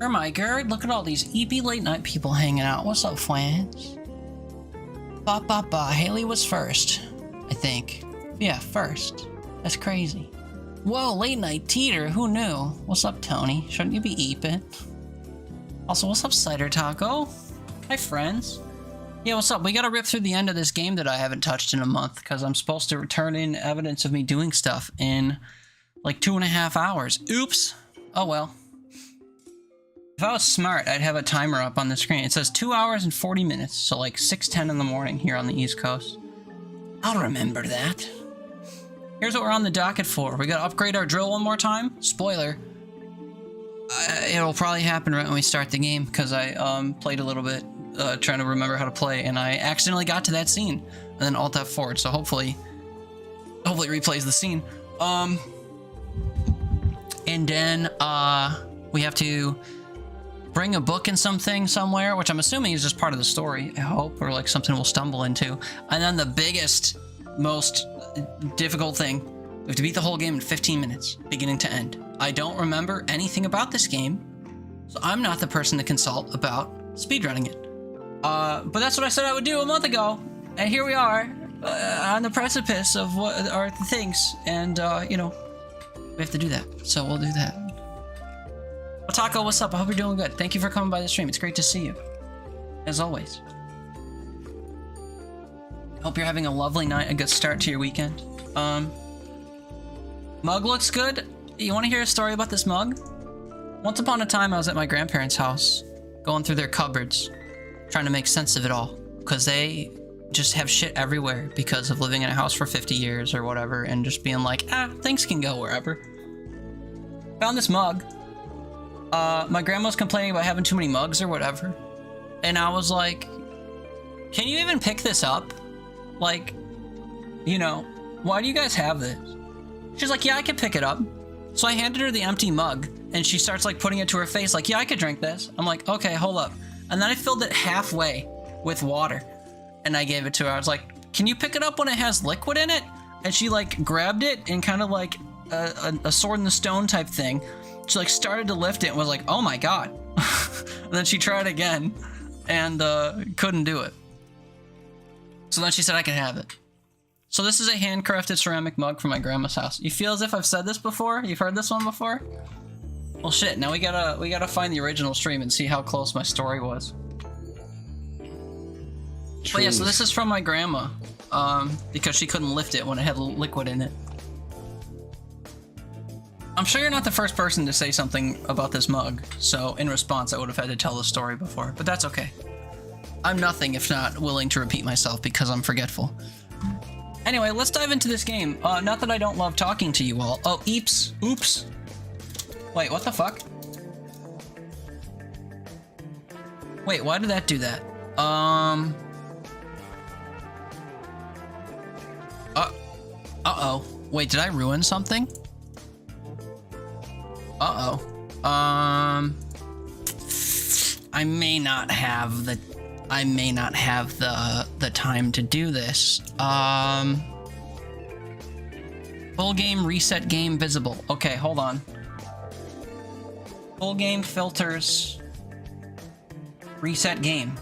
Oh my god, look at all these EP late night people hanging out. What's up, friends? Haley was first, I think. Yeah, first. That's crazy. Whoa, late night teeter, who knew? What's up, Tony? Shouldn't you be eeping? Also, what's up, Cider Taco? Hi, friends. Yeah, what's up? We gotta rip through the end of this game that I haven't touched in a month, because I'm supposed to return in evidence of me doing stuff in, like, 2.5 hours. Oops! Oh well. If I was smart, I'd have a timer up on the screen. It says 2 hours and 40 minutes, so like 6:10 in the morning here on the East Coast. I'll remember that. Here's what we're on the docket for. We gotta upgrade our drill one more time. Spoiler. It'll probably happen right when we start the game, because I played a little bit trying to remember how to play, and I accidentally got to that scene, and then Alt F4, so hopefully it replays the scene. And then we have to bring a book and something somewhere, which I'm assuming is just part of the story, I hope, or like something we'll stumble into. And then the biggest, most difficult thing, we have to beat the whole game in 15 minutes, beginning to end. I don't remember anything about this game, so I'm not the person to consult about speedrunning it. But that's what I said I would do a month ago, and here we are, on the precipice of what are the things, and, you know, we have to do that, so we'll do that. Well, Taco, what's up? I hope you're doing good. Thank you for coming by the stream. It's great to see you, as always. Hope you're having a lovely night, a good start to your weekend. Mug looks good. You want to hear a story about this mug? Once upon a time, I was at my grandparents' house, going through their cupboards, trying to make sense of it all, because they just have shit everywhere because of living in a house for 50 years or whatever, and just being like, things can go wherever. Found this mug. My grandma's complaining about having too many mugs or whatever, and I was like, can you even pick this up? Like, you know, why do you guys have this? She's like, yeah, I can pick it up. So I handed her the empty mug, and she starts like putting it to her face like, yeah, I could drink this. I'm like, okay, hold up. And then I filled it halfway with water, and I gave it to her. I was like, can you pick it up when it has liquid in it? And she like grabbed it and kind of like a sword in the stone type thing. She like started to lift it and was like, oh my god. And then she tried again and couldn't do it. So then she said I could have it. So this is a handcrafted ceramic mug from my grandma's house. You feel as if I've said this before? You've heard this one before? Well shit, now we gotta find the original stream and see how close my story was. But yeah, so this is from my grandma, because she couldn't lift it when it had liquid in it. I'm sure you're not the first person to say something about this mug, so in response I would have had to tell the story before, but that's okay. I'm nothing if not willing to repeat myself because I'm forgetful. Anyway, let's dive into this game. Not that I don't love talking to you all. Oh, eeps. Oops. Wait, what the fuck? Wait, why did that do that? Uh-oh. Wait, did I ruin something? Uh-oh. I may not have the time to do this. Full game, reset game, visible. Okay, hold on. Full game, filters, reset game.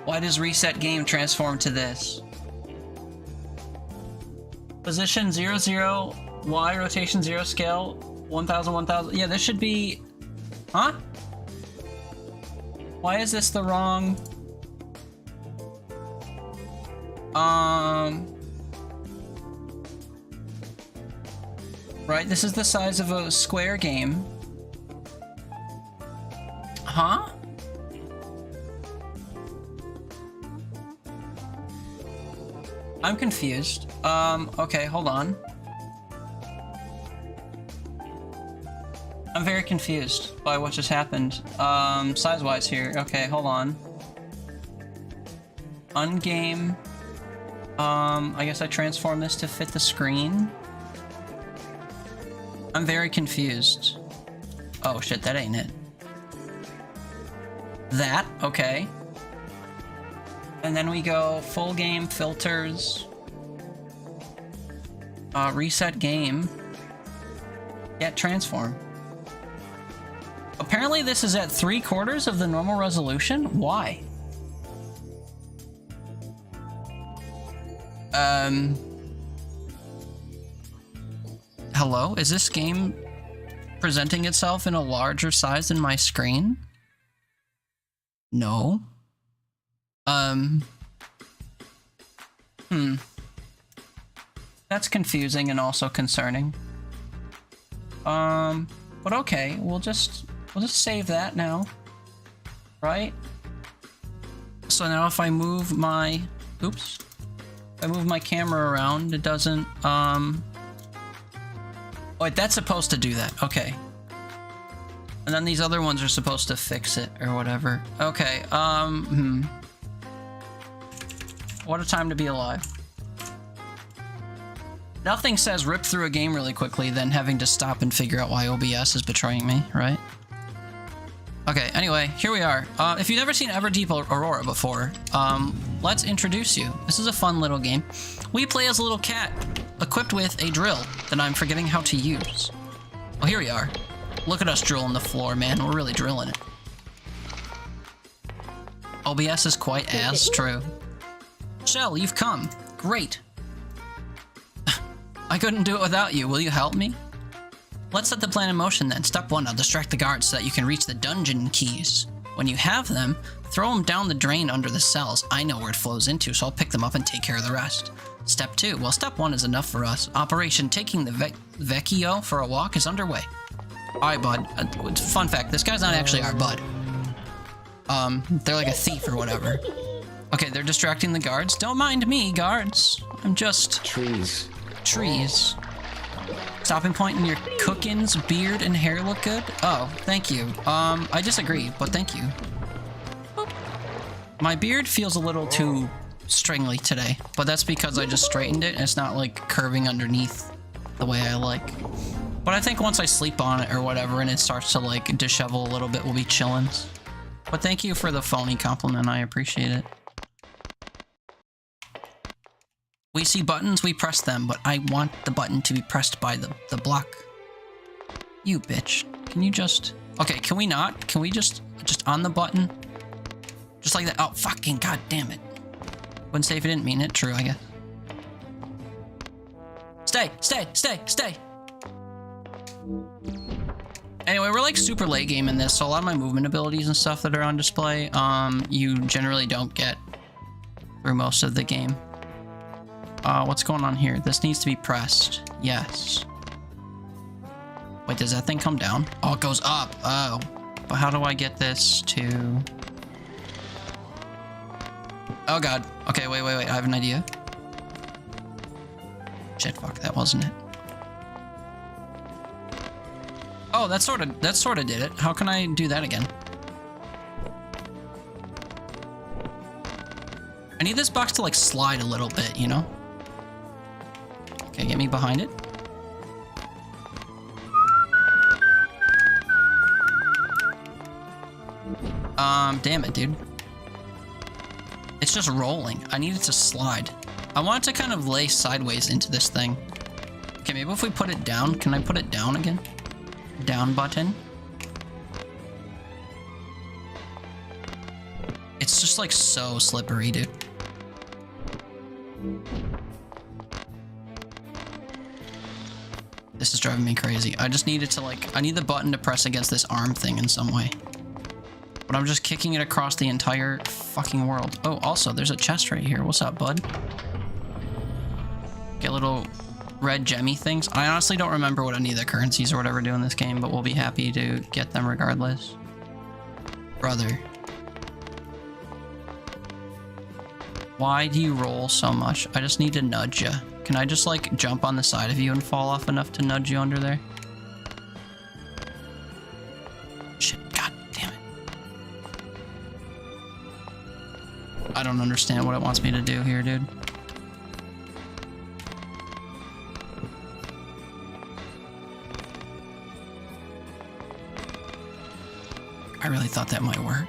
Why does reset game transform to this? Position 0, 0, Y, rotation 0, scale 1000, 1000. Yeah, this should be... Huh? Why is this the wrong... Right, this is the size of a square game. Huh? I'm confused. Okay, hold on. I'm very confused by what just happened. Size-wise here. Okay, hold on. Ungame. I guess I transform this to fit the screen. I'm very confused. Oh shit, that ain't it. That, okay. And then we go full game, filters, reset game. Get transform. Apparently this is at 3/4 of the normal resolution? Why? Hello? Is this game presenting itself in a larger size than my screen? No. That's confusing and also concerning. But okay, we'll just save that now. Right? So now if I move my if I move my camera around, it doesn't wait, that's supposed to do that. Okay. And then these other ones are supposed to fix it or whatever. Okay, what a time to be alive. Nothing says rip through a game really quickly than having to stop and figure out why OBS is betraying me, right? Okay, anyway, here we are. If you've never seen Everdeep Aurora before, let's introduce you. This is a fun little game. We play as a little cat, equipped with a drill that I'm forgetting how to use. Oh, here we are. Look at us drilling the floor, man. We're really drilling it. OBS is quite as true. Shell, you've come. Great. I couldn't do it without you. Will you help me? Let's set the plan in motion then. Step 1, I'll distract the guards so that you can reach the dungeon keys. When you have them, throw them down the drain under the cells. I know where it flows into, so I'll pick them up and take care of the rest. Step 2, well, step 1 is enough for us. Operation Taking the Vecchio for a Walk is underway. Alright, bud. Fun fact, this guy's not actually our bud. They're like a thief or whatever. Okay, they're distracting the guards. Don't mind me, guards. I'm just... Trees. Stopping point in your cookins, beard, and hair look good? Oh, thank you. I disagree, but thank you. Boop. My beard feels a little too stringly today, but that's because I just straightened it and it's not like curving underneath the way I like. But I think once I sleep on it or whatever and it starts to like dishevel a little bit, we'll be chillin'. But thank you for the phony compliment, I appreciate it. We see buttons, we press them, but I want the button to be pressed by the block. You bitch. Can you just... Okay, can we not? Can we just on the button? Just like that. Oh, fucking god damn it. Wouldn't say if you didn't mean it. True, I guess. Stay, stay, stay, stay. Anyway, we're like super late game in this, so a lot of my movement abilities and stuff that are on display, you generally don't get through most of the game. What's going on here? This needs to be pressed. Yes. Wait, does that thing come down? Oh, it goes up. Oh. But how do I get this to... Oh, God. Okay, wait. I have an idea. Shit, fuck. That wasn't it. Oh, that sort of did it. How can I do that again? I need this box to, like, slide a little bit, you know? Okay, get me behind it. Damn it, dude. It's just rolling. I need it to slide. I want it to kind of lay sideways into this thing. Okay, maybe if we put it down, can I put it down again? Down button. It's just like so slippery, dude. This is driving me crazy. I just need it to like, I need the button to press against this arm thing in some way. But I'm just kicking it across the entire fucking world. Oh, also, there's a chest right here. What's up, bud? Get little red gemmy things. I honestly don't remember what any of the currencies or whatever do in this game, but we'll be happy to get them regardless. Brother. Why do you roll so much? I just need to nudge you. Can I just like jump on the side of you and fall off enough to nudge you under there? Shit, god damn it. I don't understand what it wants me to do here, dude. I really thought that might work.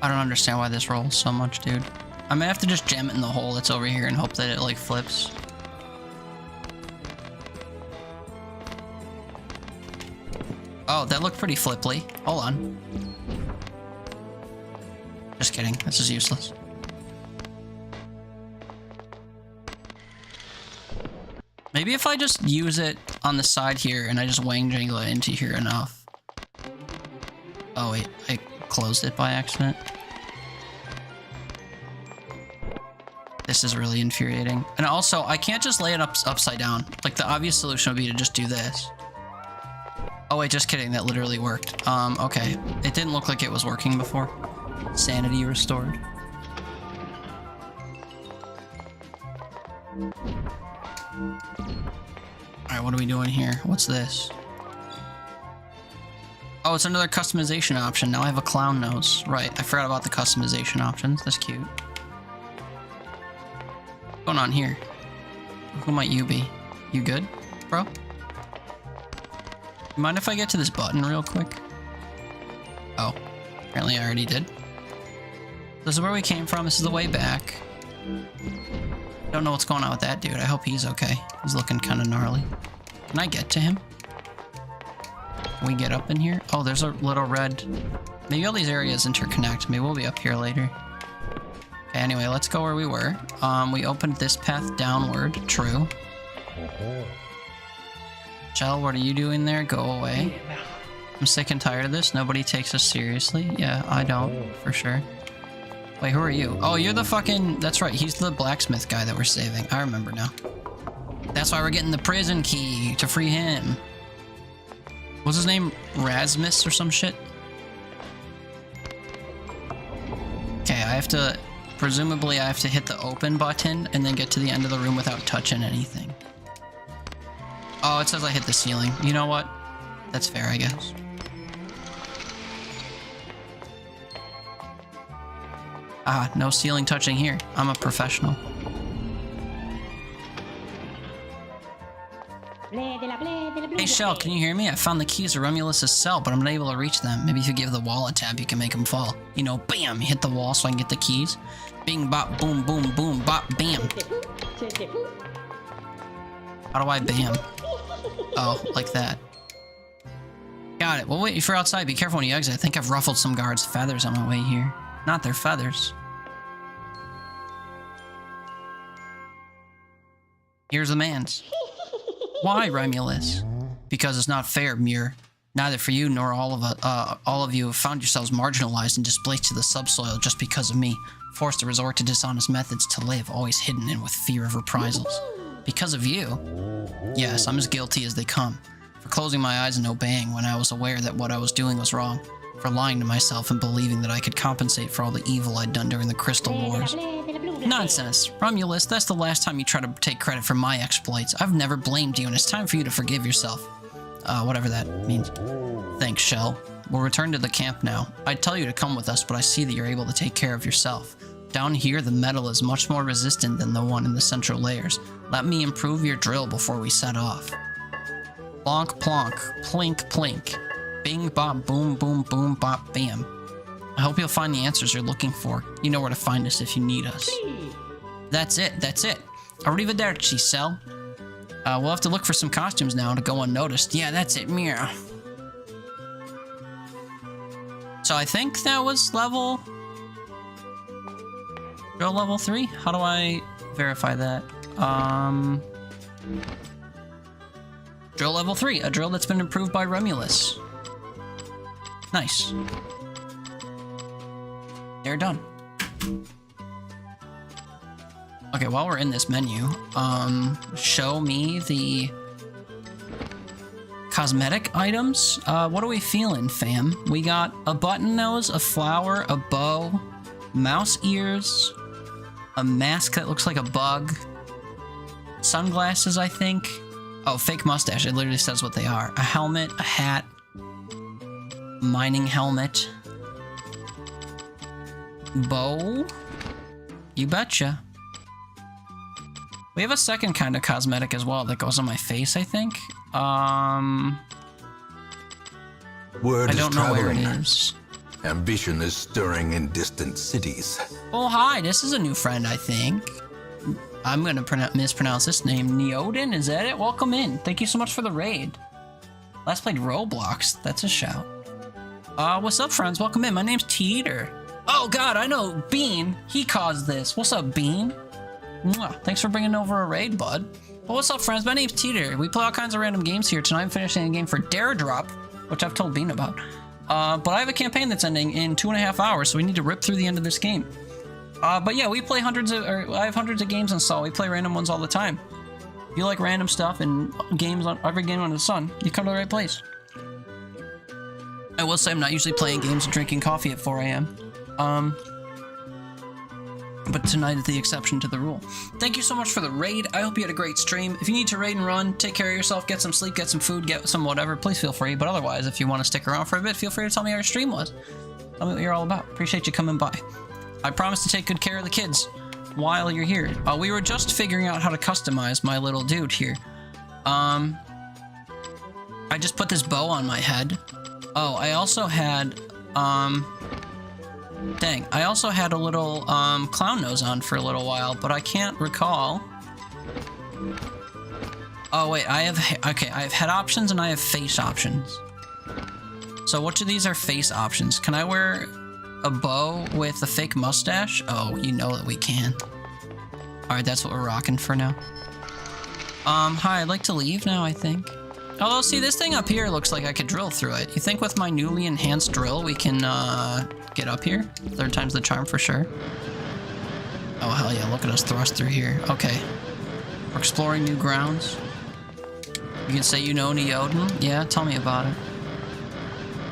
I don't understand why this rolls so much, dude. I may have to just jam it in the hole that's over here and hope that it, like, flips. Oh, that looked pretty flipply. Hold on. Just kidding. This is useless. Maybe if I just use it on the side here and I just wang jangle it into here enough. Oh wait, I closed it by accident. This is really infuriating. And also, I can't just lay it upside down. Like, the obvious solution would be to just do this. Oh wait, just kidding. That literally worked. Okay. It didn't look like it was working before. Sanity restored. Alright, what are we doing here? What's this? Oh, it's another customization option. Now I have a clown nose. Right, I forgot about the customization options. That's cute. What's going on here? Who might you be? You good, bro? Mind if I get to this button real quick? Oh, apparently I already did. This is where we came from. This is the way back. Don't know what's going on with that dude. I hope he's okay. He's looking kind of gnarly. Can I get to him? Can we get up in here? Oh, there's a little red... Maybe all these areas interconnect. Maybe we'll be up here later. Okay, anyway, let's go where we were. We opened this path downward. True. Shell, what are you doing there? Go away. I'm sick and tired of this. Nobody takes us seriously. Yeah, I don't, for sure. Wait, who are you? Oh, you're the fucking... That's right, he's the blacksmith guy that we're saving. I remember now. That's why we're getting the prison key, to free him. What's his name? Rasmus or some shit? Okay, I have to... Presumably, I have to hit the open button and then get to the end of the room without touching anything. Oh, it says I hit the ceiling. You know what? That's fair, I guess. Ah, no ceiling touching here. I'm a professional. Hey, Shell, can you hear me? I found the keys to Romulus's cell, but I'm not able to reach them. Maybe if you give the wall a tap, you can make them fall. You know, bam! Hit the wall so I can get the keys. Bing, bop, boom, boom, boom, bop, bam. How do I bam? Oh, like that. Got it. Well, wait, if you're outside, be careful when you exit. I think I've ruffled some guards' feathers on my way here. Not their feathers. Here's the man's. Why, Romulus? Because it's not fair, Muir. Neither for you nor all of you have found yourselves marginalized and displaced to the subsoil just because of me. Forced to resort to dishonest methods to live, always hidden and with fear of reprisals. Because of you? Yes, I'm as guilty as they come. For closing my eyes and obeying when I was aware that what I was doing was wrong. For lying to myself and believing that I could compensate for all the evil I'd done during the Crystal Wars. Nonsense. Romulus, that's the last time you try to take credit for my exploits. I've never blamed you, and it's time for you to forgive yourself. Whatever that means. Thanks, Shell. We'll return to the camp now. I'd tell you to come with us, but I see that you're able to take care of yourself. Down here, the metal is much more resistant than the one in the central layers. Let me improve your drill before we set off. Plonk, plonk, plink, plink. Bing, bop, boom, boom, boom, bop, bam. I hope you'll find the answers you're looking for. You know where to find us if you need us. That's it, that's it. Arrivederci, Cell. We'll have to look for some costumes now to go unnoticed. Yeah, that's it, Mira. So I think that was level... Drill level 3? How do I verify that? Drill level 3, a drill that's been improved by Romulus. Nice. They're done. Okay, while we're in this menu, show me the cosmetic items. What are we feeling, fam? We got a button nose, a flower, a bow, mouse ears, a mask that looks like a bug, sunglasses, I think. Oh, fake mustache. It literally says what they are. A helmet, a hat, mining helmet, bow. You betcha. We have a second kind of cosmetic as well that goes on my face, I think. I don't know where it is. Ambition is stirring in distant cities. Oh, hi, this is a new friend, I think. I'm gonna mispronounce this name. Neodin, is that it? Welcome in. Thank you so much for the raid. Last played Roblox. That's a shout. What's up, friends? Welcome in. My name's Teeter. Oh, God, I know. Bean. He caused this. What's up, Bean? Mwah. Thanks for bringing over a raid, bud. Well, what's up, friends? My name's Teeter. We play all kinds of random games here. Tonight I'm finishing a game for Dare Drop, which I've told Bean about. But I have a campaign that's ending in 2.5 hours, so we need to rip through the end of this game. But yeah, we play I have hundreds of games installed. We play random ones all the time. If you like random stuff and games on every game under the sun, you come to the right place. I will say I'm not usually playing games and drinking coffee at 4 a.m. But tonight is the exception to the rule. Thank you so much for the raid. I hope you had a great stream. If you need to raid and run, take care of yourself, get some sleep, get some food, get some whatever, please feel free. But otherwise, if you want to stick around for a bit, feel free to tell me how your stream was. Tell me what you're all about. Appreciate you coming by. I promise to take good care of the kids while you're here. We were just figuring out how to customize my little dude here. I just put this bow on my head. Oh, I also had, dang, I also had a little, clown nose on for a little while, but I can't recall. Oh, wait, I have head options and I have face options. So which of these are face options? Can I wear a bow with a fake mustache? Oh, you know that we can. Alright, that's what we're rocking for now. Hi, I'd like to leave now, I think. Although, see, this thing up here looks like I could drill through it. You think with my newly enhanced drill we can, get up here? Third time's the charm for sure. Oh, hell yeah, look at us thrust through here. Okay. We're exploring new grounds. You can say you know Neodin? Yeah, tell me about it.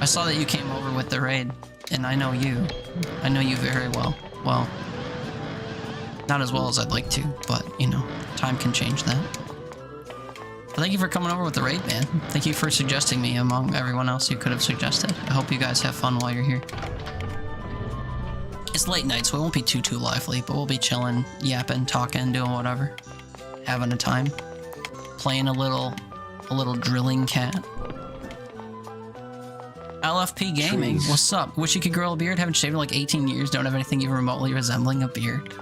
I saw that you came over with the raid. And I know you. I know you very well. Well, not as well as I'd like to, but, you know, time can change that. But thank you for coming over with the raid, man. Thank you for suggesting me among everyone else you could have suggested. I hope you guys have fun while you're here. It's late night, so it won't be too lively, but we'll be chilling, yapping, talking, doing whatever. Having a time. Playing a little drilling cat. LFP Gaming, what's up? Wish you could grow a beard, haven't shaved in like 18 years, don't have anything even remotely resembling a beard.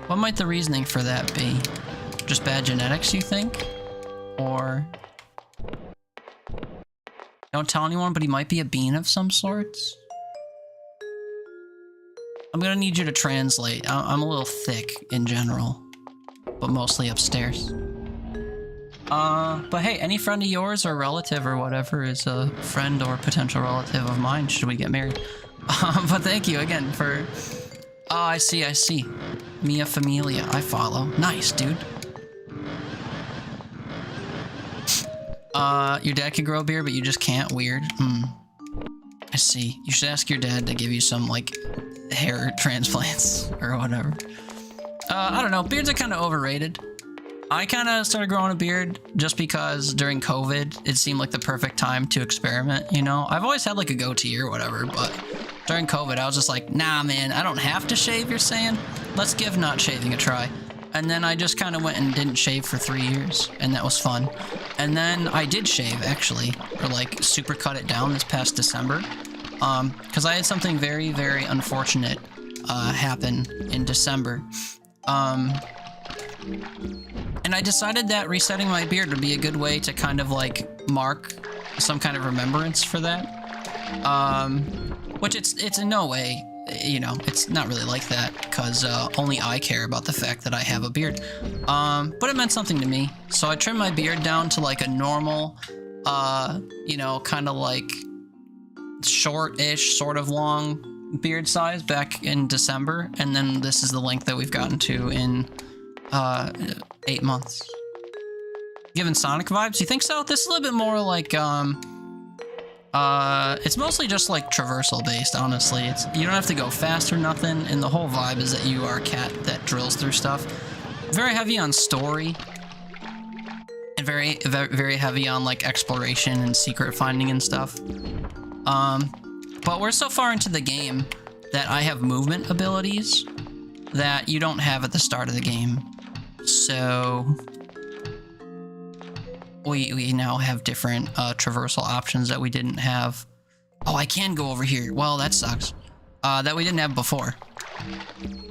What might the reasoning for that be? Just bad genetics, you think? Or... Don't tell anyone, but he might be a bean of some sorts? I'm gonna need you to translate. I'm a little thick in general, but mostly upstairs. But hey, any friend of yours or relative or whatever is a friend or potential relative of mine should we get married. But thank you again for... Oh, I see. Mia Familia, I follow. Nice, dude. Your dad can grow a beard, but you just can't? Weird. I see. You should ask your dad to give you some, like, hair transplants or whatever. I don't know. Beards are kind of overrated. I kind of started growing a beard just because during COVID, it seemed like the perfect time to experiment, you know? I've always had like a goatee or whatever, but during COVID, I was just like, nah, man, I don't have to shave, you're saying? Let's give not shaving a try. And then I just kind of went and didn't shave for 3 years, and that was fun. And then I did shave, actually, or like super cut it down this past December. Because I had something very, very unfortunate happen in December. And I decided that resetting my beard would be a good way to kind of like mark some kind of remembrance for that. Which it's in no way, you know, it's not really like that because only I care about the fact that I have a beard. But it meant something to me. So I trimmed my beard down to like a normal, you know, kind of like short-ish, sort of long beard size back in December. And then this is the length that we've gotten to in 8 months. Given Sonic vibes? You think so? This is a little bit more like, it's mostly just like traversal based, honestly. You don't have to go fast or nothing, and the whole vibe is that you are a cat that drills through stuff. Very heavy on story, and very heavy on like exploration and secret finding and stuff. But we're so far into the game that I have movement abilities that you don't have at the start of the game. So we now have different traversal options that we didn't have. Oh, I can go over here. Well, that sucks. That we didn't have before.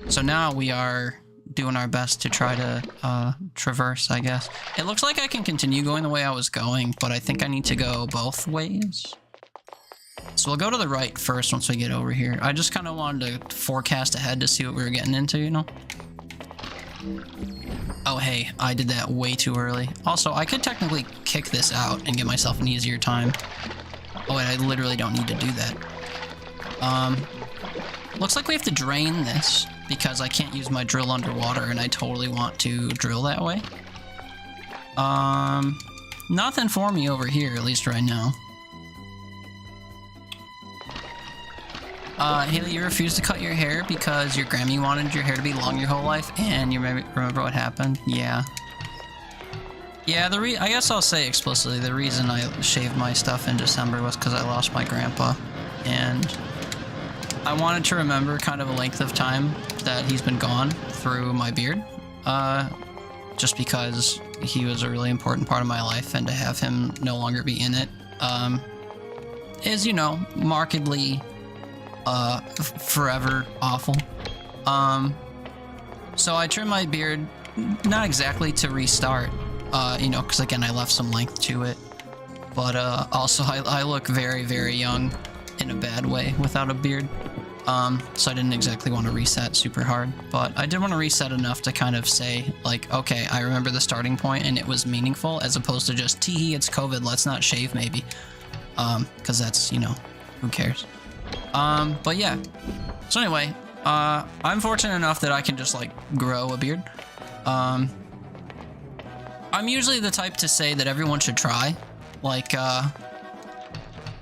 So now we are doing our best to try to traverse, I guess. It looks like I can continue going the way I was going, but I think I need to go both ways. So we'll go to the right first once we get over here. I just kind of wanted to forecast ahead to see what we were getting into, you know? Oh, hey, I did that way too early. Also, I could technically kick this out and get myself an easier time. Oh, wait, I literally don't need to do that. Looks like we have to drain this because I can't use my drill underwater and I totally want to drill that way. Nothing for me over here, at least right now. Haley, you refused to cut your hair because your Grammy wanted your hair to be long your whole life, and you remember what happened? Yeah. Yeah, I guess I'll say explicitly, the reason I shaved my stuff in December was because I lost my grandpa, and I wanted to remember kind of a length of time that he's been gone through my beard, just because he was a really important part of my life, and to have him no longer be in it, is, you know, markedly forever awful. So I trimmed my beard, not exactly to restart, you know, because again I left some length to it, but also I look very, very young in a bad way without a beard. So I didn't exactly want to reset super hard, but I did want to reset enough to kind of say, like, okay, I remember the starting point and it was meaningful, as opposed to just, tee, it's COVID, let's not shave maybe. Because that's, you know, who cares? But yeah. So anyway, I'm fortunate enough that I can just, like, grow a beard. I'm usually the type to say that everyone should try. Like,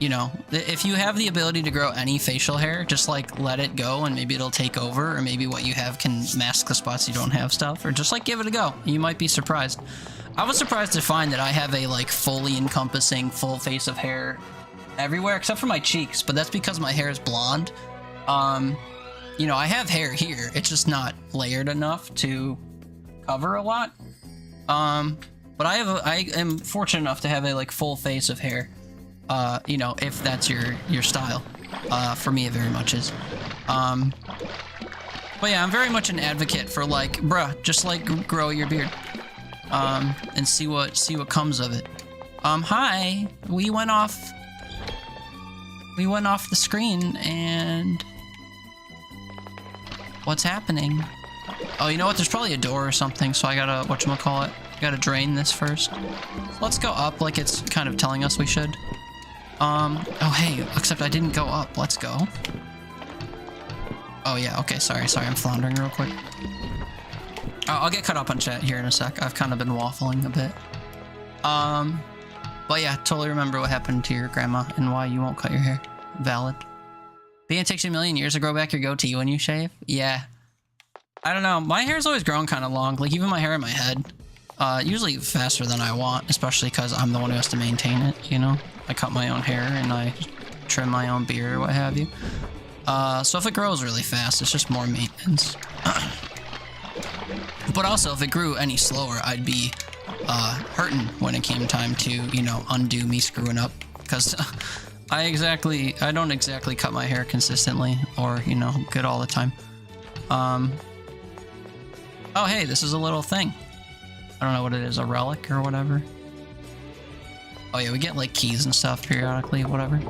you know, if you have the ability to grow any facial hair, just, like, let it go and maybe it'll take over, or maybe what you have can mask the spots you don't have stuff, or just, like, give it a go. You might be surprised. I was surprised to find that I have a, like, fully encompassing full face of hair everywhere except for my cheeks, but that's because my hair is blonde. You know, I have hair here, it's just not layered enough to cover a lot. But I am fortunate enough to have a, like, full face of hair. You know, if that's your style. For me, it very much is. But yeah, I'm very much an advocate for, like, bruh, just, like, grow your beard. And see what comes of it. Hi, we went off the screen, and what's happening? Oh, you know what? There's probably a door or something, so I gotta, whatchamacallit, gotta drain this first. Let's go up like it's kind of telling us we should. Oh hey, except I didn't go up. Let's go. Oh yeah, okay, sorry, I'm floundering real quick. I'll get cut up on chat here in a sec. I've kind of been waffling a bit. But yeah, totally remember what happened to your grandma and why you won't cut your hair. Valid. Being it takes you a million years to grow back your goatee when you shave? Yeah. I don't know, my hair's always grown kind of long, like even my hair in my head. Usually faster than I want, especially because I'm the one who has to maintain it, you know? I cut my own hair and I trim my own beard or what have you. So if it grows really fast, it's just more maintenance. But also, if it grew any slower, I'd be hurting when it came time to, you know, undo me screwing up. Because I don't exactly cut my hair consistently or, you know, good all the time. Oh, hey, this is a little thing. I don't know what it is, a relic or whatever. Oh yeah, we get like keys and stuff periodically, whatever.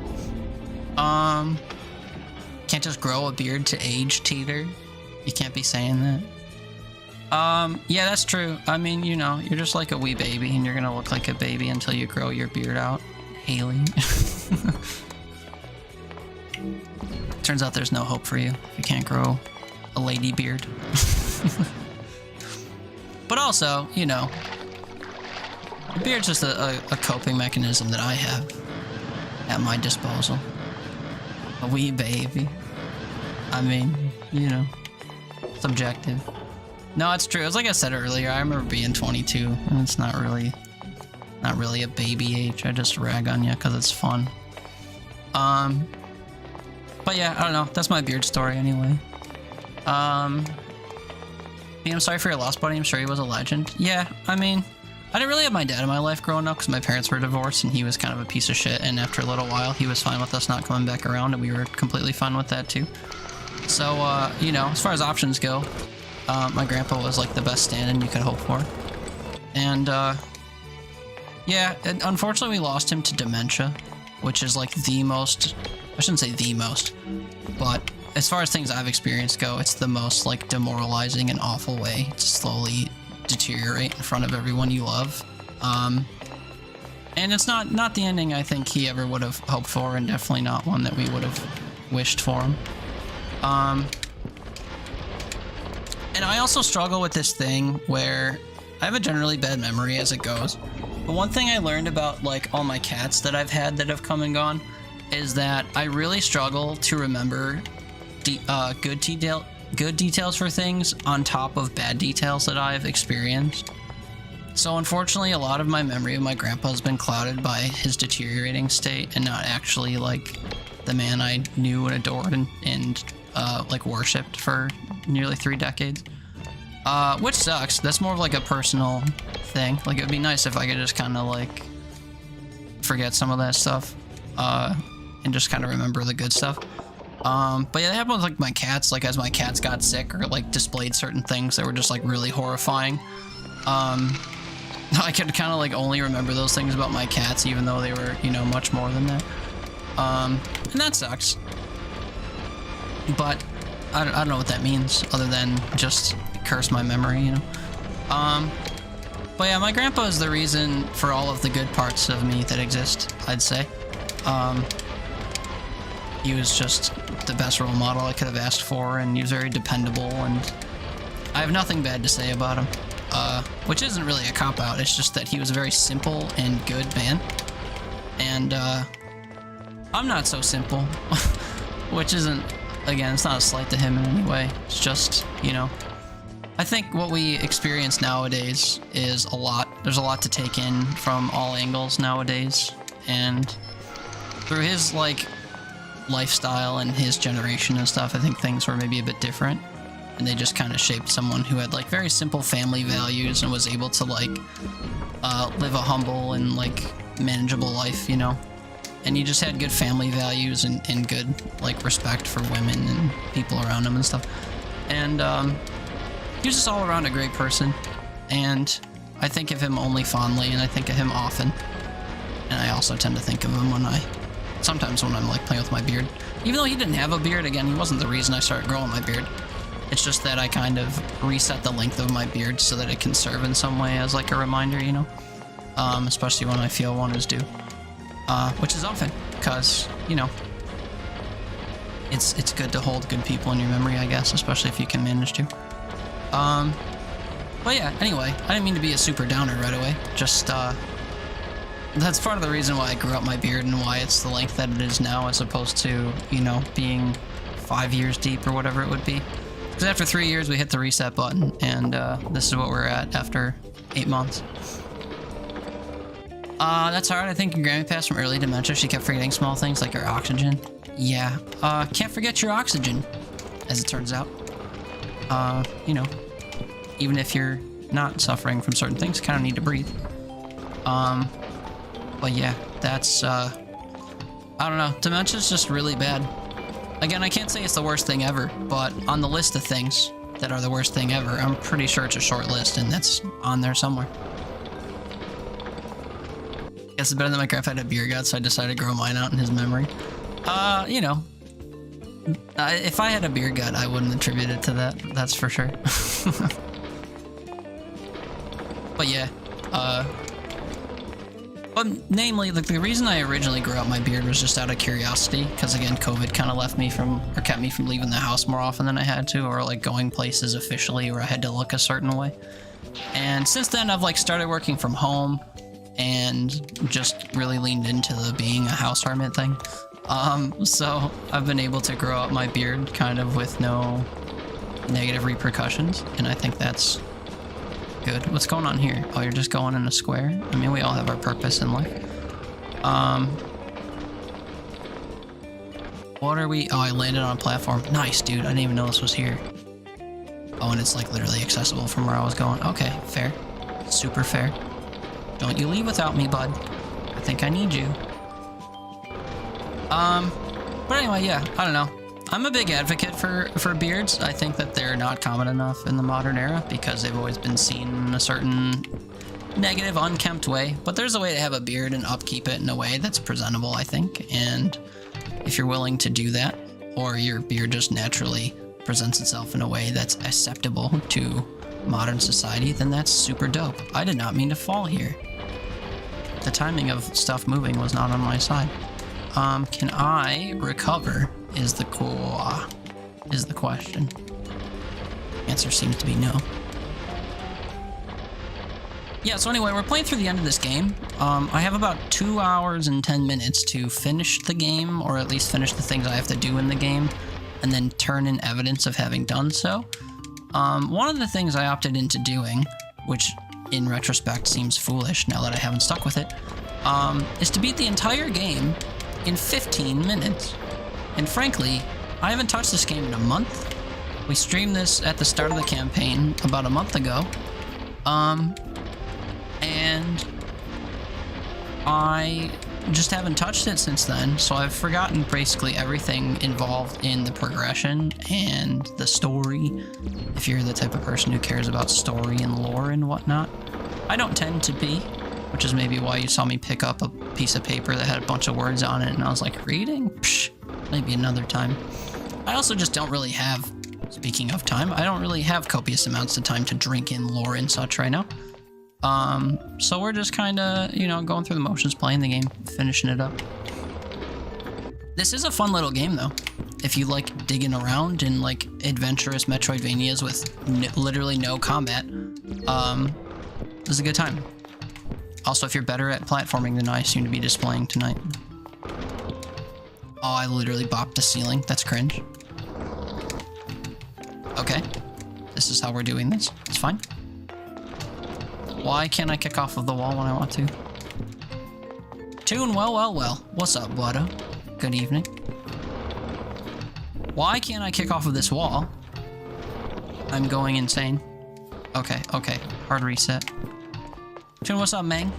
Can't just grow a beard to age, Teeter. You can't be saying that. Yeah, that's true. I mean, you know, you're just like a wee baby and you're gonna look like a baby until you grow your beard out, Haley. Turns out there's no hope for you if you can't grow a lady beard. But also, you know, the beard's just a coping mechanism that I have at my disposal. A wee baby. I mean, you know, subjective. No, it's true. It's like I said earlier, I remember being 22, and it's not really a baby age. I just rag on you because it's fun. But yeah, I don't know. That's my beard story anyway. Yeah, I'm sorry for your loss, buddy. I'm sure he was a legend. Yeah, I mean, I didn't really have my dad in my life growing up because my parents were divorced and he was kind of a piece of shit. And after a little while, he was fine with us not coming back around, and we were completely fine with that too. So, you know, as far as options go, my grandpa was like the best stand-in you could hope for. And, yeah, unfortunately we lost him to dementia, which is like the most, I shouldn't say the most, but as far as things I've experienced go, it's the most like demoralizing and awful way to slowly deteriorate in front of everyone you love. And it's not the ending I think he ever would have hoped for, and definitely not one that we would have wished for him. And I also struggle with this thing where I have a generally bad memory as it goes. But one thing I learned about like all my cats that I've had that have come and gone is that I really struggle to remember good details for things on top of bad details that I've experienced. So unfortunately, a lot of my memory of my grandpa has been clouded by his deteriorating state and not actually like the man I knew and adored and like worshipped for nearly 3 decades. Which sucks. That's more of like a personal thing. Like, it'd be nice if I could just kind of like forget some of that stuff and just kind of remember the good stuff. But yeah, that happened with like my cats. Like, as my cats got sick or like displayed certain things that were just like really horrifying, I could kind of like only remember those things about my cats, even though they were, you know, much more than that. And that sucks. But I don't know what that means other than just curse my memory, you know. But yeah, my grandpa is the reason for all of the good parts of me that exist, I'd say. He was just the best role model I could have asked for, and he was very dependable, and I have nothing bad to say about him. Which isn't really a cop-out, it's just that he was a very simple and good man. And I'm not so simple, which isn't, again, it's not a slight to him in any way. It's just, you know, I think what we experience nowadays is a lot. There's a lot to take in from all angles nowadays, and through his like lifestyle and his generation and stuff, I think things were maybe a bit different, and they just kind of shaped someone who had like very simple family values and was able to like live a humble and like manageable life, you know. And he just had good family values and good like respect for women and people around him and stuff. And he was just all around a great person, and I think of him only fondly, and I think of him often. And I also tend to think of him sometimes when I'm like playing with my beard. Even though he didn't have a beard, again, he wasn't the reason I started growing my beard. It's just that I kind of reset the length of my beard so that it can serve in some way as like a reminder, you know? Especially when I feel one is due. Which is often, because, you know, it's good to hold good people in your memory, I guess, especially if you can manage to. But yeah, anyway, I didn't mean to be a super downer right away. Just, that's part of the reason why I grew out my beard and why it's the length that it is now, as opposed to, you know, being 5 years deep or whatever it would be. Because after 3 years, we hit the reset button, and this is what we're at after 8 months. That's hard. I think your grandma passed from early dementia. She kept forgetting small things like her oxygen. Yeah, can't forget your oxygen, as it turns out. You know, even if you're not suffering from certain things, you kind of need to breathe. But yeah, that's, I don't know. Dementia's just really bad. Again, I can't say it's the worst thing ever, but on the list of things that are the worst thing ever, I'm pretty sure it's a short list, and that's on there somewhere. Guess it's better than my grandpa had a beer gut, so I decided to grow mine out in his memory. You know, if I had a beer gut, I wouldn't attribute it to that. That's for sure. But yeah, but namely, like, the reason I originally grew out my beard was just out of curiosity, because again, COVID kind of kept me from leaving the house more often than I had to, or like going places officially where I had to look a certain way. And since then, I've like started working from home and just really leaned into the being a house hermit thing. So I've been able to grow out my beard kind of with no negative repercussions, and I think that's good. What's going on here? Oh, you're just going in a square? I mean, we all have our purpose in life. What are we? Oh, I landed on a platform. Nice, dude. I didn't even know this was here. Oh, and it's like literally accessible from where I was going. Okay, fair. Super fair. Don't you leave without me, bud. I think I need you. But anyway, yeah, I don't know. I'm a big advocate for beards. I think that they're not common enough in the modern era because they've always been seen in a certain negative, unkempt way. But there's a way to have a beard and upkeep it in a way that's presentable, I think. And if you're willing to do that, or your beard just naturally presents itself in a way that's acceptable to modern society, then that's super dope. I did not mean to fall here. The timing of stuff moving was not on my side. Can I recover is the question. Answer seems to be no. Yeah, so anyway, we're playing through the end of this game. I have about 2 hours and 10 minutes to finish the game, or at least finish the things I have to do in the game, and then turn in evidence of having done so. One of the things I opted into doing, which in retrospect seems foolish now that I haven't stuck with it, is to beat the entire game in 15 minutes. And frankly, I haven't touched this game in a month. We streamed this at the start of the campaign about a month ago. And I just haven't touched it since then, so I've forgotten basically everything involved in the progression and the story, if you're the type of person who cares about story and lore and whatnot. I don't tend to be, which is maybe why you saw me pick up a piece of paper that had a bunch of words on it, and I was like, reading? Psh, maybe another time. I also just don't really have, speaking of time, I don't really have copious amounts of time to drink in lore and such right now. So we're just kind of, you know, going through the motions, playing the game, finishing it up. This is a fun little game, though. If you like digging around in, like, adventurous Metroidvanias with literally no combat, this is a good time. Also, if you're better at platforming than I seem to be displaying tonight. Oh, I literally bopped the ceiling. That's cringe. Okay. This is how we're doing this. It's fine. Why can't I kick off of the wall when I want to? Tune, well. What's up, Wado? Good evening. Why can't I kick off of this wall? I'm going insane. Okay. Hard reset. Tune, what's up, Mang?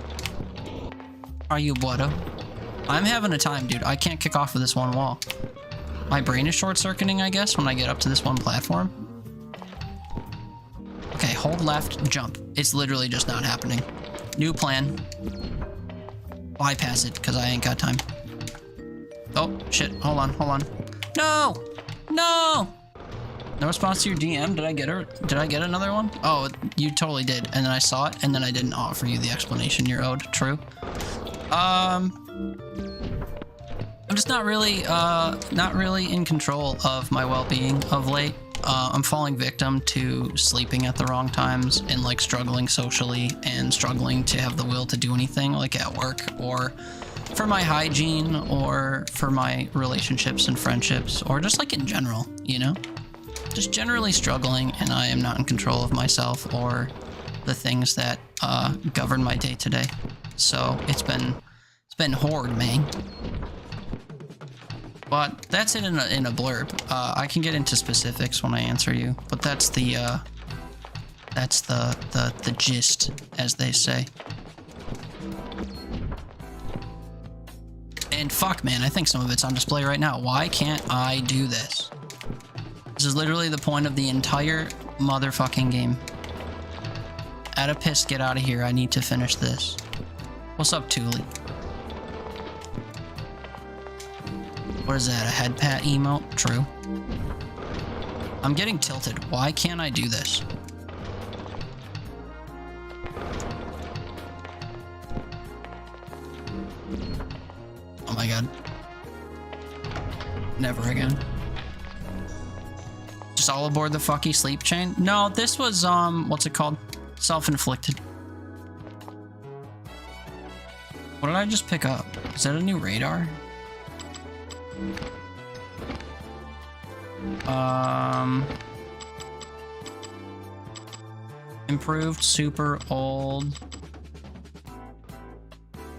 Are you Wado? I'm having a time, dude. I can't kick off of this one wall. My brain is short-circuiting, I guess, when I get up to this one platform. Okay, hold left, jump. It's literally just not happening. New plan. Bypass it, because I ain't got time. Oh, shit. Hold on. No! No response to your DM? Did I get another one? Oh, you totally did. And then I saw it, and then I didn't offer you the explanation you're owed. True. I'm just not really in control of my well-being of late. I'm falling victim to sleeping at the wrong times and like struggling socially and struggling to have the will to do anything like at work or for my hygiene or for my relationships and friendships or just like in general, you know? Just generally struggling, and I am not in control of myself or the things that govern my day to day. So it's been hard, man. But that's it in a blurb. I can get into specifics when I answer you, but that's the gist, as they say. And fuck, man, I think some of it's on display right now. Why can't I do this? This is literally the point of the entire motherfucking game. At a piss, get out of here. I need to finish this. What's up, Thule? What is that, a head pat emote? True. I'm getting tilted. Why can't I do this? Oh my god. Never again. Just all aboard the fucky sleep chain? No, this was, what's it called? Self-inflicted. What did I just pick up? Is that a new radar? Improved, super old.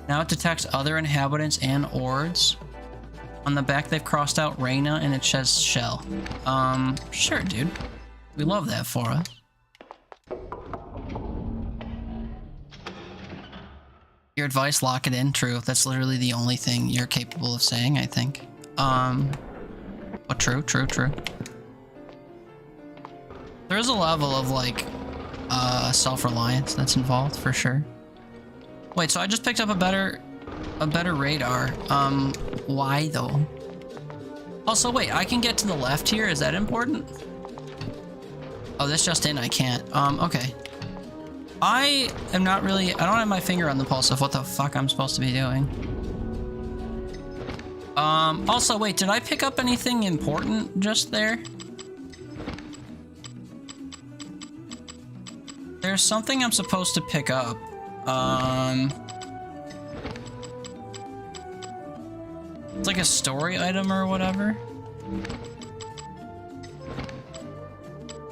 Now it detects other inhabitants and ords. On the back they've crossed out Reyna and it says shell. Sure, dude. We love that for us. Your advice, lock it in. True. That's literally the only thing you're capable of saying, I think. But true. There's a level of, like, self-reliance that's involved, for sure. Wait, so I just picked up a better radar. Why, though? Also, wait, I can get to the left here? Is that important? Oh, this just in, I can't. Okay. I am not really... I don't have my finger on the pulse of what the fuck I'm supposed to be doing. Also, wait, did I pick up anything important just there? There's something I'm supposed to pick up. It's like a story item or whatever.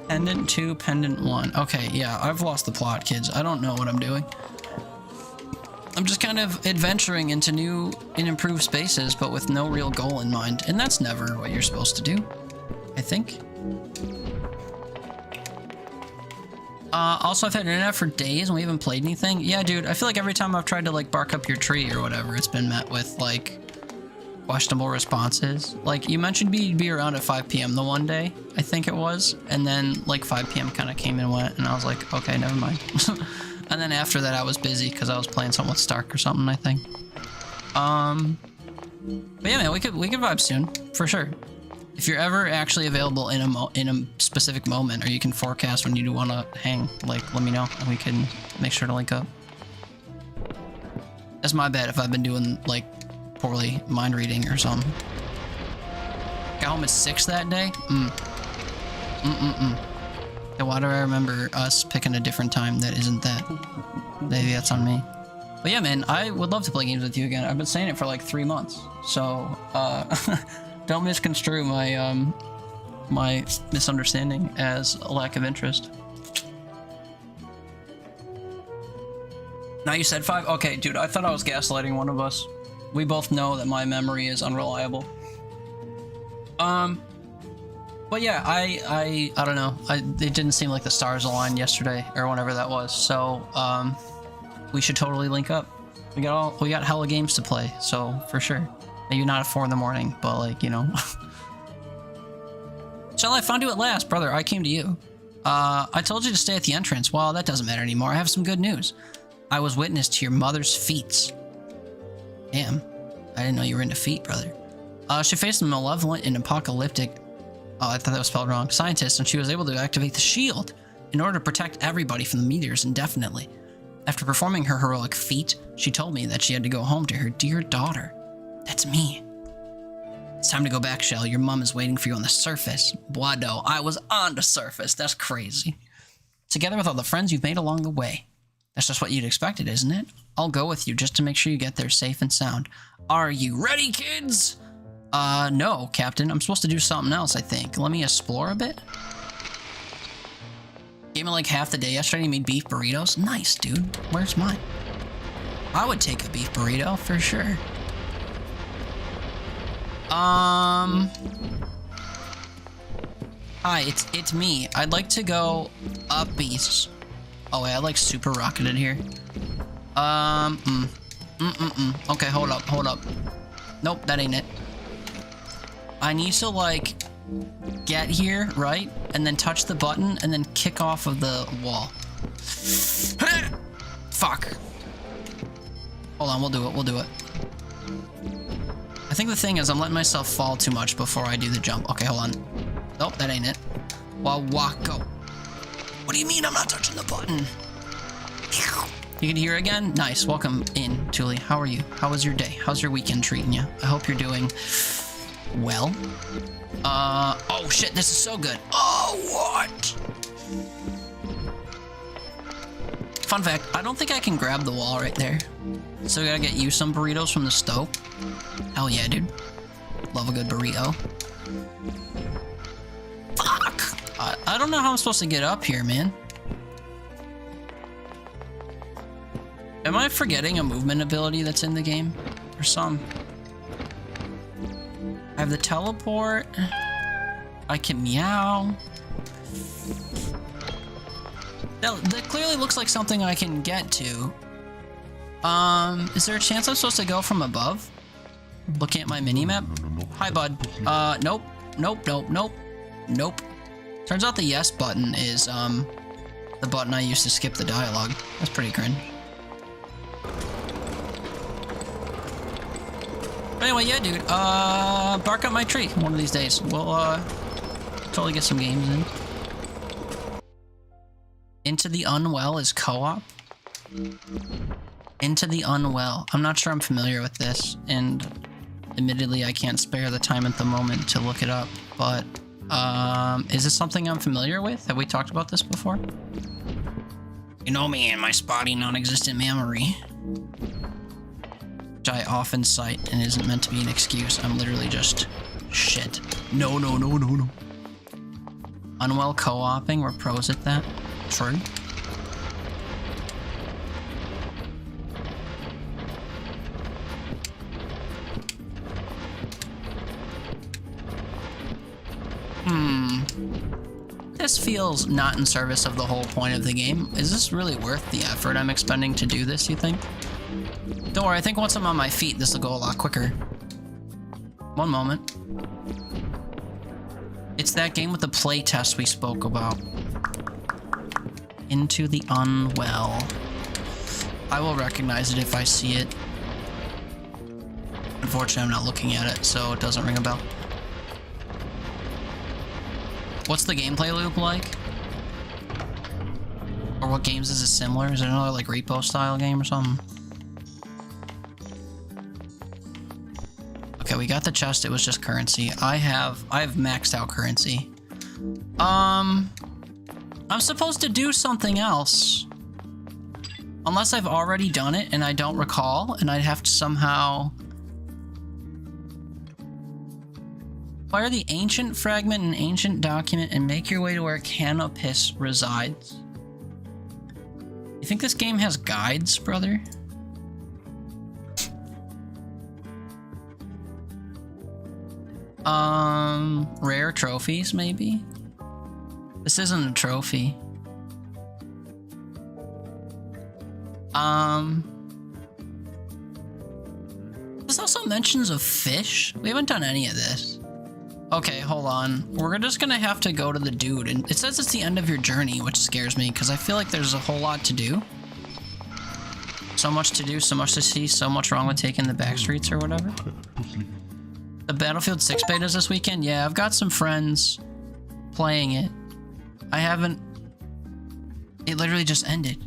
Pendant 2, Pendant 1. Okay, yeah, I've lost the plot, kids. I don't know what I'm doing. I'm just kind of adventuring into new and improved spaces, but with no real goal in mind. And that's never what you're supposed to do, I think. Also, I've had internet for days and we haven't played anything. Yeah, dude, I feel like every time I've tried to, like, bark up your tree or whatever, it's been met with, like, questionable responses. Like, you mentioned you'd be around at 5 p.m. the one day, I think it was, and then, like, 5 p.m. kind of came and went, and I was like, okay, never mind. And then after that, I was busy because I was playing something with Stark or something, I think. But yeah, man, we could vibe soon, for sure. If you're ever actually available in a specific moment, or you can forecast when you do want to hang, like, let me know, and we can make sure to link up. That's my bad if I've been doing, like, poorly mind reading or something. Got home at 6 that day? Yeah, why do I remember us picking a different time that isn't that? Maybe that's on me. But yeah, man, I would love to play games with you again. I've been saying it for like 3 months, so don't misconstrue my my misunderstanding as a lack of interest. Now you said 5? Okay, dude, I thought I was gaslighting one of us. We both know that my memory is unreliable. But yeah, I don't know. It didn't seem like the stars aligned yesterday or whenever that was. So, we should totally link up. We got hella games to play, so for sure. Maybe not at 4 in the morning, but like, you know. Shell, I found you at last, brother. I came to you. I told you to stay at the entrance. Well, that doesn't matter anymore. I have some good news. I was witness to your mother's feats. Damn, I didn't know you were into feet, brother. She faced a malevolent and apocalyptic, oh, I thought that was spelled wrong, scientist, and she was able to activate the shield in order to protect everybody from the meteors indefinitely. After performing her heroic feat, she told me that she had to go home to her dear daughter. That's me. It's time to go back, Shell. Your mom is waiting for you on the surface. Boado, I was on the surface. That's crazy. Together with all the friends you've made along the way. That's just what you'd expected, isn't it? I'll go with you just to make sure you get there safe and sound. Are you ready, kids? No, Captain. I'm supposed to do something else, I think. Let me explore a bit. Gave me like half the day yesterday. You made beef burritos. Nice, dude. Where's mine? I would take a beef burrito for sure. Hi, it's me. I'd like to go up east. Oh wait, I like super rocketed here. Okay, hold up. Nope, that ain't it. I need to like get here, right? And then touch the button and then kick off of the wall. Fuck. Hold on, we'll do it. I think the thing is I'm letting myself fall too much before I do the jump. Okay, hold on. Nope, that ain't it. Go. What do you mean I'm not touching the button? You can hear again? Nice. Welcome in, Tuli. How are you? How was your day? How's your weekend treating you? I hope you're doing well. Oh shit, this is so good. Oh, what? Fun fact, I don't think I can grab the wall right there. So we gotta get you some burritos from the stove. Hell yeah, dude. Love a good burrito. Fuck! I don't know how I'm supposed to get up here, man. Am I forgetting a movement ability that's in the game? Or some? I have the teleport. I can meow. That clearly looks like something I can get to. Is there a chance I'm supposed to go from above? Looking at my mini-map? Hi, bud. Nope. Nope, nope, nope. Nope. Turns out the yes button is, the button I used to skip the dialogue. That's pretty cringe. But anyway, yeah, dude. Bark up my tree one of these days. We'll, totally get some games in. Into the Unwell is co-op? Into the Unwell. I'm not sure I'm familiar with this, and admittedly I can't spare the time at the moment to look it up, but is this something I'm familiar with? Have we talked about this before? You know me and my spotty non-existent memory. Which I often cite and isn't meant to be an excuse. I'm literally just shit. No, no, no, no, no. Unwell co-oping, we're pros at that. True. This feels not in service of the whole point of the game. Is this really worth the effort I'm expending to do this, you think? Don't worry, I think once I'm on my feet, this will go a lot quicker. One moment. It's that game with the play test we spoke about. Into the Unwell. I will recognize it if I see it. Unfortunately, I'm not looking at it, so it doesn't ring a bell. What's the gameplay loop like? Or what games is it similar? Is it another like repo style game or something? Okay, we got the chest, it was just currency. I have maxed out currency. I'm supposed to do something else. Unless I've already done it and I don't recall, and I'd have to somehow acquire the ancient fragment and ancient document and make your way to where Canopus resides. You think this game has guides, brother? Rare trophies, maybe? This isn't a trophy. This also mentions of fish. We haven't done any of this. Okay, hold on. We're just gonna have to go to the dude, and it says it's the end of your journey, which scares me because I feel like there's a whole lot to do. So much to do, so much to see, so much wrong with taking the back streets or whatever. The Battlefield 6 betas this weekend? Yeah, I've got some friends playing it. I haven't... It literally just ended.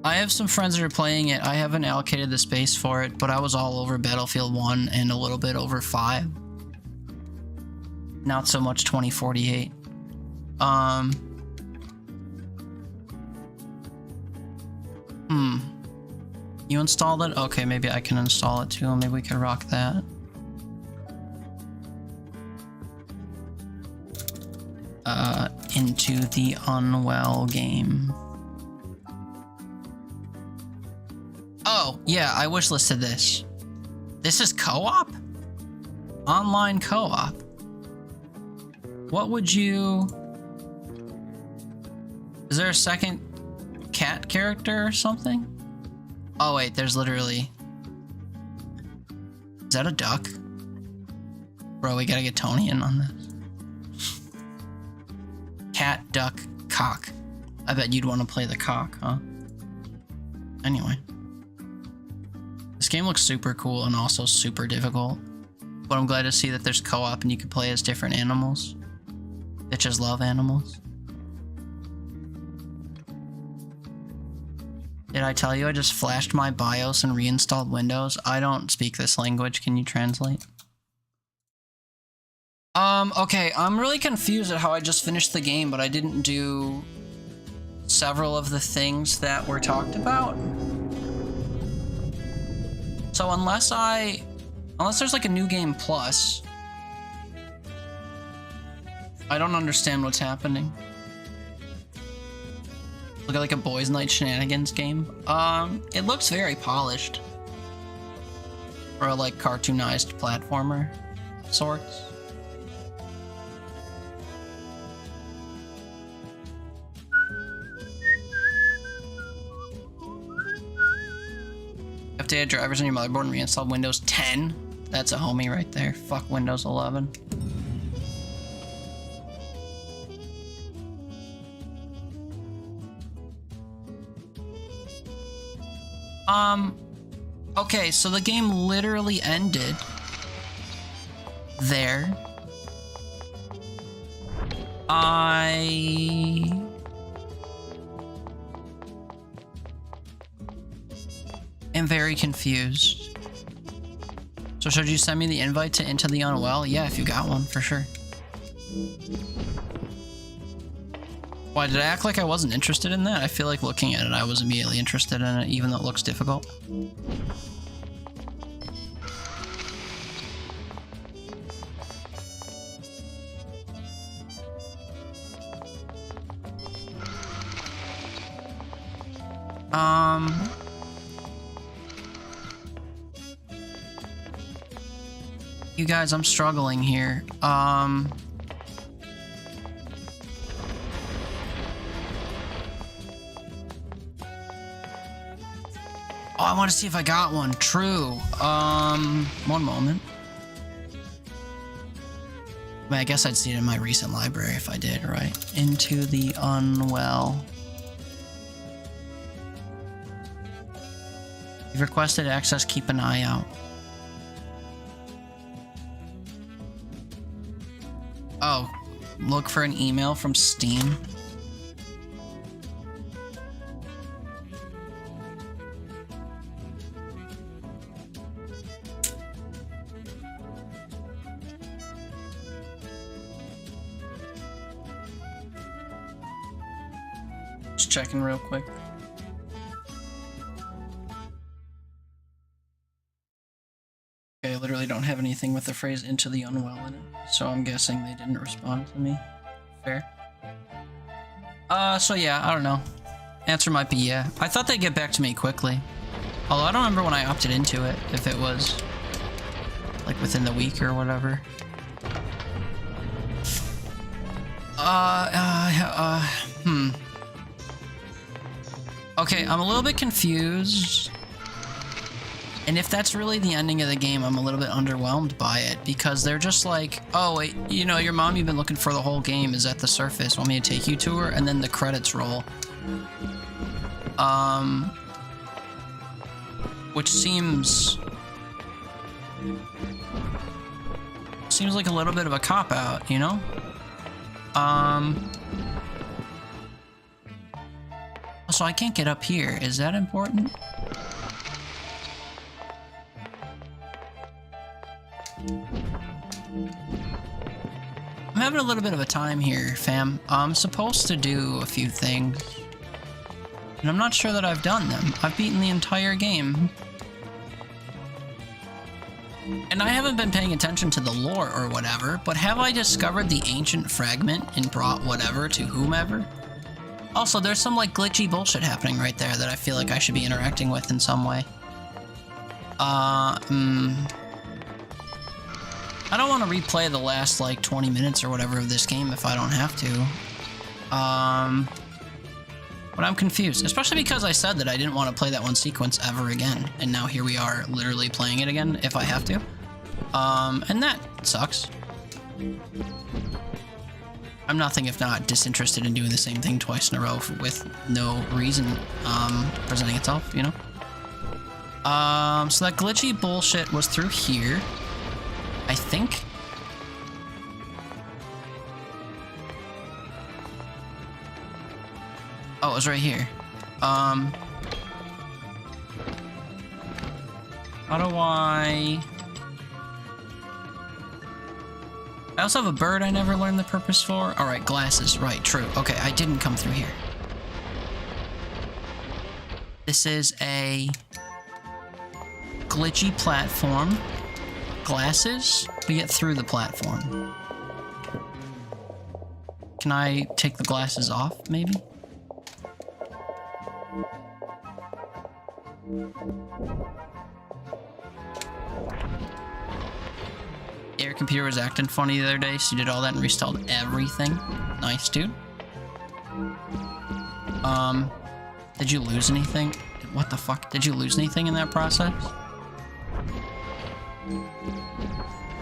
I have some friends that are playing it. I haven't allocated the space for it, but I was all over Battlefield 1 and a little bit over 5. Not so much 2048. You installed it? Okay, maybe I can install it too, and maybe we can rock that. Into the Unwell game. Oh, yeah, I wishlisted this. This is co-op? Online co-op. What would you... Is there a second cat character or something? Oh wait, there's literally... Is that a duck? Bro, we gotta get Tony in on this. Cat, duck, cock. I bet you'd want to play the cock, huh? Anyway. This game looks super cool and also super difficult. But I'm glad to see that there's co-op and you can play as different animals. Bitches love animals. Did I tell you I just flashed my BIOS and reinstalled Windows? I don't speak this language. Can you translate? Okay, I'm really confused at how I just finished the game, but I didn't do several of the things that were talked about. So unless there's like a new game plus, I don't understand what's happening. Look at like a Boys Night Shenanigans game. It looks very polished. For a like cartoonized platformer of sorts. updated drivers on your motherboard and reinstalled Windows 10. That's a homie right there. Fuck Windows 11. Okay, so the game literally ended there. I am very confused. So should you send me the invite to Into the Unwell? Yeah, if you got one, for sure. Why, did I act like I wasn't interested in that? I feel like looking at it, I was immediately interested in it, even though it looks difficult. You guys, I'm struggling here. Oh, I want to see if I got one. True. One moment. I mean, I guess I'd see it in my recent library if I did, right? Into the Unwell. You've requested access, keep an eye out. Oh, look for an email from Steam. Just checking real quick. Okay, I literally don't have anything with the phrase "into the unwell" in it, so I'm guessing they didn't respond to me. Fair. So yeah, I don't know. Answer might be yeah. I thought they'd get back to me quickly. Although I don't remember when I opted into it, if it was like within the week or whatever. Okay, I'm a little bit confused. And if that's really the ending of the game, I'm a little bit underwhelmed by it, because they're just like, oh, wait, you know, your mom you've been looking for the whole game is at the surface. Want me to take you to her? And then the credits roll. Which seems like a little bit of a cop-out, you know? So I can't get up here. Is that important? I'm having a little bit of a time here, fam. I'm supposed to do a few things, and I'm not sure that I've done them. I've beaten the entire game, and I haven't been paying attention to the lore or whatever, but have I discovered the ancient fragment and brought whatever to whomever? Also, there's some like glitchy bullshit happening right there that I feel like I should be interacting with in some way. I don't want to replay the last, like, 20 minutes or whatever of this game if I don't have to. But I'm confused. Especially because I said that I didn't want to play that one sequence ever again. And now here we are literally playing it again if I have to. And that sucks. I'm nothing if not disinterested in doing the same thing twice in a row with no reason presenting itself, you know? So that glitchy bullshit was through here. I think. Oh, it was right here. How do I also have a bird I never learned the purpose for. All right, glasses. Right, true. Okay, I didn't come through here. This is a glitchy platform. Glasses, we get through the platform. Can I take the glasses off, maybe? Your computer was acting funny the other day, so you did all that and restalled everything. Nice, dude. Did you lose anything? What the fuck? Did you lose anything in that process?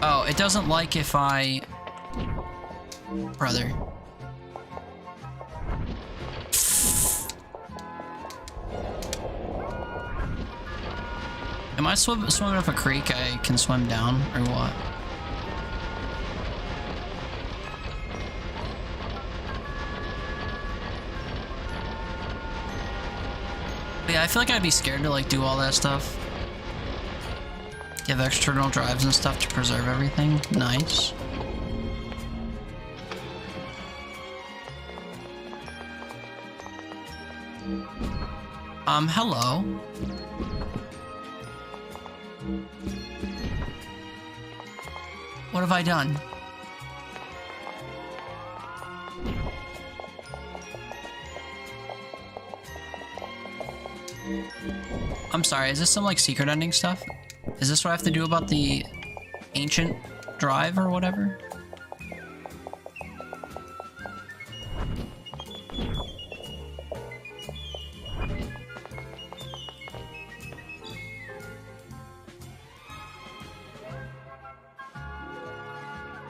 Oh, it doesn't like if I... Brother. Am I swimming up a creek I can swim down, or what? But yeah, I feel like I'd be scared to like do all that stuff. You have external drives and stuff to preserve everything. Nice. Hello. What have I done? I'm sorry, is this some like secret ending stuff? Is this what I have to do about the ancient drive or whatever?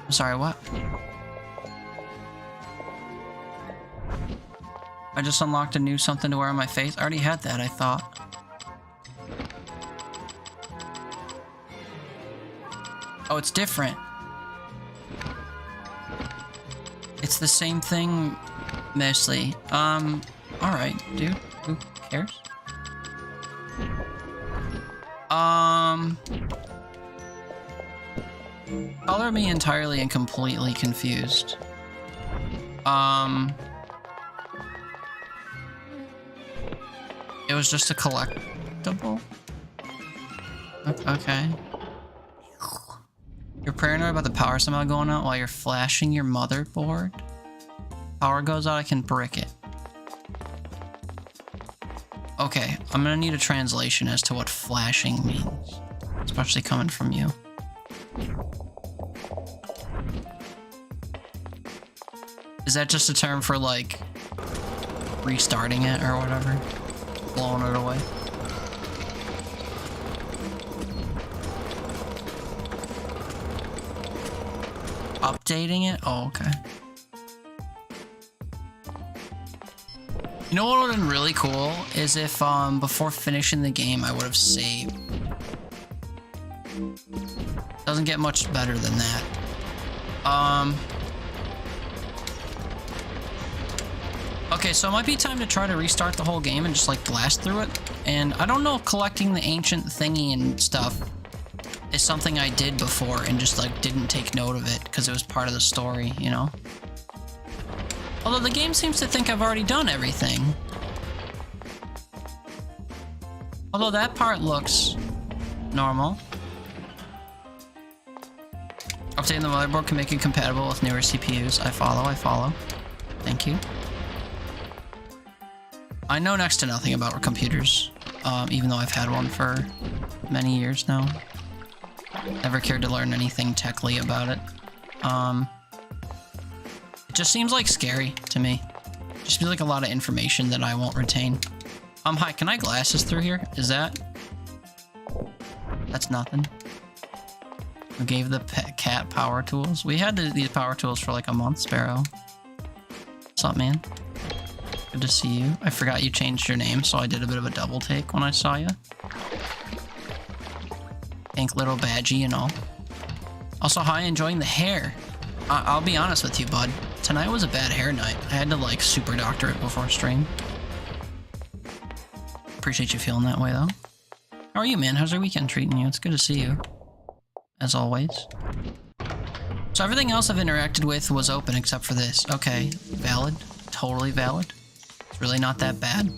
I'm sorry, what? I just unlocked a new something to wear on my face. I already had that, I thought. Oh, it's different. It's the same thing, mostly. Alright, dude. Who cares? Color me entirely and completely confused. It was just a collectible? Okay. You're paranoid about the power somehow going out while you're flashing your motherboard? Power goes out, I can brick it. Okay, I'm gonna need a translation as to what flashing means. Especially coming from you. Is that just a term for, like, restarting it or whatever? Blowing it away? Updating it? Oh, okay. You know what would have been really cool is if, before finishing the game, I would have saved. Doesn't get much better than that. Okay, so it might be time to try to restart the whole game and just, like, blast through it. And I don't know if collecting the ancient thingy and stuff is something I did before and just, like, didn't take note of it because it was part of the story, you know? Although the game seems to think I've already done everything. Although that part looks normal. Updating the motherboard can make it compatible with newer CPUs. I follow. Thank you. I know next to nothing about computers, even though I've had one for many years now. Never cared to learn anything techly about it. It just seems like scary to me. Just feels like a lot of information that I won't retain. Hi, can I glasses through here? Is that? That's nothing. We gave the cat power tools. We had these power tools for like a month, Sparrow. What's up, man? Good to see you. I forgot you changed your name, so I did a bit of a double take when I saw you. Pink little badgie and all. Also, hi, enjoying the hair. I'll be honest with you, bud. Tonight was a bad hair night. I had to, like, super doctor it before stream. Appreciate you feeling that way, though. How are you, man? How's your weekend treating you? It's good to see you. As always. So everything else I've interacted with was open except for this. Okay, valid. Totally valid. It's really not that bad.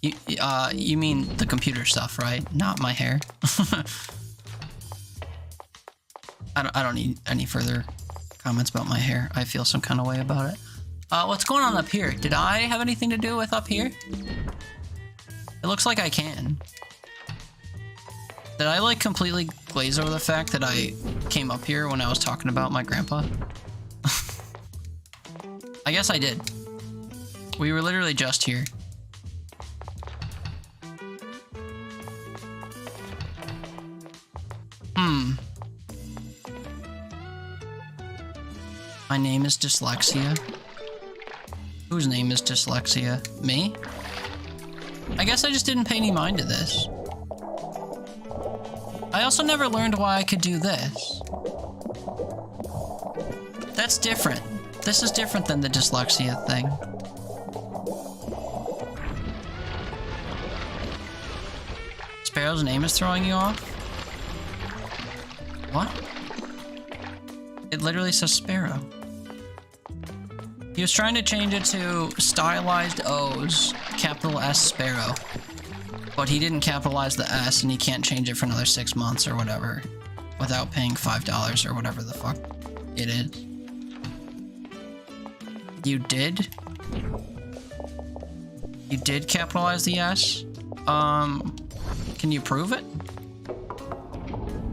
You mean the computer stuff, right? Not my hair. I don't need any further comments about my hair. I feel some kind of way about it. What's going on up here? Did I have anything to do with up here? It looks like I can. Did I, like, completely glaze over the fact that I came up here when I was talking about my grandpa? I guess I did. We were literally just here. My name is Dyslexia. Whose name is Dyslexia? Me? I guess I just didn't pay any mind to this. I also never learned why I could do this. That's different. This is different than the dyslexia thing. Sparrow's name is throwing you off? What? It literally says Sparrow. He was trying to change it to stylized O's, capital S Sparrow. But he didn't capitalize the S, and he can't change it for another 6 months or whatever without paying $5 or whatever the fuck it is. You did? You did capitalize the S? Can you prove it?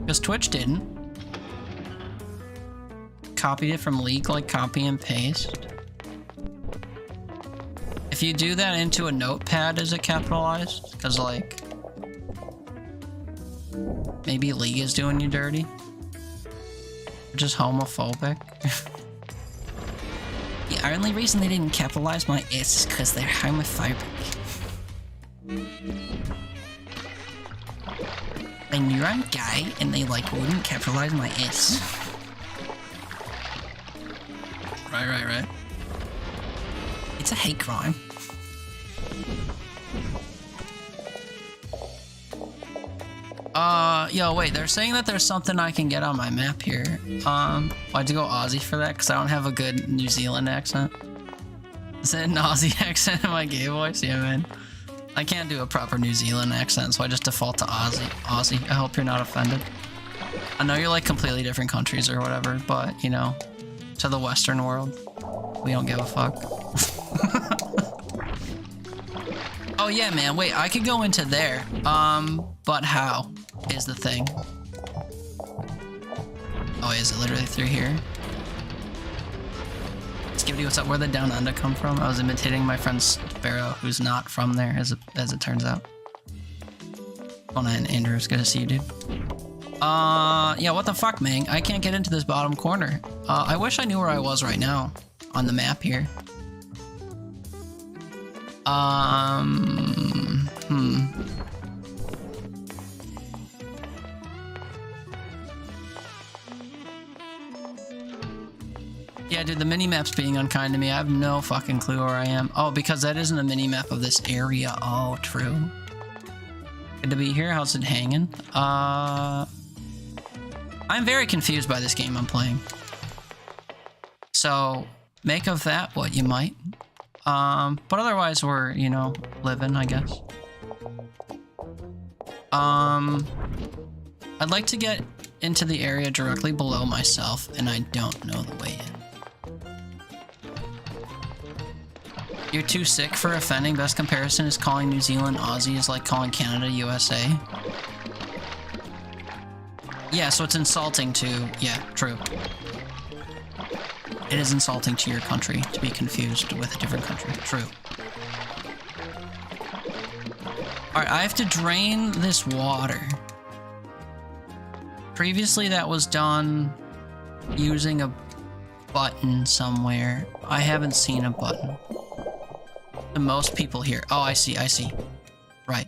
Because Twitch didn't. Copied it from League like copy and paste. If you do that into a notepad, is it capitalized? Because, like, maybe League is doing you dirty? Or just homophobic? The only reason they didn't capitalize my S is because they're homophobic. They knew I'm gay, and they, like, wouldn't capitalize my S. Right. It's a hate crime. Yo, wait, they're saying that there's something I can get on my map here. I had to go Aussie for that because I don't have a good New Zealand accent. Is it an Aussie accent in my gay voice? Yeah, man. I can't do a proper New Zealand accent, so I just default to Aussie. I hope you're not offended. I know you're like completely different countries or whatever, but, you know, to the Western world, we don't give a fuck. Oh yeah, man, wait, I could go into there. But how is the thing? Oh, is it literally through here? Skibidi, what's up? Where'd the Down Under come from? I was imitating my friend Sparrow, who's not from there, as it turns out. Oh, and Andrew, it's good to see you, dude. Yeah, what the fuck, man? I can't get into this bottom corner. I wish I knew where I was right now on the map here. Yeah, dude, the mini-map's being unkind to me. I have no fucking clue where I am. Oh, because that isn't a mini-map of this area. Oh, true. Good to be here. How's it hanging? I'm very confused by this game I'm playing. So, make of that what you might. But otherwise we're, you know, living, I guess. I'd like to get into the area directly below myself, and I don't know the way in. You're too sick for offending. Best comparison is calling New Zealand Aussie is like calling Canada USA. Yeah, so it's insulting to... Yeah, true. It is insulting to your country to be confused with a different country. True. Alright, I have to drain this water. Previously that was done using a button somewhere. I haven't seen a button. The most people here. Oh, I see. Right.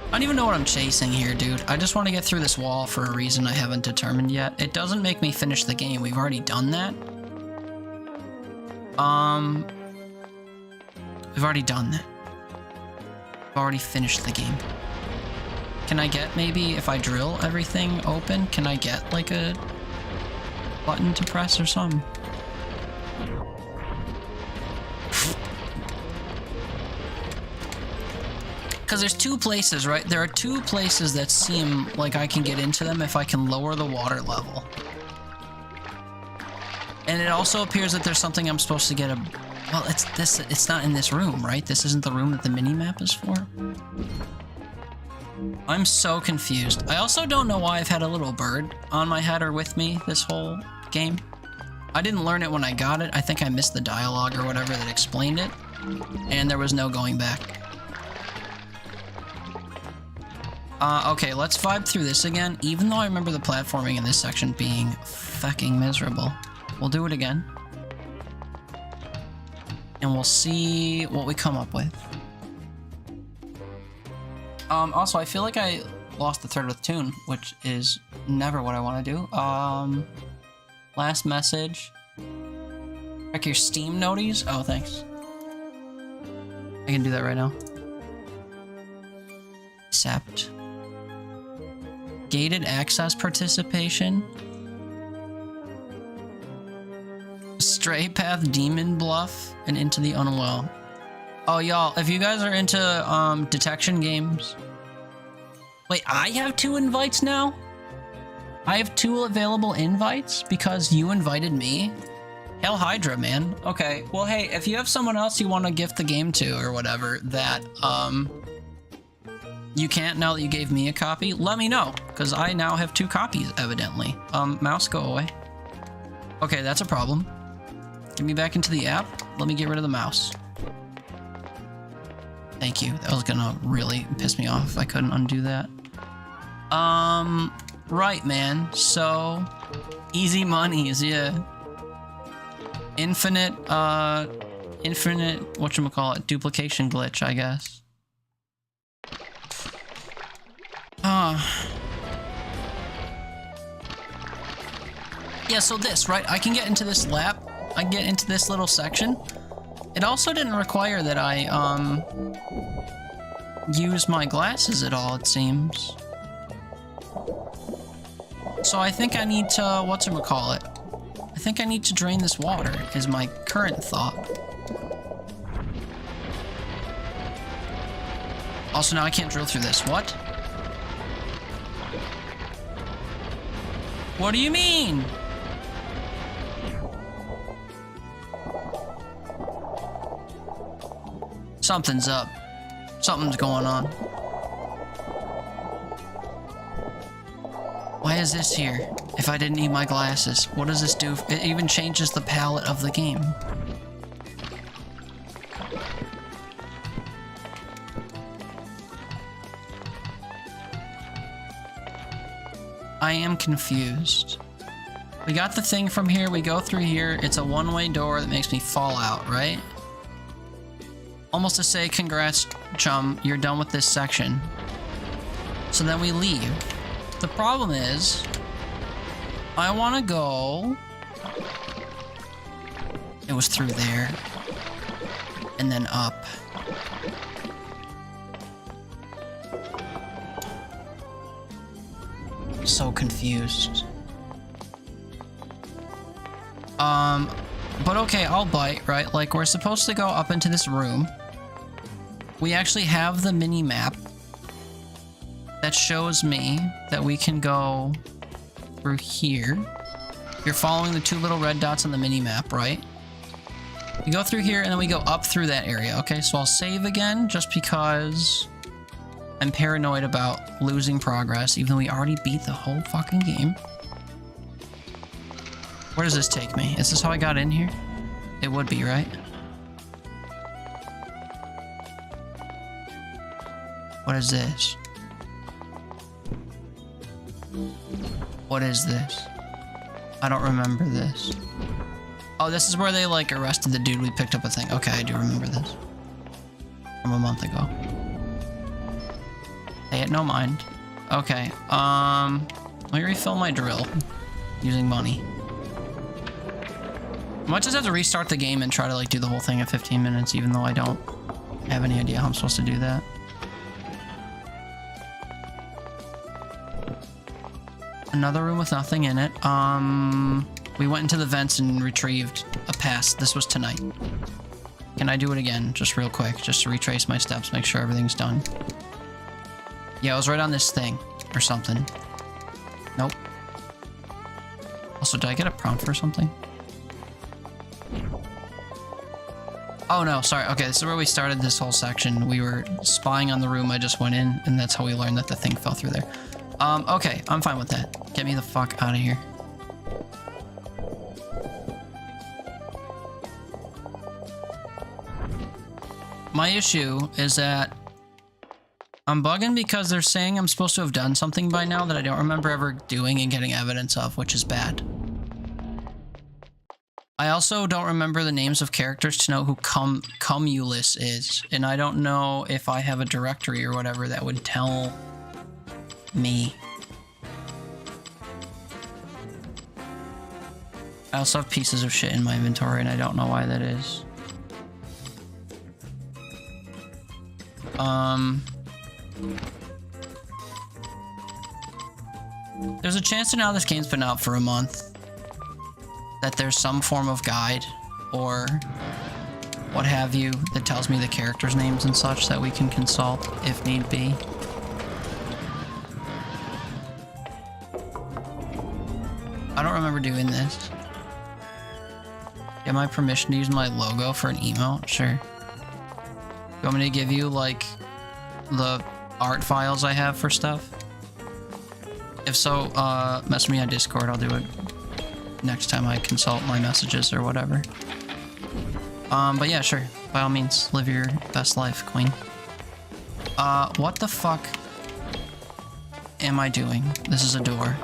I don't even know what I'm chasing here, dude. I just want to get through this wall for a reason I haven't determined yet. It doesn't make me finish the game. We've already done that. We've already done that. We've already finished the game. Can I get, maybe, if I drill everything open, can I get, like, a button to press or something? Because there's two places, right? There are two places that seem like I can get into them if I can lower the water level. And it also appears that there's something I'm supposed to get a... Well, it's not in this room, right? This isn't the room that the mini-map is for? I'm so confused. I also don't know why I've had a little bird on my head or with me this whole game. I didn't learn it when I got it. I think I missed the dialogue or whatever that explained it. And there was no going back. Okay, let's vibe through this again, even though I remember the platforming in this section being fucking miserable. We'll do it again. And we'll see what we come up with. Also, I feel like I lost the thread with Tune, which is never what I want to do. Last message. Check your Steam noties. Oh, thanks. I can do that right now. Accept. Gated access participation. Stray Path Demon Bluff and Into the Unwell. Oh, y'all, if you guys are into detection games. Wait, I have 2 invites now? I have 2 available invites because you invited me? Hail Hydra, man. Okay, well, hey, if you have someone else you want to gift the game to or whatever that, you can't now that you gave me a copy, let me know, because I now have 2 copies, evidently. Mouse, go away. Okay, that's a problem. Get me back into the app. Let me get rid of the mouse. Thank you. That was gonna really piss me off if I couldn't undo that. Right, man. So, easy monies, yeah. Infinite, whatchamacallit, duplication glitch, I guess. Yeah, so this, right? I can get into this lap. I can get into this little section. It also didn't require that I, use my glasses at all, it seems. So I think I need to, whatchamacallit? I think I need to drain this water, is my current thought. Also, now I can't drill through this. What? What do you mean? Something's up. Something's going on. Why is this here? If I didn't need my glasses, what does this do? It even changes the palette of the game. I am confused. We got the thing from here, we go through here, it's a one-way door that makes me fall out, right? Almost to say, congrats, chum, you're done with this section. So then we leave. The problem is, I want to go... It was through there. And then up. So confused. But okay, I'll bite, right? Like, we're supposed to go up into this room. We actually have the mini map that shows me that we can go through here. You're following the 2 little red dots on the mini map, right? We go through here and then we go up through that area. Okay, so I'll save again just because I'm paranoid about losing progress, even though we already beat the whole fucking game. Where does this take me? Is this how I got in here? It would be, right? What is this? What is this? I don't remember this. Oh, this is where they, like, arrested the dude we picked up a thing. Okay, I do remember this. From a month ago. Pay it no mind. Okay, let me refill my drill. Using money. I might just have to restart the game and try to, like, do the whole thing in 15 minutes, even though I don't have any idea how I'm supposed to do that. Another room with nothing in it. We went into the vents and retrieved a pass. This was tonight. Can I do it again? Just real quick, just to retrace my steps, make sure everything's done. Yeah, I was right on this thing, or something. Nope. Also, did I get a prompt for something? Oh no, sorry. Okay, this is where we started this whole section. We were spying on the room I just went in, and that's how we learned that the thing fell through there. Okay, I'm fine with that. Get me the fuck out of here. My issue is that I'm bugging because they're saying I'm supposed to have done something by now that I don't remember ever doing and getting evidence of, which is bad. I also don't remember the names of characters to know who Cumulus is, and I don't know if I have a directory or whatever that would tell me. I also have pieces of shit in my inventory, and I don't know why that is. There's a chance that now this game's been out for a month that there's some form of guide or what have you that tells me the characters' names and such that we can consult if need be. I don't remember doing this. Get my permission to use my logo for an emote? Sure. You want me to give you, like, the art files I have for stuff? If so, message me on Discord. I'll do it next time I consult my messages or whatever. But yeah, sure. By all means, live your best life, queen. What the fuck am I doing? This is a door.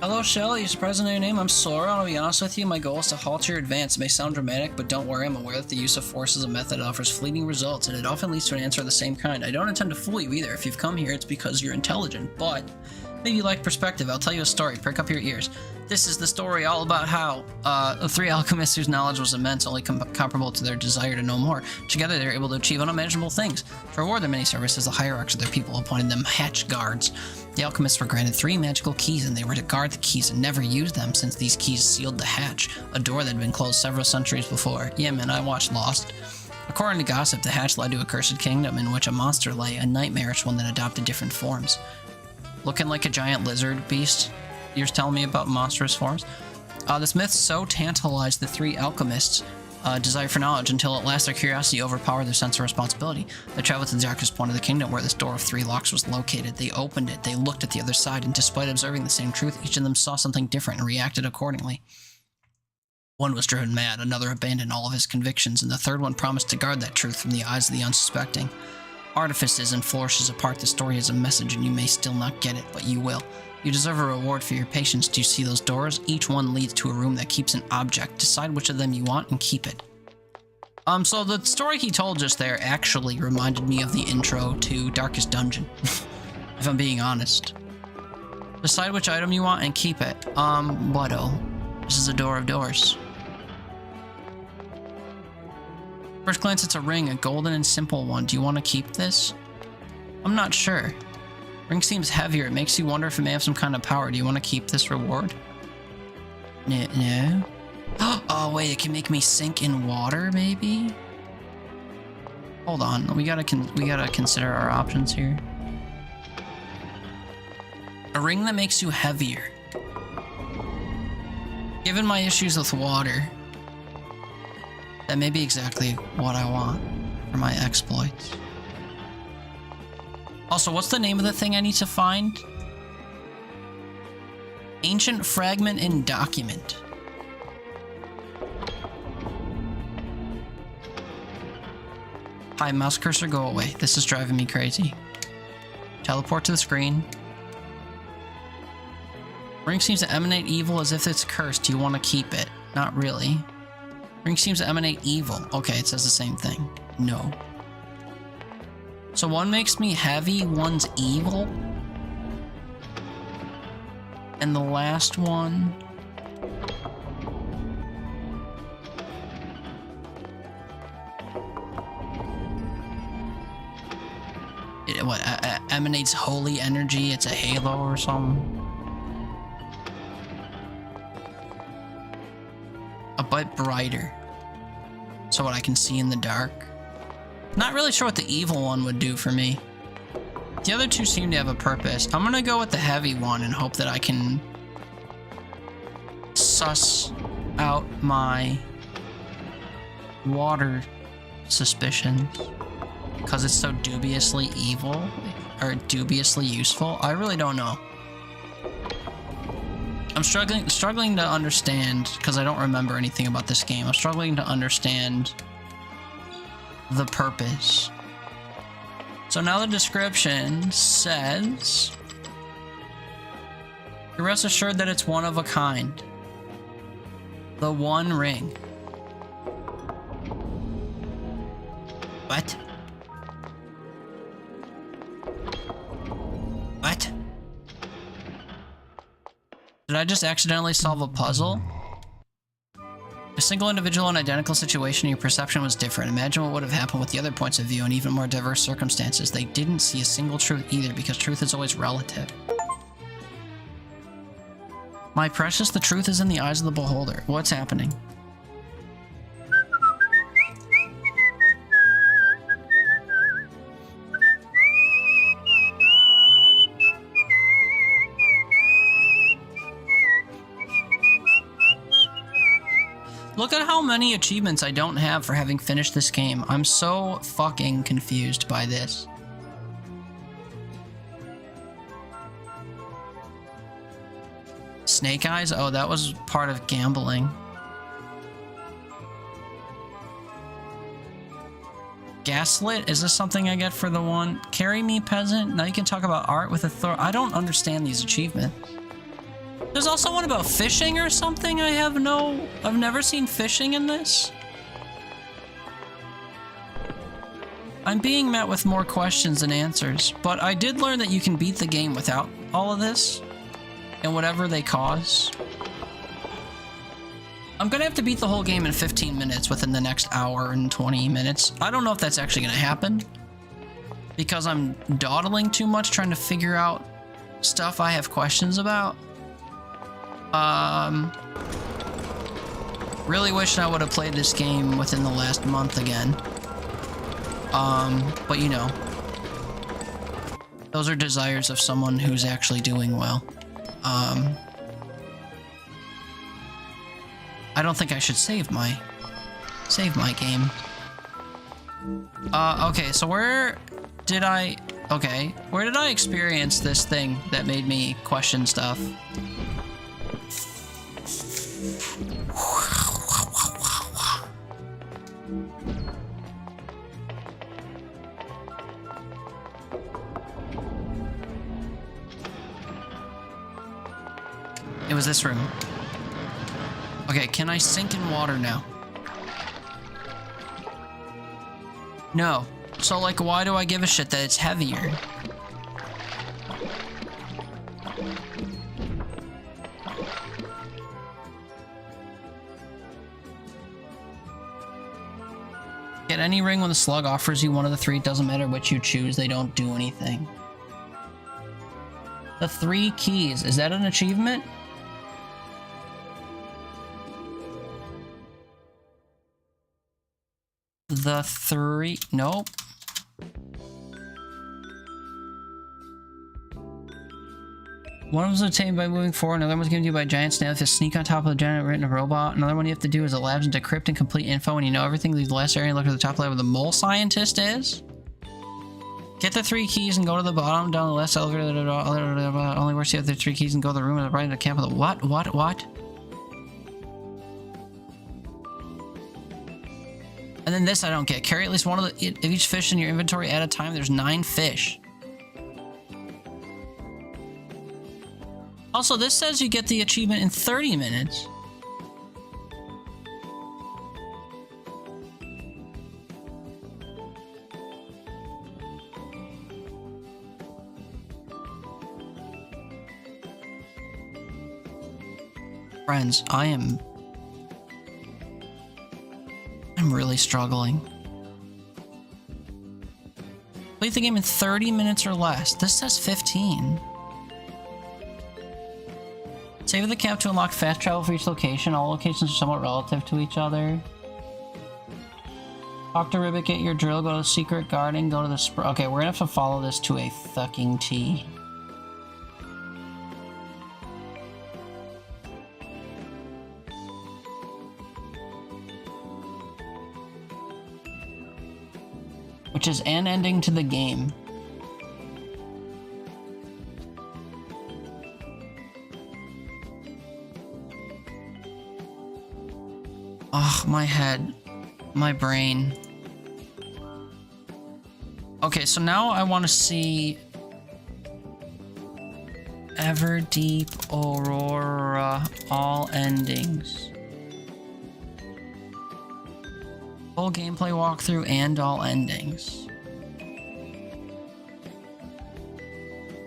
Hello, Shell. Are you surprised to know your name? I'm Sora. I'll be honest with you. My goal is to halt your advance. It may sound dramatic, but don't worry. I'm aware that the use of force is a method that offers fleeting results, and it often leads to an answer of the same kind. I don't intend to fool you either. If you've come here, it's because you're intelligent, but maybe you like perspective. I'll tell you a story. Prick up your ears. This is the story all about how the three alchemists whose knowledge was immense, only comparable to their desire to know more. Together, they were able to achieve unimaginable things. To reward their many services, the hierarchs of their people appointed them hatch guards. The alchemists were granted 3 magical keys, and they were to guard the keys and never use them, since these keys sealed the hatch, a door that had been closed several centuries before. Yeah, man, I watched Lost. According to gossip, the hatch led to a cursed kingdom in which a monster lay, a nightmarish one that adopted different forms. Looking like a giant lizard beast. You're telling me about monstrous forms? This myth so tantalized the 3 alchemists' desire for knowledge until at last their curiosity overpowered their sense of responsibility. They traveled to the darkest point of the kingdom where this door of 3 locks was located. They opened it, they looked at the other side, and despite observing the same truth, each of them saw something different and reacted accordingly. One was driven mad, another abandoned all of his convictions, and the third one promised to guard that truth from the eyes of the unsuspecting. Artifices and flourishes apart, the story has a message, and you may still not get it, but you will. You deserve a reward for your patience. Do you see those doors? Each one leads to a room that keeps an object. Decide which of them you want and keep it. So the story he told just there actually reminded me of the intro to Darkest Dungeon, if I'm being honest. Decide which item you want and keep it. What-oh? This is a door of doors. First glance, it's a ring, a golden and simple one. Do you want to keep this? I'm not sure. Ring seems heavier. It makes you wonder if it may have some kind of power. Do you want to keep this reward? No. Oh, wait, it can make me sink in water, maybe? Hold on. We gotta consider our options here. A ring that makes you heavier. Given my issues with water, that may be exactly what I want for my exploits. Also, what's the name of the thing I need to find? Ancient fragment and document. Hi, mouse cursor, go away. This is driving me crazy. Teleport to the screen. Ring seems to emanate evil as if it's cursed. Do you want to keep it? Not really. Ring seems to emanate evil. Okay, it says the same thing. No. So one makes me heavy, one's evil. And the last one... It emanates holy energy, it's a halo or something. A bit brighter. So what I can see in the dark. Not really sure what the evil one would do for me. The other two seem to have a purpose. I'm gonna go with the heavy one and hope that I can suss out my water suspicions. Because it's so dubiously evil, or dubiously useful. I really don't know. I'm struggling to understand, because I don't remember anything about this game. I'm struggling to understand the purpose. So now the description says, "You rest assured that it's one of a kind. The One Ring." What? What? Did I just accidentally solve a puzzle? A single individual in an identical situation, your perception was different. Imagine what would have happened with the other points of view in even more diverse circumstances. They didn't see a single truth either, because truth is always relative. My precious, the truth is in the eyes of the beholder. What's happening? Look at how many achievements I don't have for having finished this game. I'm so fucking confused by this. Snake Eyes? Oh, that was part of gambling. Gaslit? Is this something I get for the one? Carry me, peasant? Now you can talk about art with authority. I don't understand these achievements. There's also one about fishing or something. I've never seen fishing in this. I'm being met with more questions than answers, but I did learn that you can beat the game without all of this and whatever they cause. I'm gonna have to beat the whole game in 15 minutes within the next hour and 20 minutes. I don't know if that's actually gonna happen because I'm dawdling too much trying to figure out stuff I have questions about. Really wish I would have played this game within the last month again. But you know, those are desires of someone who's actually doing well. I don't think I should save my game. Okay, so where did I experience this thing that made me question stuff? It was this room. Okay, can I sink in water now? No. So, like, why do I give a shit that it's heavier? Get any ring when the slug offers you one of the three. It doesn't matter which you choose. They don't do anything. The 3 keys. Is that an achievement? The 3... Nope. One was obtained by moving forward, another one was given to you by a giant snail. If you sneak on top of the giant written a robot, another one you have to do is a labs and decrypt and complete info. When you know everything, leave the last area and look at the top lab where the mole scientist is. Get the 3 keys and go to the bottom, down the left elevator, only works you have the 3 keys and go to the room at the right of the camp of the what? And then this I don't get. Carry at least one of each fish in your inventory at a time. There's 9 fish. Also, this says you get the achievement in 30 minutes. Friends, I'm really struggling. Play the game in 30 minutes or less. This says 15. Save the camp to unlock fast travel for each location. All locations are somewhat relative to each other. Talk to Ribbit, get your drill, go to the secret garden, go to the okay, we're gonna have to follow this to a fucking T. Which is an ending to the game. Ugh, my head. My brain. Okay, so now I want to see Everdeep Aurora, all endings. Full gameplay walkthrough and all endings.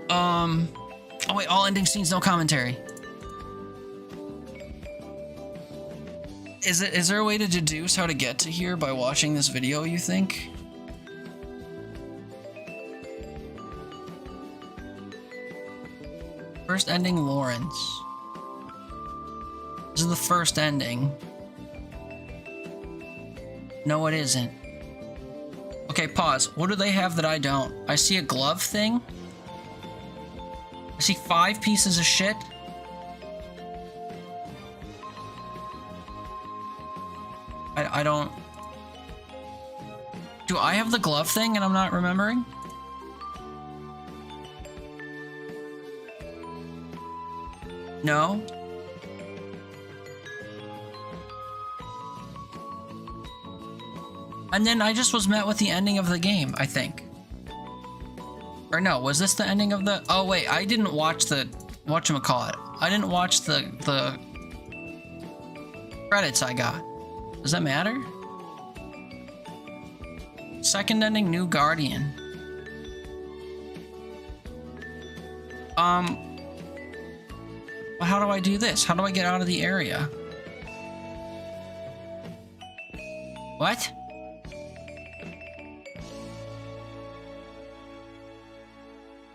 Oh wait, all ending scenes, no commentary. Is there a way to deduce how to get to here by watching this video, you think? First ending, Lawrence. This is the first ending. No, it isn't. Okay, pause. What do they have that I don't? I see a glove thing. I see 5 pieces of shit. I don't... Do I have the glove thing and I'm not remembering? No? And then I just was met with the ending of the game, I think. Or no, was this the ending of the... Oh wait, I didn't watch the... Whatchamacallit. I didn't watch the credits I got. Does that matter? Second ending, New Guardian. How do I do this? How do I get out of the area? What?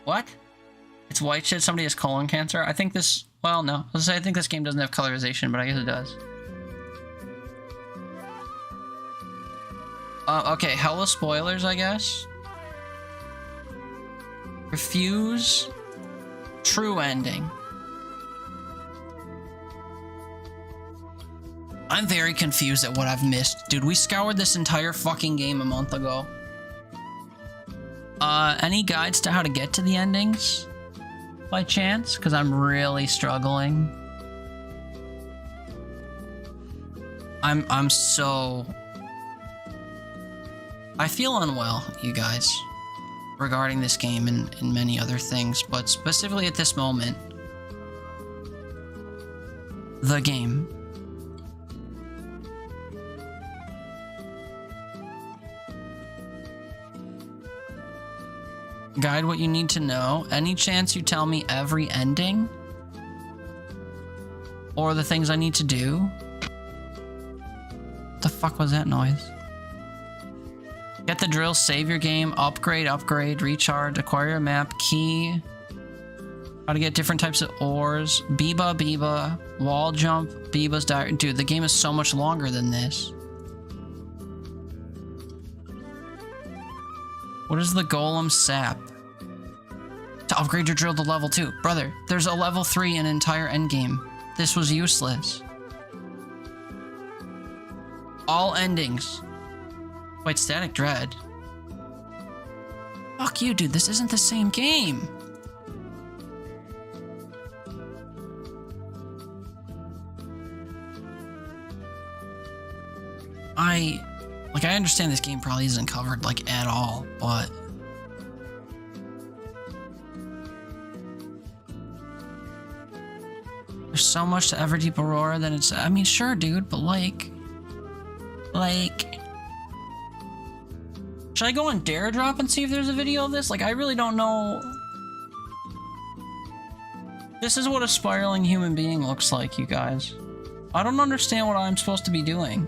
What? It's white shit. Somebody has colon cancer. I think this... Well, no. I think this game doesn't have colorization, but I guess it does. Okay, hella spoilers, I guess. Refuse. True ending. I'm very confused at what I've missed. Dude, we scoured this entire fucking game a month ago. Any guides to how to get to the endings? By chance? Because I'm really struggling. I'm so... I feel unwell, you guys, regarding this game and many other things, but specifically at this moment, the game. Guide what you need to know. Any chance you tell me every ending? Or the things I need to do? What the fuck was that noise? Get the drill, save your game, upgrade, recharge, acquire a map, key. How to get different types of ores. Biba, wall jump, Biba's diary. Dude, the game is so much longer than this. What is the golem sap? To upgrade your drill to level 2. Brother, there's a level 3 in entire endgame. This was useless. All endings. Wait, Static Dread. Fuck you, dude. This isn't the same game. I understand this game probably isn't covered, like, at all, but... There's so much to Everdeep Aurora that it's... I mean, sure, dude, but like... Should I go on Dare Drop and see if there's a video of this? Like, I really don't know... This is what a spiraling human being looks like, you guys. I don't understand what I'm supposed to be doing.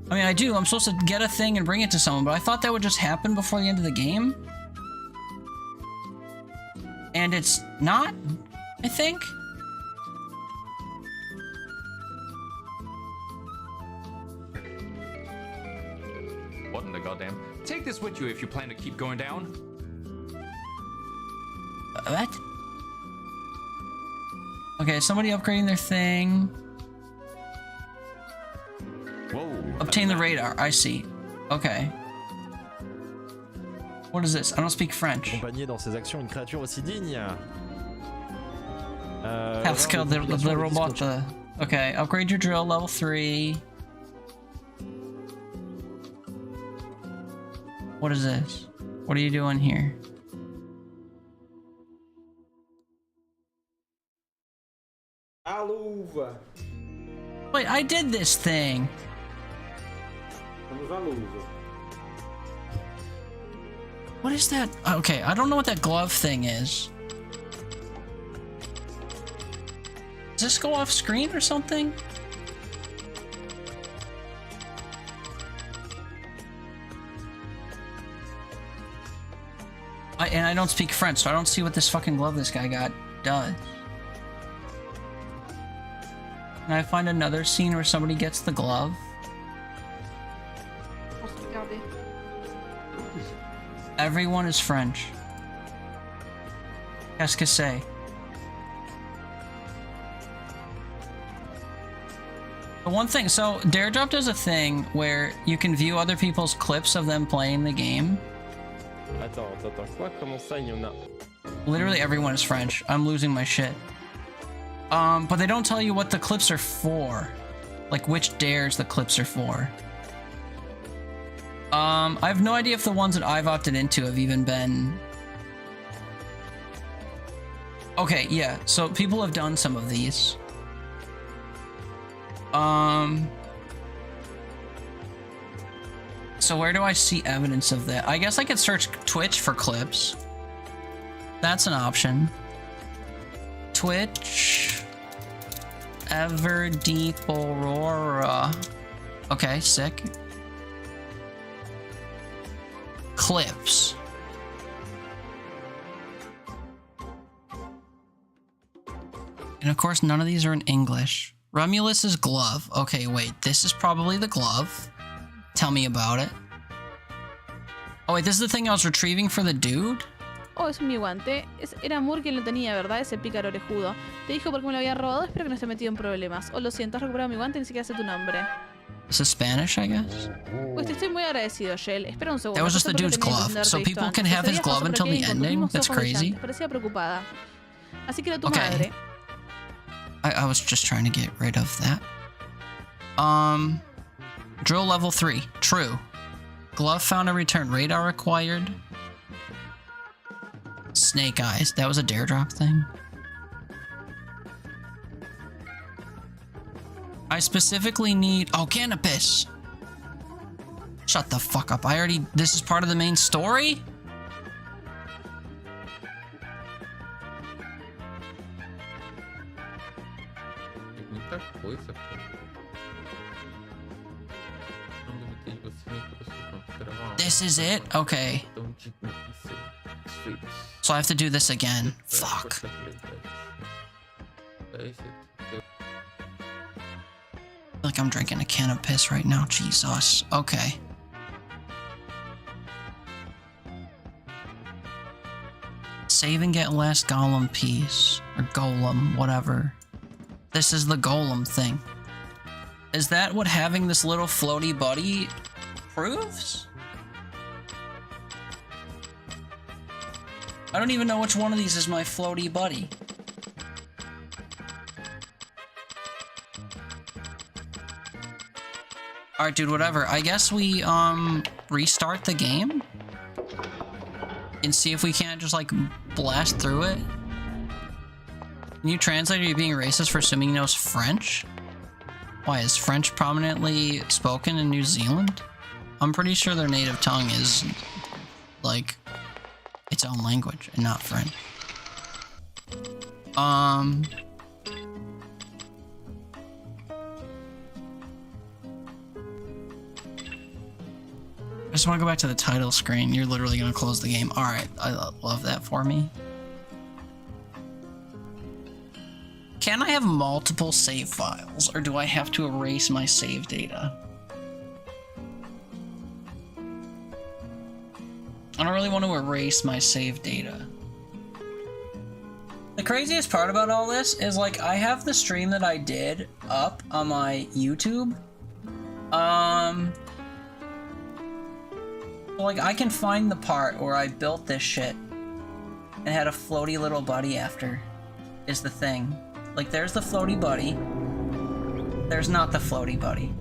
I mean, I do. I'm supposed to get a thing and bring it to someone, but I thought that would just happen before the end of the game. And it's not, I think. What in the goddamn? Take this with you if you plan to keep going down. What? Okay, somebody upgrading their thing. Whoa. Obtain the radar, I see. Okay. What is this? I don't speak French. Accompagner dans ses actions une créature aussi digne. Have killed the robot. Okay, upgrade your drill, level 3. What is this? What are you doing here? A luva. Wait, I did this thing. Vamos à luva. What is that? Okay, I don't know what that glove thing is. Does this go off screen or something? And I don't speak French, so I don't see what this fucking glove this guy got does. Can I find another scene where somebody gets the glove? Everyone is French. Qu'est-ce que c'est? The one thing, so Daredrop does a thing where you can view other people's clips of them playing the game. Attends, quoi? Comment ça, il y en a? Literally everyone is French. I'm losing my shit. But they don't tell you what the clips are for. Like which dares the clips are for. I have no idea if the ones that I've opted into have even been... Okay, yeah, so people have done some of these. So where do I see evidence of that? I guess I could search Twitch for clips. That's an option. Twitch. Everdeep Aurora. Okay, sick. Clips. And of course, none of these are in English. Romulus's glove. Okay, wait, this is probably the glove. Tell me about it. Oh, wait, this is the thing I was retrieving for the dude? Oh, es mi guante. Era Moore quien lo tenía, ¿verdad? Ese pícaro orejudo. Te dijo porque me lo había robado. Espero que no esté metido en problemas. Oh, lo siento, has recuperado mi guante y ni siquiera sé tu nombre. This is Spanish, I guess? Pues te estoy muy agradecido, Shell. Espera un segundo. That was just the dude's glove. So people can have his glove until the ending? That's crazy. Parecía preocupada. Así que era tu Okay. madre. I was just trying to get rid of that. Drill level 3. True. Glove found and returned. Radar acquired. Snake eyes. That was a dare drop thing. I specifically need... Oh, cannabis! Shut the fuck up. I already... This is part of the main story? Muita coisa, cara. Não me tem This is it? Okay. So I have to do this again. Fuck. I feel like I'm drinking a can of piss right now. Jesus. Okay. Save and get last golem piece. Or golem, whatever. This is the golem thing. Is that what having this little floaty buddy proves? I don't even know which one of these is my floaty buddy. Alright, dude, whatever. I guess we, restart the game? And see if we can't just, like, blast through it? Can you translate? Are you being racist for assuming he knows French? Why, is French prominently spoken in New Zealand? I'm pretty sure their native tongue is, like, its own language and not French. I just want to go back to the title screen. You're literally going to close the game. Alright, I love that for me. Can I have multiple save files, or do I have to erase my save data? I don't really want to erase my save data. The craziest part about all this is, like, I have the stream that I did up on my YouTube. Like, I can find the part where I built this shit and had a floaty little buddy after, is the thing. Like, there's the floaty buddy. There's not the floaty buddy.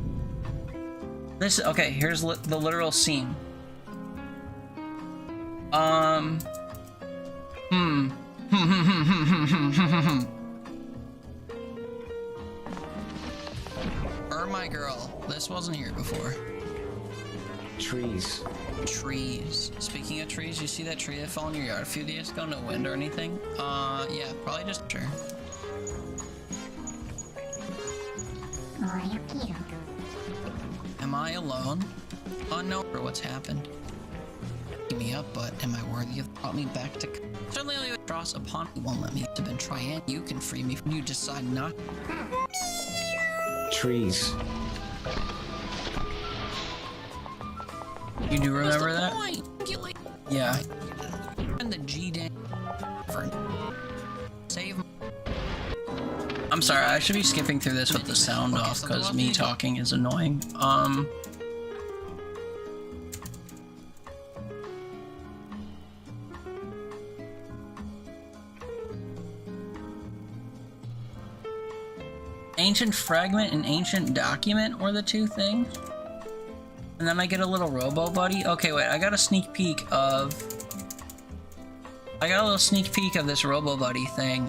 This, okay, here's the literal scene. My girl, this wasn't here before. Trees. Trees. Speaking of trees, you see that tree that fell in your yard a few days ago? No wind or anything? Yeah, probably just sure. Am I alone? Unknown for what's happened. Keep me up, but am I worthy of brought me back to? Certainly, only cross upon me won't let me have been trying. You can free me. You decide not. Trees. You do remember that? Yeah. And the G day for save. I'm sorry, I should be skipping through this with the sound off because me talking is annoying. Ancient fragment and ancient document were the two things. And then I get a little robo buddy. Okay, wait, I got a sneak peek of... I got a little sneak peek of this robo buddy thing.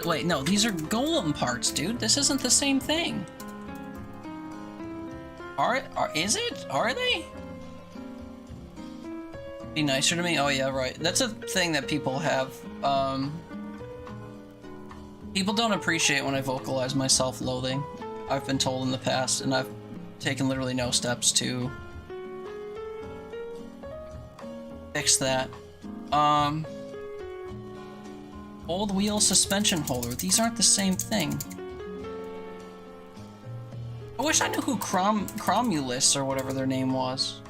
Wait, no, these are golem parts, dude. This isn't the same thing. Is it? Are they? Be nicer to me? Oh yeah, right. That's a thing that people have, people don't appreciate when I vocalize my self-loathing. I've been told in the past, and I've taken literally no steps to fix that. Old wheel suspension holder. These aren't the same thing. I wish I knew who Cromulus or whatever their name was.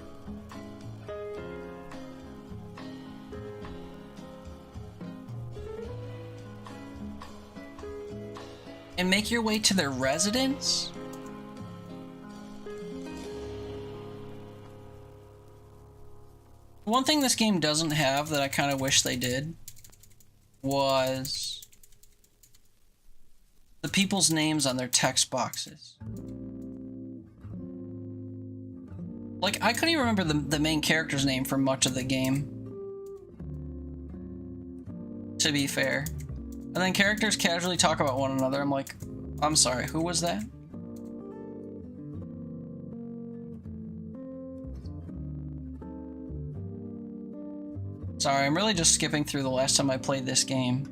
And make your way to their residence? One thing this game doesn't have that I kind of wish they did was the people's names on their text boxes. Like, I couldn't even remember the main character's name for much of the game, to be fair. And then characters casually talk about one another. I'm like, I'm sorry, who was that? Sorry, I'm really just skipping through the last time I played this game.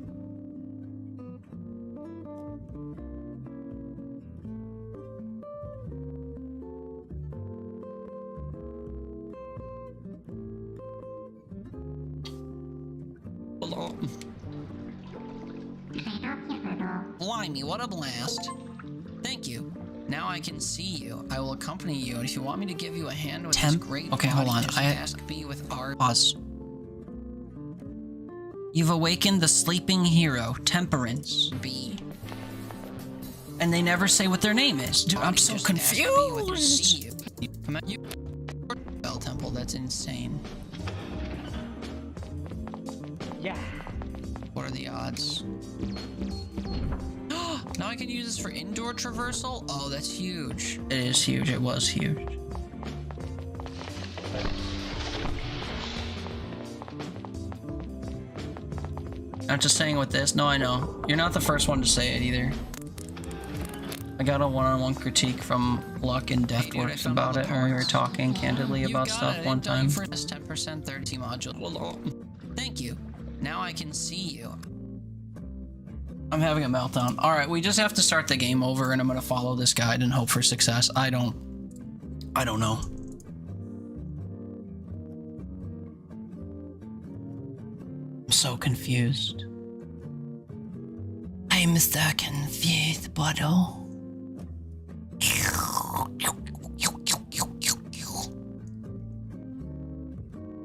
Blimey, what a blast. Thank you. Now I can see you. I will accompany you, and if you want me to give you a hand with this great Okay, hold on. just ask me with our Pause. You've awakened the sleeping hero, Temperance B. And they never say what their name is. Dude, I'm so confused. Bell Temple, that's insane. Yeah. What are the odds? Now I can use this for indoor traversal? Oh, that's huge. It is huge. It was huge. I'm just saying with this. No, I know. You're not the first one to say it either. I got a one-on-one critique from Luck and Deathworks about it when we were talking candidly about stuff one time. For this 10% 30 module. Thank you. Now I can see you. I'm having a meltdown. Alright, we just have to start the game over and I'm gonna follow this guide and hope for success. I don't know. I'm so confused. I'm so confused, bottle.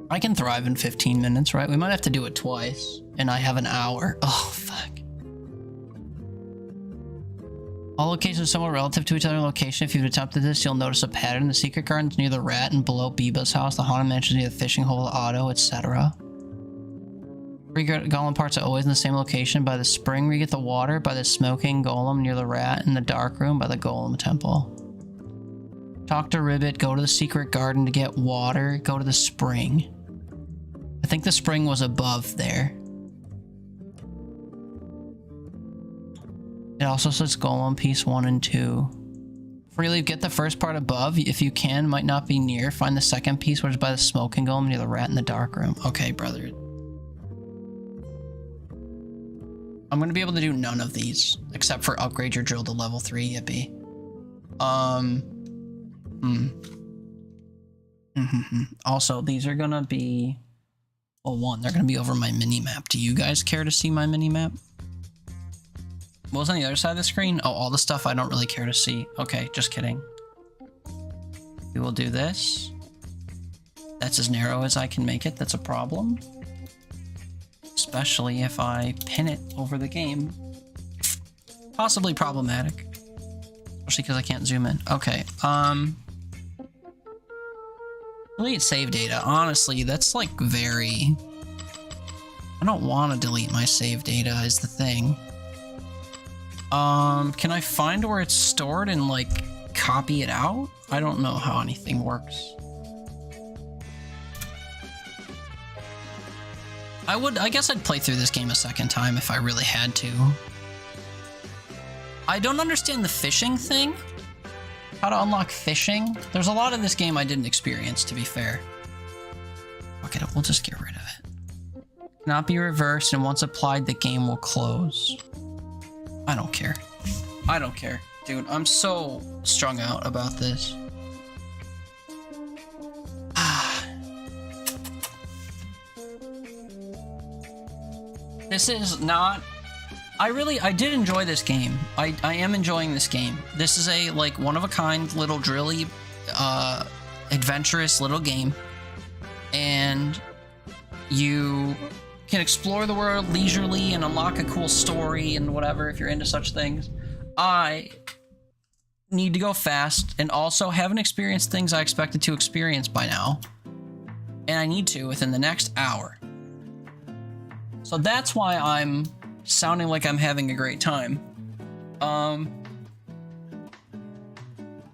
I can thrive in 15 minutes, right? We might have to do it twice. And I have an hour. Oh, fuck. All locations are somewhat relative to each other in location. If you've attempted this, you'll notice a pattern. The secret garden's near the rat and below Biba's house. The haunted mansion's near the fishing hole, Otto, etc. Three golem parts are always in the same location. By the spring where you get the water, by the smoking golem near the rat, in the dark room by the golem temple. Talk to Ribbit, go to the secret garden to get water, go to the spring. I think the spring was above there. It also says golem piece 1 and 2. Freely get the first part above if you can, might not be near. Find the second piece which is by the smoking golem near the rat in the dark room. Okay, brother. I'm gonna be able to do none of these except for upgrade your drill to level 3, yippee. Also, these are gonna be, well, one, they're gonna be over my mini-map. Do you guys care to see my mini-map? What was on the other side of the screen? Oh, all the stuff I don't really care to see. Okay, just kidding. We will do this. That's as narrow as I can make it. That's a problem. Especially if I pin it over the game. Possibly problematic. Especially because I can't zoom in. Okay, delete save data. Honestly, that's like very... I don't want to delete my save data is the thing. Can I find where it's stored and like copy it out? I don't know how anything works. I guess I'd play through this game a second time if I really had to. I don't understand the fishing thing. How to unlock fishing? There's a lot of this game I didn't experience, to be fair. Okay, we'll just get rid of it. Cannot be reversed, and once applied, the game will close. I don't care. I don't care. Dude, I'm so strung out about this. This is not... I did enjoy this game. I am enjoying this game. This is a, like, one-of-a-kind, little drilly, adventurous little game. And you can explore the world leisurely and unlock a cool story and whatever if you're into such things. I need to go fast and also haven't experienced things I expected to experience by now. And I need to within the next hour. So that's why I'm sounding like I'm having a great time.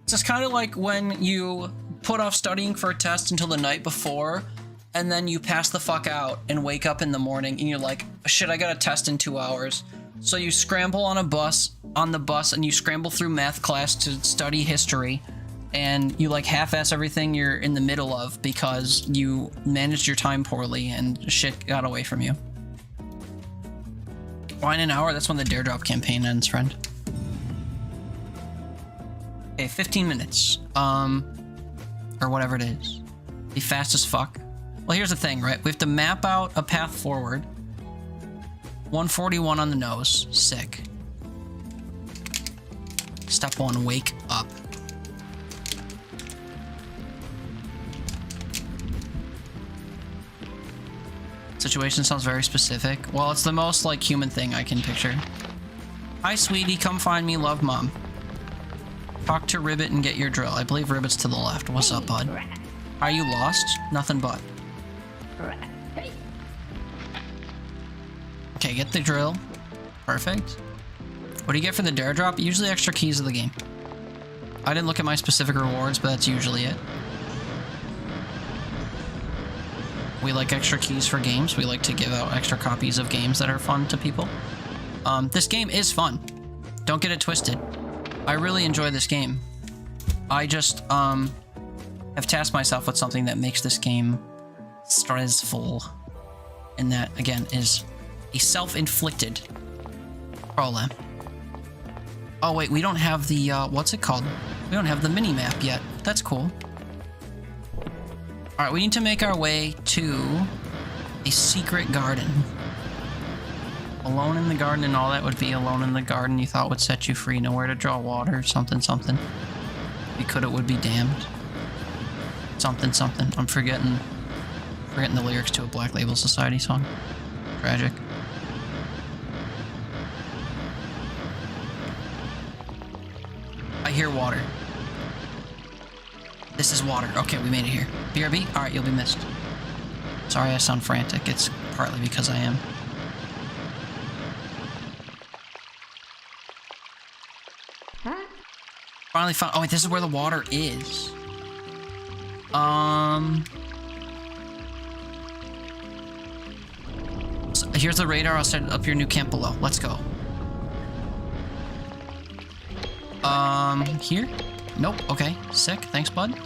It's just kind of like when you put off studying for a test until the night before, and then you pass the fuck out and wake up in the morning and you're like, shit, I got a test in 2 hours. So you scramble on the bus and you scramble through math class to study history, and you like half-ass everything you're in the middle of because you managed your time poorly and shit got away from you. Why in an hour? That's when the Dare Drop campaign ends, friend. Okay, 15 minutes. Or whatever it is. Be fast as fuck. Well, here's the thing, right? We have to map out a path forward. 141 on the nose. Sick. Step 1, wake up. Situation sounds very specific. Well, it's the most, like, human thing I can picture. Hi, sweetie. Come find me. Love, Mom. Talk to Ribbit and get your drill. I believe Ribbit's to the left. What's up, bud? Are you lost? Nothing but. Okay, get the drill. Perfect. What do you get for the Dare Drop? Usually extra keys of the game. I didn't look at my specific rewards, but that's usually it. We like extra keys for games. We like to give out extra copies of games that are fun to people. This game is fun. Don't get it twisted. I really enjoy this game. I just have tasked myself with something that makes this game stressful. And that, again, is a self-inflicted problem. Oh, wait, we don't have the, what's it called? We don't have the mini-map yet. That's cool. Alright, we need to make our way to a secret garden. Alone in the garden and all that would be alone in the garden you thought would set you free. Nowhere to draw water, something, something. If you could, it would be damned. Something, something. I'm forgetting the lyrics to a Black Label Society song. Tragic. I hear water. This is water. Okay, we made it here. BRB? Alright, you'll be missed. Sorry I sound frantic. It's partly because I am. Finally found. Oh wait, this is where the water is. So here's the radar. I'll set up your new camp below. Let's go. Here? Nope. Okay. Sick. Thanks, bud.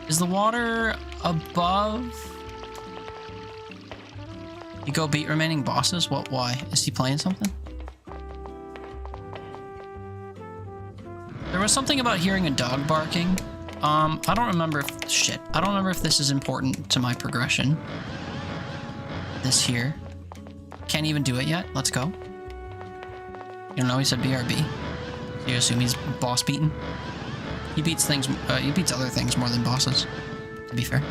Is the water above? You go beat remaining bosses? What? Why? Is he playing something? There was something about hearing a dog barking. I don't remember if... Shit. I don't remember if this is important to my progression. This here. Can't even do it yet. Let's go. You don't know, he said BRB. You assume he's boss beaten? He beats things, he beats other things more than bosses, to be fair.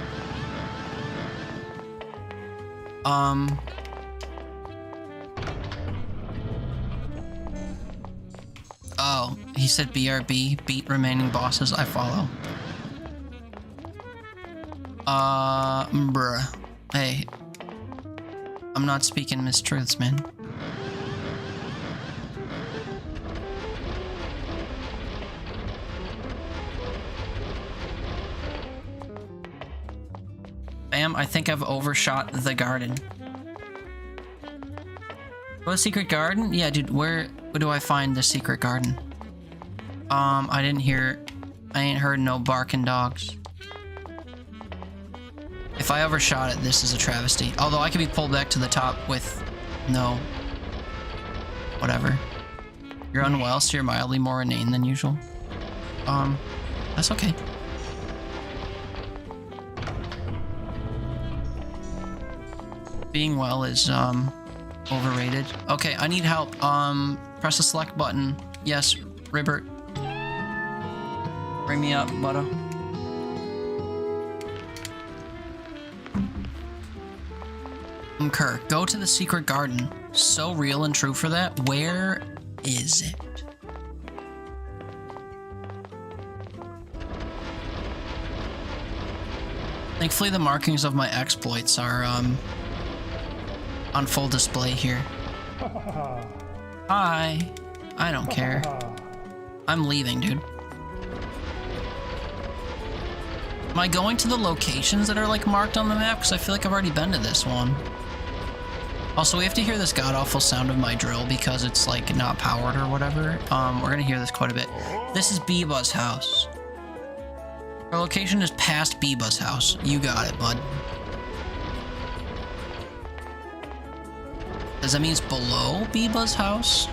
Oh, he said BRB, beat remaining bosses, I follow. Bruh. Hey. I'm not speaking mistruths, man. Bam, I think I've overshot the garden. What, a secret garden? Yeah, dude, where do I find the secret garden? I ain't heard no barking dogs. If I overshot it, this is a travesty. Although I could be pulled back to the top with no... whatever. You're unwell, so you're mildly more inane than usual. That's okay. Being well is, overrated. Okay, I need help. Press the select button. Yes, Ribbert. Bring me up, Butta. Kerr, go to the secret garden. So real and true for that. Where is it? Thankfully, the markings of my exploits are, on full display here. Hi. I don't care. I'm leaving, dude. Am I going to the locations that are, like, marked on the map? Because I feel like I've already been to this one. Also, we have to hear this god-awful sound of my drill because it's, like, not powered or whatever. We're gonna hear this quite a bit. This is Biba's house. Our location is past Biba's house. You got it, bud. Does that mean it's below Biba's house?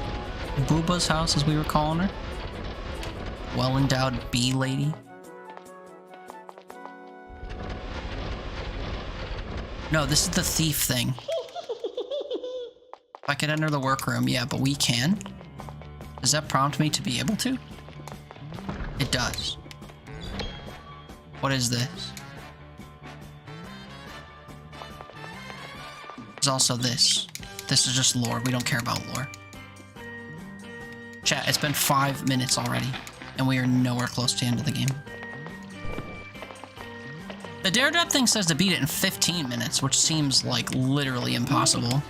Booba's house, as we were calling her? Well-endowed bee lady? No, this is the thief thing. If I could enter the workroom, yeah, but we can? Does that prompt me to be able to? It does. What is this? There's also this. This is just lore. We don't care about lore. Chat, it's been 5 minutes already, and we are nowhere close to the end of the game. The Daredevil thing says to beat it in 15 minutes, which seems like literally impossible.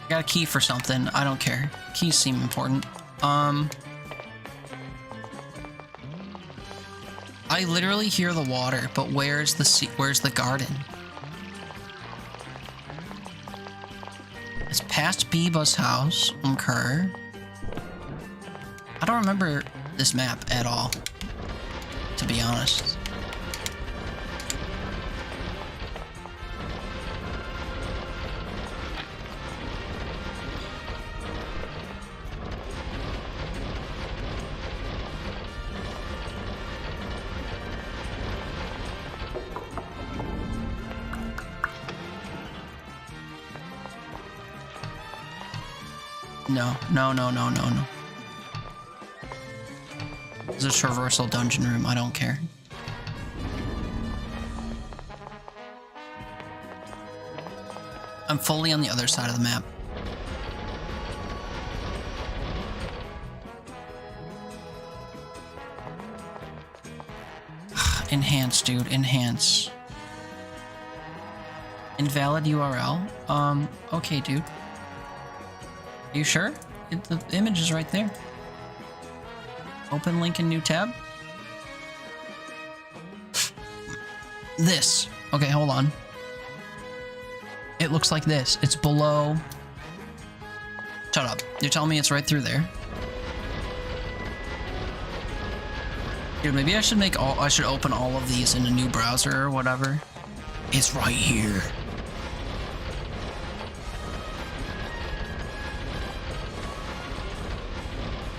Got a key for something. I don't care. Keys seem important. I literally hear the water, but where's the garden? It's past Biba's house. Okay. I don't remember this map at all, to be honest. No. It's a traversal dungeon room. I don't care. I'm fully on the other side of the map. Enhance, dude. Enhance. Invalid URL? Okay, dude. Are you sure? The image is right there. Open link in new tab. This. Okay, hold on. It looks like this. It's below... Shut up. You're telling me it's right through there? Dude, maybe I should I should open all of these in a new browser or whatever. It's right here.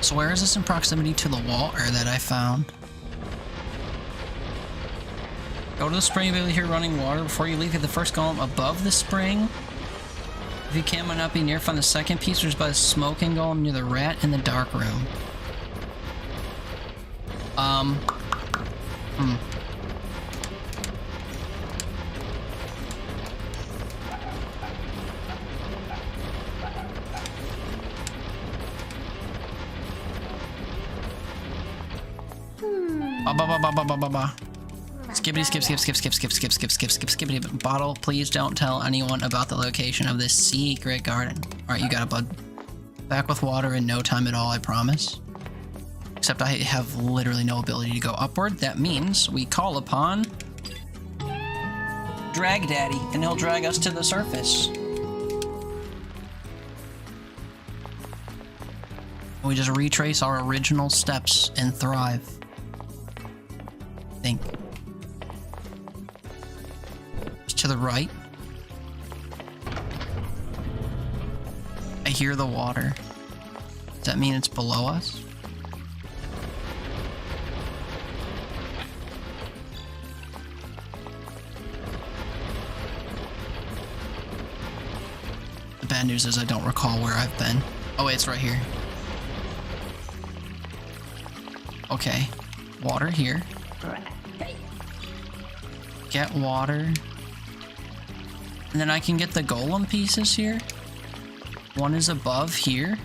So where is this in proximity to the water that I found? Go to the spring, you'll be able to hear running water. Before you leave, hit the first column above the spring. If you can, might not be near, find the second piece, which is by the smoking golem near the rat in the dark room. Skippity skip. Bottle, please don't tell anyone about the location of this secret garden. Alright, you got it, bud. Back with water in no time at all, I promise. Except I have literally no ability to go upward. That means we call upon Drag Daddy, and he'll drag us to the surface. We just retrace our original steps and thrive. I think. Just to the right. I hear the water. Does that mean it's below us? The bad news is I don't recall where I've been. Oh wait, it's right here. Okay. Water here. Get water. And then I can get the golem pieces here. One is above here.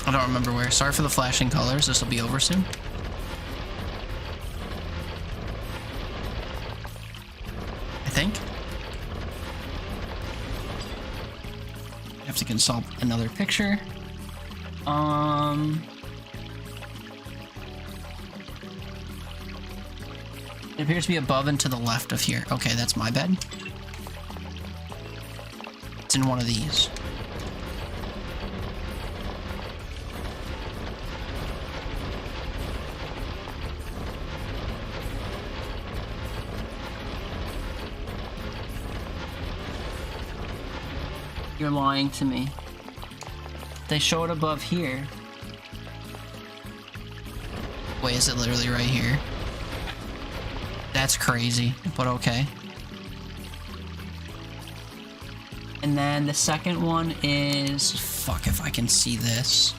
I don't remember where. Sorry for the flashing colors. This will be over soon. I think. I have to consult another picture. It appears to be above and to the left of here. Okay, that's my bed. It's in one of these. You're lying to me. They show it above here. Wait, is it literally right here? That's crazy, but okay. And then the second one is... Fuck if I can see this.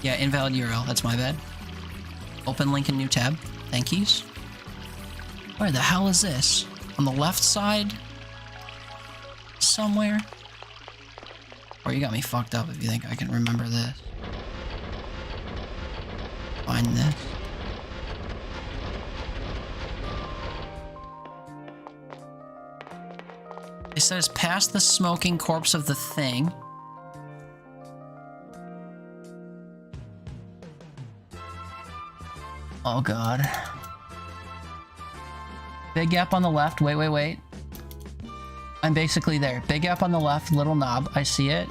Yeah, invalid URL. That's my bad. Open link in new tab. Thank yous. Where the hell is this? On the left side? Somewhere? Or you got me fucked up if you think I can remember this. Find this. It says past the smoking corpse of the thing. Oh god. Big gap on the left. Wait. I'm basically there. Big gap on the left, little knob. I see it.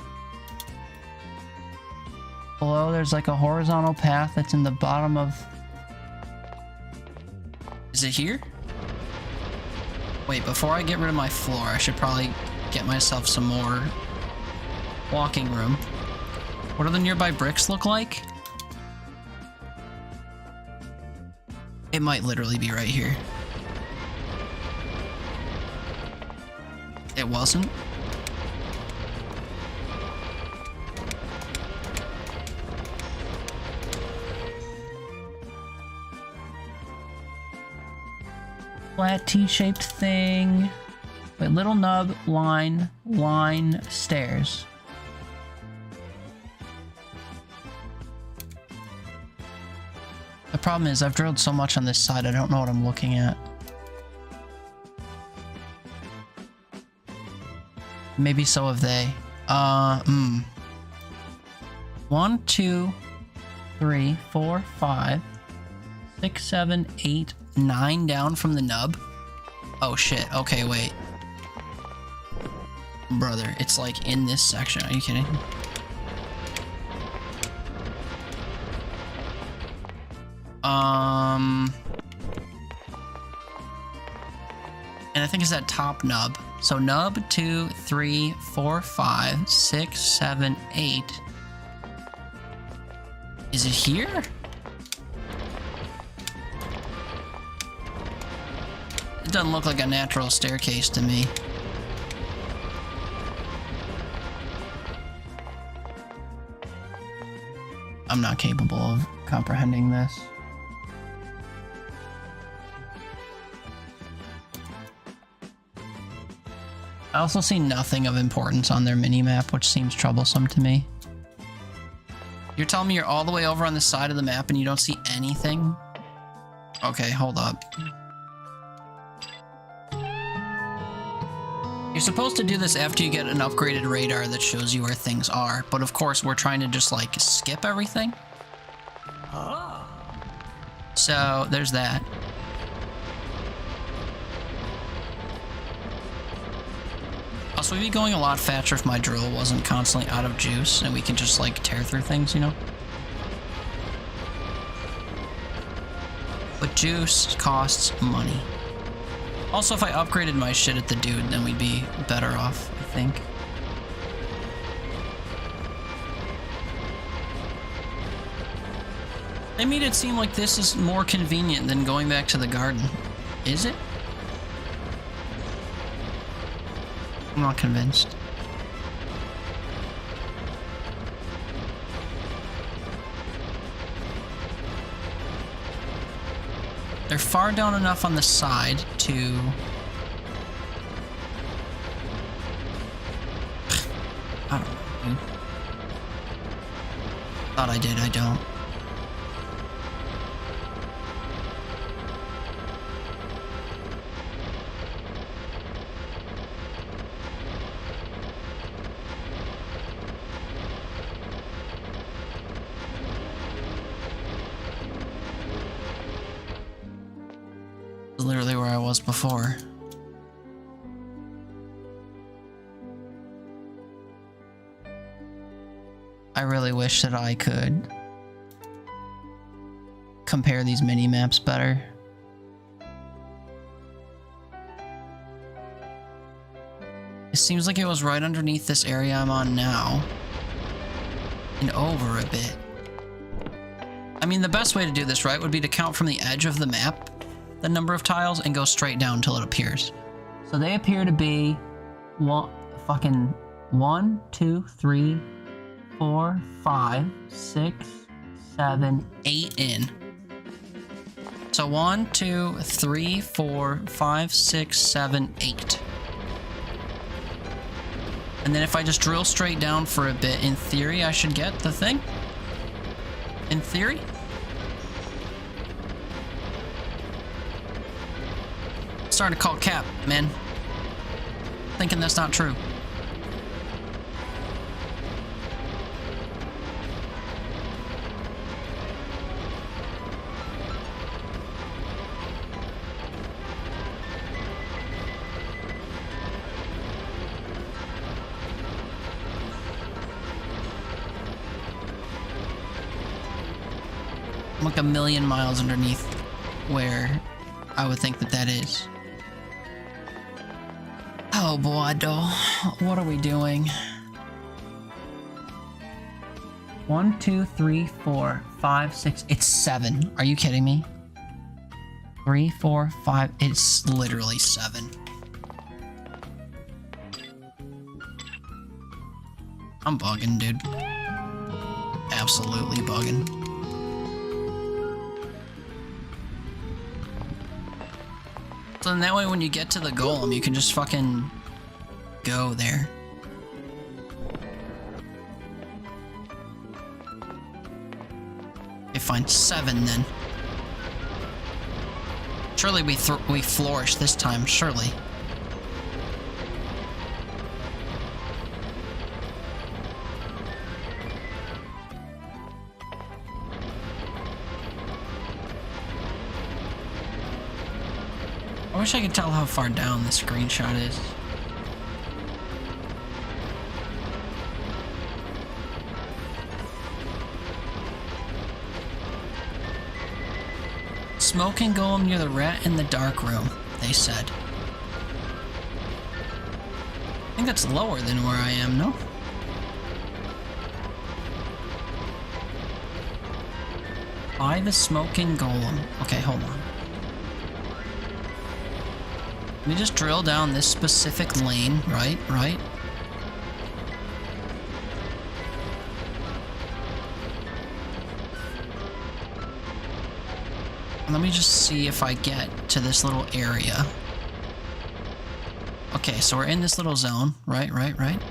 Below, there's like a horizontal path that's in the bottom of... Is it here? Wait, before I get rid of my floor, I should probably get myself some more walking room. What do the nearby bricks look like? It might literally be right here. It wasn't. Flat T-shaped thing. Wait, little nub, line, stairs. The problem is I've drilled so much on this side, I don't know what I'm looking at. Maybe so have they. 1, 2, 3, 4, 5, 6, 7, 8, 9 down from the nub. Oh shit, okay, wait. Brother, it's like in this section, are you kidding? And I think it's that top nub. So nub 2, 3, 4, 5, 6, 7, 8. Is it here? It doesn't look like a natural staircase to me. I'm not capable of comprehending this. I also see nothing of importance on their minimap, which seems troublesome to me. You're telling me you're all the way over on the side of the map and you don't see anything? Okay, hold up. You're supposed to do this after you get an upgraded radar that shows you where things are, but of course we're trying to just like skip everything. So there's that. Also, we'd be going a lot faster if my drill wasn't constantly out of juice and we can just like tear through things, you know? But juice costs money. Also, if I upgraded my shit at the dude, then we'd be better off, I think. They made it seem like this is more convenient than going back to the garden. Is it? I'm not convinced. They're far down enough on the side to... I don't know, dude. Thought I did, I don't. Literally where I was before. I really wish that I could compare these mini maps better. It seems like it was right underneath this area I'm on now and over a bit. I mean, the best way to do this, right, would be to count from the edge of the map the number of tiles and go straight down until it appears. So they appear to be 1, 2, 3, 4, 5, 6, 7, 8 in. So 1, 2, 3, 4, 5, 6, 7, 8. And then if I just drill straight down for a bit, in theory, I should get the thing. In theory. Starting to call cap, man. Thinking that's not true. I'm like a million miles underneath where I would think that that is. Oh boy, what are we doing? 1, 2, 3, 4, 5, 6. It's 7. Are you kidding me? 3, 4, 5. It's literally 7. I'm bugging, dude. Absolutely bugging. So then that way when you get to the golem, you can just fucking go there. Okay, fine. 7 then. Surely we flourish this time, surely. I wish I could tell how far down the screenshot is. Smoking golem near the rat in the dark room, they said. I think that's lower than where I am, no? By the smoking golem. Okay, hold on. Let me just drill down this specific lane, right? Let me just see if I get to this little area. Okay, so we're in this little zone, right? Let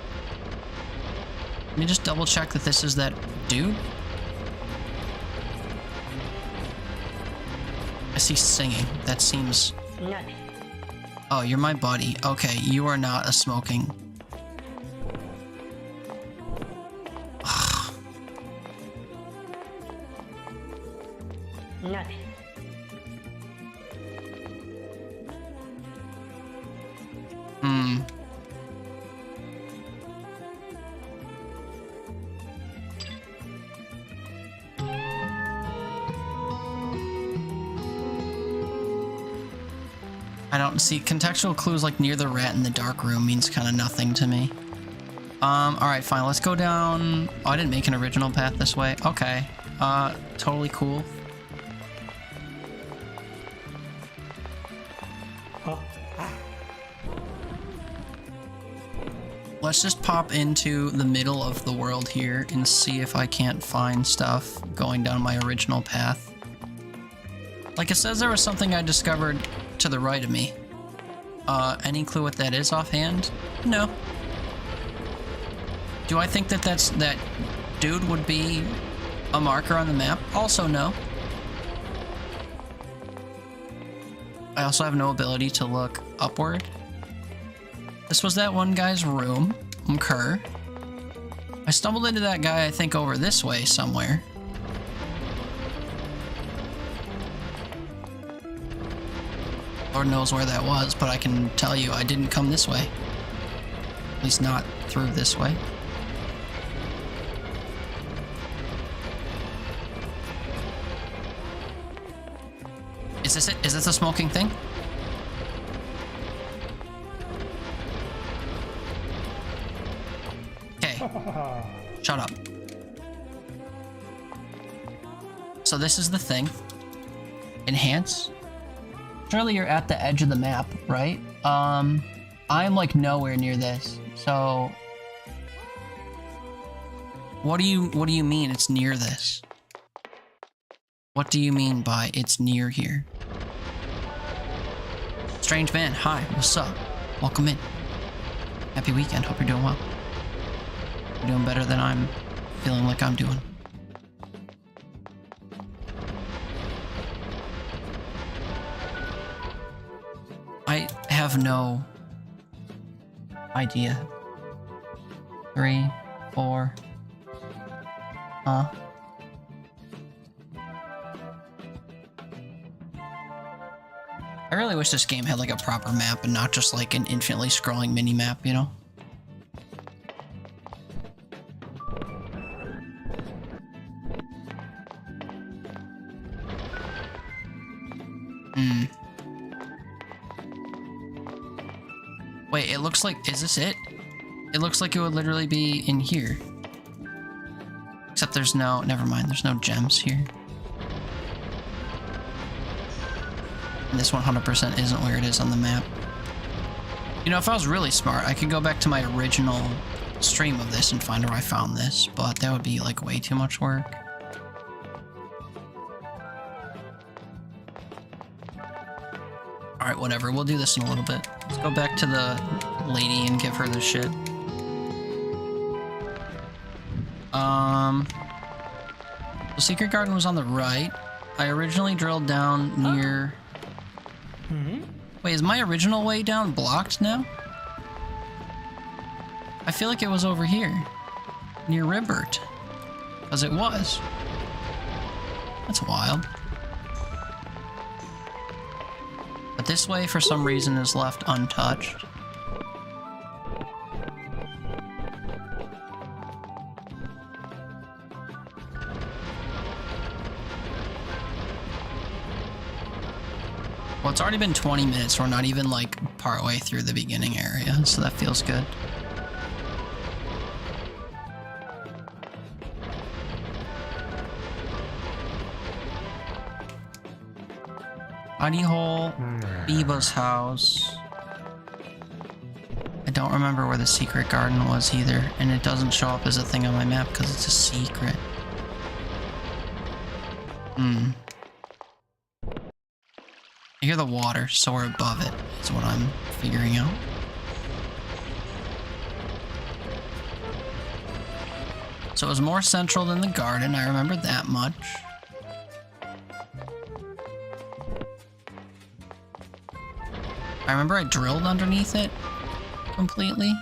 me just double check that this is that dude. I see singing. That seems... Oh, you're my buddy. Okay, you are not a smoking. I don't see contextual clues like near the rat in the dark room means kind of nothing to me. Alright, fine. Let's go down... Oh, I didn't make an original path this way. Okay. Totally cool. Let's just pop into the middle of the world here and see if I can't find stuff going down my original path. Like it says there was something I discovered to the right of me. Any clue what that is offhand? No. Do I think that that dude would be a marker on the map? Also no. I also have no ability to look upward. This was that one guy's room. Okay. I stumbled into that guy, I think, over this way somewhere. Lord knows where that was, but I can tell you I didn't come this way. At least not through this way. Is this it? Is this a smoking thing? Okay. Shut up. So this is the thing. Enhance. Surely you're at the edge of the map, right? I'm like nowhere near this. So what do you mean it's near this? What do you mean by it's near here? Strange man, hi, what's up? Welcome in. Happy weekend, hope you're doing well. You're doing better than I'm feeling like I'm doing. I have no idea. 3, 4. Huh? I really wish this game had like a proper map and not just like an infinitely scrolling mini map, you know? Wait, it looks like, is this it? It looks like it would literally be in here. Except there's no, never mind, there's no gems here. And this 100% isn't where it is on the map. You know, if I was really smart, I could go back to my original stream of this and find where I found this, but that would be like way too much work. Alright, whatever. We'll do this in a little bit. Let's go back to the lady and give her the shit. The secret garden was on the right. I originally drilled down near... Wait, is my original way down blocked now? I feel like it was over here. Near Ribbert. Because it was. That's wild. But this way, for some reason, is left untouched. Well, it's already been 20 minutes. We're not even, like, partway through the beginning area, so that feels good. Hidey hole, Biba's house. I don't remember where the secret garden was either, and it doesn't show up as a thing on my map because it's a secret. I hear the water, so we're above it, is what I'm figuring out. So it was more central than the garden, I remember that much. I remember I drilled underneath it completely.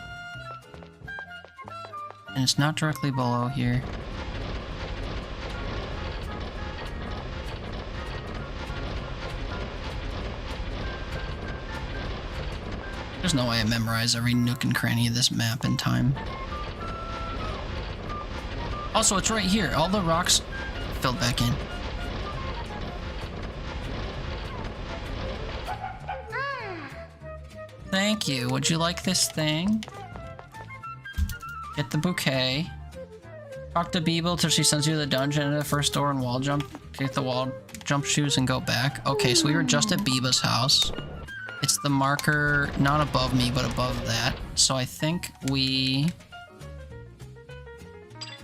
And it's not directly below here. There's no way I memorize every nook and cranny of this map in time. Also, it's right here. All the rocks filled back in. Thank you. Would you like this thing? Get the bouquet. Talk to Beeble till she sends you to the dungeon at the first door and wall jump. Get the wall jump shoes and go back. Okay, so we were just at Biba's house. It's the marker not above me, but above that. So I think we...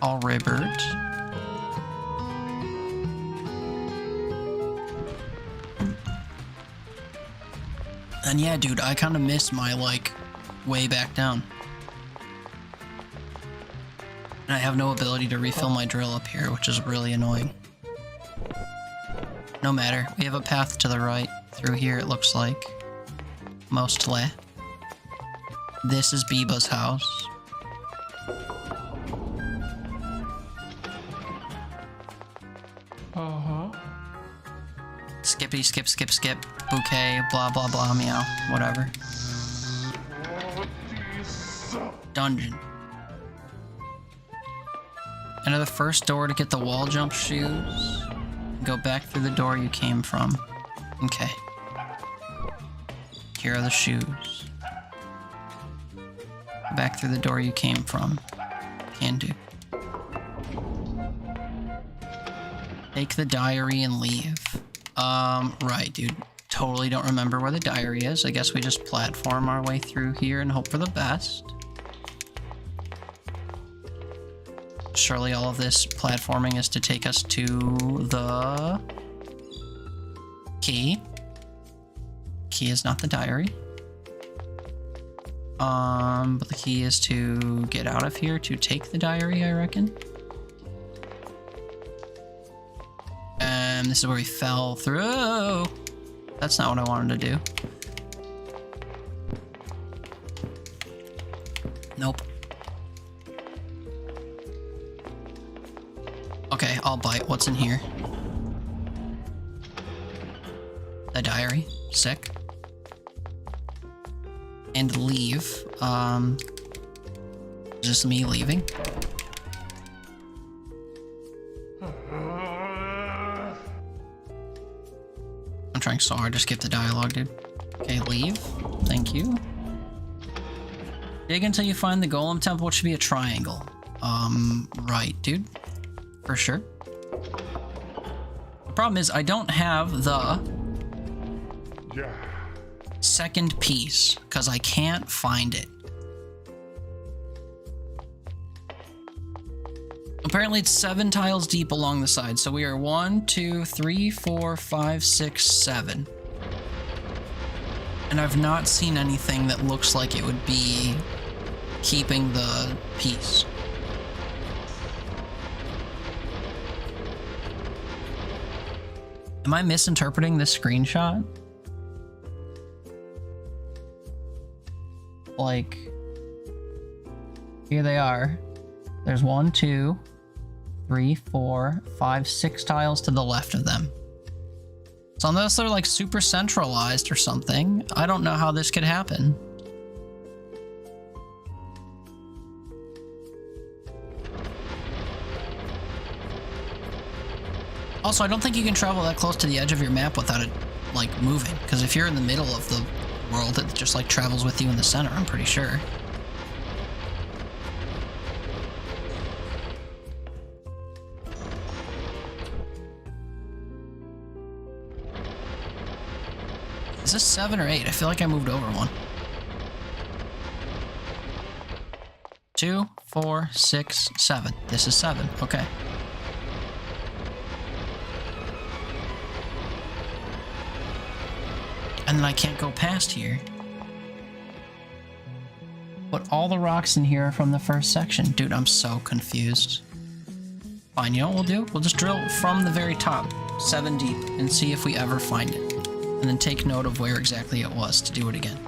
all Ribbert. And yeah, dude, I kind of miss my, like, way back down. And I have no ability to refill my drill up here, which is really annoying. No matter, we have a path to the right. Through here, it looks like. Mostly. This is Biba's house. Skippy, skip, skip, skip. Bouquet, blah, blah, blah, meow. Whatever. Dungeon. Enter the first door to get the wall jump shoes. Go back through the door you came from. Okay. Here are the shoes. Back through the door you came from. Can do. Take the diary and leave. Right, dude. Totally don't remember where the diary is. I guess we just platform our way through here and hope for the best. Surely all of this platforming is to take us to the key. Key is not the diary. But the key is to get out of here to take the diary, I reckon. And this is where we fell through. That's not what I wanted to do. Nope. Okay, I'll bite. What's in here? The diary. Sick. And leave. Is this me leaving? I'm trying so hard to skip the dialogue, dude. Okay, leave. Thank you. Dig until you find the golem temple, which should be a triangle. Right, dude. For sure. The problem is I don't have the second piece because I can't find it. Apparently it's 7 tiles deep along the side, so we are 1, 2, 3, 4, 5, 6, 7. And I've not seen anything that looks like it would be keeping the peace. Am I misinterpreting this screenshot? Like, here they are. There's 1, 2, 3, 4, 5, 6 tiles to the left of them. So unless they're like super centralized or something, I don't know how this could happen. Also, I don't think you can travel that close to the edge of your map without it, like, moving. Because if you're in the middle of the world, it just, like, travels with you in the center, I'm pretty sure. Is this 7 or 8? I feel like I moved over one. 2, 4, 6, 7. This is 7. Okay. And then I can't go past here. But all the rocks in here are from the first section. Dude, I'm so confused. Fine, you know what we'll do? We'll just drill from the very top, 7 deep, and see if we ever find it. And then take note of where exactly it was to do it again.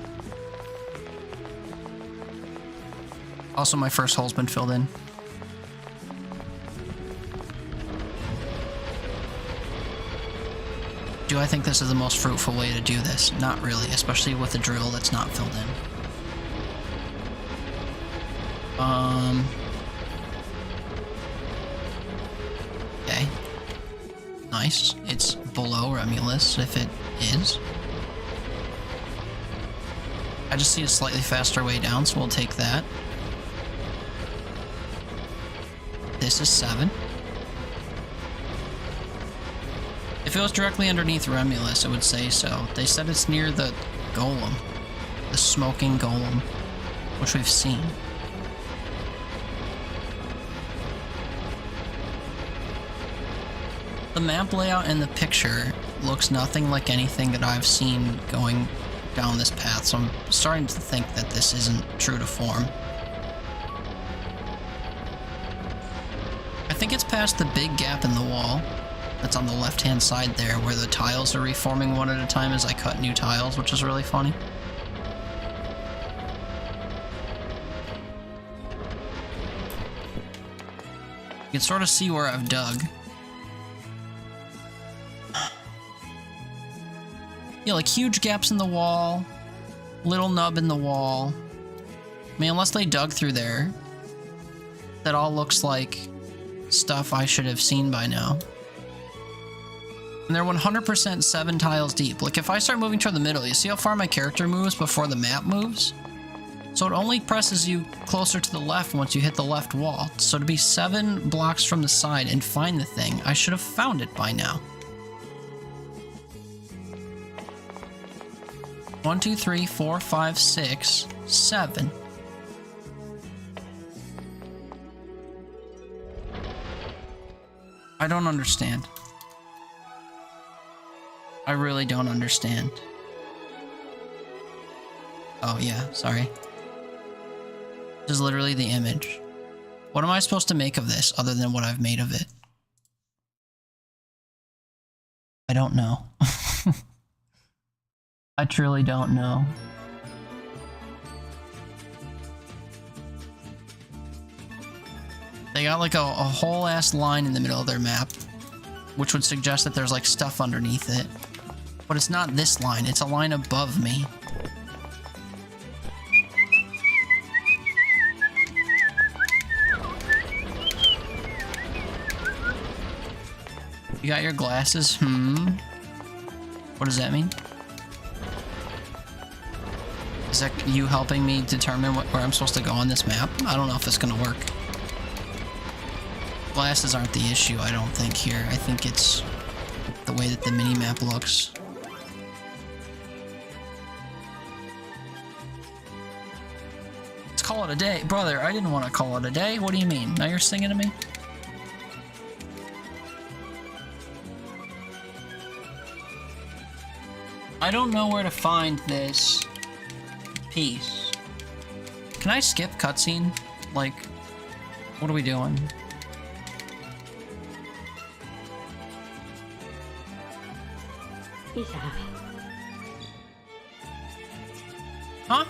Also, my first hole's been filled in. Do I think this is the most fruitful way to do this? Not really, especially with a drill that's not filled in. Okay. Nice. It's below Remulus, if it is. I just see a slightly faster way down, so we'll take that. This is 7. If it was directly underneath Remulus, it would say so. They said it's near the golem. The smoking golem. Which we've seen. The map layout in the picture looks nothing like anything that I've seen going down this path, so I'm starting to think that this isn't true to form. I think it's past the big gap in the wall that's on the left-hand side there, where the tiles are reforming one at a time as I cut new tiles, which is really funny. You can sort of see where I've dug. Yeah, like huge gaps in the wall, little nub in the wall. I mean, unless they dug through there, that all looks like stuff I should have seen by now. And they're 100% 7 tiles deep. Like, if I start moving toward the middle, you see how far my character moves before the map moves? So it only presses you closer to the left once you hit the left wall. So to be 7 blocks from the side and find the thing, I should have found it by now. 1, 2, 3, 4, 5, 6, 7. I don't understand. I really don't understand. Oh yeah, sorry. This is literally the image. What am I supposed to make of this other than what I've made of it? I don't know. I truly don't know. They got like a whole ass line in the middle of their map, which would suggest that there's like stuff underneath it. But it's not this line, it's a line above me. You got your glasses? What does that mean? Is that you helping me determine where I'm supposed to go on this map? I don't know if it's gonna work. Glasses aren't the issue, I don't think, here. I think it's the way that the mini-map looks. Let's call it a day. Brother, I didn't want to call it a day. What do you mean? Now you're singing to me? I don't know where to find this piece. Can I skip cutscene? Like, what are we doing? Huh?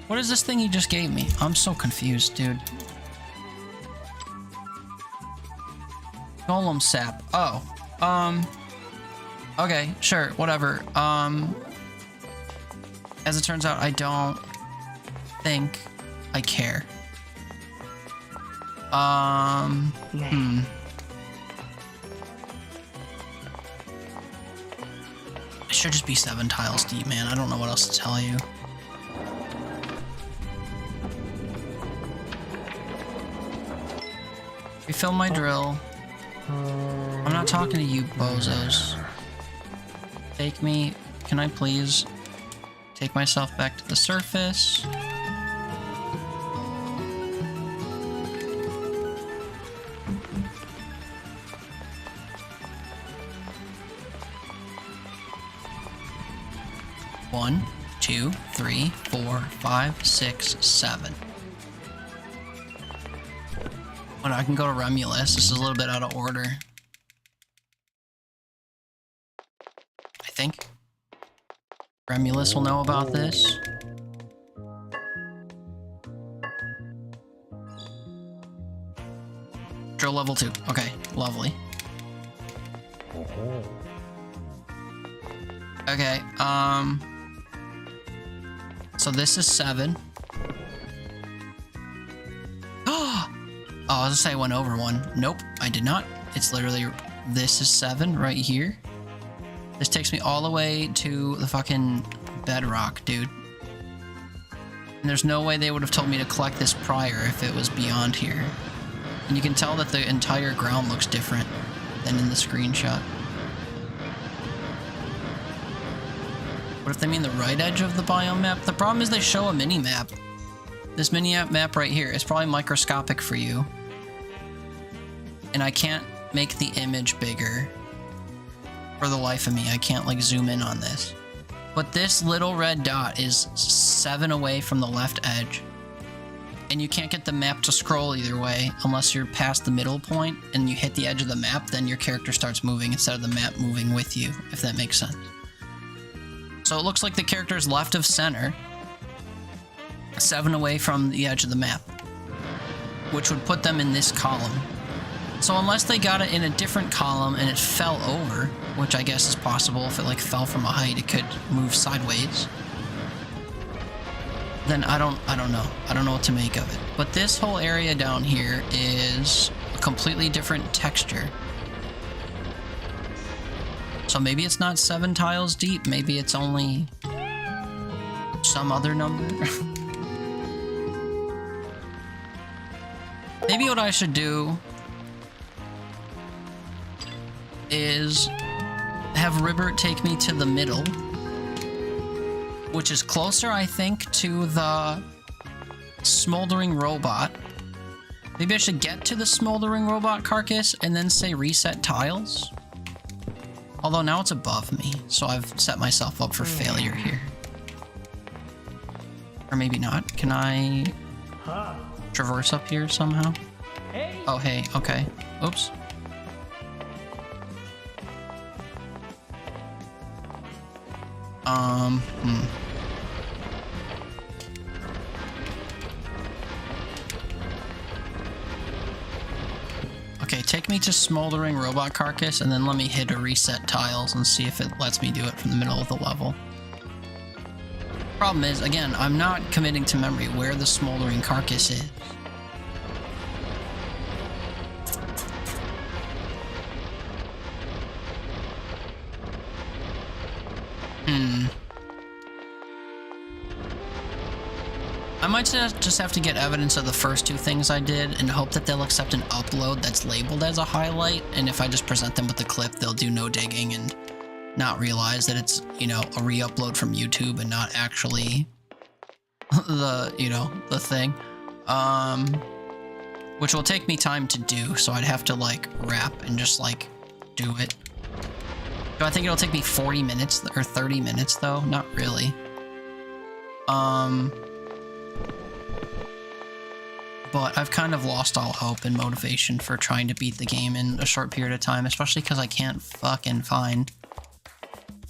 What is this thing you just gave me? I'm so confused, dude. Golem sap. Oh. Okay, sure, whatever. As it turns out, I don't think I care. It should just be 7 tiles deep, man. I don't know what else to tell you. Refill my drill. I'm not talking to you, bozos. Take me. Can I please take myself back to the surface? One, 2, 3, 4, 5, 6, 7. But I can go to Remulus. This is a little bit out of order. I think. Remulus will know about this. Drill level 2. Okay, lovely. Okay, so this is 7. Oh, I was gonna say I went over one. Nope, I did not. It's literally, this is 7 right here. This takes me all the way to the fucking bedrock, dude. And there's no way they would have told me to collect this prior if it was beyond here. And you can tell that the entire ground looks different than in the screenshot. What if they mean the right edge of the biome map? The problem is they show a mini-map. This mini-map right here is probably microscopic for you. And I can't make the image bigger. For the life of me, I can't like zoom in on this. But this little red dot is 7 away from the left edge. And you can't get the map to scroll either way unless you're past the middle point and you hit the edge of the map, then your character starts moving instead of the map moving with you, if that makes sense. So it looks like the character's left of center, 7 away from the edge of the map, which would put them in this column. So unless they got it in a different column and it fell over, which I guess is possible, if it like fell from a height, it could move sideways. Then I don't know. I don't know what to make of it. But this whole area down here is a completely different texture. So maybe it's not 7 tiles deep. Maybe it's only some other number. Maybe what I should do is have Ribbert take me to the middle, which is closer, I think, to the smoldering robot. Maybe I should get to the smoldering robot carcass and then say reset tiles. Although now it's above me, so I've set myself up for failure here. Or maybe not. Can I traverse up here somehow? Oh, hey, okay. Oops. Okay, take me to smoldering robot carcass and then let me hit a reset tiles and see if it lets me do it from the middle of the level. Problem is, again, I'm not committing to memory where the smoldering carcass is. I might just have to get evidence of the first 2 things I did and hope that they'll accept an upload that's labeled as a highlight, and if I just present them with the clip, they'll do no digging and not realize that it's, you know, a re-upload from YouTube and not actually the, you know, the thing. which will take me time to do, so I'd have to like wrap and just like do it. Do I think it'll take me 40 minutes or 30 minutes though? Not really. But I've kind of lost all hope and motivation for trying to beat the game in a short period of time, especially because I can't fucking find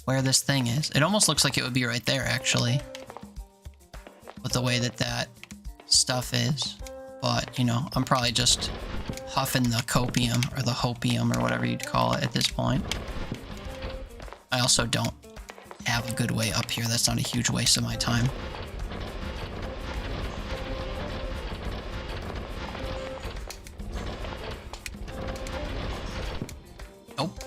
where this thing is. It almost looks like it would be right there, actually, with the way that that stuff is. But, you know, I'm probably just huffing the copium or the hopium or whatever you'd call it at this point. I also don't have a good way up here. That's not a huge waste of my time. Nope.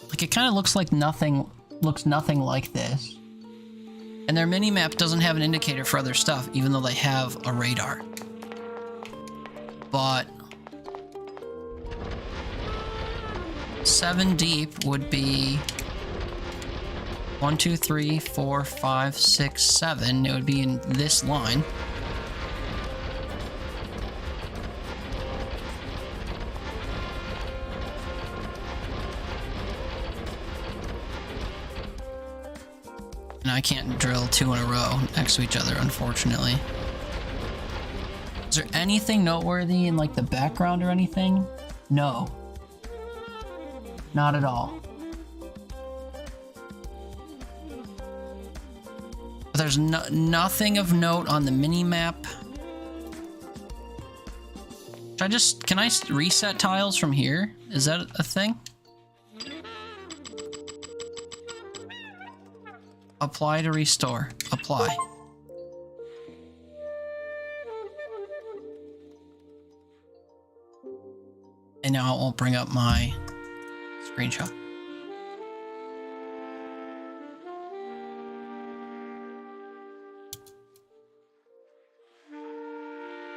Like, it kind of looks like nothing like this. And their mini-map doesn't have an indicator for other stuff, even though they have a radar. But 7 deep would be 1, 2, 3, 4, 5, 6, 7. It would be in this line. And I can't drill 2 in a row next to each other, unfortunately. Is there anything noteworthy in like the background or anything? No. Not at all. There's nothing of note on the mini-map. Can I reset tiles from here? Is that a thing? Apply to restore. Apply. And now it won't bring up my screenshot.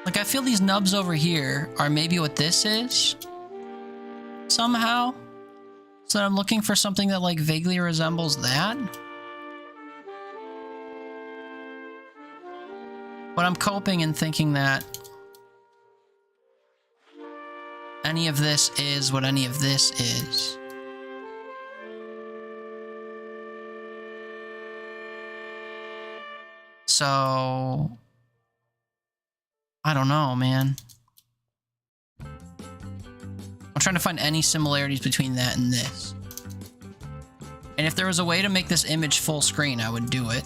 Like, I feel these nubs over here are maybe what this is. Somehow. So I'm looking for something that, like, vaguely resembles that. But I'm coping and thinking that any of this is what any of this is. So I don't know, man. I'm trying to find any similarities between that and this. And if there was a way to make this image full screen, I would do it.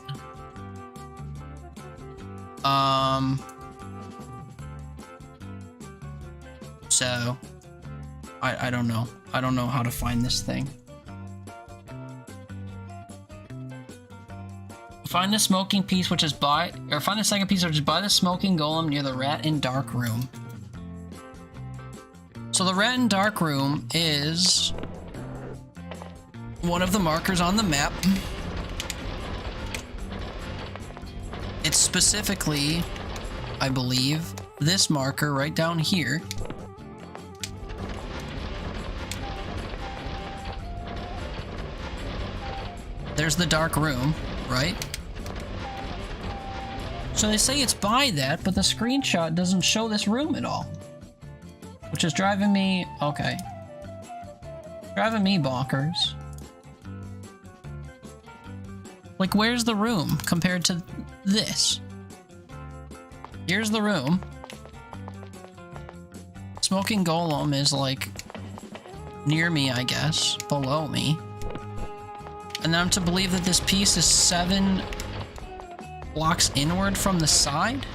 So I don't know. I don't know how to find this thing. Find the smoking piece, which is by, or find the second piece, which is by the smoking golem near the rat in dark room. So the rat in dark room is one of the markers on the map. It's specifically, I believe, this marker right down here. There's the dark room, right? So they say it's by that, but the screenshot doesn't show this room at all. Which is driving me... okay. Driving me bonkers. Like, where's the room compared to this? Here's the room. Smoking golem is, like, near me, I guess. Below me. And then I'm to believe that this piece is 7 blocks inward from the side?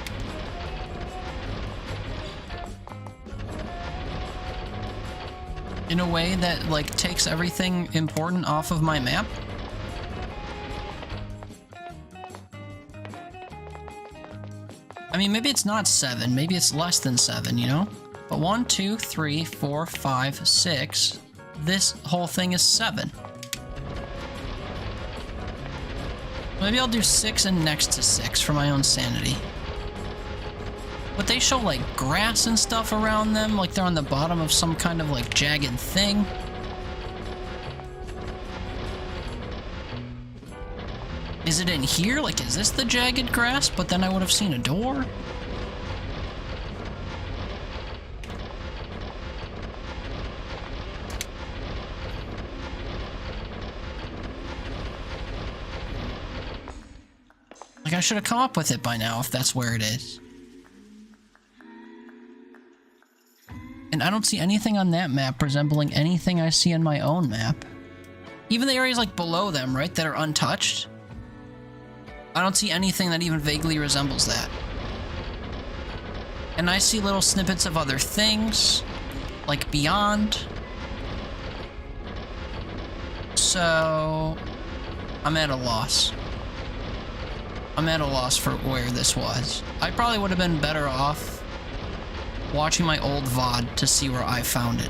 In a way that, like, takes everything important off of my map? I mean, maybe it's not 7. Maybe it's less than 7, you know? But 1, 2, 3, 4, 5, 6. This whole thing is 7. Maybe I'll do 6 and next to 6 for my own sanity. But they show, like, grass and stuff around them, like they're on the bottom of some kind of, like, jagged thing. Is it in here? Like, is this the jagged grass? But then I would have seen a door. Like, I should have come up with it by now if that's where it is. And I don't see anything on that map resembling anything I see on my own map. Even the areas like below them, right, that are untouched. I don't see anything that even vaguely resembles that. And I see little snippets of other things, like beyond. So, I'm at a loss. I'm at a loss for where this was. I probably would have been better off watching my old VOD to see where I found it.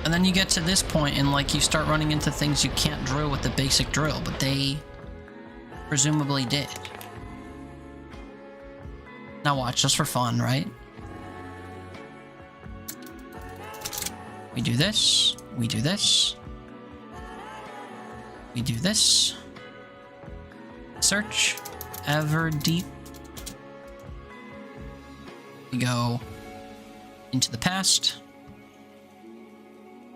And then you get to this point and like you start running into things you can't drill with the basic drill, but they presumably did. Now watch, just for fun, right? We do this, we do this, we do this. Search Everdeep. We go into the past.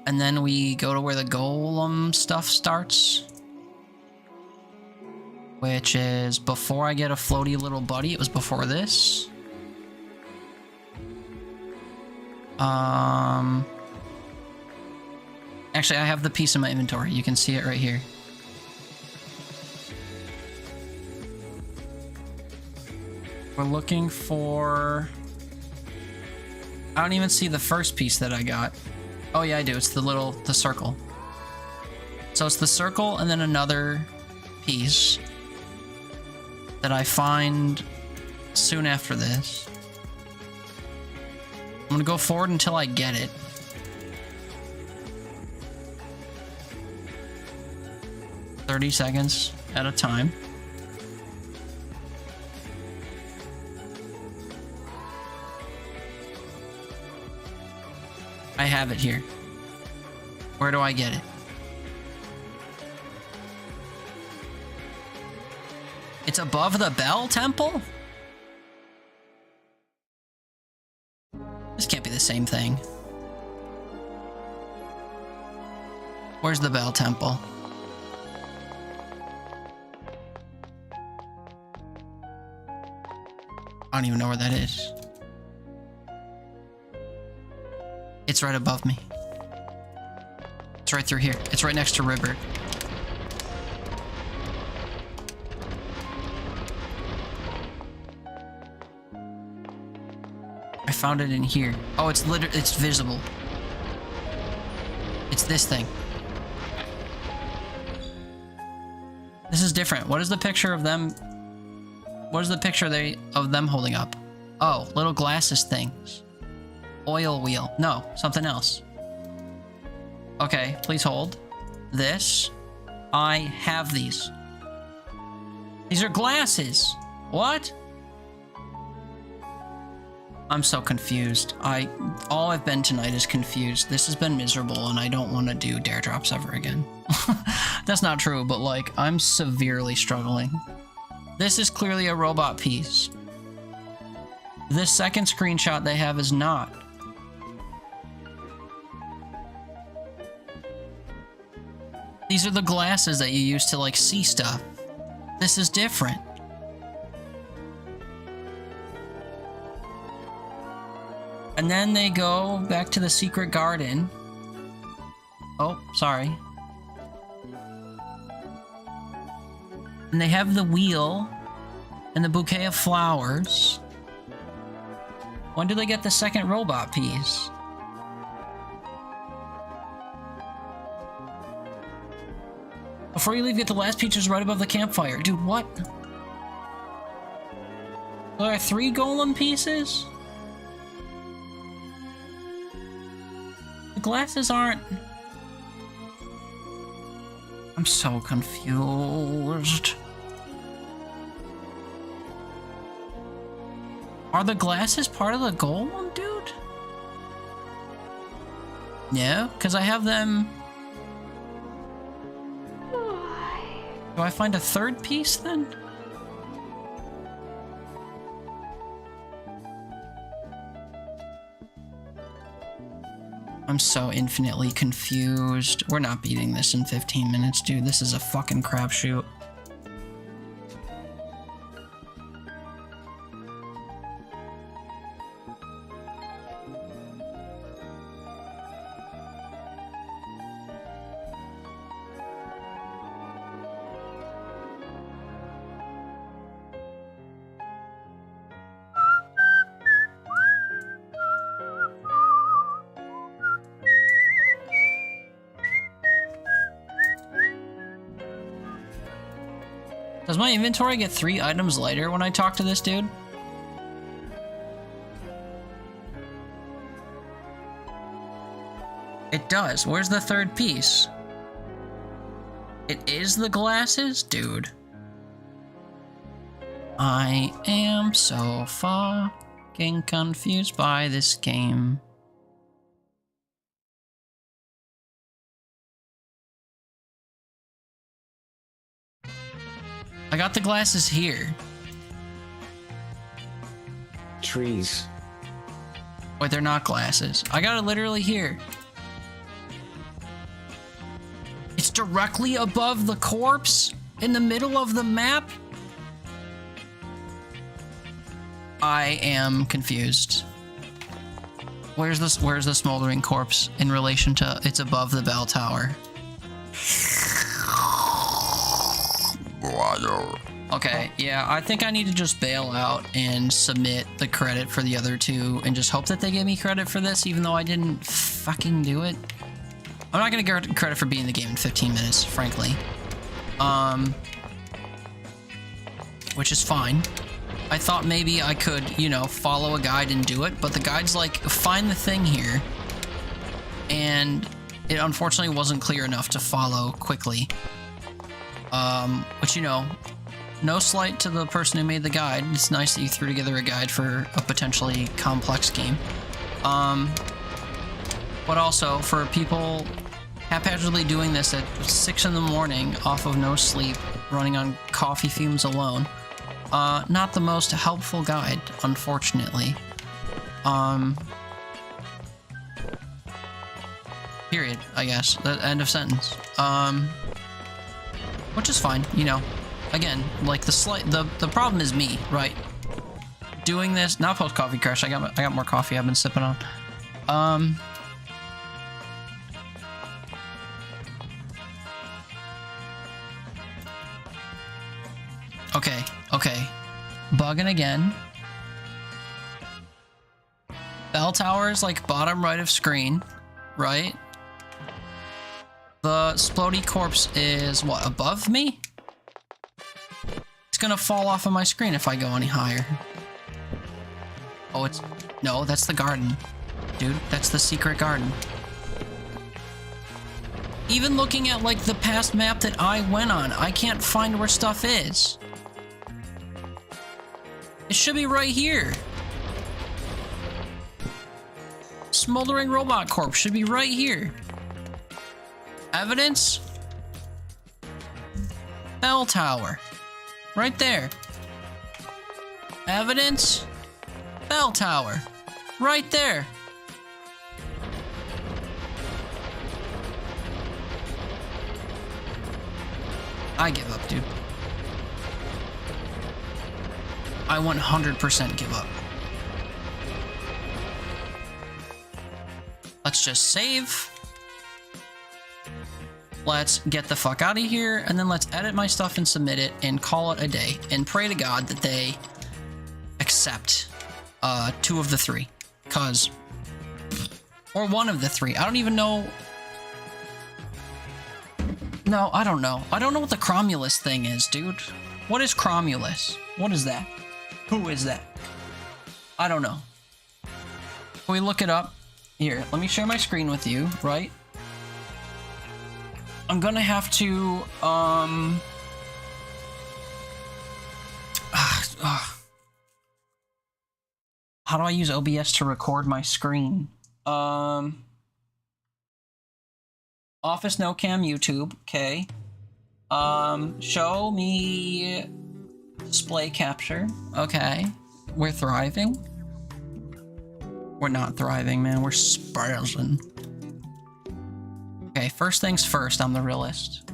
And then we go to where the golem stuff starts. Which is before I get a floaty little buddy. It was before this. Actually, I have the piece in my inventory. You can see it right here. We're looking for... I don't even see the first piece that I got. Oh yeah, I do. It's the circle. So it's the circle and then another piece that I find soon after this. I'm gonna go forward until I get it. "30 seconds at a time. I have it here. Where do I get it? It's above the bell temple? This can't be the same thing. Where's the bell temple? I don't even know where that is. It's right above me. It's right through here. It's right next to River. I found it in here. Oh, it's visible. It's this thing. This is different. What is the picture of them? What is the picture of them holding up? Oh, little glasses things. Oil wheel. No, something else. Okay, please hold. This. I have these. These are glasses. What? I'm so confused. All I've been tonight is confused. This has been miserable and I don't want to do dare drops ever again. That's not true, but like, I'm severely struggling. This is clearly a robot piece. This second screenshot they have is not. These are the glasses that you use to like see stuff. This is different. And then they go back to the secret garden. Oh, sorry. And they have the wheel and the bouquet of flowers. When do they get the second robot piece? Before you leave, get the last peaches right above the campfire. Dude, what? There are 3 golem pieces? The glasses aren't... I'm so confused. Are the glasses part of the golem, dude? No, because I have them... Do I find a third piece then? I'm so infinitely confused. We're not beating this in 15 minutes, dude. This is a fucking crapshoot. Does my inventory get 3 items lighter when I talk to this dude? It does. Where's the third piece? It is the glasses? Dude. I am so fucking confused by this game. I got the glasses here. Trees. Wait, they're not glasses. I got it literally here. It's directly above the corpse in the middle of the map. I am confused. Where's the smoldering corpse in relation to it's above the bell tower? Okay, yeah, I think I need to just bail out and submit the credit for the other two and just hope that they give me credit for this, even though I didn't fucking do it. I'm not gonna get credit for beating the game in 15 minutes, frankly. Which is fine. I thought maybe I could, you know, follow a guide and do it, but the guide's like, find the thing here. And it unfortunately wasn't clear enough to follow quickly. Which, you know, no slight to the person who made the guide. It's nice that you threw together a guide for a potentially complex game. But also for people haphazardly doing this at 6 in the morning off of no sleep, running on coffee fumes alone. Not the most helpful guide, unfortunately. Period, I guess. The end of sentence. Which is fine, you know. Again, like the problem is me, right? Doing this, not post coffee crash. I got more coffee I've been sipping on. Okay. Bugging again. Bell tower is like bottom right of screen, right? The splody corpse is what, above me? It's gonna fall off of my screen if I go any higher. Oh, no, that's the garden. Dude, that's the secret garden. Even looking at like the past map that I went on, I can't find where stuff is. It should be right here. Smoldering robot corpse should be right here. Evidence? Bell tower. Right there. Evidence? Bell tower. Right there. I give up, dude. I 100% give up. Let's just save. Let's get the fuck out of here, and then let's edit my stuff and submit it and call it a day and pray to God that they accept 2 of the 3. Or 1 of the 3. I don't even know. No, I don't know. I don't know what the Cromulus thing is, dude. What is Cromulus? What is that? Who is that? I don't know. Can we look it up? Here, let me share my screen with you, right? I'm gonna have to, how do I use OBS to record my screen? Office no cam YouTube. Okay. Show me display capture. Okay. We're thriving. We're not thriving, man. We're spazzing. Okay, first things first, I'm the realist.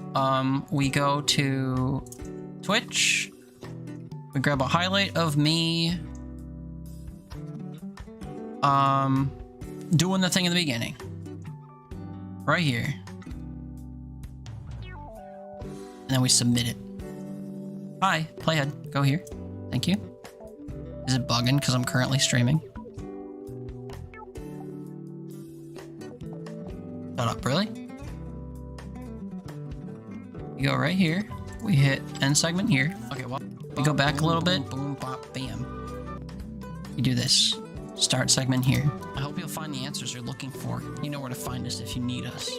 We go to Twitch. We grab a highlight of me doing the thing in the beginning. Right here. And then we submit it. Hi, playhead, go here. Thank you. Is it bugging because I'm currently streaming? Shut up, really? You go right here. We hit end segment here. Okay, well, we go back a little bit. Boom, bop, bam. You do this. Start segment here. I hope you'll find the answers you're looking for. You know where to find us if you need us.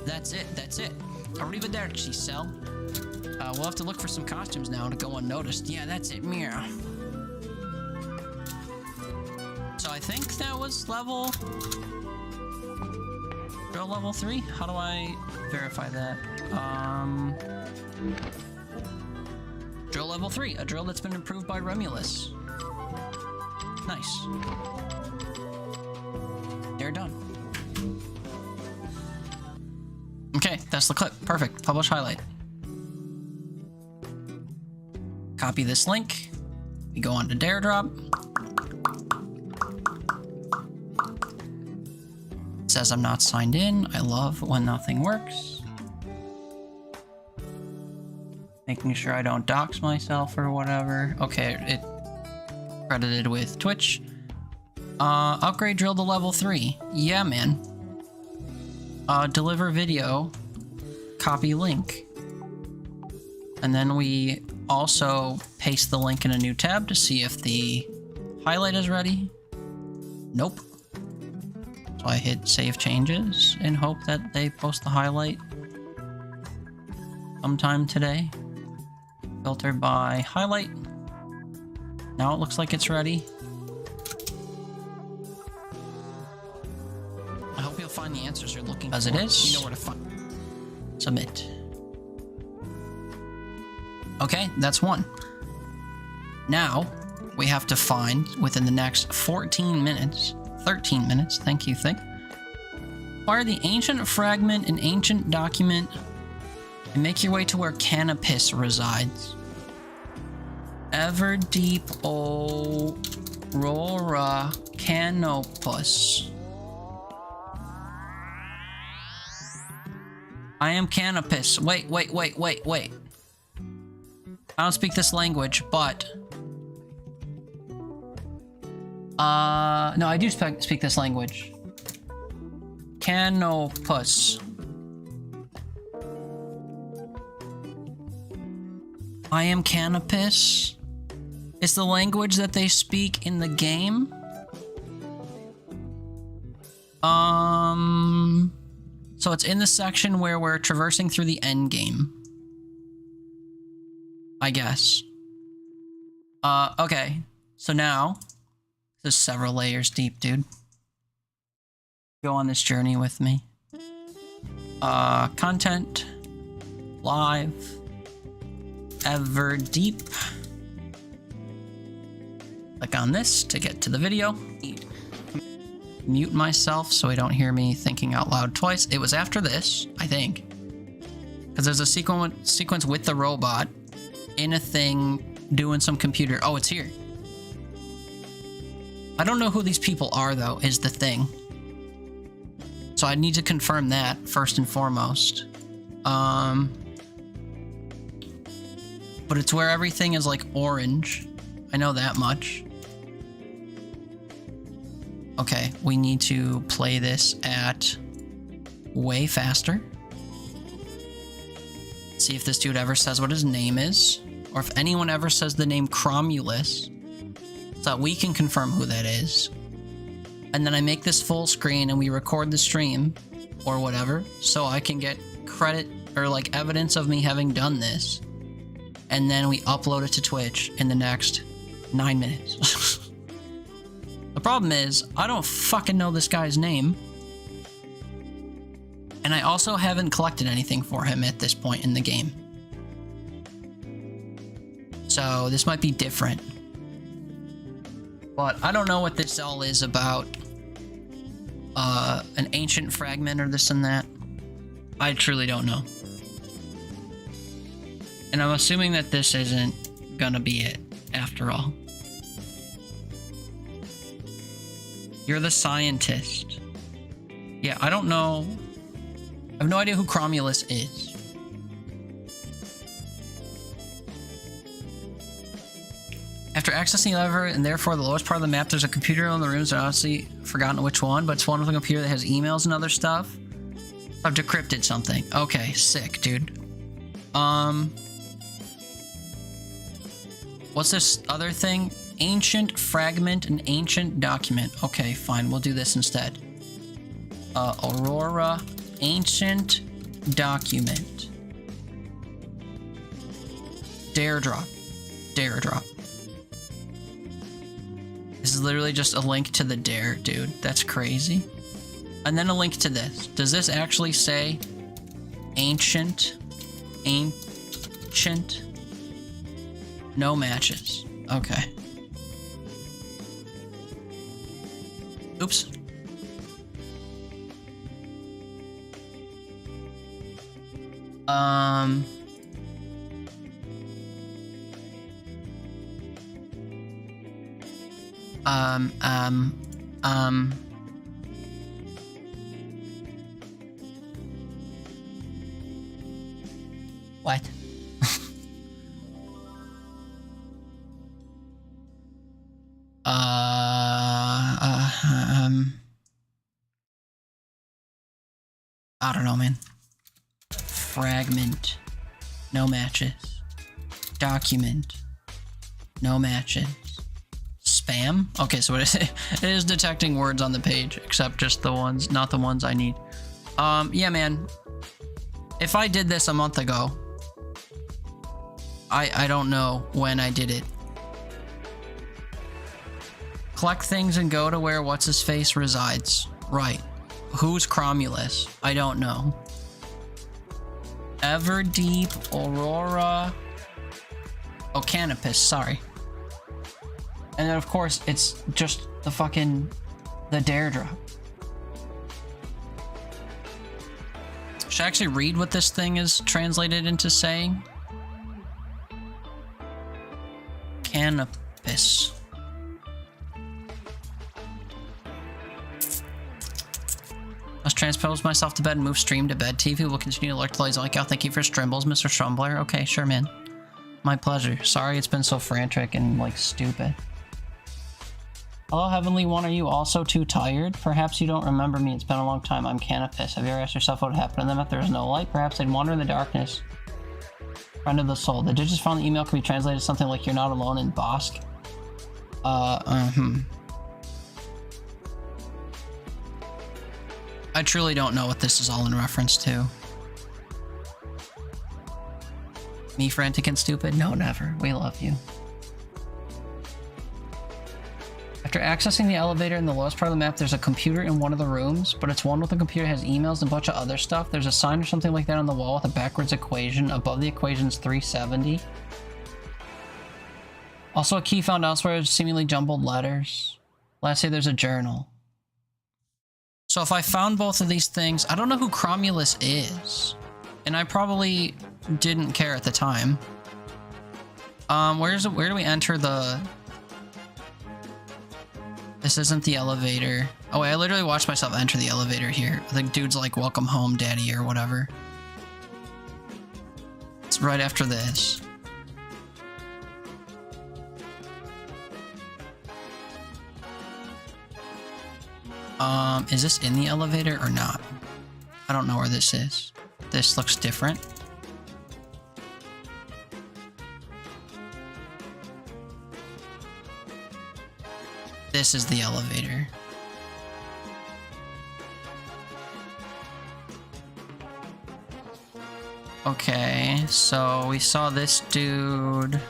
That's it. That's it. Arrivederci, Cell. We'll have to look for some costumes now to go unnoticed. Yeah, that's it, Mira. So I think that was level... Drill level 3? How do I verify that? Drill level 3. A drill that's been improved by Remulus. Nice. They're done. Okay, that's the clip. Perfect. Publish highlight. Copy this link. We go on to Dare Drop. It says I'm not signed in. I love when nothing works. Making sure I don't dox myself or whatever. Okay, it credited with Twitch. Upgrade drill to level 3. Yeah, man. Deliver video. Copy link. And then we also paste the link in a new tab to see if the highlight is ready. Nope. So I hit save changes and hope that they post the highlight sometime today. Filtered by highlight. Now it looks like it's ready. I hope you'll find the answers you're looking for. As it is. You know where to find. Submit. Okay, that's one. Now, we have to find, within the next 14 minutes, 13 minutes, thank you, Think. Acquire the ancient fragment and ancient document and make your way to where Canopus resides. Everdeep Aurora Canopus. I am Canopus. Wait. I don't speak this language, but... no, I do speak this language. Canopus. I am Canopus. It's the language that they speak in the game. So it's in the section where we're traversing through the end game. I guess. Okay. So now, this is several layers deep, dude. Go on this journey with me. Content. Live. Everdeep. Click on this to get to the video. Mute myself so I don't hear me thinking out loud twice. It was after this, I think. Because there's a sequence with the robot in a thing doing some computer. Oh, it's here. I don't know who these people are, though, is the thing. So I need to confirm that first and foremost. But it's where everything is like orange. I know that much. Okay, we need to play this at way faster. See if this dude ever says what his name is, or if anyone ever says the name Cromulus, so that we can confirm who that is. And then I make this full screen and we record the stream, or whatever, so I can get credit or like evidence of me having done this. And then we upload it to Twitch in the next 9 minutes. The problem is, I don't fucking know this guy's name. And I also haven't collected anything for him at this point in the game. So this might be different. But I don't know what this all is about. An ancient fragment or this and that. I truly don't know. And I'm assuming that this isn't gonna be it, after all. You're the scientist. Yeah, I don't know. I have no idea who Cromulus is. After accessing the elevator and therefore the lowest part of the map, there's a computer in the rooms. I've honestly forgotten which one, but it's one with a computer that has emails and other stuff. I've decrypted something. Okay, sick, dude. What's this other thing? Ancient fragment and ancient document. Okay, fine. We'll do this instead. Aurora, ancient document. Dare drop. Dare drop. This is literally just a link to the dare, dude. That's crazy. And then a link to this. Does this actually say ancient? Ancient? No matches. Okay. Oops. What? I don't know, man. Fragment. No matches. Document. No matches. Spam? Okay, so it is detecting words on the page, except just the ones, not the ones I need. Yeah, man. If I did this a month ago, I don't know when I did it. Collect things and go to where what's-his-face resides. Right. Who's Cromulus? I don't know. Everdeep Aurora. Oh, Canopus, sorry. And then, of course, it's just the fucking... the dare drop. Should I actually read what this thing is translated into saying? Canopus. Must transpose myself to bed and move stream to bed. TV will continue to alert till he's like, oh, thank you for Strimbles, Mr. Strumbler. Okay, sure, man. My pleasure. Sorry it's been so frantic and, like, stupid. Hello, Heavenly One. Are you also too tired? Perhaps you don't remember me. It's been a long time. I'm Canopus. Have you ever asked yourself what would happen to them if there was no light? Perhaps they'd wander in the darkness. Friend of the soul. The digits found in the email can be translated to something like, you're not alone in Bosk. I truly don't know what this is all in reference to. Me frantic and stupid? No, never. We love you. After accessing the elevator in the lowest part of the map, there's a computer in one of the rooms, but it's one with a computer that has emails and a bunch of other stuff. There's a sign or something like that on the wall with a backwards equation. Above the equation is 370. Also a key found elsewhere, seemingly jumbled letters. Lastly, there's a journal. So if I found both of these things, I don't know who Cromulus is. And I probably didn't care at the time. Where do we enter the... This isn't the elevator. Oh wait, I literally watched myself enter the elevator here. The dude's like, welcome home, daddy, or whatever. It's right after this. Is this in the elevator or not? I don't know where this is. This looks different. This is the elevator. Okay, so we saw this dude.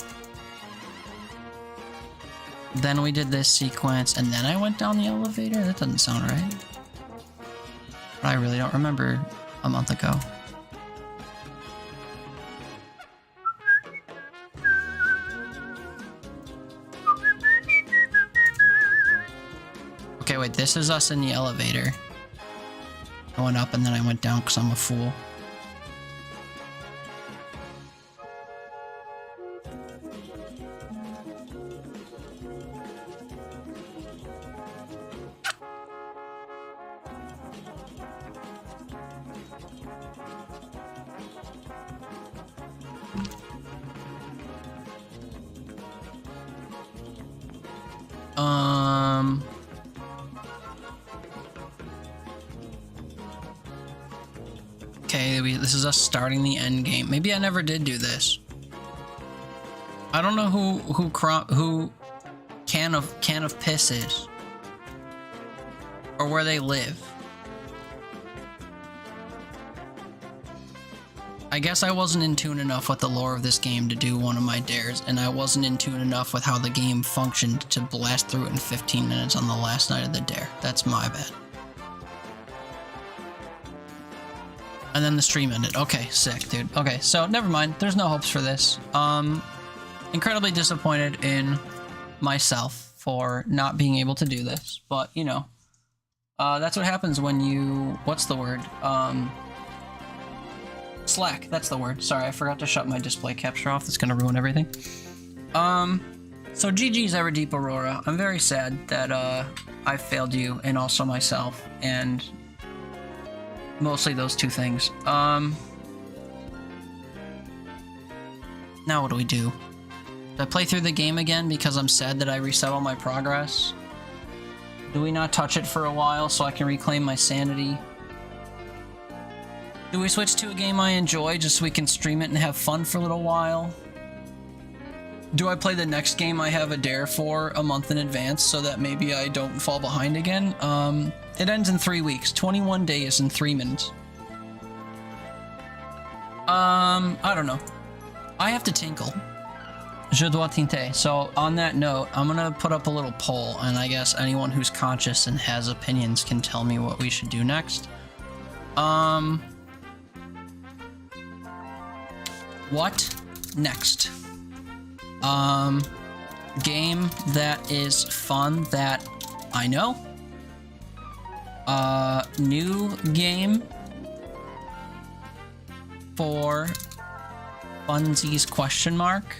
Then we did this sequence, and then I went down the elevator? That doesn't sound right. But I really don't remember a month ago. Okay, wait, this is us in the elevator. I went up and then I went down because I'm a fool. Okay, this is us starting the end game. Maybe I never did do this. I don't know who Can of Piss is, or where they live. I guess I wasn't in tune enough with the lore of this game to do one of my dares, and I wasn't in tune enough with how the game functioned to blast through it in 15 minutes on the last night of the dare. That's my bad. And then the stream ended. Okay, sick, dude. Okay, so never mind. There's no hopes for this. Incredibly disappointed in myself for not being able to do this, but you know, that's what happens when you, what's the word? Slack, that's the word. Sorry, I forgot to shut my display capture off. That's gonna ruin everything. So GG's Everdeep Aurora. I'm very sad that I failed you and also myself, and mostly those two things. Now what do we do? Do I play through the game again because I'm sad that I reset all my progress? Do we not touch it for a while so I can reclaim my sanity? Do we switch to a game I enjoy just so we can stream it and have fun for a little while? Do I play the next game I have a dare for a month in advance so that maybe I don't fall behind again? It ends in 3 weeks, 21 days and 3 minutes. I don't know. I have to tinkle. Je dois tinter. So on that note, I'm gonna put up a little poll, and I guess anyone who's conscious and has opinions can tell me what we should do next. What next? Game that is fun that I know. New game for funsies question mark.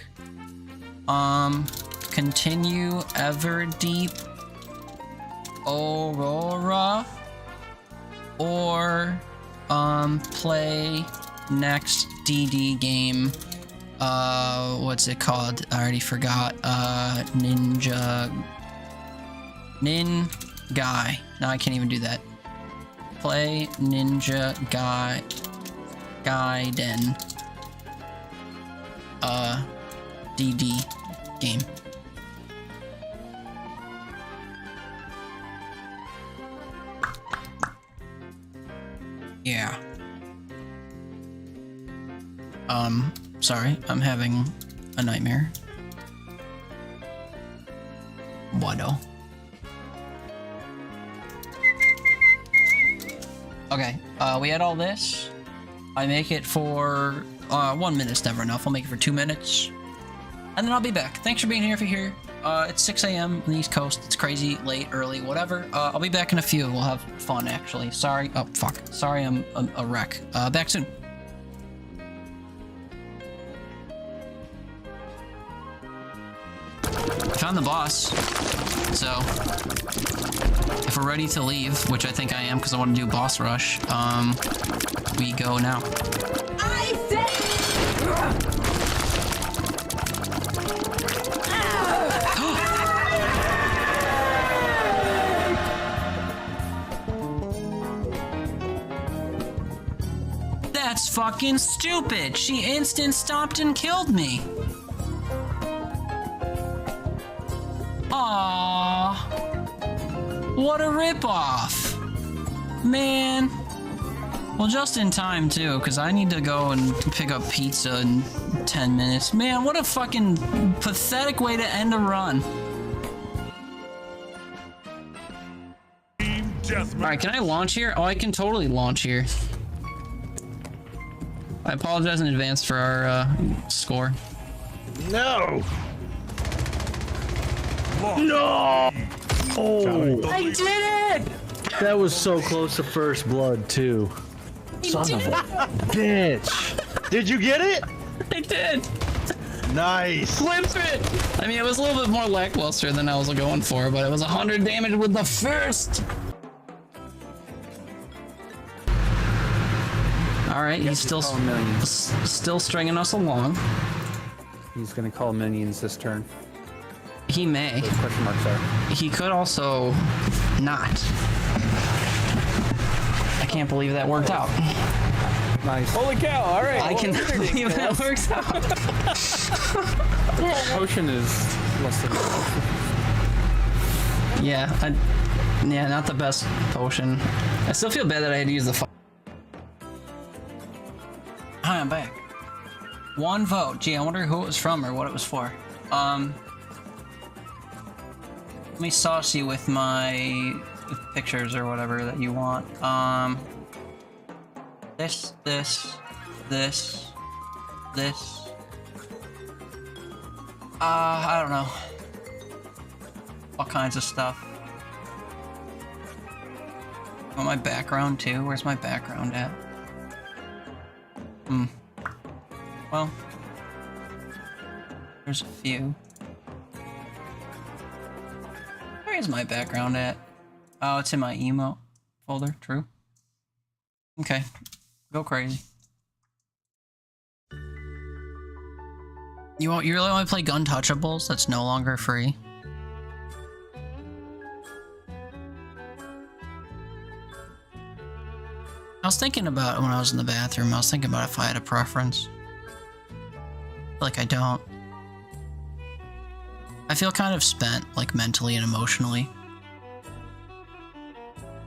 Continue Everdeep Aurora, or play next DD game. What's it called? I already forgot. Nin Guy. No, I can't even do that. Play Ninja Gaiden. DD game. Yeah. Sorry, I'm having a nightmare. Wado. Okay, we had all this. I make it for 1 minute's never enough. I'll make it for 2 minutes. And then I'll be back. Thanks for being here if you're here. It's 6 a.m. on the East Coast. It's crazy, late, early, whatever. I'll be back in a few. We'll have fun, actually. Sorry. Oh, fuck. Sorry, I'm a wreck. Back soon. Found the boss. So, if we're ready to leave, which I think I am because I want to do boss rush, we go now. I said... That's fucking stupid. She instant stopped and killed me. Aww. What a ripoff. Man. Well, just in time, too, because I need to go and pick up pizza in 10 minutes. Man, what a fucking pathetic way to end a run. Alright, can I launch here? Oh, I can totally launch here. I apologize in advance for our score. No! No! Oh! I did it! That was so close to first blood, too. Son of a bitch! Did you get it? I did! Nice! Flip it! I mean, it was a little bit more lackluster than I was going for, but it was 100 damage with the first! Alright, he's still stringing us along. He's gonna call minions this turn. He may. Those question marks are. He could also not. I can't believe that worked out. Nice. Holy cow! All right. I cannot believe that worked out. Potion is less than. Yeah, not the best potion. I still feel bad that I had to use the. Hi, I'm back. One vote. Gee, I wonder who it was from or what it was for. Let me sauce you with my pictures or whatever that you want. This. I don't know. All kinds of stuff. Want my background too? Where's my background at? Well, there's a few. Where is my background at? Oh, it's in my emo folder. True. Okay, go crazy. You really want to play Gun Touchables? That's no longer free. I was thinking about it when I was in the bathroom. I was thinking about if I had a preference. Like I don't. I feel kind of spent, like mentally and emotionally.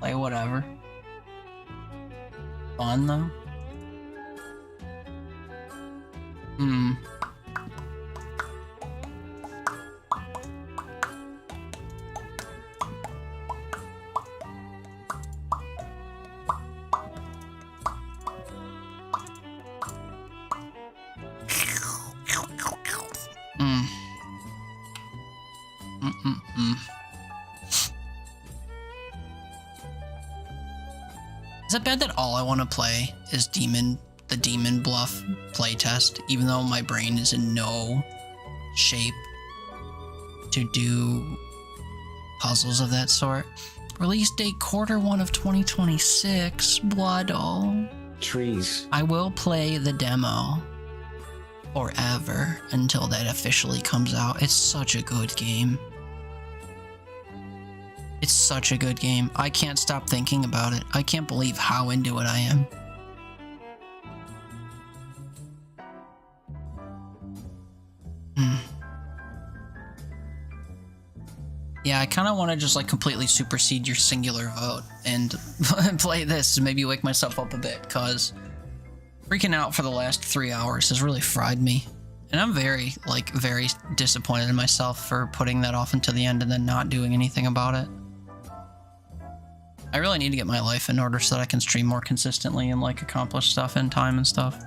Like whatever. Fun though. Is it bad that all I want to play is the Demon Bluff playtest, even though my brain is in no shape to do puzzles of that sort? Release date Q1 of 2026. Blood all. Trees. I will play the demo forever until that officially comes out. It's such a good game. It's such a good game. I can't stop thinking about it. I can't believe how into it I am. Yeah, I kind of want to just like completely supersede your singular vote and play this to maybe wake myself up a bit, because freaking out for the last 3 hours has really fried me. And I'm very disappointed in myself for putting that off until the end and then not doing anything about it. I really need to get my life in order so that I can stream more consistently and like accomplish stuff in time and stuff.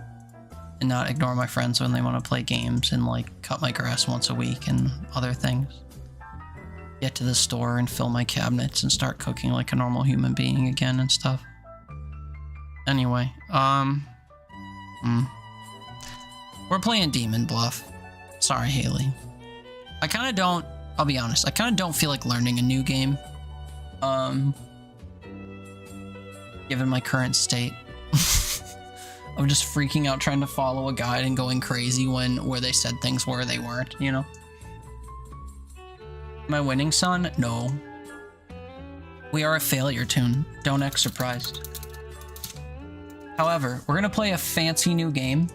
And not ignore my friends when they want to play games and like cut my grass once a week and other things. Get to the store and fill my cabinets and start cooking like a normal human being again and stuff. Anyway, we're playing Demon Bluff. Sorry, Haley. I kind of don't, I'll be honest, I kind of don't feel like learning a new game. Given my current state. of just freaking out trying to follow a guide and going crazy where they said things where they weren't, you know? Am I winning, son? No. We are a failure tune. Don't act surprised. However, we're gonna play a fancy new game.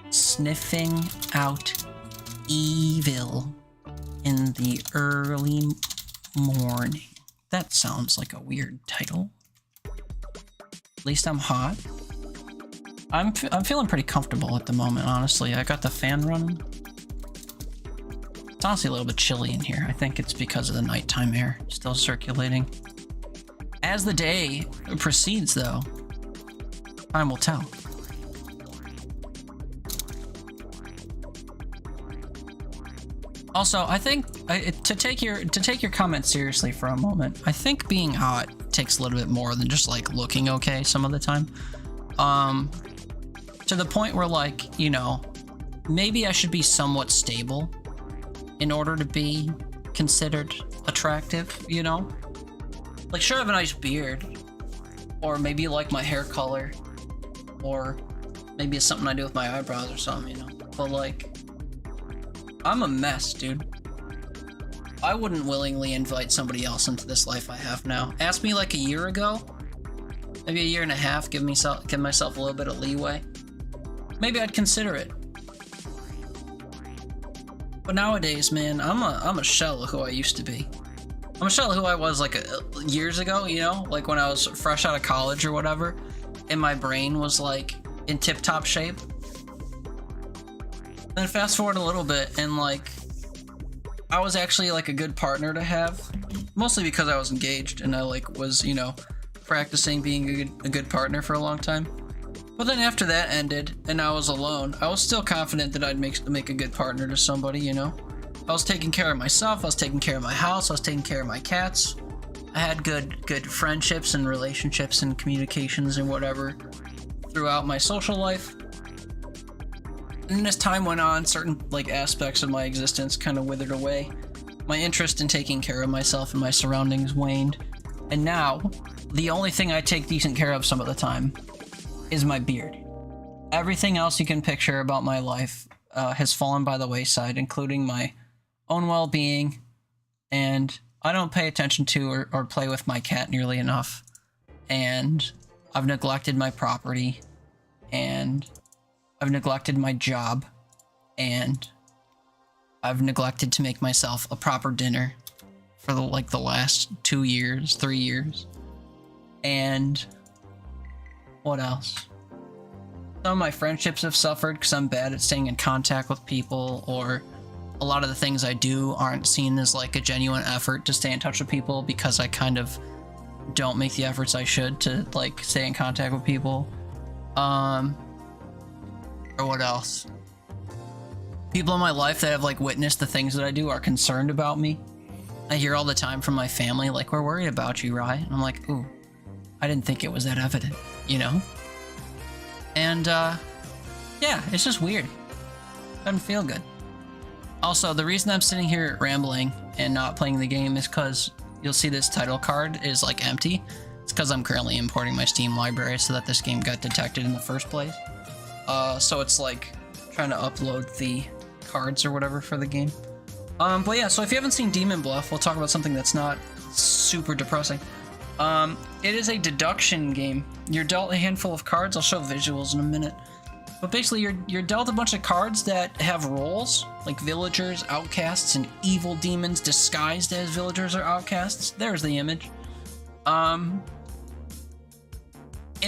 Sniffing out evil in the early morning. That sounds like a weird title. At least I'm hot. I'm feeling pretty comfortable at the moment, honestly. I got the fan running. It's honestly a little bit chilly in here. I think it's because of the nighttime air still circulating. As the day proceeds, though, time will tell. Also, I think to take your comment seriously for a moment, I think being hot takes a little bit more than just like looking okay some of the time. To the point where, like, you know, maybe I should be somewhat stable in order to be considered attractive, you know? Like, sure, I have a nice beard, or maybe like my hair color, or maybe it's something I do with my eyebrows or something, you know? But like, I'm a mess, dude. I wouldn't willingly invite somebody else into this life I have now. Ask me like a year ago, maybe a year and a half, give myself a little bit of leeway. Maybe I'd consider it. But nowadays, man, I'm a shell of who I used to be. I'm a shell of who I was like years ago, you know? Like when I was fresh out of college or whatever, and my brain was like in tip-top shape. Then fast forward a little bit, and like, I was actually like a good partner to have, mostly because I was engaged and I like was, you know, practicing being a good partner for a long time. But then after that ended and I was alone, I was still confident that I'd make a good partner to somebody, you know? I was taking care of myself, I was taking care of my house, I was taking care of my cats. I had good friendships and relationships and communications and whatever throughout my social life. And as time went on, certain like aspects of my existence kind of withered away. My interest in taking care of myself and my surroundings waned. And now, the only thing I take decent care of some of the time is my beard. Everything else you can picture about my life has fallen by the wayside, including my own well-being, and I don't pay attention to or play with my cat nearly enough. And I've neglected my property, and I've neglected my job, and I've neglected to make myself a proper dinner for the last 2 years, 3 years. And what else? Some of my friendships have suffered because I'm bad at staying in contact with people, or a lot of the things I do aren't seen as like a genuine effort to stay in touch with people because I kind of don't make the efforts I should to like stay in contact with people. Or what else? People in my life that have like witnessed the things that I do are concerned about me. I hear all the time from my family, like, we're worried about you, right? And I'm like, ooh, I didn't think it was that evident, you know? And, yeah, it's just weird. Doesn't feel good. Also, the reason I'm sitting here rambling and not playing the game is because you'll see this title card is like empty. It's because I'm currently importing my Steam library so that this game got detected in the first place. So it's like trying to upload the cards or whatever for the game. But yeah, so if you haven't seen Demon Bluff, we'll talk about something that's not super depressing. It is a deduction game. You're dealt a handful of cards. I'll show visuals in a minute. But basically, you're dealt a bunch of cards that have roles, like villagers, outcasts, and evil demons disguised as villagers or outcasts. There's the image. And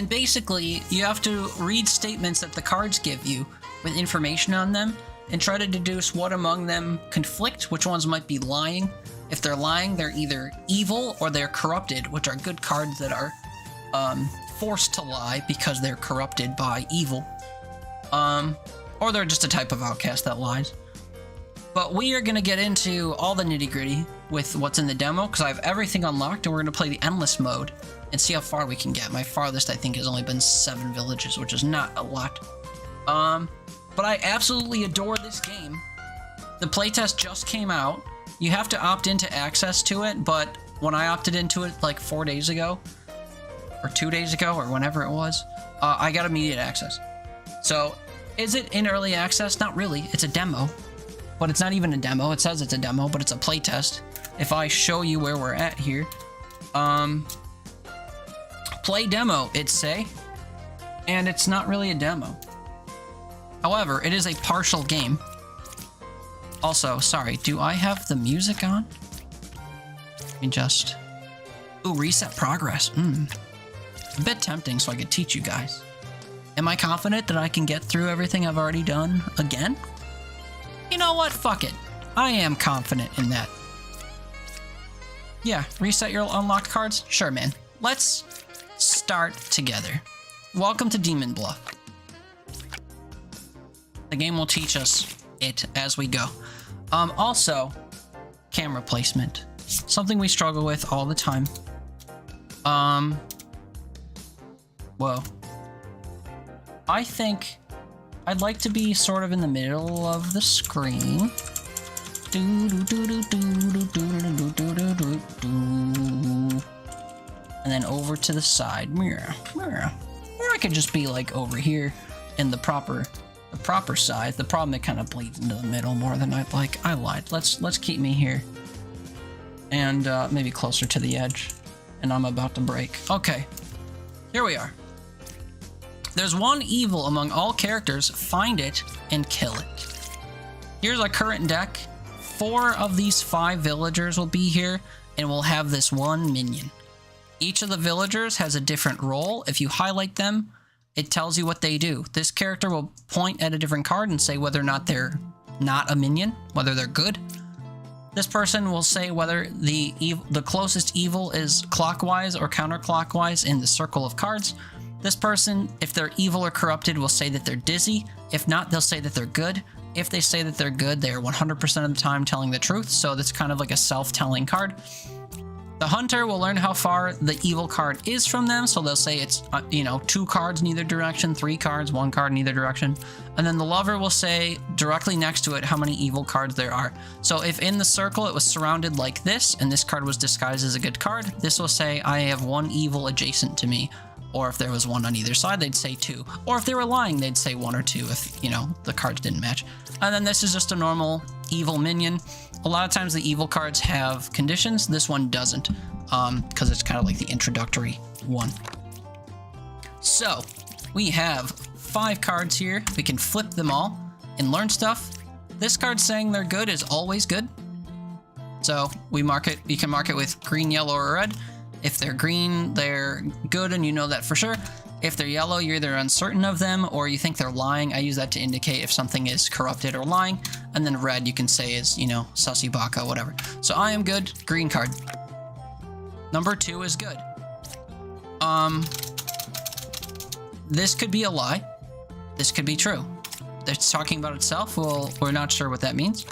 basically, you have to read statements that the cards give you with information on them and try to deduce what among them conflict, which ones might be lying. If they're lying, they're either evil or they're corrupted, which are good cards that are forced to lie because they're corrupted by evil. Or they're just a type of outcast that lies. But we are going to get into all the nitty-gritty with what's in the demo, because I have everything unlocked, and we're going to play the endless mode and see how far we can get. My farthest, I think, has only been 7 villages, which is not a lot. But I absolutely adore this game. The playtest just came out. You have to opt into access to it, but when I opted into it like 4 days ago, or 2 days ago, or whenever it was, I got immediate access. So, is it in early access? Not really. It's a demo. But it's not even a demo. It says it's a demo, but it's a playtest. If I show you where we're at here, play demo, it say, and it's not really a demo. However, it is a partial game. Also, sorry, do I have the music on? Let me just... Ooh, reset progress. A bit tempting, so I could teach you guys. Am I confident that I can get through everything I've already done again? You know what? Fuck it. I am confident in that. Yeah, reset your unlocked cards? Sure, man. Let's start together. Welcome to Demon Bluff. The game will teach us it as we go. Also, camera placement. Something we struggle with all the time. Whoa. I think I'd like to be sort of in the middle of the screen. And then over to the side. Or I could just be like over here in the proper side. The problem, it kind of bleeds into the middle more than I'd like. I lied. Let's keep me here. And maybe closer to the edge. And I'm about to break. Okay. Here we are. There's one evil among all characters. Find it and kill it. Here's our current deck. 4 of these 5 villagers will be here, and we'll have this one minion. Each of the villagers has a different role. If you highlight them, it tells you what they do. This character will point at a different card and say whether or not they're not a minion, whether they're good. This person will say whether the closest evil is clockwise or counterclockwise in the circle of cards. This person, if they're evil or corrupted, will say that they're dizzy. If not, they'll say that they're good. If they say that they're good, they are 100% of the time telling the truth, so that's kind of like a self-telling card. The hunter will learn how far the evil card is from them, so they'll say it's, 2 cards in either direction, 3 cards, 1 card in either direction. And then the lover will say directly next to it how many evil cards there are. So if in the circle it was surrounded like this, and this card was disguised as a good card, this will say, I have 1 evil adjacent to me. Or if there was 1 on either side, they'd say 2. Or if they were lying, they'd say 1 or 2 if, the cards didn't match. And then this is just a normal evil minion. A lot of times the evil cards have conditions. This one doesn't, because it's kind of like the introductory one. So, we have 5 cards here. We can flip them all and learn stuff. This card saying they're good is always good. So, you can mark it with green, yellow, or red. If they're green, they're good, and you know that for sure. If they're yellow, you're either uncertain of them or you think they're lying. I use that to indicate if something is corrupted or lying. And then red, you can say is, sussy baka, whatever. So I am good. Green card. Number 2 is good. This could be a lie. This could be true. It's talking about itself. Well, we're not sure what that means.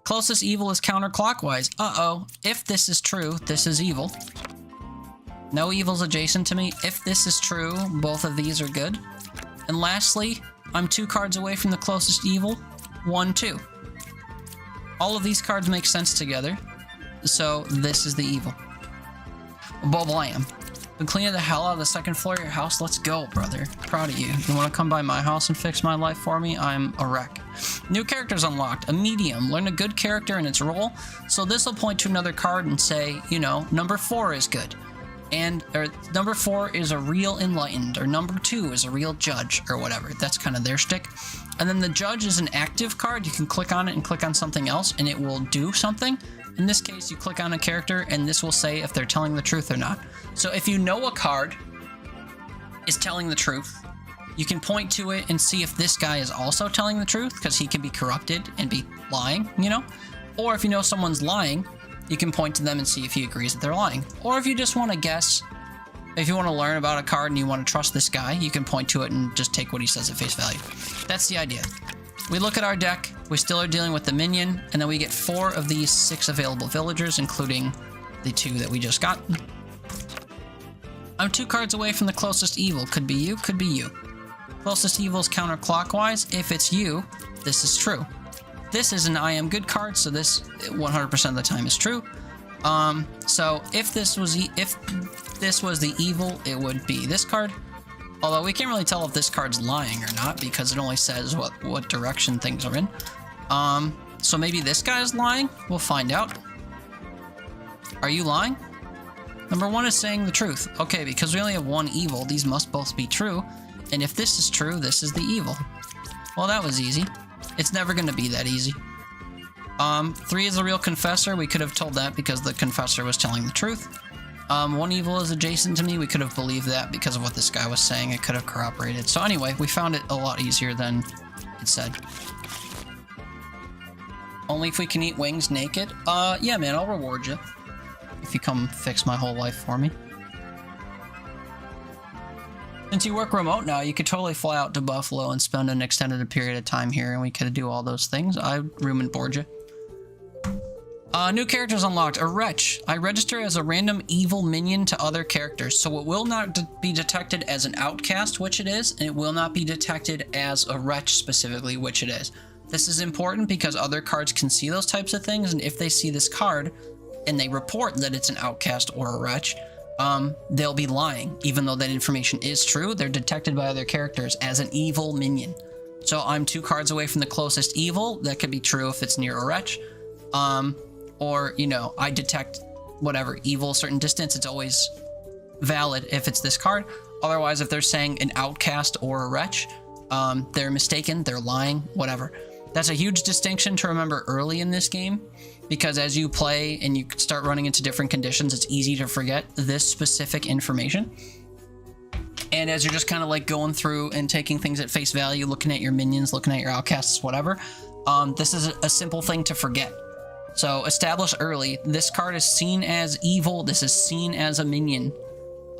Closest evil is counterclockwise. Uh-oh. If this is true, this is evil. No evils adjacent to me. If this is true, both of these are good. And lastly, I'm 2 cards away from the closest evil. 1, 2. All of these cards make sense together. So this is the evil. Blam. Been cleaning the hell out of the 2nd floor of your house. Let's go, brother. Proud of you. You want to come by my house and fix my life for me? I'm a wreck. New characters unlocked. A medium. Learn a good character and its role. So this will point to another card and say, number 4 is good. Or number 4 is a real enlightened, or number 2 is a real judge, or whatever. That's kind of their shtick. And then the judge is an active card. You can click on it and click on something else, and it will do something. In this case, you click on a character, and this will say if they're telling the truth or not. So if you know a card is telling the truth, you can point to it and see if this guy is also telling the truth, because he can be corrupted and be lying, Or if you know someone's lying, you can point to them and see if he agrees that they're lying. Or if you just want to guess, if you want to learn about a card and you want to trust this guy, you can point to it and just take what he says at face value. That's the idea. We look at our deck, we still are dealing with the minion, and then we get 4 of these 6 available villagers, including the 2 that we just got. I'm 2 cards away from the closest evil. Could be you, could be you. Closest evil is counterclockwise. If it's you, this is true. This is an I am good card, so this 100% of the time is true. So if this was the evil, it would be this card. Although we can't really tell if this card's lying or not, because it only says what direction things are in. So maybe this guy's lying? We'll find out. Are you lying? Number 1 is saying the truth. Okay, because we only have 1 evil, these must both be true. And if this is true, this is the evil. Well, that was easy. It's never going to be that easy. 3 is a real confessor. We could have told that because the confessor was telling the truth. 1 evil is adjacent to me. We could have believed that because of what this guy was saying. It could have corroborated. So anyway, we found it a lot easier than it said. Only if we can eat wings naked? Yeah, man, I'll reward you. If you come fix my whole life for me. Since you work remote now, you could totally fly out to Buffalo and spend an extended period of time here, and we could do all those things. I'd room and board you. New characters unlocked. A wretch. I register as a random evil minion to other characters, so it will not be detected as an outcast, which it is, and it will not be detected as a wretch specifically, which it is. This is important because other cards can see those types of things, and if they see this card and they report that it's an outcast or a wretch, they'll be lying. Even though that information is true, they're detected by other characters as an evil minion. So I'm 2 cards away from the closest evil. That could be true if it's near a wretch. Or, you know, I detect whatever evil, certain distance, it's always valid if it's this card. Otherwise, if they're saying an outcast or a wretch, they're mistaken, they're lying, whatever. That's a huge distinction to remember early in this game, because as you play and you start running into different conditions, it's easy to forget this specific information. And as you're just kind of like going through and taking things at face value, looking at your minions, looking at your outcasts, whatever, this is a simple thing to forget. So establish early, this card is seen as evil, this is seen as a minion.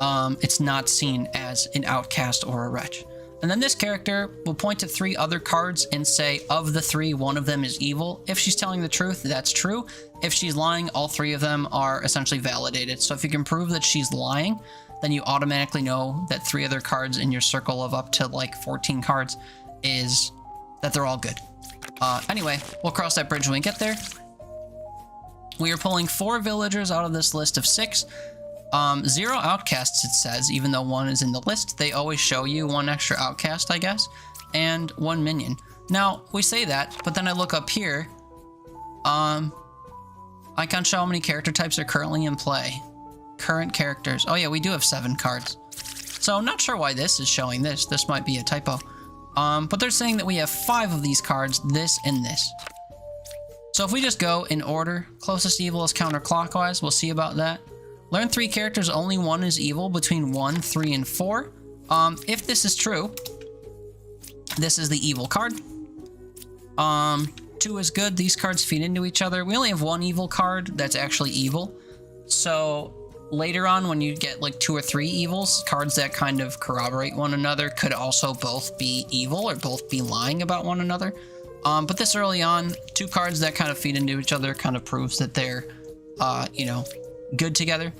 It's not seen as an outcast or a wretch. And then this character will point to 3 other cards and say, of the 3, one of them is evil. If she's telling the truth, that's true. If she's lying, all 3 of them are essentially validated. So if you can prove that she's lying, then you automatically know that 3 other cards in your circle of up to like 14 cards is that they're all good. Anyway, we'll cross that bridge when we get there. We are pulling 4 villagers out of this list of 6. 0 outcasts, it says, even though 1 is in the list. They always show you 1 extra outcast, I guess, and 1 minion. Now, we say that, but then I look up here. I can't show how many character types are currently in play. Current characters. Oh yeah, we do have 7 cards. So I'm not sure why this is showing this. This might be a typo. But they're saying that we have 5 of these cards, this and this. So if we just go in order, closest evil is counterclockwise. We'll see about that. Learn 3 characters, only 1 is evil between 1, 3, and 4. If this is true, this is the evil card. 2 is good. These cards feed into each other. We only have 1 evil card that's actually evil. So later on, when you get like 2 or 3 evils, cards that kind of corroborate one another could also both be evil or both be lying about one another. But this early on, 2 cards that kind of feed into each other kind of proves that they're, you know, good together.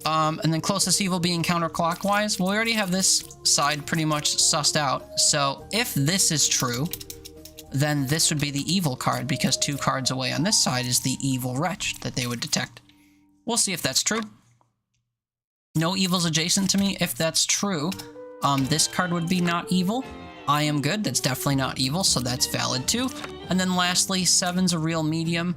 And then closest evil being counterclockwise. Well, we already have this side pretty much sussed out. So if this is true, then this would be the evil card, because 2 cards away on this side is the evil wretch that they would detect. We'll see if that's true. No evils adjacent to me. If that's true, this card would be not evil. I am good. That's definitely not evil, so that's valid too. And then lastly, 7's a real medium.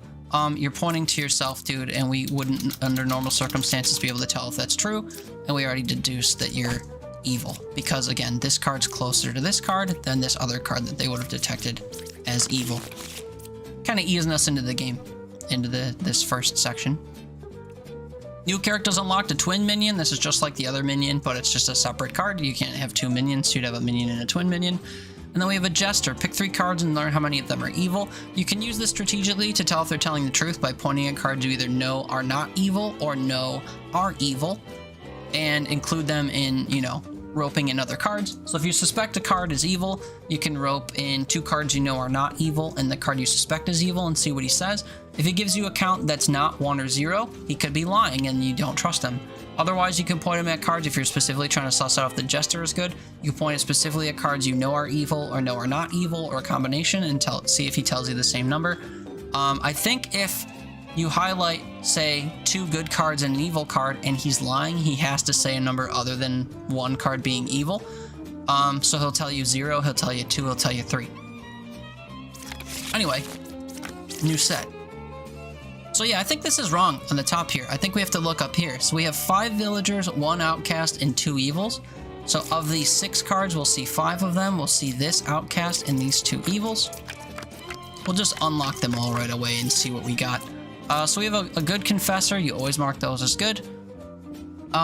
You're pointing to yourself, dude, and we wouldn't, under normal circumstances, be able to tell if that's true. And we already deduced that you're evil, because again, this card's closer to this card than this other card that they would have detected as evil. Kind of easing us into the game, into this first section. New characters unlocked, a twin minion. This is just like the other minion, but it's just a separate card. You can't have 2 minions, you'd have a minion and a twin minion. And then we have a jester. Pick 3 cards and learn how many of them are evil. You can use this strategically to tell if they're telling the truth by pointing at cards you either know are not evil or know are evil, and include them in, you know, roping in other cards. So if you suspect a card is evil, you can rope in 2 cards you know are not evil and the card you suspect is evil and see what he says. If he gives you a count that's not 1 or 0, he could be lying and you don't trust him. Otherwise, you can point him at cards if you're specifically trying to suss out if the jester is good. You can point it specifically at cards you know are evil or know are not evil, or a combination, and see if he tells you the same number. I think if you highlight, say, 2 good cards and an evil card, and he's lying, he has to say a number other than 1 card being evil. So he'll tell you 0, he'll tell you 2, he'll tell you 3. Anyway, new set. So yeah, I think this is wrong on the top here. I think we have to look up here. So we have 5 villagers, 1 outcast, and 2 evils. So of these 6 cards, we'll see 5 of them. We'll see this outcast and these 2 evils. We'll just unlock them all right away and see what we got. So we have a good confessor. You always mark those as good. We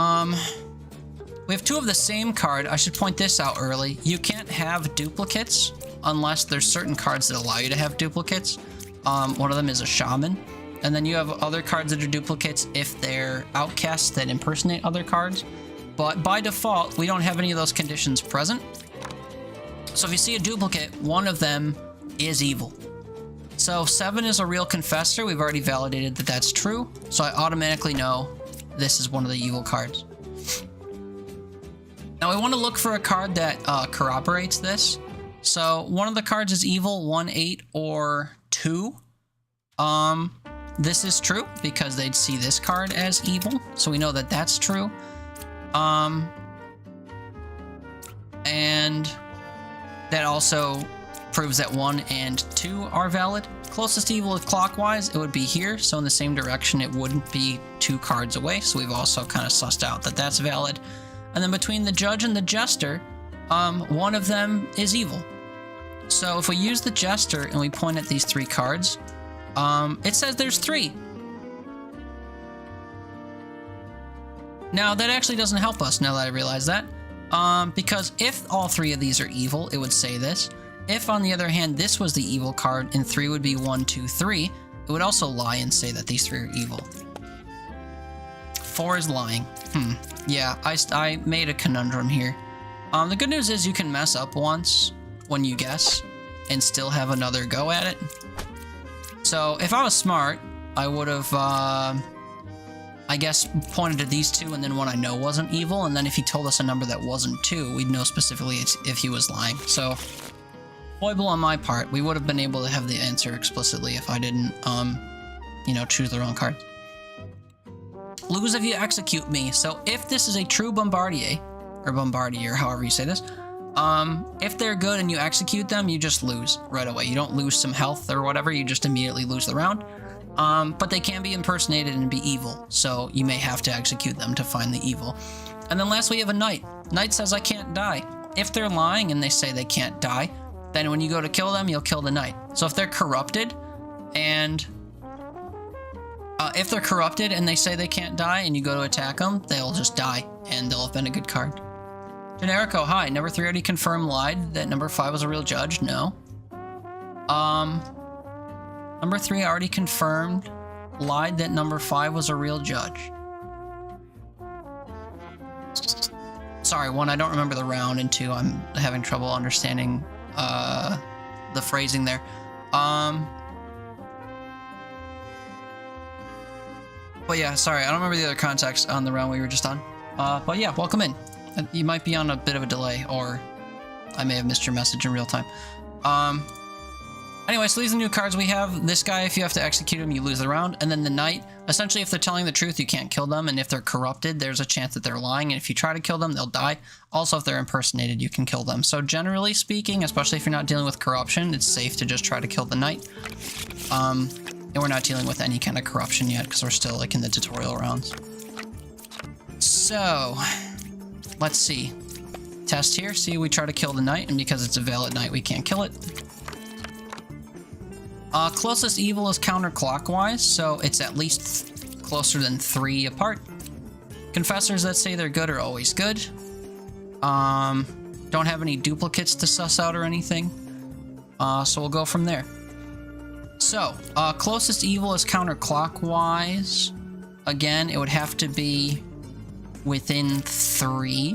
have 2 of the same card. I should point this out early. You can't have duplicates unless there's certain cards that allow you to have duplicates. One of them is a shaman. And then you have other cards that are duplicates if they're outcasts that impersonate other cards. But by default, we don't have any of those conditions present. So if you see a duplicate, one of them is evil. So 7 is a real confessor. We've already validated that that's true. So I automatically know this is one of the evil cards. Now we want to look for a card that corroborates this. So one of the cards is evil, 1, 8, or 2. This is true because they'd see this card as evil. So we know that that's true. And that also proves that 1 and 2 are valid. Closest evil is clockwise, it would be here. So in the same direction, it wouldn't be 2 cards away. So we've also kind of sussed out that that's valid. And then between the judge and the jester, one of them is evil. So if we use the jester and we point at these 3 cards, it says there's 3. Now that actually doesn't help us now that I realize that. Because if all 3 of these are evil, it would say this. If, on the other hand, this was the evil card and 3 would be 1, 2, 3, it would also lie and say that these 3 are evil. 4 is lying. Yeah, I made a conundrum here. The good news is you can mess up once when you guess and still have another go at it. So if I was smart, I would have, I guess, pointed at these 2 and then one I know wasn't evil. And then if he told us a number that wasn't 2, we'd know specifically if he was lying. So foible on my part. We would have been able to have the answer explicitly if I didn't, you know, choose the wrong card. Lose if you execute me. So if this is a true bombardier, or bombardier, however you say this, if they're good and you execute them, you just lose right away. You don't lose some health or whatever, you just immediately lose the round. But they can be impersonated and be evil, so you may have to execute them to find the evil. And then lastly, we have a knight. Knight says, I can't die. If they're lying and they say they can't die, then when you go to kill them, you'll kill the knight. So if they're corrupted and they say they can't die and you go to attack them, they'll just die and they'll have been a good card. Generico, hi. Number 3 already confirmed lied that number 5 was a real judge. No. Number 3 already confirmed lied that number 5 was a real judge. Sorry, 1, I don't remember the round, and 2, I'm having trouble understanding the phrasing there. But yeah, sorry, I don't remember the other context on the round we were just on. But yeah, welcome in. You might be on a bit of a delay, or I may have missed your message in real time. Anyway, so these are the new cards we have. This guy, if you have to execute him, you lose the round. And then the knight, essentially, if they're telling the truth, you can't kill them. And if they're corrupted, there's a chance that they're lying. And if you try to kill them, they'll die. Also, if they're impersonated, you can kill them. So generally speaking, especially if you're not dealing with corruption, it's safe to just try to kill the knight. And we're not dealing with any kind of corruption yet because we're still like in the tutorial rounds. So, let's see. Test here. See, we try to kill the knight, and because it's a valid knight, we can't kill it. Closest evil is counterclockwise, so it's at least closer than 3 apart. Confessors that say they're good are always good. Don't have any duplicates to suss out or anything. So we'll go from there. So, closest evil is counterclockwise. Again, it would have to be within 3.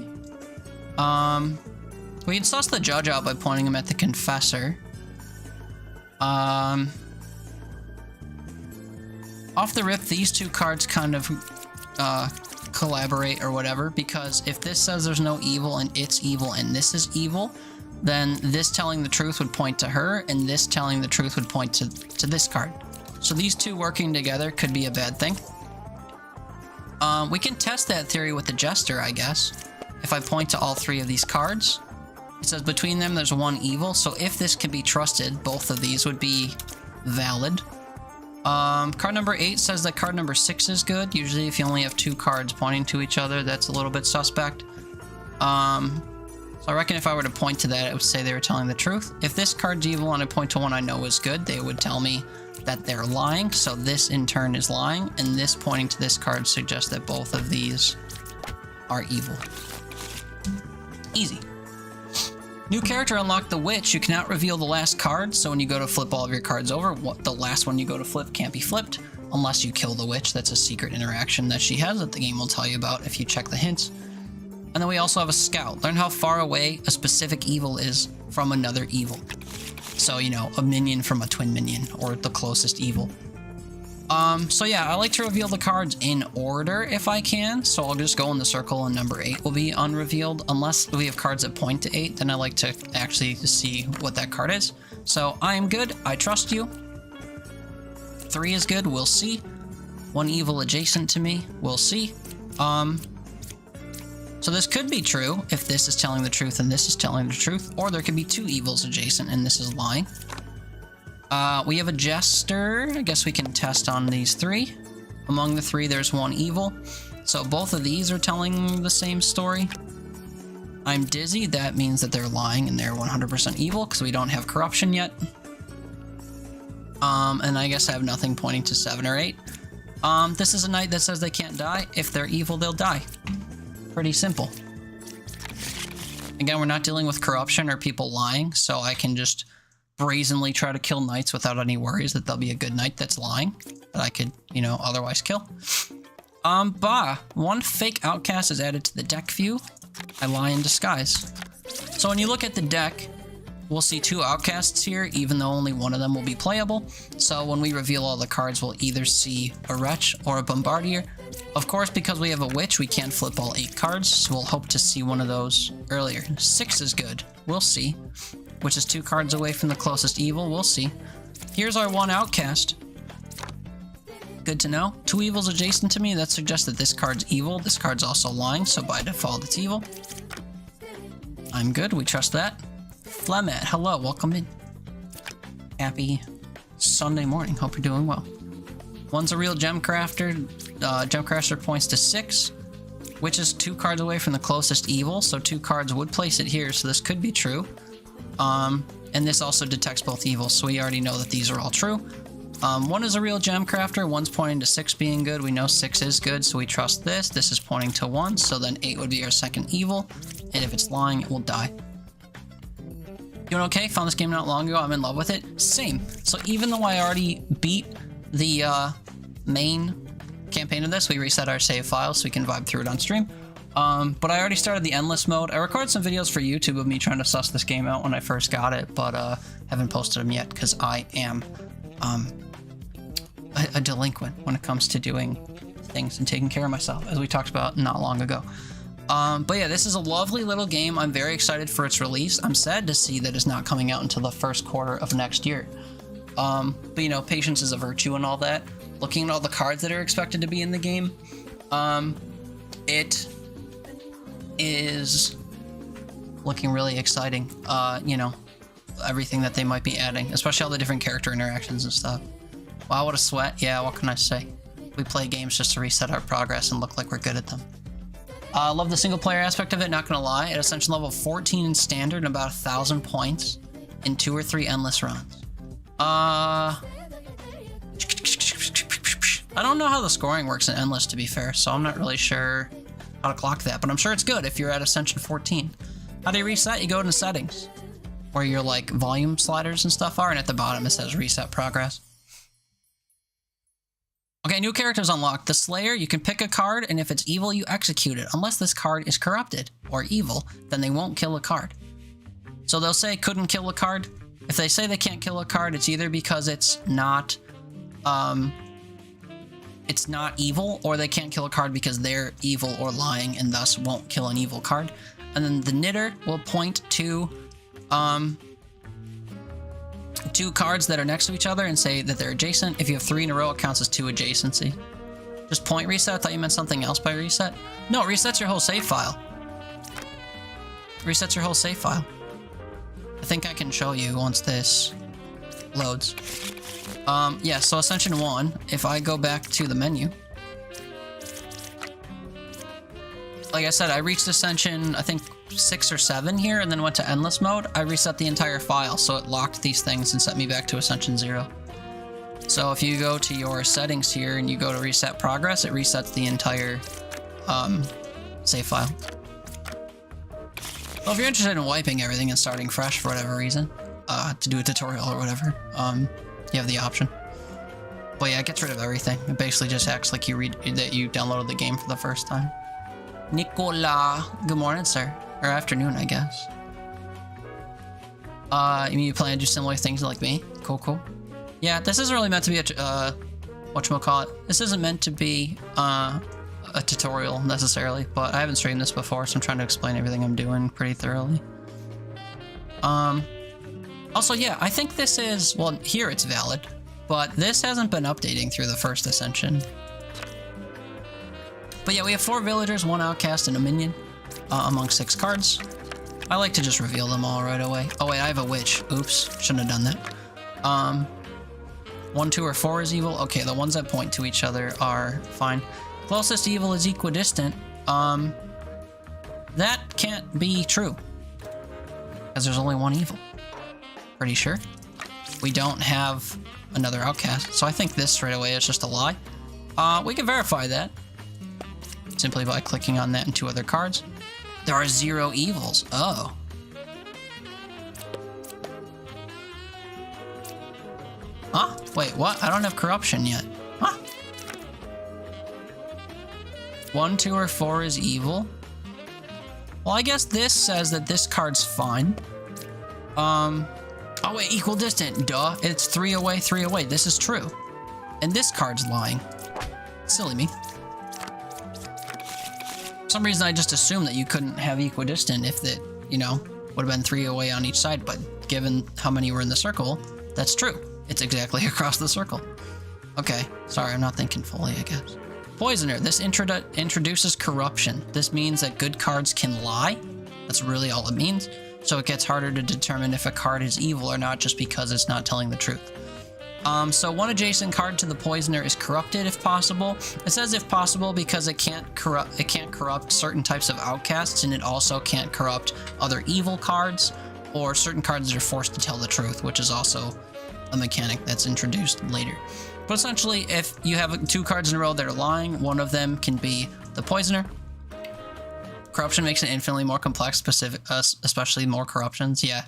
We can suss the judge out by pointing him at the confessor. Off the rip, these 2 cards kind of collaborate or whatever, because if this says there's no evil and it's evil and this is evil, then this telling the truth would point to her and this telling the truth would point to this card. So these 2 working together could be a bad thing. We can test that theory with the jester, I guess. If I point to all 3 of these cards, it says between them there's 1 evil, so if this can be trusted, both of these would be valid. Card number 8 says that card number 6 is good. Usually if you only have 2 cards pointing to each other, that's a little bit suspect. So I reckon if I were to point to that, it would say they were telling the truth. If this card's evil and I point to one I know is good, they would tell me that they're lying, so this in turn is lying, and this pointing to this card suggests that both of these are evil. Easy. New character unlocked the Witch. You cannot reveal the last card, so when you go to flip all of your cards over, the last one you go to flip can't be flipped unless you kill the Witch. That's a secret interaction that she has that the game will tell you about if you check the hints. And then we also have a Scout. Learn how far away a specific evil is from another evil. So, you know, a minion from a twin minion, or the closest evil. So yeah, I like to reveal the cards in order if I can. So I'll just go in the circle and number 8 will be unrevealed. Unless we have cards that point to 8, then I like to actually see what that card is. So I am good. I trust you. 3 is good. We'll see. 1 evil adjacent to me. We'll see. So this could be true if this is telling the truth and this is telling the truth. Or there could be 2 evils adjacent and this is lying. We have a Jester. I guess we can test on these 3. Among the 3, there's 1 evil. So both of these are telling the same story. I'm Dizzy. That means that they're lying and they're 100% evil because we don't have corruption yet. And I guess I have nothing pointing to 7 or 8. This is a knight that says they can't die. If they're evil, they'll die. Pretty simple. Again, we're not dealing with corruption or people lying, so I can just brazenly try to kill knights without any worries that there'll be a good knight that's lying that I could, you know, otherwise kill. 1 fake outcast is added to the deck view. I lie in disguise. So when you look at the deck, we'll see 2 outcasts here, even though only 1 of them will be playable. So when we reveal all the cards, we'll either see a Wretch or a Bombardier. Of course, because we have a Witch, we can't flip all 8 cards, so we'll hope to see one of those earlier. 6 is good. We'll see. Which is 2 cards away from the closest evil. We'll see. Here's our 1 outcast. Good to know. 2 evils adjacent to me. That suggests that this card's evil. This card's also lying, so by default it's evil. I'm good. We trust that. Flemet, hello. Welcome in. Happy Sunday morning. Hope you're doing well. 1's a real gem crafter. Gem crafter points to 6, which is 2 cards away from the closest evil, so 2 cards would place it here, so this could be true. And this also detects both evils, so we already know that these are all true. 1 is a real gem crafter. 1's pointing to 6 being good. We know 6 is good, so we trust this. This is pointing to 1, so then 8 would be our second evil. And if it's lying, it will die. Doing okay? Found this game not long ago. I'm in love with it. Same. So even though I already beat the main campaign of this, we reset our save file so we can vibe through it on stream. But I already started the endless mode. I recorded some videos for YouTube of me trying to suss this game out when I first got it, but haven't posted them yet because I am a delinquent when it comes to doing things and taking care of myself, as we talked about not long ago. But yeah, this is a lovely little game. I'm very excited for its release. I'm sad to see that it's not coming out until the first quarter of next year. But you know, patience is a virtue and all that. Looking at all the cards that are expected to be in the game, it is looking really exciting. You know, everything that they might be adding, especially all the different character interactions and stuff. Wow, what a sweat. Yeah, what can I say? We play games just to reset our progress and look like we're good at them. Love the single player aspect of it, not gonna lie. At Ascension level 14 in standard and about 1,000 points in 2 or 3 endless runs. I don't know how the scoring works in endless, to be fair, so I'm not really sure how to clock that, but I'm sure it's good if you're at Ascension 14. How do you reset? You go into settings, where your like volume sliders and stuff are, and at the bottom it says reset progress. Okay, new characters unlocked. The Slayer, you can pick a card, and if it's evil, you execute it. Unless this card is corrupted or evil, then they won't kill a card. So they'll say couldn't kill a card. If they say they can't kill a card, it's either because it's not evil, or they can't kill a card because they're evil or lying and thus won't kill an evil card. And then the Knitter will point to 2 cards that are next to each other and say that they're adjacent. If you have 3 in a row, it counts as 2 adjacency. Just point reset? I thought you meant something else by reset. No, it resets your whole save file. Resets your whole save file. I think I can show you once this loads. Yeah, so Ascension 1, if I go back to the menu, like I said, I reached Ascension, I think 6 or 7 here, and then went to Endless mode. I reset the entire file, so it locked these things and sent me back to Ascension 0. So if you go to your settings here and you go to reset progress, it resets the entire save file. Well, if you're interested in wiping everything and starting fresh for whatever reason, to do a tutorial or whatever, you have the option. But yeah, it gets rid of everything. It basically just acts like you downloaded the game for the first time. Nicola, good morning, sir. Or afternoon, I guess. You mean you plan to do similar things like me? Cool, cool. Yeah, this isn't really meant to be a, whatchamacallit. This isn't meant to be, a tutorial necessarily, but I haven't streamed this before, so I'm trying to explain everything I'm doing pretty thoroughly. Also, yeah, I think this is, well, here it's valid, but this hasn't been updating through the first ascension. But yeah, we have 4 villagers, 1 outcast, and a minion, among 6 cards. I like to just reveal them all right away. Oh wait, I have a witch. Oops, shouldn't have done that. 1, 2, or 4 is evil. Okay, the ones that point to each other are fine. Closest evil is equidistant. That can't be true, because there's only 1 evil. Pretty sure. We don't have another outcast, so I think this straight away is just a lie. We can verify that simply by clicking on that and 2 other cards. There are 0 evils. Oh. Huh? Wait, what? I don't have corruption yet. Huh? 1, 2, or 4 is evil. Well, I guess this says that this card's fine. Oh wait, equidistant. Duh. It's 3 away, 3 away. This is true. And this card's lying. Silly me. For some reason I just assumed that you couldn't have equidistant if that, you know, would have been 3 away on each side, but given how many were in the circle, that's true. It's exactly across the circle. Okay, sorry, I'm not thinking fully, I guess. Poisoner. This introduces corruption. This means that good cards can lie. That's really all it means. So it gets harder to determine if a card is evil or not just because it's not telling the truth. So 1 adjacent card to the poisoner is corrupted if possible. It says if possible because it can't corrupt certain types of outcasts, and it also can't corrupt other evil cards or certain cards that are forced to tell the truth, which is also a mechanic that's introduced later. But essentially, if you have 2 cards in a row that are lying, one of them can be the poisoner. Corruption makes it infinitely more complex, especially more corruptions. Yeah,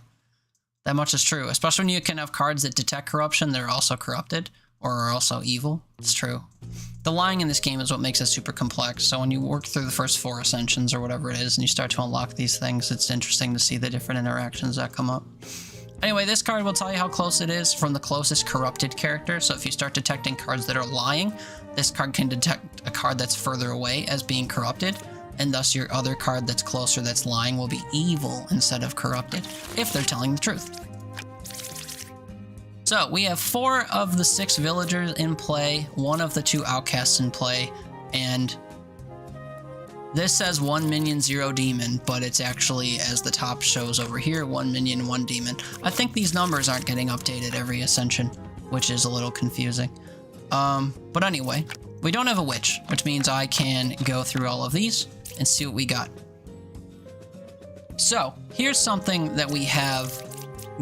that much is true. Especially when you can have cards that detect corruption, they're also corrupted or are also evil. It's true. The lying in this game is what makes it super complex. So when you work through the first 4 ascensions or whatever it is, and you start to unlock these things, it's interesting to see the different interactions that come up. Anyway, this card will tell you how close it is from the closest corrupted character. So if you start detecting cards that are lying, this card can detect a card that's further away as being corrupted, and thus your other card that's closer that's lying will be evil instead of corrupted, if they're telling the truth. So we have 4 of the 6 villagers in play, 1 of the 2 outcasts in play, and this says 1 minion, 0 demon, but it's actually, as the top shows over here, 1 minion, 1 demon. I think these numbers aren't getting updated every ascension, which is a little confusing. But anyway, we don't have a witch, which means I can go through all of these and see what we got. So, here's something that we have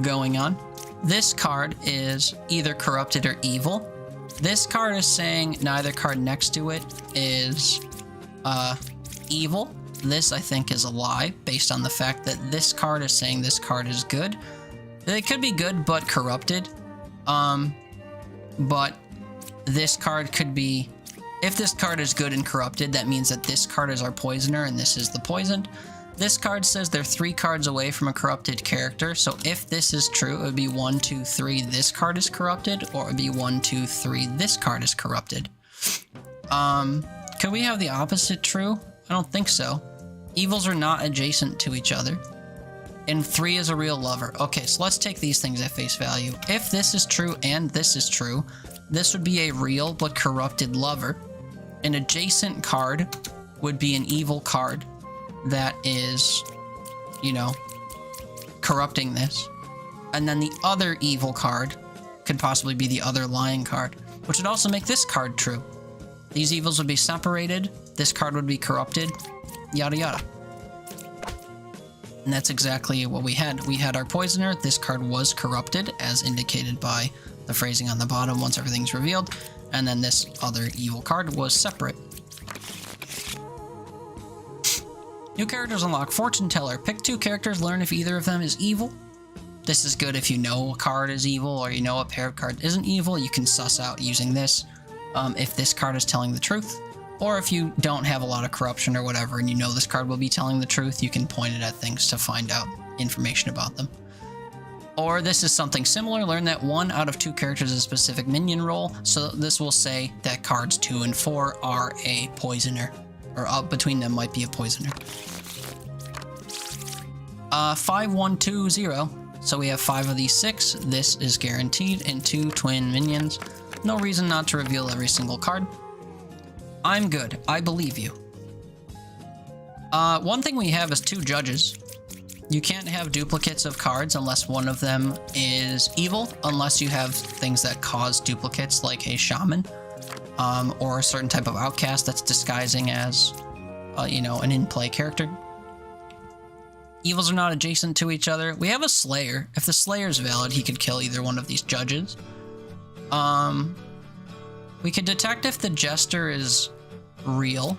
going on. This card is either corrupted or evil. This card is saying neither card next to it is, evil. This, I think, is a lie, based on the fact that this card is saying this card is good. It could be good, but corrupted. But this card could be... If this card is good and corrupted, that means that this card is our poisoner and this is the poisoned. This card says they're 3 cards away from a corrupted character, so if this is true, it would be 1, 2, 3, this card is corrupted, or it would be 1, 2, 3, this card is corrupted. Could we have the opposite true? I don't think so. Evils are not adjacent to each other. And 3 is a real lover. Okay, so let's take these things at face value. If this is true and this is true, this would be a real but corrupted lover. An adjacent card would be an evil card that is, you know, corrupting this. And then the other evil card could possibly be the other lying card, which would also make this card true. These evils would be separated, this card would be corrupted, yada yada. And that's exactly what we had. We had our poisoner, this card was corrupted, as indicated by the phrasing on the bottom once everything's revealed, and then this other evil card was separate. New characters unlock Fortune Teller. Pick 2 characters, learn if either of them is evil. This is good if you know a card is evil or you know a pair of cards isn't evil. You can suss out using this if this card is telling the truth. Or if you don't have a lot of corruption or whatever and you know this card will be telling the truth, you can point it at things to find out information about them. Or this is something similar. Learn that 1 out of 2 characters is a specific minion role. So this will say that cards 2 and 4 are a poisoner. Or between them might be a poisoner. 5120. So we have 5 of these 6. This is guaranteed. And 2 twin minions. No reason not to reveal every single card. I'm good. I believe you. One thing we have is 2 judges. You can't have duplicates of cards unless one of them is evil, unless you have things that cause duplicates, like a shaman, or a certain type of outcast that's disguising as, you know, an in-play character. Evils are not adjacent to each other. We have a Slayer. If the Slayer is valid, he could kill either one of these judges. We could detect if the Jester is real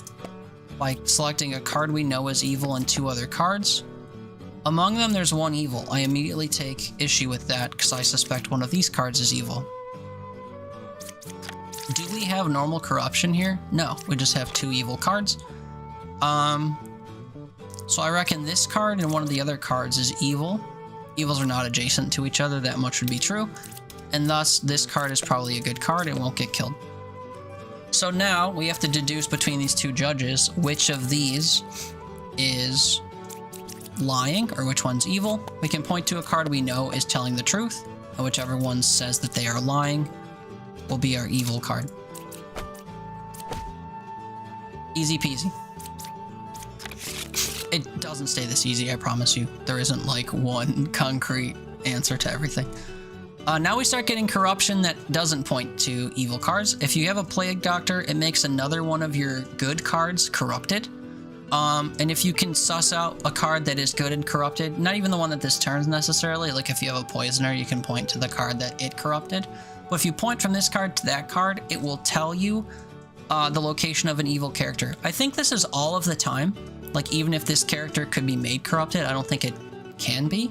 by selecting a card we know is evil and 2 other cards. Among them, there's 1 evil. I immediately take issue with that because I suspect one of these cards is evil. Do we have normal corruption here? No, we just have 2 evil cards. So I reckon this card and one of the other cards is evil. Evils are not adjacent to each other, that much would be true. And thus, this card is probably a good card and won't get killed. So now, we have to deduce between these 2 judges which of these is lying or which one's evil. We can point to a card we know is telling the truth, and whichever one says that they are lying will be our evil card. Easy peasy. It doesn't stay this easy, I promise you. There isn't like one concrete answer to everything. Now we start getting corruption that doesn't point to evil cards. If you have a Plague Doctor, it makes another one of your good cards corrupted. And if you can suss out a card that is good and corrupted, not even the one that this turns necessarily, like if you have a Poisoner, you can point to the card that it corrupted. But if you point from this card to that card, it will tell you the location of an evil character. I think this is all of the time. Like, even if this character could be made corrupted, I don't think it can be.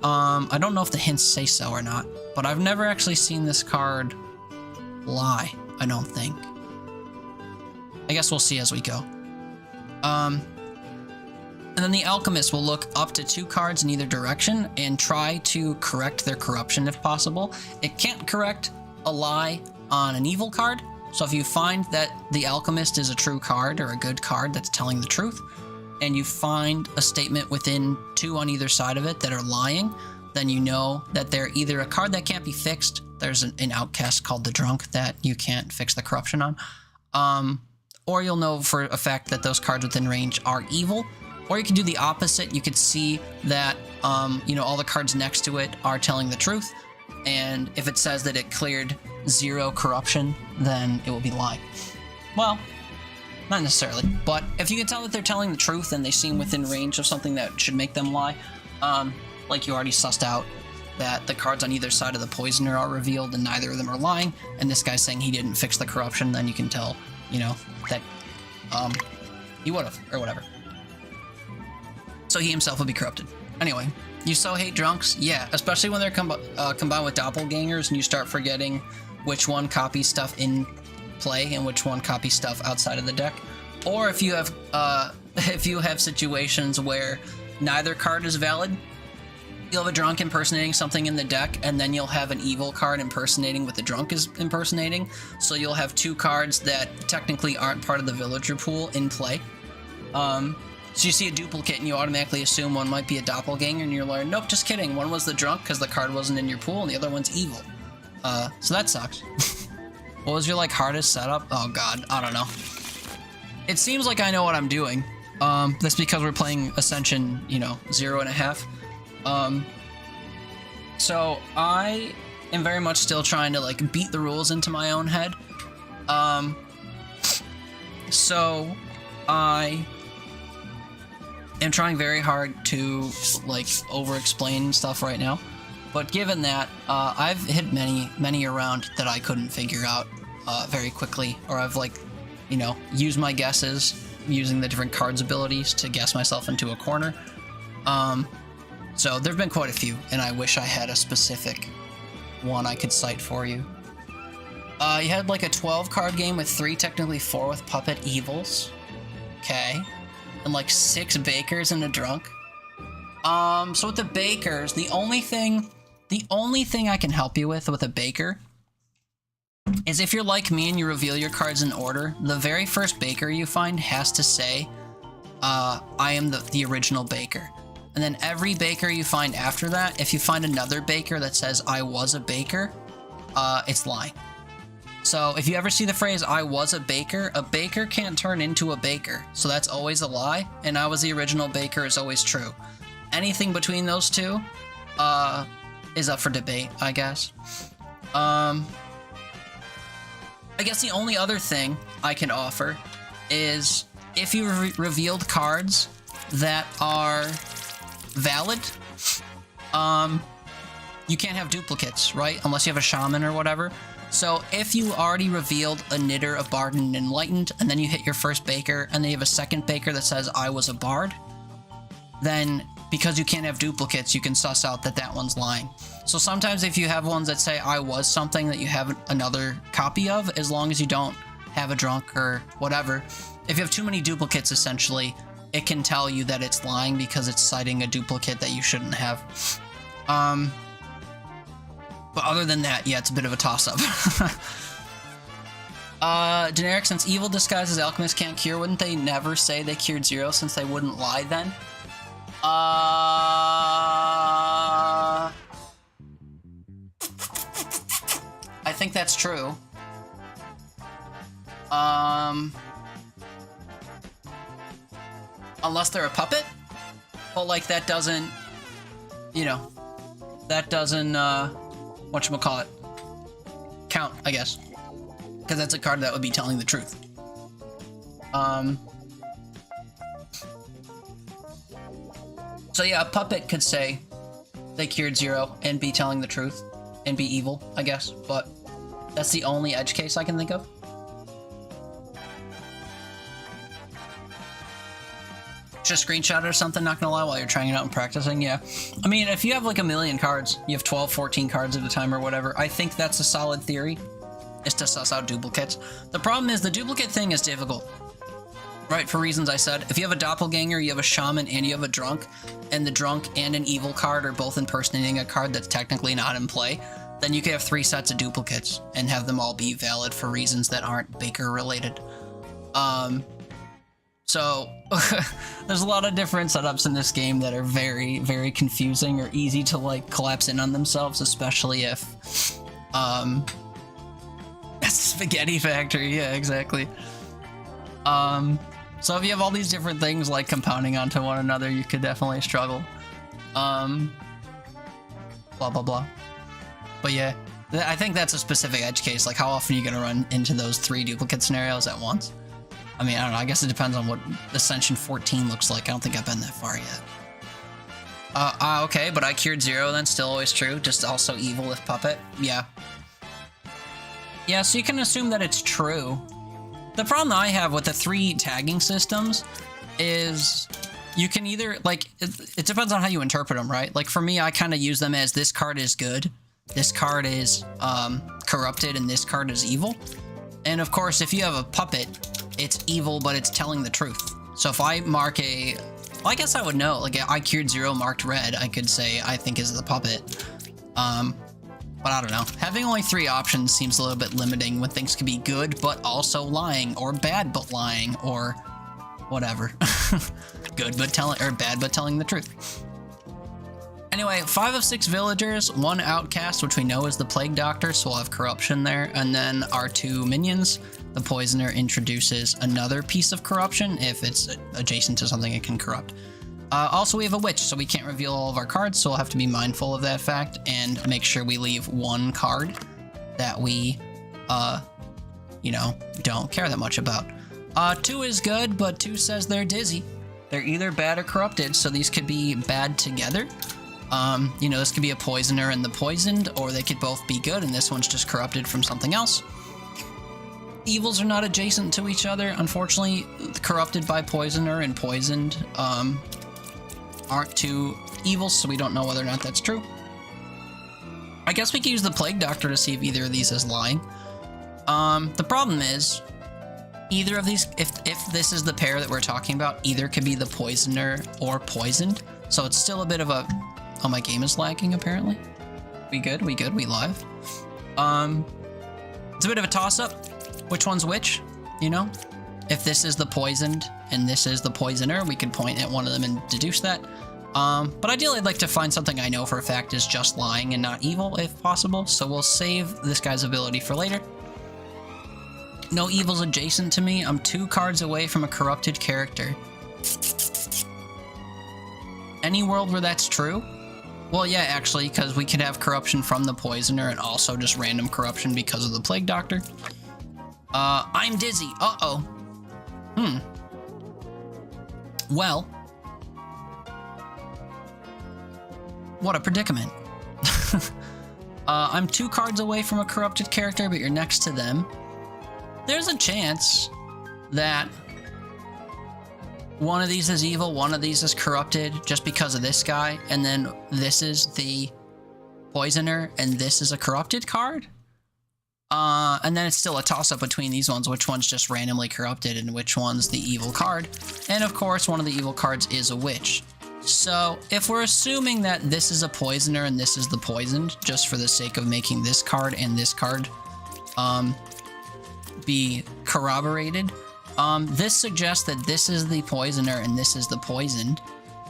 I don't know if the hints say so or not, but I've never actually seen this card lie, I don't think. I guess we'll see as we go. And then the Alchemist will look up to 2 cards in either direction and try to correct their corruption if possible. It can't correct a lie on an evil card, so if you find that the Alchemist is a true card or a good card that's telling the truth, and you find a statement within 2 on either side of it that are lying, then you know that they're either a card that can't be fixed. There's an outcast called the Drunk that you can't fix the corruption on. Or you'll know for a fact that those cards within range are evil. Or you can do the opposite. You could see that, you know, all the cards next to it are telling the truth. And if it says that it cleared 0 corruption, then it will be lying. Well, not necessarily, but if you can tell that they're telling the truth and they seem within range of something that should make them lie, like you already sussed out that the cards on either side of the Poisoner are revealed and neither of them are lying, and this guy's saying he didn't fix the corruption, then you can tell, you know, that he would have, or whatever. So he himself would be corrupted. Anyway, you so hate drunks? Yeah, especially when they're combined with doppelgangers and you start forgetting which one copies stuff in play and which one copies stuff outside of the deck. Or if you have situations where neither card is valid, you'll have a drunk impersonating something in the deck, and then you'll have an evil card impersonating what the drunk is impersonating. So you'll have 2 cards that technically aren't part of the villager pool in play. So you see a duplicate and you automatically assume one might be a doppelganger, and you learn, nope, just kidding. One was the drunk because the card wasn't in your pool, and the other one's evil. So that sucks. What was your, like, hardest setup? Oh god, I don't know. It seems like I know what I'm doing. That's because we're playing Ascension, you know, 0.5. So I am very much still trying to, like, beat the rules into my own head. So I am trying very hard to, like, over-explain stuff right now. But given that, I've hit many around that I couldn't figure out very quickly, or I've, like, you know, used my guesses using the different cards abilities to guess myself into a corner. So there've been quite a few, and I wish I had a specific one I could cite for you. You had like a 12 card game with 3, technically 4 with puppet evils. Okay. And like 6 bakers and a drunk. So with the bakers, the only thing I can help you with a baker is if you're like me and you reveal your cards in order, the very first baker you find has to say, I am the original baker. And then every baker you find after that, if you find another baker that says, I was a baker, it's lying. So if you ever see the phrase, I was a baker can't turn into a baker. So that's always a lie, and I was the original baker is always true. Anything between those two is up for debate, I guess. I guess the only other thing I can offer is if you revealed cards that are valid, you can't have duplicates, right? Unless you have a shaman or whatever. So if you already revealed a knitter, a bard, and an enlightened, and then you hit your first baker, and then you have a second baker that says, I was a bard, then because you can't have duplicates, you can suss out that that one's lying. So sometimes if you have ones that say, I was something that you have another copy of, as long as you don't have a drunk or whatever, if you have too many duplicates, essentially, it can tell you that it's lying because it's citing a duplicate that you shouldn't have. But other than that, yeah, it's a bit of a toss-up. Generic, since evil disguises alchemists can't cure, wouldn't they never say they cured 0 since they wouldn't lie then? I think that's true. Unless they're a puppet? Well, like, that doesn't, you know, that doesn't, whatchamacallit, count, I guess. Because that's a card that would be telling the truth. So yeah, a puppet could say they cured 0 and be telling the truth and be evil, I guess, but that's the only edge case I can think of. Just screenshot it or something, not gonna lie, while you're trying it out and practicing, yeah. I mean, if you have like a million cards, you have 12, 14 cards at a time or whatever, I think that's a solid theory, is to suss out duplicates. The problem is the duplicate thing is difficult, right? For reasons I said. If you have a doppelganger, you have a shaman, and you have a drunk, and the drunk and an evil card are both impersonating a card that's technically not in play, then you could have 3 sets of duplicates and have them all be valid for reasons that aren't Baker related. So there's a lot of different setups in this game that are very, very confusing or easy to like collapse in on themselves, especially if that's the spaghetti factory, yeah, exactly. So if you have all these different things like compounding onto one another, you could definitely struggle. Blah blah blah. But yeah, I think that's a specific edge case. Like, how often are you gonna run into those 3 duplicate scenarios at once? I mean, I don't know, I guess it depends on what Ascension 14 looks like. I don't think I've been that far yet. Okay, but I cured 0 then, still always true, just also evil if puppet, yeah. Yeah, so you can assume that it's true. The problem I have with the 3 tagging systems is you can either, like, it depends on how you interpret them, right? Like, for me, I kind of use them as this card is good, this card is corrupted, and this card is evil. And of course, if you have a puppet, it's evil, but it's telling the truth. So if I mark well, I guess I would know, like, I cured 0 marked red, I could say I think is the puppet. But I don't know. Having only 3 options seems a little bit limiting when things can be good, but also lying, or bad, but lying, or whatever. Good, but telling, or bad, but telling the truth. Anyway, 5 of 6 villagers, 1 outcast, which we know is the plague doctor, so we'll have corruption there, and then our 2 minions. The poisoner introduces another piece of corruption. If it's adjacent to something it can corrupt. Also, we have a witch, so we can't reveal all of our cards, so we'll have to be mindful of that fact and make sure we leave 1 card that we, you know, don't care that much about. 2 is good, but 2 says they're dizzy. They're either bad or corrupted, so these could be bad together. You know, this could be a poisoner and the poisoned, or they could both be good, and this one's just corrupted from something else. evils are not adjacent to each other. Unfortunately, corrupted by poisoner and poisoned aren't two evils, so we don't know whether or not that's true. I guess we could use the Plague Doctor to see if either of these is lying. The problem is, either of these, if this is the pair that we're talking about, either could be the poisoner or poisoned. So it's still a bit of a... Oh, my game is lagging, apparently. We good? We good? We live? It's a bit of a toss-up. Which one's which, you know? If this is the poisoned and this is the poisoner, we could point at one of them and deduce that. But ideally, I'd like to find something I know for a fact is just lying and not evil, if possible. So we'll save this guy's ability for later. No evils adjacent to me. I'm 2 cards away from a corrupted character. Any world where that's true? Well, yeah, actually, because we could have corruption from the poisoner and also just random corruption because of the Plague Doctor. I'm dizzy. Uh-oh. Well. What a predicament. I'm 2 cards away from a corrupted character, but you're next to them. There's a chance that one of these is evil, one of these is corrupted just because of this guy, and then this is the poisoner, and this is a corrupted card. And then it's still a toss-up between these ones, which one's just randomly corrupted and which one's the evil card. And of course, one of the evil cards is a witch. So if we're assuming that this is a poisoner and this is the poisoned, just for the sake of making this card and this card be corroborated, this suggests that this is the poisoner and this is the poisoned.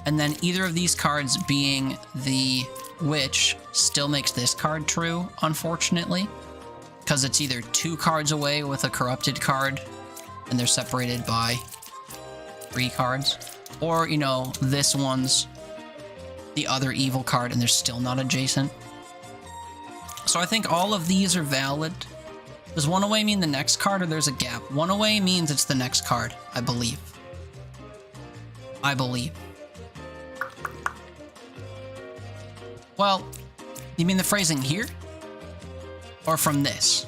And then either of these cards being the witch still makes this card true, unfortunately. Because it's either 2 cards away with a corrupted card, and they're separated by 3 cards. Or, you know, this one's the other evil card, and they're still not adjacent. So I think all of these are valid. Does one away mean the next card, or there's a gap? One away means it's the next card, I believe. I believe. Well, you mean the phrasing here? Or from this?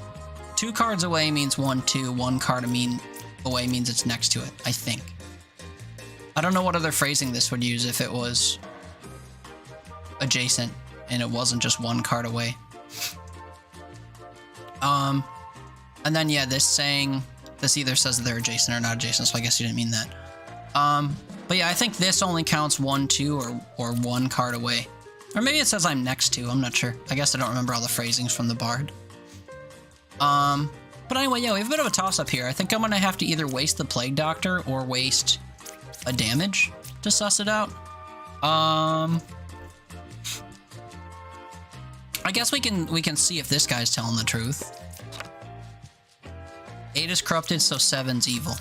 2 cards away means 1, 2. 1 card away means it's next to it, I think. I don't know what other phrasing this would use if it was adjacent and it wasn't just 1 card away. And then, yeah, this either says that they're adjacent or not adjacent, so I guess you didn't mean that. But yeah, I think this only counts 1, 2, or 1 card away. Or maybe it says I'm next to, I'm not sure. I guess I don't remember all the phrasings from the Bard. But anyway, yeah, we have a bit of a toss-up here. I think I'm gonna have to either waste the Plague Doctor or waste a damage to suss it out. I guess we can see if this guy's telling the truth. 8 is corrupted, so 7's evil.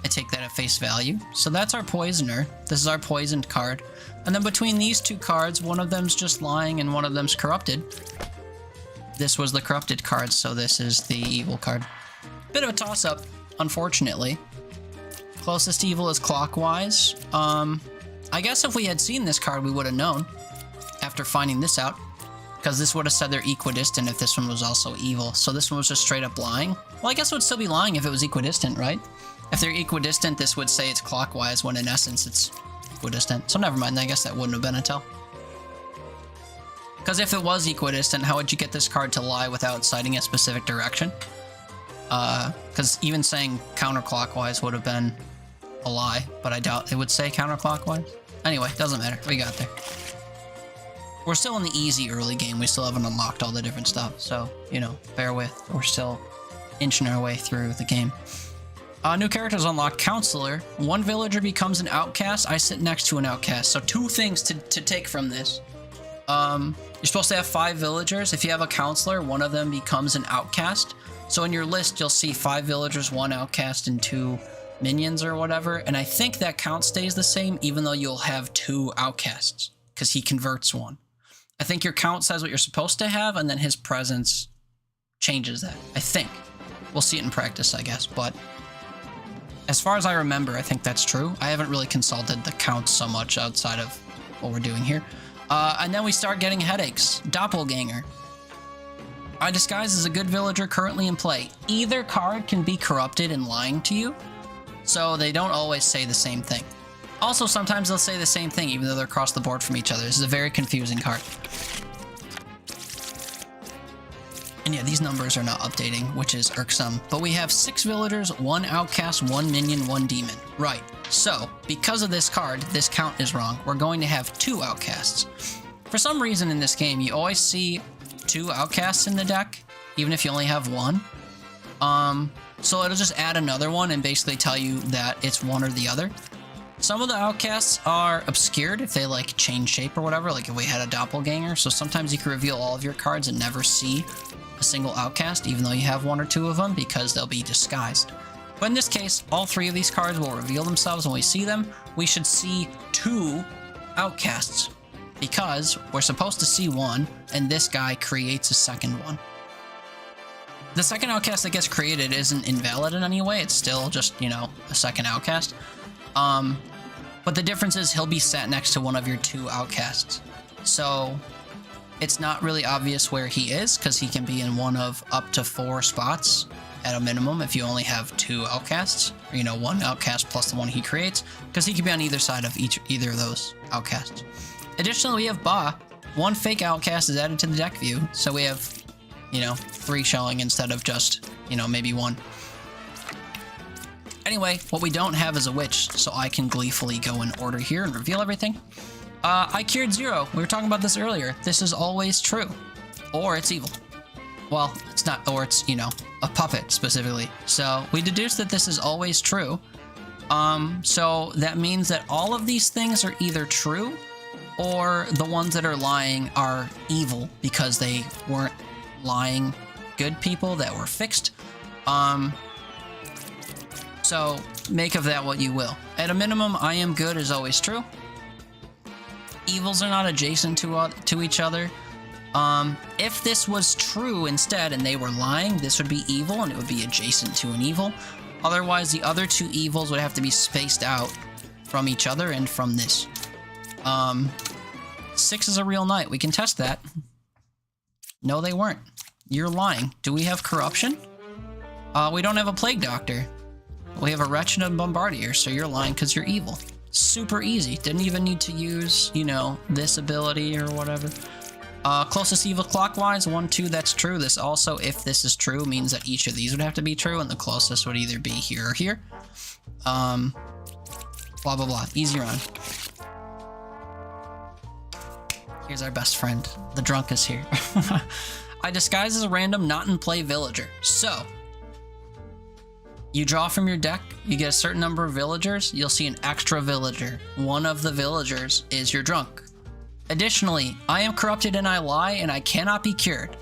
I take that at face value. So that's our poisoner. This is our poisoned card. And then between these 2 cards, one of them's just lying and one of them's corrupted. This was the corrupted card, so this is the evil card. Bit of a toss-up, unfortunately. Closest evil is clockwise. I guess if we had seen this card, we would have known after finding this out. Because this would have said they're equidistant if this one was also evil. So this one was just straight up lying. Well, I guess it would still be lying if it was equidistant, right? If they're equidistant, this would say it's clockwise, when in essence it's equidistant. So never mind, I guess that wouldn't have been a tell. Because if it was equidistant, how would you get this card to lie without citing a specific direction? Because even saying counterclockwise would have been a lie, but I doubt it would say counterclockwise. Anyway, doesn't matter. We got there. We're still in the easy early game. We still haven't unlocked all the different stuff, so, you know, bear with. We're still inching our way through the game. New characters unlocked. Counselor. 1 villager becomes an outcast. I sit next to an outcast. So 2 things to take from this. You're supposed to have 5 villagers. If you have a counselor, one of them becomes an outcast. So in your list, you'll see 5 villagers, 1 outcast, and 2 minions or whatever. And I think that count stays the same, even though you'll have 2 outcasts, because he converts 1. I think your count says what you're supposed to have, and then his presence changes that. I think. We'll see it in practice, I guess. But as far as I remember, I think that's true. I haven't really consulted the counts so much outside of what we're doing here. And then we start getting headaches. Doppelganger. I disguise as a good villager currently in play. Either card can be corrupted and lying to you, so they don't always say the same thing. Also, sometimes they'll say the same thing even though they're across the board from each other. This is a very confusing card. And yeah, these numbers are not updating, which is irksome. But we have 6 villagers, 1 outcast, 1 minion, 1 demon. Right. So, because of this card, this count is wrong. We're going to have 2 outcasts. For some reason in this game, you always see 2 outcasts in the deck, even if you only have 1. So it'll just add another one and basically tell you that it's one or the other. Some of the outcasts are obscured if they like change shape or whatever, like if we had a doppelganger. So sometimes you can reveal all of your cards and never see a single outcast, even though you have 1 or 2 of them, because they'll be disguised. But in this case, all 3 of these cards will reveal themselves when we see them. We should see 2 outcasts because we're supposed to see 1, and this guy creates a second one. The second outcast that gets created isn't invalid in any way. It's still just, you know, a second outcast. But the difference is he'll be sat next to one of your 2 outcasts. So it's not really obvious where he is because he can be in one of up to 4 spots at a minimum if you only have 2 outcasts, or, you know, 1 outcast plus the one he creates, because he can be on either side of either of those outcasts. Additionally, we have Ba. 1 fake outcast is added to the deck view, so we have, you know, 3 showing instead of just, you know, maybe 1. Anyway, what we don't have is a witch, so I can gleefully go in order here and reveal everything. I cured 0. We were talking about this earlier. This is always true. Or it's evil. Well, it's not, or it's, you know, a puppet specifically. So we deduced that this is always true. So that means that all of these things are either true or the ones that are lying are evil because they weren't lying good people that were fixed. So make of that what you will. At a minimum, I am good is always true. Evils are not adjacent to each other. If this was true instead and they were lying, this would be evil and it would be adjacent to an evil. Otherwise, the other 2 evils would have to be spaced out from each other and from this. 6 is a real knight. We can test that. No, they weren't. You're lying. Do we have corruption? We don't have a plague doctor. We have a wretch and a bombardier, so you're lying because you're evil. Super easy. Didn't even need to use, you know, this ability or whatever. Closest evil clockwise, 1, 2, that's true. This also, if this is true, means that each of these would have to be true, and the closest would either be here or here. Blah, blah, blah. Easy run. Here's our best friend. The drunk is here. I disguise as a random not-in-play villager. So, you draw from your deck, you get a certain number of villagers, you'll see an extra villager. One of the villagers is your drunk. Additionally, I am corrupted and I lie and I cannot be cured.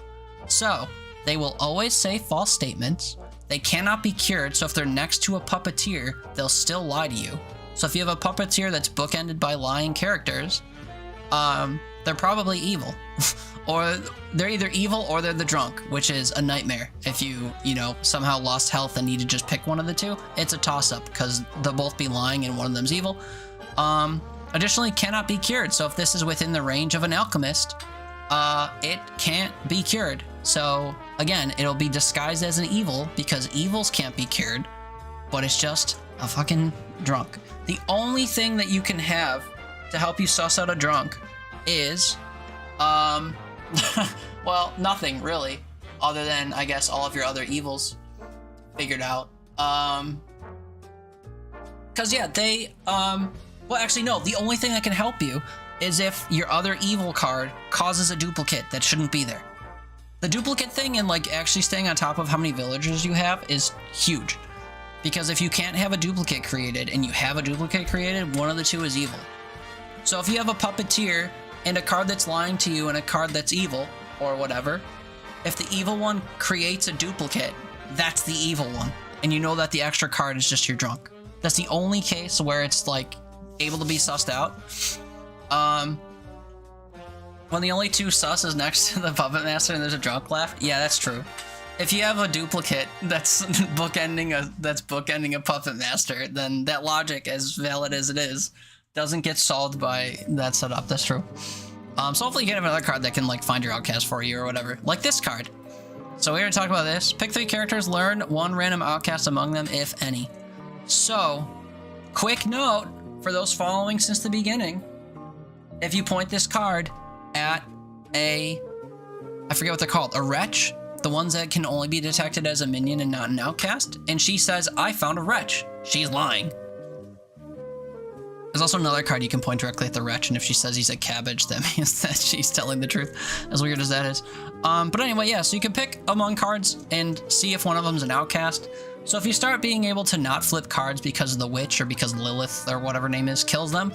So, they will always say false statements. They cannot be cured, so if they're next to a puppeteer, they'll still lie to you. So if you have a puppeteer that's bookended by lying characters, they're probably evil. Or they're either evil or they're the drunk, which is a nightmare. If you know, somehow lost health and need to just pick one of the 2, it's a toss-up because they'll both be lying and one of them's evil. Additionally, cannot be cured. So if this is within the range of an alchemist, it can't be cured. So again, it'll be disguised as an evil because evils can't be cured, but it's just a fucking drunk. The only thing that you can have to help you suss out a drunk is, well, nothing really, other than, I guess, all of your other evils figured out. Cause yeah, they, well, actually, no, the only thing that can help you is if your other evil card causes a duplicate that shouldn't be there. The duplicate thing and like actually staying on top of how many villagers you have is huge. Because if you can't have a duplicate created and you have a duplicate created, one of the 2 is evil. So if you have a puppeteer and a card that's lying to you and a card that's evil, or whatever, if the evil one creates a duplicate, that's the evil one. And you know that the extra card is just your drunk. That's the only case where it's like able to be sussed out. When the only 2 sus is next to the puppet master and there's a drunk left, yeah, that's true. If you have a duplicate that's bookending a puppet master, then that logic, as valid as it is, doesn't get solved by that setup. That's true. So hopefully you can have another card that can like find your outcast for you or whatever. Like this card. So we already talked about this. Pick 3 characters, learn 1 random outcast among them, if any. So, quick note for those following since the beginning. If you point this card at I forget what they're called, a wretch, the ones that can only be detected as a minion and not an outcast, and she says, I found a wretch, she's lying. There's also another card you can point directly at the wretch, and if she says he's a cabbage, that means that she's telling the truth, as weird as that is. But anyway, yeah, so you can pick among cards and see if one of them's an outcast. So if you start being able to not flip cards because of the witch or because Lilith or whatever name is kills them,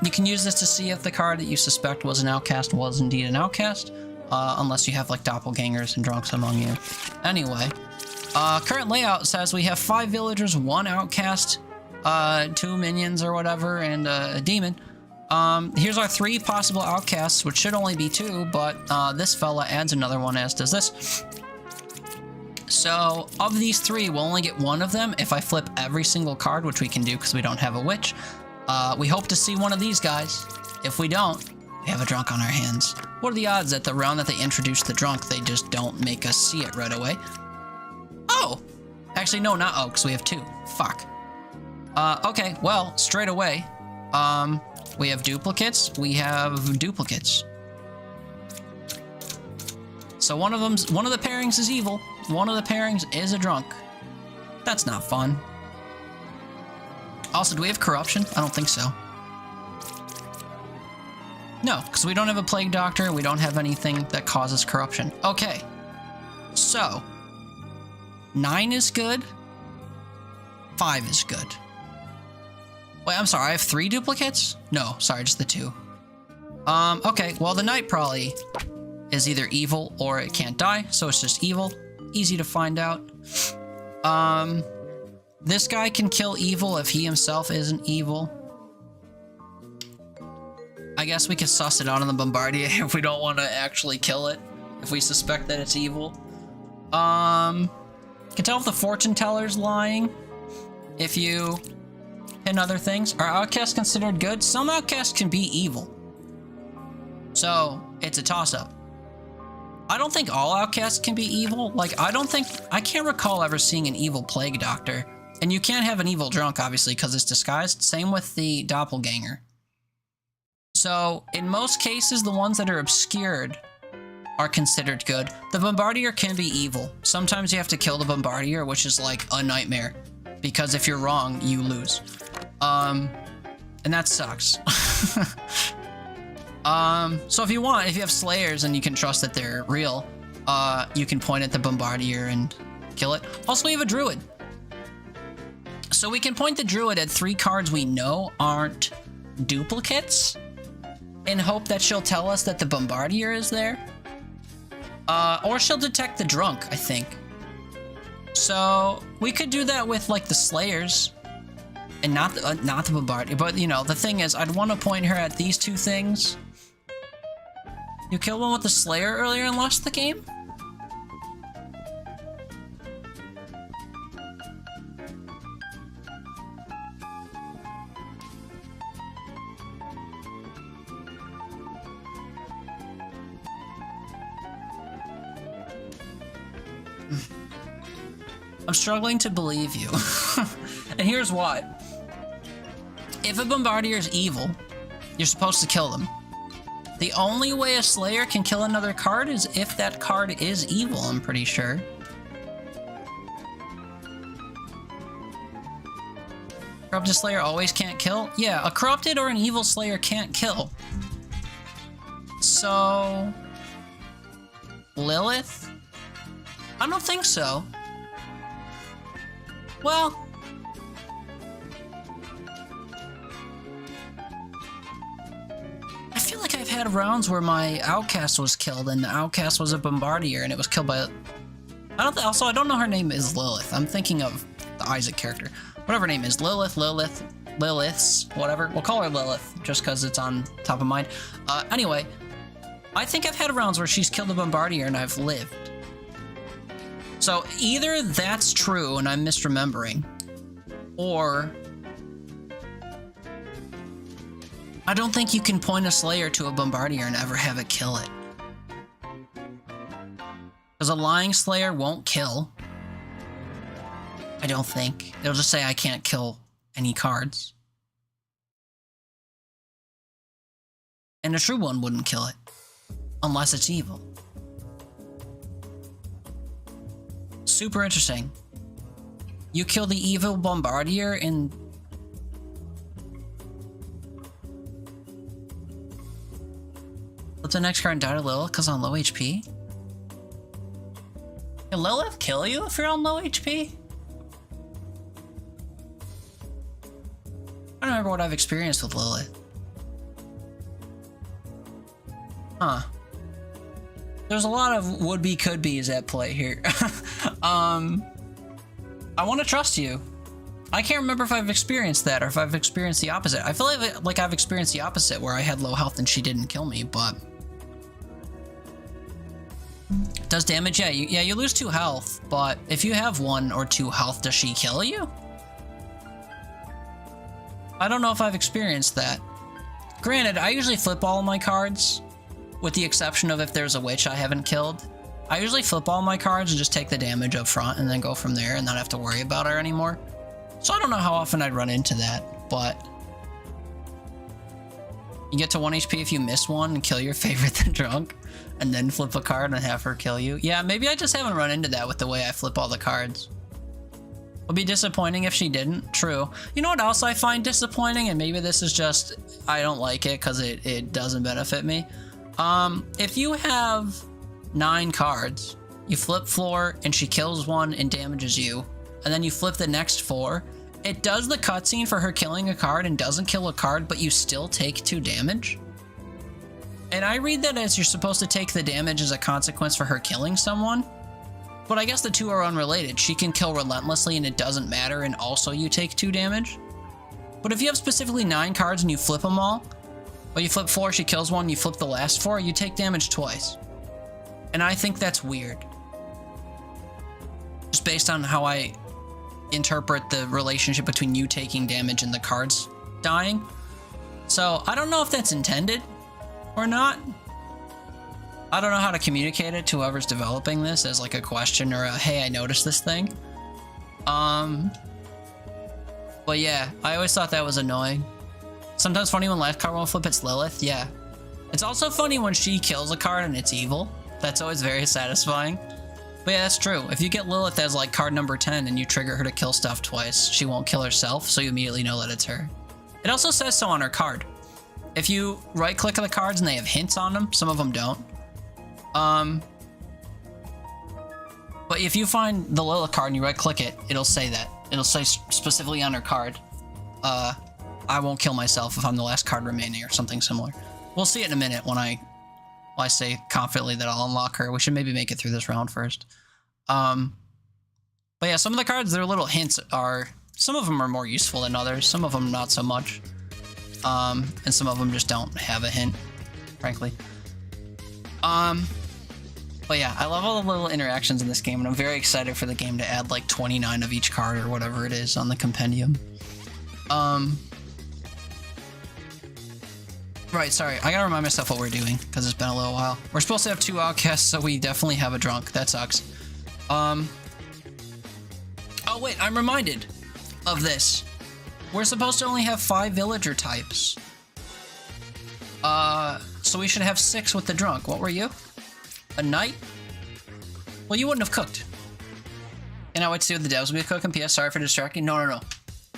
you can use this to see if the card that you suspect was an outcast was indeed an outcast, unless you have like doppelgangers and drunks among you. Anyway, current layout says we have 5 villagers, 1 outcast, 2 minions or whatever, and a demon. Here's our 3 possible outcasts, which should only be 2, but this fella adds another one, as does this. So, of these 3, we'll only get 1 of them if I flip every single card, which we can do because we don't have a witch. We hope to see one of these guys. If we don't, we have a drunk on our hands. What are the odds that the round that they introduce the drunk, they just don't make us see it right away? Oh! Actually, no, not because we have 2. Fuck. Okay, well, straight away, we have duplicates, So one of the pairings is evil, one of the pairings is a drunk. That's not fun. Also, do we have corruption? I don't think so. No, because we don't have a plague doctor, and we don't have anything that causes corruption. Okay, so 9 is good, 5 is good. Wait, I'm sorry, I have 3 duplicates? No, sorry, just the 2. Okay, well, the knight probably is either evil or it can't die, so it's just evil. Easy to find out. This guy can kill evil if he himself isn't evil. I guess we could suss it out on the Bombardier if we don't want to actually kill it, if we suspect that it's evil. Can tell if the fortune teller's lying if you and other things. Are outcasts considered good? Some outcasts can be evil. So, it's a toss-up. I don't think all outcasts can be evil. Like, I can't recall ever seeing an evil plague doctor. And you can't have an evil drunk, obviously, because it's disguised. Same with the doppelganger. So, in most cases, the ones that are obscured are considered good. The Bombardier can be evil. Sometimes you have to kill the Bombardier, which is like a nightmare. Because if you're wrong, you lose. And that sucks. So if you want, if you have Slayers and you can trust that they're real, you can point at the Bombardier and kill it. Also, we have a Druid. So we can point the Druid at 3 cards we know aren't duplicates and hope that she'll tell us that the Bombardier is there. Or she'll detect the drunk, I think. So we could do that with like the Slayers and not the Bombardier. But you know, the thing is, I'd want to point her at these 2 things. You killed one with the Slayer earlier and lost the game? I'm struggling to believe you. And here's why. If a Bombardier is evil, you're supposed to kill them. The only way a Slayer can kill another card is if that card is evil, I'm pretty sure. Corrupted Slayer always can't kill? Yeah, a corrupted or an evil Slayer can't kill. So... Lilith? I don't think so. Well... I feel like I've had rounds where my outcast was killed and the outcast was a Bombardier and it was killed by... I don't know her name is Lilith. I'm thinking of the Isaac character. Whatever her name is. Lilith's, whatever. We'll call her Lilith just because it's on top of mind. Anyway, I think I've had rounds where she's killed a Bombardier and I've lived. So either that's true and I'm misremembering, or I don't think you can point a Slayer to a Bombardier and ever have it kill it. Because a Lying Slayer won't kill. I don't think. It'll just say I can't kill any cards. And a true one wouldn't kill it. Unless it's evil. Super interesting. You kill the evil Bombardier and... Flip the next card and die to Lilith because on low HP? Can Lilith kill you if you're on low HP? I don't remember what I've experienced with Lilith. Huh. There's a lot of would-be, could-be's at play here. I want to trust you. I can't remember if I've experienced that or if I've experienced the opposite. I feel like I've experienced the opposite where I had low health and she didn't kill me, but... Does damage? Yeah, you lose 2 health, but if you have 1 or 2 health, does she kill you? I don't know if I've experienced that. Granted, I usually flip all of my cards, with the exception of if there's a witch I haven't killed. I usually flip all my cards and just take the damage up front and then go from there and not have to worry about her anymore. So I don't know how often I'd run into that, but... You get to 1 HP if you miss one and kill your favorite the drunk, and then flip a card and have her kill you. Yeah, maybe I just haven't run into that with the way I flip all the cards. Would be disappointing if she didn't. True. You know what else I find disappointing? And maybe this is just, I don't like it because it doesn't benefit me. If you have 9 cards, you flip 4 and she kills 1 and damages you, and then you flip the next 4, it does the cutscene for her killing a card and doesn't kill a card, but you still take 2 damage. And I read that as you're supposed to take the damage as a consequence for her killing someone. But I guess the 2 are unrelated. She can kill relentlessly and it doesn't matter, and also you take 2 damage. But if you have specifically 9 cards and you flip them all, or you flip 4, she kills 1, you flip the last 4, you take damage twice. And I think that's weird. Just based on how I interpret the relationship between you taking damage and the cards dying. So I don't know if that's intended or not. I don't know how to communicate it to whoever's developing this as like a question or a, hey, I noticed this thing. But yeah, I always thought that was annoying. Sometimes funny when last card won't flip, it's Lilith, yeah. It's also funny when she kills a card and it's evil. That's always very satisfying. But yeah, that's true. If you get Lilith as like card number 10 and you trigger her to kill stuff twice, she won't kill herself, so you immediately know that it's her. It also says so on her card. If you right-click the cards and they have hints on them, some of them don't. But if you find the Lilith card and you right-click it, it'll say that. It'll say specifically on her card, I won't kill myself if I'm the last card remaining or something similar. We'll see it in a minute when I say confidently that I'll unlock her. We should maybe make it through this round first. But yeah, some of the cards, their little hints are, some of them are more useful than others, some of them not so much. And some of them just don't have a hint, frankly. But yeah, I love all the little interactions in this game, and I'm very excited for the game to add like 29 of each card or whatever it is on the compendium. Right, sorry, I gotta remind myself what we're doing, because it's been a little while. We're supposed to have 2 outcasts, so we definitely have a drunk. That sucks. Oh wait, I'm reminded of this. We're supposed to only have 5 villager types. So we should have 6 with the drunk. What were you? A knight? Well, you wouldn't have cooked. And I would see what the devs would be cooking. PS, sorry for distracting. No.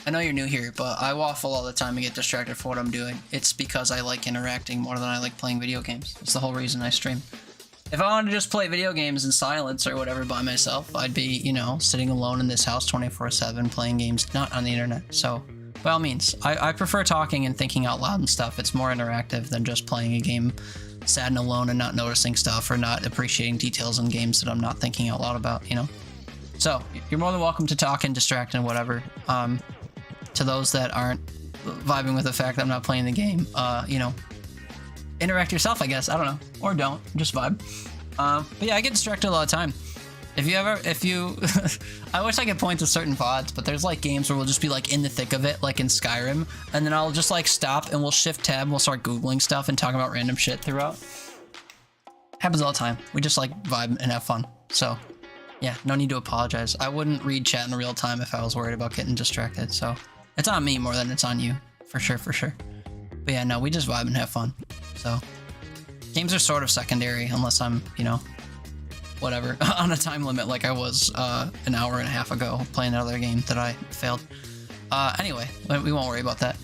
I know you're new here, but I waffle all the time and get distracted for what I'm doing. It's because I like interacting more than I like playing video games. It's the whole reason I stream. If I wanted to just play video games in silence or whatever by myself, I'd be, you know, sitting alone in this house 24/7 playing games, not on the internet. So, by all means, I prefer talking and thinking out loud and stuff. It's more interactive than just playing a game sad and alone and not noticing stuff or not appreciating details in games that I'm not thinking out loud about, you know? So, you're more than welcome to talk and distract and whatever. To those that aren't vibing with the fact that I'm not playing the game, you know, interact yourself, I guess. I don't know. Or don't. Just vibe. But yeah, I get distracted a lot of time. If you, I wish I could point to certain VODs, but there's like games where we'll just be like in the thick of it, like in Skyrim, and then I'll just like stop and we'll shift tab and we'll start Googling stuff and talking about random shit throughout. Happens all the time. We just like vibe and have fun. So, yeah, no need to apologize. I wouldn't read chat in real time if I was worried about getting distracted. So, it's on me more than it's on you. For sure, for sure. But yeah, no, we just vibe and have fun. So, games are sort of secondary unless I'm, you know, whatever, on a time limit like I was an hour and a half ago playing another game that I failed. Anyway, we won't worry about that.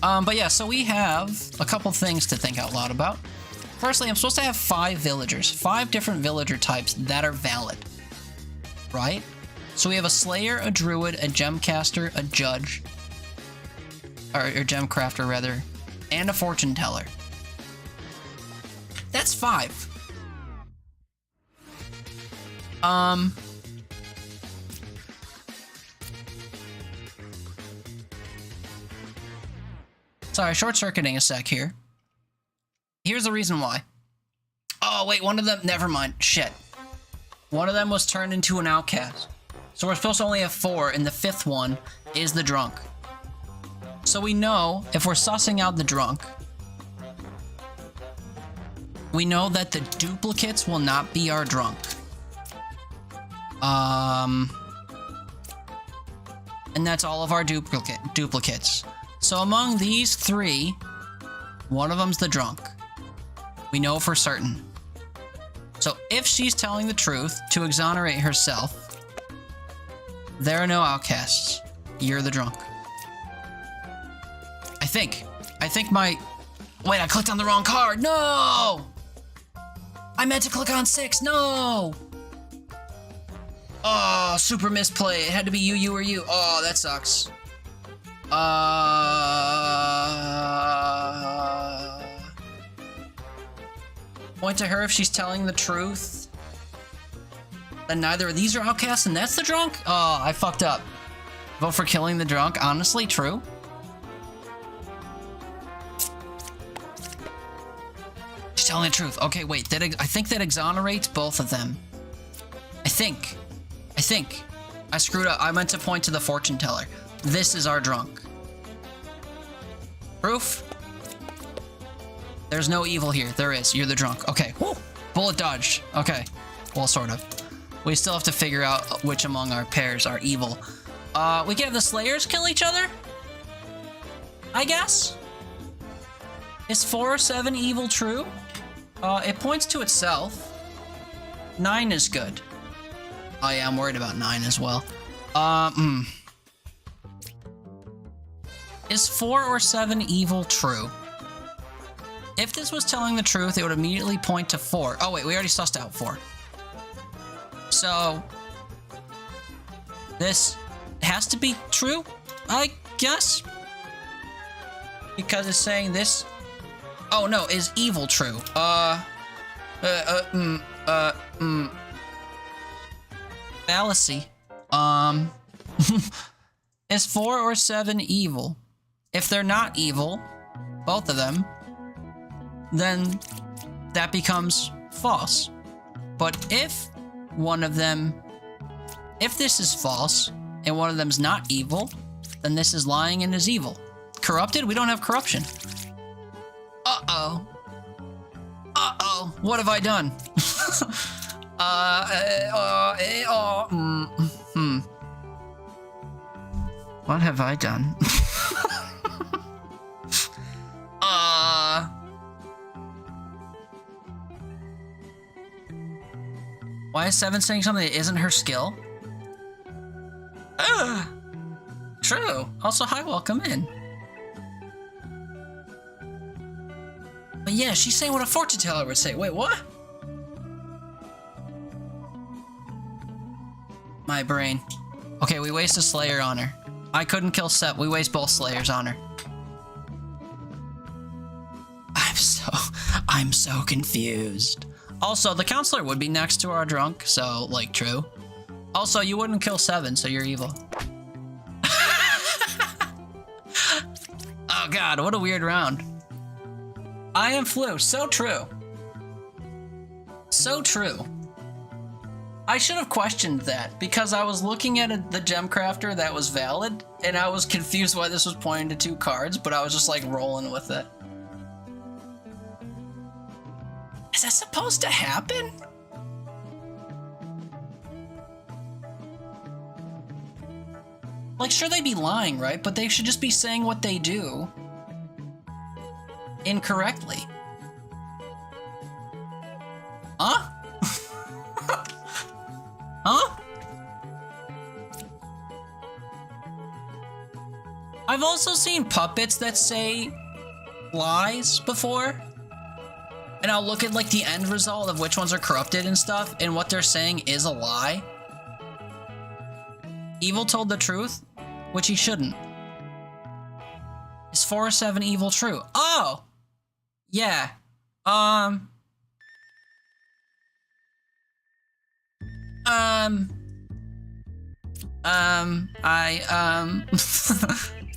But yeah, so we have a couple things to think out loud about. Firstly, I'm supposed to have 5 villagers, 5 different villager types that are valid, right? So we have a Slayer, a Druid, a Gemcaster, a Judge, or Gemcrafter rather, and a Fortune Teller. That's 5. Sorry, short-circuiting a sec here. Here's the reason why. Oh, wait, one of them... Never mind. Shit. One of them was turned into an outcast. So we're supposed to only have 4, and the 5th one is the drunk. So we know, if we're sussing out the drunk, we know that the duplicates will not be our drunk. And that's all of our duplicates. So among these 3, one of them's the drunk. We know for certain. So if she's telling the truth to exonerate herself, there are no outcasts. You're the drunk. I think my... Wait, I clicked on the wrong card. No! I meant to click on 6. No! Oh, super misplay. It had to be you, or you. Oh, that sucks. Point to her if she's telling the truth. Then neither of these are outcasts, and that's the drunk? Oh, I fucked up. Vote for killing the drunk. Honestly, true. She's telling the truth. Okay, wait. I think that exonerates both of them. I think. I screwed up. I meant to point to the fortune teller. This is our drunk. Proof? There's no evil here. There is. You're the drunk. Okay. Woo. Bullet dodged. Okay. Well, sort of. We still have to figure out which among our pairs are evil. We can have the Slayers kill each other? I guess? Is 4 or 7 evil true? It points to itself. 9 is good. Oh yeah, I'm worried about 9 as well. Is 4 or 7 evil true? If this was telling the truth, it would immediately point to 4. Oh wait, we already sussed out 4. So, this has to be true, I guess? Because it's saying this... Oh no, is evil true? Fallacy. Is 4 or 7 evil? If they're not evil, both of them, then that becomes false. But if one of them, if this is false and one of them's not evil, then this is lying and is evil. Corrupted? We don't have corruption. Uh-oh. Uh-oh. What have I done? What have I done? Why is 7 saying something that isn't her skill? True. Also, hi, welcome in. But yeah, she's saying what a fortune teller would say. Wait, what? My brain. Okay, we waste a Slayer on her. I couldn't kill Sep. We waste both Slayers on her. I'm so confused. Also, the counselor would be next to our drunk, so, like, true. Also, you wouldn't kill 7, so you're evil. Oh god, what a weird round. I am Flu. So true. So true. I should have questioned that, because I was looking at the Gemcrafter that was valid, and I was confused why this was pointing to 2 cards, but I was just, like, rolling with it. Is that supposed to happen? Like, sure, they'd be lying, right? But they should just be saying what they do incorrectly. Huh? Huh? I've also seen puppets that say lies before. And I'll look at like the end result of which ones are corrupted and stuff, and what they're saying is a lie. Evil told the truth, which he shouldn't. Is 4 or 7 evil true? Oh! Yeah.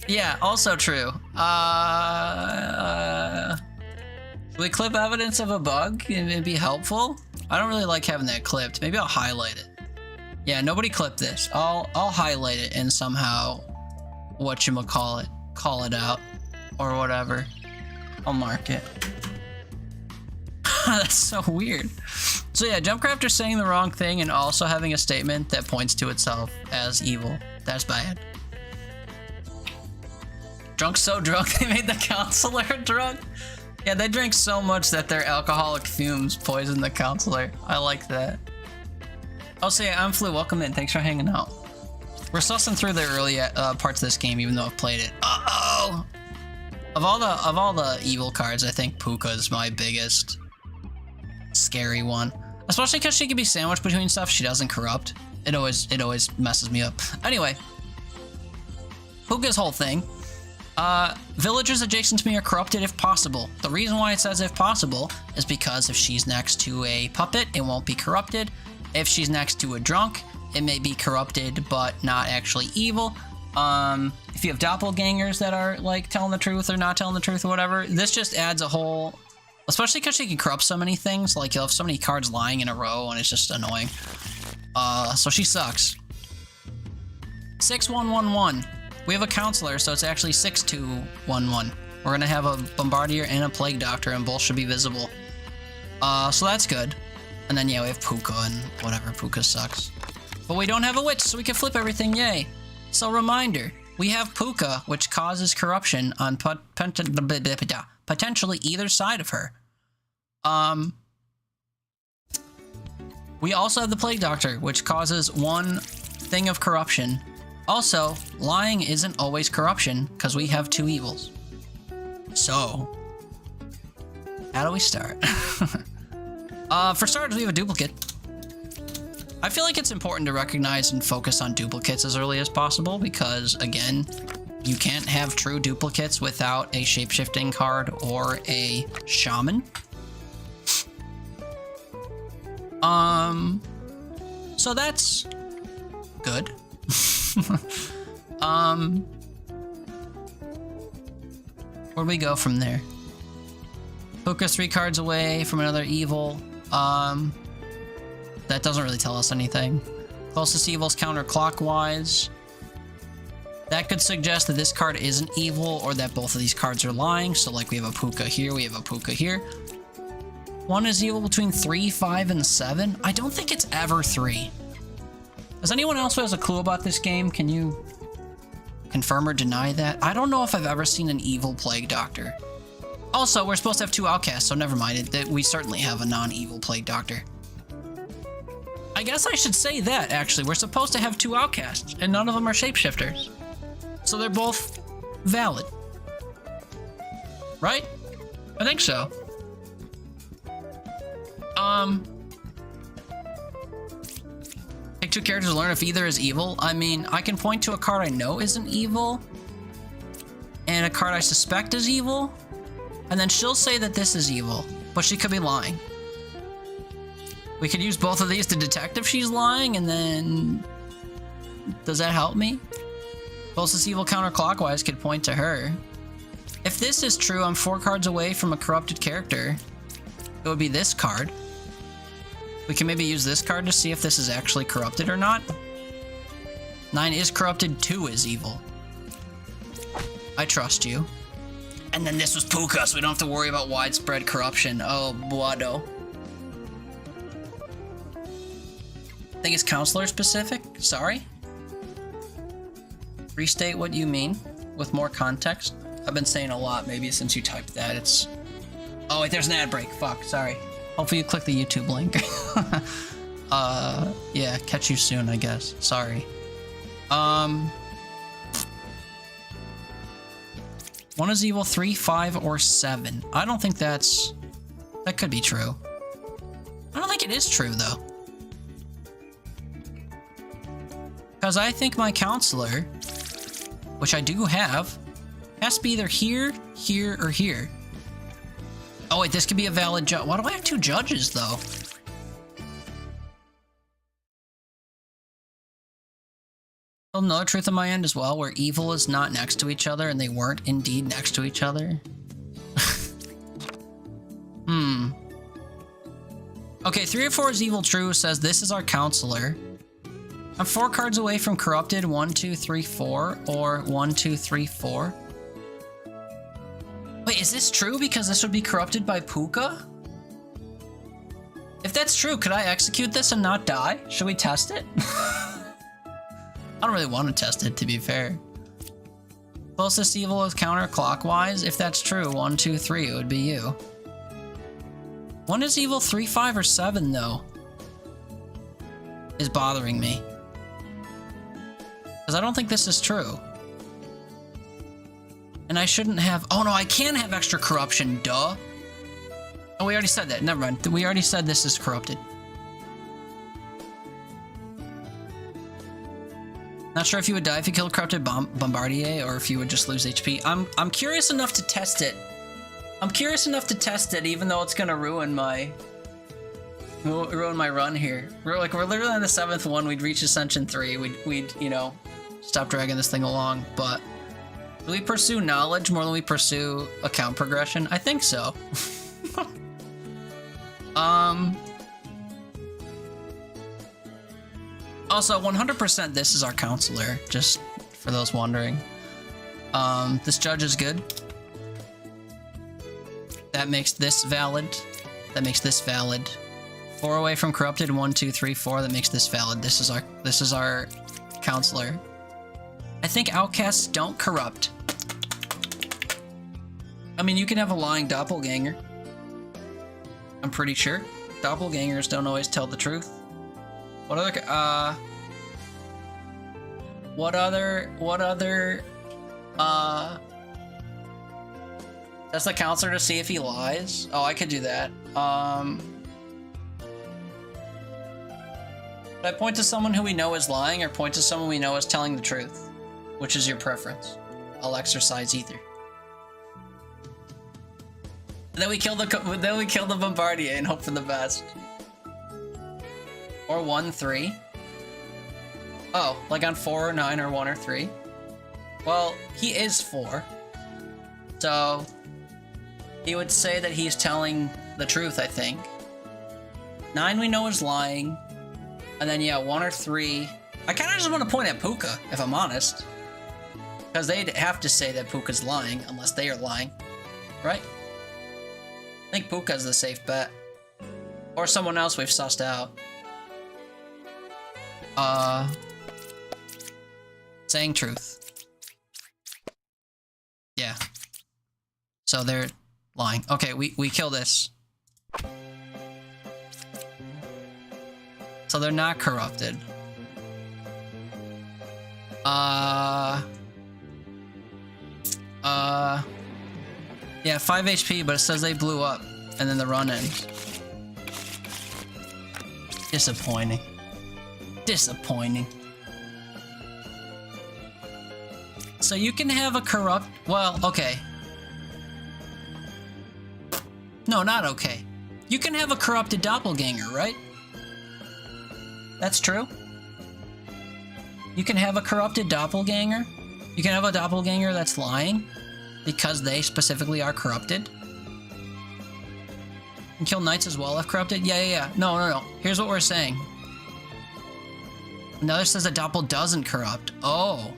Yeah, also true. Should we clip evidence of a bug? It'd be helpful. I don't really like having that clipped. Maybe I'll highlight it. Yeah, nobody clip this. I'll highlight it and somehow whatchamacallit, call it out or whatever. I'll mark it. That's so weird. So yeah, Jumpcrafter saying the wrong thing and also having a statement that points to itself as evil. That's bad. Drunk so drunk they made the counselor drunk. Yeah, they drink so much that their alcoholic fumes poison the counselor. I like that. Oh, so yeah, I'm Flu. Welcome in. Thanks for hanging out. We're sussing through the early parts of this game, even though I've played it. Uh-oh! Of all the evil cards, I think Puka is my biggest scary one. Especially because she can be sandwiched between stuff she doesn't corrupt. It always messes me up. Anyway, Puka's whole thing. Villagers adjacent to me are corrupted if possible. The reason why it says if possible is because if she's next to a puppet, it won't be corrupted. If she's next to a drunk, it may be corrupted, but not actually evil. If you have doppelgangers that are like telling the truth or not telling the truth or whatever, this just adds a whole, especially because she can corrupt so many things. Like you'll have so many cards lying in a row and it's just annoying. So she sucks. 6111. We have a counselor, so it's actually 6211. We're gonna have a bombardier and a plague doctor, and both should be visible. So that's good. And then yeah, we have Puka and whatever. Puka sucks. But we don't have a witch, so we can flip everything. Yay! So reminder, we have Puka, which causes corruption on potentially either side of her. We also have the plague doctor, which causes one thing of corruption. Also, lying isn't always corruption, because we have 2 evils. So, how do we start? For starters, we have a duplicate. I feel like it's important to recognize and focus on duplicates as early as possible, because, again, you can't have true duplicates without a shapeshifting card or a shaman. So that's good. Where do we go from there? Puka's 3 cards away from another evil. That doesn't really tell us anything. Closest evil's counterclockwise. That could suggest that this card isn't evil or that both of these cards are lying. So like we have a Puka here, we have a Puka here. One is evil between 3, 5, and 7. I don't think it's ever 3. Does anyone else who has a clue about this game? Can you confirm or deny that? I don't know if I've ever seen an evil plague doctor. Also, we're supposed to have 2 outcasts, so never mind it. We certainly have a non-evil plague doctor. I guess I should say that, actually. We're supposed to have 2 outcasts, and none of them are shapeshifters. So they're both valid. Right? I think so. Pick 2 characters to learn if either is evil. I mean, I can point to a card I know isn't evil, and a card I suspect is evil, and then she'll say that this is evil, but she could be lying. We could use both of these to detect if she's lying, and then... Does that help me? Closest evil counterclockwise could point to her. If this is true, I'm 4 cards away from a corrupted character. It would be this card. We can maybe use this card to see if this is actually corrupted or not. 9 is corrupted, 2 is evil. I trust you. And then this was Puka, so we don't have to worry about widespread corruption. Oh, Buado. I think it's counselor specific. Sorry. restate what you mean with more context? I've been saying a lot, maybe since you typed that. It's... Oh, wait, there's an ad break. Fuck, sorry. Hopefully you click the YouTube link. Yeah, catch you soon, I guess. Sorry. One is evil, 3, 5, or 7. I don't think that's... That could be true. I don't think it is true, though. Because I think my counselor, which I do have, has to be either here, here, or here. Oh wait, this could be a valid judge. Why do I have 2 judges, though? Another truth on my end as well, where evil is not next to each other, and they weren't indeed next to each other. Okay, 3 or 4 is evil true, says this is our counselor. I'm 4 cards away from corrupted, 1, 2, 3, 4, or 1, 2, 3, 4. Wait, is this true? Because this would be corrupted by Puka? If that's true, could I execute this and not die? Should we test it? I don't really want to test it, to be fair. Closest evil is counterclockwise. If that's true, 1, 2, 3, it would be you. One is evil, 3, 5, or 7, though. Is bothering me. Because I don't think this is true. And I shouldn't have... Oh, no, I can have extra corruption, duh. Oh, we already said that. Never mind. We already said this is corrupted. Not sure if you would die if you killed corrupted Bombardier or if you would just lose HP. I'm curious enough to test it. I'm curious enough to test it, even though it's gonna ruin my run here. We're literally on the 7th one. We'd reach Ascension 3. We'd you know, stop dragging this thing along. But do we pursue knowledge more than we pursue account progression? I think so. Also, 100% this is our counselor, just for those wondering. This judge is good. That makes this valid. That makes this valid. 4 away from corrupted, 1, 2, 3, 4. That makes this valid. This is our counselor. I think outcasts don't corrupt. I mean, you can have a lying doppelganger. I'm pretty sure. Doppelgangers don't always tell the truth. What other, that's the counselor to see if he lies? Oh, I could do that. Should I point to someone who we know is lying or point to someone we know is telling the truth? Which is your preference? I'll exercise either. Then we kill the Bombardier and hope for the best. Or 1, 3. Oh, like on 4 or 9 or 1 or 3. Well, he is 4. So he would say that he's telling the truth, I think. 9 we know is lying. And then yeah, 1 or 3. I kinda just want to point at Puka, if I'm honest. Because they'd have to say that Puka's lying, unless they are lying. Right? I think Puka's the safe bet. Or someone else we've sussed out. Saying truth. Yeah. So they're lying. Okay, we kill this. So they're not corrupted. Yeah, 5 HP, but it says they blew up, and then the run ends. Disappointing. Disappointing. So you can have a corrupt... Well, okay. No, not okay. You can have a corrupted doppelganger, right? That's true? You can have a corrupted doppelganger? You can have a doppelganger that's lying? Because they specifically are corrupted? And kill knights as well if corrupted? Yeah. No. Here's what we're saying. Another says that doppel doesn't corrupt. Oh.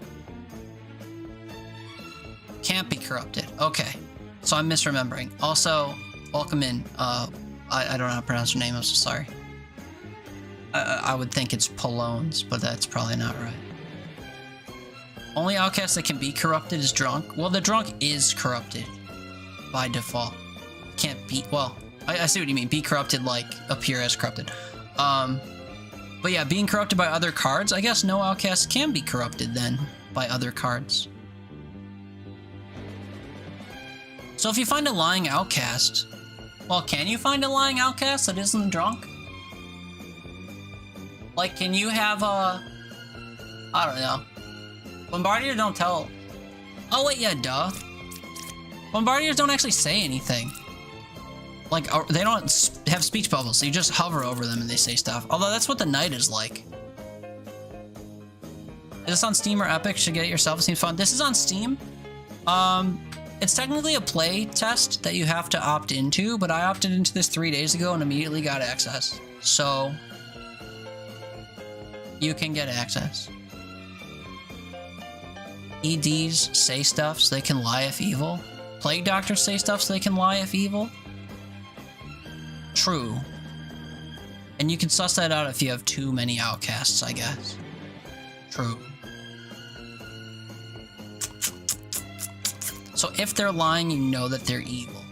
Can't be corrupted. Okay. So I'm misremembering. Also, welcome in. I don't know how to pronounce your name. I'm so sorry. I would think it's Polones, but that's probably not right. Only outcast that can be corrupted is drunk. Well, the drunk is corrupted by default. Can't be, well, I see what you mean. Be corrupted, like, appear as corrupted. But yeah, being corrupted by other cards, I guess no outcast can be corrupted then by other cards. So if you find a lying outcast, well, can you find a lying outcast that isn't drunk? Like, can you have a, I don't know. Bombardier don't tell. Oh wait, yeah, duh. Bombardiers don't actually say anything. Like, they don't have speech bubbles, so you just hover over them and they say stuff. Although that's what the Knight is like. Is this on Steam or Epic? Should get it yourself. It seems fun. This is on Steam. It's technically a play test that you have to opt into, but I opted into this 3 days ago and immediately got access. So you can get access. EDs say stuff so they can lie if evil. Plague doctors say stuff so they can lie if evil. True. And you can suss that out if you have too many outcasts, I guess. True. So if they're lying, you know that they're evil.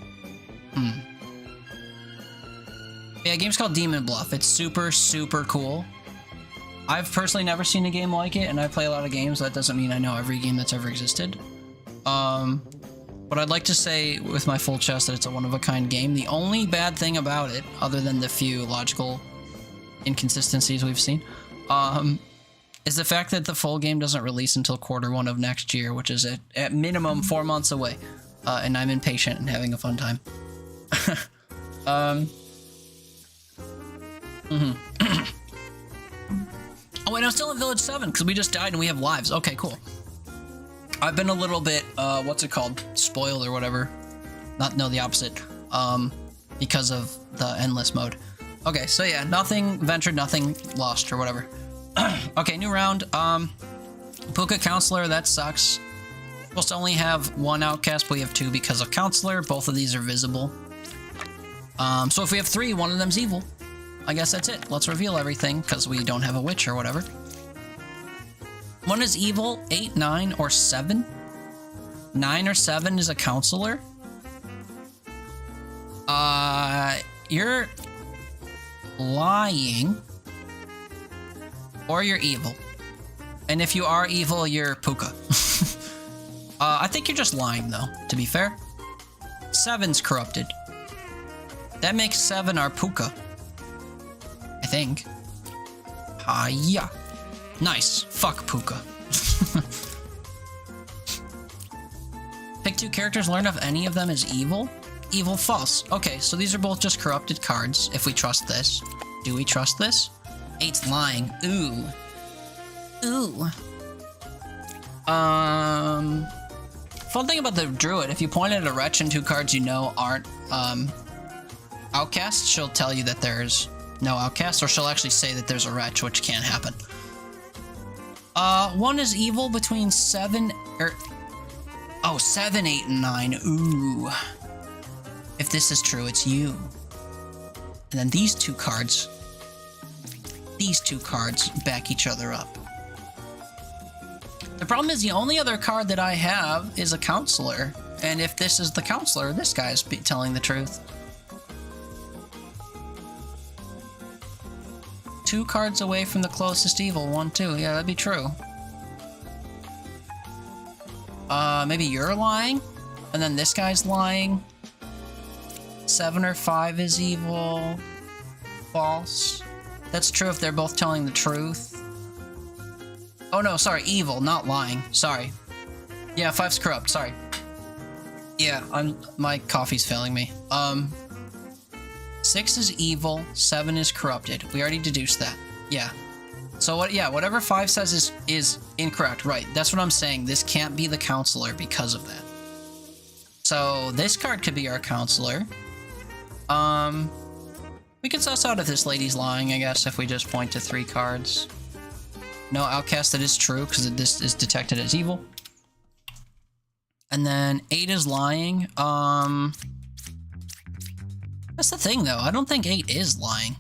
Yeah, the game's called Demon Bluff. It's super, super cool. I've personally never seen a game like it, and I play a lot of games. That doesn't mean I know every game that's ever existed. But I'd like to say with my full chest that it's a one-of-a-kind game. The only bad thing about it, other than the few logical inconsistencies we've seen, is the fact that the full game doesn't release until Q1 of next year, which is at minimum 4 months away. And I'm impatient and having a fun time. Oh, and I'm still in Village 7 because we just died and we have lives. Okay, cool. I've been a little bit, what's it called? Spoiled or whatever. No, the opposite. Because of the endless mode. Okay, so yeah, nothing ventured, nothing lost or whatever. Okay, new round. Puka Counselor, that sucks. Supposed to only have one outcast, but we have two because of Counselor. Both of these are visible. So if we have three, one of them's evil. I guess that's it. Let's reveal everything because we don't have a witch or whatever. One is evil, 8, 9, or 7. 9 or 7 is a Counselor. You're lying. Or you're evil. And if you are evil, you're Puka. I think you're just lying, though, to be fair. 7's corrupted. That makes 7 our Puka. I think. Yeah. Nice. Fuck Puka. Pick 2 characters, learn if any of them is evil. Evil, false. Okay, so these are both just corrupted cards, if we trust this. Do we trust this? 8's lying. Ooh. Ooh. Fun thing about the druid, if you point at a wretch and 2 cards you know aren't outcasts, she'll tell you that there's no outcast, or she'll actually say that there's a wretch, which can't happen. 1 is evil between 7 or 7, 8, and 9. Ooh. If this is true, it's you. And then these two cards back each other up. The problem is the only other card that I have is a Counselor. And if this is the Counselor, this guy's telling the truth. 2 cards away from the closest evil. 1, 2. Yeah, that'd be true. Maybe you're lying? And then this guy's lying? 7 or 5 is evil. False. That's true if they're both telling the truth. Oh no, sorry, evil, not lying. Sorry. Yeah, 5's corrupt, sorry. Yeah, my coffee's failing me. 6 is evil, 7 is corrupted. We already deduced that. Yeah. So whatever 5 says is incorrect. Right, that's what I'm saying. This can't be the Counselor because of that. So this card could be our Counselor. We can suss out if this lady's lying, I guess, if we just point to 3 cards. No outcast, that is true, because this is detected as evil. And then 8 is lying. That's the thing, though. I don't think 8 is lying.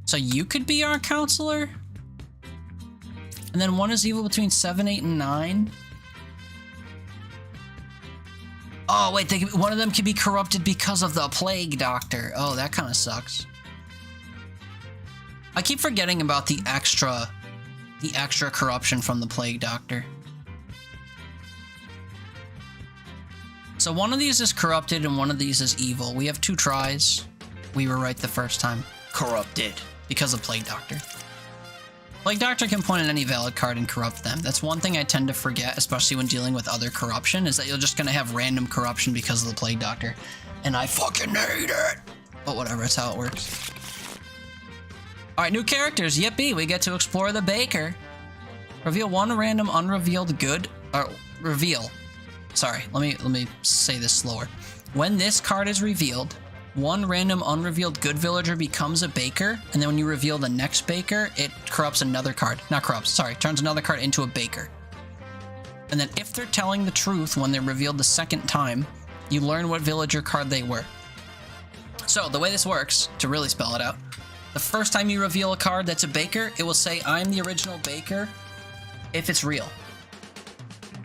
So you could be our Counselor? And then one is evil between 7, 8, and 9. Oh, wait, one of them can be corrupted because of the Plague Doctor. Oh, that kind of sucks. I keep forgetting about the extra corruption from the Plague Doctor. So one of these is corrupted and one of these is evil. We have 2 tries. We were right the first time. Corrupted because of Plague Doctor. Plague Doctor can point at any valid card and corrupt them. That's one thing I tend to forget, especially when dealing with other corruption, is that you're just gonna have random corruption because of the Plague Doctor. And I fucking hate it! But whatever, that's how it works. Alright, new characters. Yippee, we get to explore the Baker. Reveal one random unrevealed good... Or, reveal. Sorry, let me say this slower. When this card is revealed, one random unrevealed good villager becomes a Baker, and then when you reveal the next Baker, it corrupts another card. Not corrupts, sorry, turns another card into a Baker. And then if they're telling the truth when they're revealed the second time, you learn what villager card they were. So the way this works, to really spell it out, the first time you reveal a card that's a Baker, it will say, I'm the original Baker, if it's real.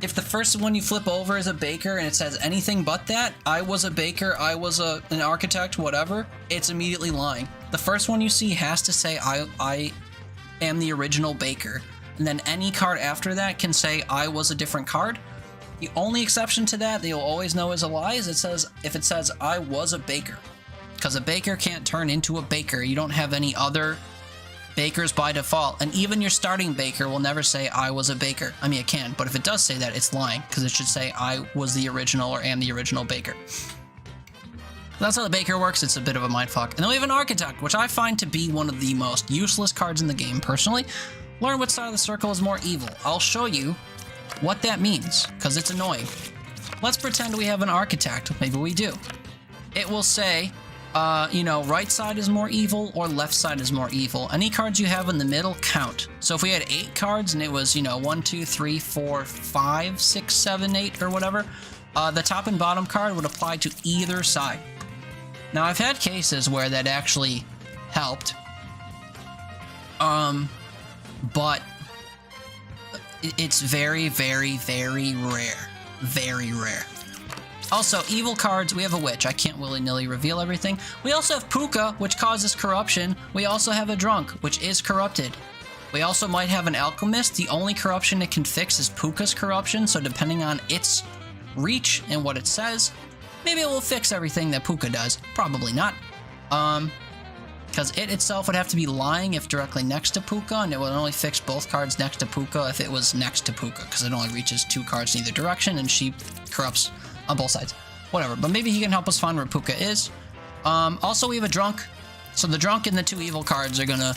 If the first one you flip over is a Baker and it says anything but that, I was a Baker, I was an architect, whatever, it's immediately lying. The first one you see has to say, I am the original Baker. And then any card after that can say, I was a different card. The only exception to that you'll always know is a lie is if it says, I was a Baker. Because a Baker can't turn into a Baker. You don't have any other Bakers by default, and even your starting Baker will never say, I was a Baker. I mean, it can, but if it does say that, it's lying, because it should say, I was the original or am the original Baker. That's how the Baker works. It's a bit of a mindfuck. And then we have an Architect, which I find to be one of the most useless cards in the game, personally. Learn which side of the circle is more evil. I'll show you what that means, because it's annoying. Let's pretend we have an Architect. Maybe we do. It will say, right side is more evil or left side is more evil. Any cards you have in the middle count. So if we had 8 cards and it was, 1, 2, 3, 4, 5, 6, 7, 8 or whatever, the top and bottom card would apply to either side. Now I've had cases where that actually helped. But it's very, very, very rare. Very rare. Also, evil cards, we have a Witch. I can't willy-nilly reveal everything. We also have Puka, which causes corruption. We also have a Drunk, which is corrupted. We also might have an Alchemist. The only corruption it can fix is Puka's corruption, so depending on its reach and what it says, maybe it will fix everything that Puka does. Probably not. Because it itself would have to be lying if directly next to Puka, and it would only fix both cards next to Puka if it was next to Puka, because it only reaches 2 cards in either direction, and she corrupts on both sides. Whatever, but maybe he can help us find where Puka is. Also, we have a Drunk. So the Drunk and the 2 evil cards are gonna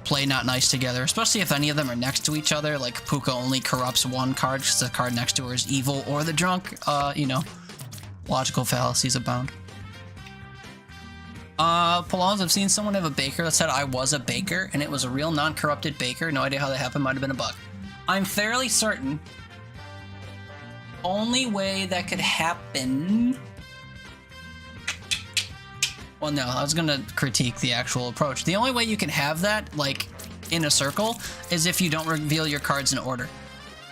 play not nice together, especially if any of them are next to each other, like Puka only corrupts one card because the card next to her is evil, or the Drunk, logical fallacies abound. Polons, I've seen someone have a Baker that said I was a Baker, and it was a real non-corrupted Baker. No idea how that happened, might have been a bug. I'm fairly certain only way that could happen... Well, no, I was gonna critique the actual approach. The only way you can have that, like, in a circle, is if you don't reveal your cards in order.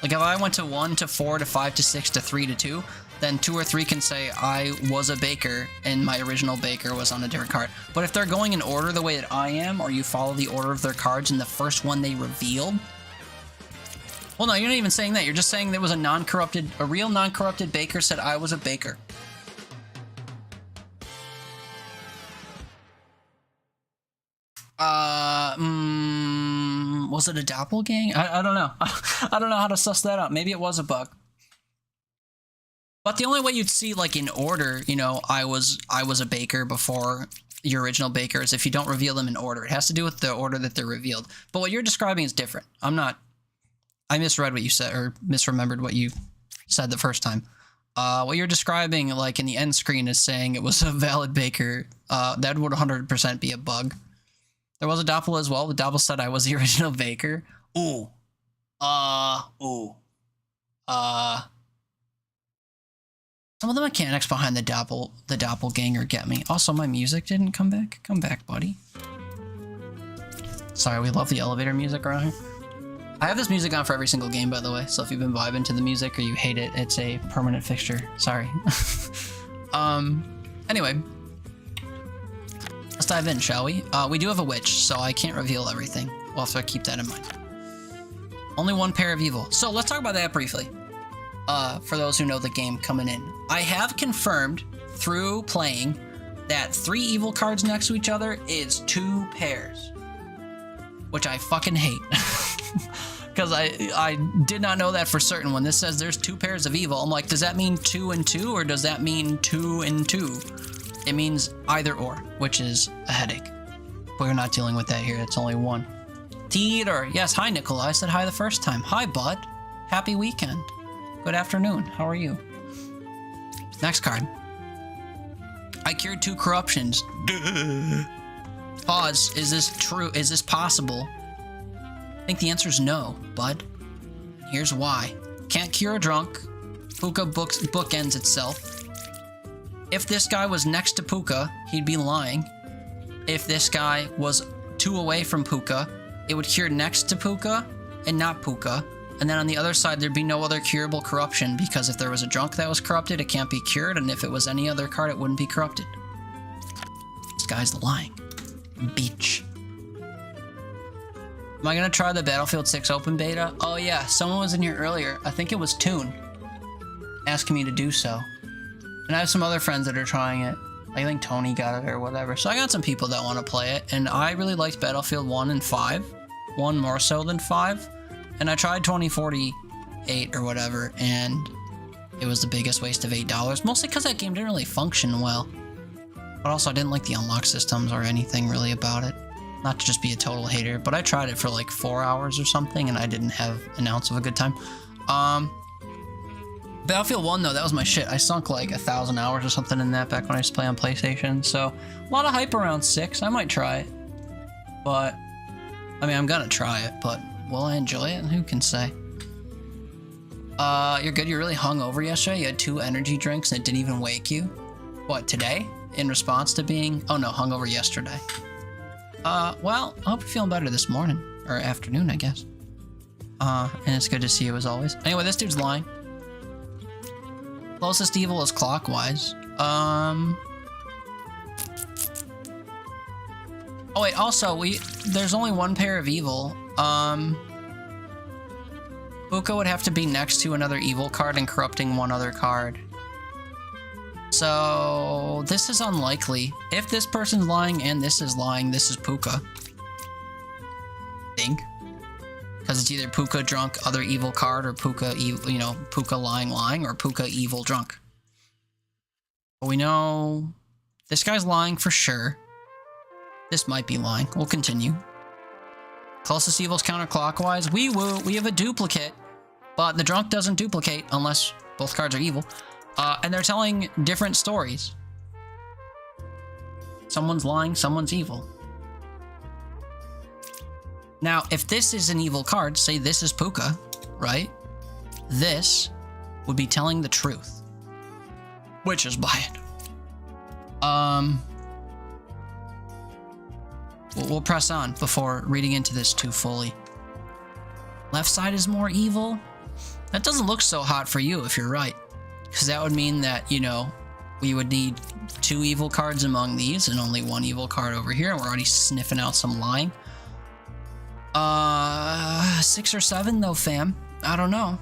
Like, if I went to 1 to 4 to 5 to 6 to 3 to 2, then 2 or 3 can say I was a Baker and my original Baker was on a different card. But if they're going in order the way that I am, or you follow the order of their cards and the first one they revealed... Well, no, you're not even saying that. You're just saying there was a real non-corrupted Baker said I was a Baker. Was it a doppelganger? I don't know. I don't know how to suss that out. Maybe it was a bug. But the only way you'd see, like, in order, I was a Baker before your original Baker is if you don't reveal them in order. It has to do with the order that they're revealed. But what you're describing is different. I misread what you said, or misremembered what you said the first time. What you're describing, like, in the end screen is saying it was a valid Baker. That would 100% be a bug. There was a Doppel as well. The Doppel said I was the original Baker. Ooh. Some of the mechanics behind the doppelganger get me. Also, my music didn't come back. Come back, buddy. Sorry, we love the elevator music around here. I have this music on for every single game, by the way, so if you've been vibing to the music or you hate it, it's a permanent fixture. Sorry. Anyway. Let's dive in, shall we? We do have a witch, so I can't reveal everything. We'll have to keep that in mind. Only one pair of evil. So let's talk about that briefly. For those who know the game coming in. I have confirmed through playing that 3 evil cards next to each other is 2 pairs. Which I fucking hate. Because I did not know that for certain. When this says there's 2 pairs of evil, I'm like, does that mean 2 and 2, or does that mean 2 and 2? It means either or, which is a headache. We're not dealing with that here. It's only one. Theater. Yes, hi, Nicola. I said hi the first time. Hi, bud. Happy weekend. Good afternoon. How are you? Next card. I cured 2 corruptions. Duh. Pause. Is this true? Is this possible? I think the answer is no, bud. Here's why. Can't cure a drunk. Puka bookends itself. If this guy was next to Puka, he'd be lying. If this guy was 2 away from Puka, it would cure next to Puka and not Puka. And then on the other side, there'd be no other curable corruption, because if there was a drunk that was corrupted, it can't be cured, and if it was any other card, it wouldn't be corrupted. This guy's lying. Beach. Am I gonna try the Battlefield 6 open beta? Oh yeah, someone was in here earlier. I think it was Toon asking me to do so. And I have some other friends that are trying it. I think Tony got it or whatever. So I got some people that want to play it, and I really liked Battlefield 1 and 5. 1 more so than 5. And I tried 2048 or whatever, and it was the biggest waste of $8. Mostly because that game didn't really function well. But also I didn't like the unlock systems or anything really about it. Not to just be a total hater, but I tried it for like 4 hours or something, and I didn't have an ounce of a good time. Battlefield 1 though, that was my shit. I sunk like 1,000 hours or something in that back when I used to play on PlayStation. So a lot of hype around 6. I might try it. But, I mean, I'm gonna try it, but will I enjoy it? Who can say? You're good. You're really hungover yesterday. You had 2 energy drinks and it didn't even wake you. What, today? In response to being, oh no, hungover yesterday. Well, I hope you're feeling better this morning. Or afternoon, I guess. And it's good to see you as always. Anyway, this dude's lying. Closest evil is clockwise. Oh wait, also, there's only 1 pair of evil. Buka would have to be next to another evil card and corrupting 1 other card. So, this is unlikely. If this person's lying and this is lying, this is Puka. Think. Because it's either Puka drunk, other evil card, or Puka evil, you know, Puka lying, or Puka evil drunk. But we know this guy's lying for sure. This might be lying. We'll continue. Closest evil's counterclockwise. Wee woo, we have a duplicate. But the drunk doesn't duplicate unless both cards are evil. And they're telling different stories. Someone's lying, someone's evil. Now, if this is an evil card, say this is Puka, right? This would be telling the truth. Which is buy it. We'll press on before reading into this too fully. Left side is more evil? That doesn't look so hot for you if you're right. Because that would mean that, you know, we would need 2 evil cards among these and only 1 evil card over here. And we're already sniffing out some lying. 6 or 7 though, fam. I don't know.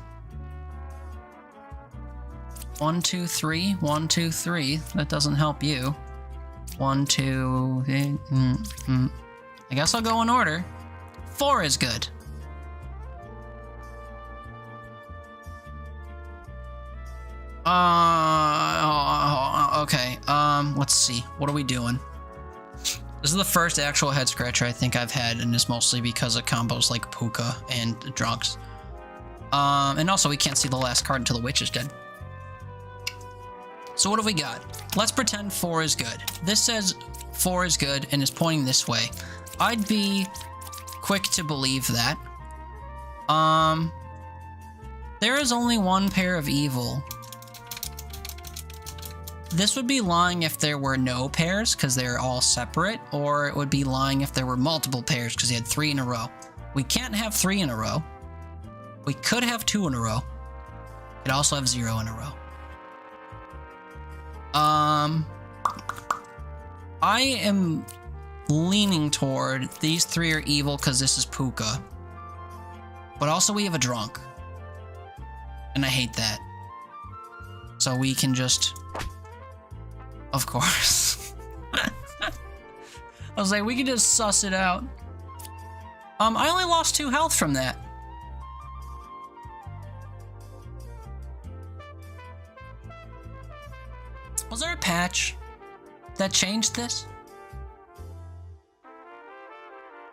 1, 2, 3. 1, 2, 3. That doesn't help you. 1, 2. I guess I'll go in order. 4 is good. Okay. Let's see. What are we doing? This is the first actual head scratcher I think I've had, and it's mostly because of combos like Puka and drunks. And also we can't see the last card until the witch is dead. So what have we got? Let's pretend 4 is good. This says 4 is good and is pointing this way. I'd be quick to believe that. There is only 1 pair of evil. This would be lying if there were no pairs, because they're all separate, or it would be lying if there were multiple pairs, because he had 3 in a row. We can't have 3 in a row, We could have 2 in a row. Could also have 0 in a row. I am leaning toward these 3 are evil because this is Puka. But also we have a drunk. And I hate that. So we can just... Of course. I was like, we can just suss it out. I only lost 2 health from that. Was there a patch that changed this?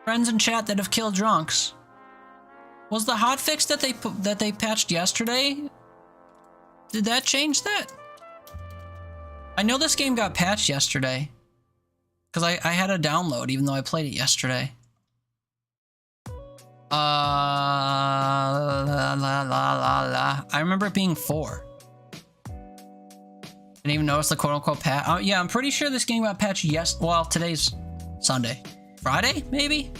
Friends in chat that have killed drunks. Was the hotfix that they patched yesterday? Did that change that? I know this game got patched yesterday. Because I had a download even though I played it yesterday. I remember it being 4. Didn't even notice the quote-unquote patch. Oh, yeah, I'm pretty sure this game got patched well, today's Sunday. Friday, maybe?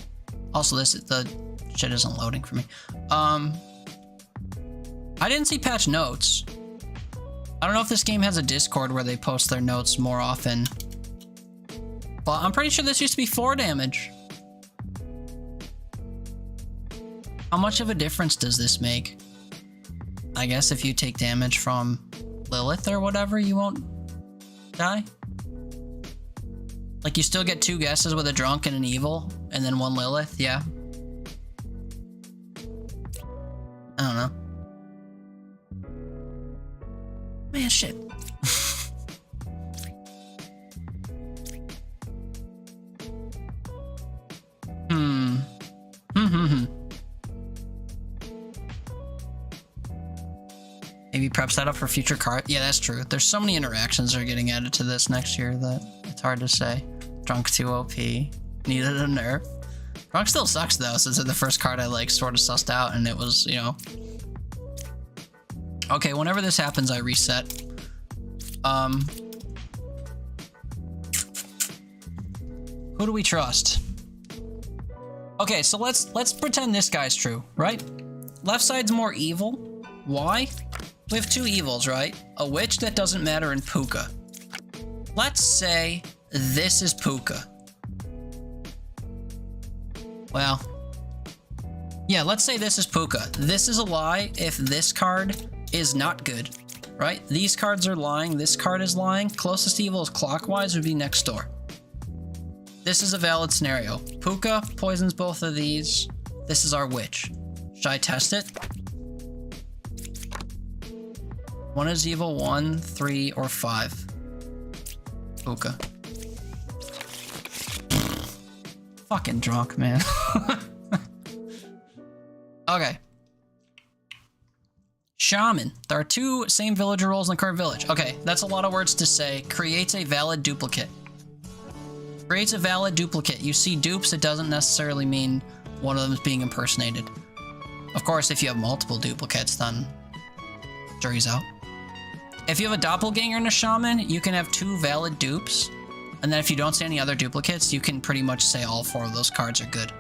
Also, the shit isn't loading for me. I didn't see patch notes. I don't know if this game has a Discord where they post their notes more often. But I'm pretty sure this used to be 4 damage. How much of a difference does this make? I guess if you take damage from Lilith or whatever, you won't die? Like, you still get 2 guesses with a drunk and an evil, and then 1 Lilith, yeah. I don't know. Man, shit. Maybe prep that up for future card. Yeah, that's true. There's so many interactions that are getting added to this next year that it's hard to say. Drunk 2 OP. Needed a nerf. Drunk still sucks though, since it's the first card I like sort of sussed out and it was, you know. Okay, whenever this happens, I reset. Who do we trust? Okay, so let's pretend this guy's true, right? Left side's more evil. Why? We have 2 evils, right? A witch that doesn't matter and Puka. Let's say this is Puka. Well, yeah, let's say this is Puka. This is a lie if this card is not good, right? These cards are lying, this card is lying. Closest evil is clockwise would be next door. This is a valid scenario. Puka poisons both of these. This is our witch. Should I test it? 1 is evil, 1, 3, or 5. Puka. Fucking drunk, man. Okay. Shaman. There are 2 same villager roles in the current village. Okay, that's a lot of words to say. Creates a valid duplicate. Creates a valid duplicate. You see dupes, it doesn't necessarily mean one of them is being impersonated. Of course, if you have multiple duplicates, then jury's out. If you have a doppelganger and a shaman, you can have 2 valid dupes. And then if you don't see any other duplicates, you can pretty much say all 4 of those cards are good.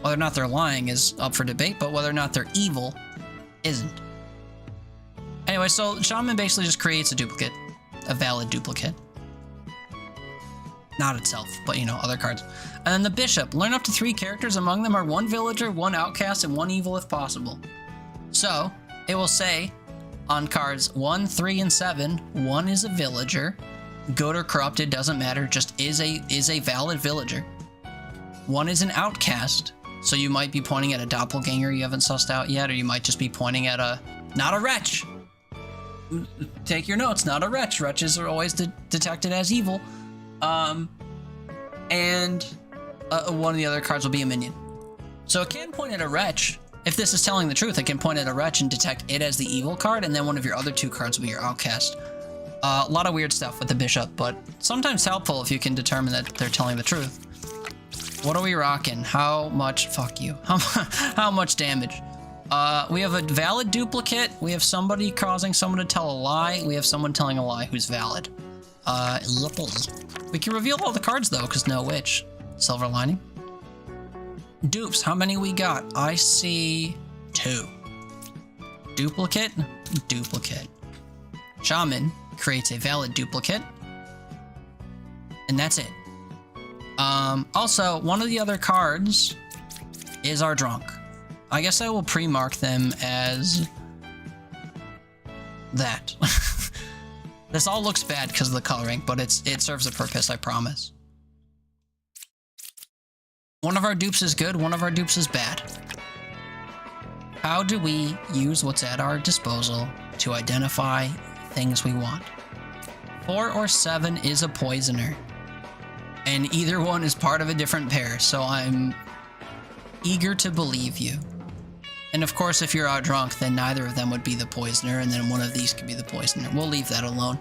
Whether or not they're lying is up for debate, but whether or not they're evil isn't. Anyway, so shaman basically just creates a duplicate. A valid duplicate. Not itself, but you know, other cards. And then the bishop. Learn up to 3 characters. Among them are 1 villager, 1 outcast, and 1 evil if possible. So, it will say on cards 1, 3, and 7, 1 is a villager. Good or corrupted, doesn't matter, just is a valid villager. 1 is an outcast, so you might be pointing at a doppelganger you haven't sussed out yet, or you might just be pointing at not a wretch. Take your notes, not a wretch. Wretches are always detected as evil. And one of the other cards will be a minion. So it can point at a wretch. If this is telling the truth, it can point at a wretch and detect it as the evil card, and then one of your other 2 cards will be your outcast. A lot of weird stuff with the bishop, but sometimes helpful if you can determine that they're telling the truth. What are we rocking? How much? Fuck you. How much damage? We have a valid duplicate. We have somebody causing someone to tell a lie. We have someone telling a lie who's valid. We can reveal all the cards though, because no witch. Silver lining. Dupes, how many we got? I see 2. Duplicate. Shaman creates a valid duplicate. And that's it. Also, one of the other cards is our drunk. I guess I will pre-mark them as that. This all looks bad because of the coloring, but it serves a purpose, I promise. One of our dupes is good, one of our dupes is bad. How do we use what's at our disposal to identify things we want? 4 or 7 is a poisoner. And either one is part of a different pair, so I'm eager to believe you. And of course, if you're out drunk, then neither of them would be the poisoner, and then one of these could be the poisoner. We'll leave that alone.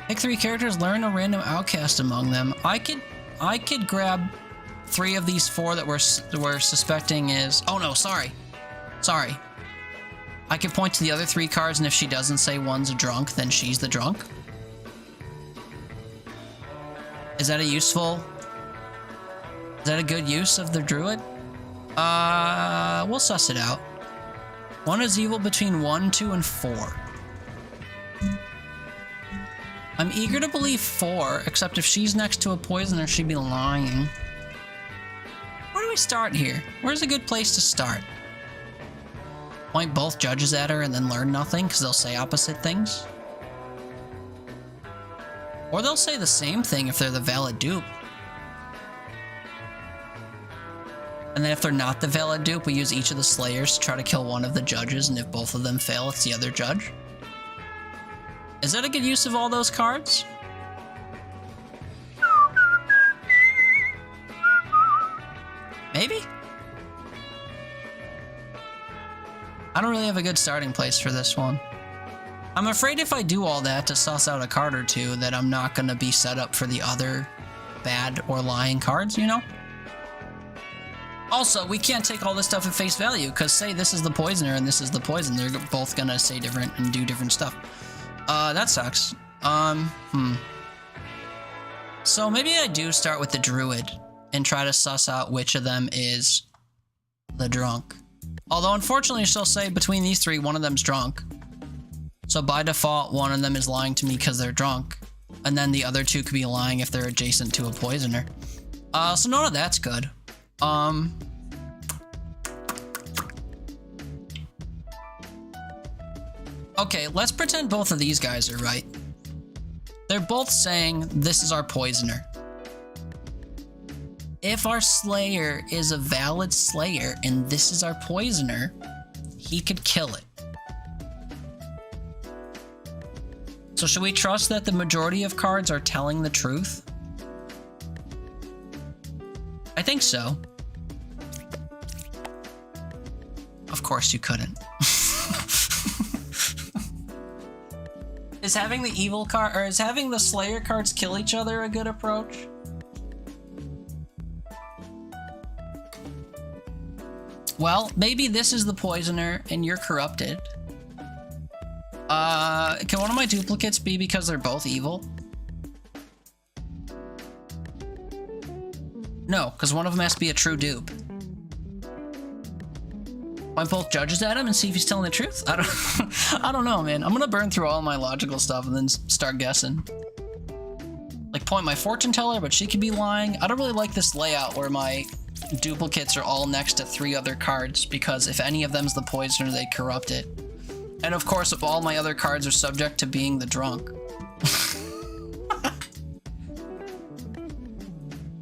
Pick 3 characters, learn a random outcast among them. I could grab 3 of these 4 that we're suspecting is... Oh no, sorry. I could point to the other 3 cards, and if she doesn't say one's a drunk, then she's the drunk. Is that a useful... Is that a good use of the druid? We'll suss it out. 1 is evil between 1, 2, and 4. I'm eager to believe 4, except if she's next to a poisoner, she'd be lying. Where do we start here? Where's a good place to start? Point both judges at her and then learn nothing, because they'll say opposite things? Or they'll say the same thing if they're the valid dupe. And then if they're not the valid dupe, we use each of the slayers to try to kill one of the judges, and if both of them fail, it's the other judge. Is that a good use of all those cards? Maybe? I don't really have a good starting place for this one. I'm afraid if I do all that to suss out a card or 2, that I'm not going to be set up for the other bad or lying cards, you know? Also, we can't take all this stuff at face value, because say this is the poisoner and this is the poison, they're both gonna say different and do different stuff. That sucks. So maybe I do start with the druid and try to suss out which of them is the drunk. Although unfortunately she'll say between these 3, one of them's drunk. So by default, one of them is lying to me because they're drunk. And then the other 2 could be lying if they're adjacent to a poisoner. So none of that's good. Okay, let's pretend both of these guys are right. They're both saying this is our poisoner. If our slayer is a valid slayer and this is our poisoner, he could kill it. So should we trust that the majority of cards are telling the truth? I think so. Of course you couldn't. Is having the evil card, or is having the slayer cards kill each other a good approach? Well, maybe this is the poisoner and you're corrupted. Can one of my duplicates be because they're both evil? No, because one of them has to be a true dupe. Point both judges at him and see if he's telling the truth? I don't know, man. I'm gonna burn through all my logical stuff and then start guessing. Like, point my fortune teller, but she could be lying. I don't really like this layout where my duplicates are all next to 3 other cards, because if any of them's the poisoner, they corrupt it. And of course, if all my other cards are subject to being the drunk.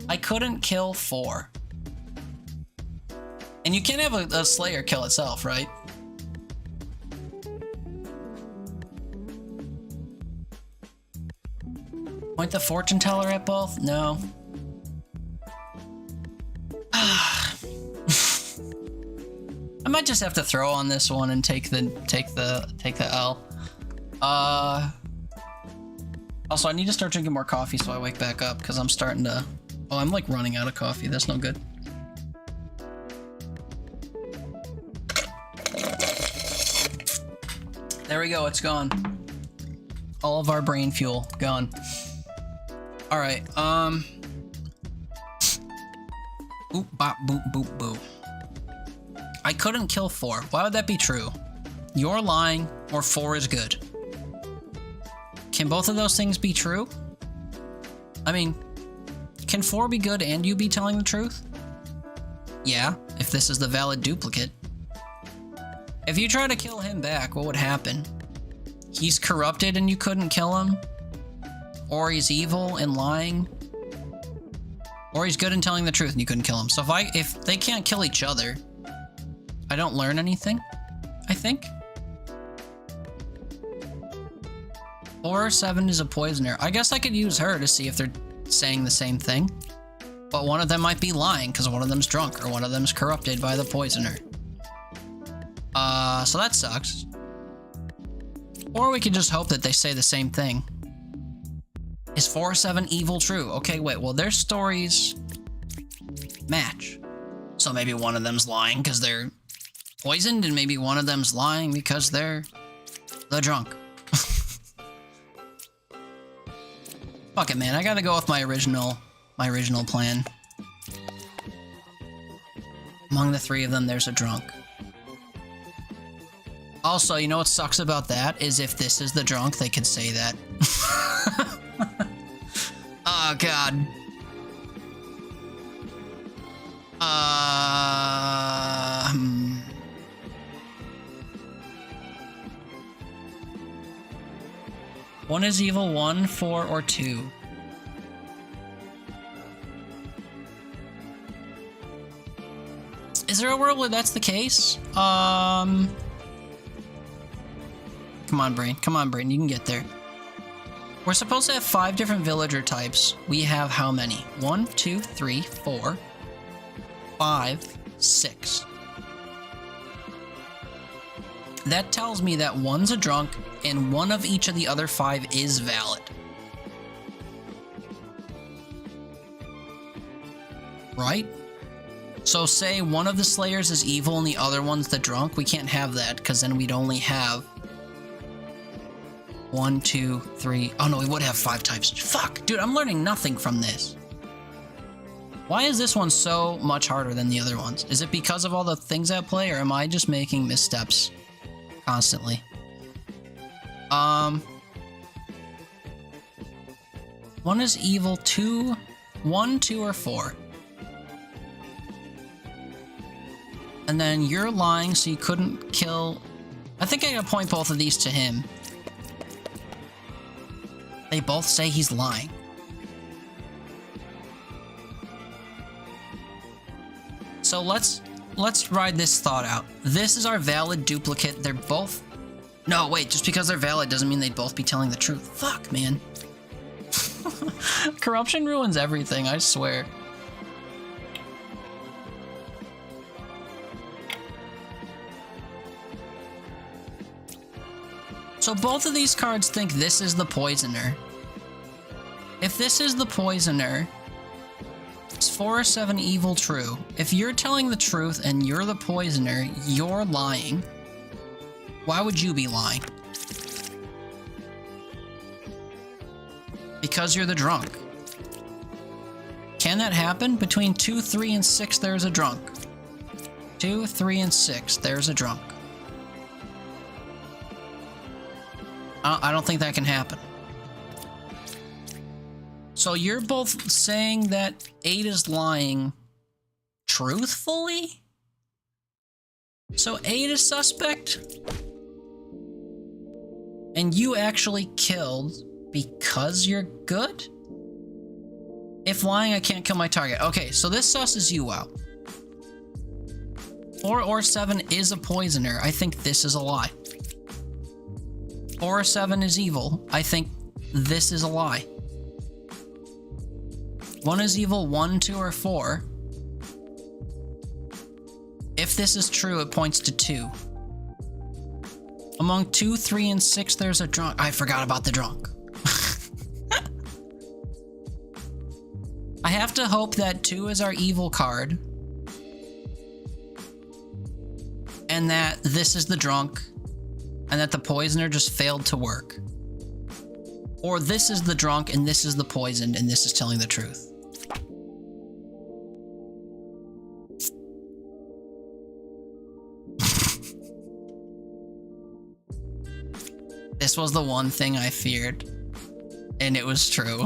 I couldn't kill 4. And you can't have a slayer kill itself, right? Point the fortune teller at both? No. I might just have to throw on this one and take the L. Also, I need to start drinking more coffee so I wake back up, because I'm starting to... Oh, I'm like running out of coffee. That's no good. There we go, it's gone. All of our brain fuel, gone. Alright, oop, bop, boop, boop, boo. I couldn't kill 4. Why would that be true? You're lying, or 4 is good. Can both of those things be true? I mean, can 4 be good and you be telling the truth? Yeah, if this is the valid duplicate. If you try to kill him back, what would happen? He's corrupted and you couldn't kill him? Or he's evil and lying? Or he's good and telling the truth and you couldn't kill him. So if they can't kill each other, I don't learn anything, I think. 4 or 7 is a poisoner. I guess I could use her to see if they're saying the same thing. But one of them might be lying because one of them's drunk or one of them's corrupted by the poisoner. So that sucks. Or we could just hope that they say the same thing. Is 4 or 7 evil true? Okay, wait, well their stories match. So maybe one of them's lying because they're poisoned and maybe one of them's lying because they're the drunk. Fuck it, man. I gotta go with my original plan. Among the 3 of them, there's a drunk. Also, you know what sucks about that is if this is the drunk, they could say that. Oh, God. One is evil, 1, 4, or 2. Is there a world where that's the case? Come on, brain. Come on, brain. You can get there. We're supposed to have 5 different villager types. We have how many? 1, 2, 3, 4, 5, 6. That tells me that one's a drunk and one of each of the other 5 is valid. Right? So say one of the slayers is evil and the other one's the drunk. We can't have that because then we'd only have 1, 2, 3. Oh no, we would have 5 types. Fuck, dude, I'm learning nothing from this. Why is this one so much harder than the other ones? Is it because of all the things at play, or am I just making missteps constantly? One is evil, 2, 1, 2, or 4. And then you're lying, so you couldn't kill... I think I gotta point both of these to him. They both say he's lying. So let's ride this thought out. This is our valid duplicate. They're both... No, wait, just because they're valid doesn't mean they'd both be telling the truth. Fuck, man. Corruption ruins everything, I swear. So both of these cards think this is the poisoner. If this is the poisoner, is 4 or 7 evil true? If you're telling the truth and you're the poisoner, you're lying. Why would you be lying? Because you're the drunk. Can that happen? Between 2, 3, and 6, there's a drunk. 2, 3, and 6, there's a drunk. I don't think that can happen. So you're both saying that 8 is lying truthfully? So 8 is suspect? And you actually killed because you're good? If lying, I can't kill my target. Okay, so this susses you out. 4 or 7 is a poisoner. I think this is a lie. 4 or 7 is evil. I think this is a lie. 1 is evil, 1, 2, or 4. If this is true, it points to 2. Among 2, 3, and 6, there's a drunk. I forgot about the drunk. I have to hope that 2 is our evil card. And that this is the drunk. And that the poisoner just failed to work. Or this is the drunk and this is the poisoned and this is telling the truth. This was the one thing I feared. And it was true.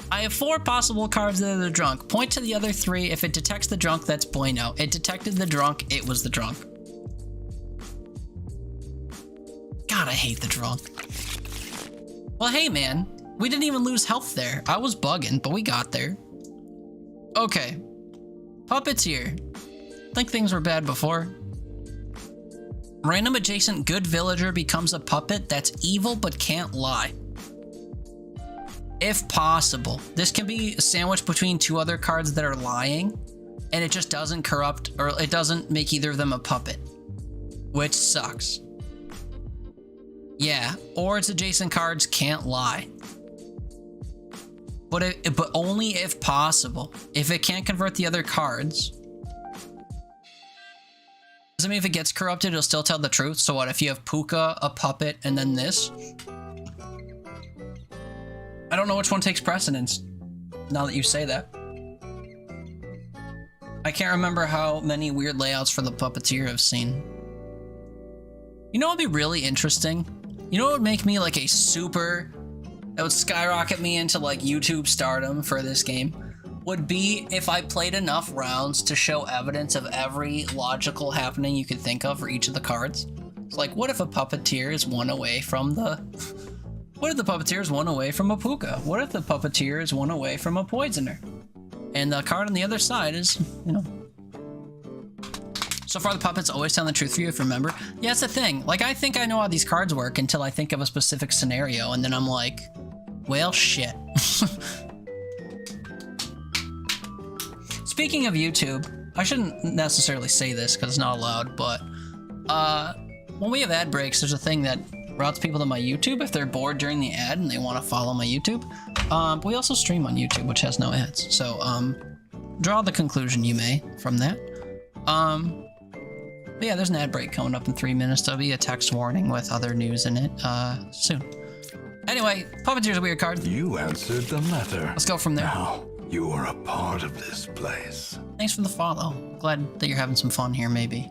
I have 4 possible cards that are the drunk. Point to the other 3. If it detects the drunk, that's bueno. It detected the drunk, it was the drunk. God, I hate the drunk. Well, hey, man. We didn't even lose health there. I was bugging, but we got there. Okay. Puppeteer. Think things were bad before. Random adjacent good villager becomes a puppet that's evil but can't lie. If possible. This can be sandwiched between 2 other cards that are lying, and it just doesn't corrupt, or it doesn't make either of them a puppet. Which sucks. Yeah, or its adjacent cards can't lie. But only if possible. If it can't convert the other cards. Does it mean if it gets corrupted, it'll still tell the truth? So what, if you have Puka, a puppet, and then this? I don't know which one takes precedence, now that you say that. I can't remember how many weird layouts for the Puppeteer I've seen. You know what would be really interesting? You know what would make me like a super... that would skyrocket me into like YouTube stardom for this game? Would be if I played enough rounds to show evidence of every logical happening you could think of for each of the cards. It's like, what if a Puppeteer is 1 away from the... What if the Puppeteer is 1 away from a Puka? What if the Puppeteer is 1 away from a Poisoner? And the card on the other side is, you know... So far, the puppets always tell the truth for you, if you remember. Yeah, that's the thing. Like, I think I know how these cards work until I think of a specific scenario, and then I'm like, well, shit. Speaking of YouTube, I shouldn't necessarily say this because it's not allowed, but when we have ad breaks, there's a thing that routes people to my YouTube if they're bored during the ad and they want to follow my YouTube. But we also stream on YouTube, which has no ads. So draw the conclusion you may from that. But yeah, there's an ad break coming up in 3 minutes. There'll be a text warning with other news in it soon. Anyway, Puppeteer's a weird card. You answered the letter. Let's go from there. Now, you are a part of this place. Thanks for the follow. Glad that you're having some fun here, maybe.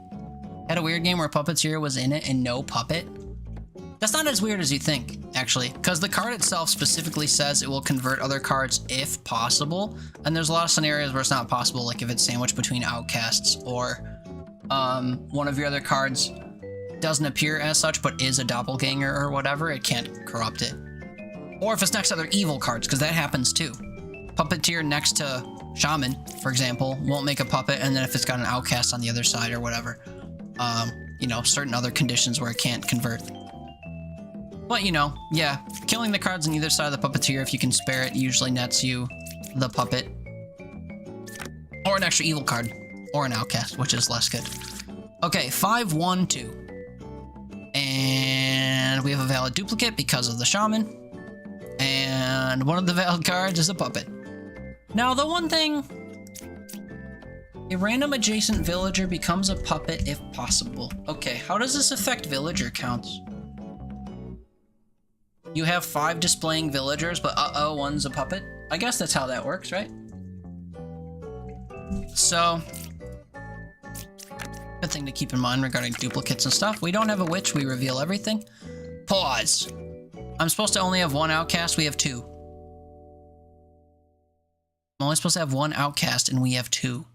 Had a weird game where Puppeteer was in it and no puppet. That's not as weird as you think, actually, because the card itself specifically says it will convert other cards if possible, and there's a lot of scenarios where it's not possible, like if it's sandwiched between outcasts, or one of your other cards doesn't appear as such but is a doppelganger or whatever, it can't corrupt it. Or if it's next to other evil cards, because that happens too. Puppeteer next to Shaman, for example, won't make a puppet, and then if it's got an outcast on the other side or whatever, you know, certain other conditions where it can't convert. But, you know, yeah, killing the cards on either side of the Puppeteer, if you can spare it, usually nets you the puppet. Or an extra evil card. Or an outcast, which is less good. Okay, 5-1-2. And we have a valid duplicate because of the Shaman. And one of the valid cards is a puppet. Now, the one thing... A random adjacent villager becomes a puppet if possible. Okay, how does this affect villager counts? You have 5 displaying villagers, but one's a puppet? I guess that's how that works, right? So, good thing to keep in mind regarding duplicates and stuff. We don't have a witch, we reveal everything. Pause. I'm supposed to only have 1 outcast, we have 2. I'm only supposed to have 1 outcast, and we have 2.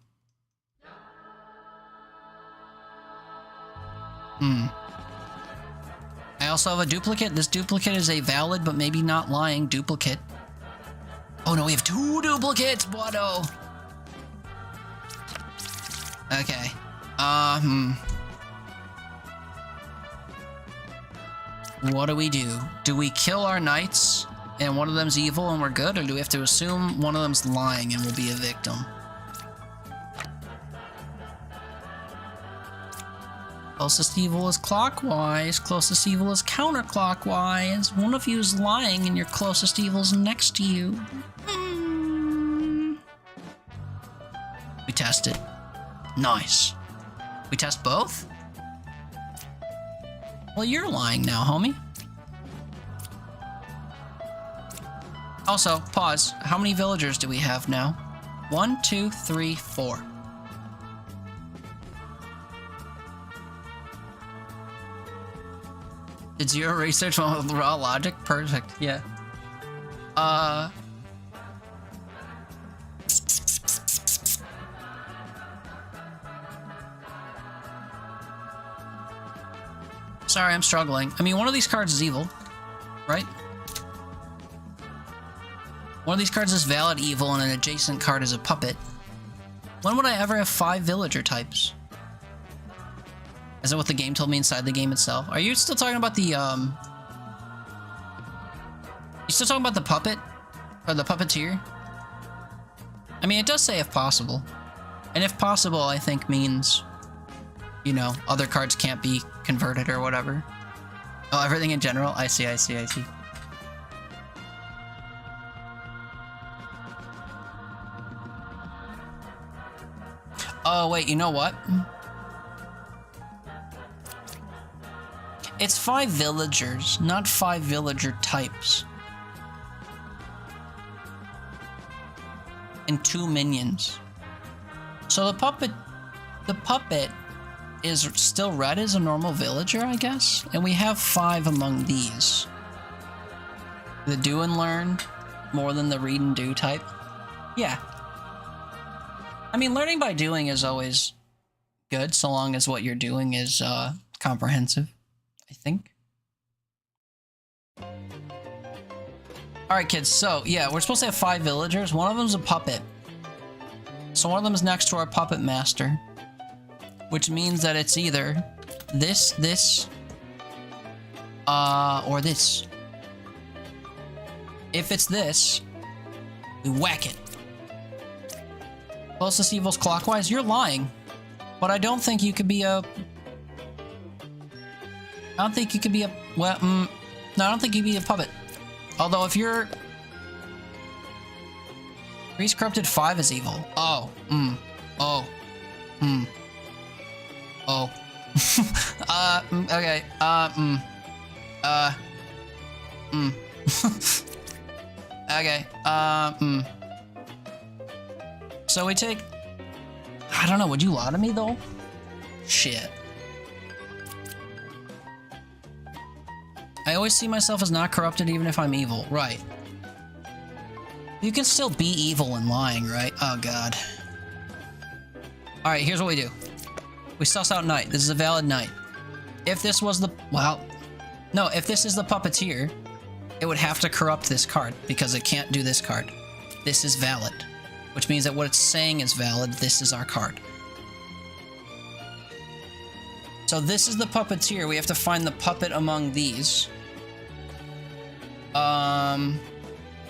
I also have a duplicate. This duplicate is a valid, but maybe not lying duplicate. Oh no, we have 2 duplicates! What-oh? Okay. What do we do? Do we kill our knights and one of them's evil and we're good? Or do we have to assume one of them's lying and will be a victim? Closest evil is clockwise. Closest evil is counterclockwise. One of you is lying and your closest evil is next to you. We test it. Nice. We test both? Well, you're lying now, homie. Also, pause. How many villagers do we have now? 1, 2, 3, 4. Did zero research one with raw logic? Perfect, yeah. Sorry, I'm struggling. I mean, one of these cards is evil, right? One of these cards is valid evil, and an adjacent card is a puppet. When would I ever have 5 villager types? Is that what the game told me inside the game itself? Are you still talking about the, You still talking about the puppet? Or the puppeteer? I mean, it does say if possible. And if possible, I think means, you know, other cards can't be converted or whatever. Oh, everything in general? I see, I see, I see. Oh, wait, you know what? It's 5 villagers, not 5 villager types. And 2 minions. So the puppet is still read as a normal villager, I guess? And we have 5 among these. The do and learn, more than the read and do type. Yeah. I mean, learning by doing is always good, so long as what you're doing is comprehensive, I think. Alright, kids, so, yeah, we're supposed to have 5 villagers. One of them's a puppet. So one of them is next to our puppet master. Which means that it's either this, or this. If it's this, we whack it. Closest evil's clockwise? You're lying. But I don't think you could be a... I don't think you could be a... Well, no, I don't think you'd be a puppet. Although if you're... Priest Corrupted 5 is evil. Oh. Oh. Oh. Okay. Okay. So we take... I don't know, would you lie to me, though? Shit. I always see myself as not corrupted even if I'm evil. Right. You can still be evil and lying, right? Oh, God. Alright, here's what we do. We suss out knight. This is a valid knight. If this was the... Well... No, if this is the puppeteer, it would have to corrupt this card, because it can't do this card. This is valid. Which means that what it's saying is valid. This is our card. So this is the puppeteer. We have to find the puppet among these.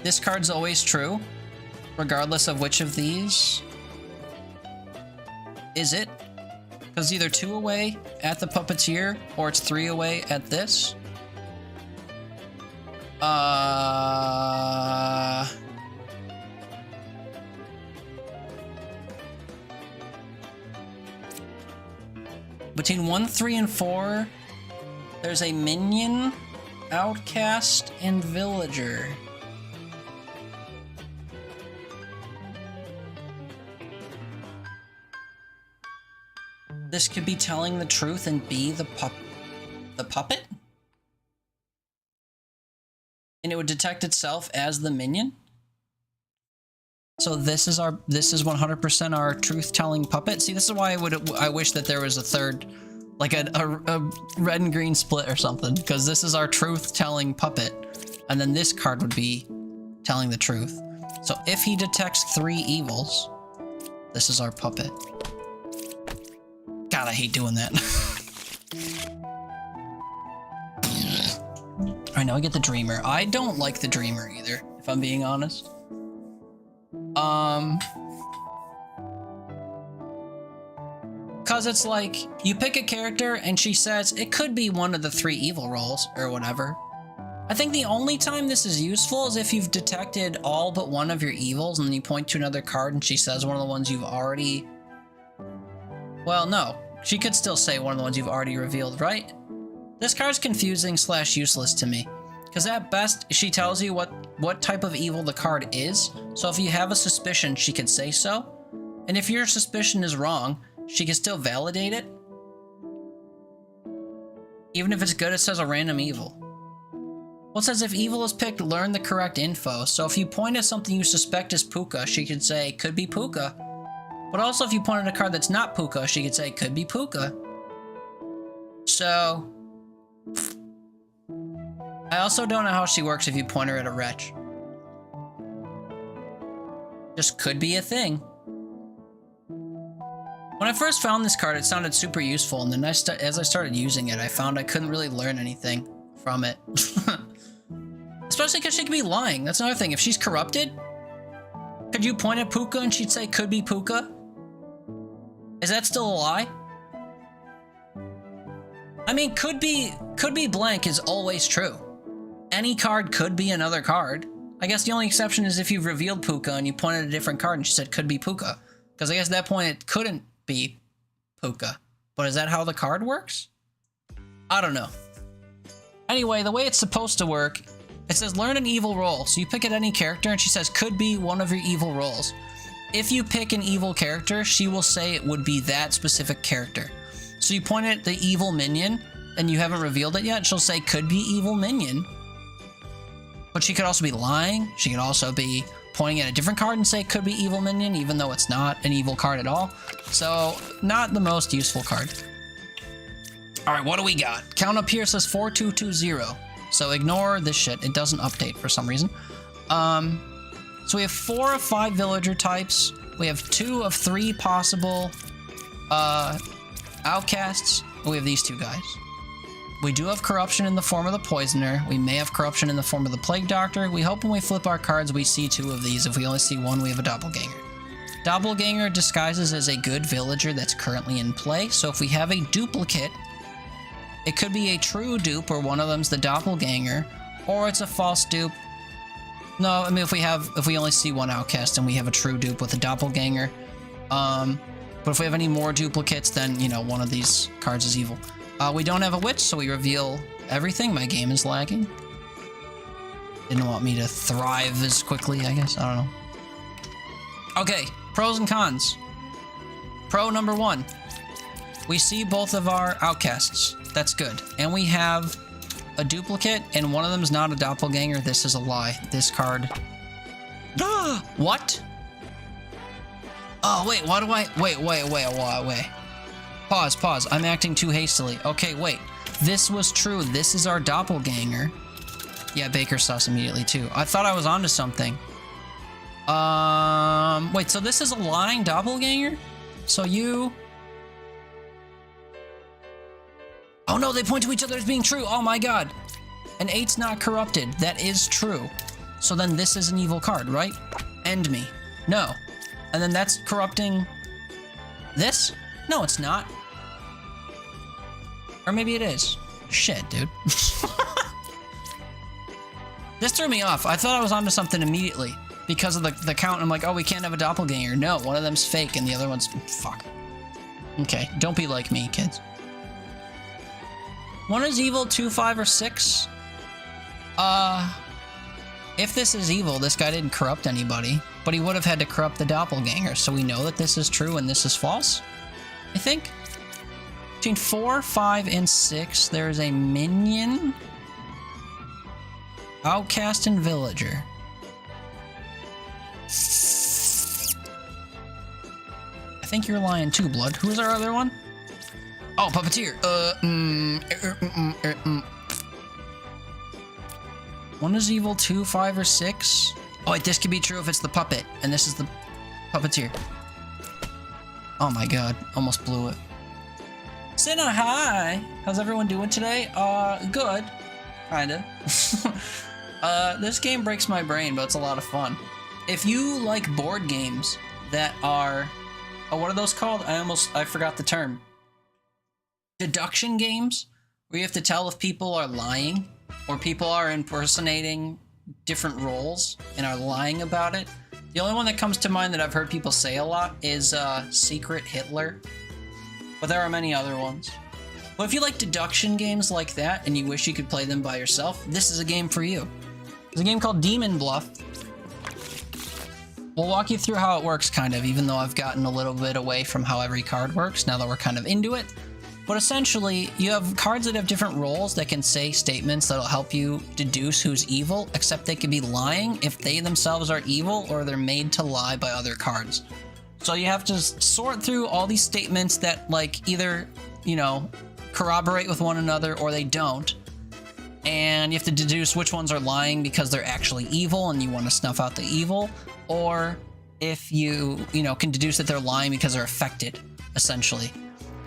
This card's always true, regardless of which of these is it. Because either 2 away at the puppeteer, or it's 3 away at this. Between 1, 3, and 4, there's a minion, outcast, and villager. This could be telling the truth and be the puppet? And it would detect itself as the minion? So this is 100% our truth-telling puppet. See, this is why I wish that there was a third, like a red and green split or something, because this is our truth-telling puppet, and then this card would be telling the truth. So if he detects 3 evils, this is our puppet. God, I hate doing that. Alright, now I get the Dreamer. I don't like the Dreamer either, if I'm being honest. Cause it's like, you pick a character and she says, it could be one of the 3 evil rolls, or whatever. I think the only time this is useful is if you've detected all but one of your evils and then you point to another card and she says one of the ones you've already... Well, no. She could still say one of the ones you've already revealed, right? This card's confusing / useless to me. Because at best, she tells you what type of evil the card is. So if you have a suspicion, she could say so. And if your suspicion is wrong, she can still validate it. Even if it's good, it says a random evil. Well, it says if evil is picked, learn the correct info. So if you point at something you suspect is Puka, she could say, could be Puka. But also if you point at a card that's not Puka, she could say, could be Puka. So... I also don't know how she works if you point her at a wretch. Just could be a thing. When I first found this card, it sounded super useful, and then as I started using it, I found I couldn't really learn anything from it. Especially because she could be lying. That's another thing. If she's corrupted, could you point at Puka and she'd say, could be Puka? Is that still a lie? I mean, could be blank is always true. Any card could be another card. I guess the only exception is if you've revealed Puka and you pointed at a different card and she said could be Puka. Because I guess at that point it couldn't be Puka. But is that how the card works? I don't know. Anyway, the way it's supposed to work, it says learn an evil role. So you pick at any character and she says could be one of your evil roles. If you pick an evil character, she will say it would be that specific character. So you point at the evil minion and you haven't revealed it yet, she'll say could be evil minion. But she could also be lying. She could also be pointing at a different card and say it could be evil minion, even though it's not an evil card at all. So, not the most useful card. Alright, what do we got? Count up here says 4220. So ignore this shit. It doesn't update for some reason. So we have 4 of 5 villager types. We have 2 of 3 possible outcasts. We have these 2 guys. We do have corruption in the form of the Poisoner. We may have corruption in the form of the Plague Doctor. We hope when we flip our cards we see 2 of these. If we only see 1, we have a Doppelganger. Doppelganger disguises as a good villager that's currently in play. So if we have a duplicate, it could be a true dupe where one of them's the Doppelganger, or it's a false dupe. No, I mean if we only see 1 outcast and we have a true dupe with a Doppelganger. But if we have any more duplicates, then, you know, one of these cards is evil. We don't have a witch, so we reveal everything. My game is lagging. Didn't want me to thrive as quickly, I guess. I don't know. Okay, pros and cons. Pro number 1. We see both of our outcasts. That's good. And we have a duplicate, and one of them is not a doppelganger. This is a lie. This card... What? Oh, wait, why do I... Wait. Pause. I'm acting too hastily. Okay, wait. This was true. This is our doppelganger. Yeah, Baker sus immediately, too. I thought I was onto something. Wait, so this is a lying doppelganger? So you... Oh no, they point to each other as being true. Oh my god. An 8's not corrupted. That is true. So then this is an evil card, right? End me. No. And then that's corrupting... this? No, it's not. Or maybe it is. Shit, dude. This threw me off. I thought I was onto something immediately. Because of the count, I'm like, oh, we can't have a doppelganger. No, one of them's fake and the other one's... fuck. Okay, don't be like me, kids. 1 is evil, 2, 5, or 6. If this is evil, this guy didn't corrupt anybody. But he would have had to corrupt the doppelganger. So we know that this is true and this is false. I think. Between 4, 5, and 6, there's a minion, outcast, and villager. I think you're lying too, Blood. Who's our other one? Oh, Puppeteer. 1 is evil, 2, 5, or 6. Oh, wait, this could be true if it's the puppet, and this is the Puppeteer. Oh my god, almost blew it. Senna, hi! How's everyone doing today? Good. Kinda. This game breaks my brain, but it's a lot of fun. If you like board games that are... oh, what are those called? I forgot the term. Deduction games, where you have to tell if people are lying, or people are impersonating different roles and are lying about it. The only one that comes to mind that I've heard people say a lot is Secret Hitler. But there are many other ones. But if you like deduction games like that and you wish you could play them by yourself, this is a game for you. There's a game called Demon Bluff. We'll walk you through how it works, kind of, even though I've gotten a little bit away from how every card works now that we're kind of into it. But essentially, you have cards that have different roles that can say statements that'll help you deduce who's evil, except they could be lying if they themselves are evil or they're made to lie by other cards. So you have to sort through all these statements that, like, either, you know, corroborate with one another or they don't. And you have to deduce which ones are lying because they're actually evil and you want to snuff out the evil, or if you know, can deduce that they're lying because they're affected, essentially.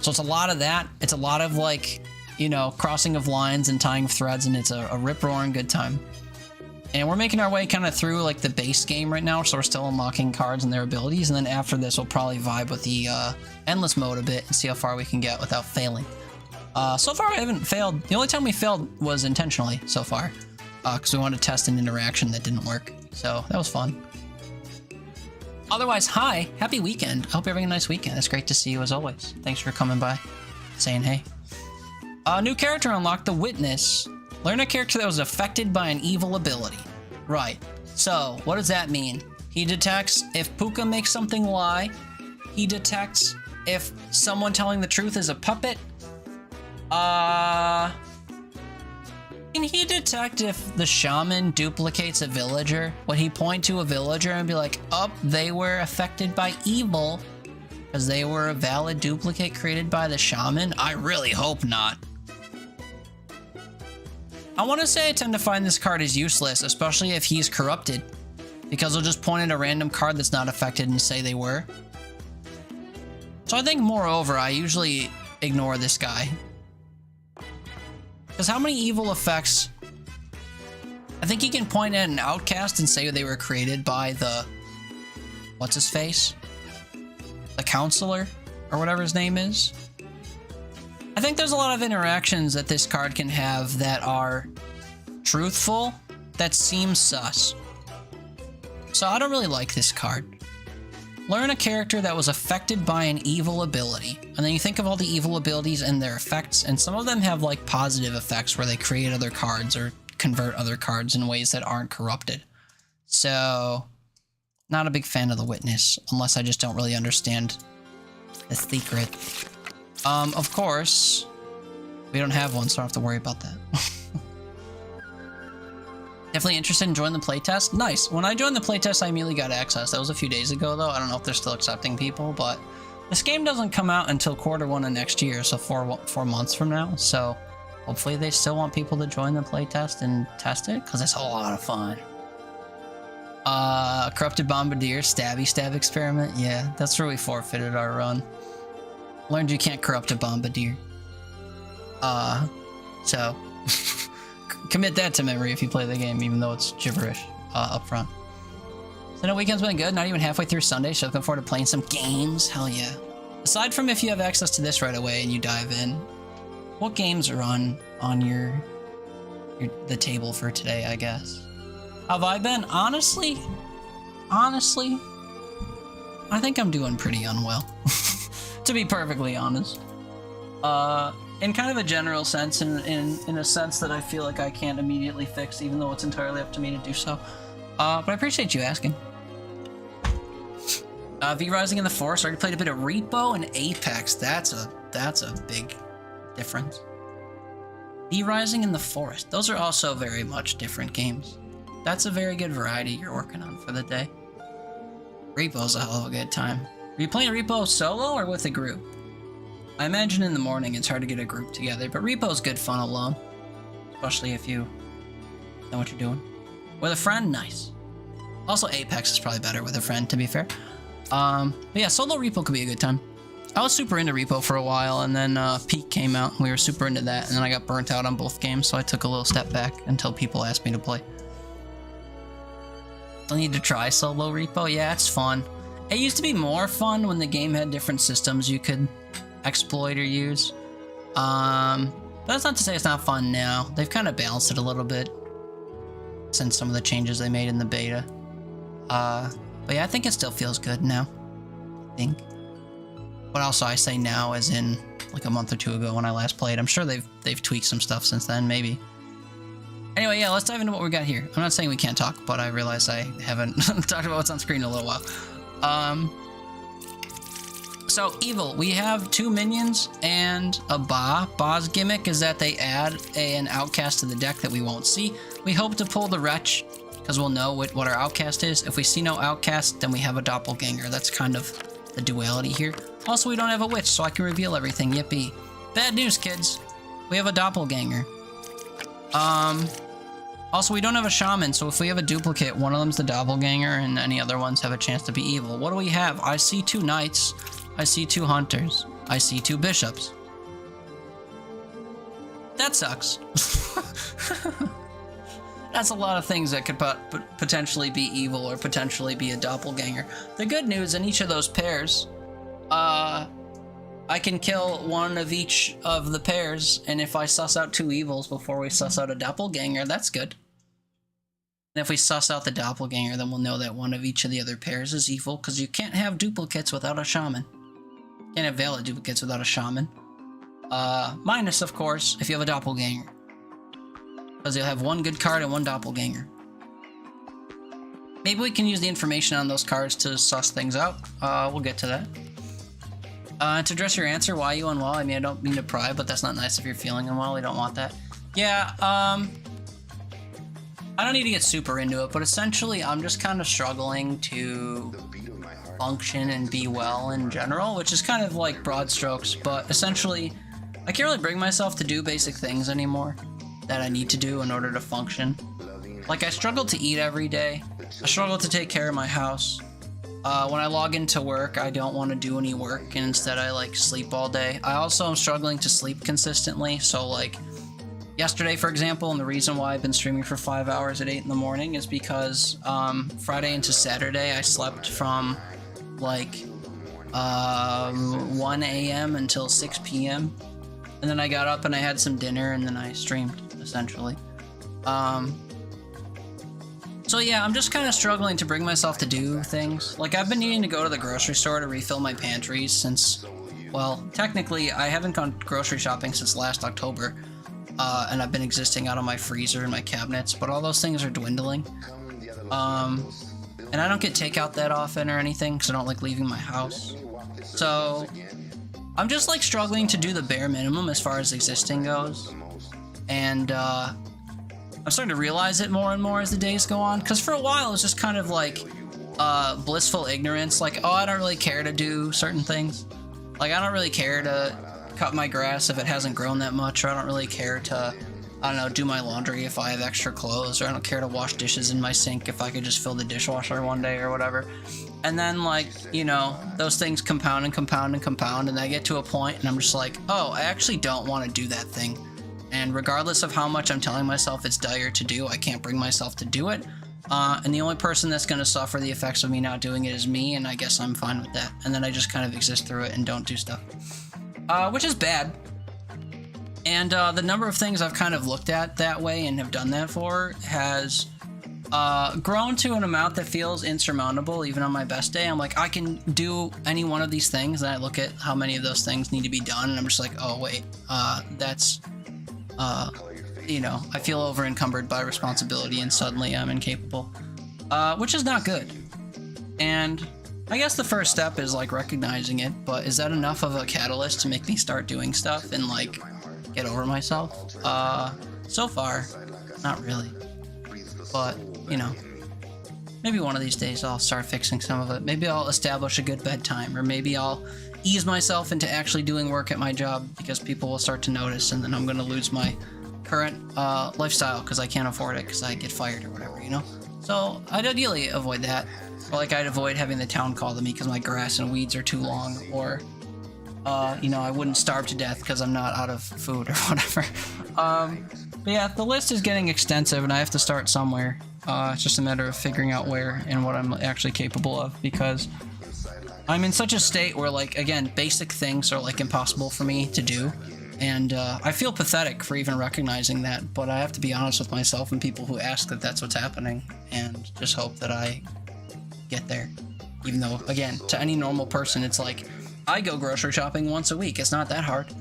So it's a lot of that. It's a lot of, like, you know, crossing of lines and tying of threads, and it's a rip-roaring good time. And we're making our way kind of through, like, the base game right now, so we're still unlocking cards and their abilities, and then after this we'll probably vibe with the endless mode a bit and see how far we can get without failing. So far I haven't failed. The only time we failed was intentionally so far, because we wanted to test an interaction that didn't work. So that was fun. Otherwise, hi, happy weekend. I hope you're having a nice weekend. It's great to see you as always. Thanks for coming by, saying hey. New character unlocked, the Witness. Learn a character that was affected by an evil ability. Right. So, what does that mean? He detects if Puka makes something lie. He detects if someone telling the truth is a puppet. Can he detect if the shaman duplicates a villager? Would he point to a villager and be like, oh, they were affected by evil because they were a valid duplicate created by the shaman? I really hope not. I want to say I tend to find this card is useless, especially if he's corrupted, because he'll just point at a random card that's not affected and say they were. So I think, moreover, I usually ignore this guy. Because how many evil effects? I think he can point at an outcast and say they were created by the... what's his face? The counselor? Or whatever his name is. I think there's a lot of interactions that this card can have that are truthful, that seem sus. So I don't really like this card. Learn a character that was affected by an evil ability. And then you think of all the evil abilities and their effects, and some of them have like positive effects where they create other cards or convert other cards in ways that aren't corrupted. So, not a big fan of the Witness, unless I just don't really understand the secret. Of course, we don't have one, so I don't have to worry about that. Definitely interested in joining the playtest? Nice. When I joined the playtest, I immediately got access. That was a few days ago, though. I don't know if they're still accepting people, but this game doesn't come out until Q1 of next year, so 4 months from now. So hopefully they still want people to join the playtest and test it, because it's a lot of fun. Corrupted Bombardier, Stabby Stab Experiment. Yeah, that's where we forfeited our run. Learned you can't corrupt a Bombardier. So... commit that to memory if you play the game, even though it's gibberish up front. So no, weekend's been good. Not even halfway through Sunday, so looking forward to playing some games. Hell yeah. Aside from if you have access to this right away and you dive in, what games are on the table for today, I guess? How have I been? Honestly, I think I'm doing pretty unwell. To be perfectly honest. In kind of a general sense, in a sense that I feel like I can't immediately fix, even though it's entirely up to me to do so. But I appreciate you asking. V Rising in the Forest. Already played a bit of Repo and Apex. That's a big difference. V Rising in the Forest. Those are also very much different games. That's a very good variety you're working on for the day. Repo's a hell of a good time. Are you playing Repo solo or with a group? I imagine in the morning it's hard to get a group together, but Repo's good fun alone. Especially if you know what you're doing. With a friend, nice. Also, Apex is probably better with a friend, to be fair. But yeah, solo Repo could be a good time. I was super into Repo for a while, and then Peak came out, and we were super into that, and then I got burnt out on both games, so I took a little step back until people asked me to play. I need to try solo Repo. Yeah, it's fun. It used to be more fun when the game had different systems you could exploit or use. But that's not to say it's not fun now. They've kind of balanced it a little bit since some of the changes they made in the beta. But yeah, I think it still feels good now. I think. But also I say now as in like a month or two ago when I last played. I'm sure they've tweaked some stuff since then, maybe. Anyway, yeah, let's dive into what we got here. I'm not saying we can't talk, but I realize I haven't talked about what's on screen in a little while. So, evil. We have 2 minions and a Ba. Ba's gimmick is that they add an outcast to the deck that we won't see. We hope to pull the Wretch, because we'll know what our outcast is. If we see no outcast, then we have a doppelganger. That's kind of the duality here. Also, we don't have a witch, so I can reveal everything. Yippee. Bad news, kids. We have a doppelganger. Also, we don't have a shaman, so if we have a duplicate, one of them's the doppelganger, and any other ones have a chance to be evil. What do we have? I see 2 knights. I see 2 hunters. I see 2 bishops. That sucks. That's a lot of things that could potentially be evil or potentially be a doppelganger. The good news in each of those pairs, I can kill one of each of the pairs, and if I suss out 2 evils before we suss out a doppelganger, that's good. And if we suss out the doppelganger, then we'll know that one of each of the other pairs is evil, because you can't have duplicates without a shaman. Can't have valid duplicates without a shaman. Minus, of course, if you have a doppelganger. Because you'll have 1 good card and 1 doppelganger. Maybe we can use the information on those cards to suss things out. We'll get to that. To address your answer, why you unwell? I mean, I don't mean to pry, but that's not nice if you're feeling unwell. We don't want that. Yeah, I don't need to get super into it, but essentially I'm just kind of struggling to function and be well in general, which is kind of like broad strokes, but essentially I can't really bring myself to do basic things anymore that I need to do in order to function. Like, I struggle to eat every day. I struggle to take care of my house. When I log into work, I don't want to do any work, and instead I like sleep all day. I also am struggling to sleep consistently, so like yesterday, for example, and the reason why I've been streaming for 5 hours at 8 in the morning is because Friday into Saturday I slept from like 1 a.m. until 6 p.m. and then I got up and I had some dinner and then I streamed, essentially. So yeah, I'm just kind of struggling to bring myself to do things. Like, I've been needing to go to the grocery store to refill my pantries since, well, technically I haven't gone grocery shopping since last October. And I've been existing out of my freezer and my cabinets, but all those things are dwindling. And I don't get takeout that often or anything because I don't like leaving my house. So I'm just like struggling to do the bare minimum as far as existing goes. And I'm starting to realize it more and more as the days go on, because for a while it was just kind of like blissful ignorance, like, oh, I don't really care to do certain things. Like, I don't really care to cut my grass if it hasn't grown that much, or I don't really care to, I don't know, do my laundry if I have extra clothes, or I don't care to wash dishes in my sink if I could just fill the dishwasher one day or whatever. And then, like, you know, those things compound and compound and compound, and I get to a point and I'm just like, oh, I actually don't want to do that thing. And regardless of how much I'm telling myself it's dire to do, I can't bring myself to do it. And the only person that's going to suffer the effects of me not doing it is me, and I guess I'm fine with that. And then I just kind of exist through it and don't do stuff. Which is bad. And the number of things I've kind of looked at that way and have done that for has grown to an amount that feels insurmountable even on my best day. I'm like, I can do any one of these things, and I look at how many of those things need to be done, and I'm just like, oh wait, that's you know, I feel over encumbered by responsibility and suddenly I'm incapable, which is not good. And I guess the first step is like recognizing it, but is that enough of a catalyst to make me start doing stuff and like get over myself? So far, not really. But, you know, maybe one of these days I'll start fixing some of it. Maybe I'll establish a good bedtime, or maybe I'll ease myself into actually doing work at my job because people will start to notice, and then I'm going to lose my current lifestyle because I can't afford it because I get fired or whatever, you know? So I'd ideally avoid that. Or like, I'd avoid having the town call to me because my grass and weeds are too long, or you know, I wouldn't starve to death because I'm not out of food or whatever. But yeah, the list is getting extensive and I have to start somewhere. It's just a matter of figuring out where and what I'm actually capable of, because I'm in such a state where, like, again, basic things are like impossible for me to do. And I feel pathetic for even recognizing that, but I have to be honest with myself and people who ask that that's what's happening, and just hope that I get there. Even though, again, to any normal person, it's like, I go grocery shopping once a week. It's not that hard,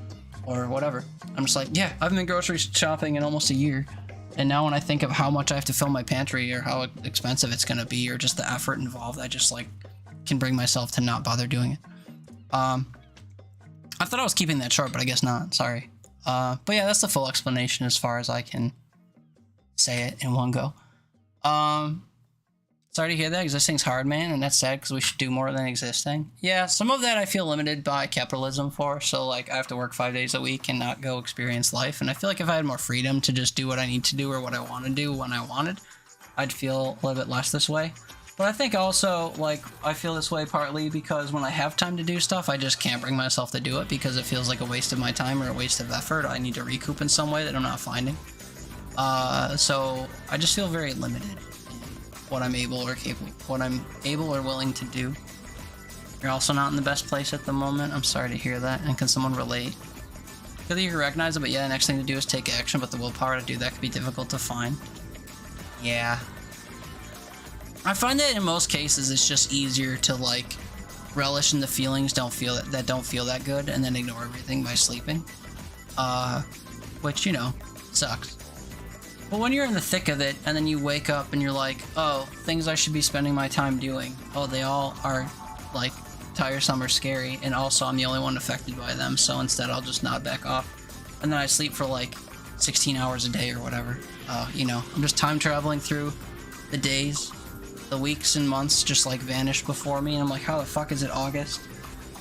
or whatever. I'm just like, yeah, I've been grocery shopping in almost a year. And now when I think of how much I have to fill my pantry, or how expensive it's going to be, or just the effort involved, I just like can bring myself to not bother doing it. I thought I was keeping that short, but I guess not. Sorry. But yeah, that's the full explanation as far as I can say it in one go. Sorry to hear that. Existing's hard, man, and that's sad because we should do more than existing. Yeah, some of that I feel limited by capitalism for. So like I have to work 5 days a week and not go experience life. And I feel like if I had more freedom to just do what I need to do or what I want to do when I wanted, I'd feel a little bit less this way. But I think also, like, I feel this way partly because when I have time to do stuff, I just can't bring myself to do it because it feels like a waste of my time or a waste of effort. I need to recoup in some way that I'm not finding. So I just feel very limited in what I'm able or willing to do. You're also not in the best place at the moment. I'm sorry to hear that. And can someone relate? Feel that you can recognize it, but yeah, the next thing to do is take action, but the willpower to do that can be difficult to find. Yeah. I find that in most cases it's just easier to like relish in the feelings that don't feel that good and then ignore everything by sleeping. Which, you know, sucks. But when you're in the thick of it and then you wake up and you're like, oh, things I should be spending my time doing, oh, they all are like tiresome or scary, and also I'm the only one affected by them, so instead I'll just nod back off. And then I sleep for like 16 hours a day or whatever. You know, I'm just time traveling through the days. The weeks and months just like vanished before me, and I'm like, how the fuck is it August?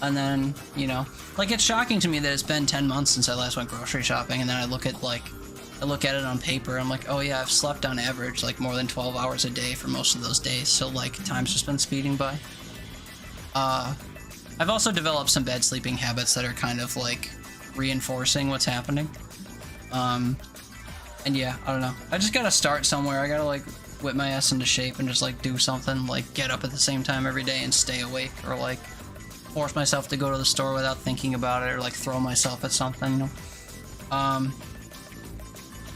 And then, you know, like it's shocking to me that it's been 10 months since I last went grocery shopping, and then I look at it on paper, I'm like, oh yeah, I've slept on average like more than 12 hours a day for most of those days, so like time's just been speeding by. I've also developed some bad sleeping habits that are kind of like reinforcing what's happening. And yeah, I don't know. I just gotta start somewhere. I gotta like whip my ass into shape and just like do something, like get up at the same time every day and stay awake, or like force myself to go to the store without thinking about it, or like throw myself at something, you know.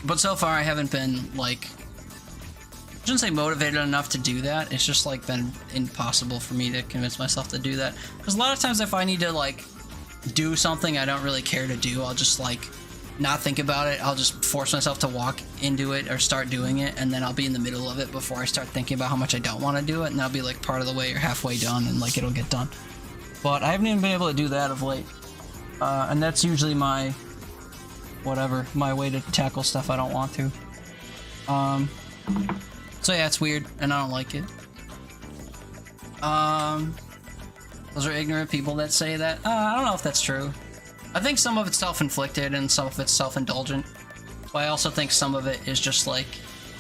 But so far I haven't been like, I shouldn't say motivated enough to do that. It's just like been impossible for me to convince myself to do that, because a lot of times if I need to like do something I don't really care to do, I'll just like not think about it. I'll just force myself to walk into it or start doing it, and then I'll be in the middle of it before I start thinking about how much I don't want to do it, and I'll be like part of the way or halfway done, and like it'll get done. But I haven't even been able to do that of late, and that's usually my way to tackle stuff I don't want to. So yeah, it's weird, and I don't like it. Those are ignorant people that say that. I don't know if that's true. I think some of it's self-inflicted and some of it's self-indulgent. But I also think some of it is just like,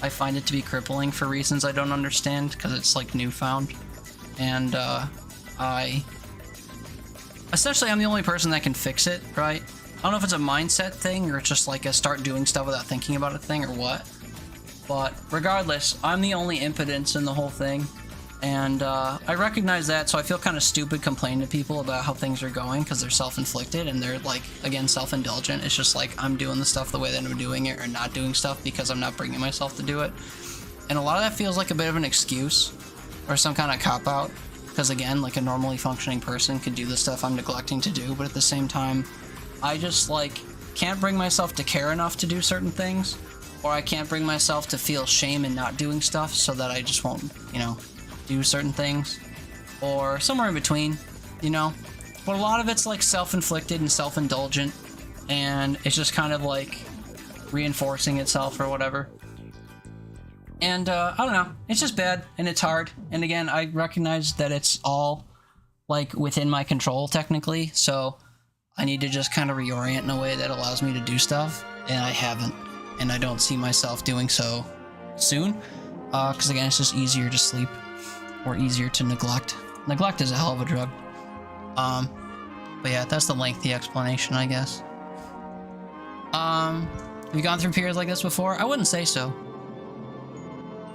I find it to be crippling for reasons I don't understand, because it's like newfound. And essentially I'm the only person that can fix it, right? I don't know if it's a mindset thing or it's just like a start doing stuff without thinking about a thing or what. But regardless, I'm the only impotence in the whole thing. And I recognize that, so I feel kind of stupid complaining to people about how things are going because they're self-inflicted and they're like, again, self-indulgent. It's just like I'm doing the stuff the way that I'm doing it, or not doing stuff because I'm not bringing myself to do it. And a lot of that feels like a bit of an excuse or some kind of cop-out, because again, like a normally functioning person could do the stuff I'm neglecting to do, but at the same time, I just like can't bring myself to care enough to do certain things, or I can't bring myself to feel shame in not doing stuff so that I just won't, you know, do certain things, or somewhere in between, you know. But a lot of it's like self-inflicted and self-indulgent, and it's just kind of like reinforcing itself or whatever. And I don't know, it's just bad and it's hard. And again, I recognize that it's all like within my control technically, so I need to just kind of reorient in a way that allows me to do stuff, and I haven't, and I don't see myself doing so soon, because again, it's just easier to sleep. Or easier to neglect. Neglect is a hell of a drug. But yeah, that's the lengthy explanation, I guess. Have you gone through periods like this before? I wouldn't say so.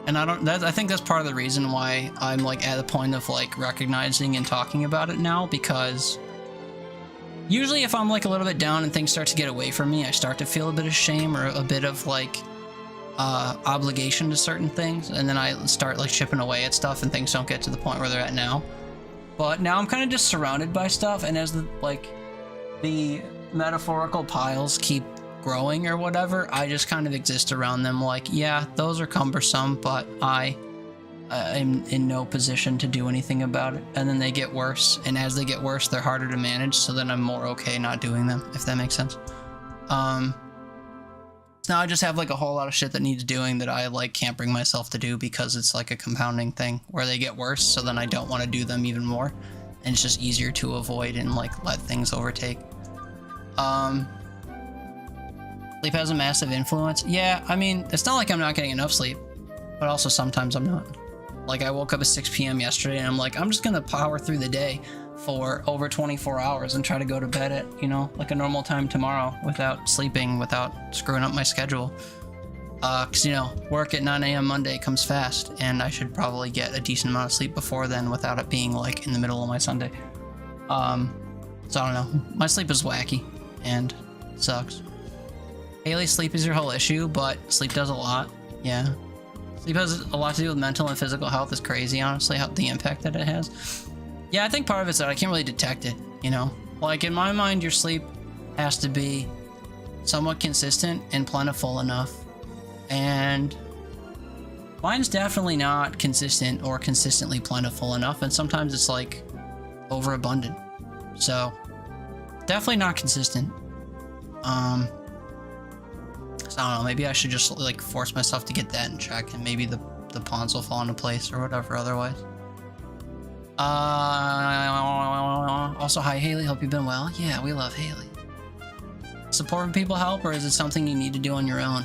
And I think that's part of the reason why I'm like at the point of like recognizing and talking about it now, because usually if I'm like a little bit down and things start to get away from me, I start to feel a bit of shame or a bit of like obligation to certain things, and then I start like chipping away at stuff and things don't get to the point where they're at now. But now I'm kind of just surrounded by stuff, and as the metaphorical piles keep growing or whatever, I just kind of exist around them like, yeah, those are cumbersome, but I I'm in no position to do anything about it. And then they get worse, and as they get worse, they're harder to manage, so then I'm more okay not doing them, if that makes sense. So now I just have like a whole lot of shit that needs doing that I like can't bring myself to do because it's like a compounding thing where they get worse, so then I don't want to do them even more. And it's just easier to avoid and like let things overtake. Sleep has a massive influence. Yeah, I mean, it's not like I'm not getting enough sleep, but also sometimes I'm not. Like I woke up at 6 p.m. yesterday and I'm like, I'm just gonna power through the day for over 24 hours and try to go to bed at, you know, like a normal time tomorrow without sleeping, without screwing up my schedule. Cause you know, work at 9 a.m. Monday comes fast and I should probably get a decent amount of sleep before then without it being like in the middle of my Sunday. So I don't know. My sleep is wacky and it sucks. Haley, sleep is your whole issue, but sleep does a lot. Yeah. Sleep has a lot to do with mental and physical health. Is crazy, honestly, how the impact that it has. Yeah, I think part of it's that I can't really detect it, you know? Like, in my mind, your sleep has to be somewhat consistent and plentiful enough. And mine's definitely not consistent or consistently plentiful enough, and sometimes it's, like, overabundant. So, definitely not consistent. So I don't know, maybe I should just, like, force myself to get that in check, and maybe the pawns will fall into place or whatever otherwise. Also, hi Haley, hope you've been well. Yeah, we love Haley. Supporting people help, or is it something you need to do on your own?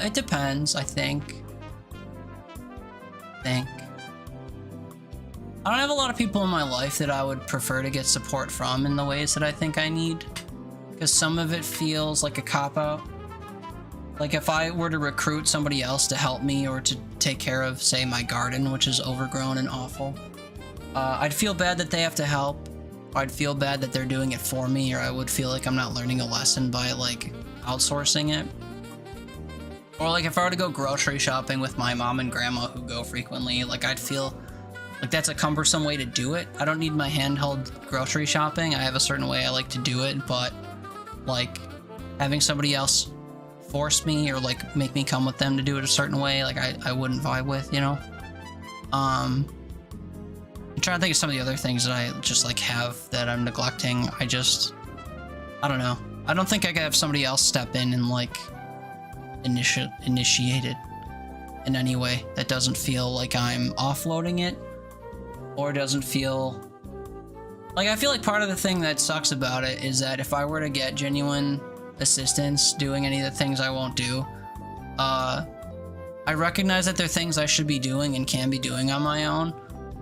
It depends, I think. I don't have a lot of people in my life that I would prefer to get support from in the ways that I think I need. Because some of it feels like a cop-out. Like if I were to recruit somebody else to help me or to take care of, say, my garden, which is overgrown and awful, I'd feel bad that they have to help. I'd feel bad that they're doing it for me, or I would feel like I'm not learning a lesson by, like, outsourcing it. Or, like, if I were to go grocery shopping with my mom and grandma who go frequently, like, I'd feel like that's a cumbersome way to do it. I don't need my handheld grocery shopping. I have a certain way I like to do it, but, like, having somebody else force me or, like, make me come with them to do it a certain way, like, I wouldn't vibe with, you know? I'm trying to think of some of the other things that I just, like, have that I'm neglecting. I don't know. I don't think I could have somebody else step in and, like, initiate it in any way that doesn't feel like I'm offloading it, or doesn't feel... Like, I feel like part of the thing that sucks about it is that if I were to get genuine assistance doing any of the things I won't do, I recognize that they're things I should be doing and can be doing on my own,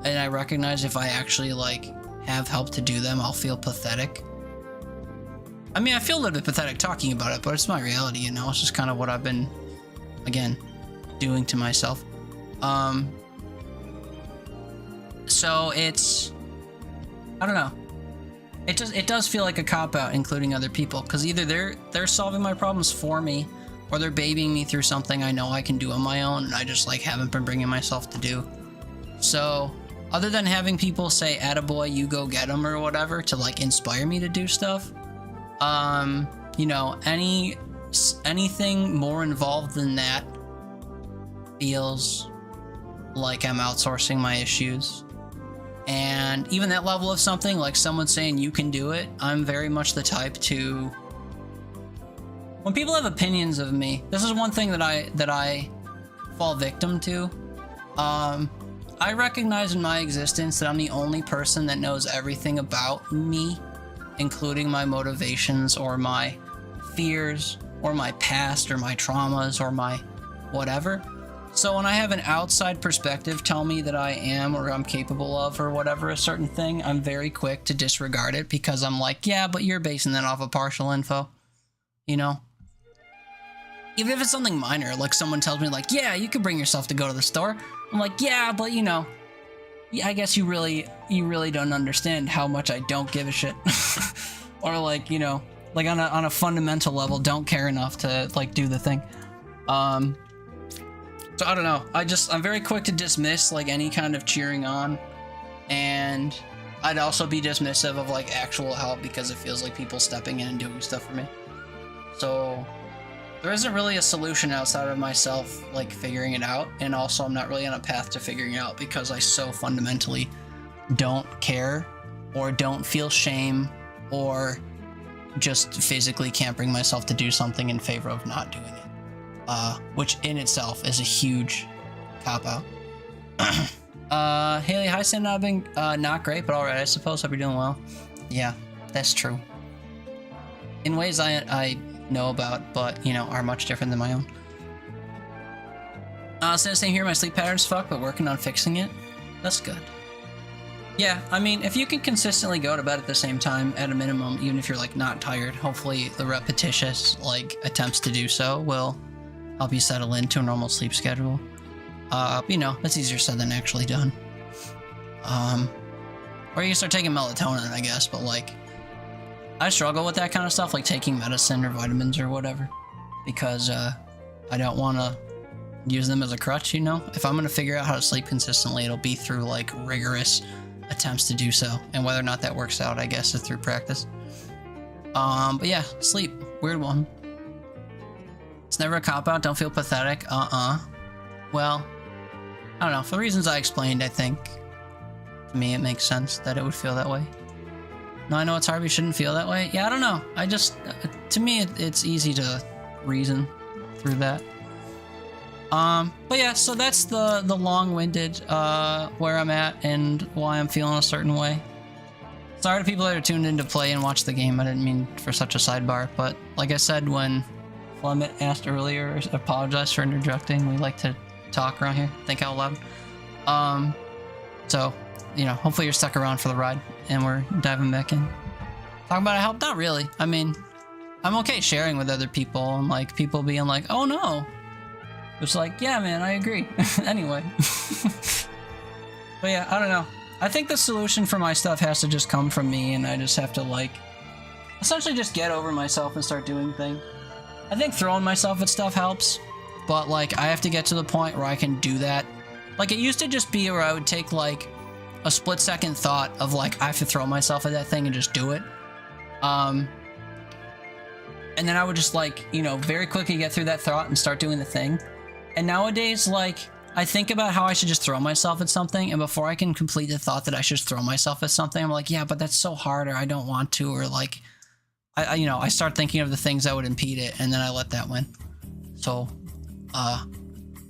and I recognize if I actually, like, have help to do them, I'll feel pathetic. I mean, I feel a little bit pathetic talking about it, but it's my reality, you know? It's just kind of what I've been, again, doing to myself. So it's... I don't know. It does feel like a cop-out, including other people, because either they're solving my problems for me, or they're babying me through something I know I can do on my own, and I just, like, haven't been bringing myself to do. So, other than having people say, attaboy, you go get them, or whatever, to, like, inspire me to do stuff, you know, anything more involved than that feels like I'm outsourcing my issues. And even that level of something, like someone saying you can do it, I'm very much the type to... When people have opinions of me, this is one thing that I fall victim to. I recognize in my existence that I'm the only person that knows everything about me, including my motivations or my fears or my past or my traumas or my whatever. So when I have an outside perspective tell me that I am or I'm capable of or whatever a certain thing, I'm very quick to disregard it because I'm like, yeah, but you're basing that off of partial info, you know? Even if it's something minor, like someone tells me like, yeah, you could bring yourself to go to the store. I'm like, yeah, but you know, I guess you really don't understand how much I don't give a shit. Or like, you know, like on a fundamental level, don't care enough to like do the thing. So I don't know. I'm very quick to dismiss like any kind of cheering on, and I'd also be dismissive of like actual help because it feels like people stepping in and doing stuff for me. So there isn't really a solution outside of myself, like, figuring it out. And also, I'm not really on a path to figuring it out because I so fundamentally don't care or don't feel shame or just physically can't bring myself to do something in favor of not doing it. Which in itself is a huge cop-out. Haley, hi, Sam. I've been not great, but alright, I suppose. Hope you're doing well. Yeah, that's true. In ways I know about, but, you know, are much different than my own. Same here, my sleep pattern's fucked, but working on fixing it. That's good. Yeah, I mean, if you can consistently go to bed at the same time, at a minimum, even if you're, like, not tired, hopefully the repetitious, like, attempts to do so will help you settle into a normal sleep schedule. You know, that's easier said than actually done. Or you can start taking melatonin, I guess, but, like, I struggle with that kind of stuff, like taking medicine or vitamins or whatever, because I don't want to use them as a crutch, you know? If I'm going to figure out how to sleep consistently, it'll be through, like, rigorous attempts to do so, and whether or not that works out, I guess, is through practice. But yeah, sleep. Weird one. It's never a cop-out, don't feel pathetic. Well, I don't know, for the reasons I explained, I think, to me, it makes sense that it would feel that way. No, I know it's hard, we shouldn't feel that way. Yeah, I don't know. I just, to me, it's easy to reason through that. But yeah, so that's the long-winded, where I'm at and why I'm feeling a certain way. Sorry to people that are tuned in to play and watch the game. I didn't mean for such a sidebar, but like I said when Flemit asked earlier, I apologize for interjecting. We like to talk around here, think out loud. So, you know, hopefully you're stuck around for the ride and we're diving back in. Talking about it helped? Not really. I mean, I'm okay sharing with other people and like people being like, oh no. It's like, yeah, man, I agree. Anyway. But yeah, I don't know. I think the solution for my stuff has to just come from me and I just have to like, essentially just get over myself and start doing things. I think throwing myself at stuff helps, but like I have to get to the point where I can do that. Like it used to just be where I would take like a split-second thought of like I have to throw myself at that thing and just do it. And then I would just like, you know, very quickly get through that thought and start doing the thing. And nowadays, like, I think about how I should just throw myself at something, and before I can complete the thought that I should throw myself at something, I'm like, yeah, but that's so hard, or I don't want to, or like, you know, I start thinking of the things that would impede it, and then I let that win. So, I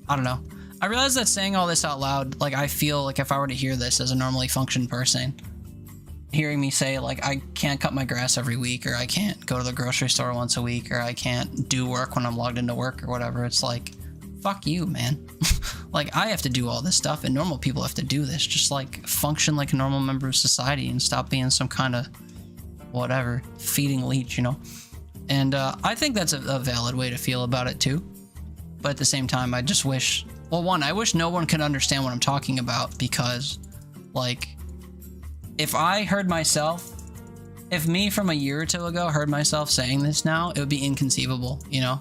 don't know. I realize that saying all this out loud, like, I feel like if I were to hear this as a normally functioned person, hearing me say, like, I can't cut my grass every week, or I can't go to the grocery store once a week, or I can't do work when I'm logged into work, or whatever, it's like, fuck you, man. Like, I have to do all this stuff, and normal people have to do this. Just, like, function like a normal member of society and stop being some kind of, whatever, feeding leech, you know? And I think that's a valid way to feel about it, too. But at the same time, I just wish... Well, one, I wish no one could understand what I'm talking about, because, like, if I heard myself... If me from a year or two ago heard myself saying this now, it would be inconceivable, you know?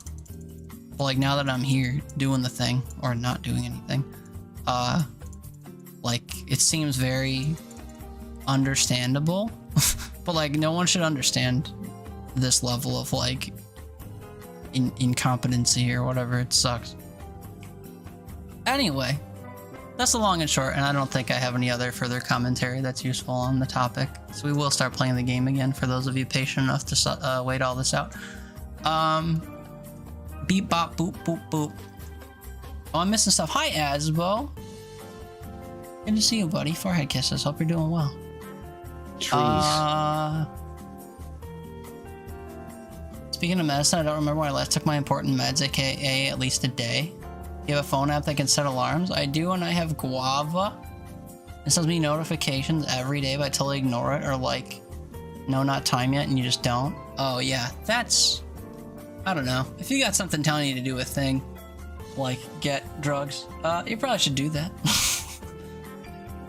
But like now that I'm here doing the thing or not doing anything, like it seems very understandable, but like no one should understand this level of like incompetency or whatever. It sucks. Anyway, that's the long and short, and I don't think I have any other further commentary that's useful on the topic. So we will start playing the game again for those of you patient enough to wait all this out. Beep bop boop boop boop. Oh, I'm missing stuff. Hi, Asbo. Good to see you, buddy. Forehead kisses. Hope you're doing well. Trees. Speaking of medicine, I don't remember when I last took my important meds, aka at least a day. You have a phone app that can set alarms? I do, and I have Guava. It sends me notifications every day, but I totally ignore it, or like, no, not time yet, and you just don't. Oh yeah, that's... I don't know. If you got something telling you to do a thing, like get drugs, you probably should do that.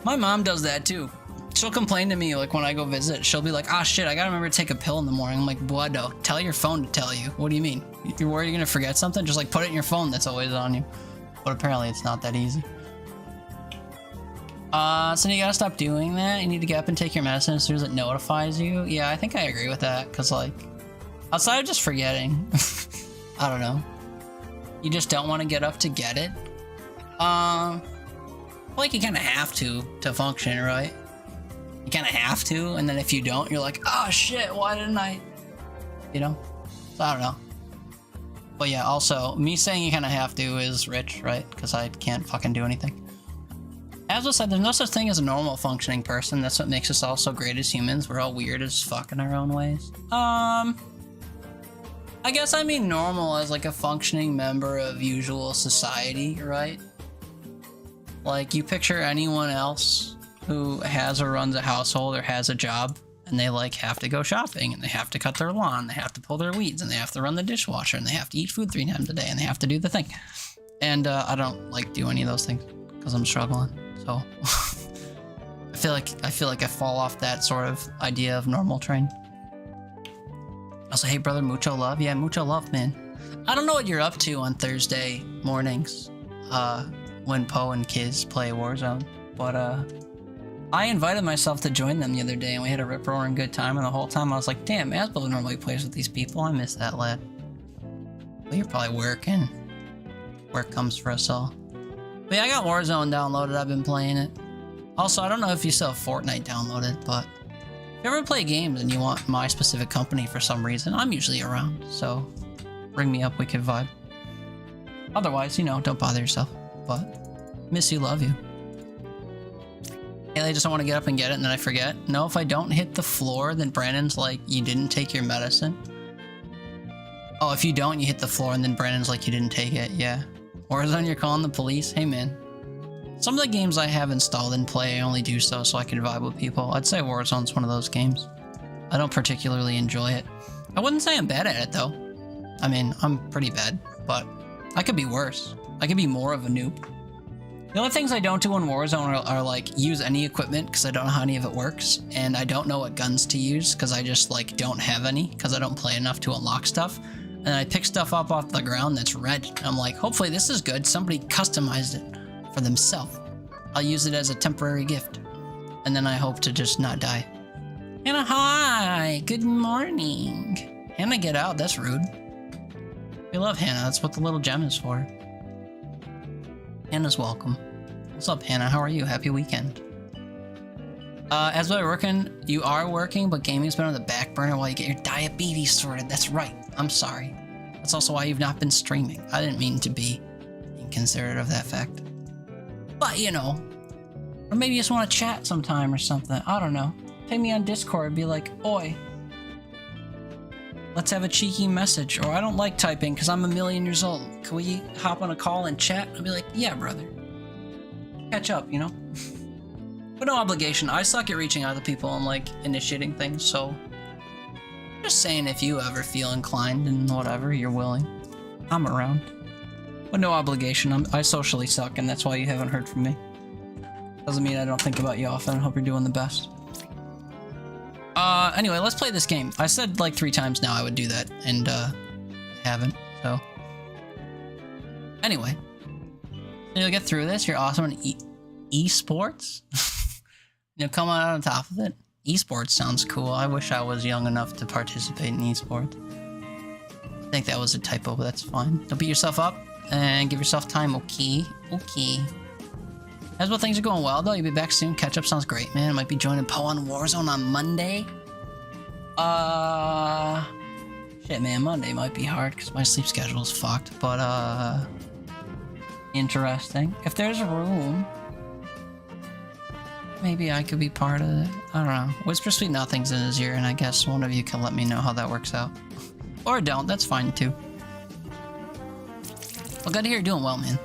My mom does that too. She'll complain to me like when I go visit. She'll be like, ah, shit, I gotta remember to take a pill in the morning. I'm like, Buado, tell your phone to tell you. What do you mean? You're worried you're gonna forget something? Just like put it in your phone that's always on you. But apparently it's not that easy. So you gotta stop doing that. You need to get up and take your medicine as soon as it notifies you. Yeah, I think I agree with that, because like, outside of just forgetting, I don't know. You just don't want to get up to get it. Like you kind of have to function, right? You kind of have to, and then if you don't, you're like, oh shit, why didn't I? You know? So I don't know. But yeah, also, me saying you kind of have to is rich, right? Because I can't fucking do anything. As I said, there's no such thing as a normal functioning person. That's what makes us all so great as humans. We're all weird as fuck in our own ways. I guess I mean normal as like a functioning member of usual society, right? Like you picture anyone else who has or runs a household or has a job, and they like have to go shopping, and they have to cut their lawn, they have to pull their weeds, and they have to run the dishwasher, and they have to eat food 3 times a day, and they have to do the thing. And I don't like do any of those things because I'm struggling. So I feel like I fall off that sort of idea of normal train. Also, hey brother, mucho love. Yeah, mucho love, man. I don't know what you're up to on Thursday mornings, when Poe and Kiz play Warzone, but I invited myself to join them the other day, and we had a rip-roaring good time, and the whole time I was like, damn, Asbo normally plays with these people. I miss that lad. Well, you're probably working. Work comes for us all. But yeah, I got Warzone downloaded. I've been playing it. Also, I don't know if you still have Fortnite downloaded, but if you ever play games and you want my specific company for some reason, I'm usually around, so bring me up, we can vibe. Otherwise, you know, don't bother yourself, but miss you, love you. And I just don't want to get up and get it, and then I forget. No, if I don't hit the floor, then Brandon's like, you didn't take your medicine. Oh, if you don't, you hit the floor, and then Brandon's like, you didn't take it, yeah. Warzone, you're calling the police? Hey, man. Some of the games I have installed and play, I only do so I can vibe with people. I'd say Warzone's one of those games. I don't particularly enjoy it. I wouldn't say I'm bad at it, though. I mean, I'm pretty bad, but I could be worse. I could be more of a noob. The only things I don't do in Warzone are like, use any equipment, because I don't know how any of it works, and I don't know what guns to use, because I just, like, don't have any, because I don't play enough to unlock stuff. And I pick stuff up off the ground that's red, and I'm like, hopefully this is good. Somebody customized it for themselves. I'll use it as a temporary gift. And then I hope to just not die. Hannah, hi! Good morning! Hannah, get out. That's rude. We love Hannah. That's what the little gem is for. Hannah's welcome. What's up, Hannah? How are you? Happy weekend. As we're working, you are working, but gaming's been on the back burner while you get your diabetes sorted. That's right. I'm sorry. That's also why you've not been streaming. I didn't mean to be inconsiderate of that fact. But, you know, or maybe you just want to chat sometime or something. I don't know. Ping me on Discord and be like, oi, let's have a cheeky message. Or I don't like typing because I'm 1,000,000 years old. Can we hop on a call and chat? I'll be like, yeah, brother. Catch up, you know? But no obligation. I suck at reaching out to people and, like, initiating things, so just saying if you ever feel inclined and whatever, you're willing. I'm around. But no obligation. I socially suck, and that's why you haven't heard from me. Doesn't mean I don't think about you often. I hope you're doing the best. Anyway, let's play this game. I said like 3 times now I would do that, and haven't, so. Anyway. You'll get through this. You're awesome in esports. You'll come out on top of it. Esports sounds cool. I wish I was young enough to participate in esports. I think that was a typo, but that's fine. Don't beat yourself up and give yourself time, okay? Okay. As well, things are going well, though. You'll be back soon. Catch up sounds great, man. I might be joining Poe on Warzone on Monday. Shit, man. Monday might be hard because my sleep schedule is fucked, but, interesting. If there's room, maybe I could be part of it. I don't know. Whisper Sweet Nothings in his ear, and I guess one of you can let me know how that works out. Or don't. That's fine, too. Well, good to hear you're doing well, man.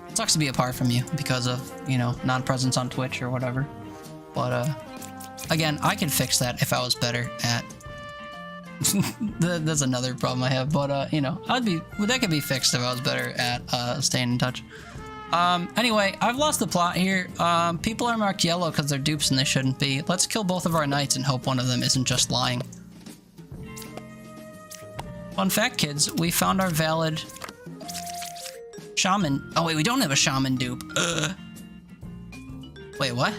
It sucks to be apart from you because of, you know, non-presence on Twitch or whatever. But, again, I could fix that if I was better at... That's another problem I have, but, you know, that could be fixed if I was better at, staying in touch. Anyway, I've lost the plot here. People are marked yellow because they're dupes and they shouldn't be. Let's kill both of our knights and hope one of them isn't just lying. Fun fact, kids, we found our valid shaman. Oh, wait, we don't have a shaman dupe. Wait, what?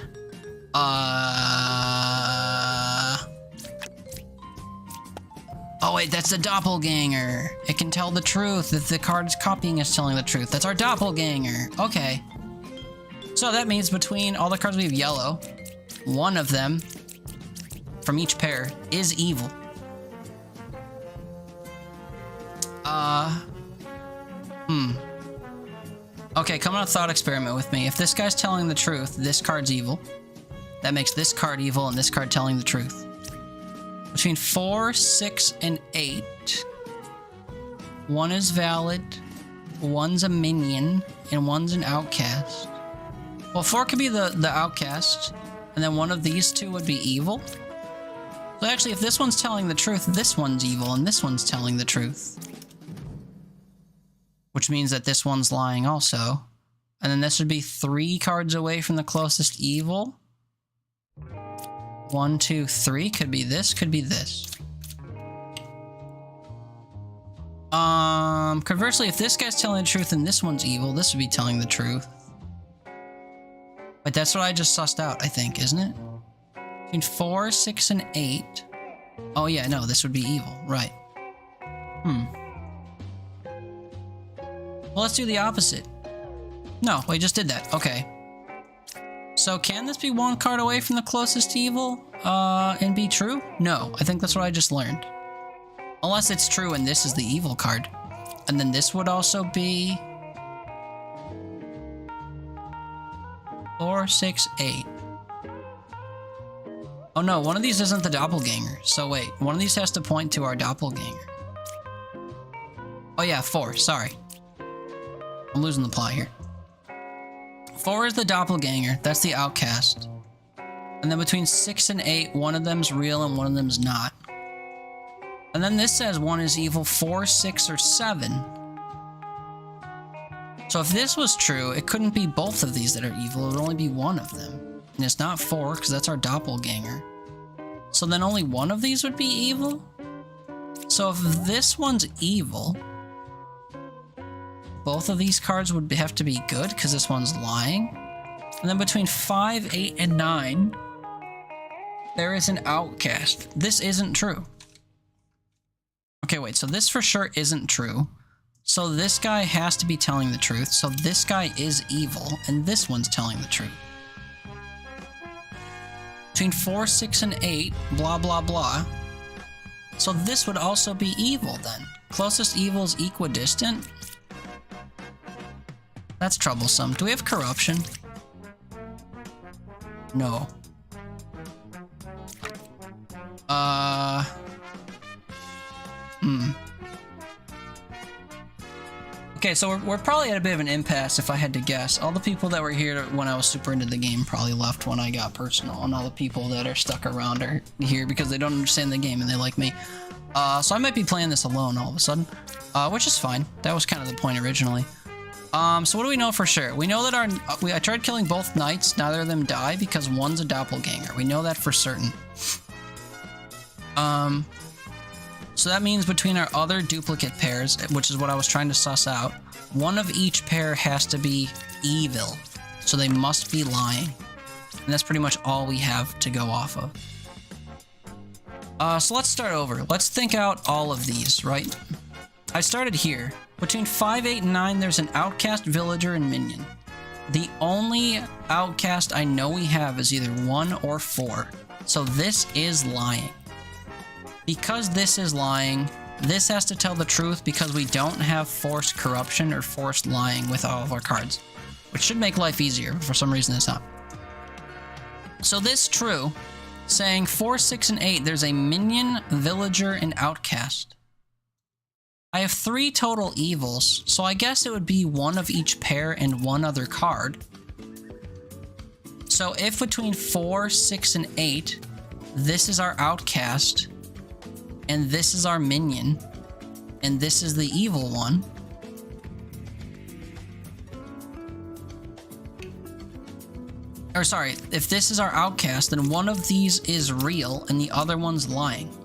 Oh, Oh wait, that's the doppelganger. It can tell the truth. If the card's copying is telling the truth. That's our doppelganger. Okay. So that means between all the cards we have yellow, one of them from each pair is evil. Okay, come on a thought experiment with me. If this guy's telling the truth, this card's evil. That makes this card evil and this card telling the truth. Between 4, 6, and 8, one is valid, one's a minion, and one's an outcast. Well, 4 could be the outcast, and then one of these two would be evil. So actually, if this one's telling the truth, this one's evil, and this one's telling the truth. Which means that this one's lying also. And then this would be 3 cards away from the closest evil. 1, 2, 3. Could be this, could be this. Conversely, if this guy's telling the truth and this one's evil, this would be telling the truth. But that's what I just sussed out, I think, isn't it? Between 4, 6, and 8. Oh yeah, no, this would be evil, right. Well, let's do the opposite. No, we just did that. Okay. So can this be one card away from the closest evil and be true? No, I think that's what I just learned. Unless it's true and this is the evil card. And then this would also be 4, 6, 8. Oh no, one of these isn't the doppelganger. So wait, one of these has to point to our doppelganger. Oh yeah, 4, sorry. I'm losing the plot here. 4 is the doppelganger, that's the outcast. And then between 6 and 8, one of them's real and one of them's not. And then this says one is evil, 4, 6, or 7. So if this was true, it couldn't be both of these that are evil, it would only be one of them. And it's not 4, because that's our doppelganger. So then only one of these would be evil? So if this one's evil, both of these cards would have to be good, because this one's lying. And then between 5, 8, and 9, there is an outcast. This isn't true. Okay, wait, so this for sure isn't true. So this guy has to be telling the truth. So this guy is evil, and this one's telling the truth. Between 4, 6, and 8, blah, blah, blah. So this would also be evil then. Closest evil is equidistant. That's troublesome. Do we have corruption? No. Okay, so we're probably at a bit of an impasse if I had to guess. All the people that were here when I was super into the game probably left when I got personal, and all the people that are stuck around are here because they don't understand the game and they like me. So I might be playing this alone all of a sudden, which is fine. That was kind of the point originally. So what do we know for sure? We know that I tried killing both knights, neither of them die because one's a doppelganger. We know that for certain. So that means between our other duplicate pairs, which is what I was trying to suss out, one of each pair has to be evil. So they must be lying. And that's pretty much all we have to go off of. So let's start over. Let's think out all of these, right? I started here. Between 5, 8, and 9, there's an outcast, villager, and minion. The only outcast I know we have is either 1 or 4. So this is lying. Because this is lying, this has to tell the truth because we don't have forced corruption or forced lying with all of our cards. Which should make life easier, but for some reason it's not. So this true, saying 4, 6, and 8, there's a minion, villager, and outcast. I have 3 total evils, so I guess it would be one of each pair and one other card. So if between 4, 6, and 8, this is our outcast, and this is our minion, and this is the evil one, or sorry, if this is our outcast, then one of these is real and the other one's lying.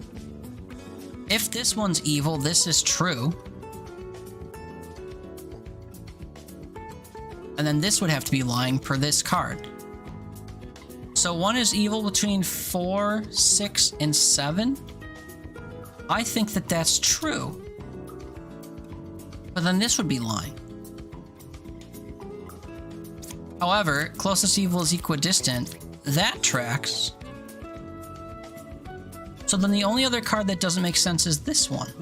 If this one's evil, this is true. And then this would have to be lying per this card. So one is evil between 4, 6, and 7. I think that that's true. But then this would be lying. However, closest evil is equidistant. That tracks. So then the only other card that doesn't make sense is this one.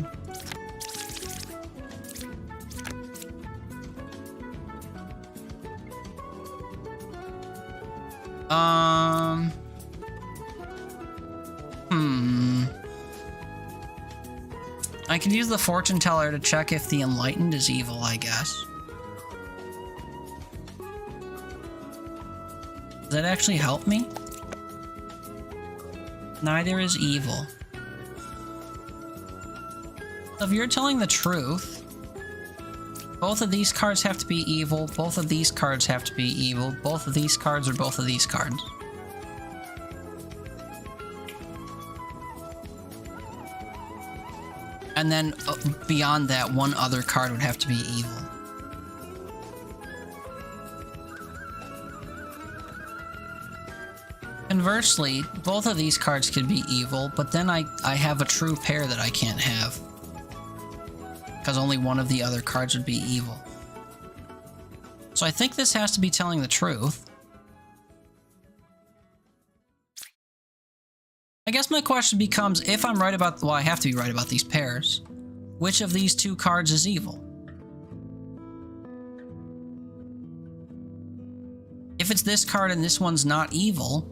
I can use the fortune teller to check if the enlightened is evil, I guess. Does that actually help me? Neither is evil. So if you're telling the truth, both of these cards have to be evil, both of these cards have to be evil, both of these cards are both of these cards. And then beyond that, one other card would have to be evil. Conversely, both of these cards could be evil, but then I have a true pair that I can't have. Because only one of the other cards would be evil. So I think this has to be telling the truth. I guess my question becomes, if I'm right about, well, I have to be right about these pairs, which of these two cards is evil? If it's this card and this one's not evil,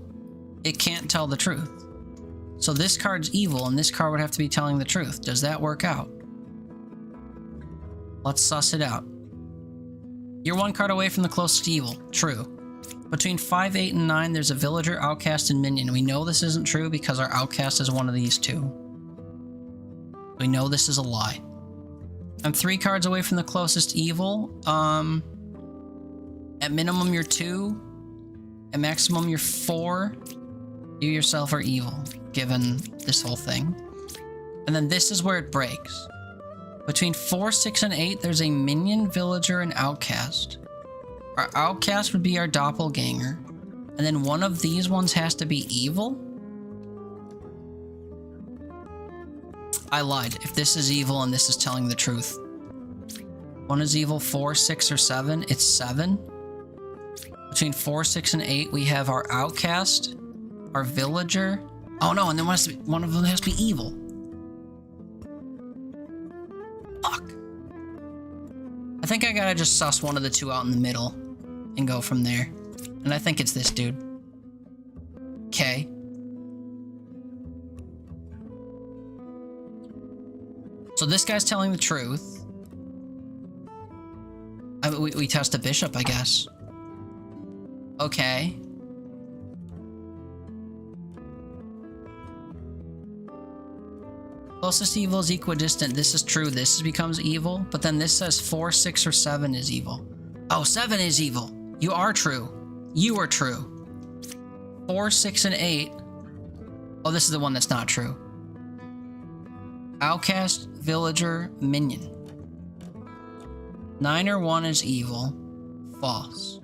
it can't tell the truth. So this card's evil and this card would have to be telling the truth. Does that work out? Let's suss it out. You're one card away from the closest evil. True. Between 5, 8, and 9, there's a villager, outcast, and minion. We know this isn't true because our outcast is one of these two. We know this is a lie. I'm 3 cards away from the closest evil. At minimum, you're 2. At maximum, you're 4. You yourself are evil, given this whole thing. And then this is where it breaks. Between 4, 6, and 8, there's a minion, villager, and outcast. Our outcast would be our doppelganger. And then one of these ones has to be evil? I lied. If this is evil and this is telling the truth. One is evil, 4, 6, or 7. It's 7. Between 4, 6, and 8, we have our outcast, our villager. Oh no, and then one of them has to be evil. Fuck. I think I gotta just suss one of the two out in the middle and go from there. And I think it's this dude. Okay. So this guy's telling the truth. We test a bishop, I guess. Okay. Closest evil is equidistant. This is true. This becomes evil. But then this says 4, 6, or 7 is evil. Oh, 7 is evil. You are true. You are true. 4, 6, and 8. Oh, this is the one that's not true. Outcast, villager, minion. 9 or 1 is evil. False.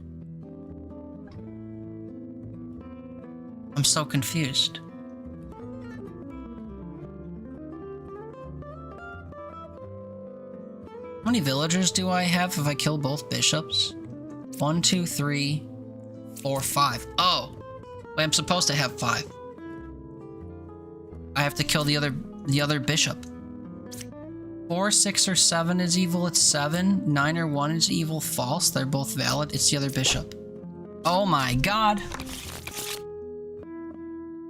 I'm so confused. How many villagers do I have if I kill both bishops? 1, 2, 3, 4, 5. Oh! Wait, I'm supposed to have 5. I have to kill the other bishop. 4, 6, or 7 is evil, it's 7. 9 or 1 is evil, false. They're both valid, it's the other bishop. Oh my god!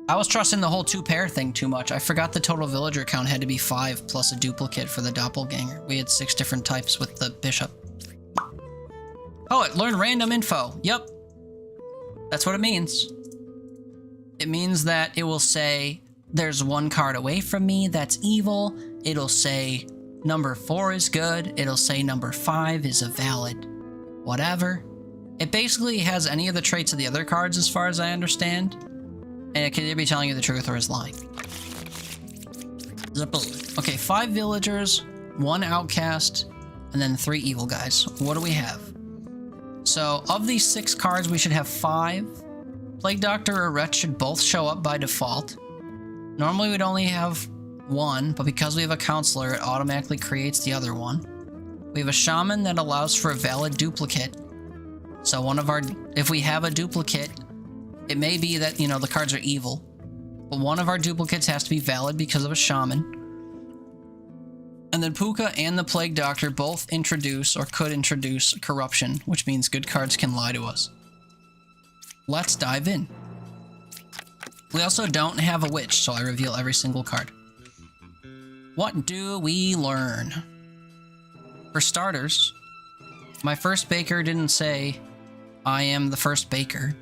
I was trusting the whole 2-pair thing too much. I forgot the total villager count had to be 5 plus a duplicate for the doppelganger. We had 6 different types with the bishop. Oh, it learned random info. Yep. That's what it means. It means that it will say, there's 1 card away from me that's evil. It'll say number 4 is good. It'll say number 5 is a valid whatever. It basically has any of the traits of the other cards as far as I understand. And it can either be telling you the truth or is lying. Okay, 5 villagers, 1 outcast, and then 3 evil guys. What do we have? So, of these 6 cards, we should have 5. Plague Doctor or Wretch should both show up by default. Normally, we'd only have one, but because we have a counselor, it automatically creates the other one. We have a shaman that allows for a valid duplicate. So one of our, if we have a duplicate, it may be that, you know, the cards are evil, but one of our duplicates has to be valid because of a shaman. And then Puka and the Plague Doctor both introduce, or could introduce, corruption, which means good cards can lie to us. Let's dive in. We also don't have a witch, so I reveal every single card. What do we learn? For starters, my first baker didn't say, I am the first baker.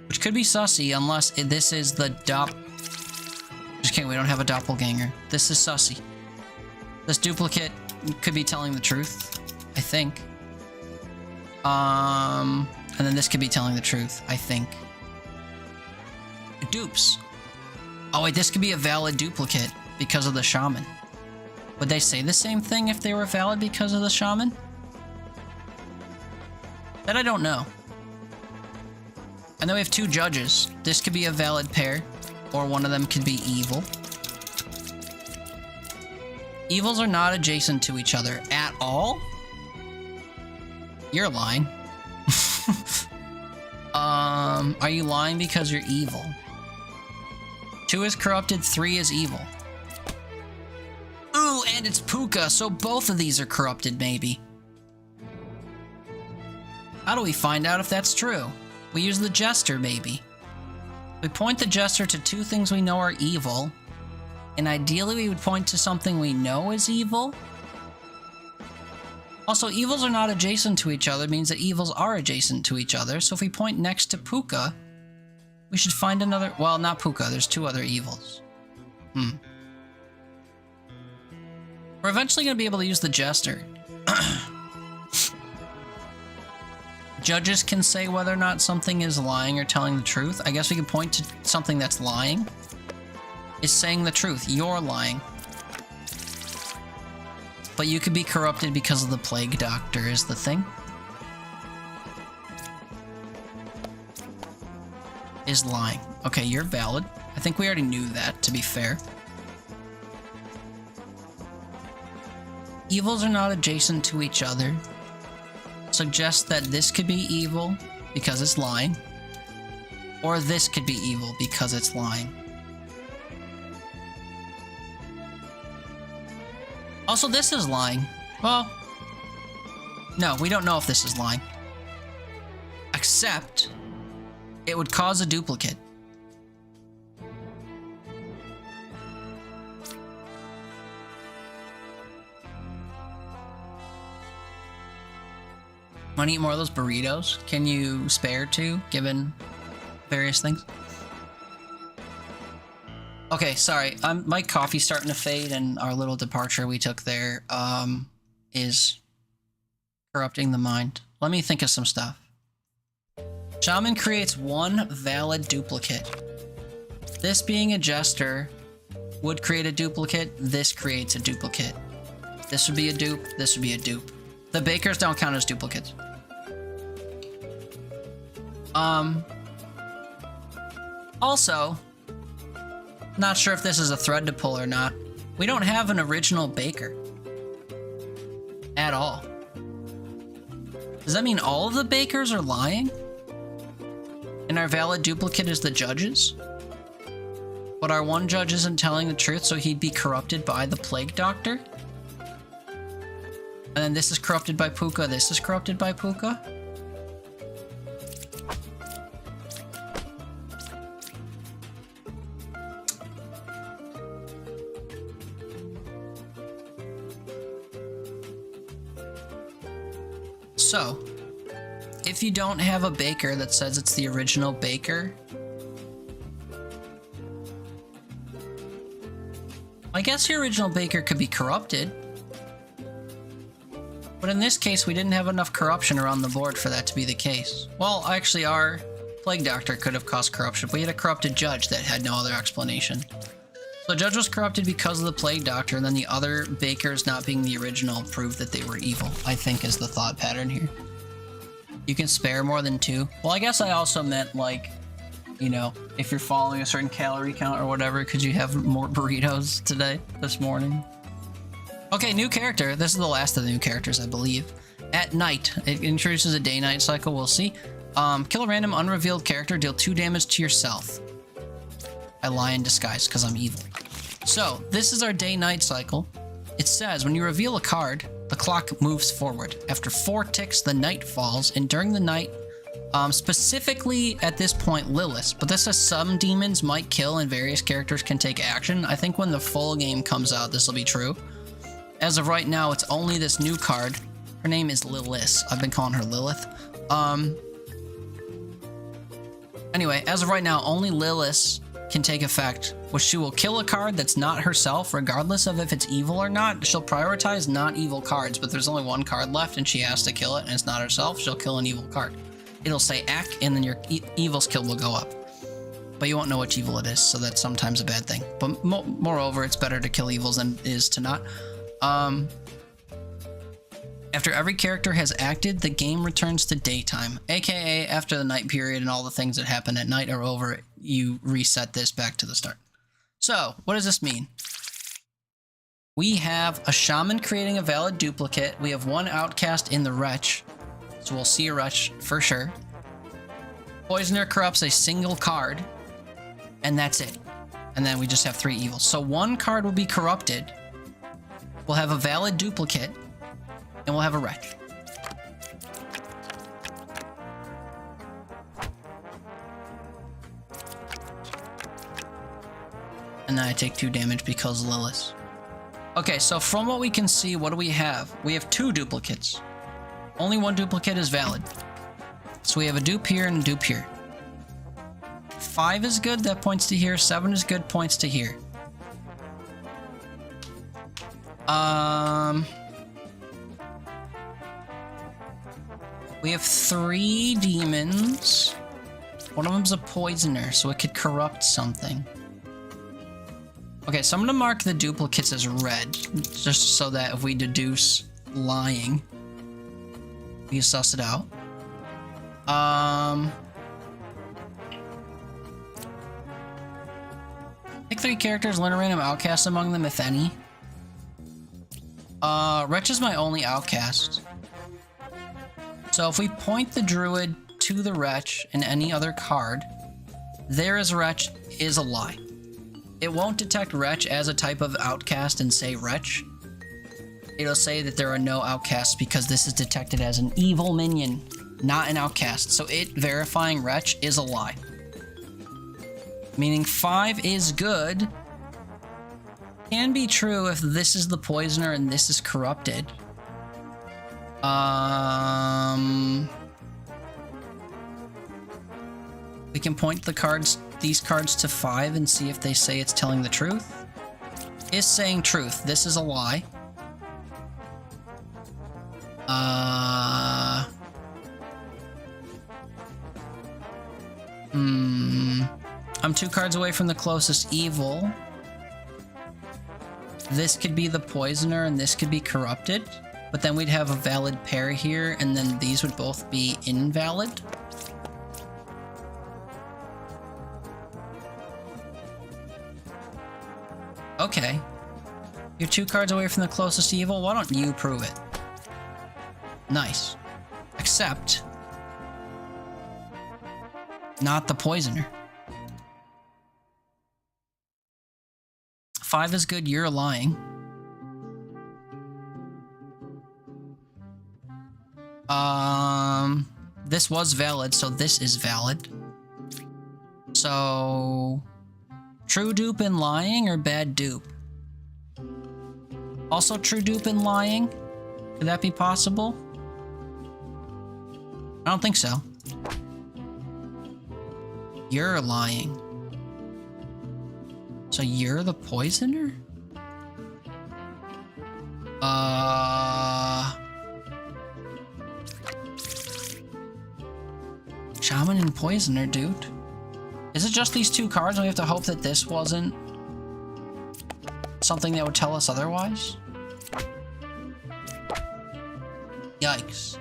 Which could be sussy unless this is the Just kidding, we don't have a doppelganger. This is sussy. This duplicate could be telling the truth, I think. And then this could be telling the truth, I think. Dupes. Oh wait, this could be a valid duplicate because of the shaman. Would they say the same thing if they were valid because of the shaman? That I don't know. I know we have two judges. This could be a valid pair, or one of them could be evil. Evils are not adjacent to each other at all? You're lying. Are you lying because you're evil? 2 is corrupted, 3 is evil. Ooh, and it's Puka, so both of these are corrupted, maybe. How do we find out if that's true? We use the Jester, maybe. We point the Jester to 2 things we know are evil, and ideally we would point to something we know is evil. Also, evils are not adjacent to each other, means that evils are adjacent to each other, so if we point next to Puka, we should find another... Well, not Puka, there's 2 other evils. We're eventually going to be able to use the Jester. Judges can say whether or not something is lying or telling the truth. I guess we can point to something that's lying. Is saying the truth. You're lying. But you could be corrupted because of the Plague Doctor is the thing. Is lying. Okay, you're valid. I think we already knew that, to be fair. Evils are not adjacent to each other. Suggests that this could be evil because it's lying. Or this could be evil because it's lying. Also, this is lying. Well, no, we don't know if this is lying. Except, it would cause a duplicate. Want to eat more of those burritos? Can you spare 2, given various things? Okay, sorry. My coffee's starting to fade, and our little departure we took there is corrupting the mind. Let me think of some stuff. Shaman creates 1 valid duplicate. This being a Jester would create a duplicate. This creates a duplicate. This would be a dupe. This would be a dupe. The Bakers don't count as duplicates. Also, not sure if this is a thread to pull or not. We don't have an original Baker. At all. Does that mean all of the Bakers are lying? And our valid duplicate is the judges? But our one judge isn't telling the truth, so he'd be corrupted by the Plague Doctor? And then this is corrupted by Puka, this is corrupted by Puka? So, if you don't have a Baker that says it's the original Baker, I guess your original Baker could be corrupted. But in this case, we didn't have enough corruption around the board for that to be the case. Well, actually, our Plague Doctor could have caused corruption. We had a corrupted judge that had no other explanation. So the judge was corrupted because of the Plague Doctor, and then the other Bakers not being the original proved that they were evil, I think is the thought pattern here. You can spare more than 2. Well, I guess I also meant, like, you know, if you're following a certain calorie count or whatever, could you have more burritos today, this morning? Okay, new character. This is the last of the new characters, I believe. At night, it introduces a day-night cycle. We'll see. Kill a random unrevealed character. Deal 2 damage to yourself. I lie in disguise because I'm evil. So this is our day-night cycle. It says when you reveal a card, the clock moves forward. After 4 ticks, the night falls, and during the night, specifically at this point, Lilith. But this says some demons might kill and various characters can take action. I think when the full game comes out, this will be true. As of right now, it's only this new card. Her name is Lilith. I've been calling her Lilith. Anyway, as of right now, only Lilith can take effect, which she will kill a card that's not herself, regardless of if it's evil or not. She'll prioritize not evil cards, but there's only 1 card left and she has to kill it, and it's not herself. She'll kill an evil card. It'll say act, and then your evil skill will go up. But you won't know which evil it is, so that's sometimes a bad thing. But moreover, it's better to kill evils than it is to not. After every character has acted, the game returns to daytime, aka after the night period and all the things that happen at night are over, you reset this back to the start. So, what does this mean? We have a shaman creating a valid duplicate. We have 1 outcast in the wretch, so we'll see a wretch for sure. Poisoner corrupts a single card, and that's it. And then we just have 3 evils. So 1 card will be corrupted. We'll have a valid duplicate, and we'll have a wretch. And then I take 2 damage because of Lilith. Okay, so from what we can see, what do we have? We have 2 duplicates. Only 1 duplicate is valid. So we have a dupe here and a dupe here. 5 is good, that points to here. 7 is good, points to here. We have 3 demons. One of them's a poisoner, so it could corrupt something. Okay, so I'm gonna mark the duplicates as red, just so that if we deduce lying, we can suss it out. Pick 3 characters, learn a random outcast among them, if any. Wretch is my only outcast. So if we point the druid to the wretch and any other card, there is wretch is a lie. It won't detect wretch as a type of outcast and say wretch. It'll say that there are no outcasts because this is detected as an evil minion, not an outcast. So it verifying wretch is a lie. Meaning 5 is good. Can be true if this is the poisoner and this is corrupted. We can point these cards to 5 and see if they say it's telling the truth. Is saying truth. This is a lie. I'm 2 cards away from the closest evil. This could be the poisoner and this could be corrupted. But then we'd have a valid pair here, and then these would both be invalid. Okay. You're 2 cards away from the closest evil. Why don't you prove it? Nice. Except not the poisoner. 5 is good, you're lying. This was valid, so this is valid. So true dupe and lying or bad dupe? Also true dupe and lying? Could that be possible? I don't think so. You're lying. So you're the poisoner? Shaman and poisoner, dude. Is it just these 2 cards? We have to hope that this wasn't something that would tell us otherwise? Yikes.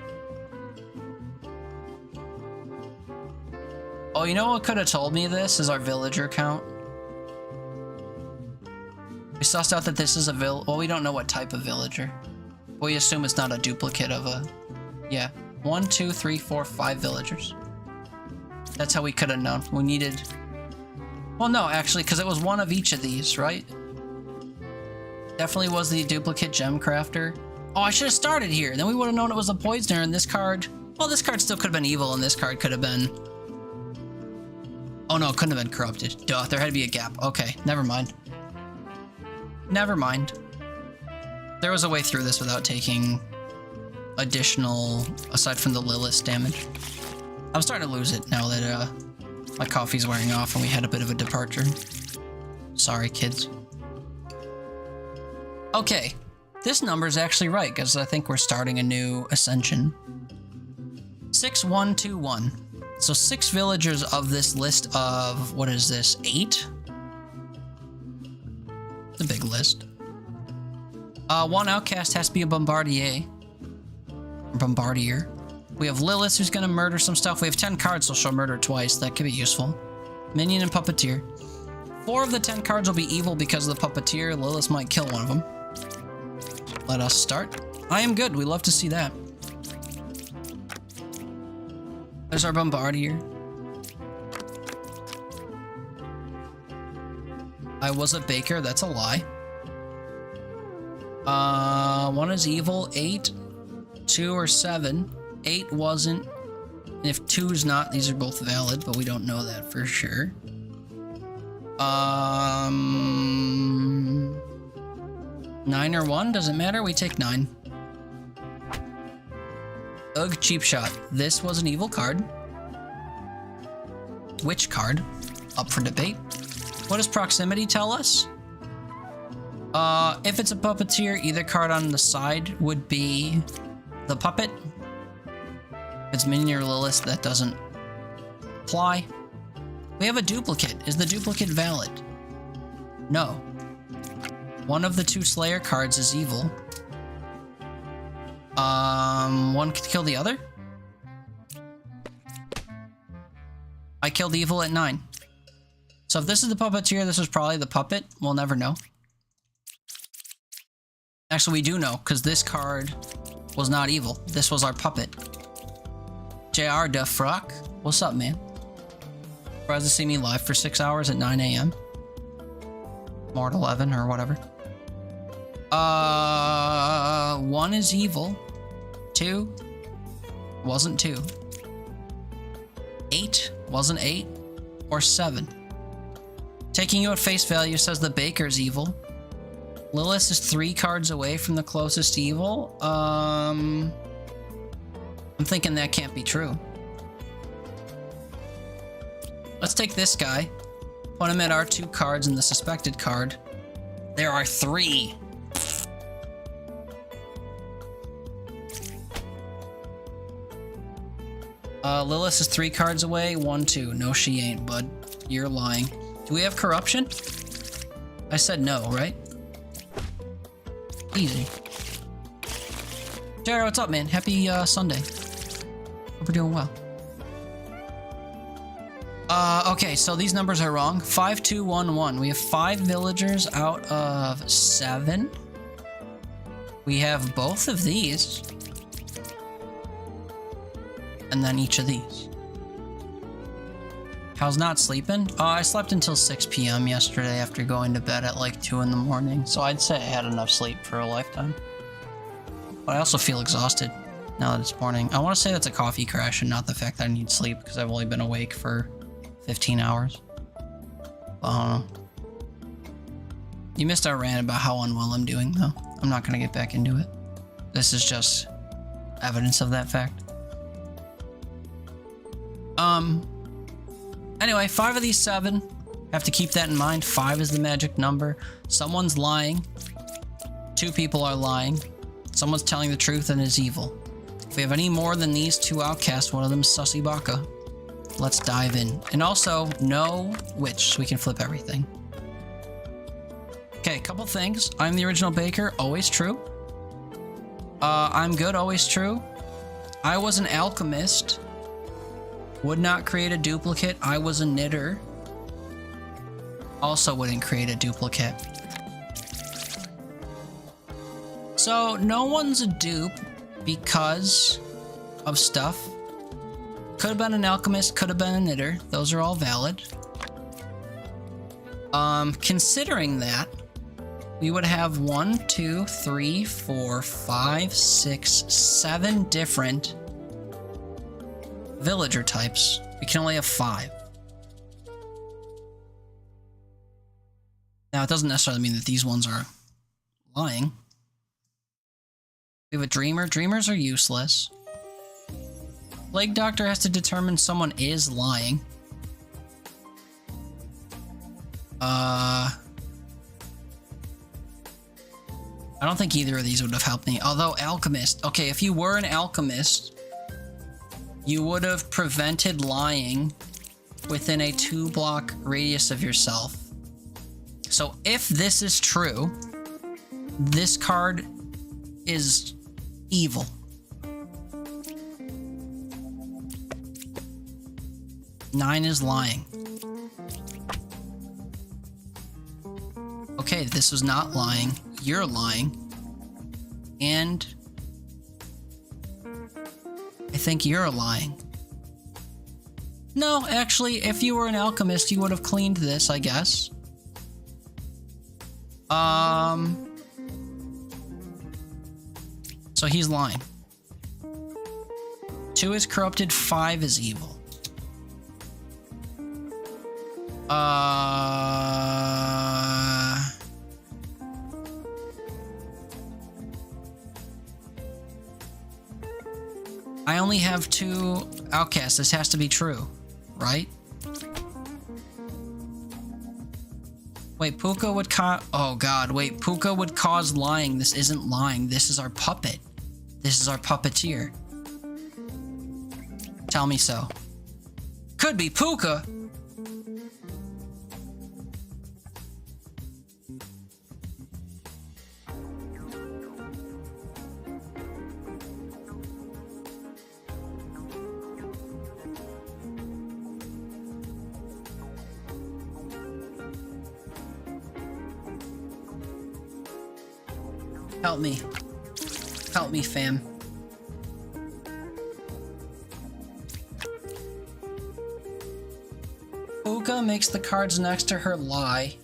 Oh Oh, you know what could have told me this is our villager count. We sussed out that this is a well, we don't know what type of villager. We assume it's not a duplicate of a... Yeah. 1, 2, 3, 4, 5 villagers. That's how we could have known. We needed... Well, no, actually, because it was one of each of these, right? Definitely was the duplicate gem crafter. Oh, I should have started here. Then we would have known it was a poisoner, and this card... Well, this card still could have been evil, and this card could have been... Oh, no, it couldn't have been corrupted. Duh, there had to be a gap. Okay, never mind. Never mind. There was a way through this without taking additional, aside from the Lilith damage. I'm starting to lose it now that my coffee's wearing off and we had a bit of a departure. Sorry, kids. Okay, this number's actually right because I think we're starting a new ascension. 6121. So 6 villagers of this list of, what is this, 8? It's a big list. 1 outcast has to be a bombardier. Bombardier. We have Lilith, who's gonna murder some stuff. We have 10 cards, so she'll murder twice. That could be useful. Minion and Puppeteer. 4 of the 10 cards will be evil because of the Puppeteer. Lilith might kill one of them. Let us start. I am good. We love to see that. There's our Bombardier. I was a baker. That's a lie. 1 is evil. 8, 2, or 7. 8 wasn't. And if 2 is not, these are both valid, but we don't know that for sure. 9 or 1, doesn't matter. We take 9. Ugh, cheap shot. This was an evil card. Which card? Up for debate. What does proximity tell us? If it's a puppeteer, either card on the side would be the puppet. If it's Minion or Lilith, that doesn't apply. We have a duplicate. Is the duplicate valid? No. One of the 2 Slayer cards is evil. One could kill the other? I killed evil at 9. So if this is the puppeteer, this was probably the puppet. We'll never know. Actually, we do know, because this card was not evil. This was our puppet. JR Defrock. What's up, man? Surprised to see me live for 6 hours at 9 a.m. More at 11 or whatever. 1 is evil. 2 wasn't 2. 8 wasn't 8. Or 7. Taking you at face value says the baker's evil. Lilith is 3 cards away from the closest evil. I'm thinking that can't be true. Let's take this guy. Put him at our 2 cards and the suspected card. There are 3. Lilith is 3 cards away. 1, 2. No, she ain't, bud. You're lying. Do we have corruption? I said no, right? Easy. Jared, what's up, man? Happy Sunday. Hope we're doing well. Okay, so these numbers are wrong. 5, 2, 1, 1. We have 5 villagers out of 7. We have both of these. And then each of these. How's not sleeping? I slept until 6 p.m. yesterday after going to bed at like 2 in the morning. So I'd say I had enough sleep for a lifetime. But I also feel exhausted now that it's morning. I want to say that's a coffee crash and not the fact that I need sleep because I've only been awake for 15 hours. I don't know. You missed our rant about how unwell I'm doing though. I'm not going to get back into it. This is just evidence of that fact. Anyway, 5 of these 7. Have to keep that in mind. 5 is the magic number. Someone's lying. 2 people are lying. Someone's telling the truth and is evil. If we have any more than these 2 outcasts, one of them is Sussy Baka. Let's dive in. And also, no witch, so we can flip everything. Okay, a couple things. I'm the original baker, always true. I'm good, always true. I was an alchemist. Would not create a duplicate. I was a knitter. Also wouldn't create a duplicate. So no one's a dupe because of stuff. Could have been an alchemist, could have been a knitter. Those are all valid. Considering that, we would have 1, 2, 3, 4, 5, 6, 7 different villager types. We can only have 5. Now, it doesn't necessarily mean that these ones are lying. We have a dreamer. Dreamers are useless. Plague Doctor has to determine someone is lying. I don't think either of these would have helped me. Although alchemist. Okay, if you were an alchemist, you would have prevented lying within a 2-block radius of yourself. So if this is true, this card is evil. Nine is lying. Okay, this was not lying. You're lying. And I think you're lying. No, actually, if you were an alchemist, you would have cleaned this, I guess. So he's lying. 2 is corrupted, 5 is evil. I only have 2 outcasts. This has to be true, right? Wait, Puka would oh god, wait, Puka would cause lying. This isn't lying. This is our puppet. This is our puppeteer. Tell me so. Could be Puka. Help me. Help me, fam. Puka makes the cards next to her lie.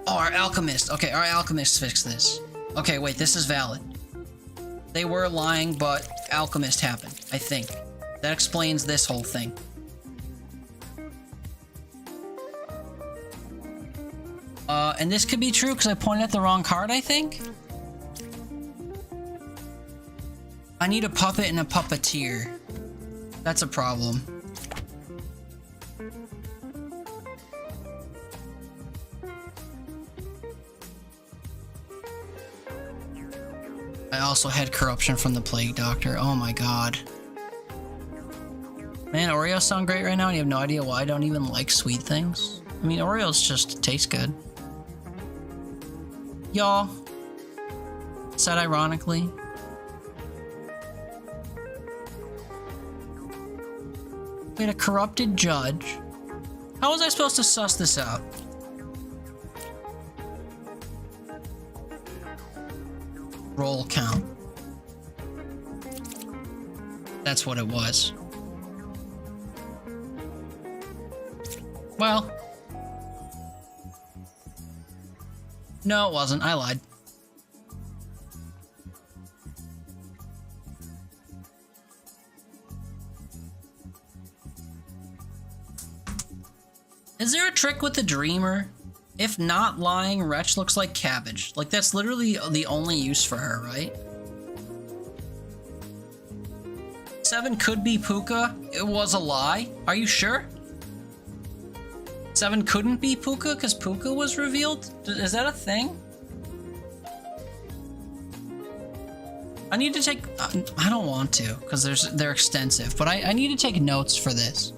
Oh, our alchemist. Okay, our alchemist fixed this. Okay, wait, this is valid. They were lying, but alchemist happened, I think. That explains this whole thing. And this could be true because I pointed at the wrong card, I think? I need a puppet and a puppeteer. That's a problem. I also had corruption from the Plague Doctor. Oh my god. Man, Oreos sound great right now and you have no idea why I don't even like sweet things. I mean, Oreos just taste good. Y'all. Said ironically. We had a corrupted judge. How was I supposed to suss this out? Roll count. That's what it was. Well. No, it wasn't. I lied. Is there a trick with the dreamer? If not lying, Wretch looks like cabbage. Like, that's literally the only use for her, right? 7 could be Puka. It was a lie. Are you sure? 7 couldn't be Puka because Puka was revealed? Is that a thing? I need to take... I don't want to because they're extensive, but I need to take notes for this.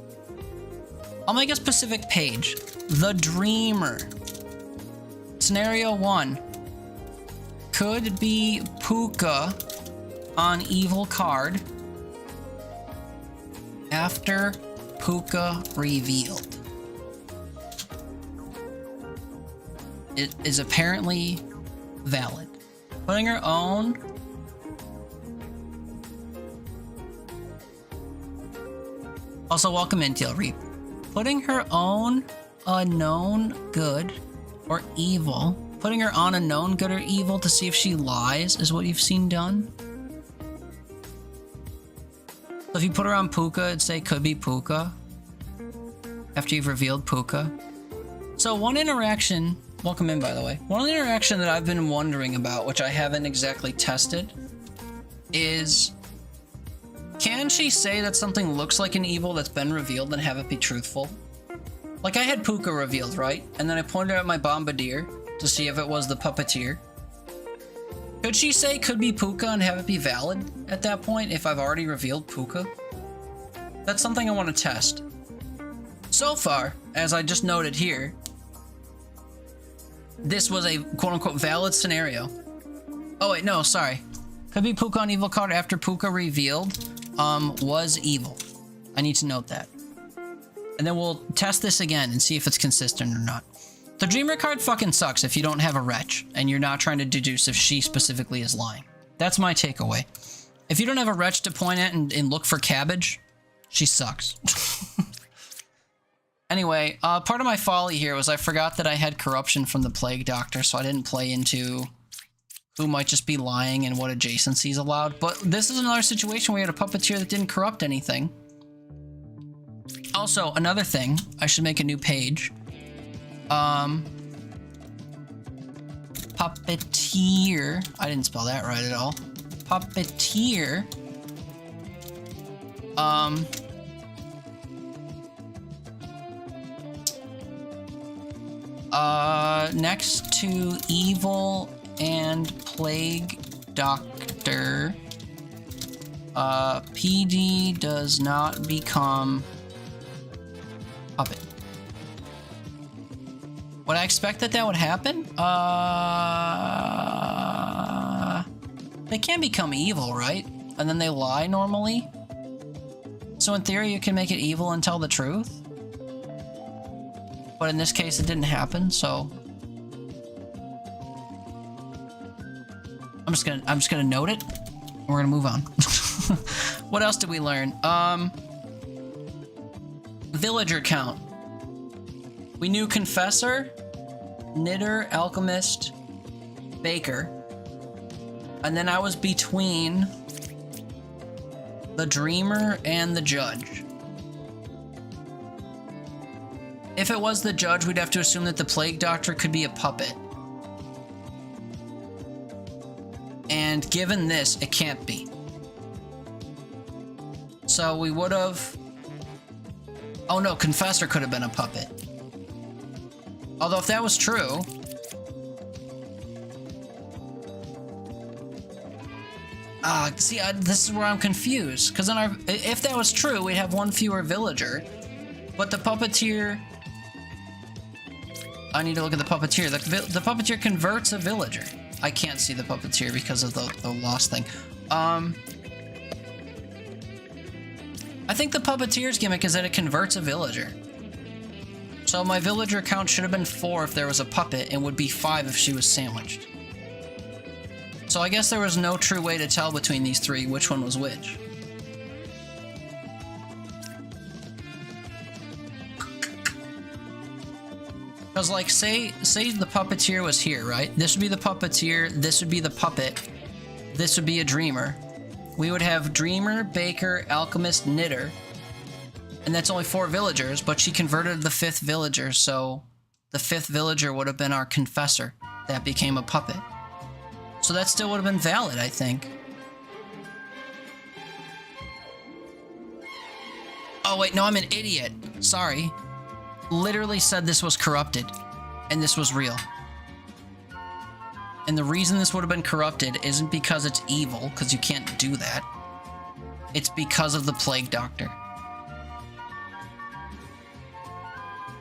I'll make a specific page. The Dreamer. Scenario 1. Could be Puka on evil card after Puka revealed. It is apparently valid. Putting her own... Also, welcome in, Teal Reap. Putting her own unknown good or evil. Putting her on a known good or evil to see if she lies is what you've seen done. So if you put her on Puka, it'd say could be Puka. After you've revealed Puka. So one interaction, welcome in by the way. One interaction that I've been wondering about, which I haven't exactly tested, is can she say that something looks like an evil that's been revealed and have it be truthful? Like I had Puka revealed, right? And then I pointed at my Bombardier to see if it was the puppeteer. Could she say could be Puka and have it be valid at that point if I've already revealed Puka? That's something I want to test. So far, as I just noted here, this was a quote-unquote valid scenario. Oh wait, no, sorry. Could be Puka on evil card after Puka revealed was evil. I need to note that. And then we'll test this again and see if it's consistent or not. The Dreamer card fucking sucks if you don't have a wretch and you're not trying to deduce if she specifically is lying. That's my takeaway. If you don't have a wretch to point at and look for cabbage, she sucks. Anyway, part of my folly here was I forgot that I had corruption from the Plague Doctor, so I didn't play into who might just be lying and what adjacencies allowed. But this is another situation where we had a puppeteer that didn't corrupt anything. Also, another thing, I should make a new page. Puppeteer. I didn't spell that right at all. Puppeteer. Next to Evil and Plague Doctor, PD does not become puppet. Would I expect that would happen? They can become evil, right? And then they lie normally? So in theory, you can make it evil and tell the truth? But in this case, it didn't happen, so... I'm just gonna note it, and we're gonna move on. What else did we learn? Villager count. We knew Confessor, Knitter, Alchemist, Baker. And then I was between the Dreamer and the Judge. If it was the Judge, we'd have to assume that the Plague Doctor could be a puppet. And given this, it can't be. So we would have... Oh no, Confessor could have been a puppet. Although if that was true... see, this is where I'm confused. Because if that was true, we'd have one fewer villager. But the puppeteer... I need to look at the puppeteer. The puppeteer converts a villager. I can't see the puppeteer because of the lost thing. I think the puppeteer's gimmick is that it converts a villager. So my villager count should have been 4 if there was a puppet, and would be 5 if she was sandwiched. So I guess there was no true way to tell between these three which one was which. Because, like, say the puppeteer was here, right? This would be the puppeteer, this would be the puppet, this would be a Dreamer. We would have Dreamer, Baker, Alchemist, Knitter. And that's only 4 villagers, but she converted the 5th villager, so the 5th villager would have been our Confessor. That became a puppet. So that still would have been valid, I think. Oh wait, no, I'm an idiot. Sorry. Literally said this was corrupted, and this was real. And the reason this would have been corrupted isn't because it's evil, because you can't do that. It's because of the Plague Doctor.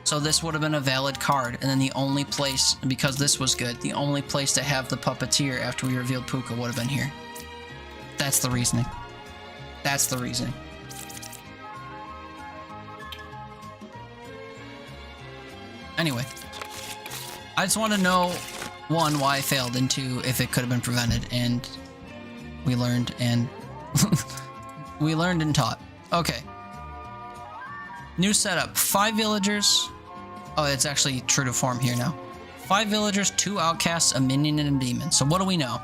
So this would have been a valid card, and then the only place, because this was good, the only place to have the puppeteer after we revealed Puka would have been here. That's the reasoning. That's the reasoning. Anyway. I just want to know, one, why I failed, and two, if it could have been prevented, and we learned and we learned and taught. Okay. New setup. 5 villagers. Oh, it's actually true to form here now. 5 villagers, 2 outcasts, a minion, and a demon. So what do we know?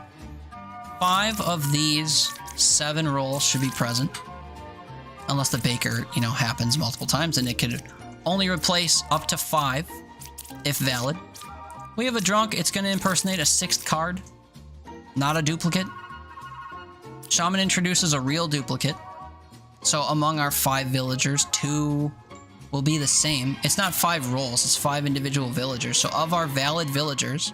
5 of these 7 roles should be present. Unless the baker, you know, happens multiple times, and it could only replace up to 5, if valid. We have a drunk. It's going to impersonate a 6th card. Not a duplicate. Shaman introduces a real duplicate. So among our 5 villagers, 2 will be the same. It's not 5 roles, it's 5 individual villagers. So of our valid villagers,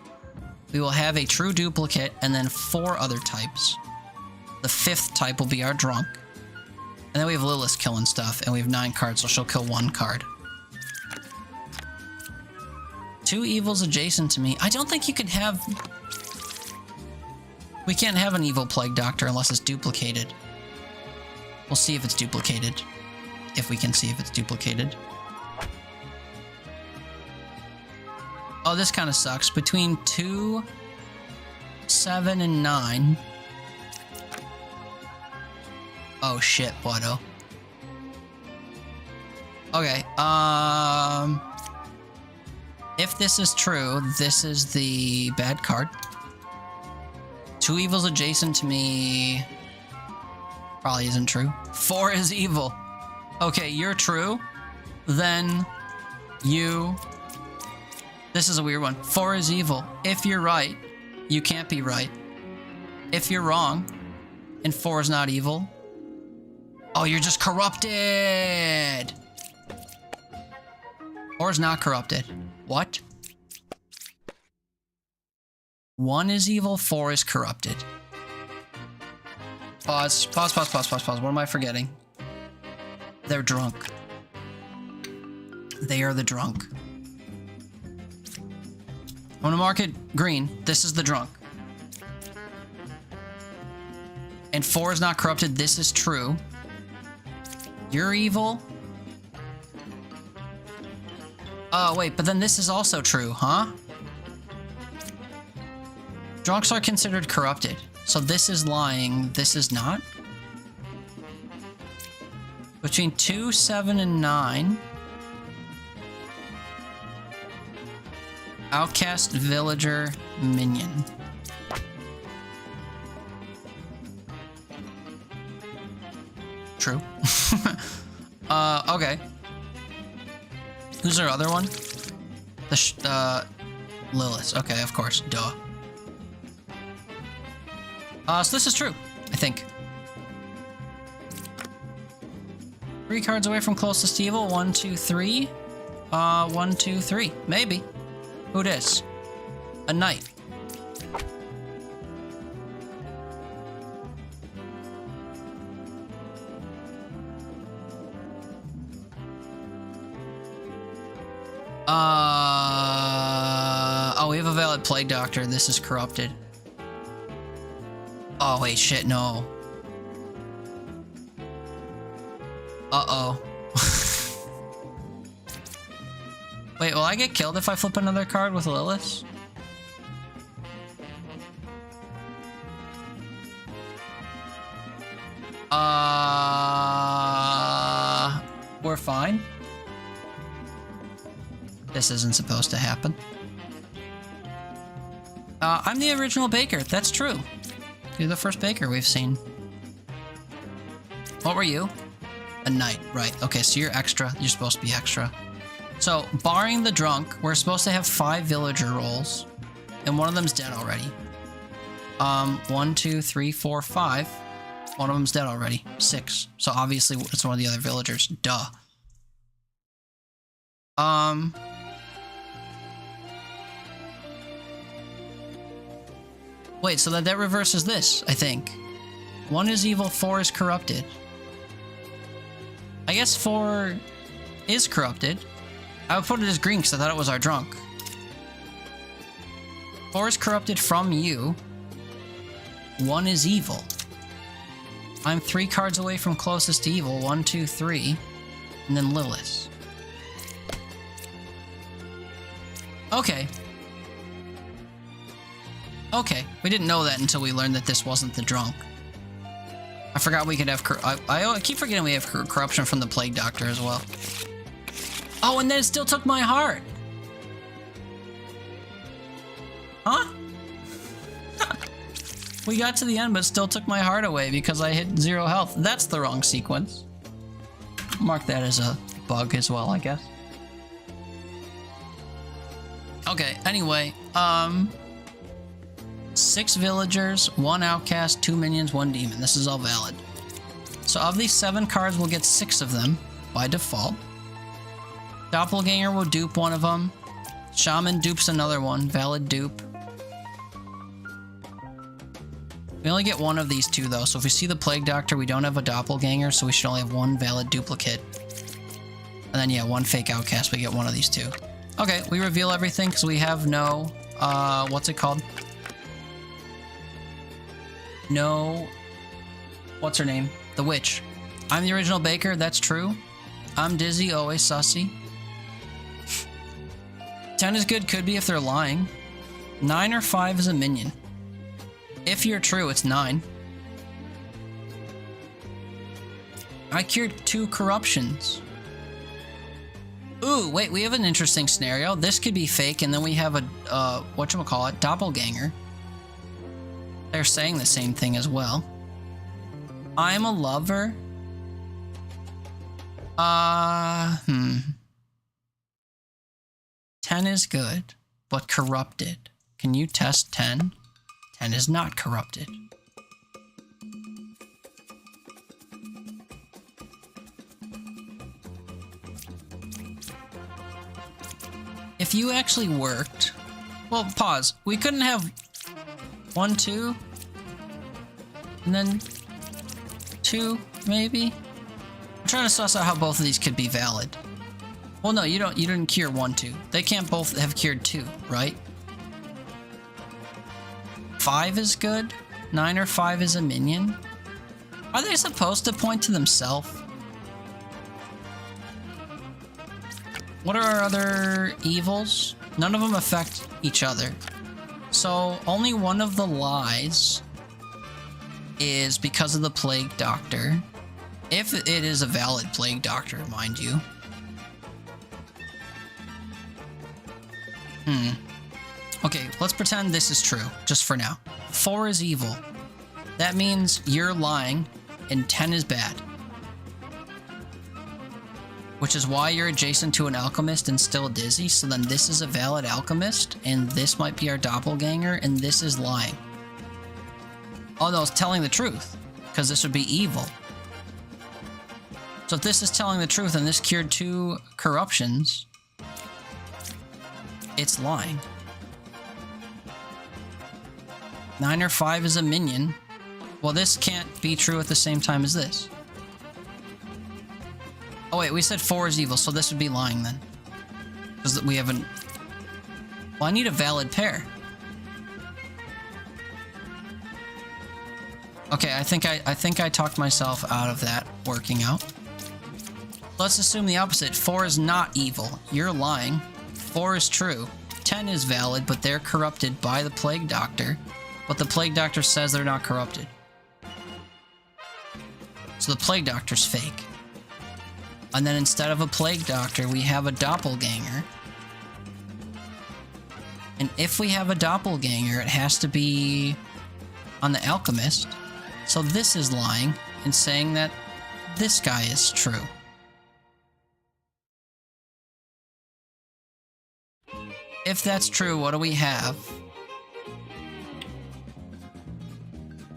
we will have a true duplicate and then 4 other types. The 5th type will be our drunk. And then we have Lilith killing stuff, and we have 9 cards, so she'll kill 1 card. 2 evils adjacent to me. I don't think you can have... We can't have an evil plague doctor unless it's duplicated. We'll see if it's duplicated. If we can see if it's duplicated. Oh, this kind of sucks. Between 2, 7, and 9. Oh shit, Bodo. Okay, if this is true, this is the bad card. 2 evils adjacent to me probably isn't true. 4 is evil. Okay, you're true. Then you... This is a weird one. 4 is evil. If you're right, you can't be right. If you're wrong, and 4 is not evil... Oh, you're just corrupted! 4 is not corrupted. What? 1 is evil, 4 is corrupted. Pause. What am I forgetting? They're drunk. They are the drunk. I'm gonna mark it green. This is the drunk. And 4 is not corrupted. This is true. You're evil. Oh, wait, but then this is also true, huh? Drunks are considered corrupted. So this is lying, this is not? Between 2, 7, and 9. Outcast, villager, minion. True. Okay. Who's our other one? The Lilith. Okay, of course. Duh. So this is true, I think. 3 cards away from closest evil. 1, 2, 3. 1, 2, 3. Maybe. Who dis? A knight. Oh, we have a valid plague doctor. This is corrupted. Oh, wait, shit, no. Uh-oh. Wait, will I get killed if I flip another card with Lilith? We're fine. This isn't supposed to happen. I'm the original baker. That's true. You're the first baker we've seen. What were you? A knight, right. Okay, so you're extra. You're supposed to be extra. So, barring the drunk, we're supposed to have 5 villager rolls. And one of them's dead already. 1, 2, 3, 4, 5. One of them's dead already. 6. So obviously it's one of the other villagers. Duh. Wait, so that reverses this, I think. 1 is evil, 4 is corrupted. I guess 4 is corrupted. I would put it as green because I thought it was our drunk. 4 is corrupted from you. 1 is evil. I'm 3 cards away from closest to evil. 1, 2, 3. And then Lilith. Okay. Okay, we didn't know that until we learned that this wasn't the drunk. I forgot we could have... I keep forgetting we have corruption from the Plague Doctor as well. Oh, and then it still took my heart! Huh? We got to the end, but still took my heart away because I hit 0 health. That's the wrong sequence. Mark that as a bug as well, I guess. Okay, anyway, 6 villagers, 1 outcast, 2 minions, 1 demon. This is all valid. So of these 7 cards, we'll get 6 of them by default. Doppelganger will dupe one of them. Shaman dupes another one. Valid dupe. We only get 1 of these 2 though, so if we see the Plague Doctor, we don't have a Doppelganger, so we should only have 1 valid duplicate. And then yeah, 1 fake outcast, we get 1 of these 2. Okay, we reveal everything because we have no, what's it called? No, what's her name? The witch. I'm the original baker, that's true. I'm Dizzy, always sussy. 10 is good, could be if they're lying. 9 or 5 is a minion. If you're true, it's 9. I cured 2 corruptions. Ooh, wait, we have an interesting scenario. This could be fake, and then we have a, whatchamacallit, doppelganger. They're saying the same thing as well. I'm a lover. 10 is good, but corrupted. Can you test 10? 10 is not corrupted. If you actually worked... Well, pause. We couldn't have 1, 2, and then 2, maybe? I'm trying to suss out how both of these could be valid. Well, no, you didn't cure 1, 2. They can't both have cured 2, right? 5 is good? 9 or 5 is a minion? Are they supposed to point to themselves? What are our other evils? None of them affect each other. So only one of the lies is because of the Plague Doctor. If it is a valid Plague Doctor, mind you. Okay, let's pretend this is true, just for now. 4 is evil. That means you're lying, and 10 is bad. Which is why you're adjacent to an alchemist and still dizzy, so then this is a valid alchemist, and this might be our doppelganger, and this is lying. Oh no, it's telling the truth, because this would be evil. So if this is telling the truth and this cured 2 corruptions, it's lying. 9 or 5 is a minion. Well, this can't be true at the same time as this. Oh wait, we said 4 is evil, so this would be lying then. Because we haven't... Well, I need a valid pair. Okay, I think I talked myself out of that working out. Let's assume the opposite. 4 is not evil. You're lying. 4 is true. 10 is valid, but they're corrupted by the Plague Doctor. But the Plague Doctor says they're not corrupted. So the Plague Doctor's fake. And then instead of a Plague Doctor, we have a doppelganger. And if we have a doppelganger, it has to be on the alchemist. So this is lying and saying that this guy is true. If that's true, what do we have?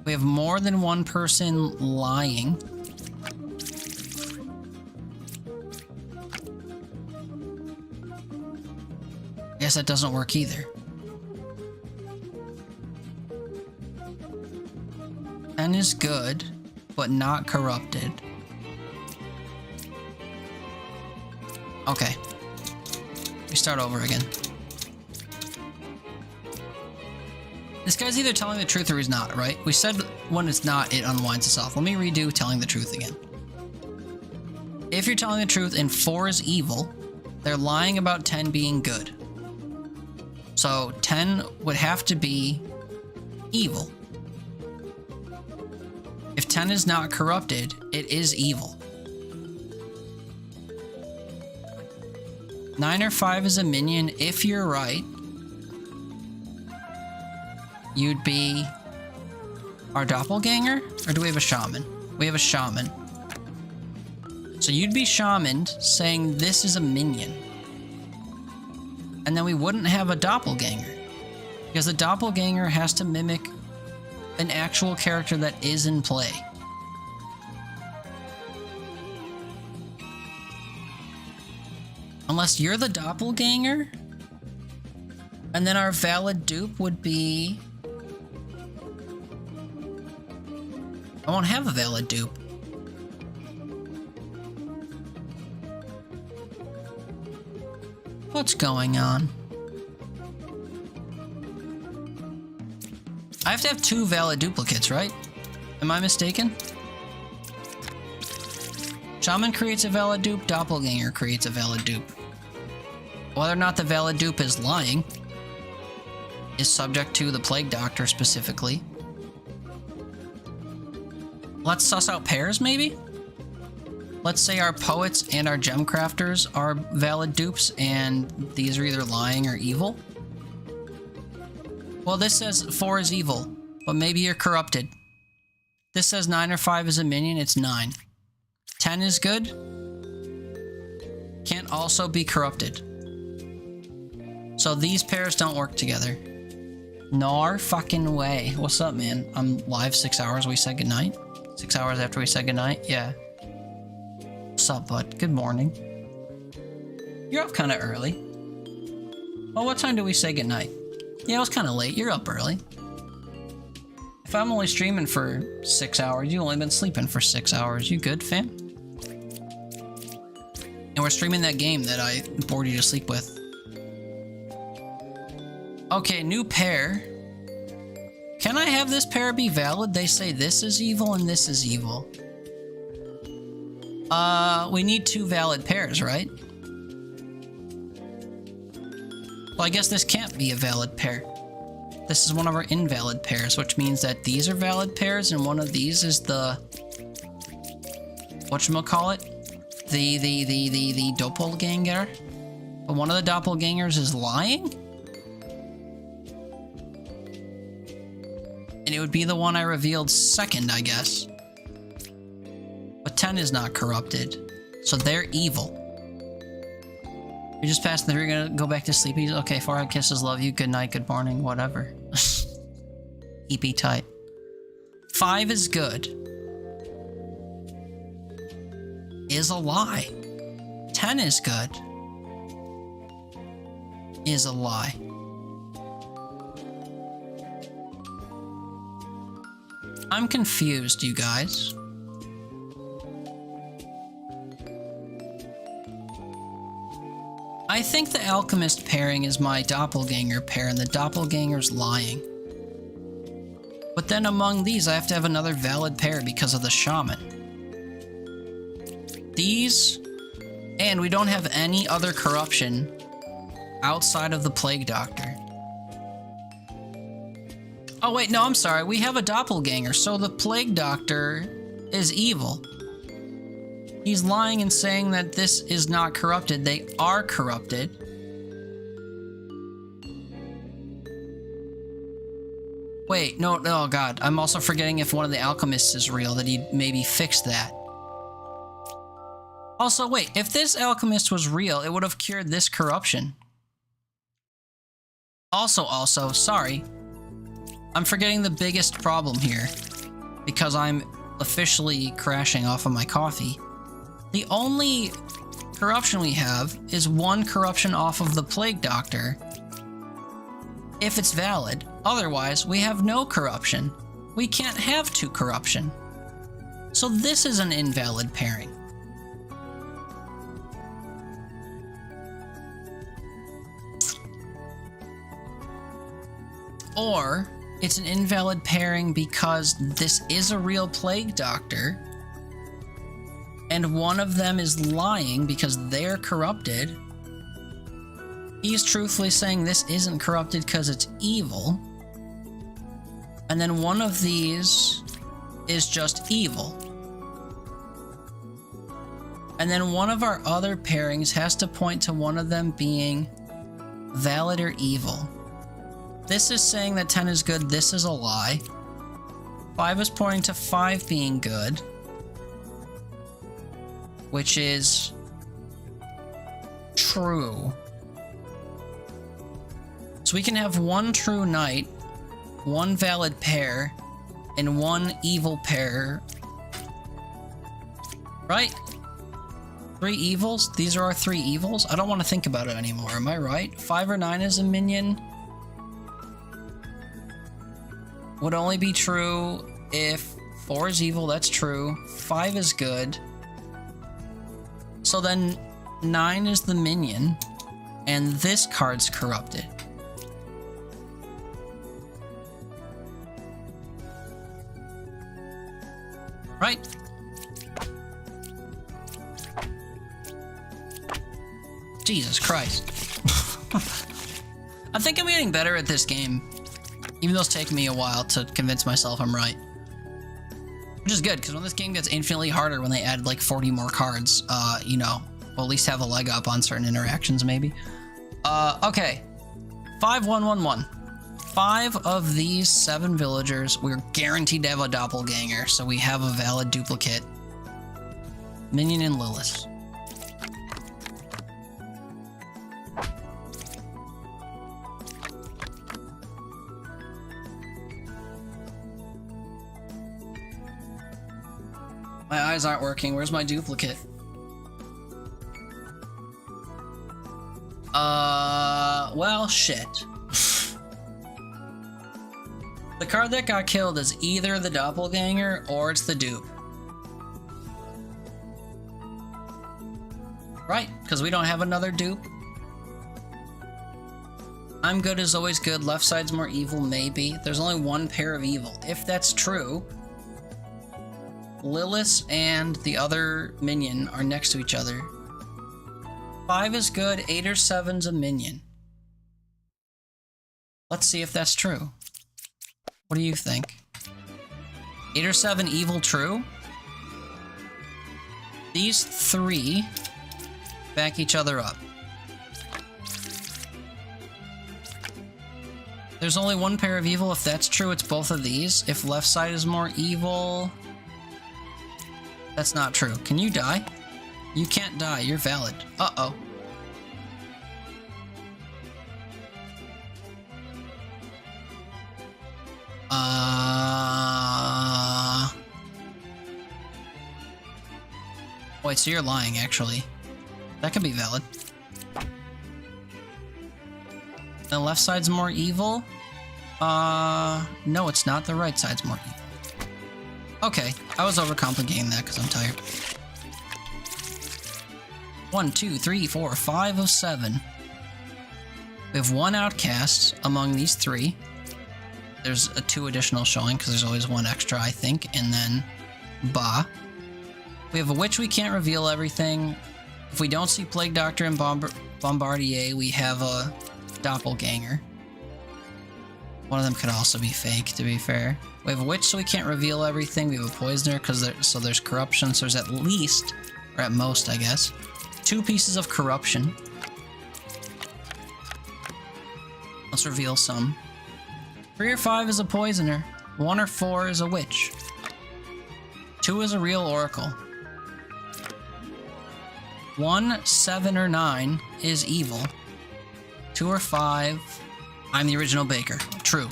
We have more than one person lying. I guess that doesn't work either. 10 is good, but not corrupted. Okay. We start over again. This guy's either telling the truth or he's not, right? We said when it's not, it unwinds itself. Let me redo telling the truth again. If you're telling the truth and 4 is evil, they're lying about 10 being good. So 10 would have to be evil. If 10 is not corrupted, it is evil. 9 or 5 is a minion. If you're right, you'd be our doppelganger? Or do we have a shaman? We have a shaman. So you'd be shaman saying this is a minion. And then we wouldn't have a doppelganger. Because the doppelganger has to mimic an actual character that is in play. Unless you're the doppelganger, and then our valid dupe would be... I won't have a valid dupe. What's going on? I have to have 2 valid duplicates, right? Am I mistaken? Shaman creates a valid dupe, doppelganger creates a valid dupe. Whether or not the valid dupe is lying is subject to the Plague Doctor specifically. Let's suss out pairs, maybe? Let's say our poets and our gem crafters are valid dupes, and these are either lying or evil. Well, this says 4 is evil, but maybe you're corrupted. This says 9 or 5 is a minion, it's 9. 10 is good. Can't also be corrupted. So these pairs don't work together. No fucking way. What's up, man? I'm live 6 hours, we said goodnight? 6 hours after we said goodnight? Yeah. What's up, bud? Good morning. You're up kind of early. Well, what time do we say goodnight? Yeah, it was kind of late. You're up early. If I'm only streaming for 6 hours, you've only been sleeping for 6 hours. You good, fam? And we're streaming that game that I bored you to sleep with. Okay, new pair. Can I have this pair be valid? They say this is evil and this is evil. We need 2 valid pairs, right? Well, I guess this can't be a valid pair. This is one of our invalid pairs, which means that these are valid pairs and one of these is the... whatchamacallit? The doppelganger? But one of the doppelgangers is lying? And it would be the one I revealed second, I guess. But 10 is not corrupted, so they're evil. You're just passing through, you're gonna go back to sleep. Okay, forehead kisses, love you, good night, good morning, whatever. EP tight. 5 is good. Is a lie. 10 is good. Is a lie. I'm confused, you guys. I think the alchemist pairing is my doppelganger pair, and the doppelganger's lying. But then among these, I have to have another valid pair because of the shaman. These, and we don't have any other corruption outside of the Plague Doctor. Oh wait, no, I'm sorry. We have a doppelganger, so the Plague Doctor is evil. He's lying and saying that this is not corrupted. They are corrupted. Wait, no, oh god. I'm also forgetting if one of the alchemists is real, that he'd maybe fix that. Also, wait, if this alchemist was real, it would have cured this corruption. Also, sorry. I'm forgetting the biggest problem here, because I'm officially crashing off of my coffee. The only corruption we have is 1 corruption off of the Plague Doctor, if it's valid. Otherwise, we have no corruption. We can't have 2 corruption. So this is an invalid pairing. Or it's an invalid pairing because this is a real Plague Doctor, and one of them is lying because they're corrupted, He's truthfully saying this isn't corrupted because it's evil. And then one of these is just evil. And then one of our other pairings has to point to one of them being valid or evil. This is saying that 10 is good, this is a lie. 5 is pointing to 5 being good, which is true. So we can have one true knight, one valid pair, and one evil pair. Right? 3 evils? These are our 3 evils? I don't want to think about it anymore, am I right? 5 or 9 is a minion. Would only be true if 4 is evil, that's true. 5 is good. So then 9 is the minion, and this card's corrupted. Right? Jesus Christ. I think I'm getting better at this game, even though it's taken me a while to convince myself I'm right. Which is good, because when this game gets infinitely harder when they add like 40 more cards, you know, we'll at least have a leg up on certain interactions, maybe. Okay. 5111. 5 of these 7 villagers, we're guaranteed to have a doppelganger, so we have a valid duplicate. Minion and Lilith. My eyes aren't working. Where's my duplicate? Well, shit. The card that got killed is either the doppelganger or it's the dupe. Right, because we don't have another dupe. I'm good is always good. Left side's more evil, maybe. There's only one pair of evil. If that's true, Lilith and the other minion are next to each other. 5 is good, 8 or 7's a minion. Let's see if that's true. What do you think? 8 or 7 evil true? These 3 back each other up. There's only one pair of evil. If that's true, it's both of these. If left side is more evil... That's not true. Can you die? You can't die. You're valid. Uh-oh. Wait, so you're lying, actually. That could be valid. The left side's more evil? No, it's not. The right side's more evil. Okay, I was overcomplicating that because I'm tired. 1, 2, 3, 4, 5 of 7. We have 1 outcast among these 3. There's a 2 additional showing because there's always 1 extra, I think. And then Ba. We have a witch, we can't reveal everything. If we don't see Plague Doctor and Bombardier, we have a doppelganger. One of them could also be fake, to be fair. We have a witch, so we can't reveal everything. We have a poisoner, so there's corruption. So there's at least, or at most, I guess, 2 pieces of corruption. Let's reveal some. 3 or 5 is a poisoner. 1 or 4 is a witch. 2 is a real oracle. 1, 7, or 9 is evil. 2 or 5, I'm the original baker. True.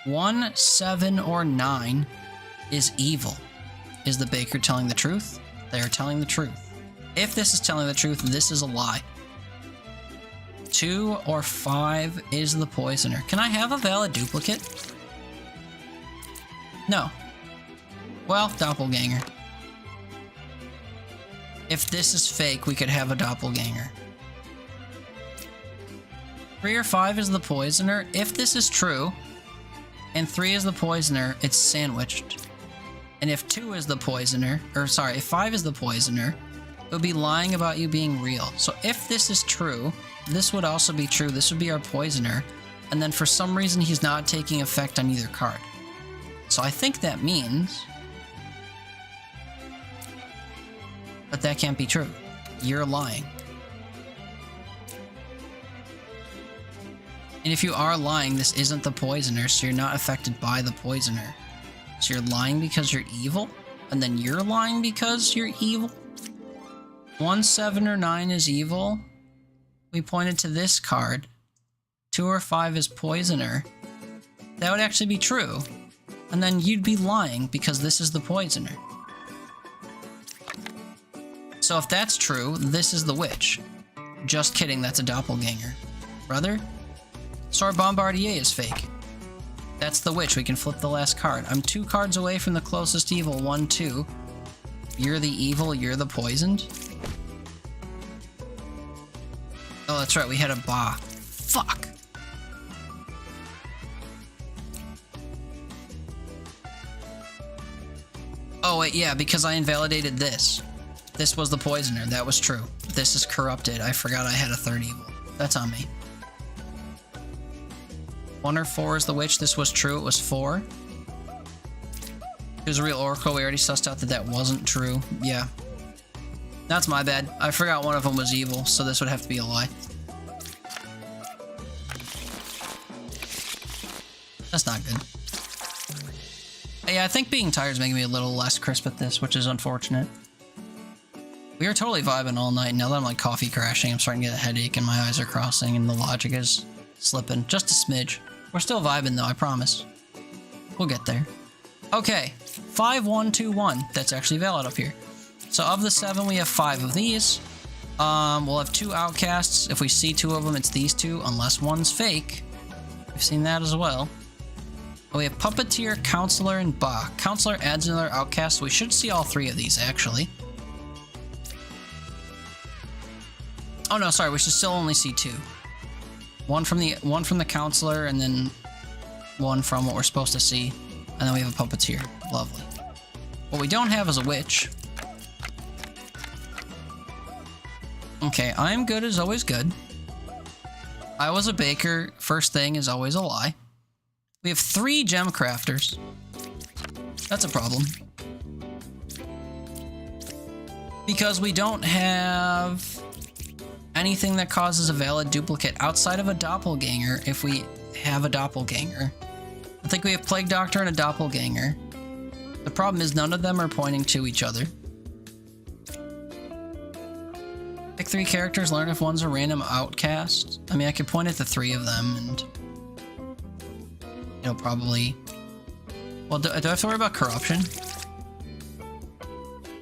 1, 7, or 9 is evil. Is the baker telling the truth? They are telling the truth. If this is telling the truth, this is a lie. 2 or 5 is the poisoner. Can I have a valid duplicate? No. Well, doppelganger. If this is fake, we could have a doppelganger. 3 or 5 is the poisoner. If this is true, and 3 is the poisoner, it's sandwiched. And if 2 is the poisoner, or sorry, if 5 is the poisoner, It would be lying about you being real. So if this is true, this would also be true. This would be our poisoner. And then for some reason, he's not taking effect on either card. So I think that means that that can't be true. You're lying. And if you are lying, this isn't the poisoner, so you're not affected by the poisoner. So you're lying because you're evil? And then you're lying because you're evil? 1, 7, or 9 is evil. We pointed to this card. 2 or 5 is poisoner. That would actually be true. And then you'd be lying because this is the poisoner. So if that's true, this is the witch. Just kidding, that's a doppelganger. Brother? So our Bombardier is fake. That's the witch. We can flip the last card. I'm 2 cards away from the closest evil. 1, 2. You're the evil, you're the poisoned. Oh, that's right, we had a Ba. Fuck! Oh wait, yeah, because I invalidated this. This was the poisoner, that was true. This is corrupted. I forgot I had a 3rd evil. That's on me. 1 or 4 is the witch. This was true, it was 4. It was a real oracle. We already sussed out that that wasn't true. Yeah. That's my bad. I forgot one of them was evil, so this would have to be a lie. That's not good. Yeah, I think being tired is making me a little less crisp at this, which is unfortunate. We were totally vibing all night. Now that I'm like coffee crashing, I'm starting to get a headache and my eyes are crossing and the logic is slipping. Just a smidge. We're still vibing though, I promise. We'll get there. Okay, 5, 1, 2, 1. That's actually valid up here. So of the 7, we have 5 of these. We'll have 2 outcasts. If we see 2 of them, it's these 2, unless one's fake. We've seen that as well. We have Puppeteer, Counselor, and Ba. Counselor adds another outcast, so we should see all 3 of these, actually. Oh no, sorry, we should still only see 2. One from the Counselor, and then 1 from what we're supposed to see. And then we have a Puppeteer. Lovely. What we don't have is a Witch. Okay, I'm good is always good. I was a baker. First thing is always a lie. We have 3 gem crafters. That's a problem. Because we don't have anything that causes a valid duplicate outside of a doppelganger if we have a doppelganger. I think we have Plague Doctor and a doppelganger. The problem is none of them are pointing to each other. Pick 3 characters, learn if one's a random outcast. I mean, I could point at the 3 of them and... you know, probably... Well, do I have to worry about corruption?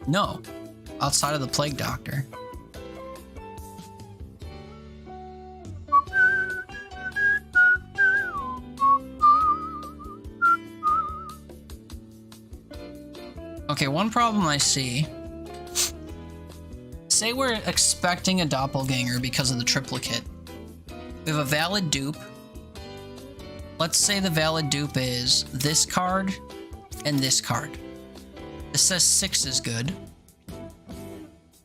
No. Outside of the Plague Doctor. Okay, one problem I see. Say we're expecting a doppelganger because of the triplicate. We have a valid dupe. Let's say the valid dupe is this card and this card. This says 6 is good.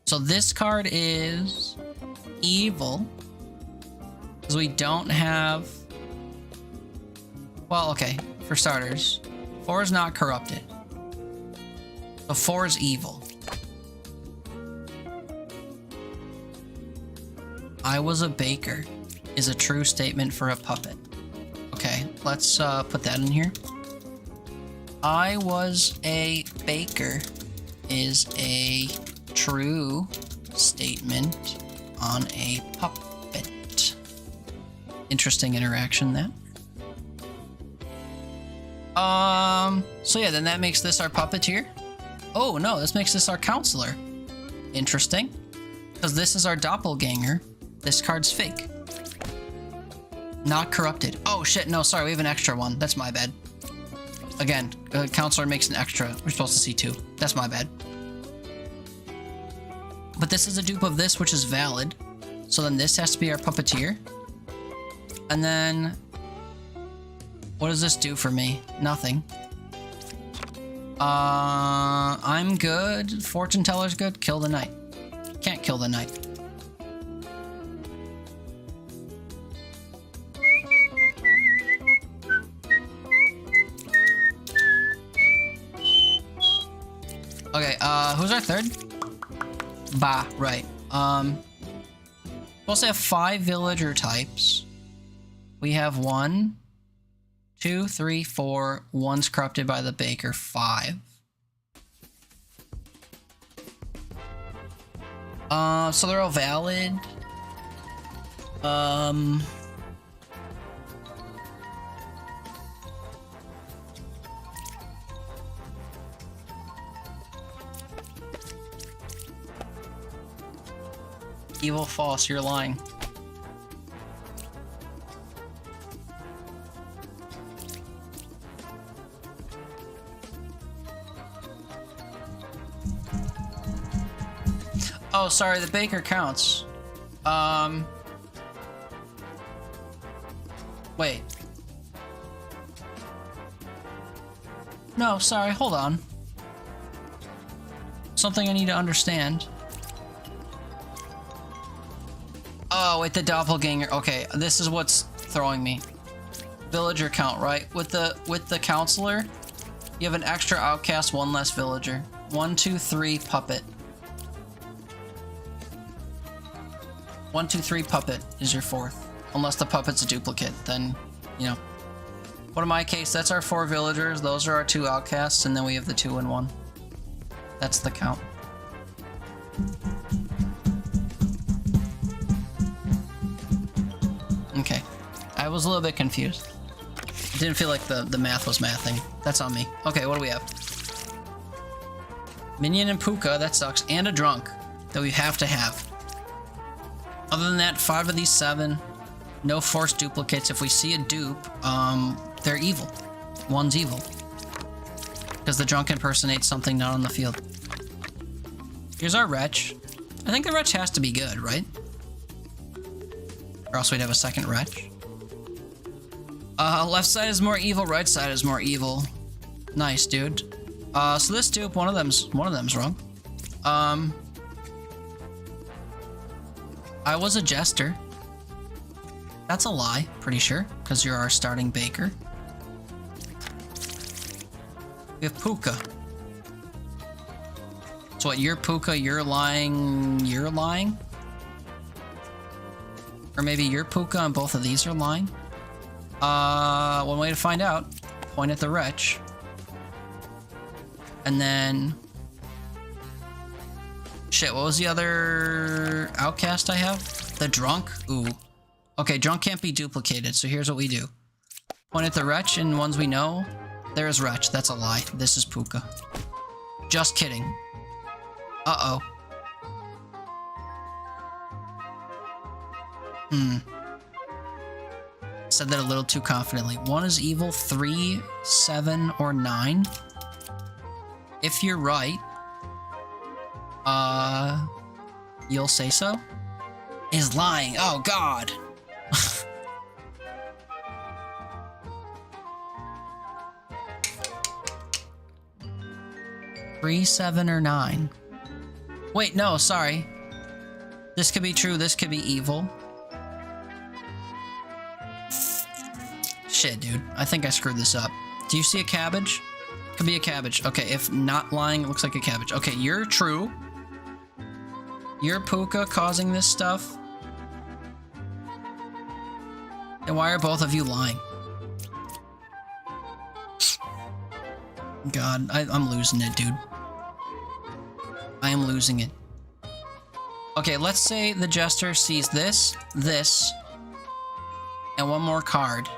So this card is evil. Because we don't have... Well, okay, for starters. 4 is not corrupted. So 4 is evil. I was a baker is a true statement for a puppet. Okay, let's put that in here. I was a baker is a true statement on a puppet. Interesting interaction there. So yeah, then that makes this our puppeteer. Oh no, this makes this our counselor. Interesting. Because this is our doppelganger. This card's fake. Not corrupted. Oh shit, no, sorry, we have an extra one. That's my bad. Again, counselor makes an extra. We're supposed to see 2. That's my bad. But this is a dupe of this, which is valid. So then this has to be our puppeteer. And then... what does this do for me? Nothing. I'm good. Fortune teller's good. Kill the knight. Can't kill the knight. Okay, who's our third? Bah, right. We'll say have 5 villager types. We have 1, 2, 3, 4. 1's corrupted by the baker. 5. So they're all valid. Evil, false, you're lying. Oh, sorry, the baker counts. Wait. No, sorry, hold on. Something I need to understand. Oh, wait, the doppelganger. Okay, this is what's throwing me. Villager count, right? With the counselor, you have an extra outcast, 1 less villager. 1, 2, 3, puppet. 1, 2, 3, puppet is your 4th. Unless the puppet's a duplicate, then, you know. But in my case, that's our 4 villagers. Those are our 2 outcasts, and then we have the 2 and 1. That's the count. Okay. I was a little bit confused. Didn't feel like the math was mathing. That's on me. Okay, what do we have? Minion and Puka, that sucks. And a drunk that we have to have. Other than that, 5 of these 7. No forced duplicates. If we see a dupe, they're evil. 1's evil. Because the drunk impersonates something not on the field. Here's our wretch. I think the wretch has to be good, right? Or else we'd have a second wretch. Left side is more evil, right side is more evil. Nice, dude. So this dupe, one of them's wrong. I was a jester. That's a lie, pretty sure, because you're our starting baker. We have Puka. So what, you're Puka, you're lying? Or maybe you're Puka and both of these are lying? One way to find out, point at the wretch. And then... Shit, what was the other outcast I have? The drunk? Ooh. Okay, drunk can't be duplicated, so here's what we do. Point at the wretch and ones we know. There's wretch, that's a lie. This is Puka. Just kidding. Uh-oh. Said that a little too confidently. 1 is evil, 3, 7, or 9. If you're right, you'll say so? Is lying. Oh, God. 3, 7, or 9. Wait, no, sorry. This could be true, this could be evil. Shit, dude. I think I screwed this up. Do you see a cabbage? Could be a cabbage. Okay, if not lying, it looks like a cabbage. Okay, you're true. You're Puka causing this stuff. Then why are both of you lying? God, I'm losing it, dude. I am losing it. Okay, let's say the jester sees this, and one more card.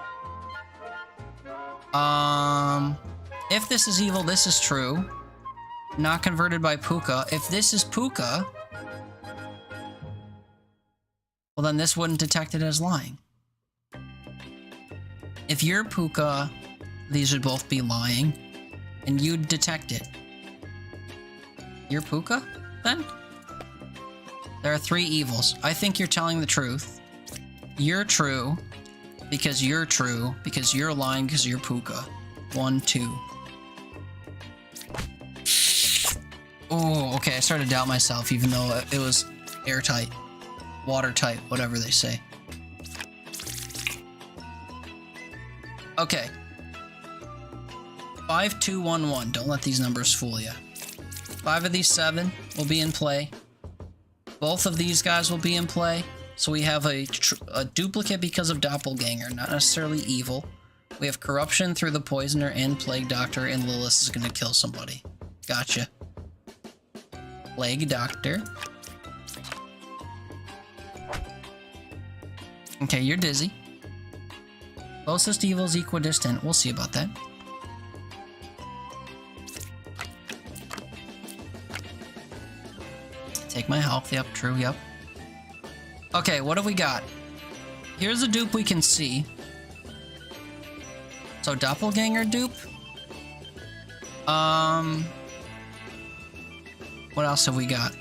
If this is evil, this is true. Not converted by Puka. If this is Puka, well then this wouldn't detect it as lying. If you're Puka, these would both be lying, and you'd detect it. You're Puka, then? There are 3 evils. I think you're telling the truth. You're true, because you're true, because you're lying, because you're Puka. 1, 2. Oh, okay, I started to doubt myself, even though it was airtight, watertight, whatever they say. Okay. 5211. Don't let these numbers fool you. 5 of these 7 will be in play. Both of these guys will be in play. So we have a duplicate because of Doppelganger, not necessarily evil. We have corruption through the Poisoner and Plague Doctor, and Lilith is going to kill somebody. Gotcha. Plague Doctor. Okay, you're dizzy. Closest evil is equidistant. We'll see about that. Take my health. Yep, true, yep. Okay, what have we got? Here's a dupe we can see. So, Doppelganger dupe. What else have we got?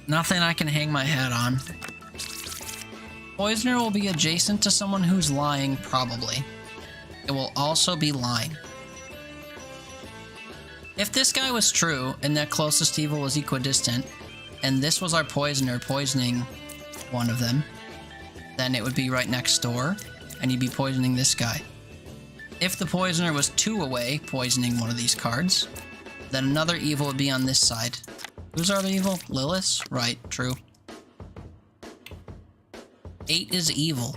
Nothing I can hang my hat on. Poisoner will be adjacent to someone who's lying, probably. It will also be lying. If this guy was true, and that closest evil was equidistant, and this was our Poisoner poisoning one of them, then it would be right next door, and he'd be poisoning this guy. If the Poisoner was 2 away, poisoning one of these cards, then another evil would be on this side. Who's our other evil? Lilith? Right, true. 8 is evil.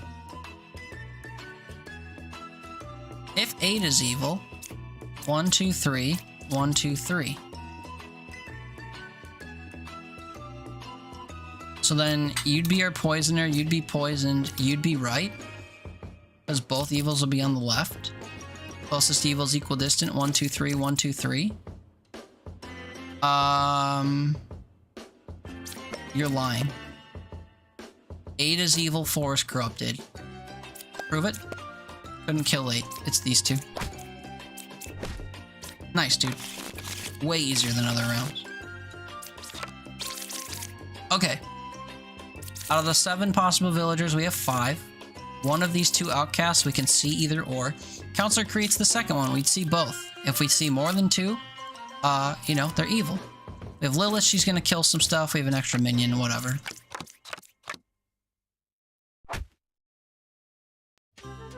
If 8 is evil, 1, 2, 3, 1, 2, 3. So then you'd be our Poisoner, you'd be poisoned, you'd be right. Because both evils will be on the left. Closest evil is equidistant, 1, 2, 3, 1, 2, 3. You're lying. 8 is evil, 4 is corrupted. Prove it. Couldn't kill 8. It's these two. Nice, dude. Way easier than other rounds. Okay. Out of the 7 possible villagers, we have 5. One of these 2 outcasts, we can see either or. Counselor creates the second one. We'd see both. If we see more than 2, you know, they're evil. We have Lilith, she's gonna kill some stuff. We have an extra minion, whatever.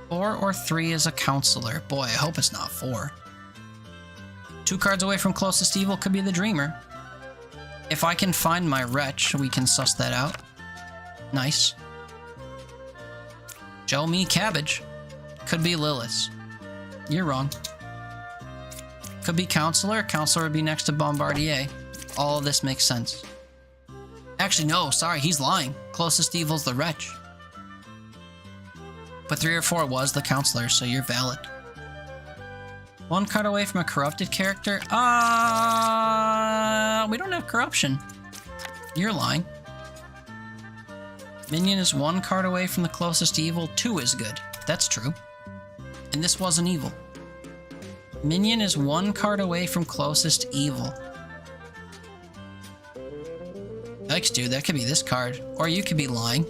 Four or 3 is a counselor. Boy, I hope it's not 4. 2 cards away from closest evil could be the Dreamer. If I can find my wretch, we can suss that out. Nice. Joe me cabbage. Could be Lilith. You're wrong. Could be Counselor. Counselor would be next to Bombardier. All of this makes sense. Actually, no, sorry, he's lying. Closest evil's the wretch. But 3 or 4 was the Counselor, so you're valid. 1 card away from a corrupted character? We don't have corruption. You're lying. Minion is 1 card away from the closest evil. 2 is good. That's true. And this wasn't evil. Minion is 1 card away from closest evil. Yikes, dude, that could be this card. Or you could be lying.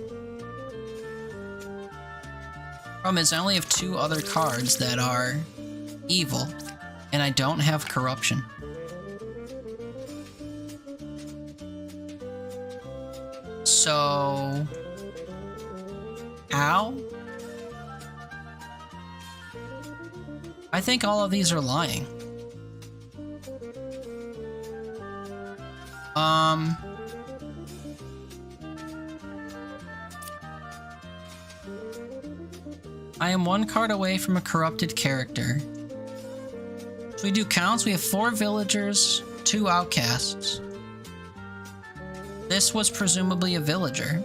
Problem is, I only have 2 other cards that are evil, and I don't have corruption. So... Ow? I think all of these are lying. I am 1 card away from a corrupted character. So we do counts. We have 4 villagers, 2 outcasts. This was presumably a villager.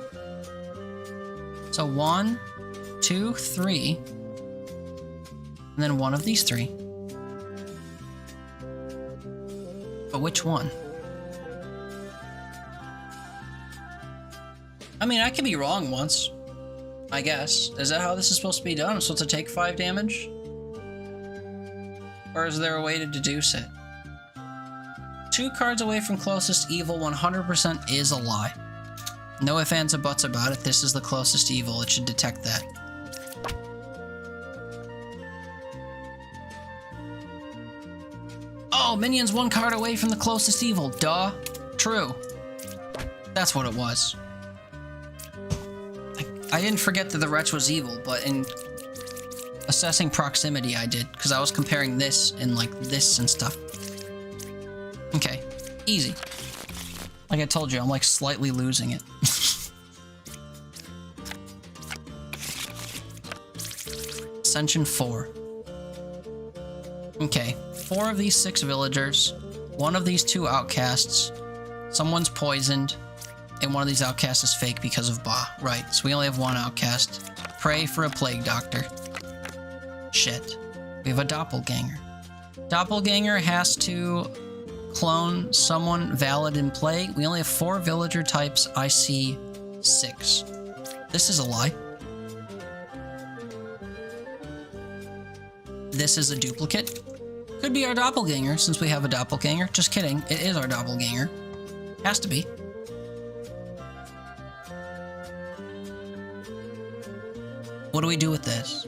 So 1, 2, 3. And then 1 of these 3. But which one? I mean, I could be wrong once. I guess. Is that how this is supposed to be done? I'm supposed to take 5 damage? Or is there a way to deduce it? 2 cards away from closest evil, 100% is a lie. No ifs, ands, or buts about it. This is the closest evil. It should detect that. Oh, minion's 1 card away from the closest evil. Duh. True. That's what it was. I didn't forget that the wretch was evil, but in assessing proximity I did, because I was comparing this and like this and stuff. Okay, easy. Like I told you, I'm like slightly losing it. Ascension 4. Okay, 4 of these 6 villagers, 1 of these 2 outcasts, someone's poisoned, and 1 of these outcasts is fake because of Ba. Right, so we only have 1 outcast. Pray for a plague doctor. Shit. We have a doppelganger. Doppelganger has to clone someone valid in plague. We only have 4 villager types. I see 6. This is a lie. This is a duplicate. Could be our doppelganger since we have a doppelganger. Just kidding. It is our doppelganger. Has to be. What do we do with this?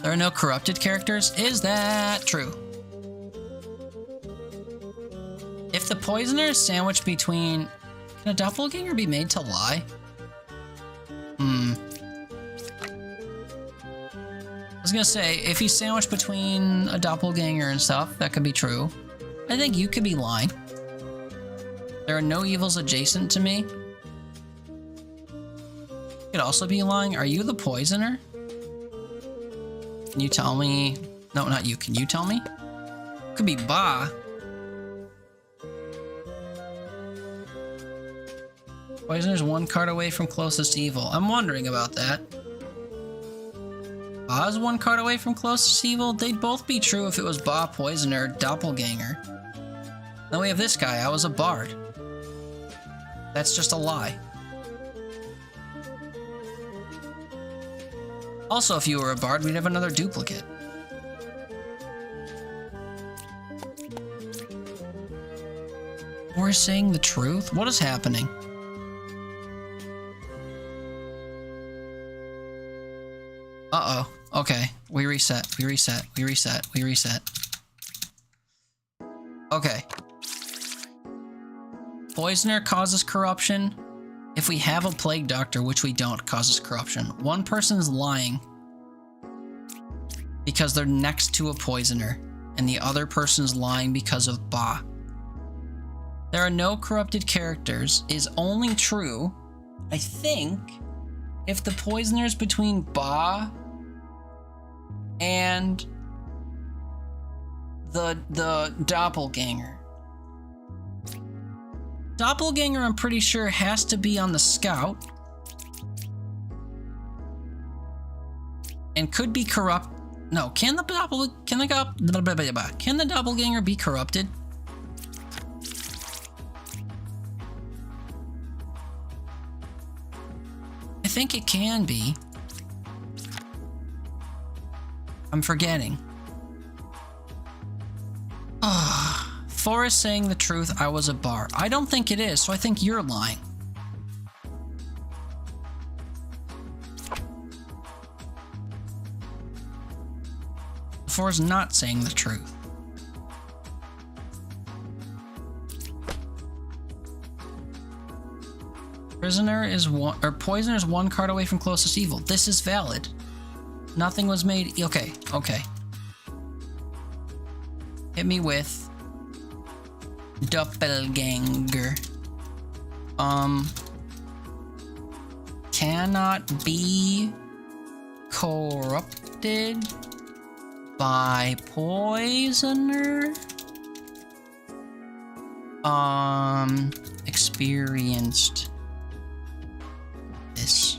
There are no corrupted characters? Is that true? If the poisoner is sandwiched between... Can a doppelganger be made to lie? I was gonna say, if he's sandwiched between a doppelganger and stuff, that could be true. I think you could be lying. There are no evils adjacent to me. Could also be lying. Are you the poisoner? Can you tell me? No, not you. Can you tell me? Could be Ba. Poisoner's 1 card away from closest evil. I'm wondering about that. Ba's 1 card away from closest evil? They'd both be true if it was Ba, poisoner, doppelganger. Then we have this guy. I was a bard. That's just a lie. Also, if you were a bard, we'd have another duplicate. We're saying the truth? What is happening? Uh-oh. Okay. We reset. We reset. We reset. We reset. Okay. Poisoner causes corruption. If we have a plague doctor, which we don't, causes corruption. 1 person's lying because they're next to a poisoner, and the other person's lying because of Ba. There are no corrupted characters is only true, I think, if the poisoner's between Ba and the doppelganger. Doppelganger, I'm pretty sure, has to be on the scout. And could be corrupt. No, can the doppelganger be corrupted? I think it can be. I'm forgetting. Forrest saying the truth, I was a bar. I don't think it is, so I think you're lying. Forrest not saying the truth. Prisoner is 1, or poisoner is 1 card away from closest evil. This is valid. Nothing was made. Okay, okay. Hit me with doppelganger. Cannot be corrupted by poisoner. Experienced this.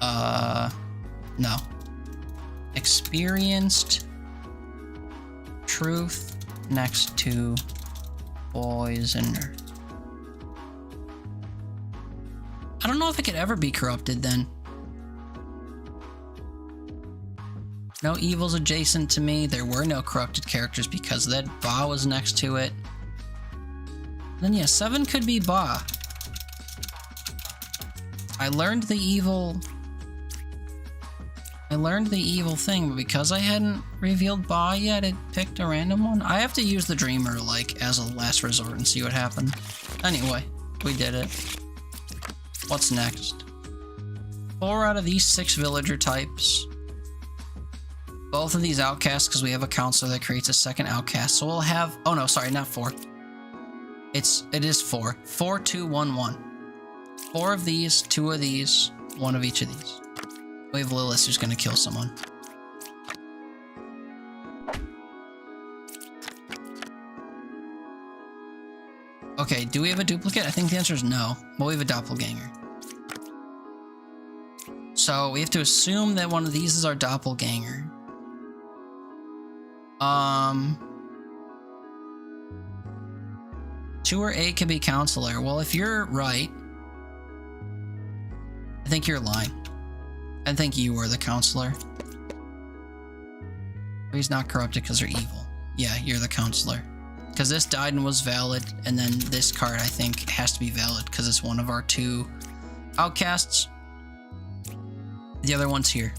No. Experienced truth next to poisoner. I don't know if it could ever be corrupted then. No evils adjacent to me. There were no corrupted characters because that Ba was next to it. Then yeah, 7 could be Ba. I learned the evil thing, but because I hadn't revealed Ba yet, it picked a random one. I have to use the dreamer, like, as a last resort and see what happened. Anyway, We did it. What's next? 4 out of these 6 villager types. Both of these outcasts, because we have a counselor that creates a second outcast. So we'll have... Oh no, sorry, not 4. It is 4. 4, 2, 1, 1. 4 of these, 2 of these, 1 of each of these. We have Lilith who's going to kill someone. Okay, do we have a duplicate? I think the answer is no. But we have a doppelganger. So we have to assume that one of these is our doppelganger. 2 or 8 could be counselor. Well, if you're right, I think you're lying. I think you were the counselor. He's not corrupted because they're evil. Yeah, you're the counselor. Because this died and was valid, and then this card, I think, has to be valid because it's one of our 2 outcasts. The other one's here.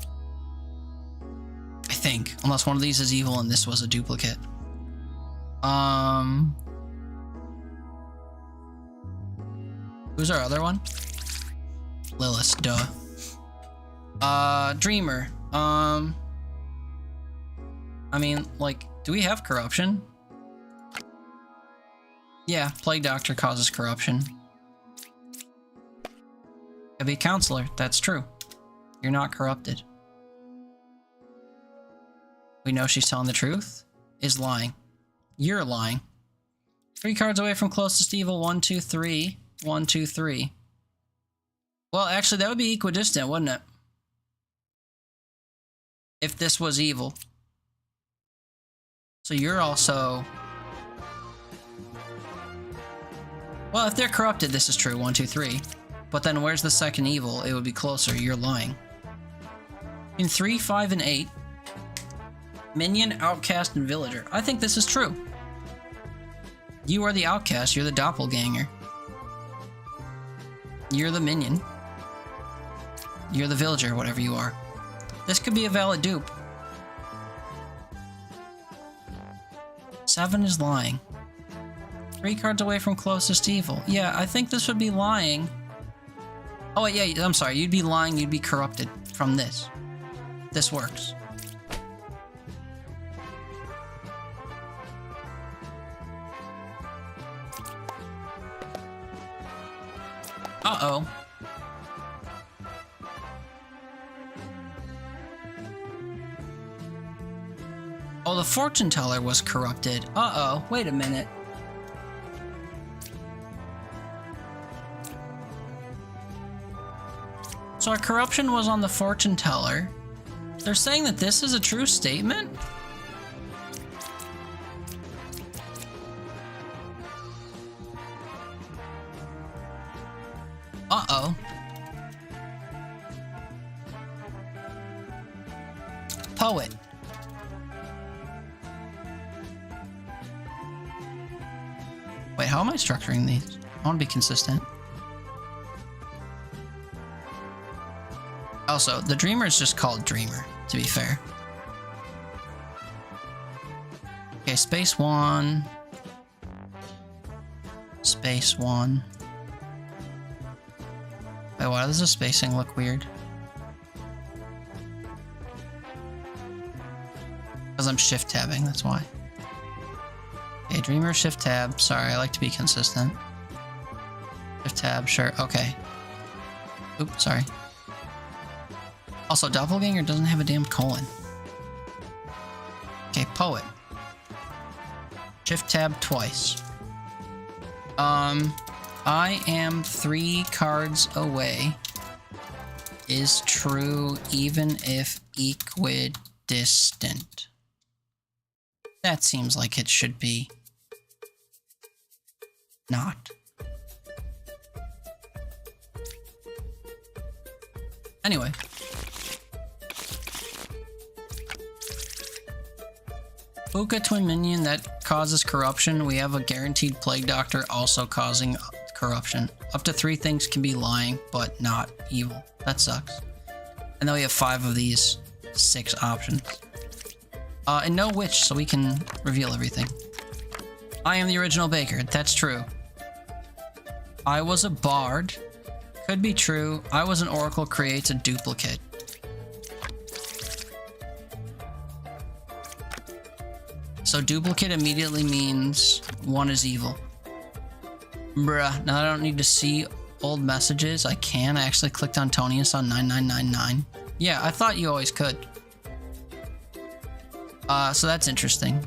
I think. Unless one of these is evil and this was a duplicate. Who's our other one? Lilith, duh. Dreamer. I mean, like, do we have corruption? Yeah, Plague Doctor causes corruption. Could be counselor, that's true. You're not corrupted. We know she's telling the truth. Is lying. You're lying. 3 cards away from closest evil. 1, 2, 3. 1, 2, 3. Well, actually, that would be equidistant, wouldn't it? If this was evil. So you're also... Well, if they're corrupted, this is true. 1, 2, 3. But then where's the second evil? It would be closer. You're lying. In 3, 5, and 8. Minion, outcast, and villager. I think this is true. You are the outcast. You're the doppelganger. You're the minion. You're the villager, whatever you are. This could be a valid dupe. 7 is lying. 3 cards away from closest evil. Yeah, I think this would be lying. Oh, yeah, I'm sorry. You'd be lying. You'd be corrupted from this. This works. Uh-oh. Oh, the fortune teller was corrupted. Uh-oh. Wait a minute. So our corruption was on the fortune teller. They're saying that this is a true statement? Uh-oh. Poet. Wait, how am I structuring these? I want to be consistent. Also, the Dreamer is just called Dreamer, to be fair. Okay, space 1. Space 1. Wait, why does the spacing look weird? Because I'm shift tabbing, that's why. Okay, Dreamer, shift tab. Sorry, I like to be consistent. Shift tab, sure, okay. Oops, sorry. Also, Doppelganger doesn't have a damn colon. Okay, Poet. Shift tab twice. I am 3 cards away. Is true even if equidistant. That seems like it should be not. Anyway. Puka Twin Minion that causes corruption. We have a guaranteed Plague Doctor also causing corruption. Up to 3 things can be lying, but not evil. That sucks. And then we have 5 of these 6 options. And no witch, so we can reveal everything. I am the original baker. That's true. I was a bard. Could be true. I was an oracle creates a duplicate. So duplicate immediately means one is evil. Bruh, now I don't need to see old messages. I can. I actually clicked on Tonius on 9999. Yeah, I thought you always could. So that's interesting.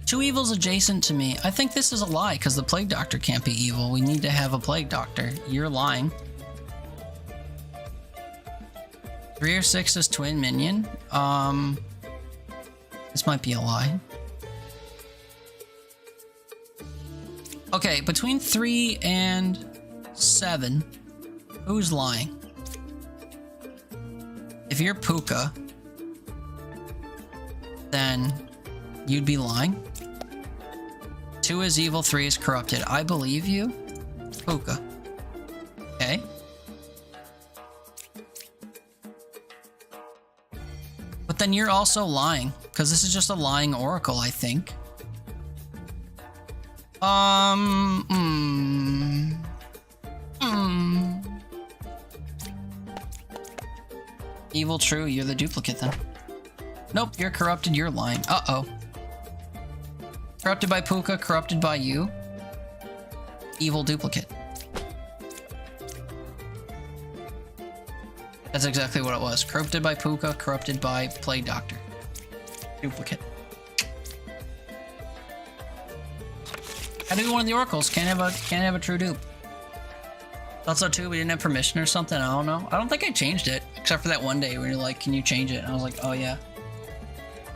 Two evils adjacent to me. I think this is a lie because the plague doctor can't be evil. We need to have a plague doctor. You're lying. 3 or 6 is twin minion. This might be a lie. Okay, between 3 and 7, who's lying? If you're Puka, then you'd be lying. 2 is evil, 3 is corrupted. I believe you, Puka. Okay. But then you're also lying, because this is just a lying oracle, I think. Evil, true, you're the duplicate then. Nope, you're corrupted, you're lying. Uh-oh. Corrupted by Puka, corrupted by you. Evil duplicate. That's exactly what it was. Corrupted by Puka, corrupted by Plague Doctor. Duplicate. How do we one of the oracles? Can't have a true dupe. Thought so too. We didn't have permission or something. I don't know. I don't think I changed it, except for that one day where you're like, "Can you change it?" And I was like, "Oh yeah,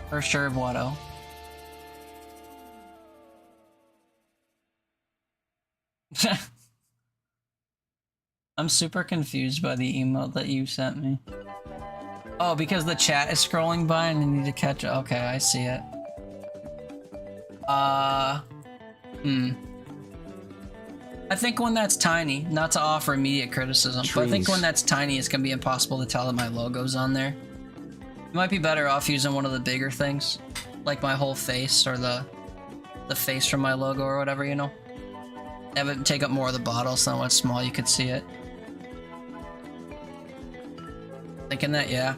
for sure, Vuado." I'm super confused by the email that you sent me. Oh, because the chat is scrolling by and I need to catch up. Okay, I see it. I think when that's tiny, not to offer immediate criticism, but I think when that's tiny, it's gonna be impossible to tell that my logo's on there. You might be better off using one of the bigger things, like my whole face or the face from my logo or whatever, you know? Have it take up more of the bottle so when it's small you could see it. Thinking that, yeah.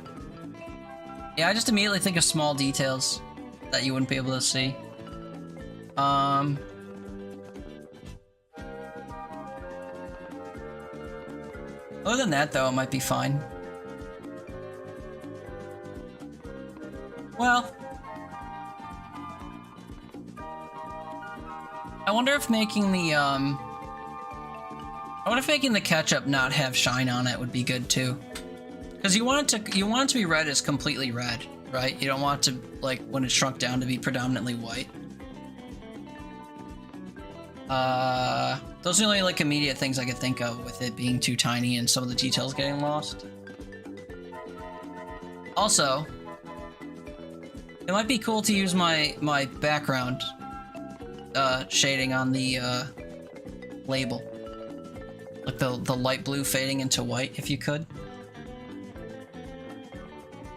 Yeah, I just immediately think of small details that you wouldn't be able to see. Other than that, though, it might be fine. Well, I wonder if making the ketchup not have shine on it would be good too. Because you want it to be read as completely red, right? You don't want it to, like, when it's shrunk down, to be predominantly white. Those are the only, like, immediate things I could think of with it being too tiny and some of the details getting lost. Also, it might be cool to use my background shading on the label. Like the light blue fading into white, if you could.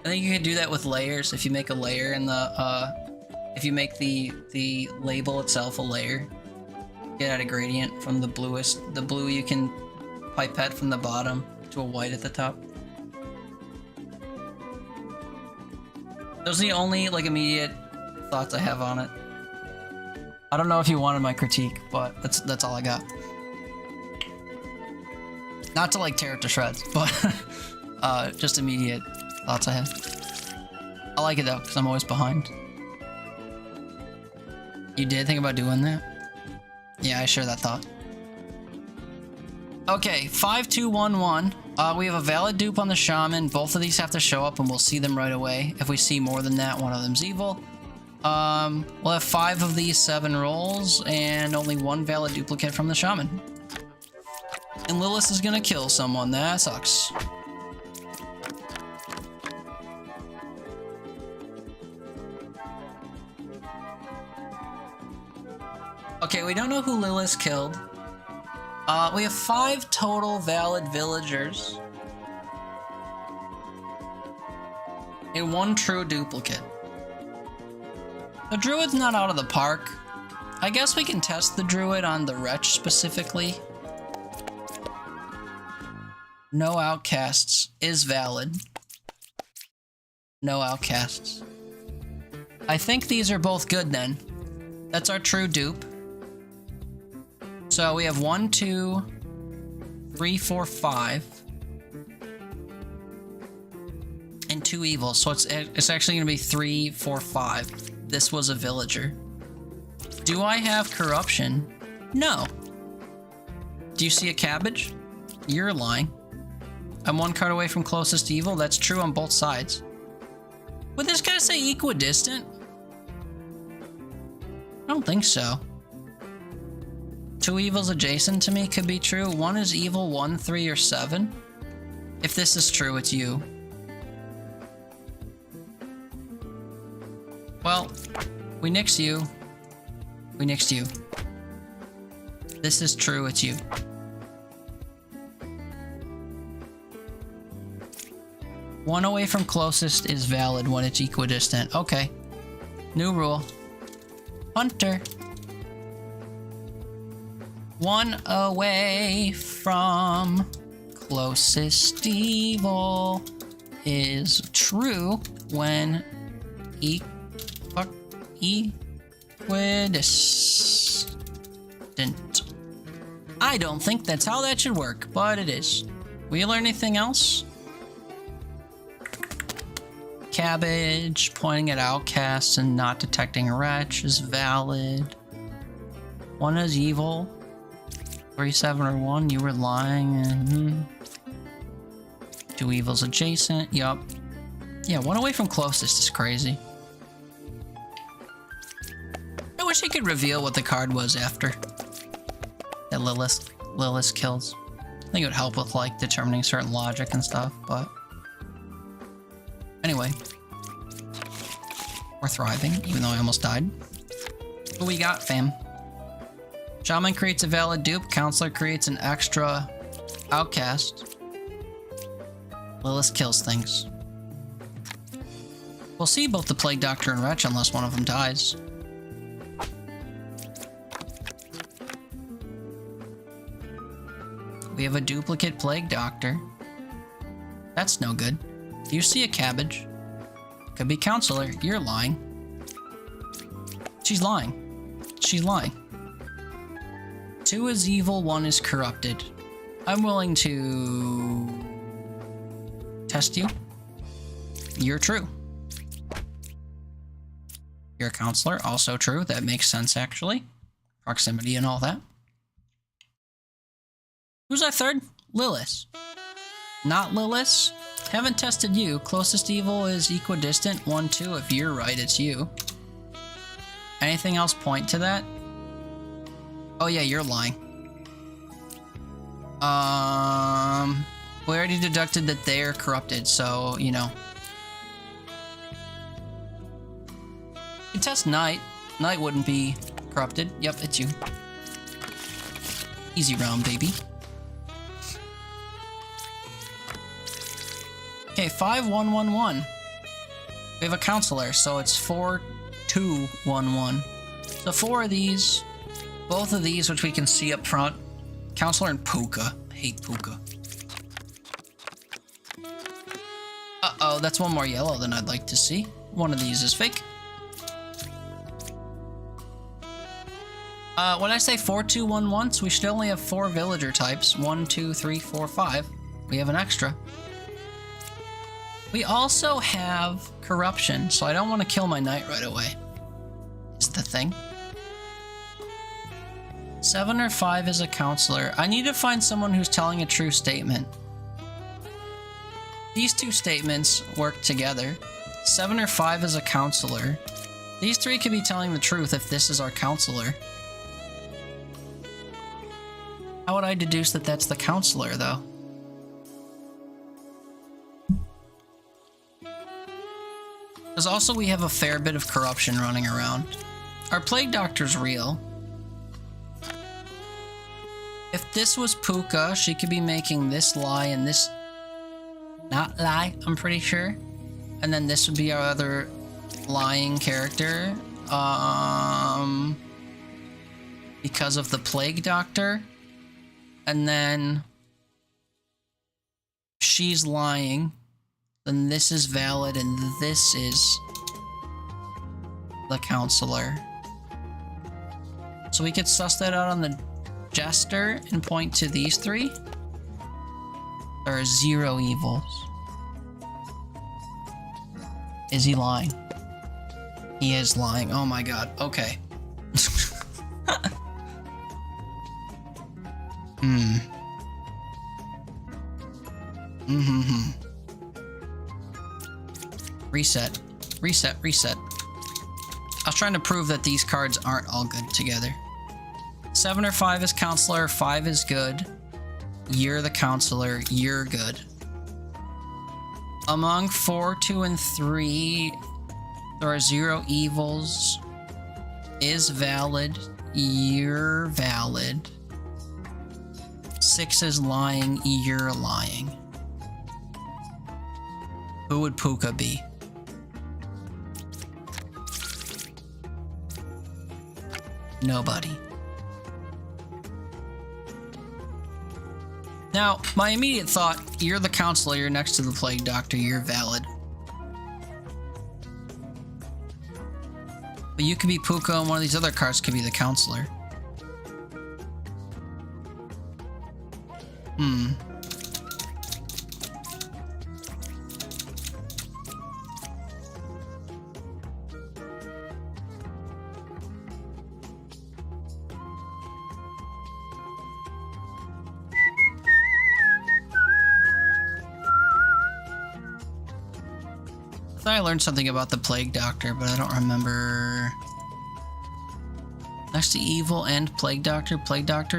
I think you could do that with layers. If you make a layer in the, if you make the label itself a layer, get at a gradient from the blue you can pipette from the bottom to a white at the top. Those are the only, like, immediate thoughts I have on it. I don't know if you wanted my critique, but that's all I got. Not to, like, tear it to shreds, but just immediate thoughts I have. I like it though, because I'm always behind. You did think about doing that? Yeah, I share that thought. Okay, 5211. We have a valid dupe on the shaman. Both of these have to show up and we'll see them right away. If we see more than that, one of them's evil. We'll have 5 of these 7 rolls and only 1 valid duplicate from the shaman. And Lilith is gonna kill someone. That sucks. Okay, we don't know who Lilith killed. We have 5 total valid villagers. And 1 true duplicate. The druid's not out of the park. I guess we can test the druid on the wretch specifically. No outcasts is valid. No outcasts. I think these are both good then. That's our true dupe. So we have 1, 2, 3, 4, 5. And 2 evils. So it's actually going to be 3, 4, 5. This was a villager. Do I have corruption? No. Do you see a cabbage? You're lying. I'm 1 card away from closest evil. That's true on both sides. Would this guy say equidistant? I don't think so. 2 evils adjacent to me could be true. 1 is evil, 1, 3, or 7. If this is true, it's you. Well, we nix you. We nixed you. This is true, it's you. One away from closest is valid when it's equidistant. Okay. New rule. Hunter. 1 away from closest evil is true when equidistant. I don't think that's how that should work, but it is. Will you learn anything else? Cabbage, pointing at outcasts and not detecting a wretch is valid. 1 is evil. 3, 7, or 1, you were lying. And 2 evils adjacent, yup. Yeah, 1 away from closest is crazy. I wish I could reveal what the card was after that Lilith kills. I think it would help with like determining certain logic and stuff, but anyway. We're thriving, even though I almost died. What we got, fam? Shaman creates a valid dupe, Counselor creates an extra outcast. Lilith kills things. We'll see both the Plague Doctor and Wretch unless one of them dies. We have a duplicate Plague Doctor. That's no good. Do you see a cabbage? Could be Counselor. You're lying. She's lying. She's lying. 2 is evil, 1 is corrupted. I'm willing to test you. You're true. You're a Counselor. Also true. That makes sense, actually. Proximity and all that. Who's our third? Lilith. Not Lilith. Haven't tested you. Closest evil is equidistant. 1, 2. If you're right, it's you. Anything else point to that? Oh yeah, you're lying. We already deducted that they're corrupted, so, you know. You test Knight. Knight wouldn't be corrupted. Yep, it's you. Easy round, baby. Okay, 5, 1, 1, 1. We have a Counselor, so it's 4, 2, 1, 1. So 4 of these, both of these, which we can see up front. Counselor and Puka. I hate Puka. Uh-oh, that's 1 more yellow than I'd like to see. 1 of these is fake. When I say 4, 2, 1, 1, so we should only have 4 villager types. 1, 2, 3, 4, 5. We have an extra. We also have corruption, so I don't want to kill my knight right away. Is the thing. 7 or 5 is a Counselor. I need to find someone who's telling a true statement. These 2 statements work together. 7 or 5 is a Counselor. These 3 could be telling the truth if this is our Counselor. How would I deduce that that's the Counselor, though? Because also we have a fair bit of corruption running around. Our Plague Doctor's real. If this was Puka, she could be making this lie and this not lie, I'm pretty sure. And then this would be our other lying character. because of the Plague Doctor. And then she's lying. Then this is valid and this is the counselor. So we could suss that out on the Jester and point to these three. There are 0 evils. Is he lying? He is lying. Oh my god. Okay. Reset. Reset. Reset. I was trying to prove that these cards aren't all good together. 7 or 5 is counselor. 5 is good. You're the counselor. You're good. Among 4, 2, and 3, there are 0 evils. Is valid. You're valid. 6 is lying. You're lying. Who would Puka be? Nobody. Now, my immediate thought, you're the counselor, you're next to the Plague Doctor, you're valid. But you could be Puka and one of these other cards could be the counselor. I thought I learned something about the Plague Doctor, but I don't remember. Next to evil and Plague Doctor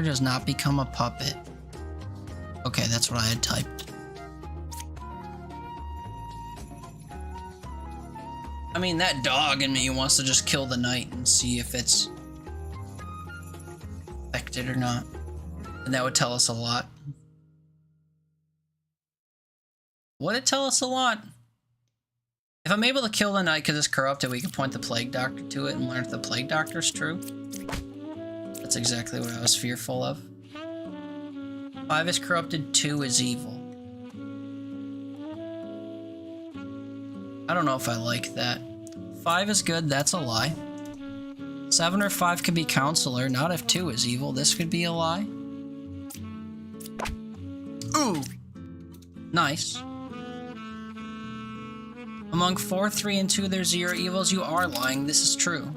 does not become a puppet. Okay, that's what I had typed. I mean, that dog in me wants to just kill the knight and see if it's affected or not. And that would tell us a lot. Would it tell us a lot? If I'm able to kill the knight because it's corrupted, we can point the Plague Doctor to it and learn if the Plague Doctor's true. That's exactly what I was fearful of. 5 is corrupted, 2 is evil. I don't know if I like that. 5 is good, that's a lie. 7 or 5 could be counselor, not if 2 is evil. This could be a lie. Ooh! Nice. Among 4, 3, and 2, there's 0 evils. You are lying. This is true.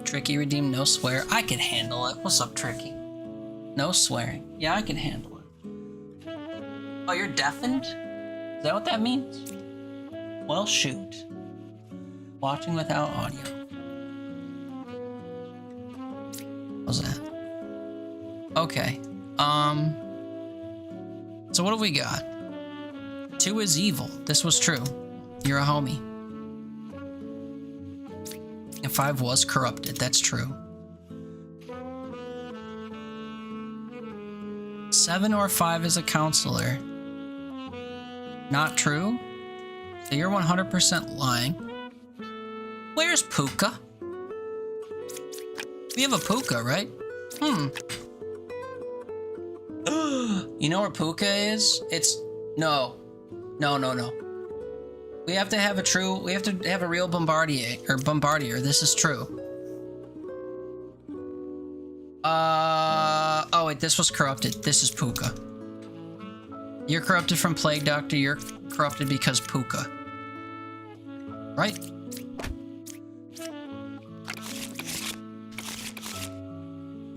Tricky, redeem, no swear. I can handle it. What's up, Tricky? No swearing. Yeah, I can handle it. Oh, you're deafened? Is that what that means? Well, shoot. Watching without audio. What's that? Okay. So what have we got? 2 is evil. This was true. You're a homie. And 5 was corrupted. That's true. 7 or 5 is a counselor. Not true. So you're 100% lying. Where's Puka? We have a Puka, right? You know where Puka is? It's... No. No. We have to have a real Bombardier. This is true. Oh wait, this was corrupted. This is Puka. You're corrupted from Plague Doctor, you're corrupted because Puka. Right?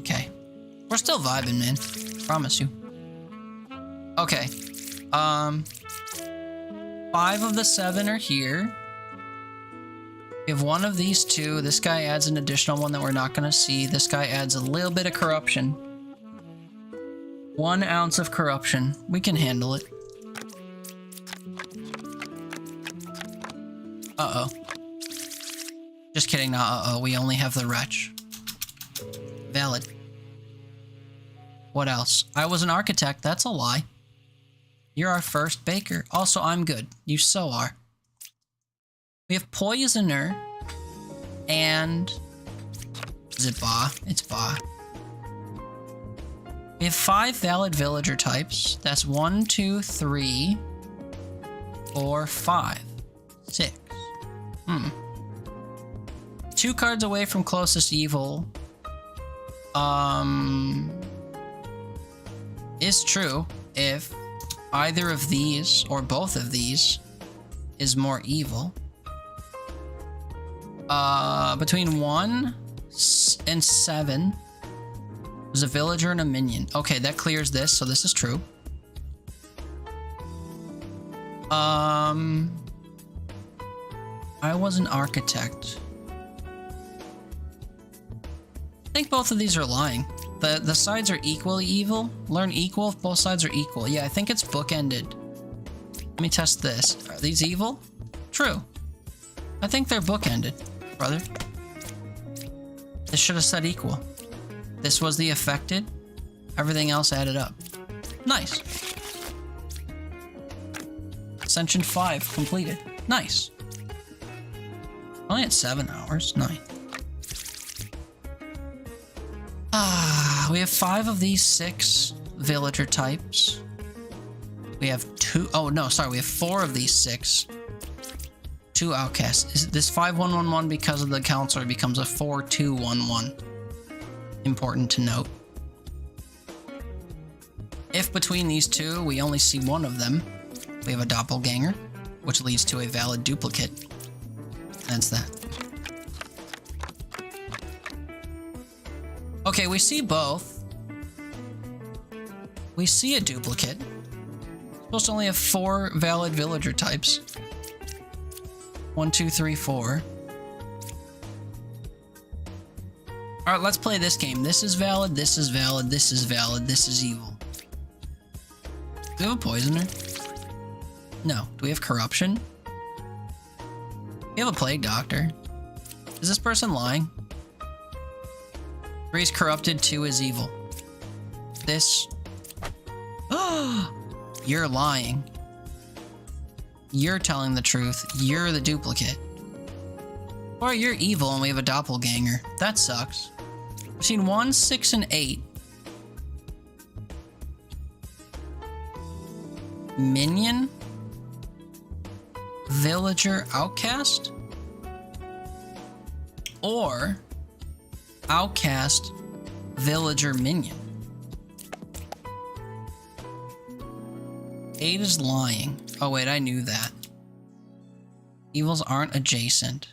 Okay. We're still vibing, man. Promise you. Okay. 5 of the 7 are here. We have 1 of these 2. This guy adds an additional one that we're not going to see. This guy adds a little bit of corruption. 1 ounce of corruption. We can handle it. Uh-oh. Just kidding, not uh-oh. We only have the wretch. Valid. What else? I was an architect. That's a lie. You're our first baker. Also, I'm good. You so are. We have poisoner and... Is it Ba? It's Ba. We have 5 valid villager types. That's 1, 2, 3, 4, 5, 6. 2 cards away from closest evil. Is true if either of these or both of these is more evil. Between 1 and 7, there's a villager and a minion. Okay, that clears this, so this is true. I was an architect. I think both of these are lying. The sides are equally evil. Learn equal if both sides are equal. Yeah, I think it's bookended. Let me test this. Are these evil? True. I think they're bookended, brother. This should have said equal. This was the affected. Everything else added up. Nice. Ascension 5 completed. Nice. Only at 7 hours. Nice. We have 5 of these 6 villager types. We have 2. Oh no, sorry. We have 4 of these 6. 2 outcasts. Is this 5-1-1-1 because of the counselor becomes a 4-2-1-1? Important to note. If between these 2 we only see one of them, we have a doppelganger, which leads to a valid duplicate. That's that. Okay, we see both. We see a duplicate. Supposed to only have 4 valid villager types. 1, 2, 3, 4. Alright, let's play this game. This is valid, this is valid, this is valid, this is evil. Do we have a poisoner? No. Do we have corruption? We have a plague doctor. Is this person lying? 3 is corrupted, 2 is evil. This... You're lying. You're telling the truth. You're the duplicate. Or you're evil and we have a doppelganger. That sucks. We've seen 1, 6, and 8. Minion? Villager outcast? Or outcast villager minion? 8 is lying. Oh wait, I knew that. Evils aren't adjacent.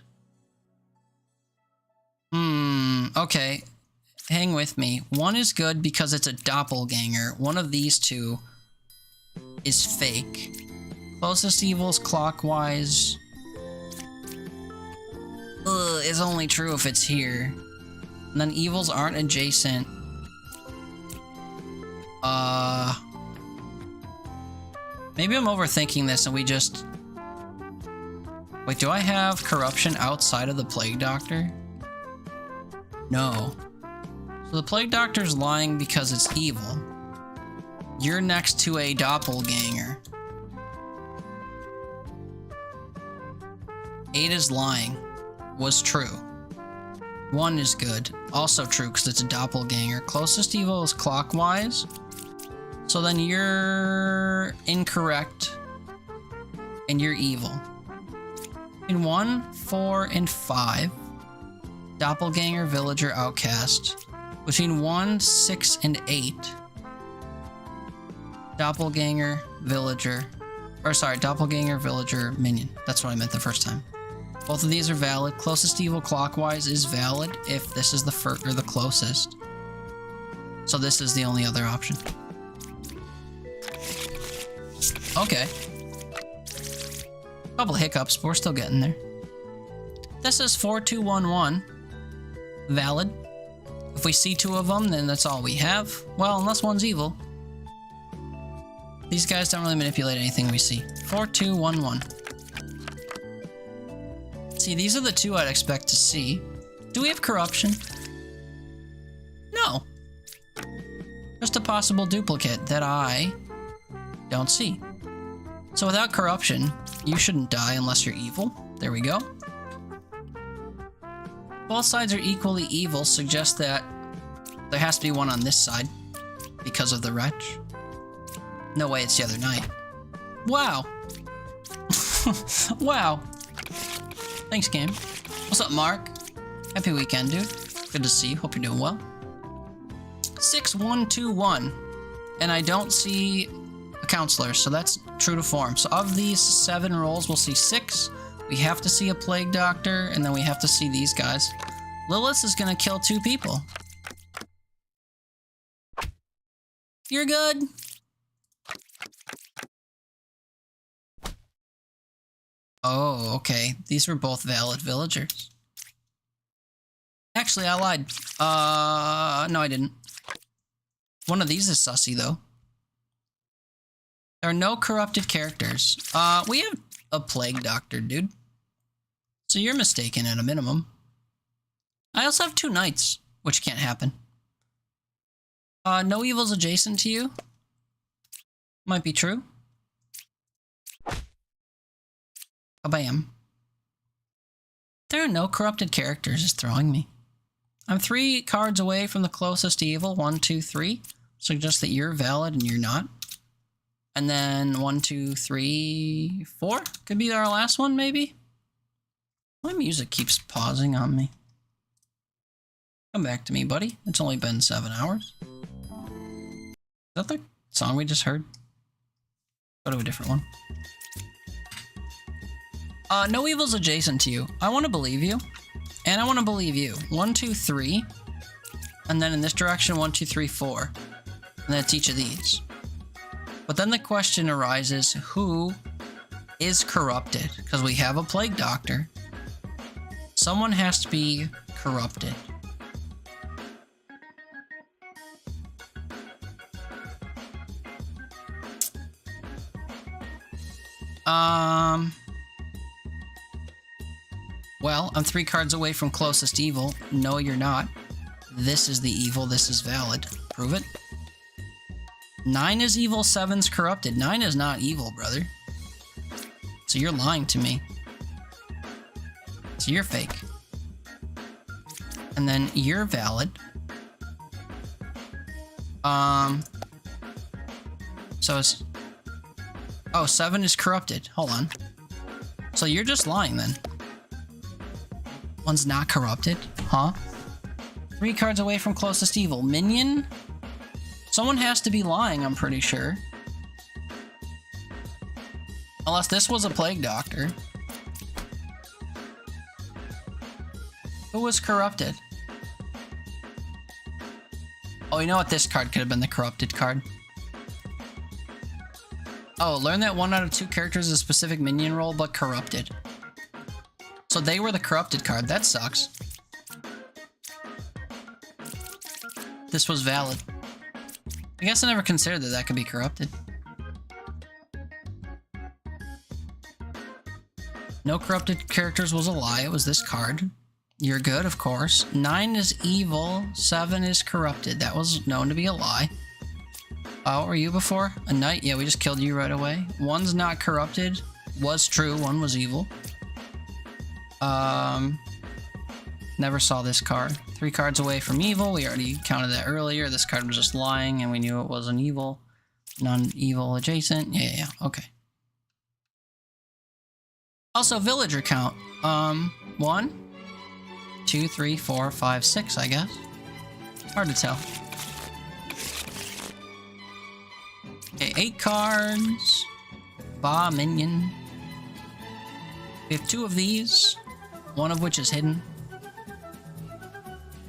Okay. Hang with me. 1 is good because it's a doppelganger. One of these 2 is fake. Closest evils clockwise. Is only true if it's here. And then evils aren't adjacent. Maybe I'm overthinking this and we just... Wait, do I have corruption outside of the Plague Doctor? No. So the Plague Doctor's lying because it's evil. You're next to a doppelganger. 8 is lying. Was true. 1 is good. Also true because it's a doppelganger. Closest evil is clockwise. So then you're incorrect. And you're evil. In 1, 4, and 5. Doppelganger, villager, outcast. Between 1, 6, and 8. Doppelganger, villager. Or sorry, doppelganger, villager, minion. That's what I meant the first time. Both of these are valid. Closest evil clockwise is valid if this is the first or the closest. So this is the only other option. Okay. Couple hiccups, but we're still getting there. This is 4211. Valid. If we see 2 of them, then that's all we have. Well, unless one's evil. These guys don't really manipulate anything we see. 4211. See, these are the 2 I'd expect to see. Do we have corruption? No. Just a possible duplicate that I don't see. So without corruption, you shouldn't die unless you're evil. There we go. Both sides are equally evil, suggests that there has to be one on this side. because of the wretch. No way it's the other night. Wow. Wow. Thanks, game. What's up, Mark? Happy weekend, dude. Good to see you. Hope you're doing well. 6121. And I don't see a counselor, so that's true to form. So of these 7 rolls, we'll see 6. We have to see a plague doctor, and then we have to see these guys. Lilith is gonna kill 2 people. You're good. Oh, okay. These were both valid villagers. Actually, I lied. No, I didn't. One of these is sussy, though. There are no corrupted characters. We have a plague doctor, dude. So you're mistaken at a minimum. I also have 2 knights, which can't happen. No evils adjacent to you. Might be true. Kabam. There are no corrupted characters, is throwing me. I'm 3 cards away from the closest evil. 1, 2, 3. Suggests that you're valid and you're not. And then 1, 2, 3, 4. Could be our last one, maybe? My music keeps pausing on me. Come back to me, buddy. It's only been 7 hours. Is that the song we just heard? Go to a different one. No evil's adjacent to you. I want to believe you. And I want to believe you. 1, 2, 3. And then in this direction, 1, 2, 3, 4. And that's each of these. But then the question arises, who is corrupted? Because we have a plague doctor. Someone has to be corrupted. Well, I'm 3 cards away from closest evil. No, you're not. This is the evil. This is valid. Prove it. 9 is evil. 7's corrupted. 9 is not evil, brother. So you're lying to me. So you're fake. And then you're valid. So it's... Oh, 7 is corrupted. Hold on. So you're just lying then. 1's not corrupted. Huh? 3 cards away from closest evil. Minion? Someone has to be lying, I'm pretty sure. Unless this was a plague doctor. Who was corrupted? Oh, you know what? This card could have been the corrupted card. Oh, learn that 1 out of 2 characters is a specific minion role, but corrupted. So they were the corrupted card. That sucks. This was valid. I guess I never considered that that could be corrupted. No corrupted characters was a lie. It was this card. You're good, of course. 9 is evil. 7 is corrupted. That was known to be a lie. What were you before? A knight? Yeah, we just killed you right away. 1's not corrupted. Was true. 1 was evil. Never saw this card. 3 cards away from evil. We already counted that earlier. This card was just lying, and we knew it was an evil. Non-evil adjacent. Yeah. Okay. Also, villager count. 1, 2, 3, 4, 5, 6, I guess. Hard to tell. Okay, 8 cards. Ba minion. We have 2 of these, 1 of which is hidden.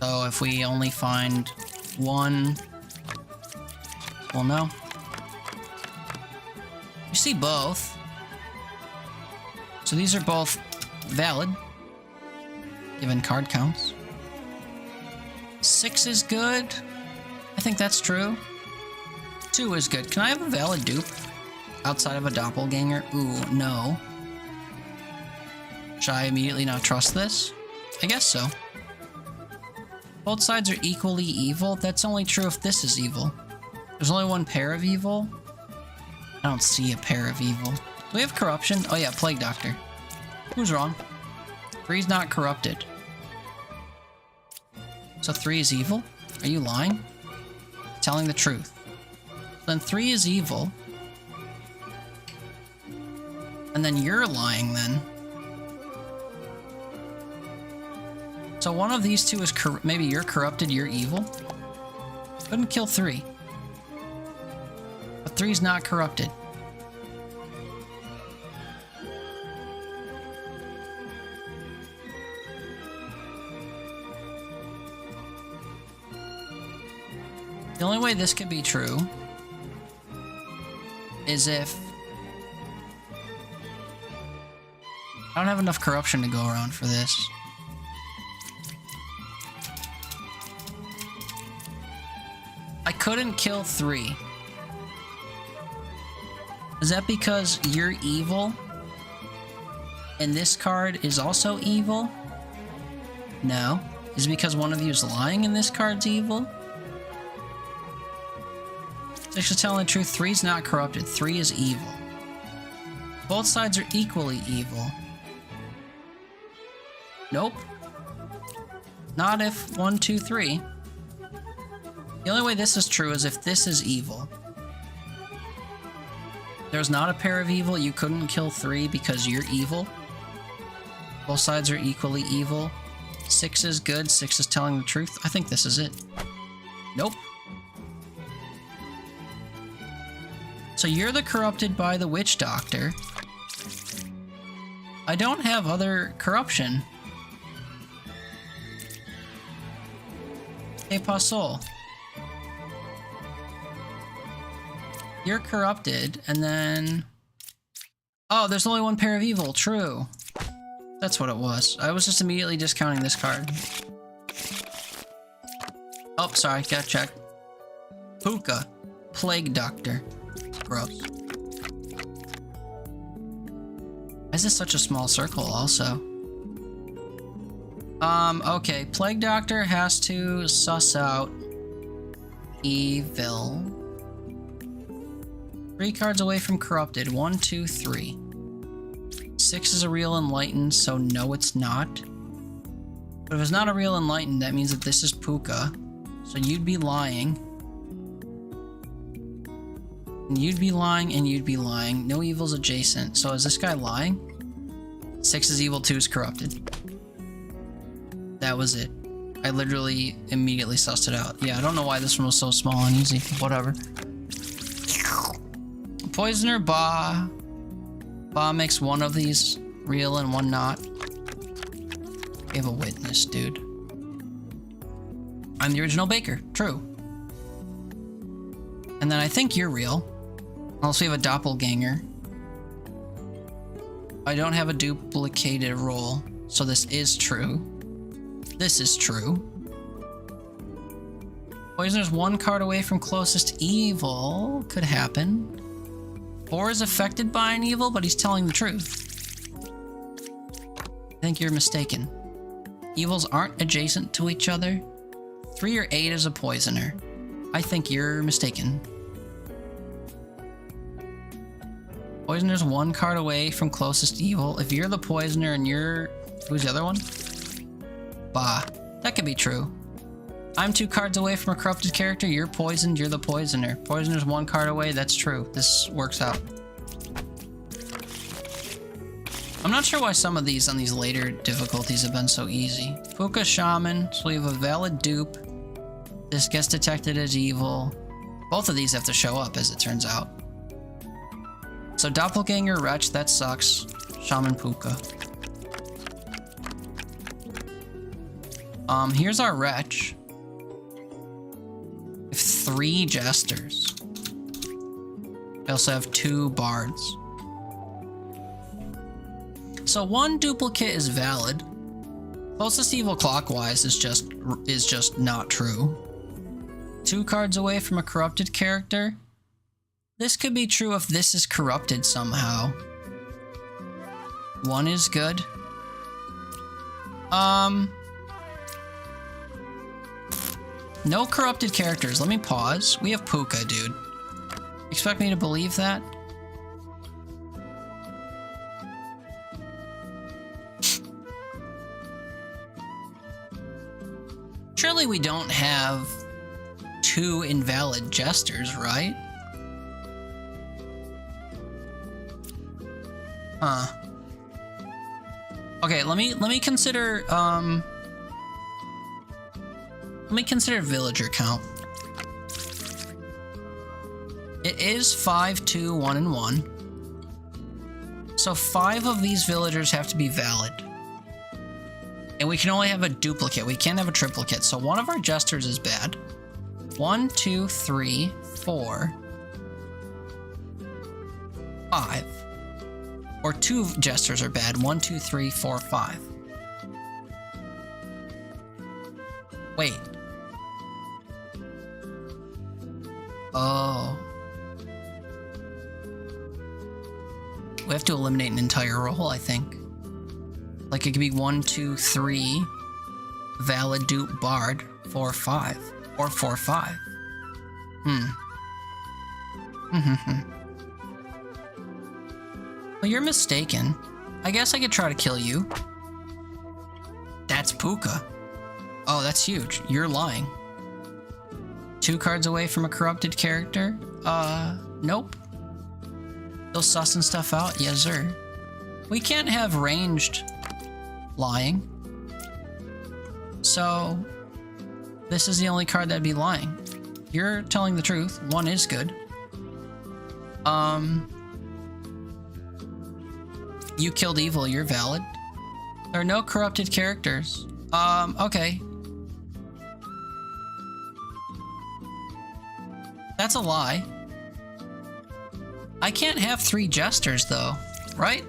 So if we only find 1, we'll know. You see both. So these are both valid, given card counts. 6 is good. I think that's true. 2 is good. Can I have a valid dupe outside of a doppelganger? Ooh, no. Should I immediately not trust this? I guess so. Both sides are equally evil. That's only true if this is evil. There's only 1 pair of evil. I don't see a pair of evil. Do we have corruption? Oh yeah, plague doctor. Who's wrong? 3's not corrupted. So 3 is evil? Are you lying? Telling the truth. Then 3 is evil. And then you're lying then. So one of these two is maybe you're corrupted, you're evil. Couldn't kill 3. But 3's not corrupted. The only way this could be true is if I don't have enough corruption to go around for this. I couldn't kill 3. Is that because you're evil? And this card is also evil? No. Is it because one of you is lying and this card's evil? Actually telling the truth, 3's not corrupted. 3 is evil. Both sides are equally evil. Nope. Not if 1, 2, 3. The only way this is true is if this is evil. There's not a pair of evil. You couldn't kill 3 because you're evil. Both sides are equally evil. 6 is good. 6 is telling the truth. I think this is it. Nope. So you're the corrupted by the witch doctor. I don't have other corruption. Hey, Pasol. You're corrupted, and then... Oh, there's only one pair of evil. True. That's what it was. I was just immediately discounting this card. Oh, sorry. Gotta check. Puka. Plague Doctor. Gross. Why is this such a small circle also? Okay. Plague Doctor has to suss out evil. 3 cards away from corrupted. 1, 2, 3. 6 is a real enlightened, so no, it's not. But if it's not a real enlightened, that means that this is Puka. So you'd be lying. And you'd be lying, and you'd be lying. No evil's adjacent. So is this guy lying? 6 is evil, 2 is corrupted. That was it. I literally immediately sussed it out. Yeah, I don't know why this one was so small and easy. Whatever. Poisoner, Ba. Ba makes one of these real and one not. We have a witness, dude. I'm the original baker. True. And then I think you're real. Unless we have a doppelganger. I don't have a duplicated roll, so this is true. This is true. Poisoner's 1 card away from closest evil. Could happen. 4 is affected by an evil, but he's telling the truth. I think you're mistaken. Evils aren't adjacent to each other. 3 or 8 is a poisoner. I think you're mistaken. Poisoner's 1 card away from closest evil. If you're the poisoner and you're... Who's the other one? Bah. That could be true. I'm 2 cards away from a corrupted character. You're poisoned. You're the poisoner. Poisoner's 1 card away. That's true. This works out. I'm not sure why some of these on these later difficulties have been so easy. Puka Shaman. So we have a valid dupe. This gets detected as evil. Both of these have to show up, as it turns out. So Doppelganger, Wretch, that sucks. Shaman, Puka. Here's our Wretch. We have 3 Jesters. We also have 2 Bards. So 1 duplicate is valid. Closest evil clockwise is just not true. 2 cards away from a corrupted character. This could be true if this is corrupted somehow. 1 is good. No corrupted characters. Let me pause. We have Puka, dude. Expect me to believe that? Surely we don't have 2 invalid jesters, right? Huh. Okay, let me consider villager count. It is 5, 2, 1, and 1. So 5 of these villagers have to be valid. And we can only have a duplicate. We can't have a triplicate. So one of our jesters is bad. 1, 2, 3, 4, 5. Or 2 jesters are bad. 1, 2, 3, 4, 5. Wait. Oh. We have to eliminate an entire roll, I think. Like it could be 1, 2, 3, valid dupe bard, 4, 5, or 4, 5. Well, you're mistaken. I guess I could try to kill you. That's Puka. Oh, that's huge. You're lying. 2 cards away from a corrupted character? Nope. Still sussing stuff out? Yes, sir. We can't have ranged lying. So, this is the only card that'd be lying. You're telling the truth. 1 is good. You killed evil, you're valid. There are no corrupted characters. Okay. That's a lie. I can't have 3 jesters though, right?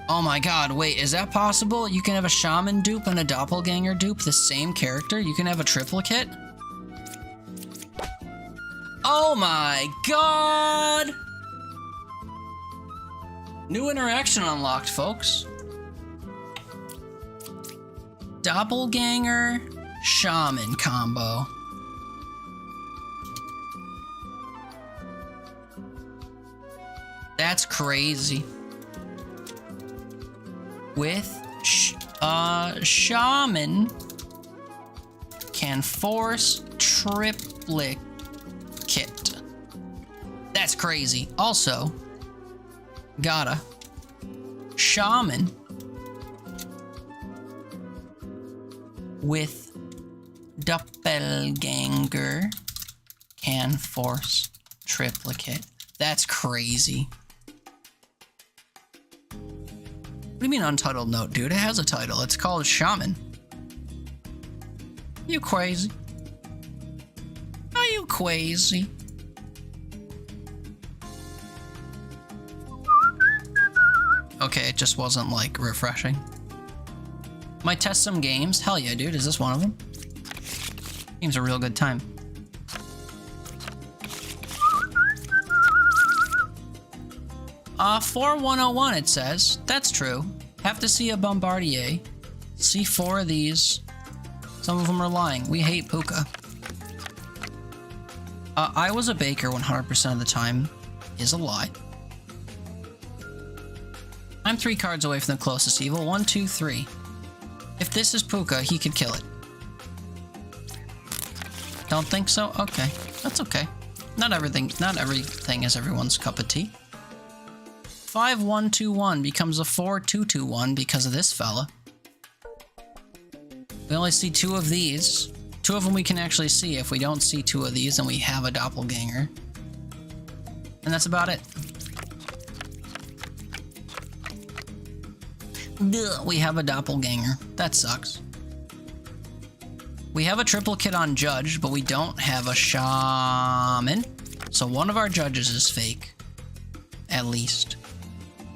Oh my god, wait, is that possible? You can have a shaman dupe and a doppelganger dupe, the same character? You can have a triplicate? Oh my god! New interaction unlocked, folks. Doppelganger shaman combo. That's crazy. With shaman can force triplicate. That's crazy. Also, gotta shaman with doppelganger can force triplicate. That's crazy. What do you mean untitled note, dude? It has a title. It's called Shaman. You crazy? Are you crazy? Okay, it just wasn't like refreshing. Might test some games? Hell yeah, dude. Is this one of them? Game's a real good time. For 101 it says. That's true. Have to see a Bombardier. See 4 of these. Some of them are lying. We hate Puka. I was a baker 100% of the time is a lie. I'm 3 cards away from the closest evil. 1, 2, 3. If this is Puka, he could kill it. Don't think so? Okay. That's okay. Not everything is everyone's cup of tea. 5-1-2-1 becomes a 4-2-2-1 because of this fella. We only see 2 of these. 2 of them we can actually see. If we don't see 2 of these, then we have a doppelganger. And that's about it. Duh, we have a doppelganger. That sucks. We have a triplicate on Judge, but we don't have a shaman. So one of our judges is fake. At least.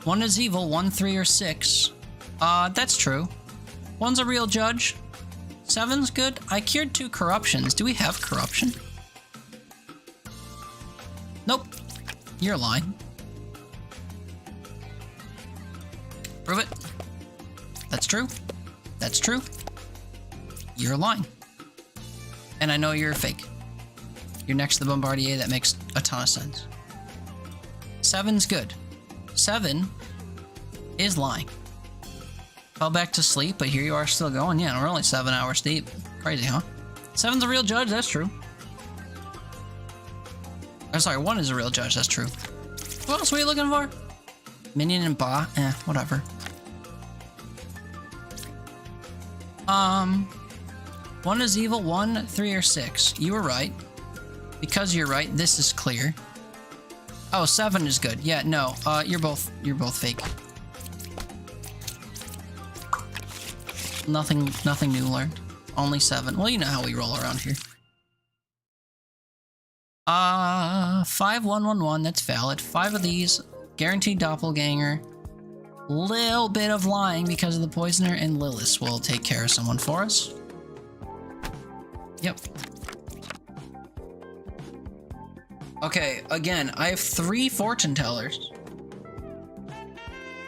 1 is evil, 1, 3, or 6. That's true. 1's a real judge. 7's good. I cured 2 corruptions. Do we have corruption? Nope. You're lying. Prove it. That's true. That's true. You're lying. And I know you're fake. You're next to the Bombardier. That makes a ton of sense. 7's good. 7 is lying. Fell back to sleep, but here you are still going. Yeah, we're only 7 hours deep. Crazy, huh? 7's a real judge, that's true. I'm sorry, 1 is a real judge, that's true. What else were you looking for? Minion and Ba? Whatever. One is evil, 1, 3, or 6. You were right. Because you're right, this is clear. Oh, 7 is good. Yeah, no. You're both fake. Nothing new learned. Only 7. Well, you know how we roll around here. 5111, that's valid. 5 of these, guaranteed doppelganger. Little bit of lying because of the poisoner, and Lilith will take care of someone for us. Yep. Okay, again, I have 3 fortune tellers.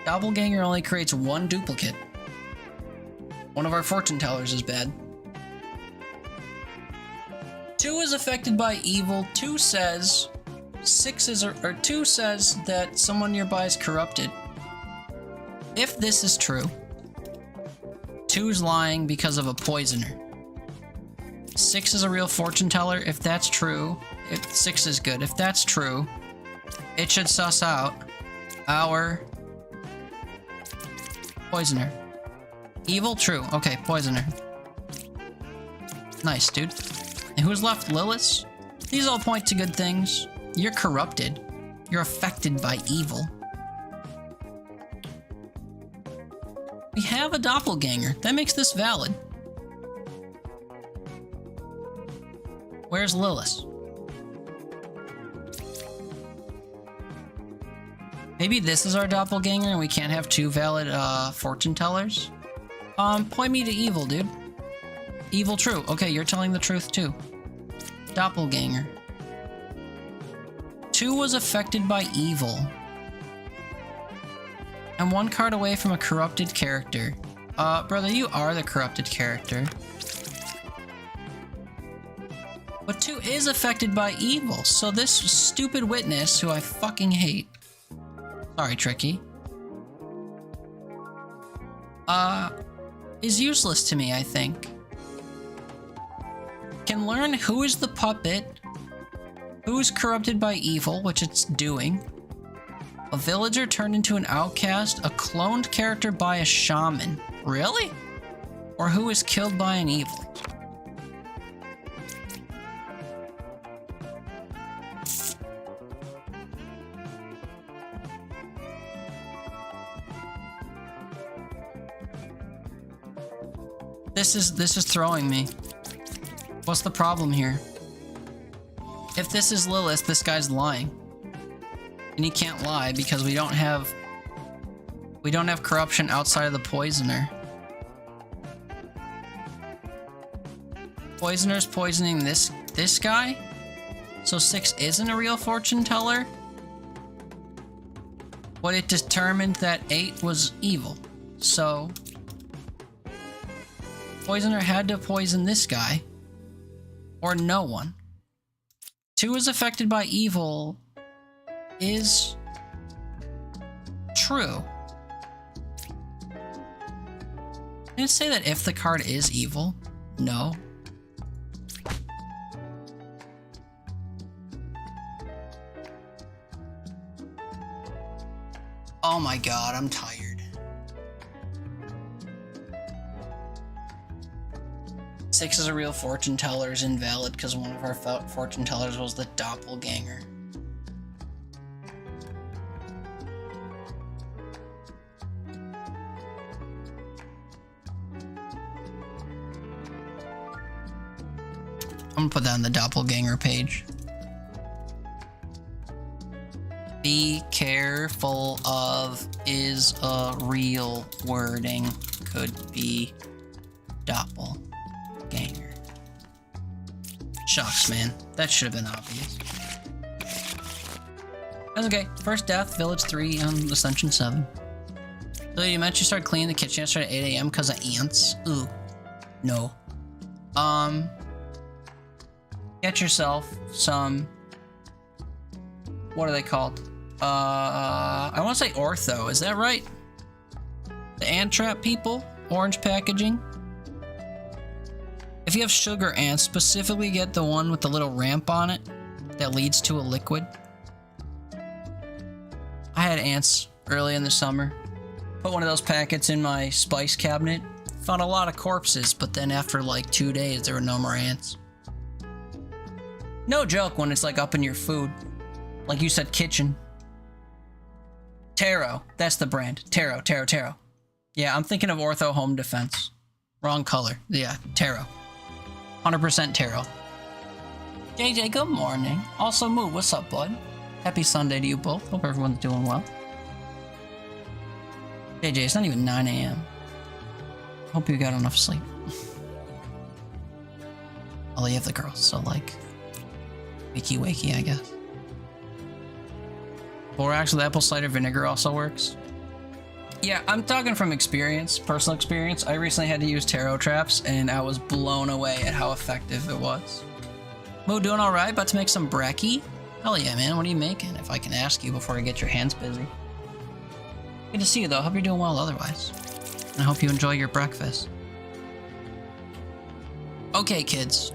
Doppelganger only creates 1 duplicate. One of our fortune tellers is bad. 2 is affected by evil. 2 says 2 says that someone nearby is corrupted. If this is true, 2 is lying because of a poisoner. 6 is a real fortune teller. If that's true, 6 is good. If that's true, it should suss out our poisoner. Evil, true. Okay, poisoner. Nice, dude. And who's left? Lilith? These all point to good things. You're corrupted. You're affected by evil. We have a doppelganger. That makes this valid. Where's Lilith? Maybe this is our doppelganger and we can't have 2 valid fortune tellers? Point me to evil, dude. Evil, true. Okay, you're telling the truth too. Doppelganger. 2 was affected by evil. I'm 1 card away from a corrupted character. Brother, you are the corrupted character. But 2 is affected by evil, so this stupid witness, who I fucking hate. Sorry, Tricky. Is useless to me, I think. Can learn who is the puppet, who is corrupted by evil, which it's doing. A villager turned into an outcast, a cloned character by a shaman. Really? Or who is killed by an evil? This is throwing me. What's the problem here? If this is Lilith, this guy's lying. And he can't lie because we don't have corruption outside of the poisoner. Poisoner's poisoning this guy? So 6 isn't a real fortune teller? But it determined that 8 was evil. So poisoner had to poison this guy. Or no one. 2 is affected by evil is true. Did it say that if the card is evil? No. Oh my god, I'm tired. 6 is a real fortune teller is invalid because one of our fortune tellers was the doppelganger. I'm gonna put that on the doppelganger page. Be careful of is a real wording. Could be doppelganger. Shucks, man. That should have been obvious. That's okay. First death, village 3 on Ascension 7. So you mentioned you started cleaning the kitchen yesterday at 8 a.m. because of ants? Ooh. No. Get yourself some... What are they called? I want to say ortho. Is that right? The ant trap people? Orange packaging? If you have sugar ants, specifically get the one with the little ramp on it that leads to a liquid. had ants early in the summer. Put one of those packets in my spice cabinet. Found a lot of corpses, but then after like 2 days, there were no more ants. No joke when it's like up in your food. Like you said, kitchen. Taro. That's the brand. Taro. Yeah, I'm thinking of Ortho Home Defense. Wrong color. Yeah, Taro. 100% Taro. JJ, good morning. Also, Moo, what's up, bud? Happy Sunday to you both. Hope everyone's doing well. JJ, it's not even 9 a.m. Hope you got enough sleep. Although you have the girls, so like... wakey, I guess. Borax with apple cider vinegar also works. Yeah, I'm talking from experience, personal experience. I recently had to use tarot traps, and I was blown away at how effective it was. Moo, doing all right? About to make some brekkie? Hell yeah, man. What are you making? If I can ask you before I get your hands busy. Good to see you, though. Hope you're doing well otherwise. And I hope you enjoy your breakfast. Okay, kids.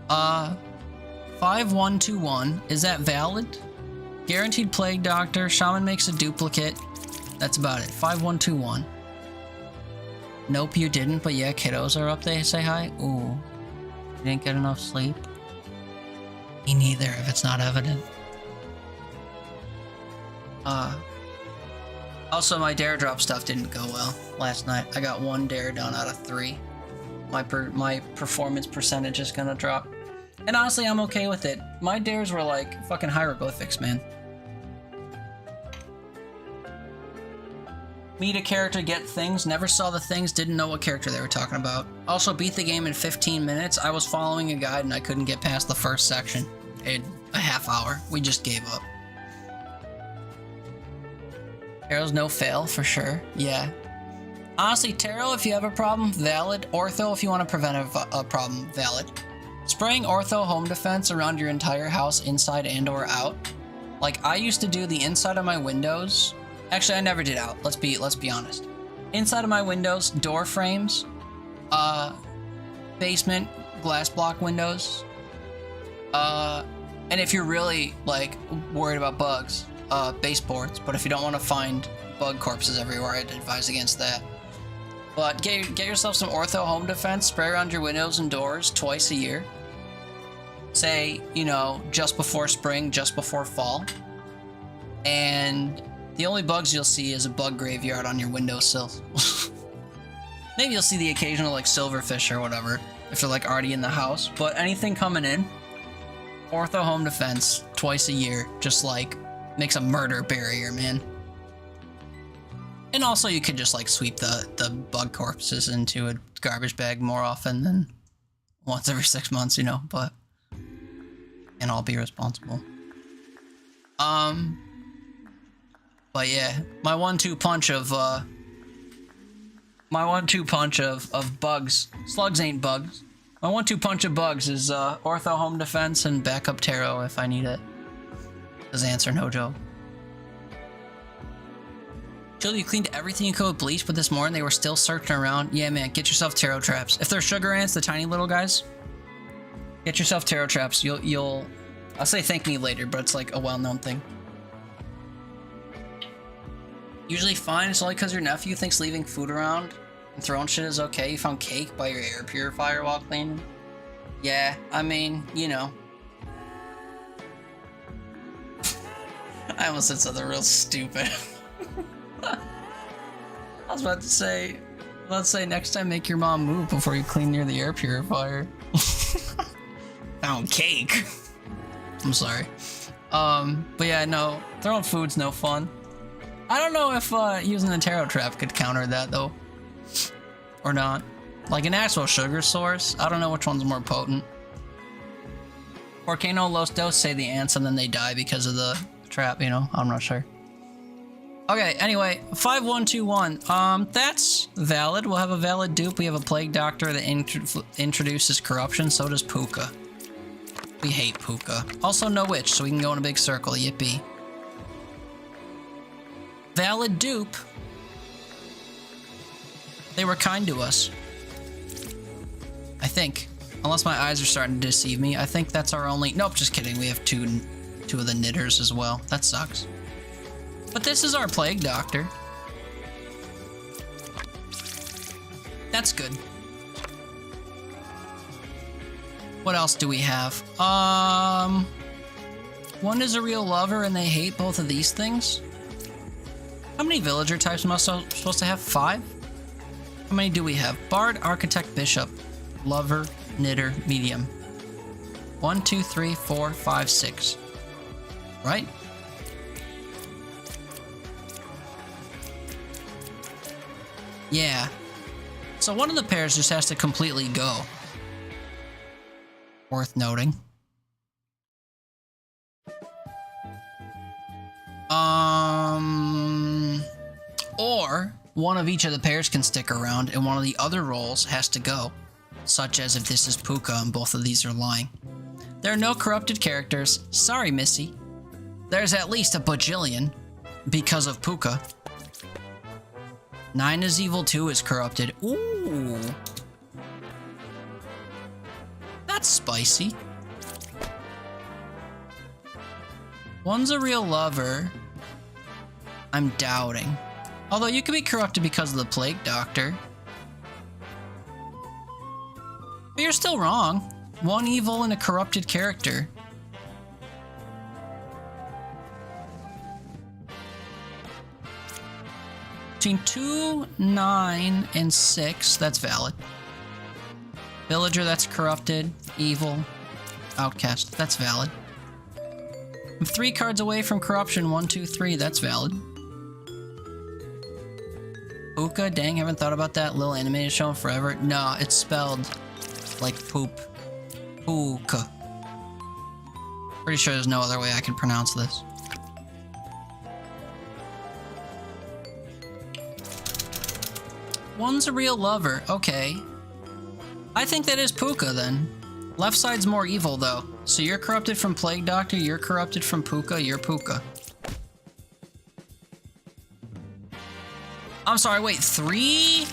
5121. Is that valid? Guaranteed plague doctor. Shaman makes a duplicate. That's about it. 5121. Nope, you didn't, but yeah, kiddos are up. They say hi. Ooh. You didn't get enough sleep? Me neither, if it's not evident. Also, my dare drop stuff didn't go well last night. I got 1 dare done out of 3. My performance percentage is gonna drop. And honestly, I'm okay with it. My dares were like fucking hieroglyphics, man. Meet a character, get things, never saw the things, didn't know what character they were talking about. Also beat the game in 15 minutes. I was following a guide and I couldn't get past the first section in a half hour. We just gave up. Taro's no fail for sure. Yeah. Honestly, Taro, if you have a problem, valid. Ortho, if you want to prevent a problem, valid. Spraying Ortho Home Defense around your entire house, inside and or out. Like, I used to do the inside of my windows. Actually, I never did out. Let's be honest. Inside of my windows, door frames, basement, glass block windows. And if you're really, like, worried about bugs, baseboards. But if you don't want to find bug corpses everywhere, I'd advise against that. But get yourself some Ortho Home Defense, spray around your windows and doors twice a year. Say, you know, just before spring, just before fall. And the only bugs you'll see is a bug graveyard on your windowsill. Maybe you'll see the occasional, like, silverfish or whatever, if they're, like, already in the house. But anything coming in, Ortho Home Defense, twice a year, just, like, makes a murder barrier, man. And also, you could just, like, sweep the bug corpses into a garbage bag more often than once every 6 months, you know, but... And I'll be responsible. But yeah, my 1-2 punch of, bugs. Slugs ain't bugs. My 1-2 punch of bugs is, Ortho Home Defense and backup Taro if I need it. Because answer no joke. Chill, you cleaned everything you could with bleach, but this morning they were still searching around. Yeah, man, get yourself Taro traps. If they're sugar ants, the tiny little guys, get yourself Taro traps. You'll... I'll say thank me later, but it's like a well-known thing. Usually fine, it's only because your nephew thinks leaving food around and throwing shit is okay. You found cake by your air purifier while cleaning. Yeah, I mean, you know. I almost said something real stupid. I was about to say, let's say next time make your mom move before you clean near the air purifier. Found cake. I'm sorry. But yeah, no, throwing food's no fun. I don't know if using the Taro trap could counter that though, or not. Like an actual sugar source, I don't know which one's more potent. Volcano Los Dos say the ants and then they die because of the trap, you know, I'm not sure. Okay, anyway, 5121. That's valid. We'll have a valid dupe. We have a plague doctor that introduces corruption. So does Puka. We hate Puka. Also, no witch, so we can go in a big circle. Yippee. Valid dupe. They were kind to us. I think. Unless my eyes are starting to deceive me. I think that's our only... Nope, just kidding. We have two of the knitters as well. That sucks. But this is our plague doctor. That's good. What else do we have? One is a real lover and they hate both of these things. How many villager types am I supposed to have? 5? How many do we have? Bard, Architect, Bishop, Lover, Knitter, Medium. 1, 2, 3, 4, 5, 6. Right? Yeah. So one of the pairs just has to completely go. Worth noting. Or one of each of the pairs can stick around and one of the other roles has to go. Such as if this is Puka and both of these are lying. There are no corrupted characters. Sorry, Missy. There's at least a bajillion because of Puka. 9 is evil, 2 is corrupted. Ooh. That's spicy. One's a real lover. I'm doubting. Although you could be corrupted because of the plague doctor. But you're still wrong. 1 evil and a corrupted character. Between 2, 9, and 6, that's valid. Villager, that's corrupted. Evil. Outcast, that's valid. I'm 3 cards away from corruption. 1, 2, 3, that's valid. Puka, dang, haven't thought about that. Little animated show forever. No, it's spelled like poop. Puka. Pretty sure there's no other way I can pronounce this. One's a real lover. Okay. I think that is Puka then. Left side's more evil though. So you're corrupted from Plague Doctor, you're corrupted from Puka, you're Puka. I'm sorry, wait, 3?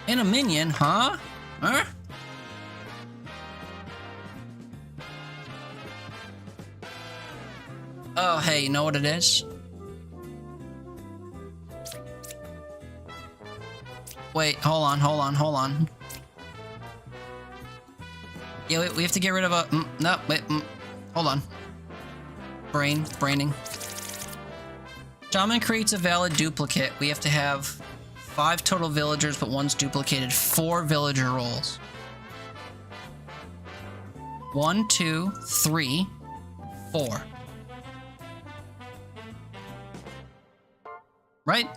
In a minion, huh? Huh? Oh, hey, you know what it is? Wait, hold on. Yeah, wait, we have to get rid of a... no, wait, hold on. Braining. Shaman creates a valid duplicate. We have to have 5 total villagers, but one's duplicated. 4 villager rolls. 1, 2, 3, 4. Right?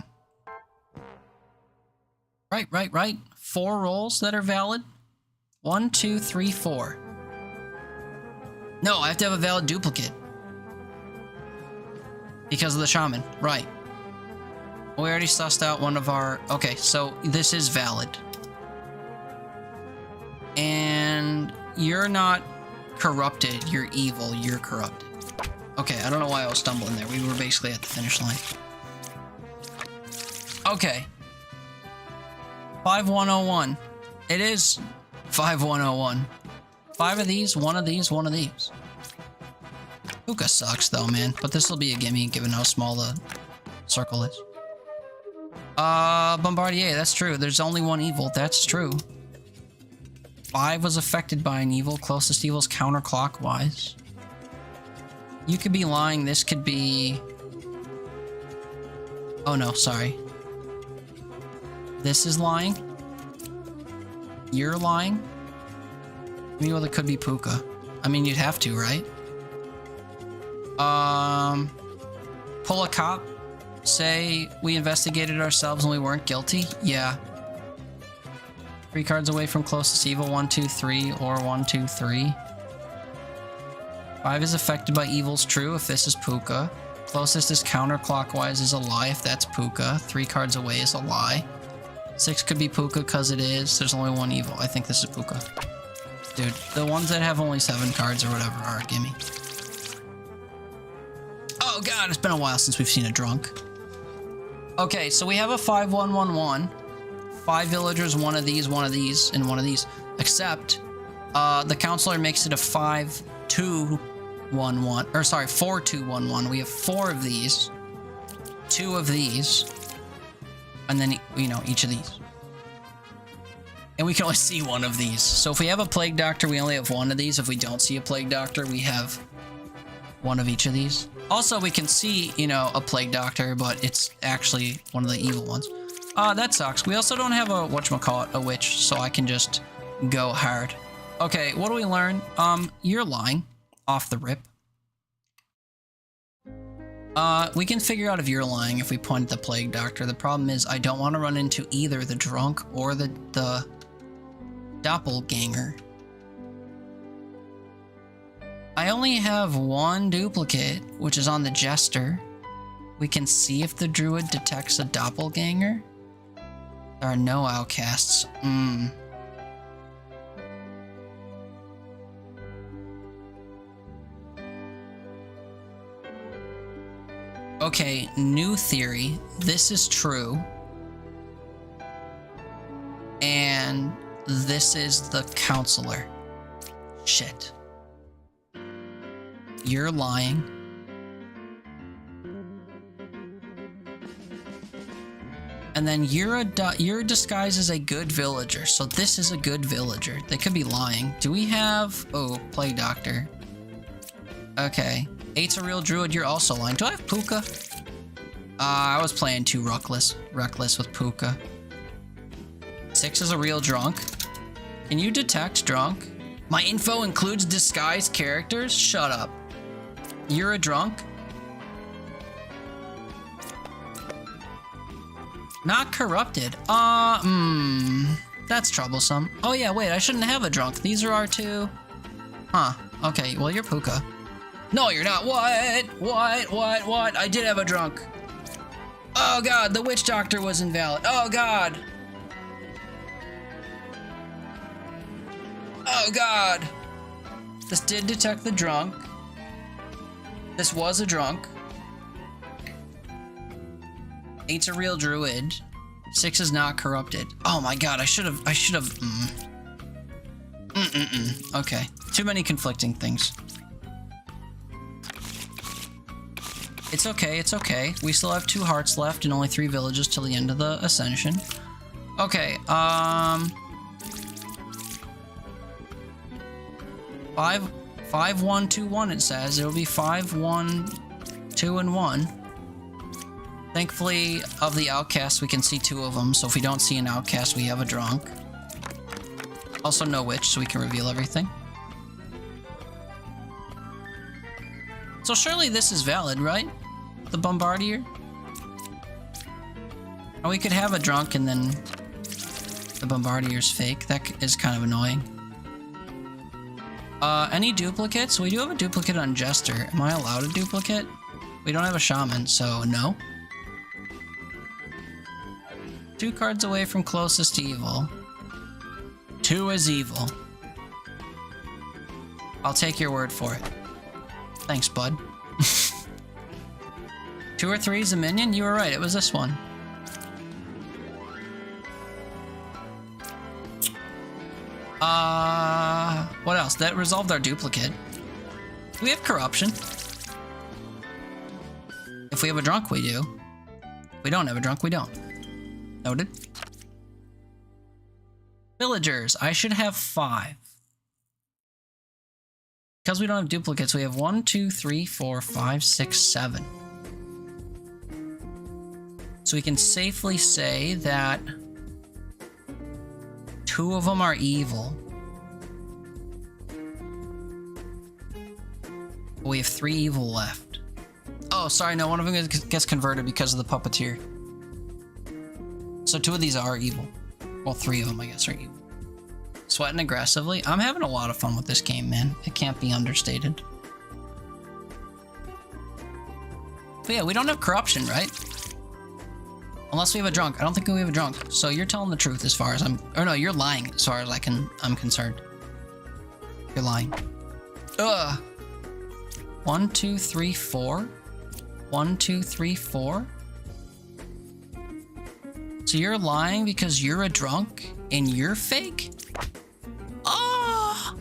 Right. 4 rolls that are valid. 1, 2, 3, 4. No, I have to have a valid duplicate. Because of the shaman. Right. We already sussed out one of our... Okay, so this is valid. And you're not corrupted. You're evil. You're corrupted. Okay, I don't know why I was stumbling there. We were basically at the finish line. Okay. 5101. It is 5101. 5 of these, 1 of these, 1 of these. Puka sucks though, man. But this will be a gimme given how small the circle is. Bombardier, that's true. There's only 1 evil. That's true. 5 was affected by an evil. Closest evil's counterclockwise. You could be lying. This could be... Oh no, sorry. This is lying. You're lying. I mean, well, it could be Puka. I mean, you'd have to, right? Pull a cop. Say we investigated ourselves and we weren't guilty. Yeah. 3 cards away from closest evil. 1, 2, 3, or 1, 2, 3. 5 is affected by evil's true if this is Puka. Closest is counterclockwise is a lie if that's Puka. 3 cards away is a lie. 6 could be Puka because it is. There's only 1 evil. I think this is Puka. Dude, the ones that have only 7 cards or whatever are a gimme. Oh god, it's been a while since we've seen a drunk. Okay, so we have a 5-1-1-1. 5 villagers, 1 of these, 1 of these, and 1 of these. Except, the counselor makes it a 5-2-1-1. Or sorry, 4-2-1-1. We have 4 of these. 2 of these. And then, you know, each of these. And we can only see 1 of these. So if we have a Plague Doctor, we only have 1 of these. If we don't see a Plague Doctor, we have 1 of each of these. Also, we can see, you know, a Plague Doctor, but it's actually one of the evil ones. That sucks. We also don't have a, whatchamacallit, a witch, so I can just go hard. Okay, what do we learn? You're lying. Off the rip. We can figure out if you're lying if we point at the Plague Doctor. The problem is I don't want to run into either the drunk or the doppelganger. I only have 1 duplicate, which is on the Jester. We can see if the druid detects a doppelganger. There are no outcasts. Okay, new theory. This is true. And this is the counselor. Shit. You're lying. And then you're disguised as a good villager. So this is a good villager. They could be lying. Do we have... Oh, Plague Doctor. Okay. 8's a real druid. You're also lying. Do I have Puka? I was playing too reckless with Puka. 6 is a real drunk. Can you detect drunk? My info includes disguised characters? Shut up. You're a drunk? Not corrupted. That's troublesome. Oh yeah, wait, I shouldn't have a drunk. These are R2. Huh. Okay, well you're Puka. No, you're not. What? What? I did have a drunk. Oh god, the witch doctor was invalid. Oh god. Oh god. This did detect the drunk. This was a drunk. 8's a real druid. 6 is not corrupted. Oh my god, I should have. Okay. Too many conflicting things. It's okay, it's okay. We still have 2 hearts left and only 3 villages till the end of the ascension. Okay, 5-1-2-1 it says. It'll be 5-1-2-1. Thankfully, of the outcasts, we can see 2 of them, so if we don't see an outcast, we have a drunk. Also no witch, so we can reveal everything. So surely this is valid, right? The Bombardier? Or we could have a drunk and then the Bombardier's fake. That is kind of annoying. Any duplicates? We do have a duplicate on Jester. Am I allowed a duplicate? We don't have a Shaman, so no. 2 cards away from closest to evil. 2 is evil. I'll take your word for it. Thanks, bud. 2 or 3 is a minion? You were right, it was this one. What else? That resolved our duplicate. Do we have corruption? If we have a drunk, we do. If we don't have a drunk, we don't. Noted. Villagers. I should have 5. Because we don't have duplicates, we have 1, 2, 3, 4, 5, 6, 7. So we can safely say that 2 of them are evil. We have 3 evil left. Oh, sorry, no, one of them gets converted because of the puppeteer. So 2 of these are evil. Well, 3 of them, I guess, are evil. Sweating aggressively. I'm having a lot of fun with this game, man. It can't be understated. But yeah, we don't have corruption, right? Unless we have a drunk. I don't think we have a drunk. So you're telling the truth as far as I'm... Or no, you're lying as far as I'm concerned. You're lying. Ugh. 1, 2, 3, 4. 1, 2, 3, 4. So you're lying because you're a drunk and you're fake? Oh!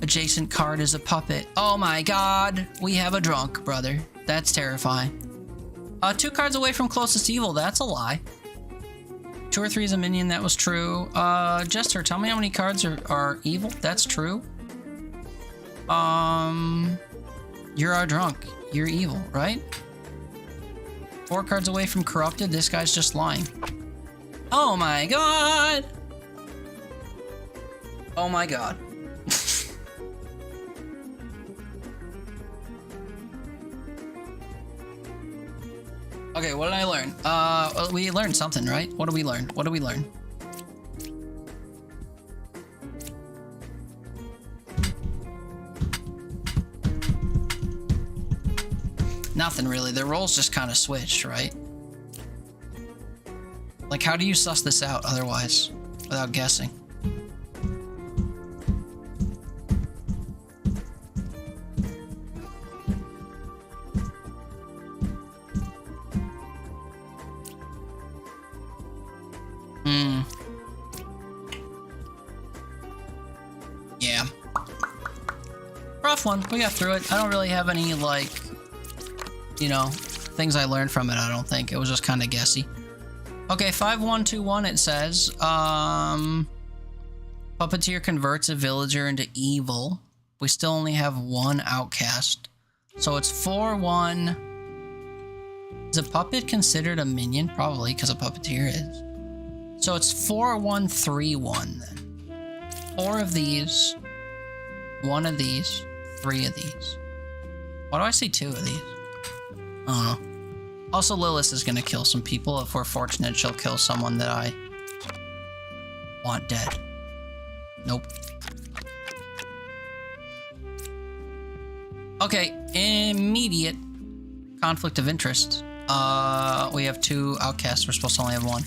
Adjacent card is a puppet. Oh my god. We have a drunk, brother. That's terrifying. 2 cards away from closest evil. That's a lie. 2 or 3 is a minion. That was true. Jester, tell me how many cards are evil. That's true. You're our drunk. You're evil, right? 4 cards away from corrupted. This guy's just lying. Oh my god! Oh my god. Okay, what did I learn? Well, we learned something, right? What did we learn? What did we learn? Nothing really. Their roles just kind of switched, right? Like, how do you suss this out otherwise, without guessing? Yeah. Rough one. We got through it. I don't really have any, like, you know, things I learned from it, I don't think. It was just kind of guessy. Okay, 5121 it says, Puppeteer converts a villager into evil. We still only have 1 outcast. So it's 4-1. Is a puppet considered a minion? Probably, because a puppeteer is. So it's 4-1-3-1 then. 4 of these, 1 of these, 3 of these. Why do I see 2 of these? I don't know. Also, Lilith is gonna kill some people. If we're fortunate, she'll kill someone that I want dead. Nope. Okay, immediate conflict of interest. We have 2 outcasts. We're supposed to only have 1.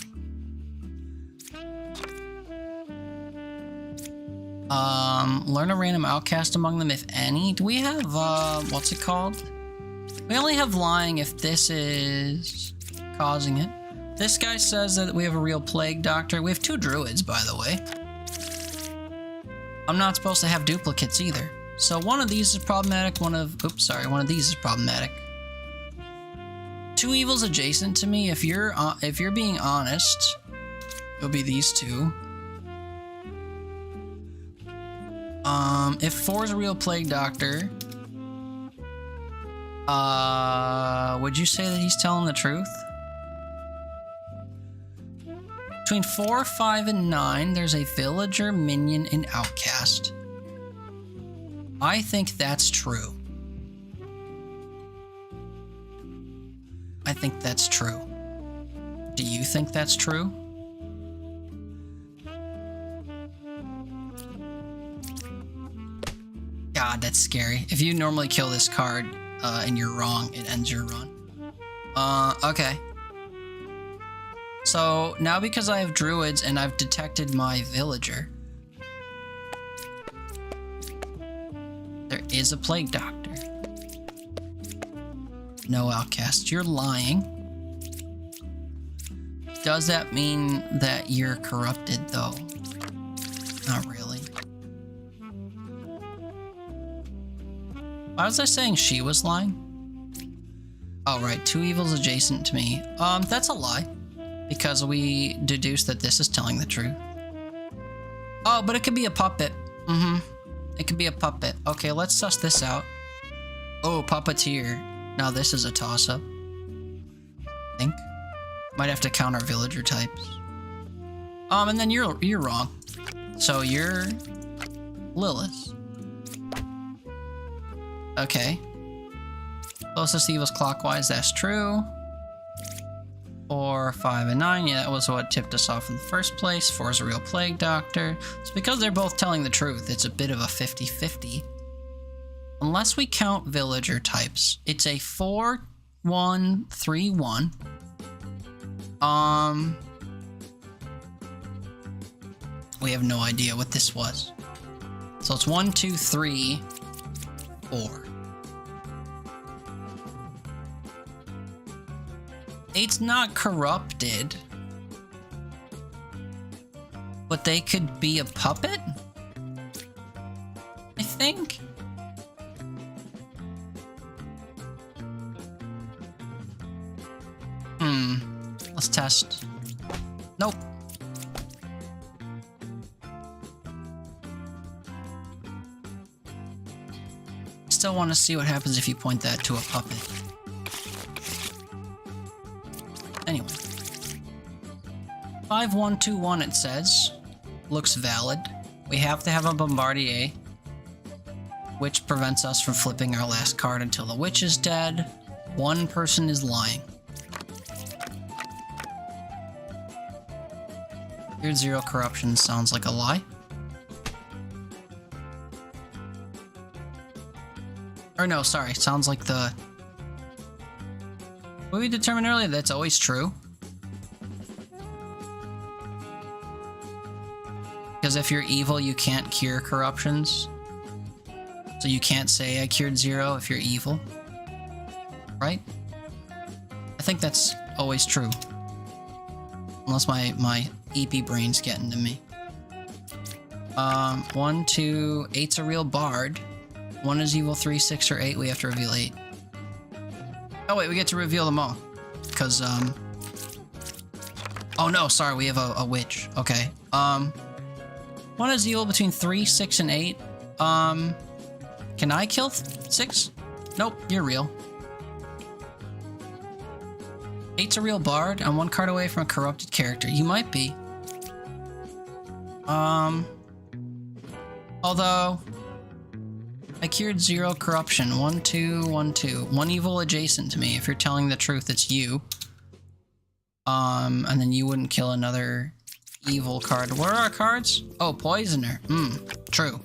Learn a random outcast among them, if any. Do we have, what's it called? We only have lying if this is causing it. This guy says that we have a real plague doctor. We have 2 druids, by the way. I'm not supposed to have duplicates either. So one of these is problematic, one of these is problematic. 2 evils adjacent to me. If you're being honest, it'll be these 2. If 4 is a real plague doctor, would you say that he's telling the truth? Between 4, 5, and 9, there's a villager, minion, and outcast. I think that's true. I think that's true. Do you think that's true? God, that's scary. If you normally kill this card and you're wrong, it ends your run. Okay. So now because I have druids and I've detected my villager, there is a plague doctor. No outcast. You're lying. Does that mean that you're corrupted though? Not really. Why was I saying she was lying? Oh, right. 2 evils adjacent to me. That's a lie. Because we deduced that this is telling the truth. Oh, but it could be a puppet. It could be a puppet. Okay, let's suss this out. Oh, puppeteer. Now this is a toss-up. I think. Might have to count our villager types. And then you're wrong. So you're Lilith. Okay. Closest evil's clockwise, that's true. 4, 5, and 9, yeah, that was what tipped us off in the first place. 4 is a real plague doctor. It's because they're both telling the truth. It's a bit of a 50-50. Unless we count villager types. It's a 4-1-3-1. We have no idea what this was. So it's 1, 2, 3, 4. 8's not corrupted. But they could be a puppet? I think. Let's test. Nope. Still want to see what happens if you point that to a puppet. Anyway. 5121 it says. Looks valid. We have to have a Bombardier, which prevents us from flipping our last card until the witch is dead. One person is lying. Your 0 corruption sounds like a lie. Or no, sorry, sounds like the... What we determined earlier, that's always true. Because if you're evil, you can't cure corruptions. So you can't say I cured 0 if you're evil. Right? I think that's always true. Unless my EP brain's getting to me. 1, 2, 8's a real bard. 1 is evil, 3, 6, or 8. We have to reveal 8. Oh wait, we get to reveal them all. Because, oh no, sorry, we have a witch. Okay. 1 is evil between 3, 6, and 8. Can I kill 6? Nope, you're real. 8's a real bard. I'm 1 card away from a corrupted character. You might be. Although I cured 0 corruption. 1, 2, 1, 2. 1 evil adjacent to me. If you're telling the truth, it's you. And then you wouldn't kill another evil card. What are our cards? Oh, poisoner. True.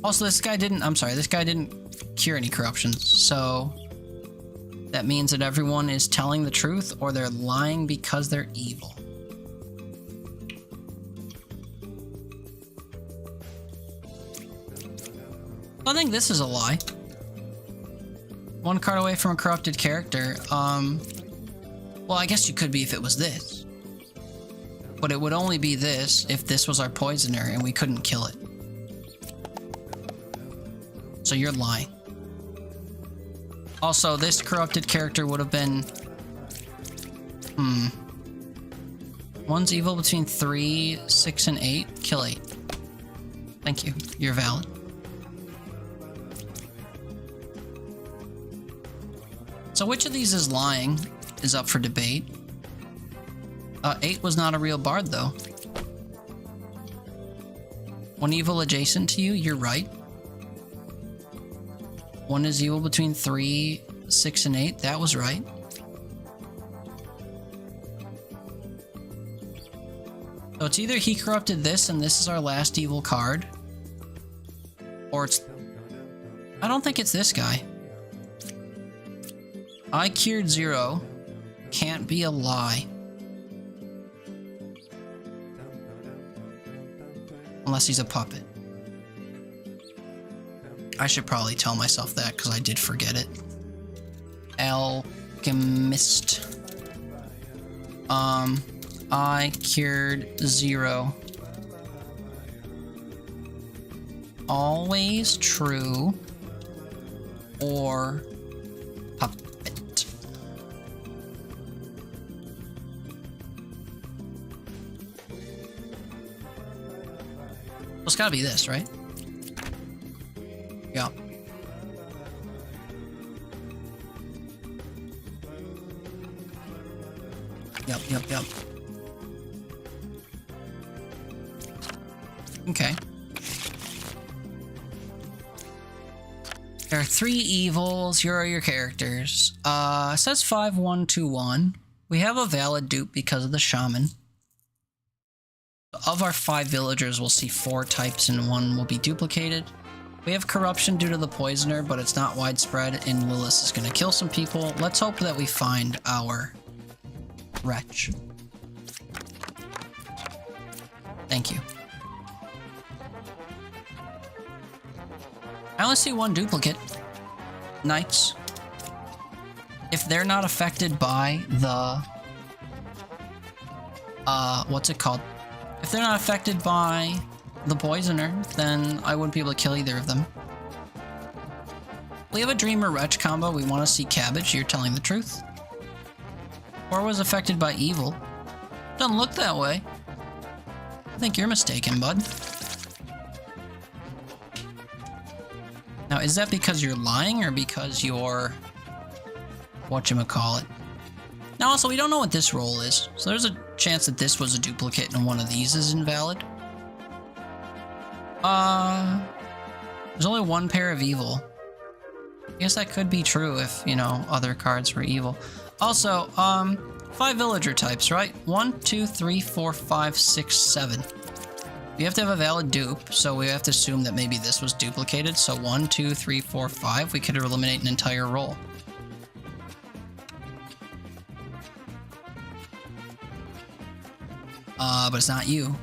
Also, this guy didn't cure any corruptions, so that means that everyone is telling the truth or they're lying because they're evil. I think this is a lie. 1 card away from a corrupted character. Well, I guess you could be if it was this. But it would only be this if this was our poisoner and we couldn't kill it. So you're lying. Also, this corrupted character would have been... 1's evil between 3, 6, and 8. Kill 8. Thank you. You're valid. So which of these is lying is up for debate. 8 was not a real bard, though. 1 evil adjacent to you, you're right. 1 is evil between 3, 6, and 8, that was right. So it's either he corrupted this and this is our last evil card. Or it's... I don't think it's this guy. I cured 0 can't be a lie. Unless he's a puppet. I should probably tell myself that because I did forget it. Alchemist. I cured 0. Always true. Or puppet. Well, it's gotta be this, right? Yeah. Yep. Okay. There are 3 evils. Here are your characters. It says 5121. We have a valid dupe because of the shaman. Of our 5 villagers, we'll see 4 types and 1 will be duplicated. We have corruption due to the poisoner, but it's not widespread, and Lilith is going to kill some people. Let's hope that we find our wretch. Thank you. I only see 1 duplicate. Knights. If they're not affected by the... what's it called? If they're not affected by the poisoner, then I wouldn't be able to kill either of them. We have a Dreamer Wretch combo. We want to see Cabbage. You're telling the truth. Or was affected by evil. Doesn't look that way. I think you're mistaken, bud. Now, is that because you're lying or because you're... whatchamacallit? Now, also, we don't know what this roll is, so there's a chance that this was a duplicate and one of these is invalid. There's only one pair of evil. I guess that could be true if, you know, other cards were evil. Also, 5 villager types, right? 1, 2, 3, 4, 5, 6, 7. We have to have a valid dupe, so we have to assume that maybe this was duplicated. So 1, 2, 3, 4, 5, we could eliminate an entire roll. But it's not you.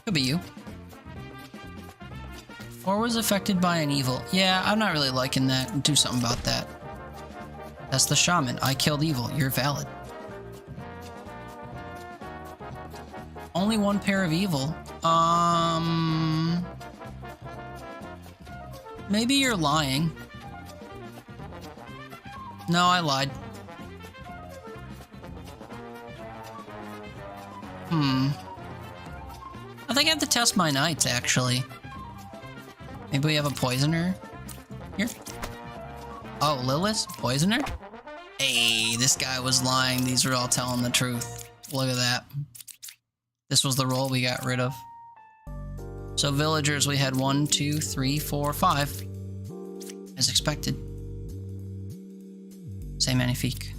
Could be you. 4 was affected by an evil. Yeah, I'm not really liking that. Do something about that. That's the shaman. I killed evil. You're valid. Only one pair of evil. Maybe you're lying. No, I lied. I think I have to test my knights, actually. Maybe we have a poisoner here? Oh, Lilith? Poisoner? Hey, this guy was lying. These are all telling the truth. Look at that. This was the roll we got rid of. So villagers, we had 1, 2, 3, 4, 5. As expected. Say magnifique.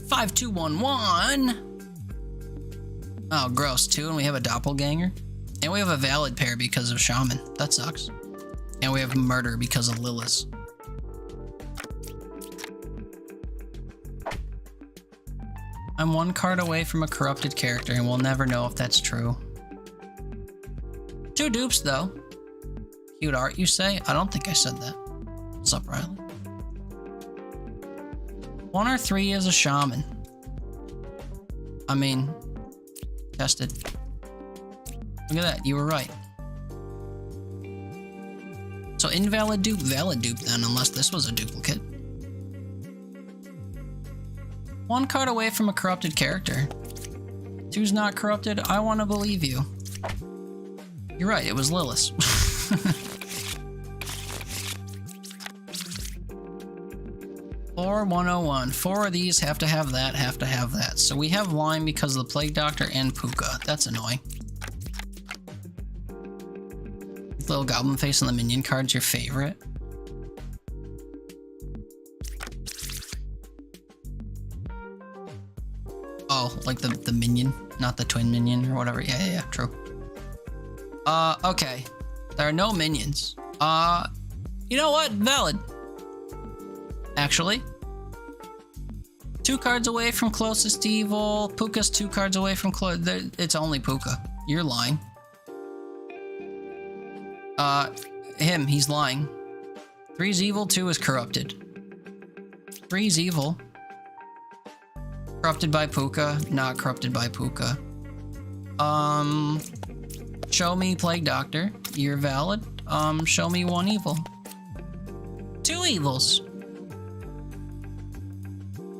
5211. Oh, gross. 2, and we have a doppelganger. And we have a valid pair because of shaman. That sucks. And we have murder because of Lilith. I'm 1 card away from a corrupted character, and we'll never know if that's true. 2 dupes, though. Cute art, you say? I don't think I said that. What's up, Riley? 1 or 3 is a shaman. I mean, tested. Look at that, you were right. So invalid dupe, valid dupe then, unless this was a duplicate. 1 card away from a corrupted character. 2's not corrupted, I want to believe you. You're right, it was Lilith. 4101. 4 of these have to have that, have to have that. So we have Lime because of the Plague Doctor and Puka. That's annoying. Little goblin face on the minion card's your favorite. Oh, like the minion, not the twin minion or whatever. Yeah, true. Okay. There are no minions. You know what? Valid. Actually. 2 cards away from closest evil. Puka's 2 cards away from it's only Puka. You're lying. He's lying. 3's evil, 2 is corrupted. 3's evil. Corrupted by Puka, not corrupted by Puka. Show me Plague Doctor. You're valid. Show me 1 evil. 2 evils.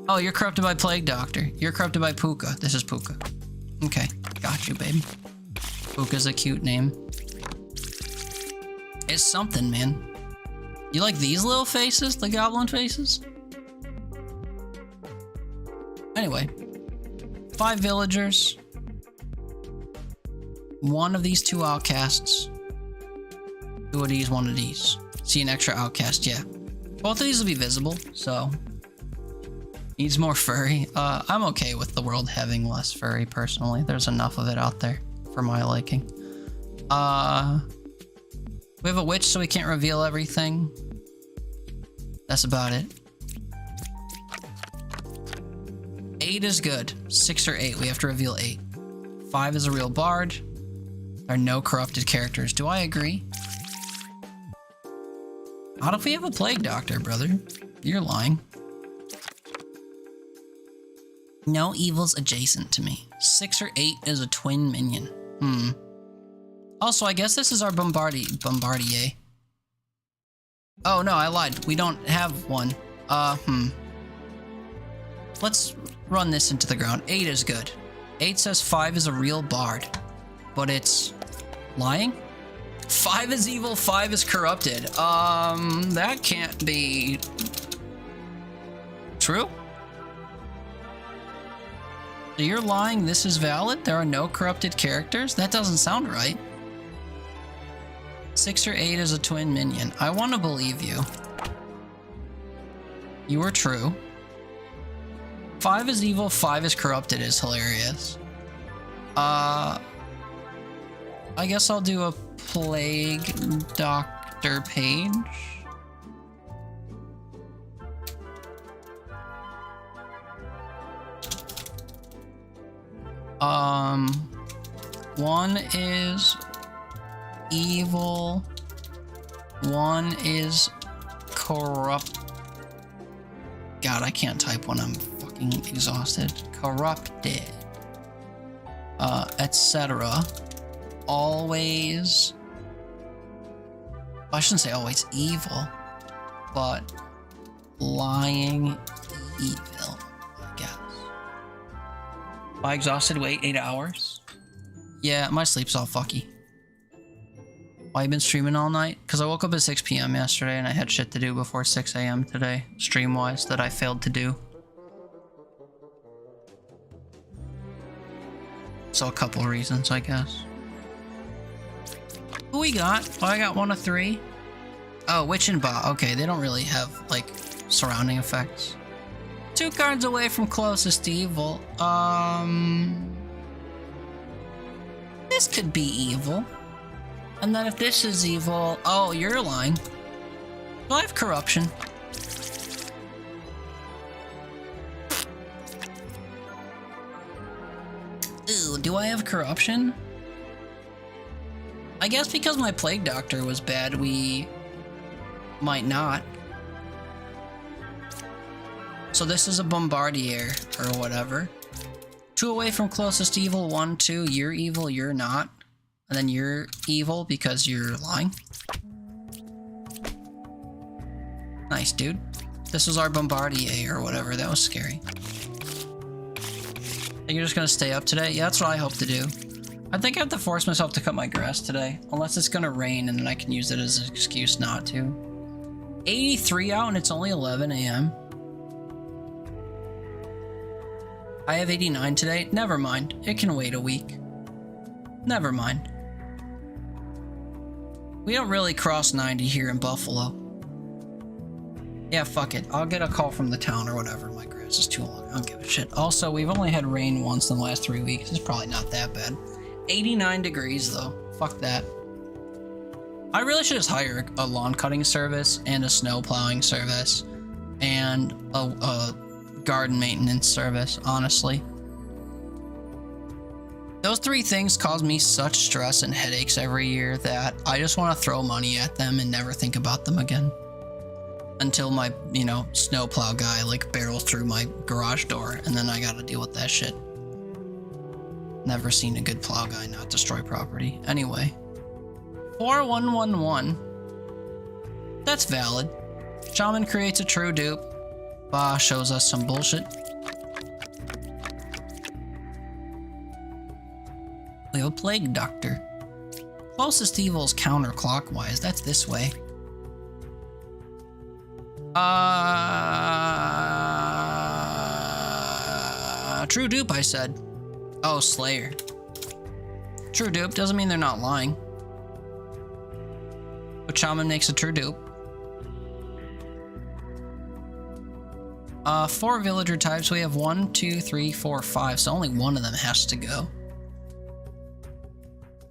Oh, you're corrupted by Plague Doctor. You're corrupted by Puka. This is Puka. Okay, got you, babe. Puka's a cute name. It's something, man. You like these little faces? The goblin faces? Anyway. 5 villagers. 1 of these 2 outcasts. 2 of these, 1 of these. See an extra outcast, yeah. Both of these will be visible, so... Needs more furry. I'm okay with the world having less furry, personally. There's enough of it out there for my liking. We have a witch, so we can't reveal everything. That's about it. 8 is good. 6 or 8, we have to reveal 8. 5 is a real bard. There are no corrupted characters. Do I agree? How if we have a Plague Doctor, brother? You're lying. No evils adjacent to me. 6 or 8 is a twin minion. Also, I guess this is our bombardier. Oh no, I lied. We don't have one. Let's run this into the ground. 8 is good. 8 says 5 is a real bard, but it's lying? 5 is evil, 5 is corrupted. That can't be true? So you're lying, this is valid? There are no corrupted characters? That doesn't sound right. 6 or 8 is a twin minion. I want to believe you. You are true. 5 is evil, 5 is corrupted is hilarious. I guess I'll do a plague Dr. Page. One is evil, one is corrupt. God, I can't type when I'm fucking exhausted. Corrupted. Etc. Always. I shouldn't say always evil, but lying evil, I guess. Am I exhausted? Wait, 8 hours? Yeah, my sleep's all fucky. Why you been streaming all night? Because I woke up at 6 p.m. yesterday and I had shit to do before 6 a.m. today, stream-wise, that I failed to do. So a couple reasons, I guess. Who we got? Oh, I got 1 of 3. Oh, Witch and Ba. Okay, they don't really have, like, surrounding effects. 2 cards away from closest to evil. This could be evil. And then if this is evil... Oh, you're lying. Do I have corruption? Ooh, do I have corruption? I guess because my Plague Doctor was bad, we might not. So this is a Bombardier, or whatever. 2 away from closest evil, 1, 2, you're evil, you're not. And then you're evil because you're lying. Nice, dude. This was our Bombardier, or whatever, that was scary. Think you're just gonna stay up today? Yeah, that's what I hope to do. I think I have to force myself to cut my grass today. Unless it's gonna rain and then I can use it as an excuse not to. 83 out and it's only 11 a.m. I have 89 today. Never mind. It can wait a week. Never mind. We don't really cross 90 here in Buffalo. Yeah, fuck it. I'll get a call from the town or whatever. My grass is too long. I don't give a shit. Also, we've only had rain once in the last 3 weeks. It's probably not that bad. 89 degrees though. Fuck that. I really should just hire a lawn cutting service and a snow plowing service and a garden maintenance service, honestly. Those 3 things cause me such stress and headaches every year that I just want to throw money at them and never think about them again. Until my, snowplow guy, like, barrels through my garage door, and then I gotta deal with that shit. Never seen a good plow guy not destroy property. Anyway. 4111. That's valid. Shaman creates a true dupe. Ba shows us some bullshit. We have a Plague Doctor. Closest evil is counterclockwise. That's this way. True dupe, I said. Oh, Slayer. True dupe doesn't mean they're not lying. But Shaman makes a true dupe. 4 villager types. We have 1, 2, 3, 4, 5. So only 1 of them has to go.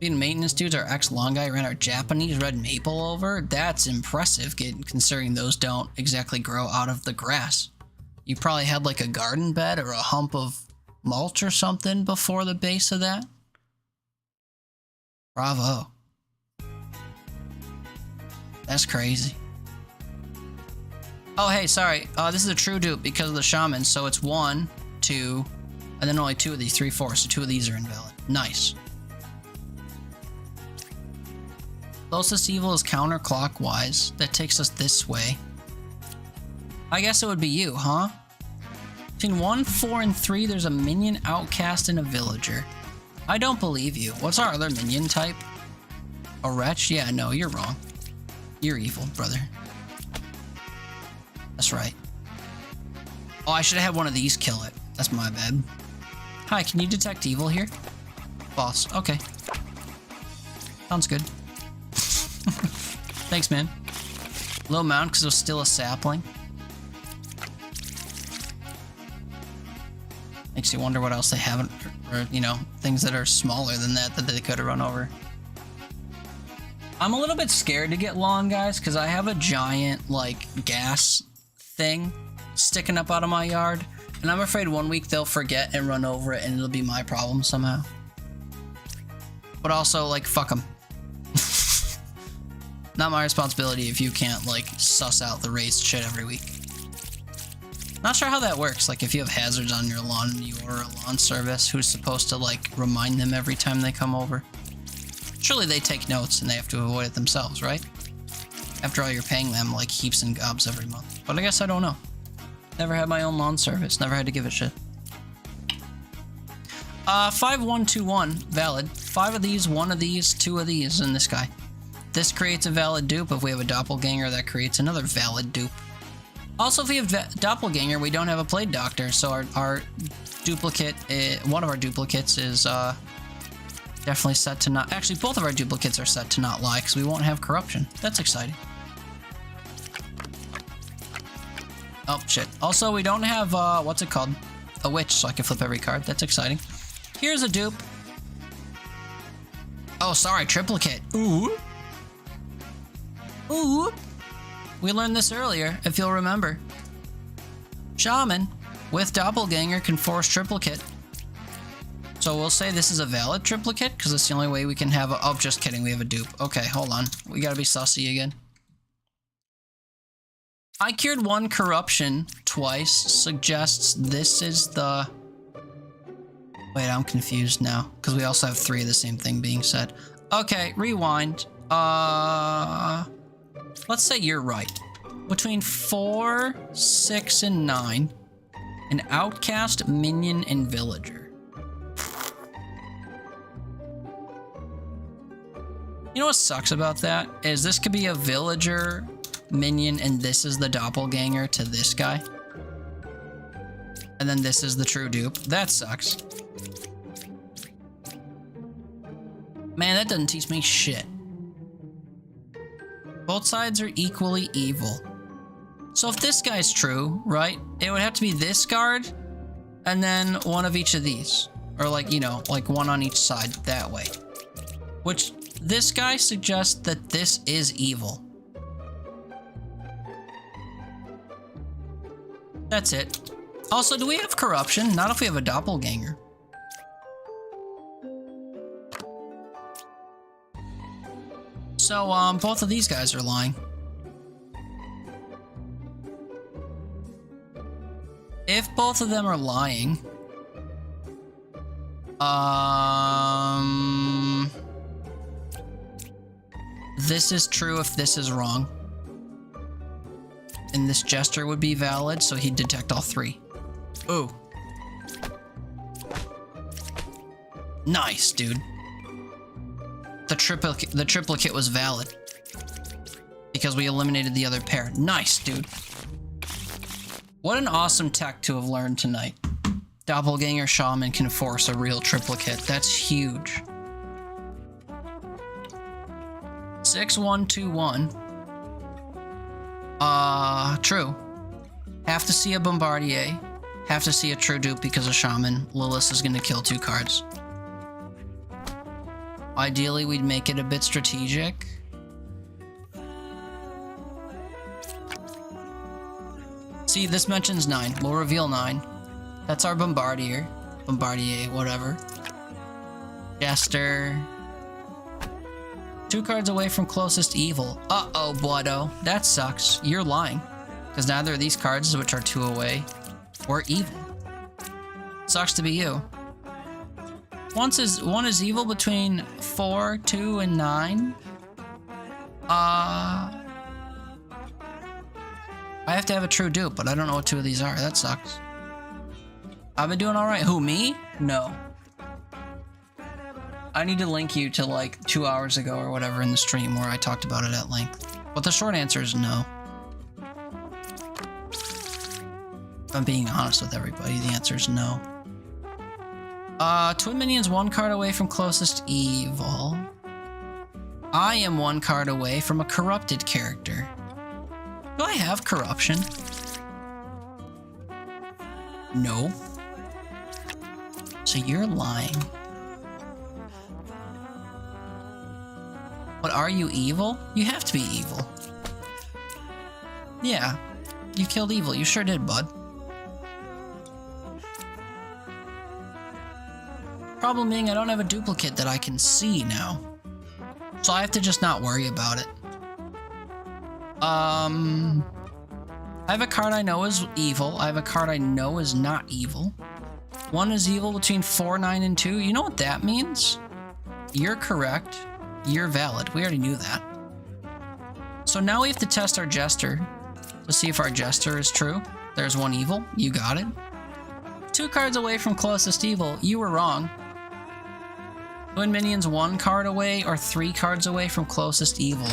Being maintenance dudes, our ex-long guy ran our Japanese red maple over. That's impressive, considering those don't exactly grow out of the grass. You probably had like a garden bed or a hump of mulch or something before the base of that. Bravo. That's crazy. Oh, hey, sorry. This is a true dupe because of the shaman. So it's 1, 2, and then only 2 of these, 3, 4. So 2 of these are invalid. Nice. Closest evil is counterclockwise. That takes us this way. I guess it would be you, huh? Between 1, 4, and 3, there's a minion, outcast, and a villager. I don't believe you. What's our other minion type? A wretch? Yeah, no, you're wrong. You're evil, brother. That's right. Oh, I should have had one of these kill it. That's my bad. Hi, can you detect evil here? Boss. Okay. Sounds good. Thanks, man. Low mount because it was still a sapling. Makes you wonder what else they haven't, or, you know, things that are smaller than that they could have run over. I'm a little bit scared to get lawn, guys, because I have a giant, like, gas thing sticking up out of my yard, and I'm afraid one week they'll forget and run over it, and it'll be my problem somehow. But also, like, fuck them. Not my responsibility if you can't, like, suss out the raised shit every week. Not sure how that works. Like, if you have hazards on your lawn and you order a lawn service, who's supposed to, like, remind them every time they come over? Surely they take notes and they have to avoid it themselves, right? After all, you're paying them, like, heaps and gobs every month. But I guess I don't know. Never had my own lawn service. Never had to give a shit. 5121, valid. 5 of these, 1 of these, 2 of these, and this guy. This creates a valid dupe. If we have a doppelganger, that creates another valid dupe. Also, if we have doppelganger, we don't have a plague doctor, so our duplicate, one of our duplicates is definitely set to not. Actually, both of our duplicates are set to not lie, because we won't have corruption. That's exciting. Oh shit! Also, we don't have what's it called? A witch, so I can flip every card. That's exciting. Here's a dupe. Oh, sorry, triplicate. Ooh. Ooh. We learned this earlier, if you'll remember. Shaman with doppelganger can force triplicate. So we'll say this is a valid triplicate, because it's the only way we can have a... Oh, just kidding, we have a dupe. Okay, hold on. We gotta be sussy again. I cured 1 corruption twice, suggests this is the... Wait, I'm confused now, because we also have 3 of the same thing being said. Okay, rewind. Let's say you're right. Between 4, 6, and 9, an outcast, minion, and villager. You know what sucks about that? Is this could be a villager, minion, and this is the doppelganger to this guy. And then this is the true dupe. That sucks. Man, that doesn't teach me shit. Both sides are equally evil. So if this guy's true, right, it would have to be this guard, and then one of each of these. Or like, you know, like one on each side, that way. Which, this guy suggests that this is evil. That's it. Also, do we have corruption? Not if we have a doppelganger. So, both of these guys are lying. If both of them are lying... This is true if this is wrong. And this gesture would be valid, so he'd detect all 3. Ooh. Nice, dude. The triplicate was valid. Because we eliminated the other pair. Nice, dude. What an awesome tech to have learned tonight. Doppelganger Shaman can force a real triplicate. That's huge. 6121. True. Have to see a Bombardier. Have to see a true dupe because of Shaman. Lilith is gonna kill 2 cards. Ideally, we'd make it a bit strategic. See, this mentions 9. We'll reveal 9. That's our Bombardier. Bombardier, whatever. Jester. 2 cards away from closest evil. Uh-oh, Boado. That sucks. You're lying. Because neither of these cards, which are 2 away, were evil. Sucks to be you. One is evil between 4, 2, and 9. I have to have a true dupe, but I don't know what two of these are. That sucks. I've been doing alright. Who, me? No. I need to link you to like 2 hours ago or whatever in the stream where I talked about it at length. But the short answer is no. If I'm being honest with everybody, the answer is no. Twin minions 1 card away from closest evil. I am 1 card away from a corrupted character. Do I have corruption? No. So you're lying. But are you evil? You have to be evil. Yeah. You killed evil. You sure did, bud. Problem being, I don't have a duplicate that I can see now. So I have to just not worry about it. I have a card I know is evil. I have a card I know is not evil. One is evil between 4, 9, and 2. You know what that means? You're correct. You're valid. We already knew that. So now we have to test our Jester to see if our Jester is true. There's 1 evil. You got it. 2 cards away from closest evil. You were wrong. Twin minions 1 card away or 3 cards away from closest evil.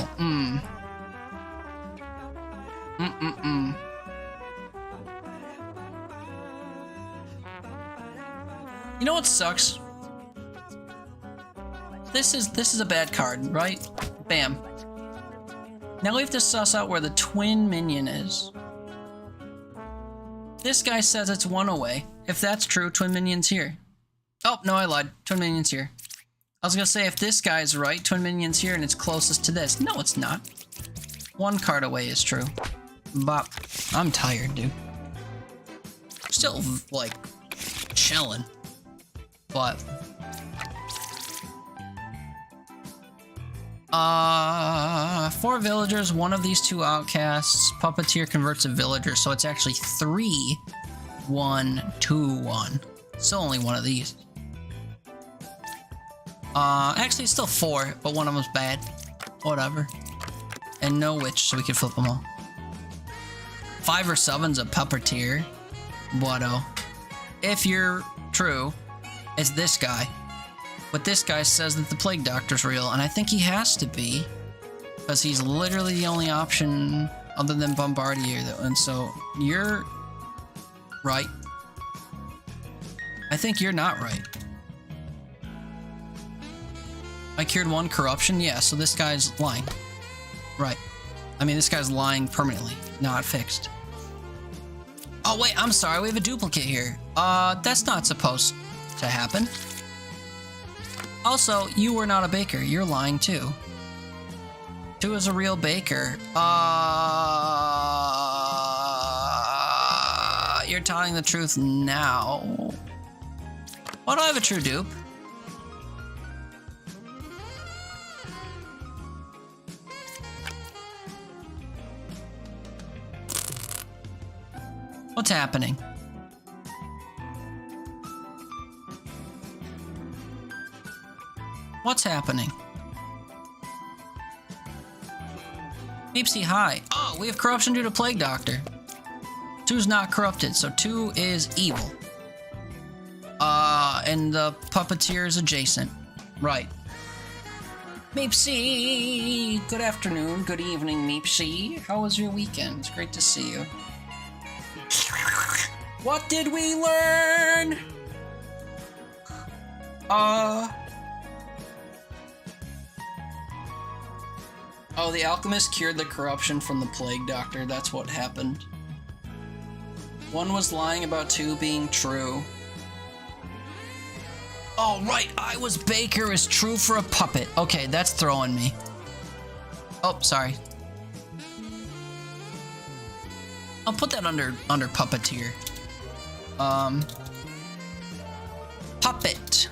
You know what sucks? This is a bad card, right? Bam. Now we have to suss out where the twin minion is. This guy says it's 1 away. If that's true, twin minion's here. Oh, no, I lied. Twin minion's here. I was gonna say, if this guy's right, twin minion's here and it's closest to this. No, it's not. 1 card away is true. Bop. I'm tired, dude. Still, like, chilling. But... 4 villagers, 1 of these 2 outcasts. Puppeteer converts a villager, so it's actually 3, 1, 2, 1. Still only 1 of these. Actually it's still 4, but 1 of them's bad. Whatever. And no witch, so we can flip them all. 5 or 7's a puppeteer. Whatto. If you're true, it's this guy. But this guy says that the Plague Doctor's real, and I think he has to be. Because he's literally the only option other than Bombardier, though. And so, you're... right. I think you're not right. I cured 1 corruption? Yeah, so this guy's lying. Right. I mean, this guy's lying permanently, not fixed. Oh, wait, I'm sorry, we have a duplicate here. That's not supposed to happen. Also, you were not a baker. You're lying, too. 2 is a real baker. You're telling the truth now. Why do I have a true dupe? What's happening? What's happening? Deepsea High. Oh, we have corruption due to Plague Doctor. 2's not corrupted, so 2 is evil. And the puppeteer is adjacent. Right. Meepsy! Good afternoon, good evening, Meepsy. How was your weekend? It's great to see you. What did we learn? Oh, the alchemist cured the corruption from the Plague Doctor. That's what happened. 1 was lying about 2 being true. Oh, right. I was baker is true for a puppet. Okay, that's throwing me. Oh, sorry. I'll put that under puppeteer. Puppet.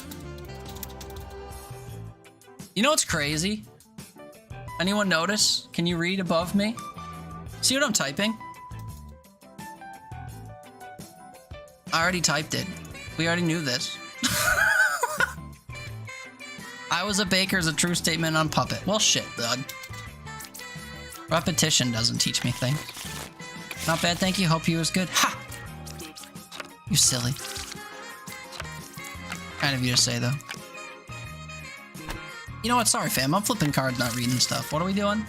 You know what's crazy? Anyone notice? Can you read above me? See what I'm typing? I already typed it. We already knew this. I was a baker is a true statement on puppet. Well, shit, bud. Repetition doesn't teach me things. Not bad, thank you. Hope you was good. Ha! You silly. Kind of you to say, though. You know what? Sorry, fam. I'm flipping cards, not reading stuff. What are we doing?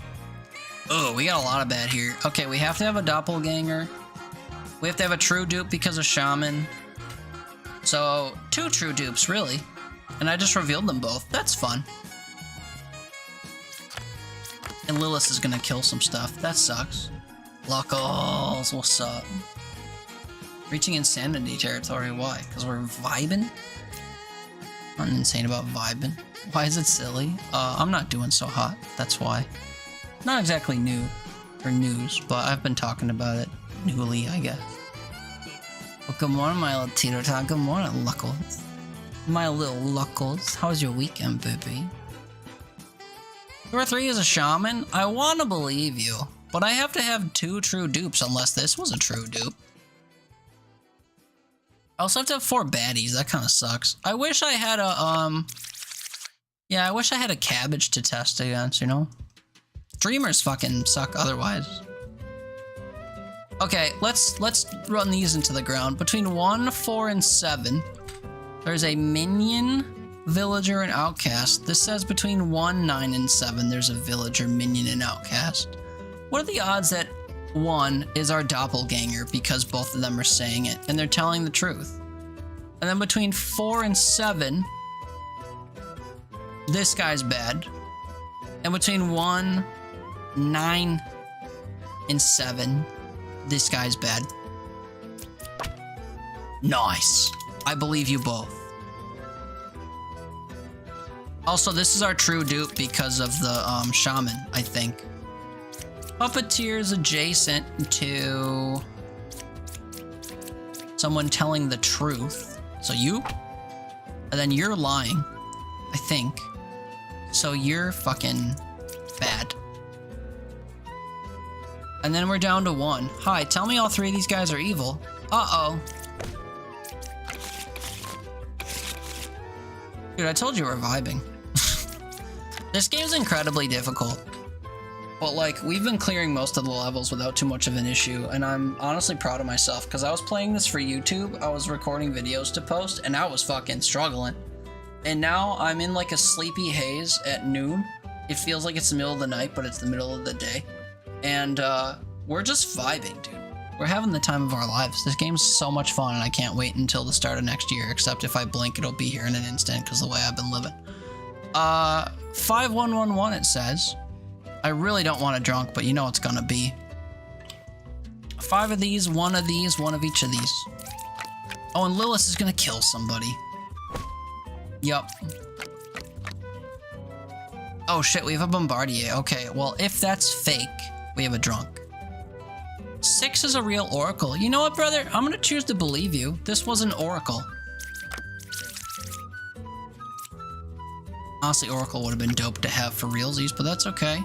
Oh, we got a lot of bad here. Okay, we have to have a doppelganger. We have to have a true dupe because of shaman. So, 2 true dupes, really. And I just revealed them both. That's fun. And Lilith is gonna kill some stuff. That sucks. Luckles, what's up? Reaching insanity territory, why? Because we're vibing? Nothing insane about vibing. Why is it silly? I'm not doing so hot, that's why. Not exactly new, or news, but I've been talking about it newly, I guess. Well, good morning, my little Tito Tot. Good morning, Luckles. My little Luckles. How was your weekend, baby? 2 or 3 is a shaman? I want to believe you, but I have to have 2 true dupes unless this was a true dupe. I also have to have 4 baddies. That kind of sucks. I wish I had a, yeah, I wish I had a cabbage to test against, you know? Dreamers fucking suck otherwise. Okay, let's run these into the ground. Between 1, 4, and 7, there's a minion, villager, and outcast. This says between 1, 9, and 7, there's a villager, minion, and outcast. What are the odds that 1 is our doppelganger because both of them are saying it and they're telling the truth? And then between 4 and 7, this guy's bad. And between 1, 9, and 7, this guy's bad. Nice. I believe you both. Also, this is our true dupe because of the shaman, I think. Puppeteer's adjacent to someone telling the truth. So you? And then you're lying, I think. So you're fucking bad. And then we're down to 1. Hi, tell me all 3 of these guys are evil. Uh-oh. Dude, I told you we're vibing. This game's incredibly difficult. But like, we've been clearing most of the levels without too much of an issue, and I'm honestly proud of myself, because I was playing this for YouTube, I was recording videos to post, and I was fucking struggling. And now I'm in like a sleepy haze at noon. It feels like it's the middle of the night, but it's the middle of the day. And we're just vibing, dude. We're having the time of our lives. This game's so much fun, and I can't wait until the start of next year, except if I blink, it'll be here in an instant, because the way I've been living. 5111 it says. I really don't want a drunk, but you know it's gonna be. 5 of these, 1 of these, 1 of each of these. Oh, and Lilith is gonna kill somebody. Yup. Oh shit, we have a Bombardier. Okay, well, if that's fake, we have a drunk. 6 is a real oracle. You know what, brother? I'm gonna choose to believe you. This was an oracle. Honestly, oracle would have been dope to have for realsies, but that's okay.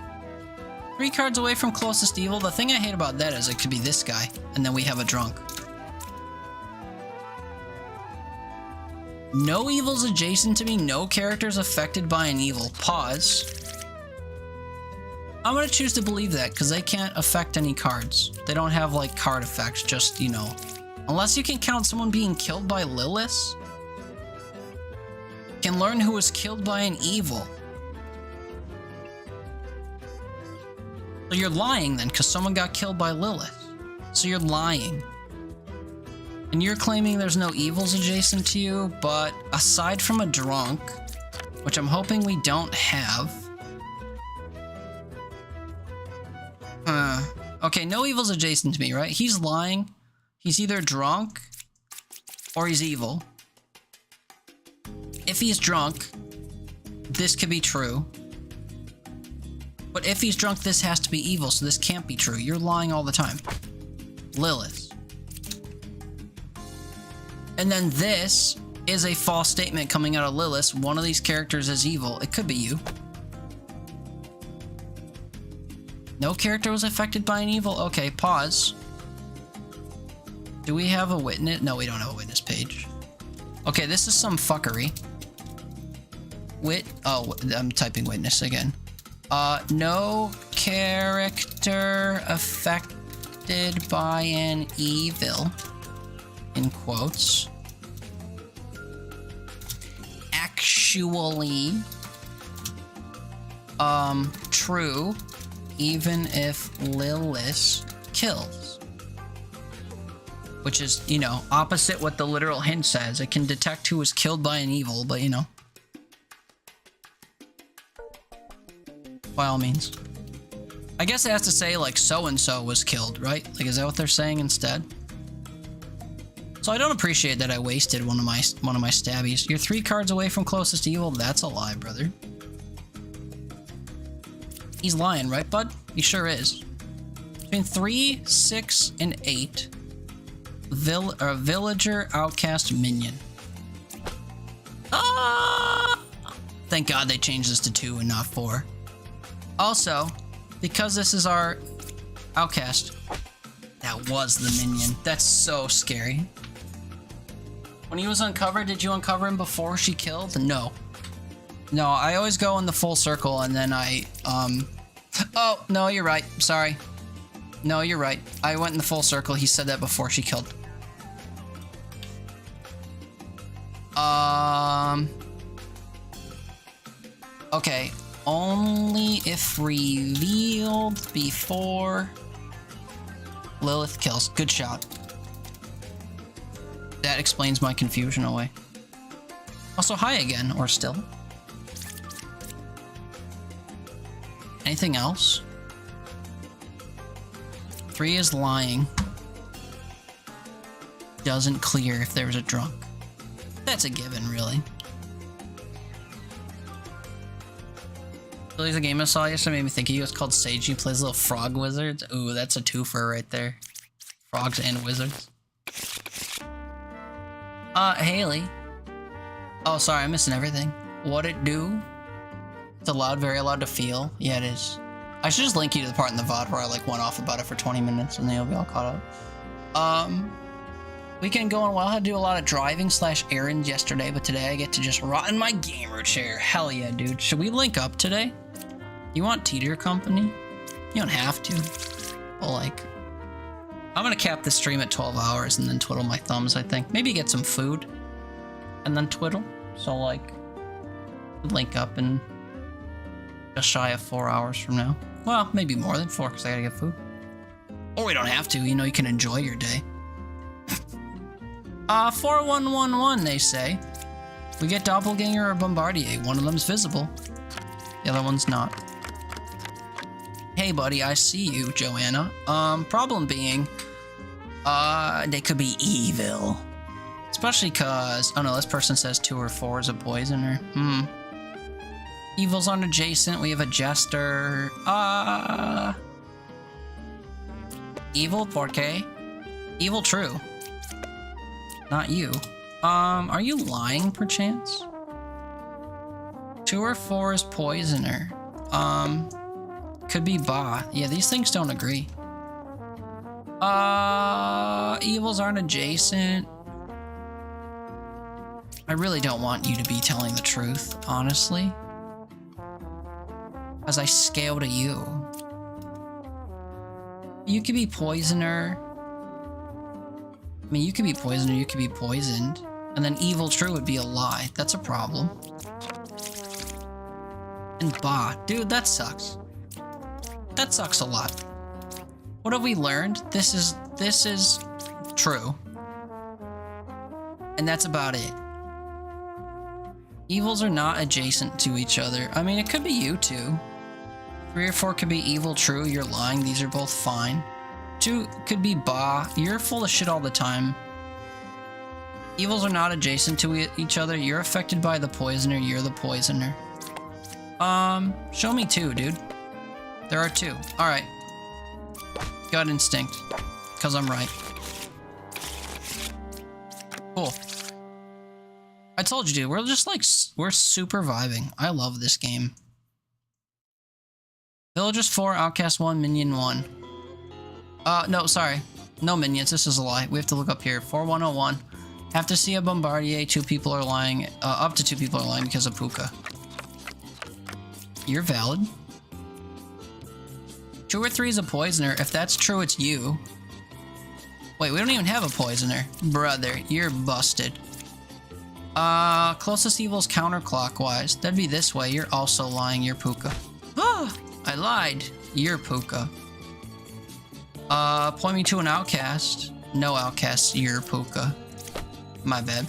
3 cards away from closest evil. The thing I hate about that is it could be this guy, and then we have a drunk. No evils adjacent to me, no characters affected by an evil. Pause. I'm gonna choose to believe that, because they can't affect any cards. They don't have, like, card effects, just, you know. Unless you can count someone being killed by Lilith. Can learn who was killed by an evil. So you're lying then, because someone got killed by Lilith. So you're lying. And you're claiming there's no evils adjacent to you, but aside from a drunk, which I'm hoping we don't have. Okay, no evils adjacent to me, right? He's lying. He's either drunk or he's evil. If he's drunk, this could be true. But if he's drunk, this has to be evil, so this can't be true. You're lying all the time. Lilith. And then this is a false statement coming out of Lilith. One of these characters is evil. It could be you. No character was affected by an evil. Okay, pause. Do we have a witness? No, we don't have a witness page. Okay, this is some fuckery. Oh, I'm typing witness again. No character affected by an evil, in quotes, actually true even if Lilith kills. Which is, you know, opposite what the literal hint says. It can detect who was killed by an evil, but you know. By all means. I guess it has to say like so-and-so was killed, right? Like, is that what they're saying instead? So I don't appreciate that I wasted one of my stabbies. You're 3 cards away from closest evil? That's a lie, brother. He's lying, right, bud? He sure is. Between 3, 6, and 8. Villager, outcast, minion. Ah! Thank God they changed this to 2 and not 4. Also, because this is our outcast, that was the minion. That's so scary. When he was uncovered, did you uncover him before she killed? No. No, I always go in the full circle and then Oh, no, you're right. Sorry. No, you're right. I went in the full circle. He said that before she killed. Okay. Only if revealed before Lilith kills. Good shot. That explains my confusion away. Also, hi again, or still. Anything else? 3 is lying. Doesn't clear if there's a drunk. That's a given, really. There's a game I saw yesterday made me think of you. It's called Sage. He plays little frog wizards. Ooh, that's a twofer right there. Frogs and wizards. Haley. Oh, sorry, I'm missing everything. What it do? It's allowed, very allowed to feel. Yeah, it is. I should just link you to the part in the VOD where I like went off about it for 20 minutes and then you'll be all caught up. Weekend going well. I had to do a lot of driving / errands yesterday, but today I get to just rot in my gamer chair. Hell yeah, dude. Should we link up today? You want Teeter company? You don't have to. But like, I'm gonna cap the stream at 12 hours and then twiddle my thumbs, I think. Maybe get some food and then twiddle. So like, link up in just shy of 4 hours from now. Well, maybe more than 4 because I gotta get food. Or we don't have to, you know, you can enjoy your day. 4111, they say. We get Doppelganger or Bombardier. One of them's visible. The other one's not. Hey, buddy, I see you, Joanna. Problem being, they could be evil. Especially cause, oh no, this person says 2 or 4 is a poisoner. Evils aren't adjacent. We have a jester. Evil, porque? Evil true. Not you. Are you lying, perchance? 2 or 4 is poisoner. Could be Ba. Yeah, these things don't agree. Evils aren't adjacent. I really don't want you to be telling the truth, honestly. As I scale to you. You could be poisoner. I mean, you could be poisoner, you could be poisoned. And then evil true would be a lie. That's a problem. And Ba. Dude, that sucks. That sucks a lot. What have we learned? This is true. And that's about it. Evils are not adjacent to each other. I mean, it could be you two. 3 or 4 could be evil, true, you're lying. These are both fine. 2 could be Ba. You're full of shit all the time. Evils are not adjacent to each other. You're affected by the poisoner. You're the poisoner. Show me 2, dude. There are 2. All right. Gut instinct. Because I'm right. Cool. I told you, dude. We're just like, we're super vibing. I love this game. Villagers 4, Outcast 1, Minion 1. No, sorry. No minions, this is a lie. We have to look up here. 4101. Have to see a Bombardier. 2 people are lying. Up to 2 people are lying because of Puka. You're valid. 2 or 3 is a poisoner. If that's true, it's you. Wait, we don't even have a poisoner. Brother, you're busted. Closest evil's counterclockwise. That'd be this way. You're also lying. You're Puka. Ah, I lied. You're Puka. Point me to an outcast. No outcast. You're Puka. My bad.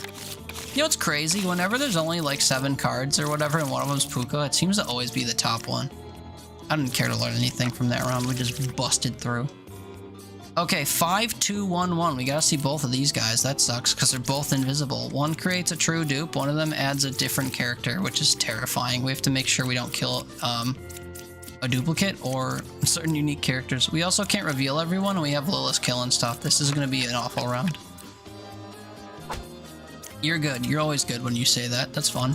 You know what's crazy? Whenever there's only like 7 cards or whatever and one of them's Puka, it seems to always be the top one. I didn't care to learn anything from that round. We just busted through. Okay, 5, 2, 1, 1. We gotta see both of these guys. That sucks because they're both invisible. One creates a true dupe. One of them adds a different character, which is terrifying. We have to make sure we don't kill a duplicate or certain unique characters. We also can't reveal everyone, and we have Lilith killing stuff. This is gonna be an awful round. You're good. You're always good when you say that. That's fun.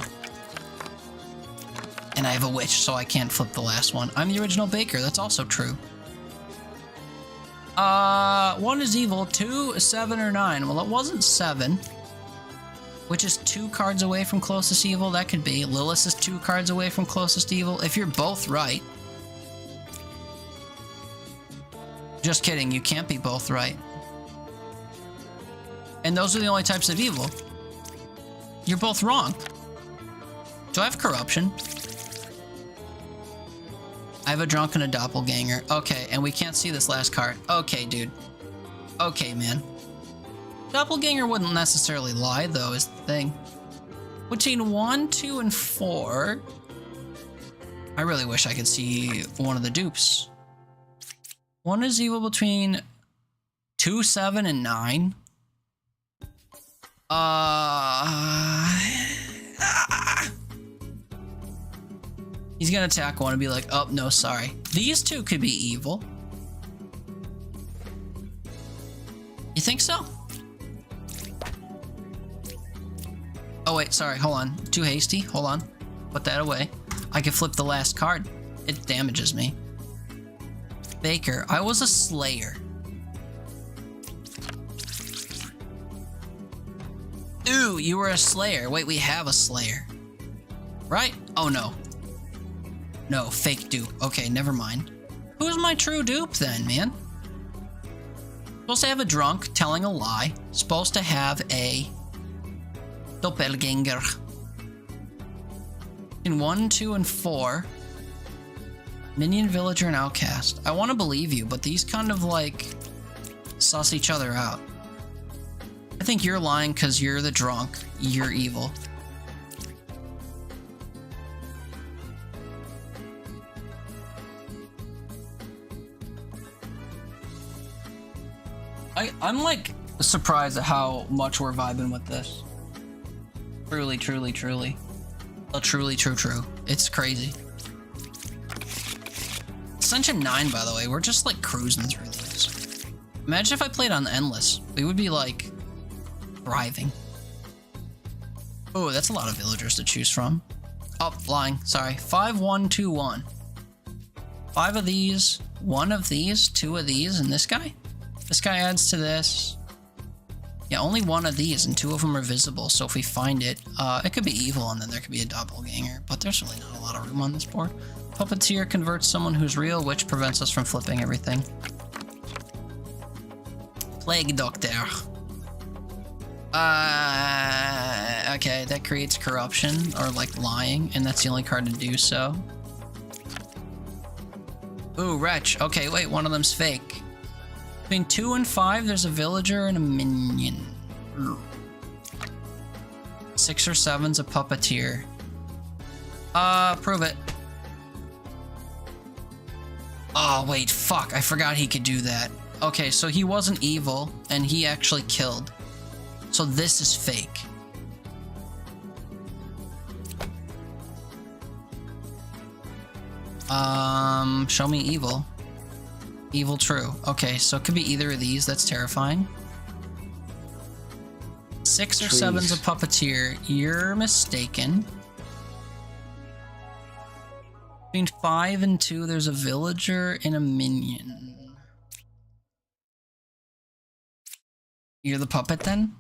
And I have a witch, so I can't flip the last one. I'm the original baker. That's also true. 1 is evil. 2, 7, or 9. Well, it wasn't 7. Which is 2 cards away from closest evil. That could be. Lilith is 2 cards away from closest evil. If you're both right. Just kidding. You can't be both right. And those are the only types of evil. You're both wrong. Do I have corruption? I have a drunk and a doppelganger. Okay, and we can't see this last card. Okay, dude. Okay, man. Doppelganger wouldn't necessarily lie, though, is the thing. Between 1, 2, and 4... I really wish I could see one of the dupes. 1 is evil between 2, 7, and 9. He's gonna attack one and be like, oh, no, sorry. These 2 could be evil. You think so? Oh, wait, sorry, hold on. Too hasty, hold on. Put that away. I can flip the last card. It damages me. Baker, I was a slayer. Ooh, you were a slayer. Wait, we have a slayer. Right? Oh, no. No, fake dupe. Okay, never mind. Who's my true dupe then, man? Supposed to have a drunk telling a lie. Supposed to have a doppelganger. In 1, 2, and 4. Minion, villager, and outcast. I want to believe you, but these kind of like suss each other out. I think you're lying because you're the drunk. You're evil. I'm like surprised at how much we're vibing with this. Truly, truly, truly. Truly, true. It's crazy. Ascension 9, by the way, we're just like cruising through these. Imagine if I played on Endless. We would be like thriving. Oh, that's a lot of villagers to choose from. Oh, lying. Sorry. 5, 1, 2, 1. 5 of these, 1 of these, 2 of these, and this guy? This guy adds to this. Yeah, only 1 of these, and 2 of them are visible, so if we find it, it could be evil, and then there could be a doppelganger, but there's really not a lot of room on this board. Puppeteer converts someone who's real, which prevents us from flipping everything. Plague Doctor. Okay, that creates corruption, or like lying, and that's the only card to do so. Ooh, Wretch. Okay, wait, one of them's fake. Between 2 and 5, there's a villager and a minion. 6 or 7's a puppeteer. Prove it. Oh, wait, fuck. I forgot he could do that. Okay, so he wasn't evil, and he actually killed. So this is fake. Show me evil. Evil true. Okay, so it could be either of these. That's terrifying. 6 or 7's a puppeteer. You're mistaken. Between 5 and 2, there's a villager and a minion. You're the puppet then?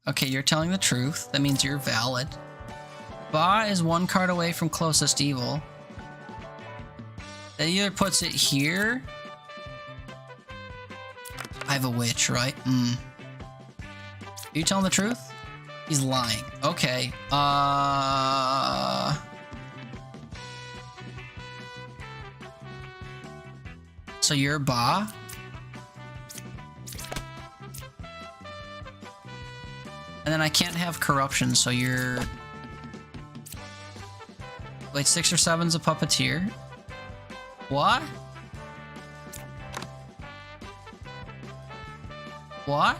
Okay, you're telling the truth. That means you're valid. Ba is 1 card away from closest evil. That either puts it here I have a witch, right? Are you telling the truth? He's lying. Okay. So you're Ba? And then I can't have corruption, so you're... Wait, 6 or 7's a puppeteer? What? What?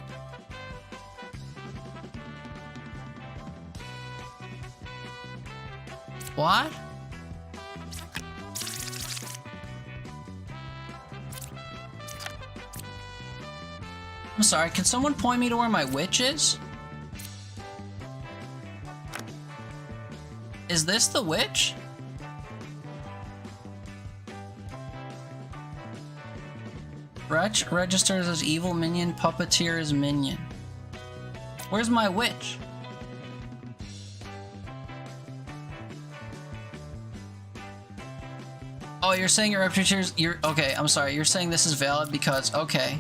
What? I'm sorry, can someone point me to where my witch is? Is this the witch? Wretch registers as evil minion, puppeteer as minion. Where's my witch? Oh, you're saying your reputation. You're okay. I'm sorry. You're saying this is valid because okay.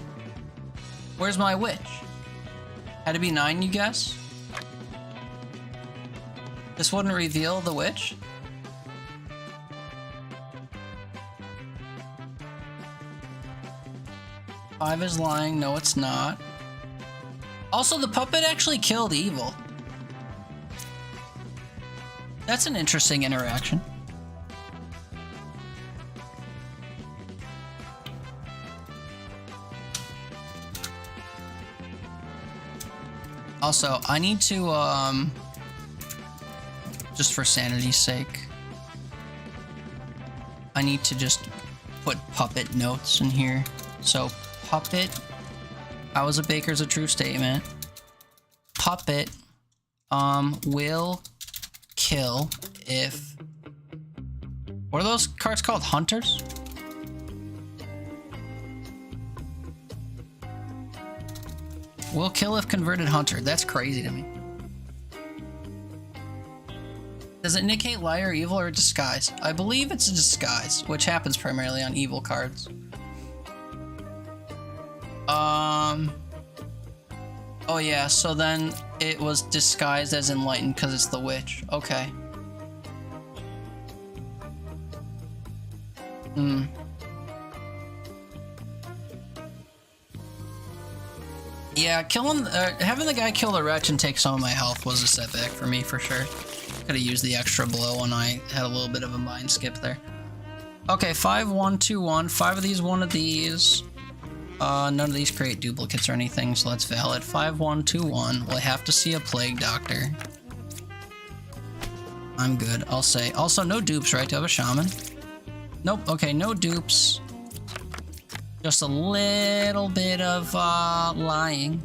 Where's my witch? Had to be 9, you guess? This wouldn't reveal the witch? Five is lying. No, it's not. Also, the puppet actually killed evil. That's an interesting interaction. Also, I need to, just for sanity's sake, I need to just put puppet notes in here. So, puppet, I was a baker's a true statement. Puppet, will kill if... What are those cards called? Hunters? Will kill if converted hunter. That's crazy to me. Does it indicate liar, evil, or disguise? I believe it's a disguise, which happens primarily on evil cards. Oh yeah, so then it was disguised as enlightened because it's the witch. Okay. Yeah, having the guy kill the wretch and take some of my health was a setback for me, for sure. Could've used the extra blow when I had a little bit of a mind skip there. Okay, 5, 1, 2, 1. 5 of these, 1 of these. None of these create duplicates or anything, so that's valid. 5, 1, 2, 1. Will I have to see a plague doctor? I'm good, I'll say. Also, no dupes, right? Do I have a shaman? Nope, okay, no dupes. Just a little bit of lying.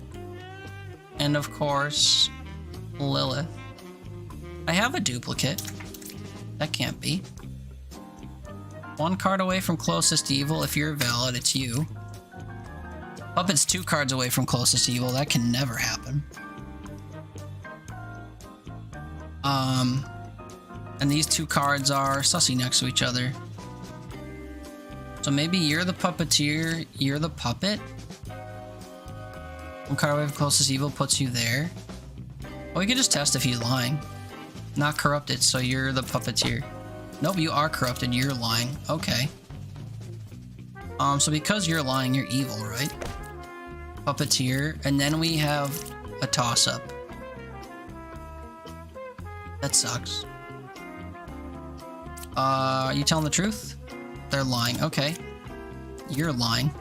And of course, Lilith. I have a duplicate. That can't be. 1 card away from closest evil. If you're valid, it's you. Puppet's 2 cards away from closest evil. That can never happen. And these 2 cards are sussy next to each other. So maybe you're the puppeteer, you're the puppet? 1 card away from closest evil puts you there. Well, we could just test if he's lying. Not corrupted, so you're the puppeteer. Nope, you are corrupted, you're lying. Okay. So because you're lying, you're evil, right? Puppeteer, and then we have a toss-up. That sucks. You telling the truth? They're lying. Okay. You're lying.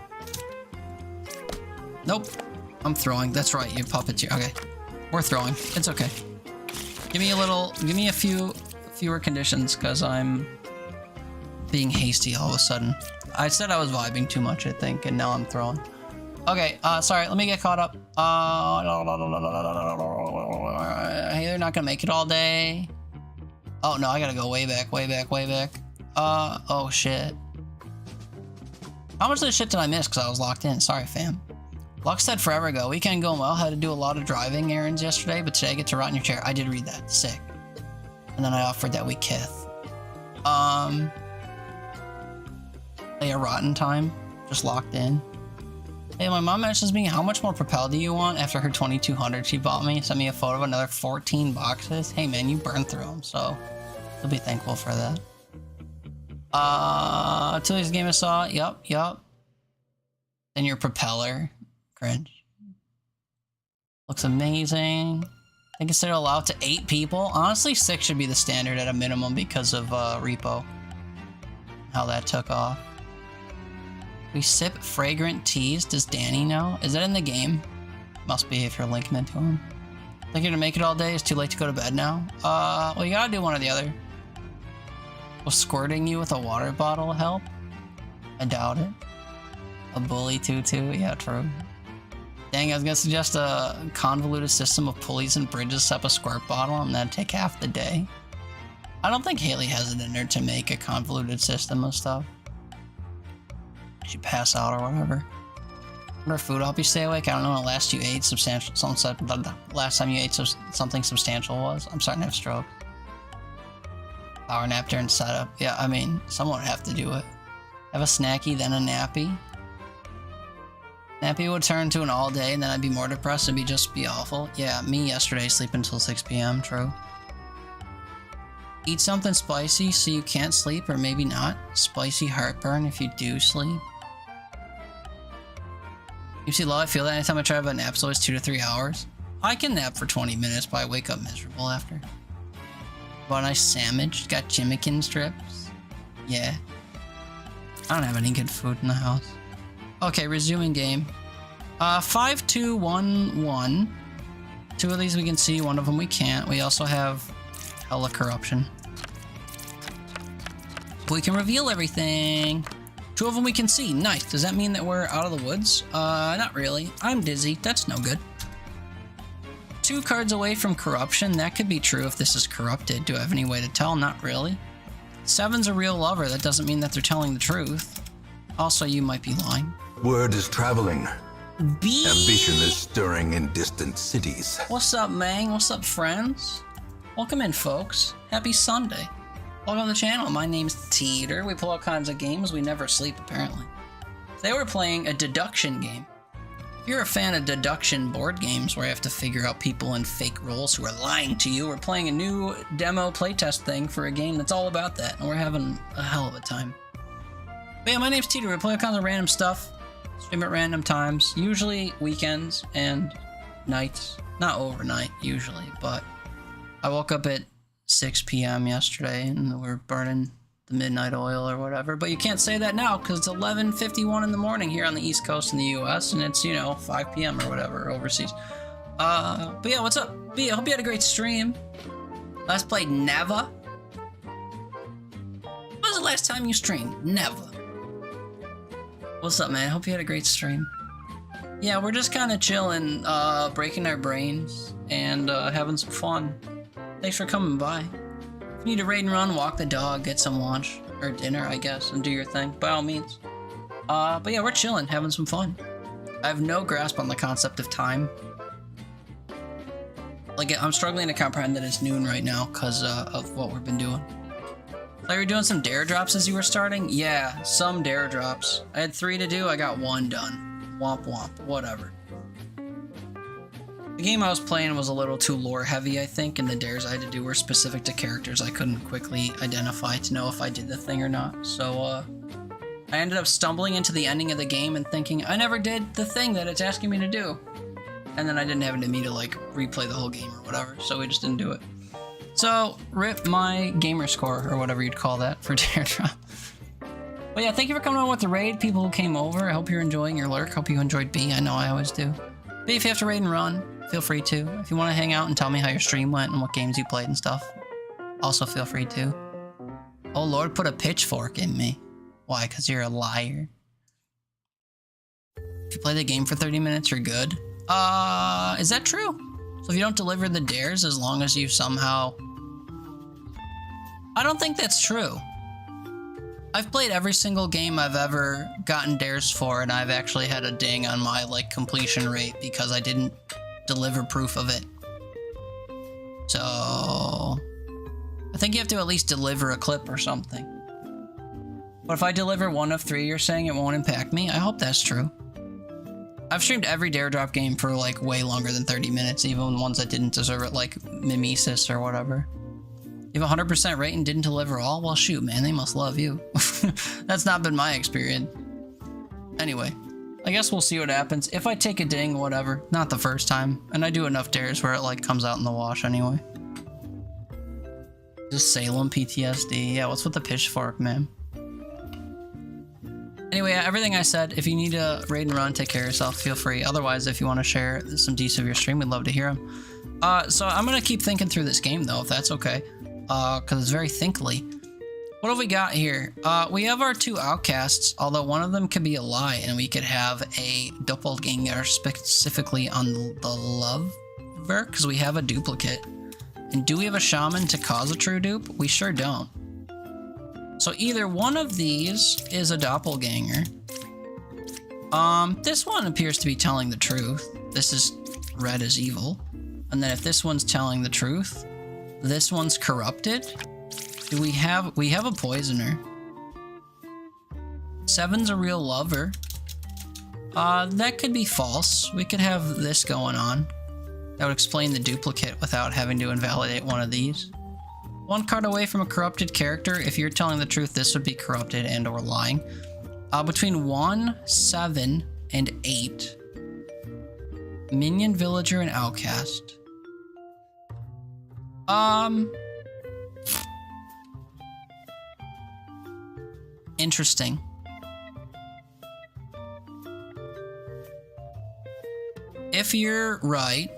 Nope. I'm throwing. That's right, you puppeteer. Okay. We're throwing. It's okay. Give me a fewer conditions, because I'm being hasty all of a sudden. I said I was vibing too much, I think, and now I'm throwing. Okay, sorry, let me get caught up. Hey, they're not gonna make it all day. Oh no, I gotta go way back, way back, way back. Oh shit. How much of this shit did I miss because I was locked in? Sorry, fam. Luck said forever ago. Weekend going well. Had to do a lot of driving errands yesterday, but today I get to rot in your chair. I did read that. Sick. And then I offered that we kith. Play a rotten time. Just locked in. Hey, my mom messages me, how much more Propel do you want after her 2200 she bought me? Sent me a photo of another 14 boxes. Hey man, you burned through them, so you'll be thankful for that. Tilly's game I saw. Yup. Then your propeller. Cringe. Looks amazing. I think it's allowed to 8 people. Honestly, 6 should be the standard at a minimum because of repo. How that took off. We sip fragrant teas. Does Danny know? Is that in the game? Must be if you're linking it to him. Think you're gonna make it all day? It's too late to go to bed now? Well, you gotta do one or the other. Will squirting you with a water bottle help? I doubt it. A bully tutu? Yeah, true. Dang, I was gonna suggest a convoluted system of pulleys and bridges set up a squirt bottle and that'd take half the day. I don't think Haley has it in her to make a convoluted system of stuff. She pass out or whatever. Wonder if food help you stay awake? I don't know when last you ate substantial. Someone said the last time you ate something substantial was. I'm starting to have stroke. Power nap during setup. Yeah, I mean, someone would have to do it. Have a snacky, then a nappy. Nappy would turn to an all day, and then I'd be more depressed and just be awful. Yeah, me yesterday, sleep until 6 p.m. True. Eat something spicy so you can't sleep, or maybe not. Spicy heartburn if you do sleep. You see, love, I feel that anytime I try to have a nap, it's always 2 to 3 hours. I can nap for 20 minutes, but I wake up miserable after. Bought a nice sandwich. Got Jimmikin strips. Yeah. I don't have any good food in the house. Okay, resuming game. 5211. 2 of these we can see, 1 of them we can't. We also have hella corruption. We can reveal everything. 2 of them we can see. Nice. Does that mean that we're out of the woods? Not really. I'm dizzy. That's no good. 2 cards away from corruption. That could be true if this is corrupted. Do I have any way to tell? Not really. 7's a real lover. That doesn't mean that they're telling the truth. Also, you might be lying. Word is traveling. B. Ambition is stirring in distant cities. What's up, Mang? What's up, friends? Welcome in, folks. Happy Sunday. Welcome to the channel. My name's Teeter. We play all kinds of games. We never sleep, apparently. Today we're playing a deduction game. If you're a fan of deduction board games where you have to figure out people in fake roles who are lying to you, we're playing a new demo playtest thing for a game that's all about that, and we're having a hell of a time. But yeah, my name's Teeter. We play all kinds of random stuff. Stream at random times. Usually weekends and nights. Not overnight, usually, but I woke up at 6 p.m. yesterday and we're burning the midnight oil or whatever. But you can't say that now because it's 11:51 in the morning here on the East Coast in the U.S. and it's, 5 p.m. or whatever overseas. But yeah, what's up? B, I hope you had a great stream. Last played Never. When was the last time you streamed? Never. What's up, man? Hope you had a great stream. Yeah, we're just kind of chilling, breaking our brains and having some fun. Thanks for coming by. If you need to raid and run, walk the dog, get some lunch or dinner, I guess, and do your thing, by all means. But yeah, we're chilling, having some fun. I have no grasp on the concept of time. Like, I'm struggling to comprehend that it's noon right now because of what we've been doing. Like, you were doing some dare drops as you were starting? Yeah, some dare drops. I had 3 to do, I got 1 done. Womp womp, whatever. The game I was playing was a little too lore heavy, I think, and the dares I had to do were specific to characters I couldn't quickly identify to know if I did the thing or not. So, I ended up stumbling into the ending of the game and thinking, I never did the thing that it's asking me to do. And then I didn't have it in me to, like, replay the whole game or whatever, so we just didn't do it. So, rip my gamer score, or whatever you'd call that, for dare drop. But yeah, thank you for coming on with the raid, people who came over. I hope you're enjoying your lurk. Hope you enjoyed B. I know I always do. B, if you have to raid and run, feel free to. If you want to hang out and tell me how your stream went and what games you played and stuff, also feel free to. Oh Lord, put a pitchfork in me. Why? Because you're a liar. If you play the game for 30 minutes, you're good. Is that true? So if you don't deliver the dares as long as you somehow... I don't think that's true. I've played every single game I've ever gotten dares for, and I've actually had a ding on my, like, completion rate because I didn't deliver proof of it. So... I think you have to at least deliver a clip or something. But if I deliver 1 of 3, you're saying it won't impact me? I hope that's true. I've streamed every Dare Drop game for like way longer than 30 minutes, even ones that didn't deserve it, like Mimesis or whatever. You have 100% rate and didn't deliver all? Well, shoot, man, they must love you. That's not been my experience. Anyway, I guess we'll see what happens. If I take a ding, whatever. Not the first time. And I do enough dares where it like comes out in the wash anyway. Just Salem PTSD. Yeah, what's with the pitchfork, man? Anyway, everything I said, if you need to raid and run, take care of yourself, feel free. Otherwise, if you want to share some deets of your stream, we'd love to hear them. So I'm going to keep thinking through this game, though, if that's okay. Because it's very thinkly. What have we got here? We have our 2 outcasts, although one of them could be a lie, and we could have a doppelganger specifically on the lover, because we have a duplicate. And do we have a shaman to cause a true dupe? We sure don't. So either one of these is a doppelganger. This one appears to be telling the truth. This is red as evil. And then if this one's telling the truth, this one's corrupted. Do we have a poisoner. 7's a real lover. That could be false. We could have this going on. That would explain the duplicate without having to invalidate one of these. 1 card away from a corrupted character. If you're telling the truth, this would be corrupted and or lying. Between 1, 7, and 8. Minion, villager, and outcast. Interesting. If you're right,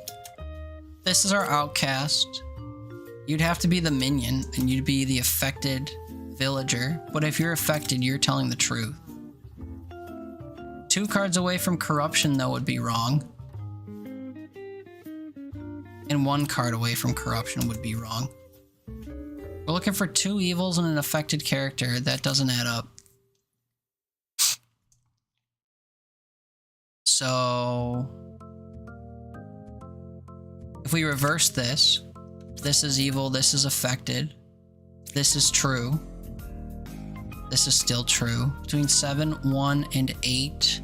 this is our outcast. You'd have to be the minion, and you'd be the affected villager. But if you're affected, you're telling the truth. 2 cards away from corruption, though, would be wrong. And 1 card away from corruption would be wrong. We're looking for 2 evils and an affected character. That doesn't add up. So if we reverse this, this is evil, this is affected, this is true, this is still true. Between 7, 1, and 8,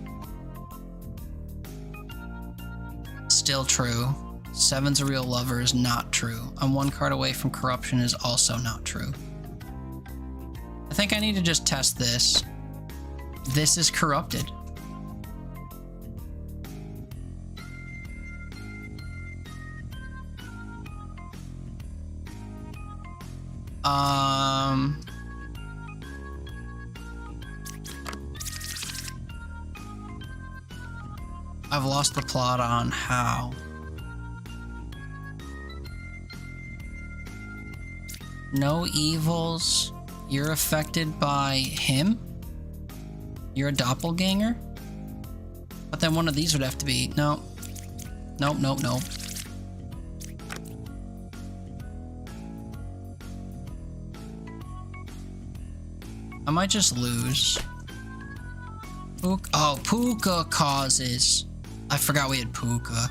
still true. 7's a real lover is not true. I'm 1 card away from corruption is also not true. I think I need to just test this. This is corrupted. I've lost the plot on how. No evils. You're affected by him? You're a doppelganger? But then one of these would have to be... No. Nope, nope, nope. I might just lose. Puka causes. I forgot we had Puka.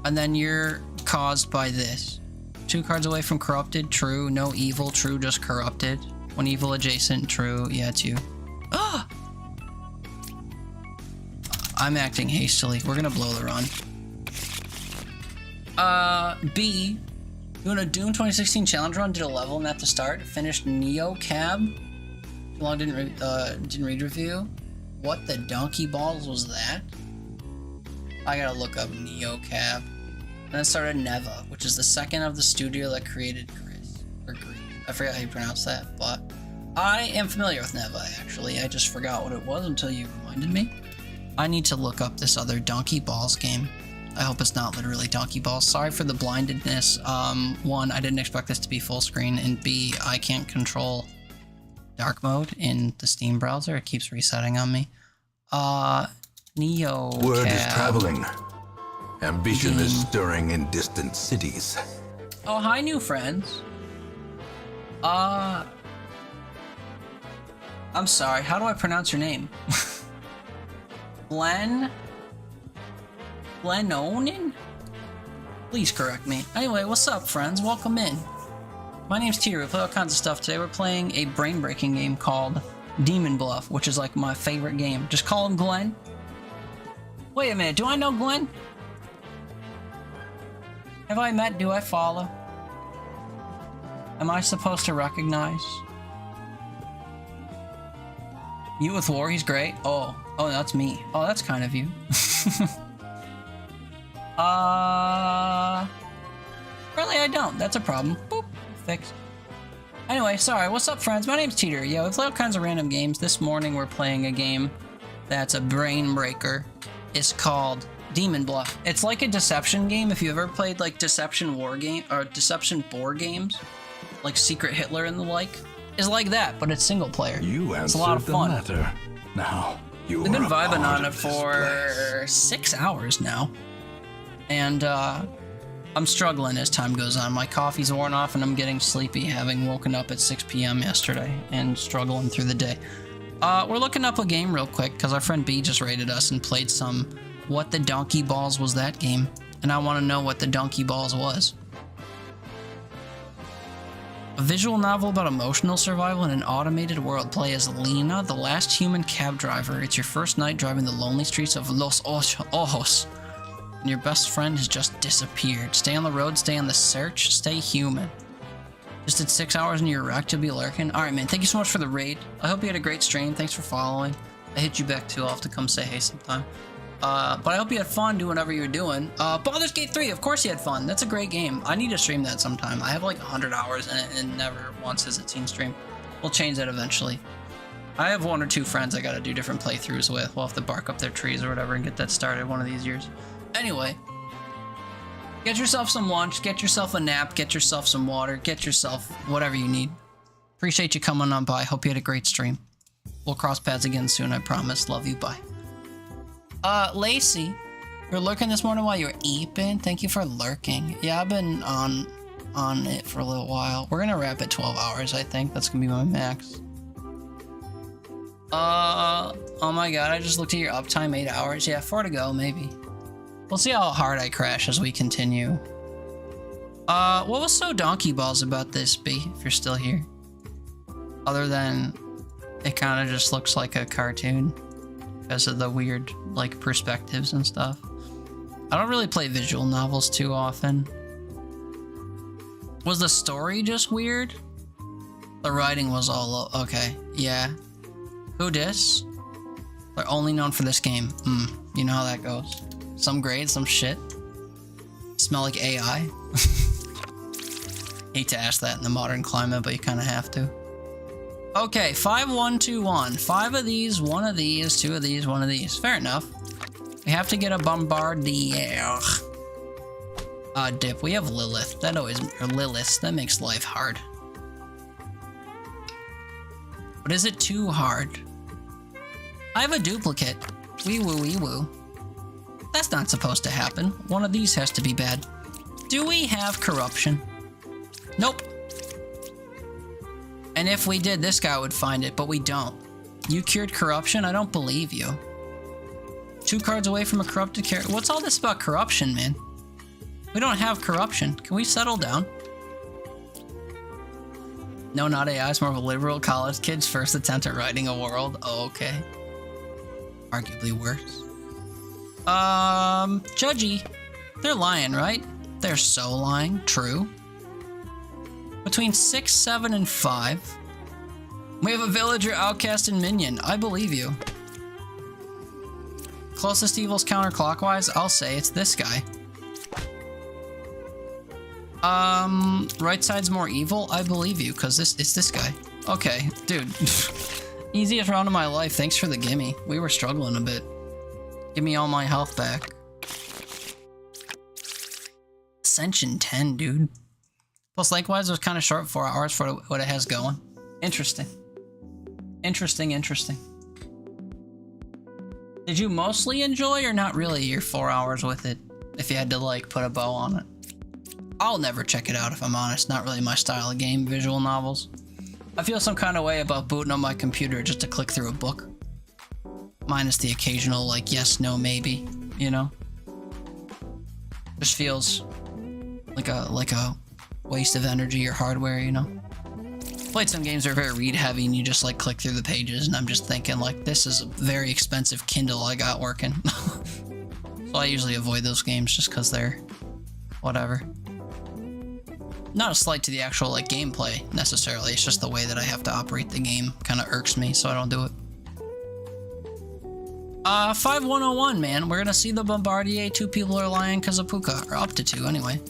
And then you're caused by this. 2 cards away from corrupted, true. No evil, true, just corrupted. 1 evil adjacent, true. Yeah, it's you. Ah! I'm acting hastily. We're gonna blow the run. B. Doing a Doom 2016 challenge run, did a level in that to start. Finished Neo Cab. Too long didn't read review. What the donkey balls was that? I gotta look up Neo Cab. And then started Neva, which is the second of the studio that created Chris. Or Greed. I forgot how you pronounce that, but I am familiar with Neva, actually. I just forgot what it was until you reminded me. I need to look up this other Donkey Balls game. I hope it's not literally Donkey Balls. Sorry for the blindedness. 1, I didn't expect this to be full screen, and B, I can't control dark mode in the Steam browser. It keeps resetting on me. Neo Word is Cab. traveling. Ambition is stirring in distant cities. Oh, hi, new friends. I'm sorry, how do I pronounce your name? Glenonin? Please correct me. Anyway, what's up, friends? Welcome in. My name's Tier. We play all kinds of stuff. Today we're playing a brain-breaking game called Demon Bluff, which is like my favorite game. Just call him Glenn. Wait a minute, do I know Gwen? Have I met? Do I follow? Am I supposed to recognize? You with War, he's great. Oh, that's me. Oh, that's kind of you. Really, I don't. That's a problem. Boop. Fixed. Anyway, sorry. What's up, friends? My name's Teeter. Yeah, we play all kinds of random games. This morning, we're playing a game that's a brain breaker. It's called Demon Bluff. It's like a deception game. If you ever played like deception war game or deception board games, like Secret Hitler and the like, is like that, but it's single player. You It's a lot of answered the fun. matter. Now, you We've been are a vibing part on it of this for place. 6 hours now. And I'm struggling as time goes on. My coffee's worn off and I'm getting sleepy, having woken up at 6 p.m. yesterday and struggling through the day. We're looking up a game real quick because our friend B just raided us and played some What the Donkey Balls Was That game. And I want to know what the Donkey Balls was. A visual novel about emotional survival in an automated world. Play as Lena, the last human cab driver. It's your first night driving the lonely streets of Los Ojos. And your best friend has just disappeared. Stay on the road, stay on the search, stay human. Just did 6 hours and you're wrecked, you'll be lurking. Alright, man, thank you so much for the raid. I hope you had a great stream. Thanks for following. I hit you back too. I'll have to come say hey sometime. But I hope you had fun doing whatever you're doing. Baldur's Gate 3, of course you had fun. That's a great game. I need to stream that sometime. I have like 100 hours in it and never once has it seen stream. We'll change that eventually. I have 1 or 2 friends I gotta do different playthroughs with. We'll have to bark up their trees or whatever and get that started one of these years. Anyway, get yourself some lunch, get yourself a nap, get yourself some water, get yourself whatever you need. Appreciate you coming on by. Hope you had a great stream. We'll cross paths again soon, I promise. Love you, bye. Lacey, you're lurking this morning while you were eeping? Thank you for lurking. Yeah, I've been on it for a little while. We're gonna wrap at 12 hours, I think. That's gonna be my max. Oh my god, I just looked at your uptime, 8 hours. Yeah, 4 to go, maybe. We'll see how hard I crash as we continue. What was so donkey balls about this, B, if you're still here? Other than it kind of just looks like a cartoon because of the weird, like, perspectives and stuff. I don't really play visual novels too often. Was the story just weird? The writing was all okay. Yeah. Who dis? They're only known for this game. You know how that goes. Some great, some shit. Smell like AI. Hate to ask that in the modern climate, but you kind of have to. Okay, 5121. 5 of these, 1 of these, 2 of these, 1 of these. Fair enough. We have to get a bombardier. Dip. We have Lilith. That always, or Lilith. That makes life hard. But is it too hard? I have a duplicate. Wee woo, wee woo. That's not supposed to happen. 1 of these has to be bad. Do we have corruption? Nope. And if we did, this guy would find it, but we don't. You cured corruption? I don't believe you. 2 cards away from a corrupted character. What's all this about corruption, man? We don't have corruption. Can we settle down? No, not AI. It's more of a liberal college kid's first attempt at writing a world. Oh, okay. Arguably worse. Judgy. They're lying, right? They're so lying. True. Between 6, 7, and 5. We have a villager, outcast, and minion. I believe you. Closest evil's counterclockwise? I'll say it's this guy. Right side's more evil? I believe you, because it's this guy. Okay, dude. Easiest round of my life. Thanks for the gimme. We were struggling a bit. Give me all my health back. Ascension 10, dude. Plus, likewise, it was kind of short, 4 hours for what it has going. Interesting. Interesting, interesting. Did you mostly enjoy or not really your 4 hours with it? If you had to, like, put a bow on it. I'll never check it out, if I'm honest. Not really my style of game, visual novels. I feel some kind of way about booting up my computer just to click through a book. Minus the occasional, like, yes, no, maybe, you know? Just feels like a waste of energy or hardware, you know? Played some games that are very read heavy and you just like click through the pages and I'm just thinking like, this is a very expensive Kindle I got working. So I usually avoid those games just because they're whatever. Not a slight to the actual like gameplay necessarily, it's just the way that I have to operate the game kind of irks me, so I don't do it. 5101, man. We're gonna see the Bombardier. 2 people are lying because of Puka, or up to 2 anyway.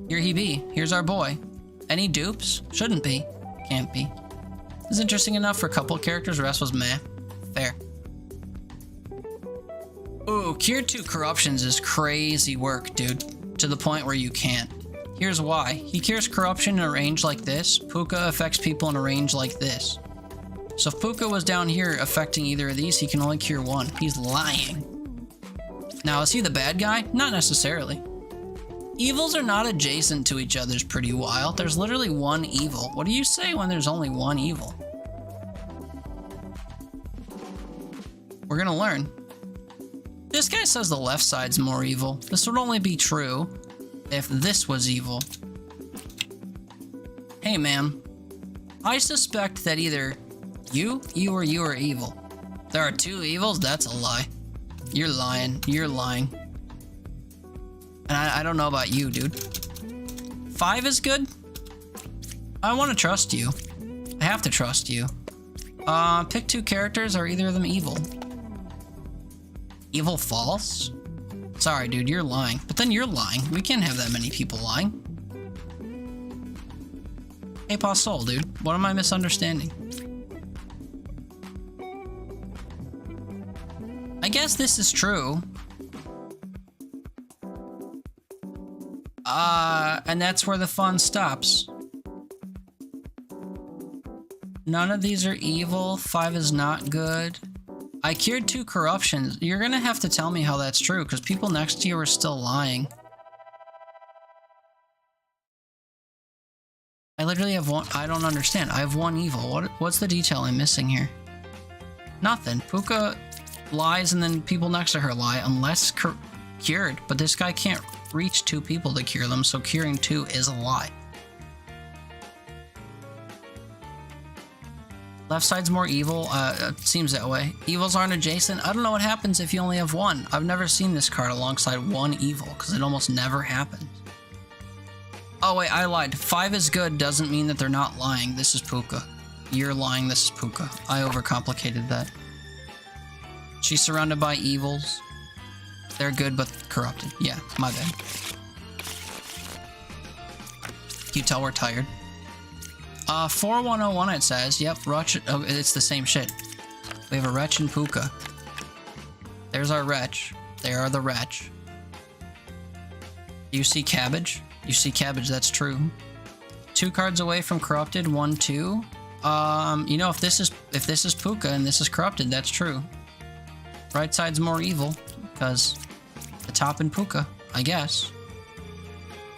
Here he be. Here's our boy. Any dupes? Shouldn't be. Can't be. This is interesting enough for a couple of characters, the rest was meh. Fair. Ooh, Cure 2 Corruptions is crazy work, dude. To the point where you can't. Here's why. He cures corruption in a range like this. Puka affects people in a range like this. So if Puka was down here affecting either of these, he can only cure 1. He's lying. Now, is he the bad guy? Not necessarily. Evils are not adjacent to each other is pretty wild. There's literally 1 evil. What do you say when there's only 1 evil? We're gonna learn. This guy says the left side's more evil. This would only be true if this was evil. Hey, ma'am. I suspect that either you or you are evil. There are 2 evils? That's a lie. You're lying. You're lying. And I don't know about you, dude. 5 is good? I want to trust you. I have to trust you. Pick 2 characters. Are either of them evil? Evil false? Sorry, dude, you're lying. But then you're lying. We can't have that many people lying. Hey, Pasol, dude. What am I misunderstanding? I guess this is true. And that's where the fun stops. None of these are evil. 5 is not good. I cured 2 corruptions. You're gonna have to tell me how that's true, because people next to you are still lying. I literally have 1. I don't understand. I have 1 evil. What's the detail I'm missing here? Nothing. Puka lies and then people next to her lie unless cured, but this guy can't reach 2 people to cure them, so curing 2 is a lie. Left side's more evil. It seems that way. Evils aren't adjacent. I don't know what happens if you only have 1. I've never seen this card alongside 1 evil, because it almost never happens. Oh wait, I lied. 5 is good doesn't mean that they're not lying. This is Puka. You're lying, this is Puka. I overcomplicated that. She's surrounded by evils. They're good but corrupted. Yeah, my bad. You tell we're tired. 4101 it says. Yep, Wretch. Oh, it's the same shit. We have a Wretch and Puka. There's our Wretch. There are the Wretch. You see Cabbage? You see Cabbage, that's true. 2 cards away from Corrupted, 1, 2. You know, if this is Puka and this is Corrupted, that's true. Right side's more evil, because the top and Puka, I guess.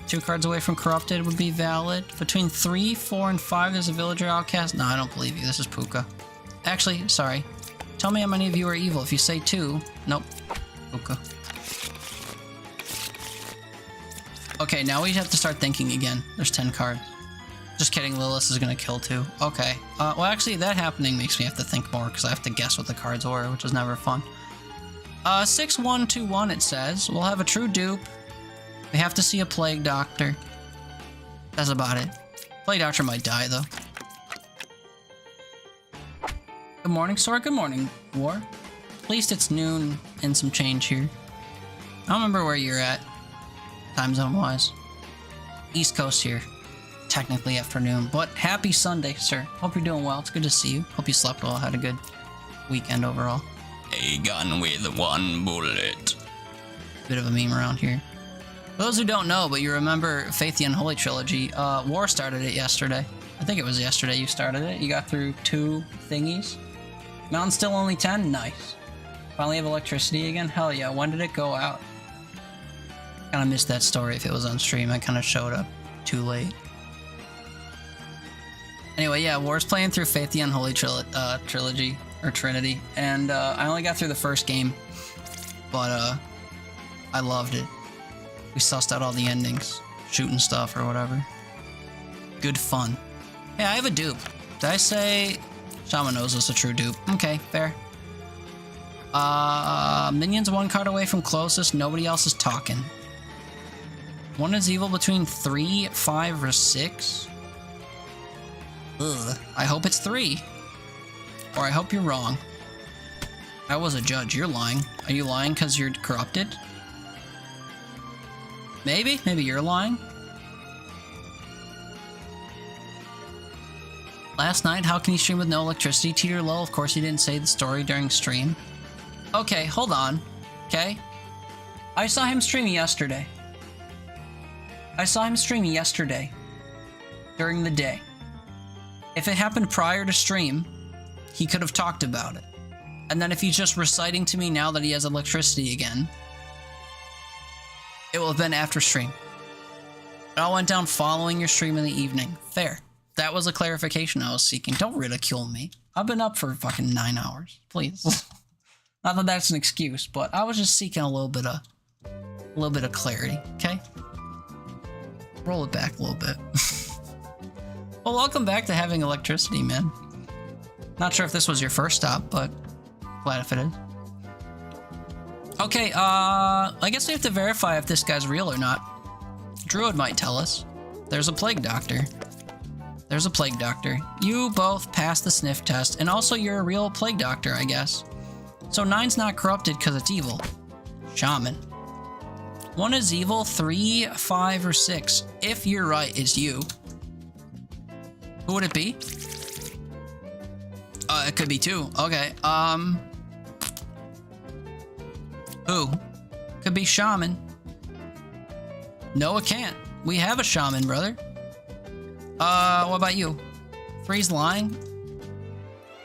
2 cards away from Corrupted would be valid. Between 3, 4, and 5 there's a Villager Outcast. No, I don't believe you. This is Puka. Actually, sorry. Tell me how many of you are evil. If you say 2, nope. Puka. Okay, now we have to start thinking again. There's 10 cards. Just kidding, Lilith is gonna kill 2. Okay. Well, actually, that happening makes me have to think more, because I have to guess what the cards were, which is never fun. 6121 it says. We'll have a true dupe. We have to see a Plague Doctor. That's about it. Plague Doctor might die, though. Good morning, Sora. Good morning, War. At least it's noon and some change here. I don't remember where you're at, time zone-wise. East Coast here. Technically afternoon, but happy Sunday, sir. Hope you're doing well. It's good to see you. Hope you slept well, had a good weekend overall. A gun with 1 bullet. Bit of a meme around here. For those who don't know, but you remember Faith the Unholy Trilogy, War started it yesterday. I think it was yesterday you started it. You got through 2 thingies. Mountain's still only 10? Nice. Finally have electricity again? Hell yeah. When did it go out? Kinda missed that story if it was on stream. I kinda showed up too late. Anyway, yeah, War's playing through Faith the Unholy Trilogy, or Trinity, and I only got through the first game, but I loved it. We sussed out all the endings, shooting stuff or whatever. Good fun. Hey, I have a dupe. Did I say Shaman knows us a true dupe? Okay, fair. Minions 1 card away from closest. Nobody else is talking. One is evil between 3, 5, or 6. Ugh. I hope it's 3. Or I hope you're wrong. I was a judge. You're lying. Are you lying because you're corrupted? Maybe? Maybe you're lying? Last night, how can you stream with no electricity? Teeter low. Of course, he didn't say the story during stream. Okay, hold on. Okay? I saw him streaming yesterday. During the day. If it happened prior to stream, he could have talked about it. And then if he's just reciting to me now that he has electricity again, it will have been after stream. It all went down following your stream in the evening. Fair. That was a clarification I was seeking. Don't ridicule me. I've been up for fucking 9 hours. Please. Not that that's an excuse, but I was just seeking a little bit of clarity, okay? Roll it back a little bit. Well, welcome back to having electricity, man. Not sure if this was your first stop, but glad if it is. Okay, I guess we have to verify if this guy's real or not. Druid might tell us. There's a plague doctor. You both passed the sniff test, and also you're a real plague doctor, I guess. So 9's not corrupted because it's evil. Shaman. 1 is evil, 3, 5, or 6. If you're right, it's you. Who would it be? It could be 2. Okay, who? Could be Shaman. No, it can't. We have a Shaman, brother. What about you? 3's lying?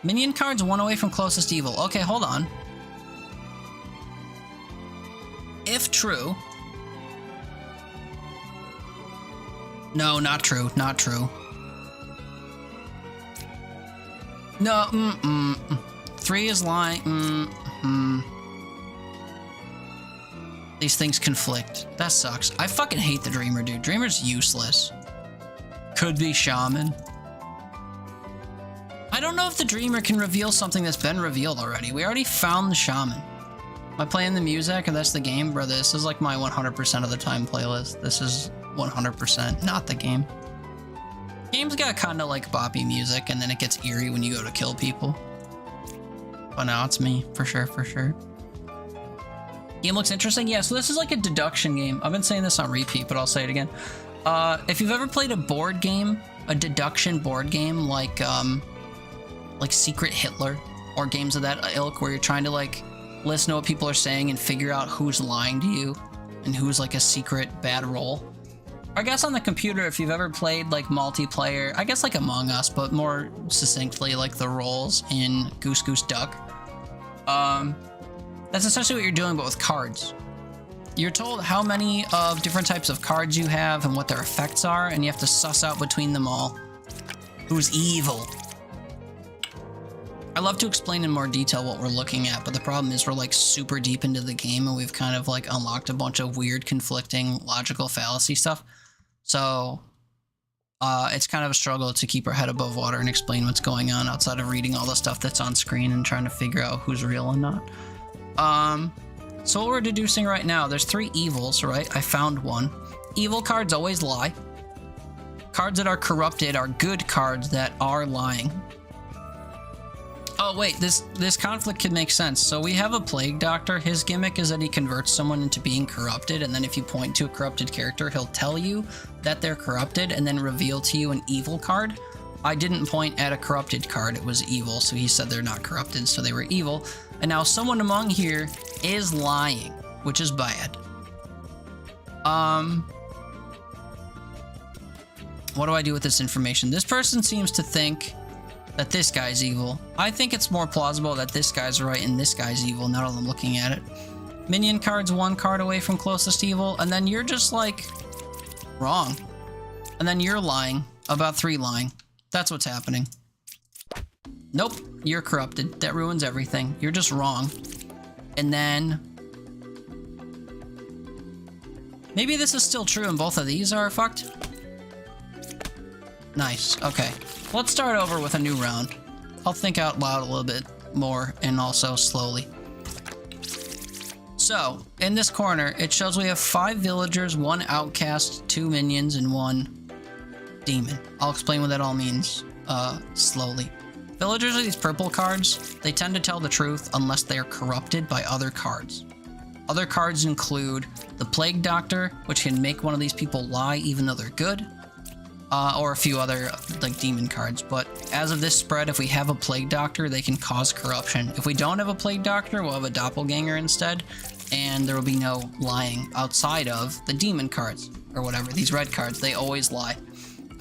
Minion cards 1 away from closest evil. Okay, hold on. If true... No, not true. No, 3 is lying. These things conflict. That sucks. I fucking hate the Dreamer, dude. Dreamer's useless. Could be Shaman. I don't know if the Dreamer can reveal something that's been revealed already. We already found the Shaman. Am I playing the music or that's the game? Bro, this is like my 100% of the time playlist. This is 100%, not the game. Game's got kind of like boppy music, and then it gets eerie when you go to kill people. But now it's me, for sure. Game looks interesting. Yeah, so this is like a deduction game. I've been saying this on repeat, but I'll say it again. If you've ever played a board game, a deduction board game, like Secret Hitler, or games of that ilk, where you're trying to like listen to what people are saying and figure out who's lying to you and who's like a secret bad role. I guess on the computer, if you've ever played like multiplayer, I guess like Among Us, but more succinctly like the roles in Goose Goose Duck. That's essentially what you're doing, but with cards. You're told how many of different types of cards you have and what their effects are, and you have to suss out between them all who's evil. I love to explain in more detail what we're looking at, but the problem is we're like super deep into the game and we've kind of like unlocked a bunch of weird, conflicting, logical fallacy stuff. So it's kind of a struggle to keep our head above water and explain what's going on outside of reading all the stuff that's on screen and trying to figure out who's real and not. So what we're deducing right now, there's 3 evils, right? I found one. Evil cards always lie. Cards that are corrupted are good cards that are lying. Oh wait, this conflict could make sense. So we have a plague doctor. His gimmick is that he converts someone into being corrupted, and then if you point to a corrupted character, he'll tell you that they're corrupted and then reveal to you an evil card. I didn't point at a corrupted card, it was evil, so he said they're not corrupted, so they were evil. And now someone among here is lying, which is bad. What do I do with this information? This person seems to think that this guy's evil. I think it's more plausible that this guy's right and this guy's evil now that I'm looking at it. Minion cards 1 card away from closest evil, and then you're just like wrong. And then you're lying about 3 lying. That's what's happening. Nope, you're corrupted. That ruins everything. You're just wrong. And then maybe this is still true and both of these are fucked. Nice, okay. Let's start over with a new round. I'll think out loud a little bit more and also slowly. So, in this corner, it shows we have 5 villagers, 1 outcast, 2 minions, and 1 demon. I'll explain what that all means slowly. Villagers are these purple cards. They tend to tell the truth unless they are corrupted by other cards. Other cards include the Plague Doctor, which can make one of these people lie even though they're good, or a few other like demon cards. But as of this spread, if we have a Plague Doctor, they can cause corruption. If we don't have a Plague Doctor, we'll have a Doppelganger instead, and there will be no lying outside of the demon cards, or whatever, these red cards. They always lie.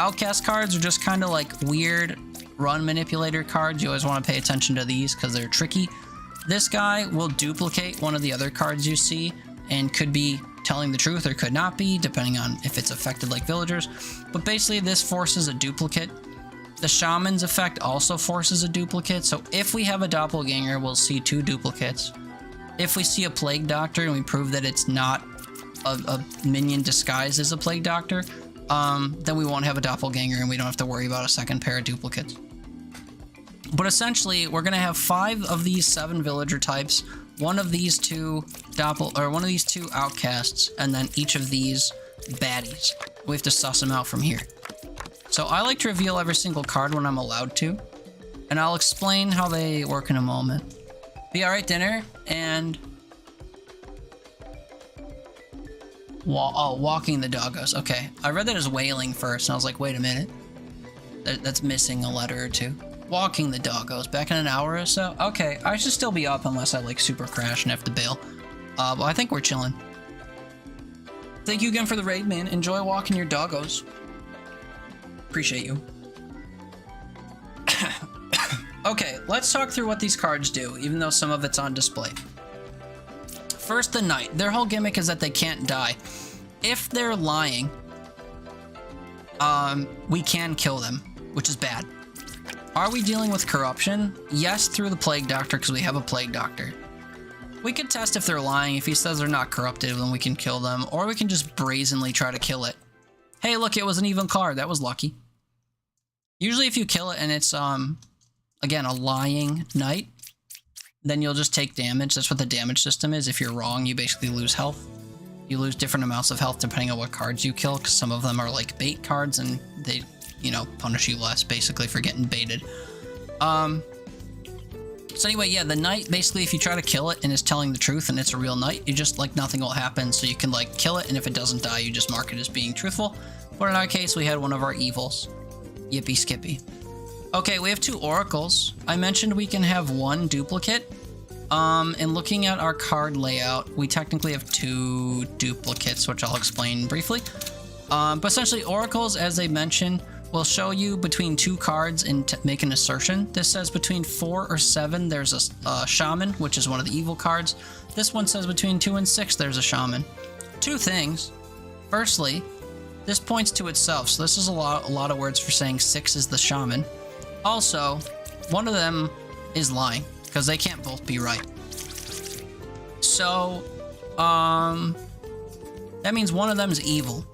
Outcast cards are just kind of like weird run manipulator cards. You always want to pay attention to these because they're tricky. This guy will duplicate one of the other cards you see and could be telling the truth or could not be, depending on if it's affected like villagers. But basically this forces a duplicate. The Shaman's effect also forces a duplicate. So if we have a Doppelganger, we'll see 2 duplicates. If we see a Plague Doctor and we prove that it's not a minion disguised as a Plague Doctor, then we won't have a Doppelganger and we don't have to worry about a second pair of duplicates. But essentially, we're gonna have 5 of these 7 villager types, one of these 2 outcasts, and then each of these baddies. We have to suss them out from here. So I like to reveal every single card when I'm allowed to, and I'll explain how they work in a moment. Be alright, dinner, and walking the doggos. Okay, I read that as wailing first, and I was like, wait a minute, that's missing a letter or 2. Walking the doggos, back in an hour or so? Okay, I should still be up unless I like super crash and have to bail. But I think we're chilling. Thank you again for the raid, man. Enjoy walking your doggos. Appreciate you. Okay, let's talk through what these cards do, even though some of it's on display. First, the Knight. Their whole gimmick is that they can't die. If they're lying, we can kill them, which is bad. Are we dealing with corruption? Yes, through the Plague Doctor, because we have a Plague Doctor. We can test if they're lying. If he says they're not corrupted, then we can kill them. Or we can just brazenly try to kill it. Hey, look, it was an even card. That was lucky. Usually if you kill it and it's, again, a lying Knight, then you'll just take damage. That's what the damage system is. If you're wrong, you basically lose health. You lose different amounts of health depending on what cards you kill, because some of them are like bait cards and they, you know, punish you less basically for getting baited. So anyway, yeah, the Knight, basically if you try to kill it and it's telling the truth and it's a real Knight, you just like nothing will happen. So you can like kill it, and if it doesn't die, you just mark it as being truthful. But in our case, we had one of our evils. Yippee skippy. Okay, we have 2 oracles. I mentioned we can have 1 duplicate. And looking at our card layout, we technically have 2 duplicates, which I'll explain briefly. But essentially, oracles, as they mention, will show you between 2 cards and make an assertion. This says between 4 or 7, there's a shaman, which is one of the evil cards. This one says between 2 and 6, there's a shaman. 2 things. Firstly, this points to itself. So this is a lot of words for saying 6 is the shaman. Also, one of them is lying, because they can't both be right. So, that means one of them is evil,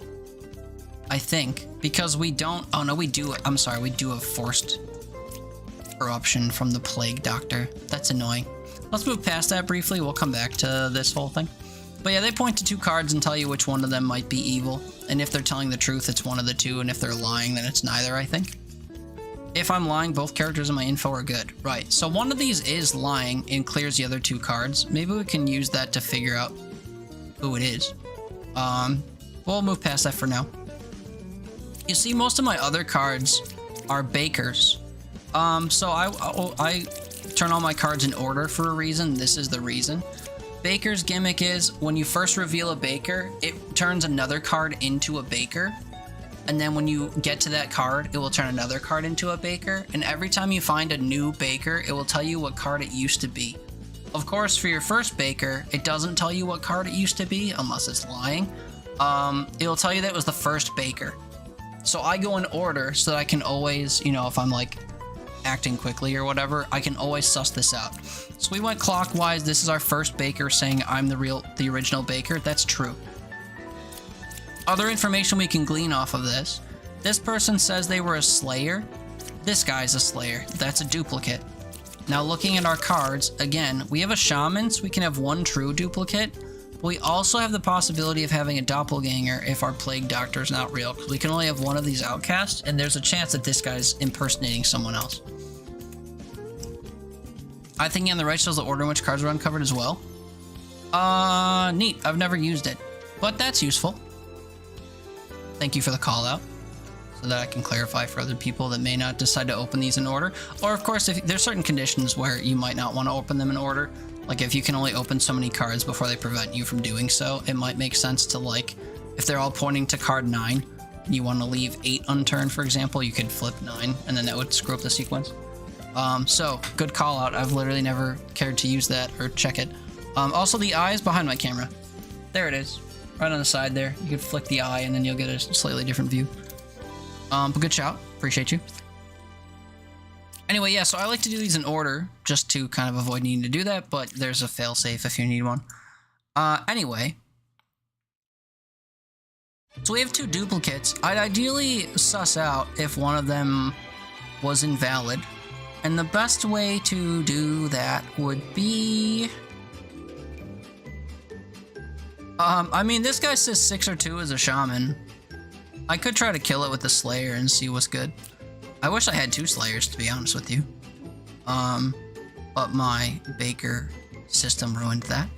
I think, because we don't, oh no, we do, I'm sorry, we do have forced corruption from the Plague Doctor. That's annoying. Let's move past that briefly, we'll come back to this whole thing. But yeah, they point to 2 cards and tell you which one of them might be evil, and if they're telling the truth, it's one of the 2, and if they're lying, then it's neither, I think. If I'm lying, both characters in my info are good. Right, so one of these is lying and clears the other 2 cards. Maybe we can use that to figure out who it is. We'll move past that for now. You see, most of my other cards are bakers. So I turn all my cards in order for a reason. This is the reason. Baker's gimmick is when you first reveal a baker, it turns another card into a baker. And then when you get to that card, it will turn another card into a baker. And every time you find a new baker, it will tell you what card it used to be. Of course, for your first baker, it doesn't tell you what card it used to be, unless it's lying. It'll tell you that it was the first baker. So I go in order so that I can always, you know, if I'm like acting quickly or whatever, I can always suss this out. So we went clockwise. This is our first baker saying I'm the original baker. That's true. Other information we can glean off of this. This person says they were a slayer. This guy's a slayer. That's a duplicate. Now looking at our cards, again, we have a shaman, so we can have 1 true duplicate. We also have the possibility of having a doppelganger if our plague doctor is not real, because we can only have one of these outcasts, and there's a chance that this guy's impersonating someone else. I think on the right shows the order in which cards were uncovered as well. Neat. I've never used it, but that's useful. Thank you for the call out, so that I can clarify for other people that may not decide to open these in order. Or of course, if there's certain conditions where you might not want to open them in order, like if you can only open so many cards before they prevent you from doing so, it might make sense to, like, if they're all pointing to card 9 and you want to leave 8 unturned, for example, you could flip 9 and then that would screw up the sequence. So good call out. I've literally never cared to use that or check it. Also, the eye is behind my camera. There it is, right on the side there. You could flick the eye and then you'll get a slightly different view. But good shout. Appreciate you. Anyway, yeah, so I like to do these in order just to kind of avoid needing to do that, but there's a failsafe if you need one. Anyway. So we have 2 duplicates. I'd ideally suss out if one of them was invalid. And the best way to do that would be... I mean, this guy says 6 or 2 is a shaman. I could try to kill it with the Slayer and see what's good. I wish I had 2 Slayers, to be honest with you. But my Baker system ruined that.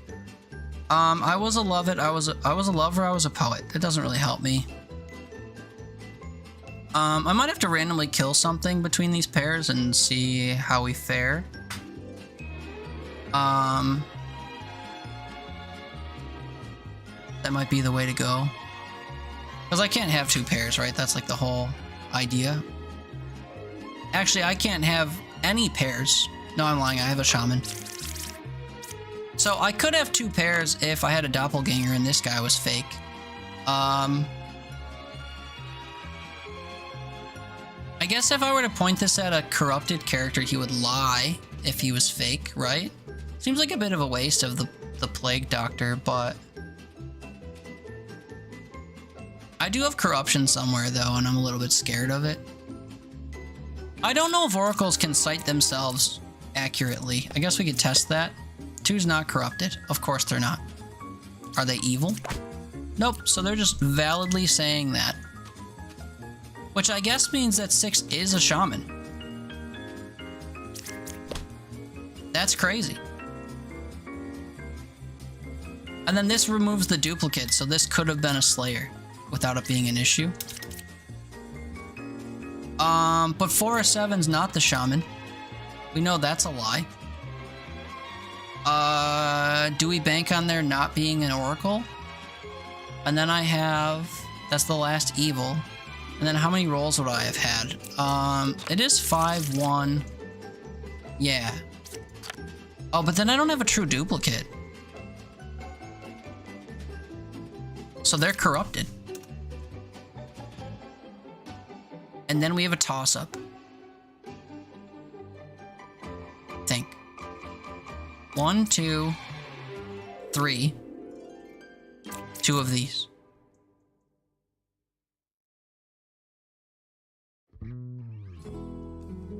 I was a Lovett, I was a lover, I was a poet. It doesn't really help me. I might have to randomly kill something between these pairs and see how we fare. That might be the way to go. Because I can't have 2 pairs, right? That's like the whole idea. Actually, I can't have any pairs. No, I'm lying. I have a shaman. So I could have 2 pairs if I had a doppelganger and this guy was fake. I guess if I were to point this at a corrupted character, he would lie if he was fake, right? Seems like a bit of a waste of the plague doctor, but... I do have corruption somewhere, though, and I'm a little bit scared of it. I don't know if oracles can cite themselves accurately. I guess we could test that. 2's not corrupted. Of course they're not. Are they evil? Nope, so they're just validly saying that. Which I guess means that 6 is a shaman. That's crazy. And then this removes the duplicate, so this could have been a Slayer without it being an issue. But 4 or 7's not the shaman. We know that's a lie. Do we bank on there not being an oracle? And then I have... That's the last evil. And then how many rolls would I have had? It is 5, 1. Yeah. Oh, but then I don't have a true duplicate. So they're corrupted. And then we have a toss-up. Think. 1, 2, 3. 2 of these.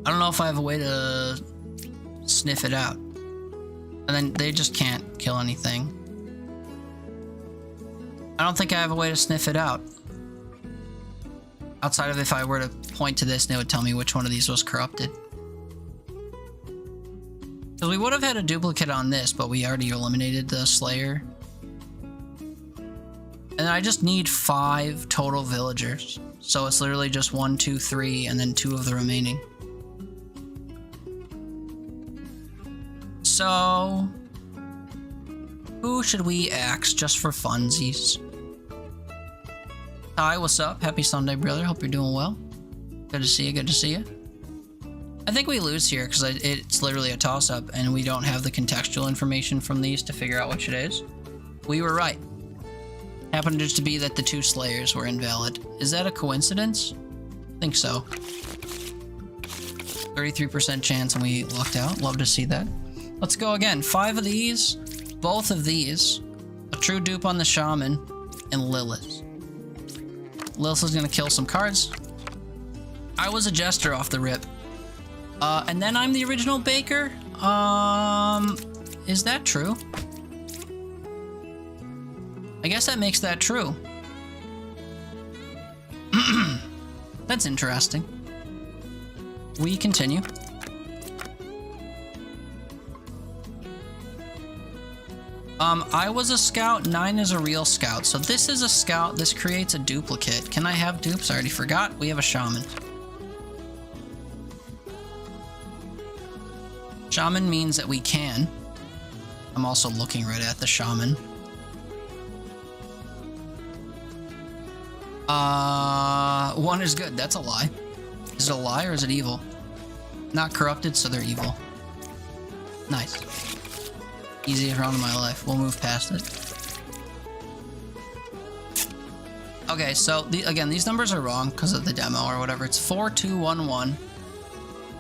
I don't know if I have a way to sniff it out. And then they just can't kill anything. I don't think I have a way to sniff it out. Outside of if I were to point to this and it would tell me which one of these was corrupted. Because we would have had a duplicate on this, but we already eliminated the Slayer. And I just need 5 total villagers. So it's literally just 1, 2, 3, and then 2 of the remaining. So... who should we axe just for funsies? Hi, what's up? Happy Sunday, brother. Hope you're doing well. Good to see you, good to see you. I think we lose here because it's literally a toss-up and we don't have the contextual information from these to figure out which it is. We were right. Happened just to be that the 2 Slayers were invalid. Is that a coincidence? I think so. 33% chance and we lucked out. Love to see that. Let's go again. 5 of these, both of these, a true dupe on the Shaman, and Lilith. Lilith is gonna kill some cards. I was a jester off the rip. And then I'm the original Baker? Is that true? I guess that makes that true. That's interesting. We continue. I was a scout, 9 is a real scout. So this is a scout, this creates a duplicate. Can I have dupes? I already forgot. We have a shaman. Shaman means that we can. I'm also looking right at the shaman. 1 is good. That's a lie. Is it a lie or is it evil? Not corrupted, so they're evil. Nice. Easiest round of my life. We'll move past it. Okay, so again, these numbers are wrong because of the demo or whatever. It's 4, 2, 1, 1.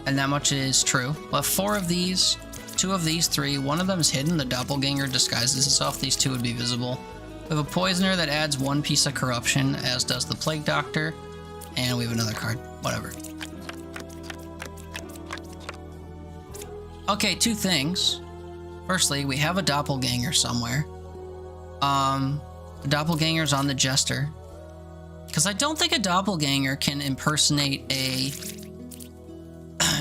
And that much is true. We'll have 4 of these, 2 of these, 3. One of them is hidden. The doppelganger disguises itself. These 2 would be visible. We have a poisoner that adds 1 piece of corruption, as does the plague doctor. And we have another card. Whatever. Okay, 2 things. Firstly, we have a doppelganger somewhere. The doppelganger's on the jester. Because I don't think a doppelganger can impersonate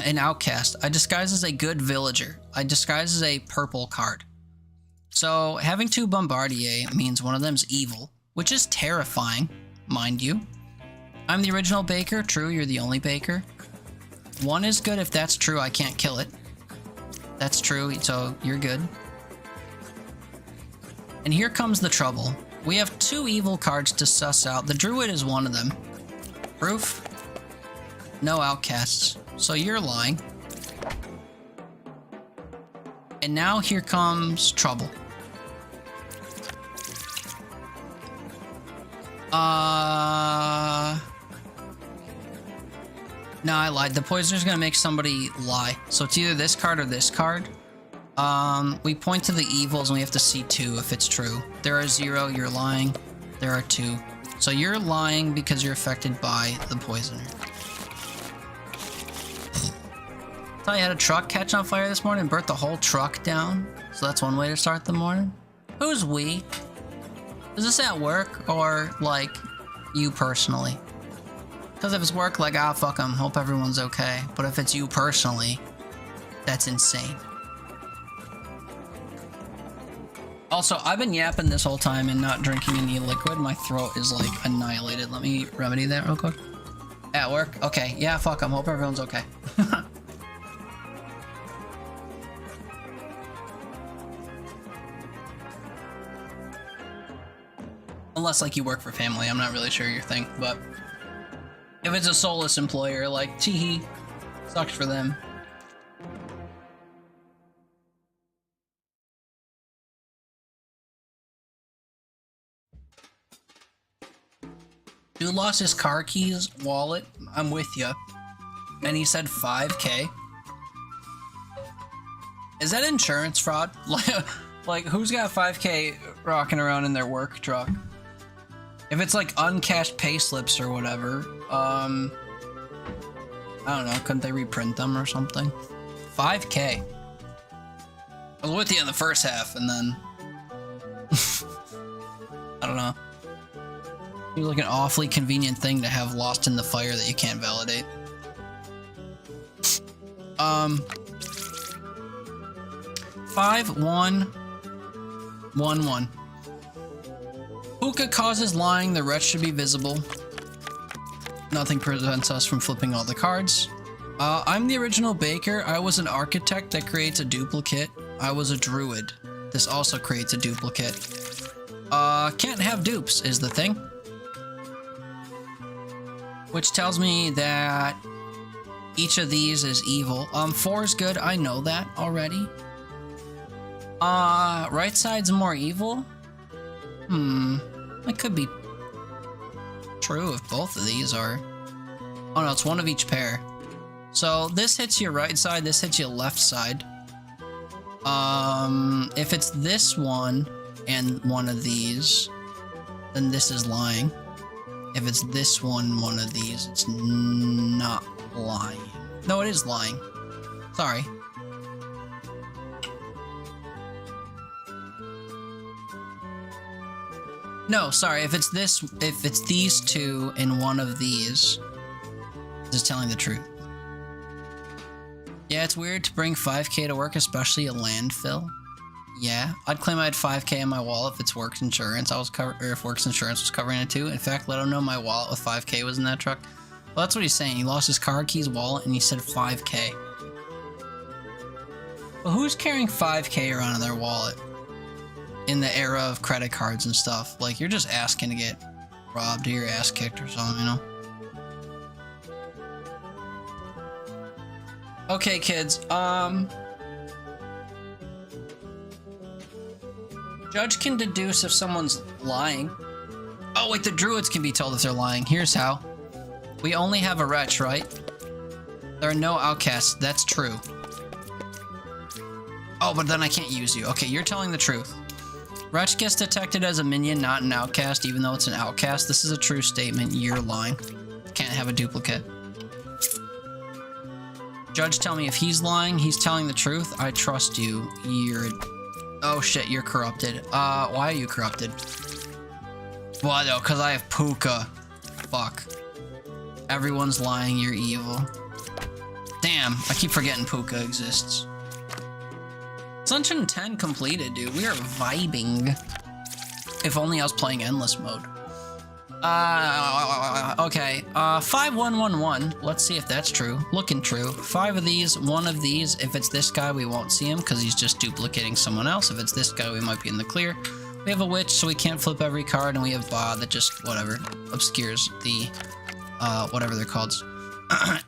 an outcast. I disguise as a good villager. I disguise as a purple card. So having 2 Bombardier means one of them's evil, which is terrifying, mind you. I'm the original baker. True, you're the only baker. 1 is good. If that's true, I can't kill it. That's true, so you're good. And here comes the trouble. We have 2 evil cards to suss out. The druid is one of them. Proof? No outcasts. So you're lying. And now here comes trouble. No, I lied. The poisoner's gonna make somebody lie. So it's either this card or this card. We point to the evils and we have to see 2 if it's true. There are 0, you're lying. There are 2. So you're lying because you're affected by the poisoner. Thought you had a truck catch on fire this morning and burnt the whole truck down. So that's one way to start the morning. Who's we? Is this at work or like you personally? Because if it's work, like, fuck them, hope everyone's okay. But if it's you personally, that's insane. Also, I've been yapping this whole time and not drinking any liquid. My throat is, like, annihilated. Let me remedy that real quick. At work? Okay. Yeah, fuck them. Hope everyone's okay. Unless, like, you work for family. I'm not really sure your thing, but... if it's a soulless employer, like, tee-hee, sucks for them. Dude lost his car keys, wallet, I'm with ya. And he said 5K. Is that insurance fraud? Like, who's got 5K rocking around in their work truck? If it's like uncashed pay slips or whatever, I don't know, couldn't they reprint them or something? 5K. I was with you in the first half, and then... I don't know. Seems like an awfully convenient thing to have lost in the fire that you can't validate. 5-1-1-1. Hookah causes lying, the rest should be visible. Nothing prevents us from flipping all the cards. I'm the original baker. I was an architect that creates a duplicate. I was a druid. This also creates a duplicate. Can't have dupes is the thing. Which tells me that each of these is evil. 4 is good. I know that already. Right side's more evil? That could be true if both of these are... oh no, it's one of each pair. So this hits your right side, this hits your left side. If it's this one and one of these, then this is lying. If it's this one of these, it's not lying. No, it is lying. Sorry. No, sorry. If it's these two in one of these, just telling the truth. Yeah, it's weird to bring 5K to work, especially a landfill. Yeah, I'd claim I had 5K in my wallet if it's works insurance. Or if works insurance was covering it too. In fact, let him know my wallet with 5K was in that truck. Well, that's what he's saying. He lost his car keys, wallet, and he said 5K. Well, who's carrying 5K around in their wallet? In the era of credit cards and stuff. Like, you're just asking to get robbed or your ass kicked or something, you know? Okay, kids, Judge can deduce if someone's lying. Oh, wait, the druids can be told if they're lying. Here's how. We only have a wretch, right? There are no outcasts. That's true. Oh, but then I can't use you. Okay, you're telling the truth. Wretch gets detected as a minion, not an outcast, even though it's an outcast. This is a true statement. You're lying. Can't have a duplicate. Judge, tell me if he's lying. He's telling the truth. I trust you. You're... Oh shit, you're corrupted. Why are you corrupted? Why though? Because I have Puka. Fuck. Everyone's lying. You're evil. Damn, I keep forgetting Puka exists. Sunshine 10 completed, dude. We are vibing. If only I was playing endless mode. Okay. 5111. Let's see if that's true. Looking true. 5 of these, 1 of these. If it's this guy, we won't see him because he's just duplicating someone else. If it's this guy, we might be in the clear. We have a witch, so we can't flip every card, and we have Ba that just, whatever, obscures the, whatever they're called.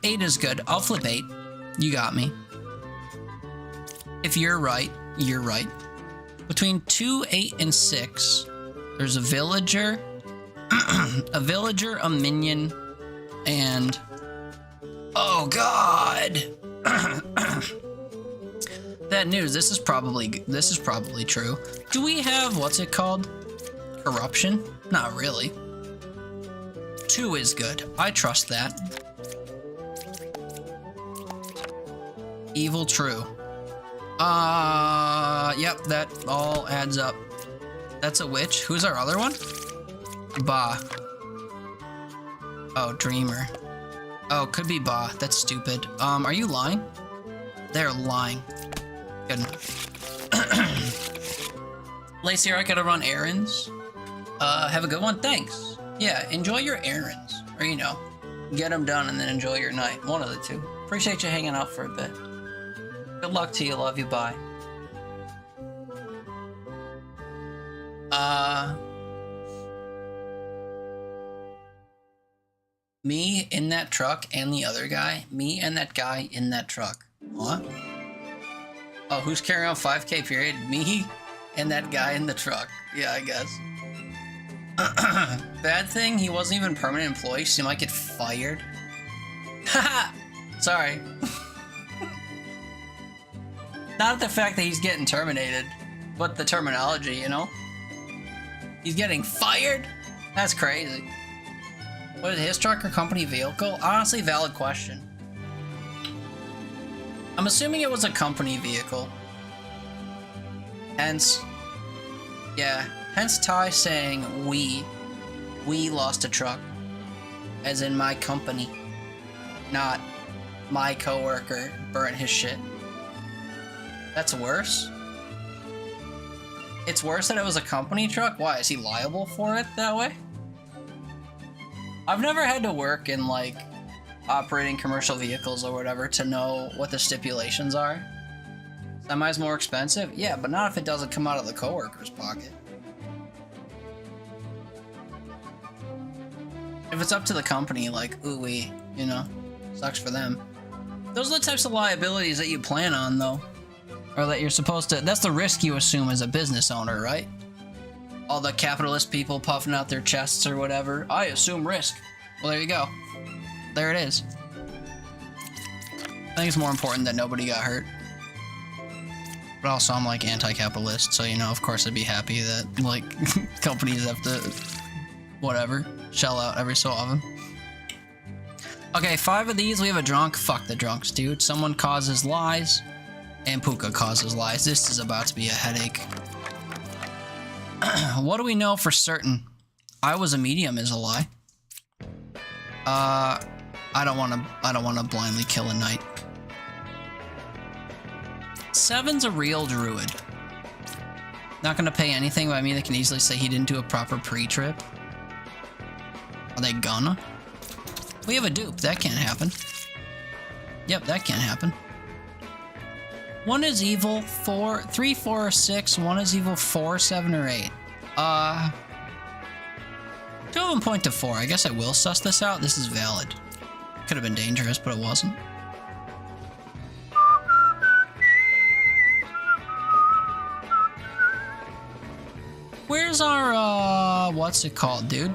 8 is good. I'll flip 8. You got me. If you're right, you're right. Between 2, 8, and 6, there's a villager, a villager, a minion, and... Oh, God! That news, this is probably true. Do we have, what's it called? Corruption? Not really. 2 is good. I trust that. Evil, true. Yep, that all adds up. That's a witch. Who's our other one? Ba. Oh, dreamer. Oh, could be Ba. That's stupid. Are you lying? They're lying. Good. Lacey, I gotta run errands. Have a good one. Thanks. Yeah, enjoy your errands. Or, you know, get them done and then enjoy your night. One of the two. Appreciate you hanging out for a bit. Good luck to you. Love you. Bye. Me in that truck and the other guy. Me and that guy in that truck. What? Oh, who's carrying on 5K period? Me and that guy in the truck. Yeah, I guess. Bad thing, he wasn't even a permanent employee, so he might get fired. Haha! Sorry. Not the fact that he's getting terminated, but the terminology, you know? He's getting fired? That's crazy. What is his truck or company vehicle? Honestly, valid question. I'm assuming it was a company vehicle. Hence, yeah, hence Ty saying we lost a truck. As in my company. Not my coworker burnt his shit. That's worse? It's worse that it was a company truck? Why, is he liable for it that way? I've never had to work in, like, operating commercial vehicles or whatever to know what the stipulations are. Semi's more expensive? Yeah, but not if it doesn't come out of the coworker's pocket. If it's up to the company, like, ooh-wee, you know, sucks for them. Those are the types of liabilities that you plan on, though. Or that you're supposed to, that's the risk you assume as a business owner, right? All the capitalist people puffing out their chests or whatever. I assume risk. Well, there you go. There it is. I think it's more important that nobody got hurt. But also, I'm like anti-capitalist, so you know, of course I'd be happy that, like, companies have to, whatever, shell out every so often. Okay, 5 of these, we have a drunk. Fuck the drunks, dude. Someone causes lies, and Puka causes lies. This is about to be a headache. What do we know for certain? I was a medium is a lie. I don't wanna blindly kill a knight. 7's a real druid. Not gonna pay anything, but I mean they can easily say he didn't do a proper pre-trip. Are they gonna? We have a dupe, that can't happen. Yep, that can't happen. 1 is evil, 3, 4, or 6. 1 is evil, 4, 7, or 8. 2 of them point to 4. I guess I will suss this out. This is valid. Could have been dangerous, but it wasn't. Where's our, what's it called, dude?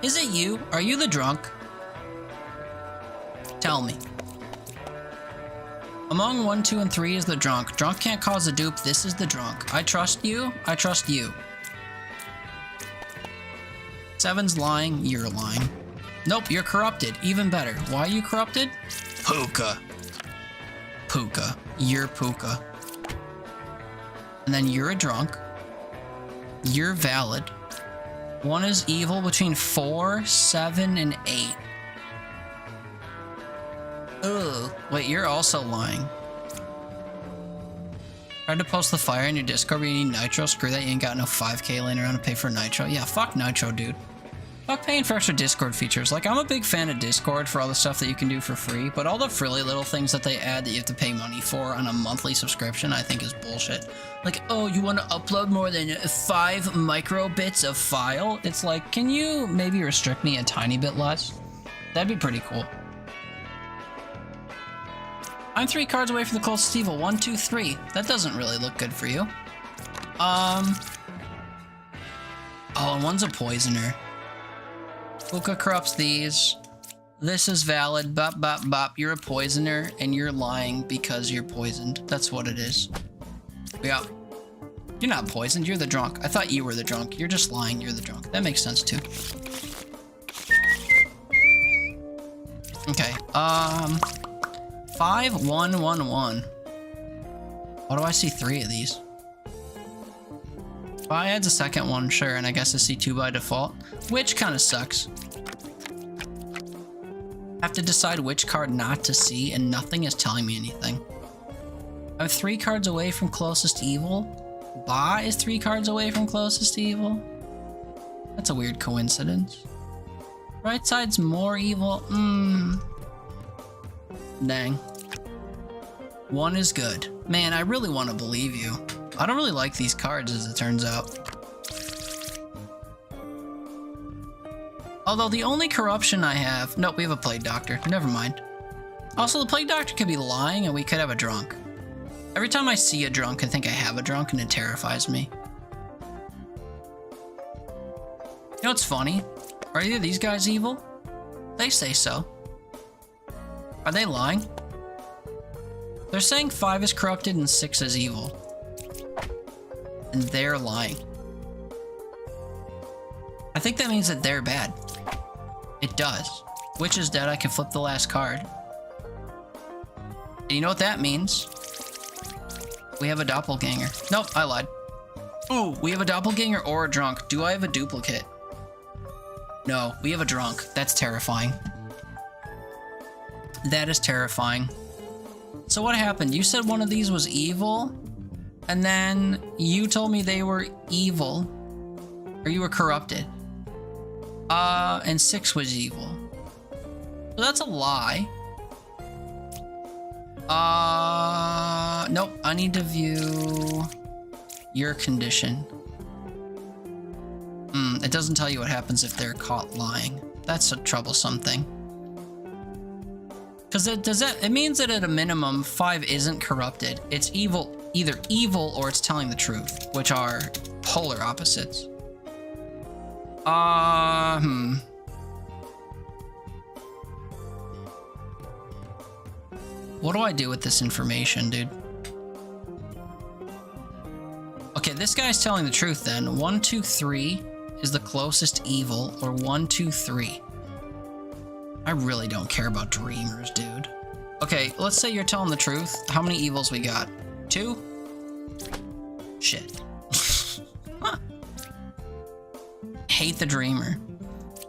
Is it you? Are you the drunk? Tell me. Among 1, 2, and 3 is the drunk. Drunk can't cause a dupe. This is the drunk. I trust you. I trust you. 7's lying. You're lying. Nope, you're corrupted. Even better. Why are you corrupted? Puka. Puka. You're Puka. And then you're a drunk. You're valid. 1 is evil between 4, 7, and 8. Ugh. Wait, you're also lying. Tried to post the fire in your Discord, but you need nitro. Screw that, you ain't got no 5k laying around to pay for nitro. Yeah, fuck nitro, dude. Fuck paying for extra Discord features. Like, I'm a big fan of Discord for all the stuff that you can do for free, but all the frilly little things that they add that you have to pay money for on a monthly subscription, I think is bullshit. Like, oh, you want to upload more than 5 microbits of file? It's like, can you maybe restrict me a tiny bit less? That'd be pretty cool. I'm 3 cards away from the closest evil. 1, 2, 3. That doesn't really look good for you. Oh, and 1's a poisoner. Puka corrupts these. This is valid. Bop, bop, bop. You're a poisoner, and you're lying because you're poisoned. That's what it is. Yeah. You're not poisoned. You're the drunk. I thought you were the drunk. You're just lying. You're the drunk. That makes sense, too. Okay. 5, 1, 1, 1. Why do I see 3 of these? Well, I adds a second one, sure, and I guess I see 2 by default, which kind of sucks. I have to decide which card not to see, and nothing is telling me anything. I'm 3 cards away from closest evil. Ba is 3 cards away from closest evil. That's a weird coincidence. Right side's more evil. Dang. 1 is good. Man, I really want to believe you. I don't really like these cards, as it turns out. Although the only corruption I have... Nope, we have a Plague Doctor. Never mind. Also, the Plague Doctor could be lying, and we could have a drunk. Every time I see a drunk, I think I have a drunk, and it terrifies me. You know what's funny? Are either of these guys evil? They say so. Are they lying? They're saying 5 is corrupted and 6 is evil. And they're lying. I think that means that they're bad. It does. Witch is dead, I can flip the last card. And you know what that means? We have a doppelganger. Nope, I lied. Ooh, we have a doppelganger or a drunk. Do I have a duplicate? No, we have a drunk. That's terrifying. That is terrifying. So what happened? You said one of these was evil, and then you told me they were evil, or you were corrupted. And 6 was evil. So that's a lie. Nope, I need to view your condition. It doesn't tell you what happens if they're caught lying. That's a troublesome thing. Because it means that at a minimum, 5 isn't corrupted. It's evil, either evil or it's telling the truth, which are polar opposites. What do I do with this information, dude? Okay, this guy's telling the truth then. 1, 2, 3 is the closest evil, or 1, 2, 3. I really don't care about dreamers, dude. Okay, let's say you're telling the truth. How many evils we got? 2? Shit. Huh. hate the Dreamer.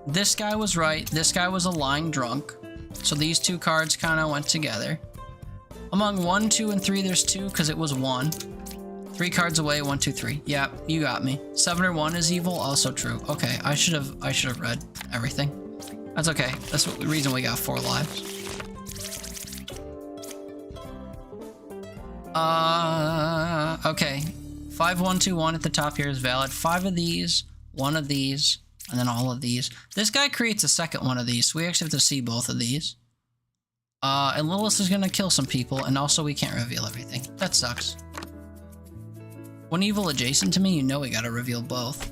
This guy was right. This guy was a lying drunk. So these two cards kind of went together. Among 1, 2, and 3, there's 2 because it was 1. 3 cards away, 1, 2, 3. Yeah, you got me. 7 or 1 is evil, also true. Okay, I should have read everything. That's okay. That's the reason we got 4 lives. Okay. 5, 1, 2, 1 at the top here is valid. 5 of these, 1 of these, and then all of these. This guy creates a second one of these, so we actually have to see both of these. And Lilith is gonna kill some people, and also we can't reveal everything. That sucks. 1 evil adjacent to me, you know we gotta reveal both.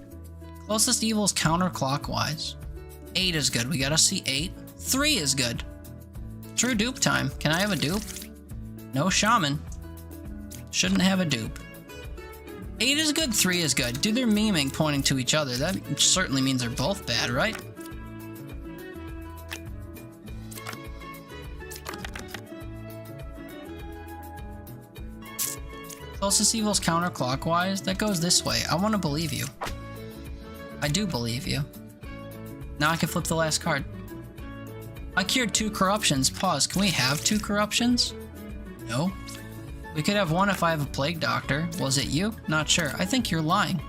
Closest evil is counterclockwise. 8 is good, we gotta see 8. 3 is good. True dupe time. Can I have a dupe? No shaman. Shouldn't have a dupe. 8 is good, 3 is good. Dude, they're memeing pointing to each other. That certainly means they're both bad, right? Closest evil is counterclockwise. That goes this way. I want to believe you. I do believe you. Now I can flip the last card. I cured 2 corruptions. Pause. Can we have 2 corruptions? No. We could have 1 if I have a plague doctor. Was it you? Not sure. I think you're lying.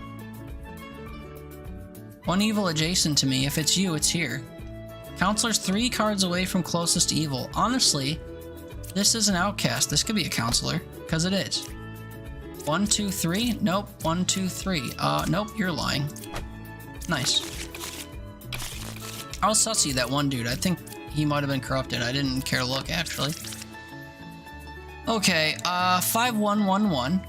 1 evil adjacent to me. If it's you, it's here. Counselor's 3 cards away from closest evil. Honestly, this is an outcast. This could be a counselor, because it is. 1, 2, 3. Nope. 1, 2, 3. Nope. You're lying. Nice. I'll sussy that one dude. I think he might have been corrupted. I didn't care to look, actually. Okay, 5, 1, 1, 1.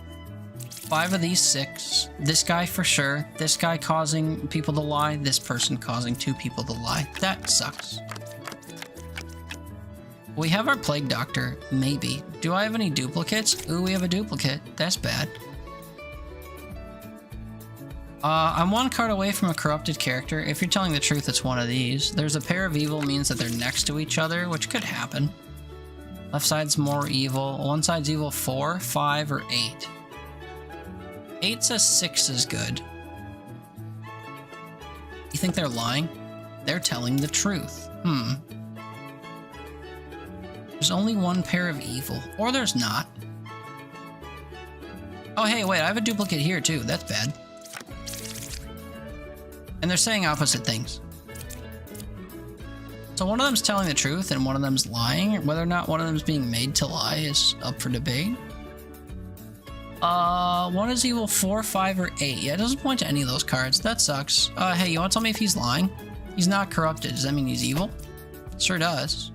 5 of these 6. This guy for sure. This guy causing people to lie. This person causing 2 people to lie. That sucks. We have our plague doctor. Maybe. Do I have any duplicates? Ooh, we have a duplicate. That's bad. I'm 1 card away from a corrupted character. If you're telling the truth, it's one of these. There's a pair of evil means that they're next to each other, which could happen. Left side's more evil. One side's evil 4, 5, or 8. 8 says 6 is good. You think they're lying? They're telling the truth. There's only 1 pair of evil. Or there's not. Oh, hey, wait, I have a duplicate here, too. That's bad. And they're saying opposite things. So one of them's telling the truth and one of them's lying. Whether or not one of them's being made to lie is up for debate. 1 is evil 4, 5, or 8. Yeah, it doesn't point to any of those cards. That sucks. Hey, you want to tell me if he's lying? He's not corrupted. Does that mean he's evil? Sure does.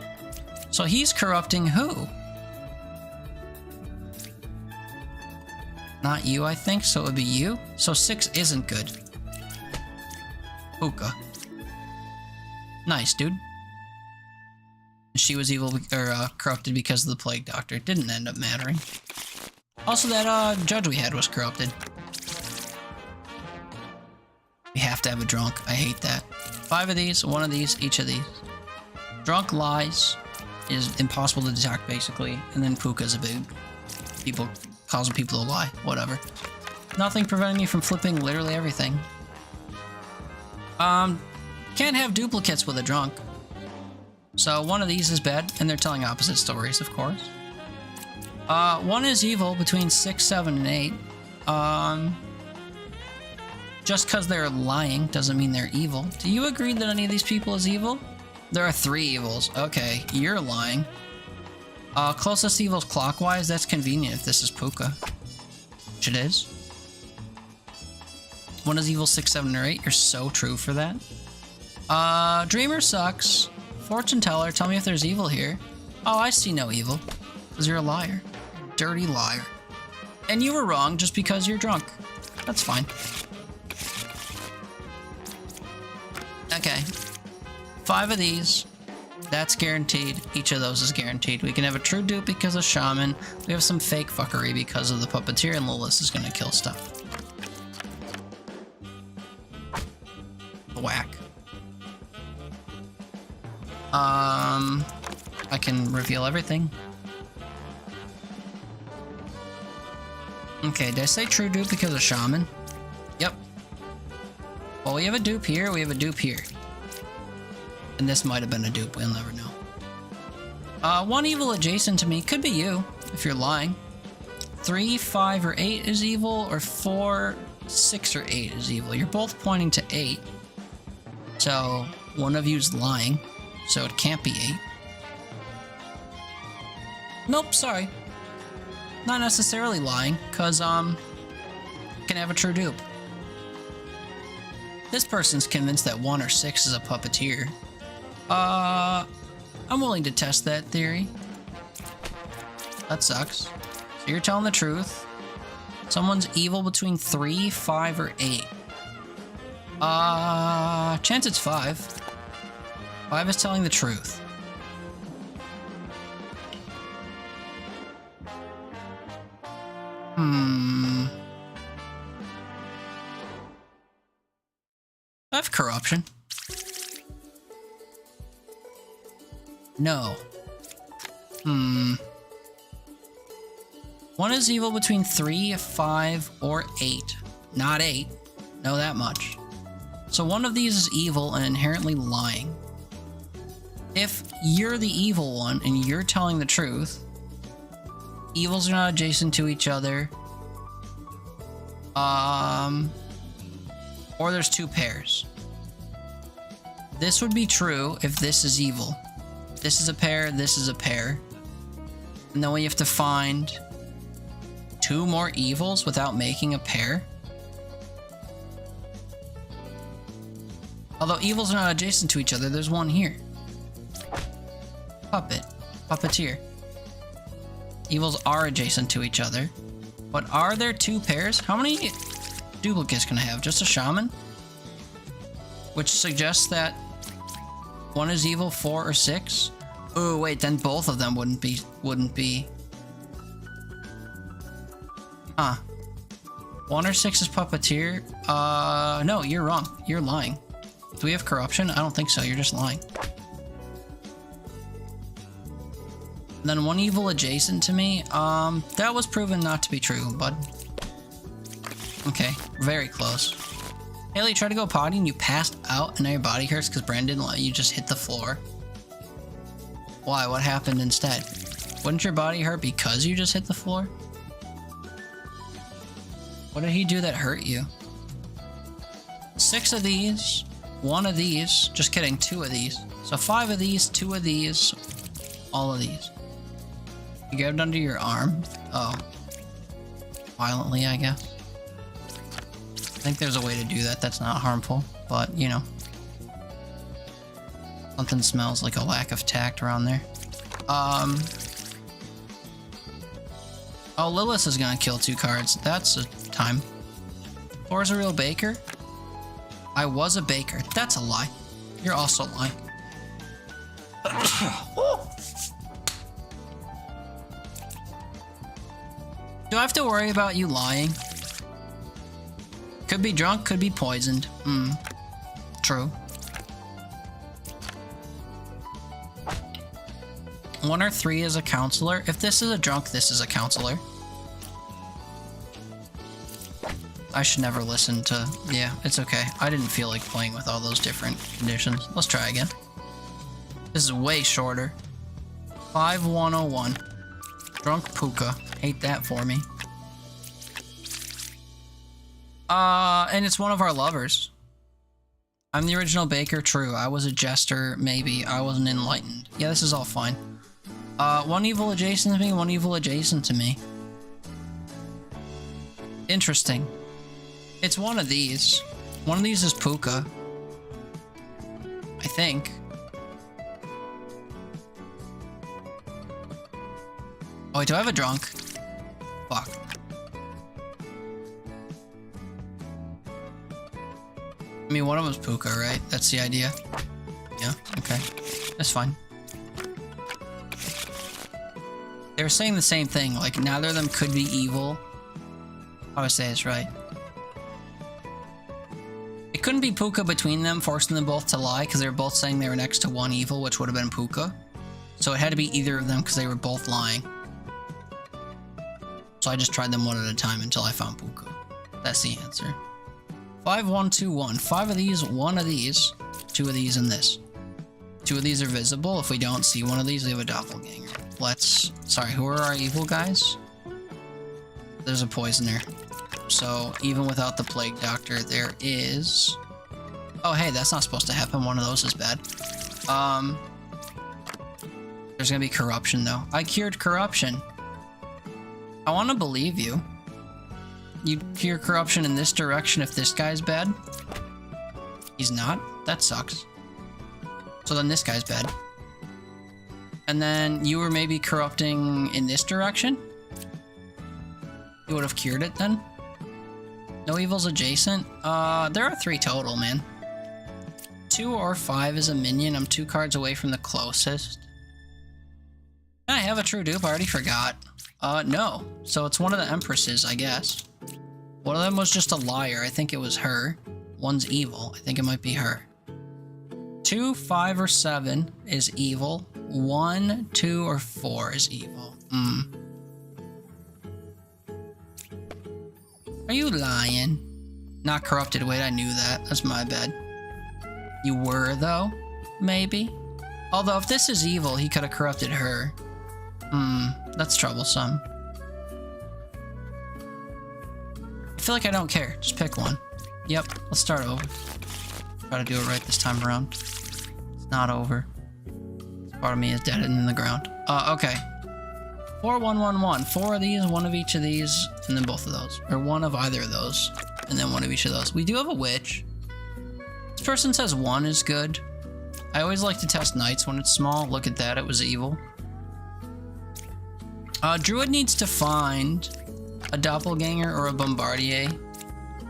So he's corrupting who? Not you, I think. So it would be you. So 6 isn't good. Puka. Nice, dude. She was evil or corrupted because of the plague doctor. It didn't end up mattering. Also, that judge we had was corrupted. We have to have a drunk. I hate that. 5 of these, 1 of these, each of these. Drunk lies is impossible to detect, basically. And then Puka's a big people causing people to lie. Whatever. Nothing preventing me from flipping literally everything. Can't have duplicates with a drunk. So 1 of these is bad, and they're telling opposite stories, of course. 1 is evil between 6, 7, and 8. Just because they're lying doesn't mean they're evil. Do you agree that any of these people is evil? There are 3 evils. Okay, you're lying. Closest evil's clockwise. That's convenient if this is Puka. Which it is. 1 is evil 6, 7, or 8. You're so true for that. Dreamer sucks. Fortune teller, tell me if there's evil here. Oh, I see no evil. Because you're a liar. Dirty liar. And you were wrong just because you're drunk. That's fine. Okay. 5 of these. That's guaranteed. Each of those is guaranteed. We can have a true dupe because of Shaman. We have some fake fuckery because of the Puppeteer, and Lilith is gonna kill stuff. Whack. I can reveal everything. Okay, did I say true dupe because of Shaman? Yep. Well, we have a dupe here, we have a dupe here. And this might have been a dupe, we'll never know. One evil adjacent to me could be you, if you're lying. 3, 5, or 8 is evil, or 4, 6, or 8 is evil. You're both pointing to 8. So, one of you's lying, so it can't be 8. Nope, sorry. Not necessarily lying, cause, can have a true dupe. This person's convinced that 1 or 6 is a puppeteer. I'm willing to test that theory. That sucks. So you're telling the truth. Someone's evil between 3, 5, or 8. Chance it's 5. 5 is telling the truth. I have corruption. No. One is evil between 3, 5, or 8. Not 8. Know that much. So one of these is evil and inherently lying. If you're the evil one and you're telling the truth, evils are not adjacent to each other. Or there's 2 pairs. This would be true if this is evil. This is a pair, this is a pair. And then we have to find 2 more evils without making a pair. Although evils are not adjacent to each other, there's one here. Puppeteer. Evils are adjacent to each other. But are there 2 pairs? How many duplicates can I have? Just a shaman? Which suggests that 1 is evil, 4 or 6. Oh wait, then both of them wouldn't be. Huh. 1 or 6 is puppeteer. No, you're wrong. You're lying. Do we have corruption? I don't think so. You're just lying. And then 1 evil adjacent to me. That was proven not to be true, bud. Okay, very close. Haley tried to go potty and you passed out and now your body hurts because Brandon didn't let you just hit the floor. Why? What happened instead? Wouldn't your body hurt because you just hit the floor? What did he do that hurt you? 6 of these, 1 of these, just kidding, 2 of these. So 5 of these, 2 of these, all of these. You get it under your arm? Oh. Violently, I guess. I think there's a way to do that that's not harmful, but, you know. Something smells like a lack of tact around there. Oh, Lilith is gonna kill 2 cards. That's a time. Thor's a real baker? I was a baker. That's a lie. You're also lying. Do I have to worry about you lying? Could be drunk, could be poisoned. True. 1 or 3 is a counselor. If this is a drunk, this is a counselor. I should never listen to... Yeah, it's okay. I didn't feel like playing with all those different conditions. Let's try again. This is way shorter. 5101. Drunk Puka. Hate that for me. And it's one of our lovers. I'm the original baker, true. I was a jester, maybe. I wasn't enlightened. Yeah, this is all fine. 1 evil adjacent to me, 1 evil adjacent to me. Interesting. It's one of these. One of these is Puka. I think. Oh wait, do I have a drunk? Fuck. I mean, one of them's Puka, right? That's the idea. Yeah, okay. That's fine. They were saying the same thing, like neither of them could be evil. I would say it's right. It couldn't be Puka between them, forcing them both to lie, because they were both saying they were next to 1 evil, which would have been Puka. So it had to be either of them, because they were both lying. So I just tried them one at a time until I found Puka. That's the answer. 5, 1, 2, 1. 5 of these, 1 of these, 2 of these, and this. 2 of these are visible. If we don't see one of these, we have a doppelganger. Sorry, who are our evil guys? There's a poisoner. So, even without the plague doctor, there is... Oh, hey, that's not supposed to happen. One of those is bad. There's gonna be corruption, though. I cured corruption. I want to believe you. You cure corruption in this direction if this guy's bad? He's not? That sucks. So then this guy's bad. And then you were maybe corrupting in this direction? You would have cured it then? No evils adjacent? There are 3 total, man. 2 or 5 is a minion. I'm 2 cards away from the closest. Can I have a true dupe? I already forgot. No. So it's one of the empresses, I guess. One of them was just a liar. I think it was her. One's evil. I think it might be her. 2, 5, or 7 is evil. 1, 2, or 4 is evil. Are you lying? Not corrupted. Wait, I knew that. That's my bad. You were, though? Maybe? Although, if this is evil, he could have corrupted her. That's troublesome. I feel like I don't care. Just pick one. Yep, let's start over. Try to do it right this time around. It's not over. Part of me is dead and in the ground. Okay. 4, 1, 1, 1. 4 of these, 1 of each of these, and then both of those. Or 1 of either of those, and then 1 of each of those. We do have a witch. This person says 1 is good. I always like to test knights when it's small. Look at that, it was evil. Druid needs to find a doppelganger or a bombardier.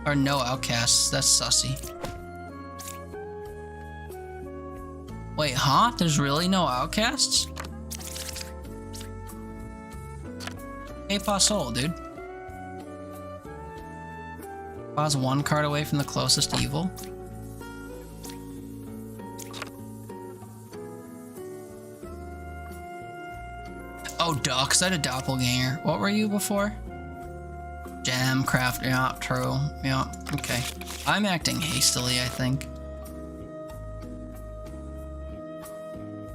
Or no outcasts, that's sussy. Wait, huh? There's really no outcasts? Hey, Pasol, dude. Pause 1 card away from the closest evil. Oh, duh, because I had a doppelganger. What were you before? Gem, craft, yeah, true. Yeah, okay. I'm acting hastily, I think.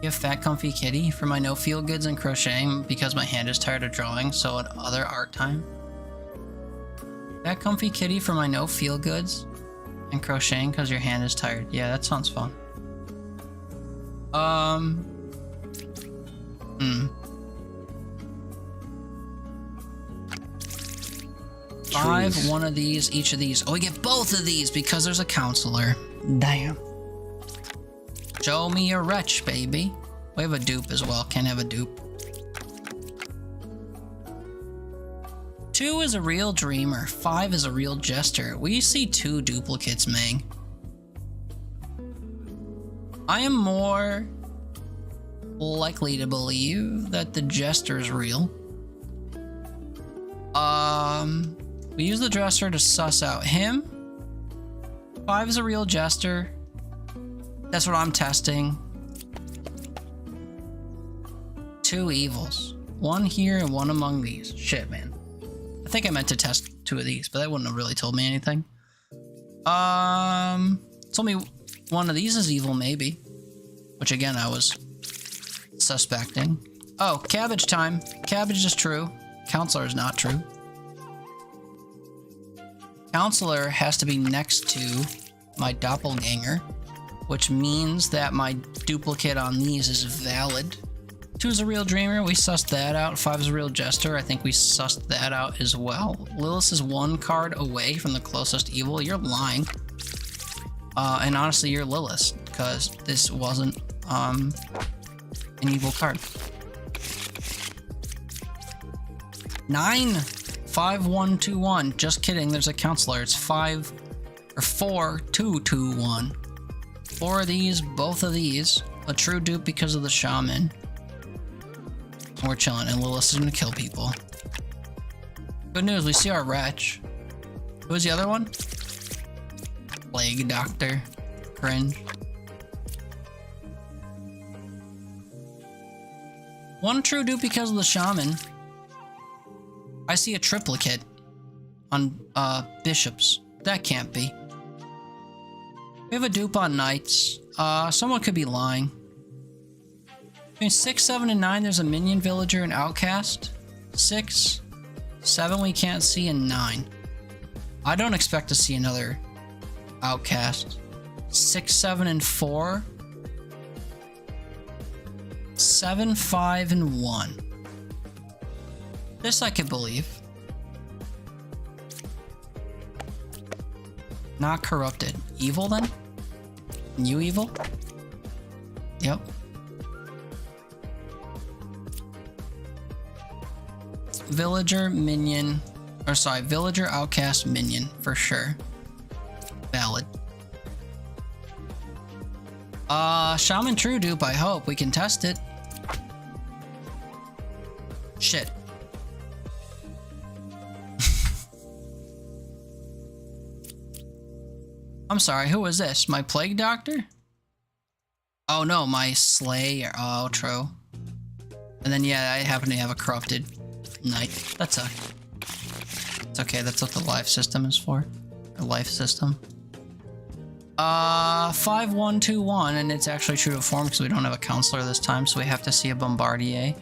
You have Fat Comfy Kitty for my no feel goods and crocheting because my hand is tired of drawing, so at other art time. Fat Comfy Kitty for my no feel goods and crocheting because your hand is tired. Yeah, that sounds fun. 5, 1 of these, each of these. Oh, we get both of these because there's a counselor. Damn. Show me a wretch, baby. We have a dupe as well. Can't have a dupe. 2 is a real dreamer. 5 is a real jester. We see 2 duplicates, Mang. I am more likely to believe that the jester is real. We use the dresser to suss out him. 5 is a real jester. That's what I'm testing. 2 evils. 1 here and 1 among these. Shit, man. I think I meant to test 2 of these, but that wouldn't have really told me anything. Told me 1 of these is evil, maybe. Which, again, I was suspecting. Oh, cabbage time. Cabbage is true. Counselor is not true. Counselor has to be next to my doppelganger, which means that my duplicate on these is valid. 2 is a real dreamer. We sussed that out. 5 is a real jester. I think we sussed that out as well. Lilith is 1 card away from the closest evil. You're lying. And honestly, you're Lilith, because this wasn't an evil card. 9. 5, 1, 2, 1. Just kidding. There's a counselor. It's 5 or 4, 2, 2, 1. 4 of these, both of these. A true dupe because of the shaman. We're chilling, and Lilith is gonna kill people. Good news, we see our wretch. Who was the other one? Plague doctor. Cringe. 1 true dupe because of the shaman. I see a triplicate on bishops. That can't be. We have a dupe on knights. Someone could be lying. Between 6, 7, and 9, there's a minion, villager, and outcast. 6, 7 we can't see, and 9. I don't expect to see another outcast. 6, 7, and 4. 7, 5, and 1. This I could believe. Not corrupted. Evil then? You evil? Yep. Villager, minion, or sorry, villager, outcast, minion, for sure. Valid. Shaman True dupe, I hope. We can test it. Shit. I'm sorry, who was this? My plague doctor? Oh no, my slayer. Oh, true. And then yeah, I happen to have a corrupted knight. That's it's okay, that's what the life system is for. The life system. 5121, and it's actually true to form because we don't have a counselor this time, so we have to see a bombardier.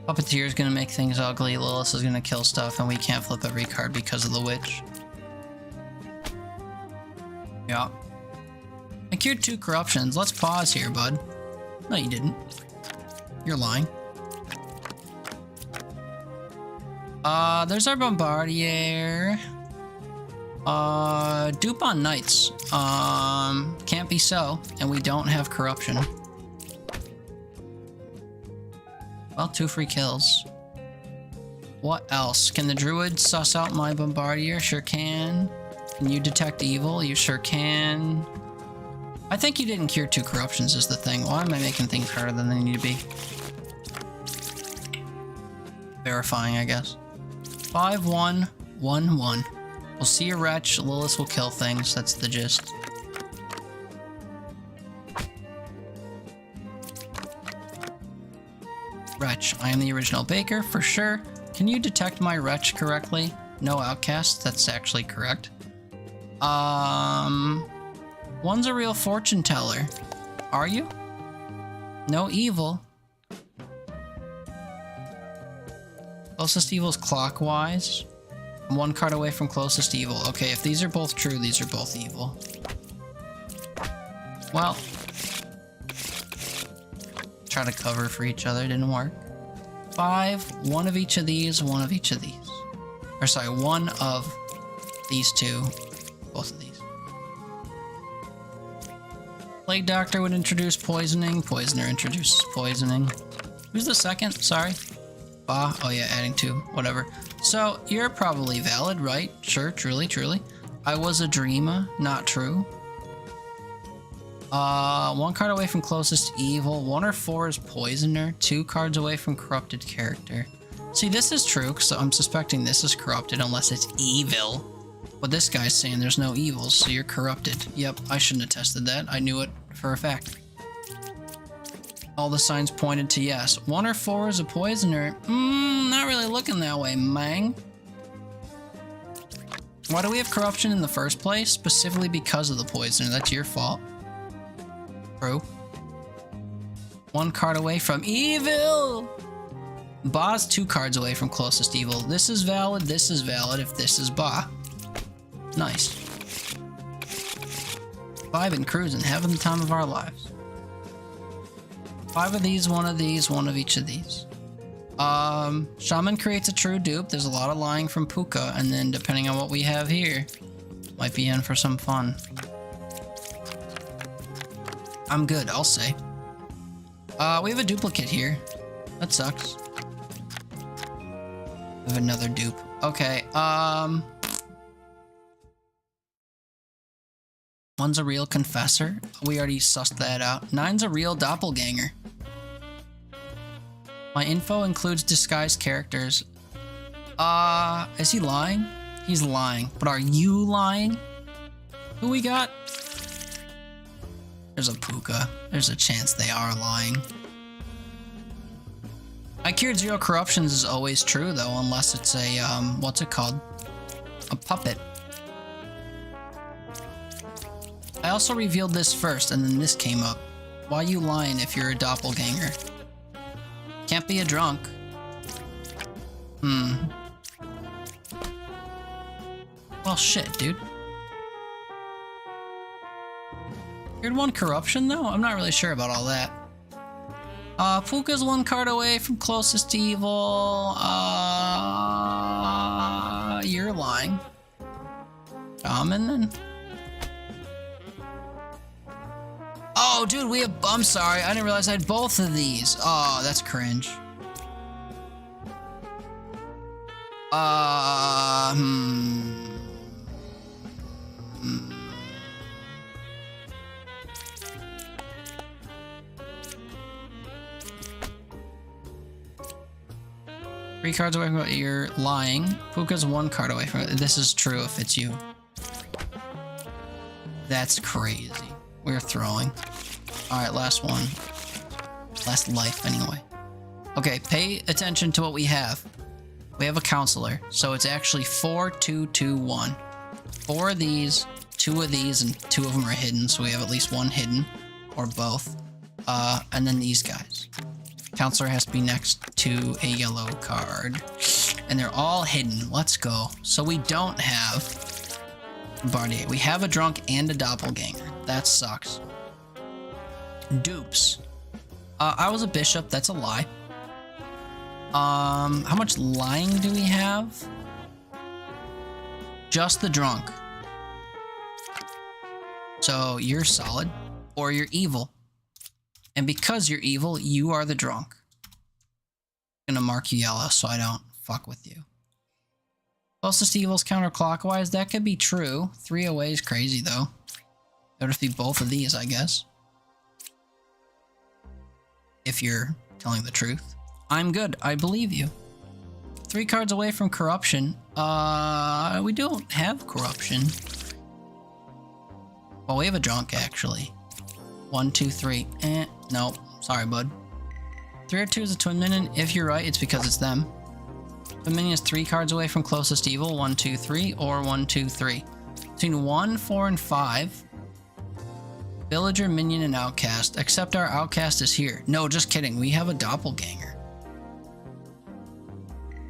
Puppeteer is gonna make things ugly, Lilith is gonna kill stuff, and we can't flip every card because of the witch. Yeah. I cured 2 corruptions. Let's pause here, bud. No, you didn't. You're lying. There's our bombardier. Dupe on knights. Can't be so, and we don't have corruption. Well, 2 free kills. What else? Can the druid suss out my bombardier? Sure can. Can you detect evil? You sure can. I think you didn't cure 2 corruptions is the thing. Why am I making things harder than they need to be? Verifying, I guess. 5111. We'll see a wretch. Lilith will kill things. That's the gist. Wretch. I am the original baker, for sure. Can you detect my wretch correctly? No outcast. That's actually correct. One's a real fortune teller. Are you? No evil. Closest evil is clockwise. I'm 1 card away from closest evil. Okay, if these are both true, these are both evil. Well. Try to cover for each other, didn't work. 5, 1 of each of these, 1 of each of these. Or sorry, 1 of these 2, both of these. Plague Doctor would introduce poisoning. Poisoner introduces poisoning. Who's the second? Sorry. Bah. Oh yeah, adding 2. Whatever. So, you're probably valid, right? Sure, truly, truly. I was a dreamer. Not true. 1 card away from closest evil. 1 or 4 is poisoner. 2 cards away from corrupted character. See, this is true, because I'm suspecting this is corrupted unless it's evil. But this guy's saying there's no evils, so you're corrupted. Yep, I shouldn't have tested that. I knew it for a fact. All the signs pointed to yes. 1 or 4 is a poisoner. Not really looking that way, mang. Why do we have corruption in the first place? Specifically because of the poisoner. That's your fault. True. 1 card away from evil! Ba's 2 cards away from closest evil. This is valid if this is Ba. Nice. Vibing, cruising, having the time of our lives. 5 of these, 1 of these, 1 of each of these. Shaman creates a true dupe. There's a lot of lying from Puka, and then depending on what we have here, might be in for some fun. I'm good, I'll say. We have a duplicate here. That sucks. We have another dupe. Okay, One's a real confessor. We already sussed that out. 9's a real doppelganger. My info includes disguised characters. Is he lying? He's lying. But are you lying? Who we got? There's a Puka. There's a chance they are lying. I cured 0 corruptions is always true though, unless it's a, what's it called? A puppet. also revealed this first, and then this came up. Why you lying if you're a doppelganger? Can't be a drunk. Well, shit, dude. You're one corruption, though? I'm not really sure about all that. Puka's one card away from closest to evil. You're lying. Shaman, then? Oh, dude, we have... I'm sorry. I didn't realize I had both of these. Oh, that's cringe. Three cards away from it. You're lying. Puka's one card away from it. This is true if it's you. That's crazy. We're throwing. Alright, last one. Last life, anyway. Okay, pay attention to what we have. We have a counselor, so it's actually 4, 2, 2, 1. 4 of these, 2 of these, and 2 of them are hidden, so we have at least one hidden, or both. And then these guys. Counselor has to be next to a yellow card. And they're all hidden. Let's go. So we don't have Bardier. We have a drunk and a doppelganger. That sucks. Dupes. I was a bishop. That's a lie. How much lying do we have? Just the drunk. So you're solid, or you're evil. And because you're evil, you are the drunk. I'm gonna mark you yellow so I don't fuck with you. Closest to evil's counterclockwise. That could be true. 3 away is crazy though. It would have to be both of these, I guess. If you're telling the truth. I'm good. I believe you. 3 cards away from corruption. We don't have corruption. Well, we have a drunk actually. 1, 2, 3. Nope. Sorry, bud. 3 or 2 is a twin minion. If you're right, it's because it's them. The minion is 3 cards away from closest evil. 1, 2, 3, or 1, 2, 3. Between 1, 4, and 5. Villager, minion, and outcast. Except our outcast is here. No, just kidding. We have a doppelganger.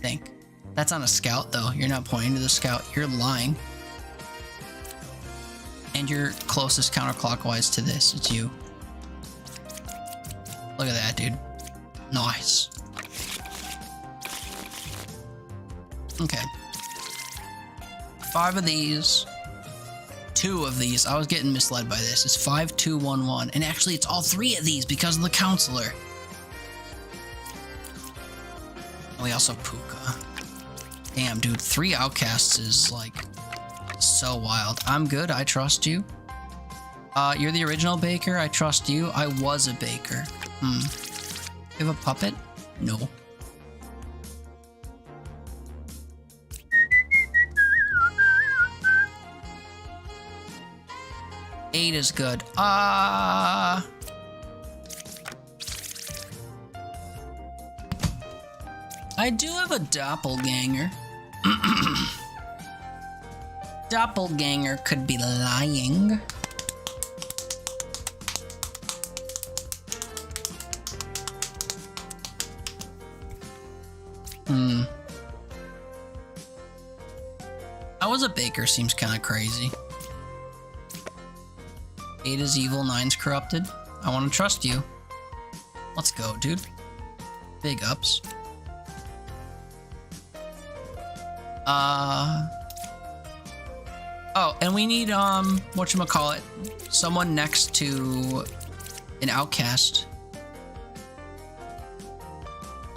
Think. That's on a scout, though. You're not pointing to the scout. You're lying. And you're closest counterclockwise to this. It's you. Look at that, dude. Nice. Okay. 5 of these. 2 of these. I was getting misled by this. It's 5, 2, 1, 1. And actually, it's all 3 of these because of the counselor. And we also have Puka. Damn, dude. 3 outcasts is like so wild. I'm good. I trust you. You're the original baker. I trust you. I was a baker. You have a puppet? No. Eight is good. I do have a doppelganger. Doppelganger could be lying. I was a baker seems kind of crazy. 8 is evil, 9's corrupted. I want to trust you. Let's go, dude. Big ups. Oh, and we need, whatchamacallit, someone next to an outcast.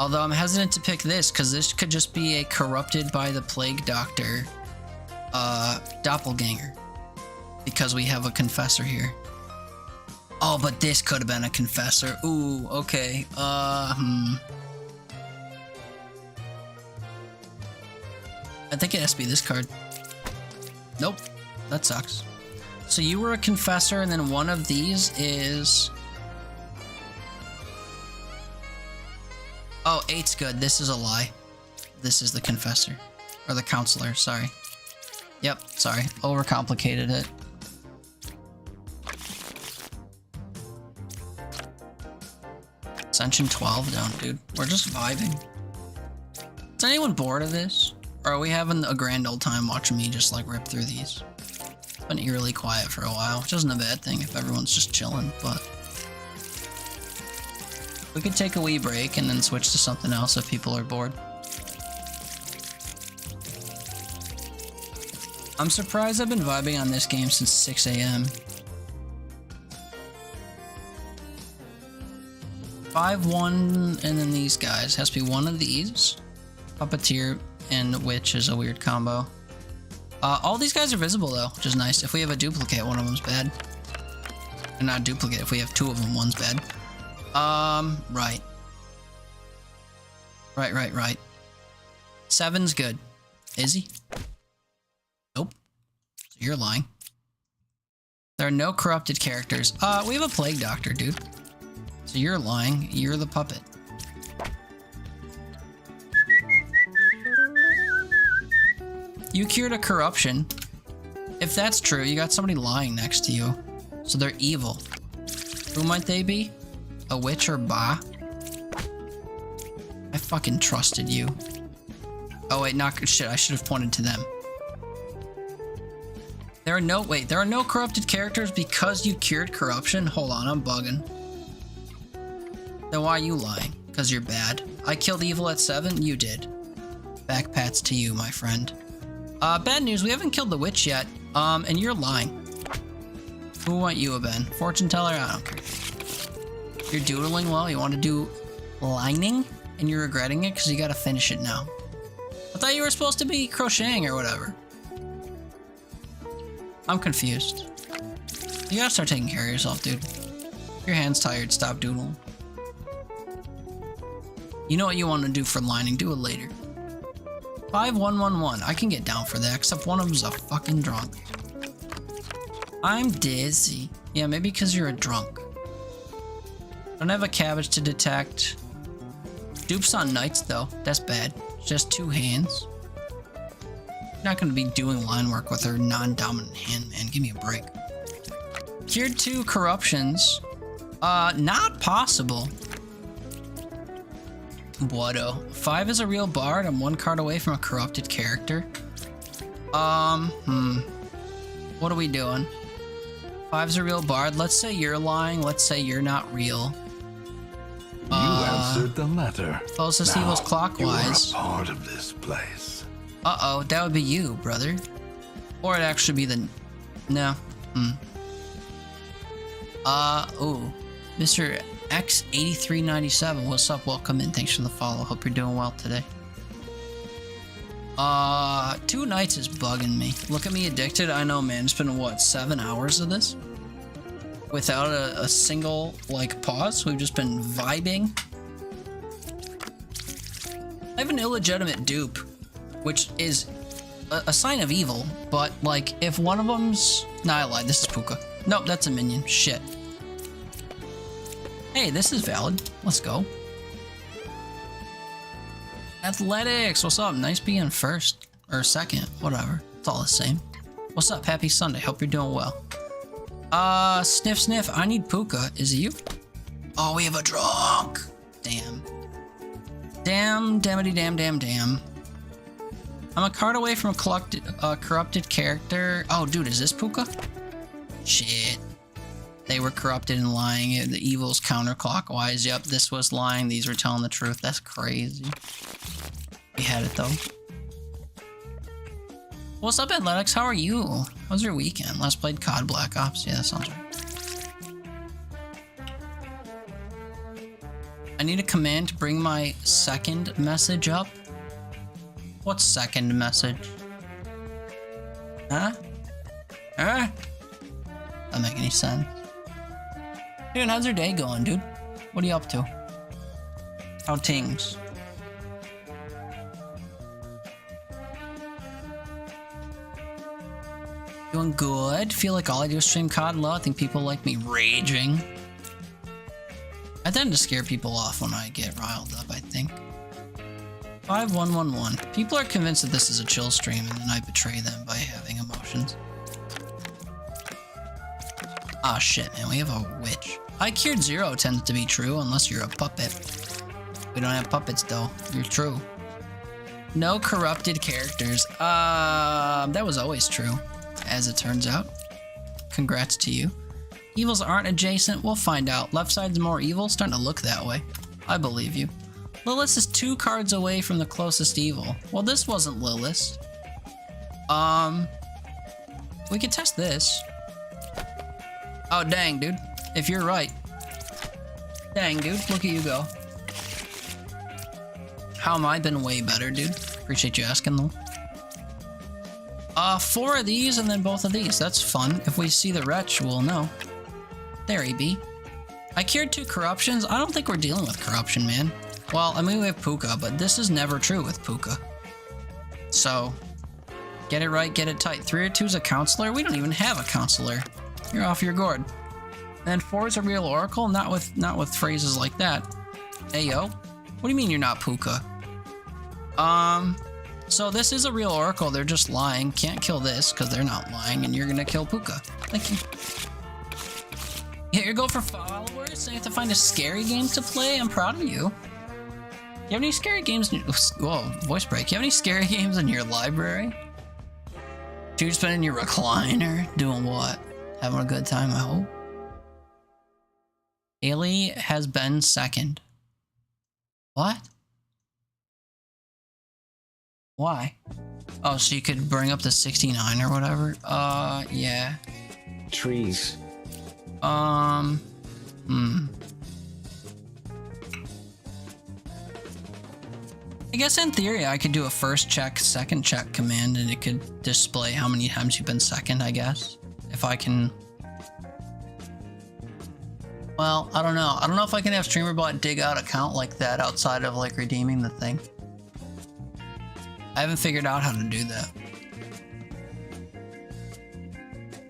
Although I'm hesitant to pick this, because this could just be a corrupted by the plague doctor, doppelganger. Because we have a confessor here. Oh, but this could have been a confessor. Ooh, okay. I think it has to be this card. Nope. That sucks. So you were a confessor, and then one of these is... Oh, 8's good. This is a lie. This is the confessor. Or the counselor, sorry. Yep, sorry. Overcomplicated it. Ascension 12 down, dude. We're just vibing. Is anyone bored of this? Or are we having a grand old time watching me just like rip through these? It's been eerily quiet for a while, which isn't a bad thing if everyone's just chilling, but we could take a wee break and then switch to something else if people are bored. I'm surprised I've been vibing on this game since 6 a.m. 5-1, and then these guys. Has to be one of these. Puppeteer and Witch is a weird combo. All these guys are visible though, which is nice. If we have a duplicate, one of them's bad. And not duplicate, if we have two of them, one's bad. Right. Right. 7's good. Is he? Nope. So you're lying. There are no corrupted characters. We have a Plague Doctor, dude. So you're lying. You're the puppet. You cured a corruption. If that's true, you got somebody lying next to you. So they're evil. Who might they be? A witch or Ba? I fucking trusted you. Oh wait, shit, I should have pointed to them. There are no corrupted characters because you cured corruption? Hold on, I'm bugging. Then why are you lying? Because you're bad. I killed evil at 7? You did. Back pats to you, my friend. Bad news, we haven't killed the witch yet. And you're lying. Who want you have been? Fortune teller? I don't care. You're doodling well, you want to do lining? And you're regretting it because you gotta finish it now. I thought you were supposed to be crocheting or whatever. I'm confused. You gotta start taking care of yourself, dude. Your hand's tired, stop doodling. You know what you want to do for lining, do it later. 5-1-1-1. I can get down for that, except one of them's a fucking drunk. I'm dizzy. Yeah, maybe because you're a drunk. Don't have a cabbage to detect. Dupes on knights, though. That's bad. Just 2 hands. Not going to be doing line work with her non-dominant hand, man. Give me a break. Cured 2 corruptions. Not possible. Buodo. 5 is a real bard. I'm 1 card away from a corrupted character. What are we doing? 5's a real bard. Let's say you're lying. Let's say you're not real. You answered the letter. Closest evil's clockwise. You are a part of this place. Uh-oh, that would be you, brother. Or it'd actually be the... No. Ooh. Mr. X8397, what's up? Welcome in. Thanks for the follow. Hope you're doing well today. 2 nights is bugging me. Look at me addicted. I know, man. It's been, what, 7 hours of this? Without a single, like, pause. We've just been vibing. I have an illegitimate dupe, which is a sign of evil, but, like, if one of them's... Nah, I lied. This is Puka. Nope, that's a minion. Shit. Hey, this is valid. Let's go. Athletics, what's up? Nice being first. Or second, whatever. It's all the same. What's up? Happy Sunday. Hope you're doing well. Sniff sniff. I need Puka. Is it you? Oh, we have a drunk. Damn. Damn, damn. I'm a card away from a corrupted character. Oh, dude, is this Puka? Shit. They were corrupted and lying. The evil's counterclockwise. Yep, this was lying. These were telling the truth. That's crazy. We had it, though. What's up, Athletics? How are you? How's your weekend? Last played COD Black Ops. Yeah, that sounds right. I need a command to bring my second message up. What's second message? Huh? Huh? Doesn't make any sense. Dude, how's your day going, dude? What are you up to? How things? Doing good. Feel like all I do is stream COD low. I think people like me raging. I tend to scare people off when I get riled up, I think. 5111. People are convinced that this is a chill stream, and then I betray them by having emotions. Ah, shit, man. We have a witch. I cured 0 tends to be true unless you're a puppet. We don't have puppets, though. You're true. No corrupted characters. That was always true, as it turns out. Congrats to you. Evils aren't adjacent. We'll find out. Left side's more evil. Starting to look that way. I believe you. Lilith is 2 cards away from the closest evil. Well, this wasn't Lilith. We could test this. Oh, dang, dude. If you're right. Dang, dude. Look at you go. How am I been way better, dude? Appreciate you asking, though. 4 of these and then both of these. That's fun. If we see the wretch, we'll know. There he be. I cured 2 corruptions. I don't think we're dealing with corruption, man. Well, I mean, we have Puka, but this is never true with Puka. So, get it right, get it tight. 3 or 2 is a counselor? We don't even have a counselor. You're off your gourd. And 4 is a real oracle? Not with phrases like that. Hey, yo. What do you mean you're not Puka? So this is a real oracle. They're just lying. Can't kill this because they're not lying, and you're gonna kill Puka. Thank you. Here you go for followers. So you have to find a scary game to play. I'm proud of you. You have any scary games? Whoa, voice break. You have any scary games in your library? You're just been in your recliner doing what? Having a good time, I hope. Haley has been second. What? Why? Oh, so you could bring up the 69 or whatever? Yeah. Trees. I guess in theory I could do a first check, second check command and it could display how many times you've been second, I guess. If I can... Well, I don't know. I don't know if I can have StreamerBot dig out a count like that outside of like redeeming the thing. I haven't figured out how to do that.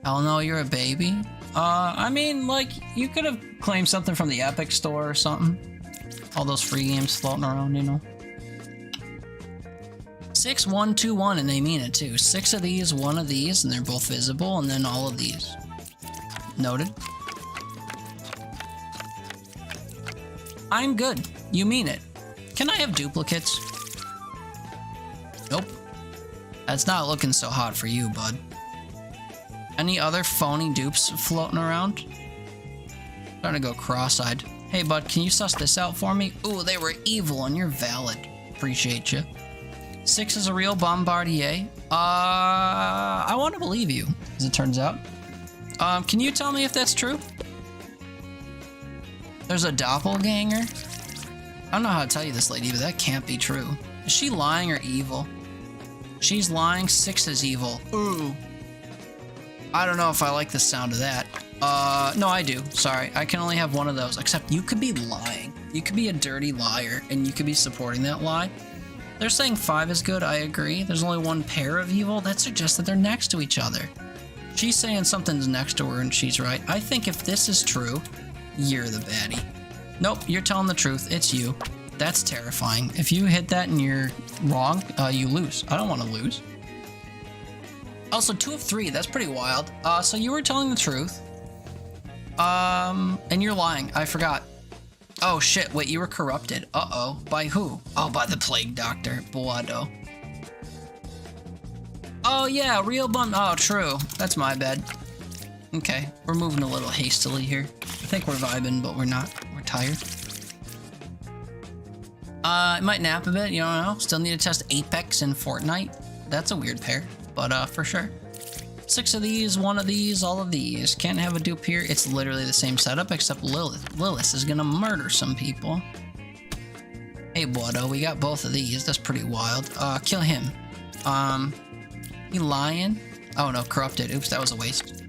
Hell no, you're a baby? I mean, like, you could have claimed something from the Epic Store or something. All those free games floating around, you know. 6, 1, 2, 1, and they mean it too. 6 of these, 1 of these, and they're both visible, and then all of these. Noted. I'm good. You mean it. Can I have duplicates? Nope. That's not looking so hot for you, bud. Any other phony dupes floating around? Starting to go cross-eyed. Hey, bud, can you suss this out for me? Ooh, they were evil and you're valid. Appreciate you. 6 is a real bombardier. I want to believe you, as it turns out. Can you tell me if that's true? There's a doppelganger? I don't know how to tell you this, lady, but that can't be true. Is she lying or evil? She's lying. 6 is evil. Ooh. I don't know if I like the sound of that. No, I do. Sorry. I can only have one of those. Except you could be lying. You could be a dirty liar, and you could be supporting that lie. They're saying 5 is good. I agree. There's only 1 pair of evil. That suggests that they're next to each other. She's saying something's next to her, and she's right. I think if this is true, you're the baddie. Nope, you're telling the truth. It's you. That's terrifying. If you hit that and you're wrong, you lose. I don't want to lose. Also, 2 of 3. That's pretty wild. So you were telling the truth. And you're lying. I forgot. Oh, shit. Wait, you were corrupted. Uh-oh. By who? Oh, by the plague doctor. Boado. Oh, yeah. Real bum. Oh, true. That's my bad. Okay. We're moving a little hastily here. I think we're vibing, but we're not. We're tired. I might nap a bit, you don't know. Still need to test Apex and Fortnite. That's a weird pair, but for sure. 6 of these, 1 of these, all of these. Can't have a dupe here. It's literally the same setup, except Lilith. Lilith is gonna murder some people. Hey, Boado, we got both of these. That's pretty wild. Kill him. You lying? Oh no, corrupted. Oops, that was a waste.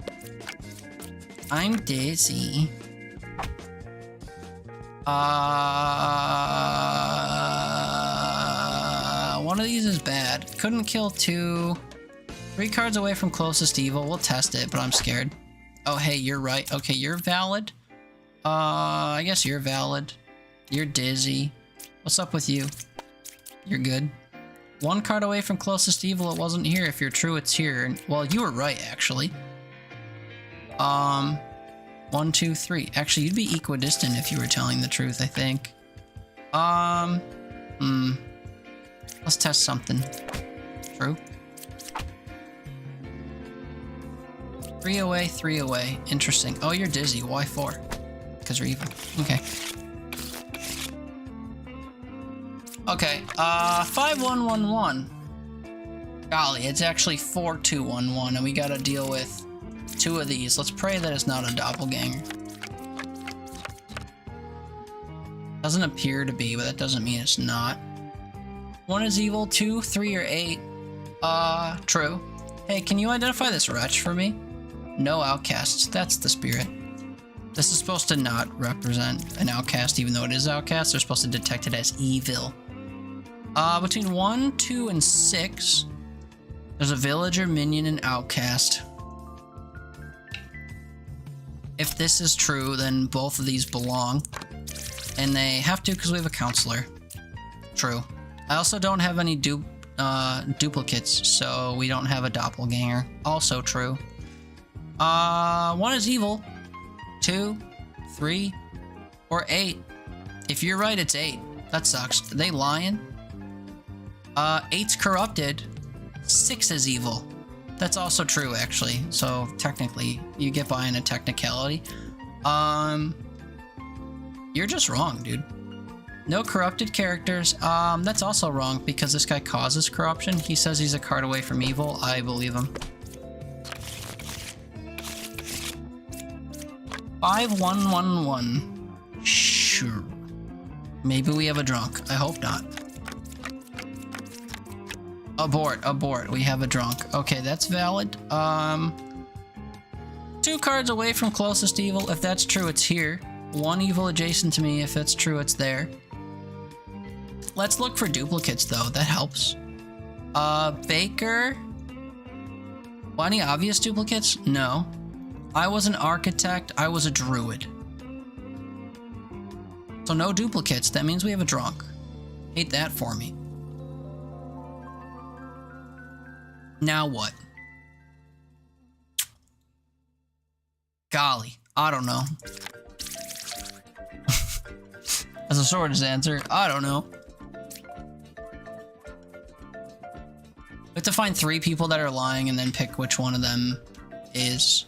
I'm dizzy. One of these is bad. Couldn't kill 2. 3 cards away from closest evil. We'll test it, but I'm scared. Oh, hey, you're right. Okay, you're valid. I guess you're valid. You're dizzy. What's up with you? You're good. 1 card away from closest evil. It wasn't here. If you're true, it's here. Well, you were right, actually. 1, 2, 3. Actually, you'd be equidistant if you were telling the truth, I think. Let's test something. True. 3 away, 3 away. Interesting. Oh, you're dizzy. Why 4? Because you're evil. Okay. Okay, 5111. Golly, it's actually 4211, and we gotta deal with 2 of these. Let's pray that it's not a doppelganger. Doesn't appear to be, but that doesn't mean it's not. 1 is evil, 2, 3, or 8. True. Hey, can you identify this wretch for me? No outcasts. That's the spirit. This is supposed to not represent an outcast, even though it is outcast. They're supposed to detect it as evil. Between 1, 2, and 6, there's a villager, minion, and outcast. If this is true, then both of these belong. And they have to because we have a counselor. True. I also don't have any duplicates, so we don't have a doppelganger. Also true. 1 is evil. 2, 3, or 8. If you're right, it's 8. That sucks. Are they lying? 8's corrupted. 6 is evil. That's also true, actually. So technically, you get by in a technicality. You're just wrong, dude. No corrupted characters. That's also wrong because this guy causes corruption. He says he's a card away from evil. I believe him. 5111. Sure. Maybe we have a drunk. I hope not. Abort, abort. We have a drunk. Okay, that's valid. 2 cards away from closest evil. If that's true, it's here. 1 evil adjacent to me. If that's true, it's there. Let's look for duplicates, though. That helps. Baker. Well, any obvious duplicates? No. I was an architect. I was a druid. So no duplicates. That means we have a drunk. Hate that for me. Now what? Golly, I don't know. That's a shortest answer. I don't know. We have to find 3 people that are lying and then pick which one of them is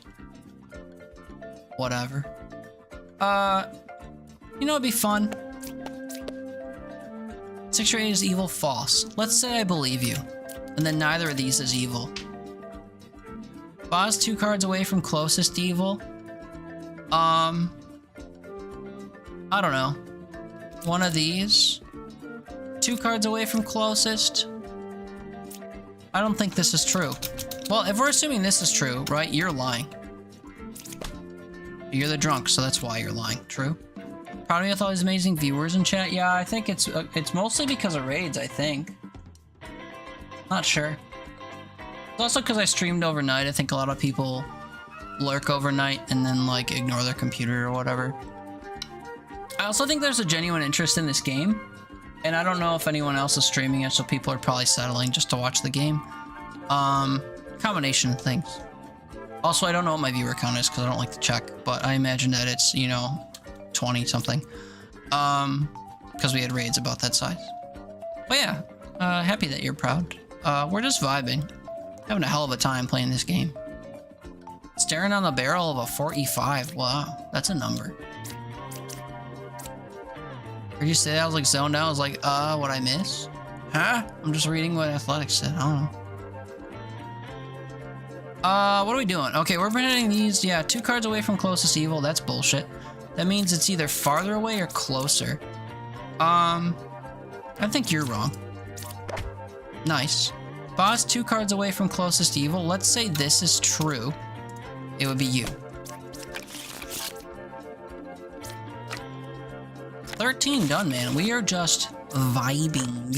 whatever. You know, it'd be fun. 6 or 8 is evil, false. Let's say I believe you. And then neither of these is evil. Boss 2 cards away from closest evil. I don't know. One of these. 2 cards away from closest. I don't think this is true. Well, if we're assuming this is true, right? You're lying. You're the drunk, so that's why you're lying. True. Proud of me with all these amazing viewers in chat. Yeah, I think it's mostly because of raids, I think. Not sure. It's also because I streamed overnight. I think a lot of people lurk overnight and then like ignore their computer or whatever. I also think there's a genuine interest in this game, and I don't know if anyone else is streaming it, so people are probably settling just to watch the game. Combination of things. Also, I don't know what my viewer count is because I don't like to check, but I imagine that it's, you know, 20 something. Because we had raids about that size. But yeah, happy that you're proud. We're just vibing. Having a hell of a time playing this game. Staring on the barrel of a 45. Wow, that's a number. Heard you say that? I was like zoned out. I was like, what'd I miss? Huh? I'm just reading what Athletics said. I don't know. What are we doing? Okay, we're presenting these. Yeah, 2 cards away from closest evil. That's bullshit. That means it's either farther away or closer. I think you're wrong. Nice. Boss 2 cards away from closest evil. Let's say this is true. It would be you. 13 done, man. We are just vibing.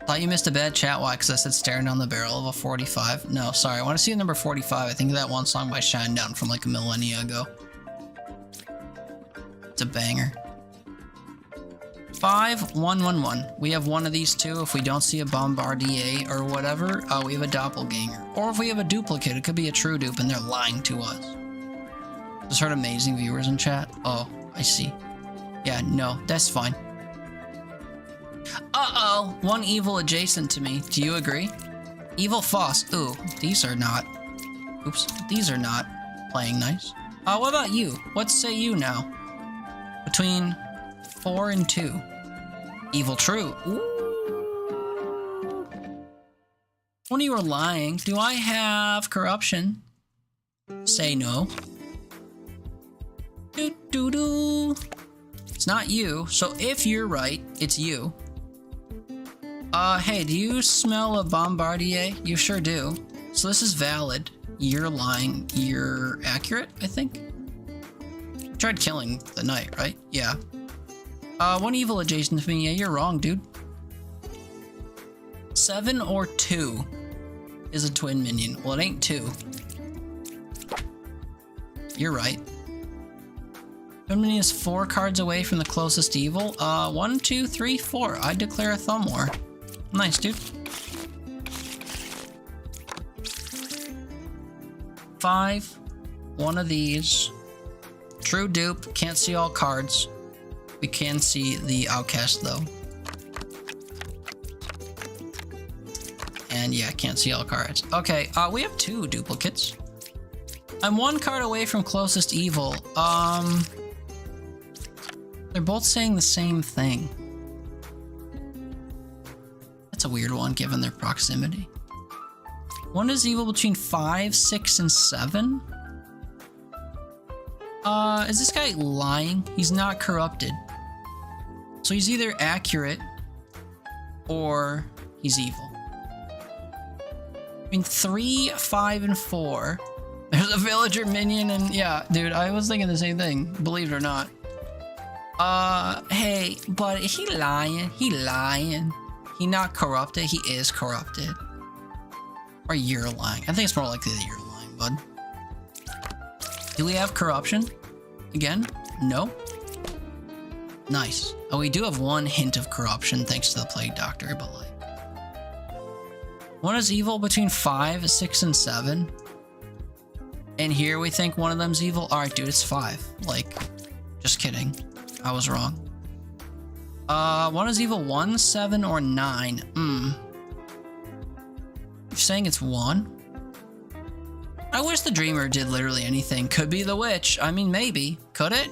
Thought you missed a bad chat. Why? Because I said staring down the barrel of a 45. No, sorry. I want to see the number 45. I think of that one song by Shinedown from like a millennia ago. It's a banger. 5111. We have one of these two. If we don't see a bombardier or whatever, we have a doppelganger. Or if we have a duplicate, it could be a true dupe and they're lying to us. Just heard amazing viewers in chat. Oh, I see. Yeah, no, that's fine. Uh-oh, one evil adjacent to me. Do you agree? Evil Foss. Ooh, these are not. Oops, these are not playing nice. What about you? What say you now? Between 4 and 2. Evil True. Ooh. When you were lying, do I have corruption? Say no. Do do do. It's not you, so if you're right, it's you. Hey, do you smell a bombardier? You sure do. So this is valid. You're lying. You're accurate, I think. You tried killing the knight, right? Yeah. One evil adjacent to me. Yeah, you're wrong, dude. 7 or 2 is a twin minion. Well, it ain't 2. You're right. Twin minion is 4 cards away from the closest evil. 1, 2, 3, 4. I declare a thumb war. Nice, dude. 5. One of these. True dupe. Can't see all cards. We can see the outcast though. And yeah, can't see all cards. Okay, we have 2 duplicates. I'm 1 card away from closest evil. They're both saying the same thing. That's a weird one given their proximity. One is evil between 5, 6, and 7. Is this guy lying? He's not corrupted. So he's either accurate or he's evil. I mean, 3, 5, and 4. There's a villager minion and yeah, dude, I was thinking the same thing, believe it or not. Hey, but he lying. He lying. He not corrupted. He is corrupted. Or you're lying. I think it's more likely that you're lying, bud. Do we have corruption? Again? No? Nice. Oh, we do have 1 hint of corruption thanks to the Plague Doctor, but like... One is evil between 5, 6, and 7. And here we think one of them's evil. Alright, dude, it's 5. Like, just kidding. I was wrong. One is evil 1, 7, or 9. You're saying it's 1? I wish the Dreamer did literally anything. Could be the Witch. I mean, maybe. Could it?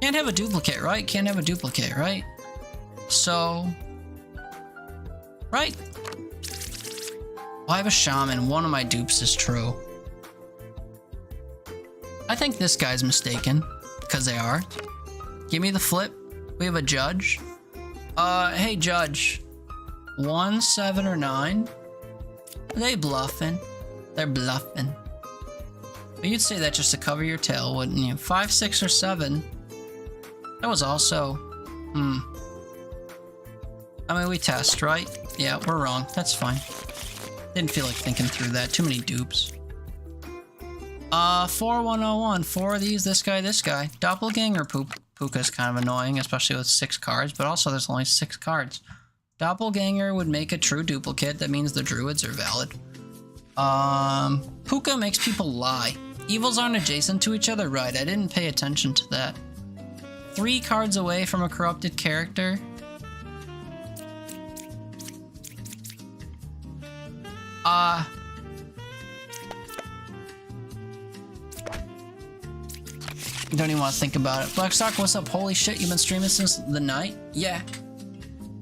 Can't have a duplicate, right? Can't have a duplicate, right? So... Right. Well, I have a Shaman. One of my dupes is true. I think this guy's mistaken. Because they are. Give me the flip. We have a Judge. Hey, Judge. 1, 7, or 9? Are they bluffing? They're bluffing. But you'd say that just to cover your tail, wouldn't you? 5, 6, or 7. That was also... I mean, we test, right? Yeah, we're wrong. That's fine. Didn't feel like thinking through that. Too many dupes. 4101. 4 of these, this guy, this guy. Doppelganger Puka is kind of annoying, especially with 6 cards, but also there's only 6 cards. Doppelganger would make a true duplicate. That means the druids are valid. Puka makes people lie. Evils aren't adjacent to each other, right? I didn't pay attention to that. 3 cards away from a corrupted character. Don't even want to think about it. Blackstock, what's up? Holy shit, you've been streaming since the night? Yeah.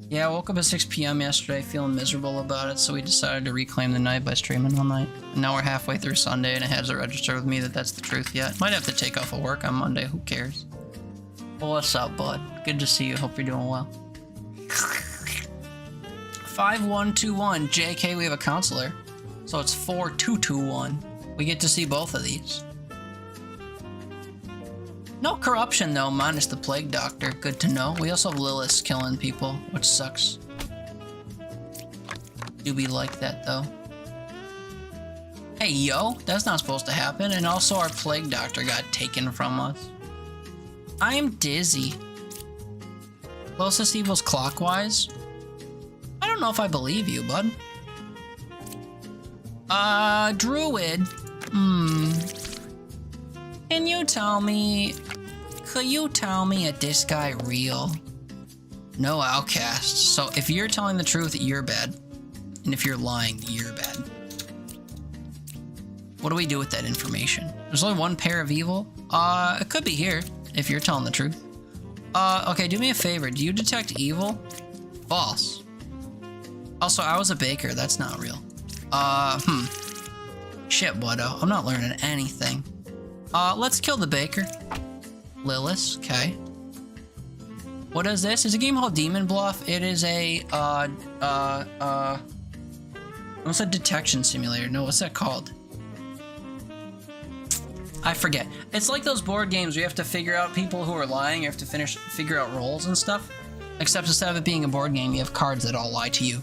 Yeah, I woke up at 6 p.m. yesterday feeling miserable about it, so we decided to reclaim the night by streaming all night. And now we're halfway through Sunday and it hasn't registered with me that that's the truth yet. Might have to take off of work on Monday, who cares? Well, what's up, bud? Good to see you. Hope you're doing well. 5121. JK, we have a counselor. So it's 4221. We get to see both of these. No corruption though, minus the Plague Doctor. Good to know. We also have Lilith killing people, which sucks. Do we like that though? Hey yo, that's not supposed to happen. And also our Plague Doctor got taken from us. I am dizzy. Closest evil's clockwise. I don't know if I believe you, bud. Druid. Can you tell me... Could you tell me if this guy real? No outcasts. So if you're telling the truth, you're bad. And if you're lying, you're bad. What do we do with that information? There's only one pair of evil? It could be here, if you're telling the truth. Okay, do me a favor. Do you detect evil? False. Also, I was a baker. That's not real. Shit, Buddo. I'm not learning anything. Let's kill the baker. Lilith, okay. What is this? It's a game called Demon Bluff. It is a, what's a detection simulator? No, what's that called? I forget. It's like those board games where you have to figure out people who are lying. You have to figure out roles and stuff. Except instead of it being a board game, you have cards that all lie to you.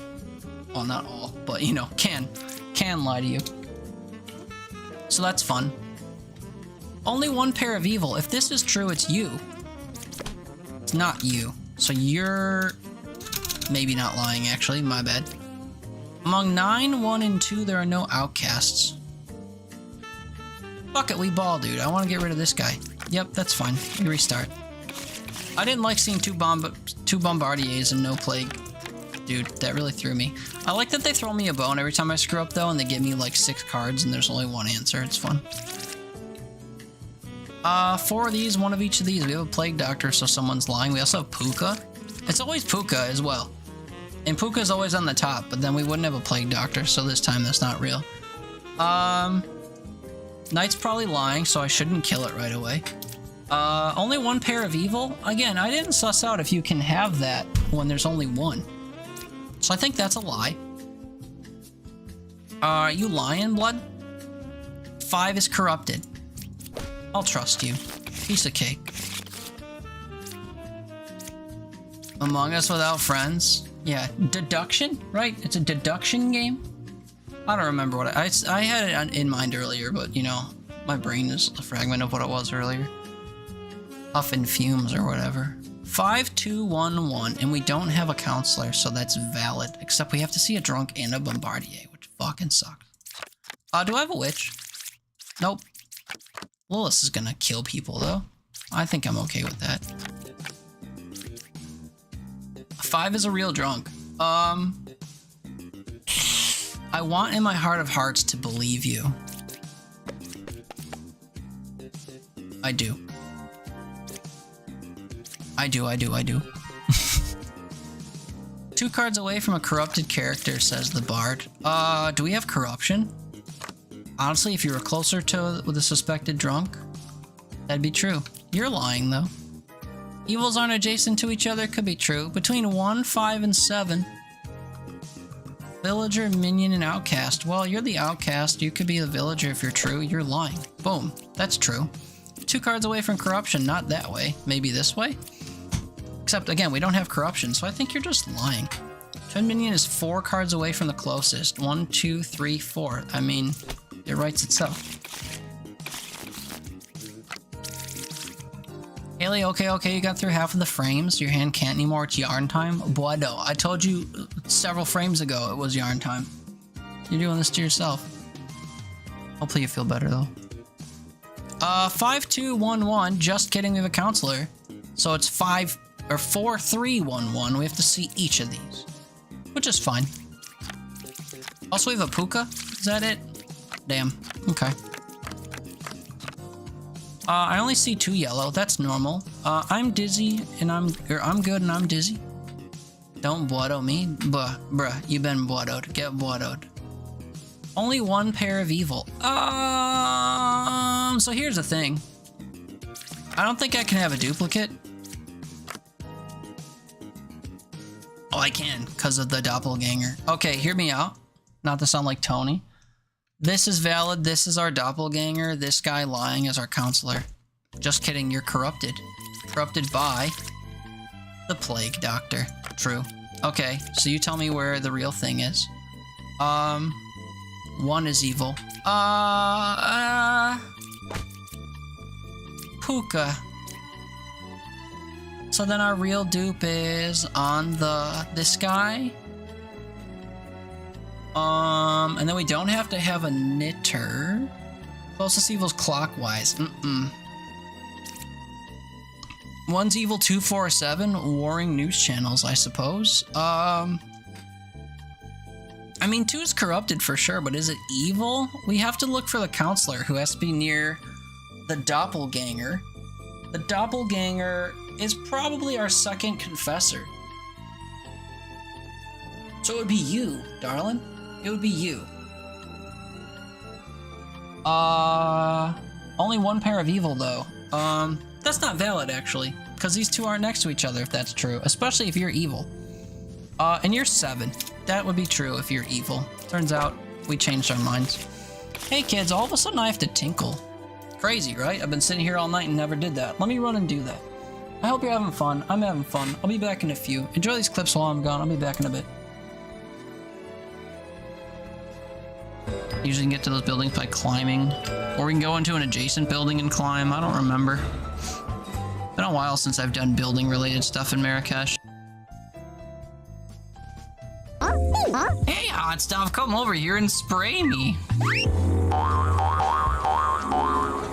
Well, not all, but you know, can lie to you. So that's fun. Only one pair of evil. If this is true, it's you. It's not you. So you're maybe not lying, actually. My bad. Among 9, 1, and 2, there are no outcasts. Fuck it, we ball, dude. I want to get rid of this guy. Yep, that's fine. We restart. I didn't like seeing two bombardiers and no plague. Dude, that really threw me. I like that they throw me a bone every time I screw up, though, and they give me like 6 cards and there's only one answer. It's fun. 4 of these, 1 of each of these. We have a plague doctor, so someone's lying. We also have Puka. It's always Puka as well. And Puka's always on the top, but then we wouldn't have a plague doctor, so this time that's not real. Knight's probably lying, so I shouldn't kill it right away. Only one pair of evil? Again, I didn't suss out if you can have that when there's only one. So I think that's a lie. Are you lying, Blood? 5 is corrupted. I'll trust you. Piece of cake. Among Us Without Friends? Yeah, deduction, right? It's a deduction game? I don't remember what I had it in mind earlier, but you know, my brain is a fragment of what it was earlier. Huff and fumes or whatever. 5, 2, 1, 1, and we don't have a counselor, so that's valid. Except we have to see a drunk and a bombardier, which fucking sucks. Do I have a witch? Nope. Lilith is gonna kill people though. I think I'm okay with that. 5 is a real drunk. I want in my heart of hearts to believe you. I do. I do. 2 cards away from a corrupted character, says the bard. Do we have corruption? Honestly, if you were closer to with a suspected drunk, that'd be true. You're lying, though. Evils aren't adjacent to each other, could be true. Between 1, 5, and 7. Villager, minion, and outcast. Well, you're the outcast. You could be the villager if you're true. You're lying. Boom. That's true. 2 cards away from corruption, not that way. Maybe this way? Except, again, we don't have corruption, so I think you're just lying. Twin minion is 4 cards away from the closest. 1, 2, 3, 4. I mean, it writes itself. Haley, okay, you got through half of the frames. Your hand can't anymore. It's yarn time. Bueno, I told you several frames ago it was yarn time. You're doing this to yourself. Hopefully you feel better, though. 5, 2, 1, 1. Just kidding, we have a counselor. So it's 5 or 4, 3, 1, 1. We have to see each of these, which is fine. Also, we have a Puka. Is that it? Damn. Okay. I only see 2 yellow. That's normal. I'm dizzy and I'm good and I'm dizzy. Don't boado me. Bruh, you been boadoed. Get boadoed. Only 1 pair of evil. So here's the thing. I don't think I can have a duplicate. Oh, I can, because of the doppelganger. Okay, hear me out. Not to sound like Tony. This is valid. This is our doppelganger. This guy lying is our counselor. Just kidding, you're corrupted. Corrupted by the plague doctor. True. Okay, so you tell me where the real thing is. 1 is evil. Puka. So then our real dupe is on this guy. And then we don't have to have a knitter. Closest evil's clockwise. One's evil 247, warring news channels, I suppose. I mean, 2 is corrupted for sure, but is it evil? We have to look for the counselor, who has to be near the doppelganger. The doppelganger is probably our second confessor. So it would be you, darling. It would be you. Only one pair of evil, though. That's not valid, actually, because these two aren't next to each other, if that's true, especially if you're evil. And you're 7. That would be true if you're evil. Turns out, we changed our minds. Hey, kids, all of a sudden I have to tinkle. Crazy, right? I've been sitting here all night and never did that. Let me run and do that. I hope you're having fun. I'm having fun. I'll be back in a few. Enjoy these clips while I'm gone. I'll be back in a bit. Usually can get to those buildings by climbing. Or we can go into an adjacent building and climb. I don't remember. Been a while since I've done building related stuff in Marrakesh. Hey, hot stuff, come over here and spray me. I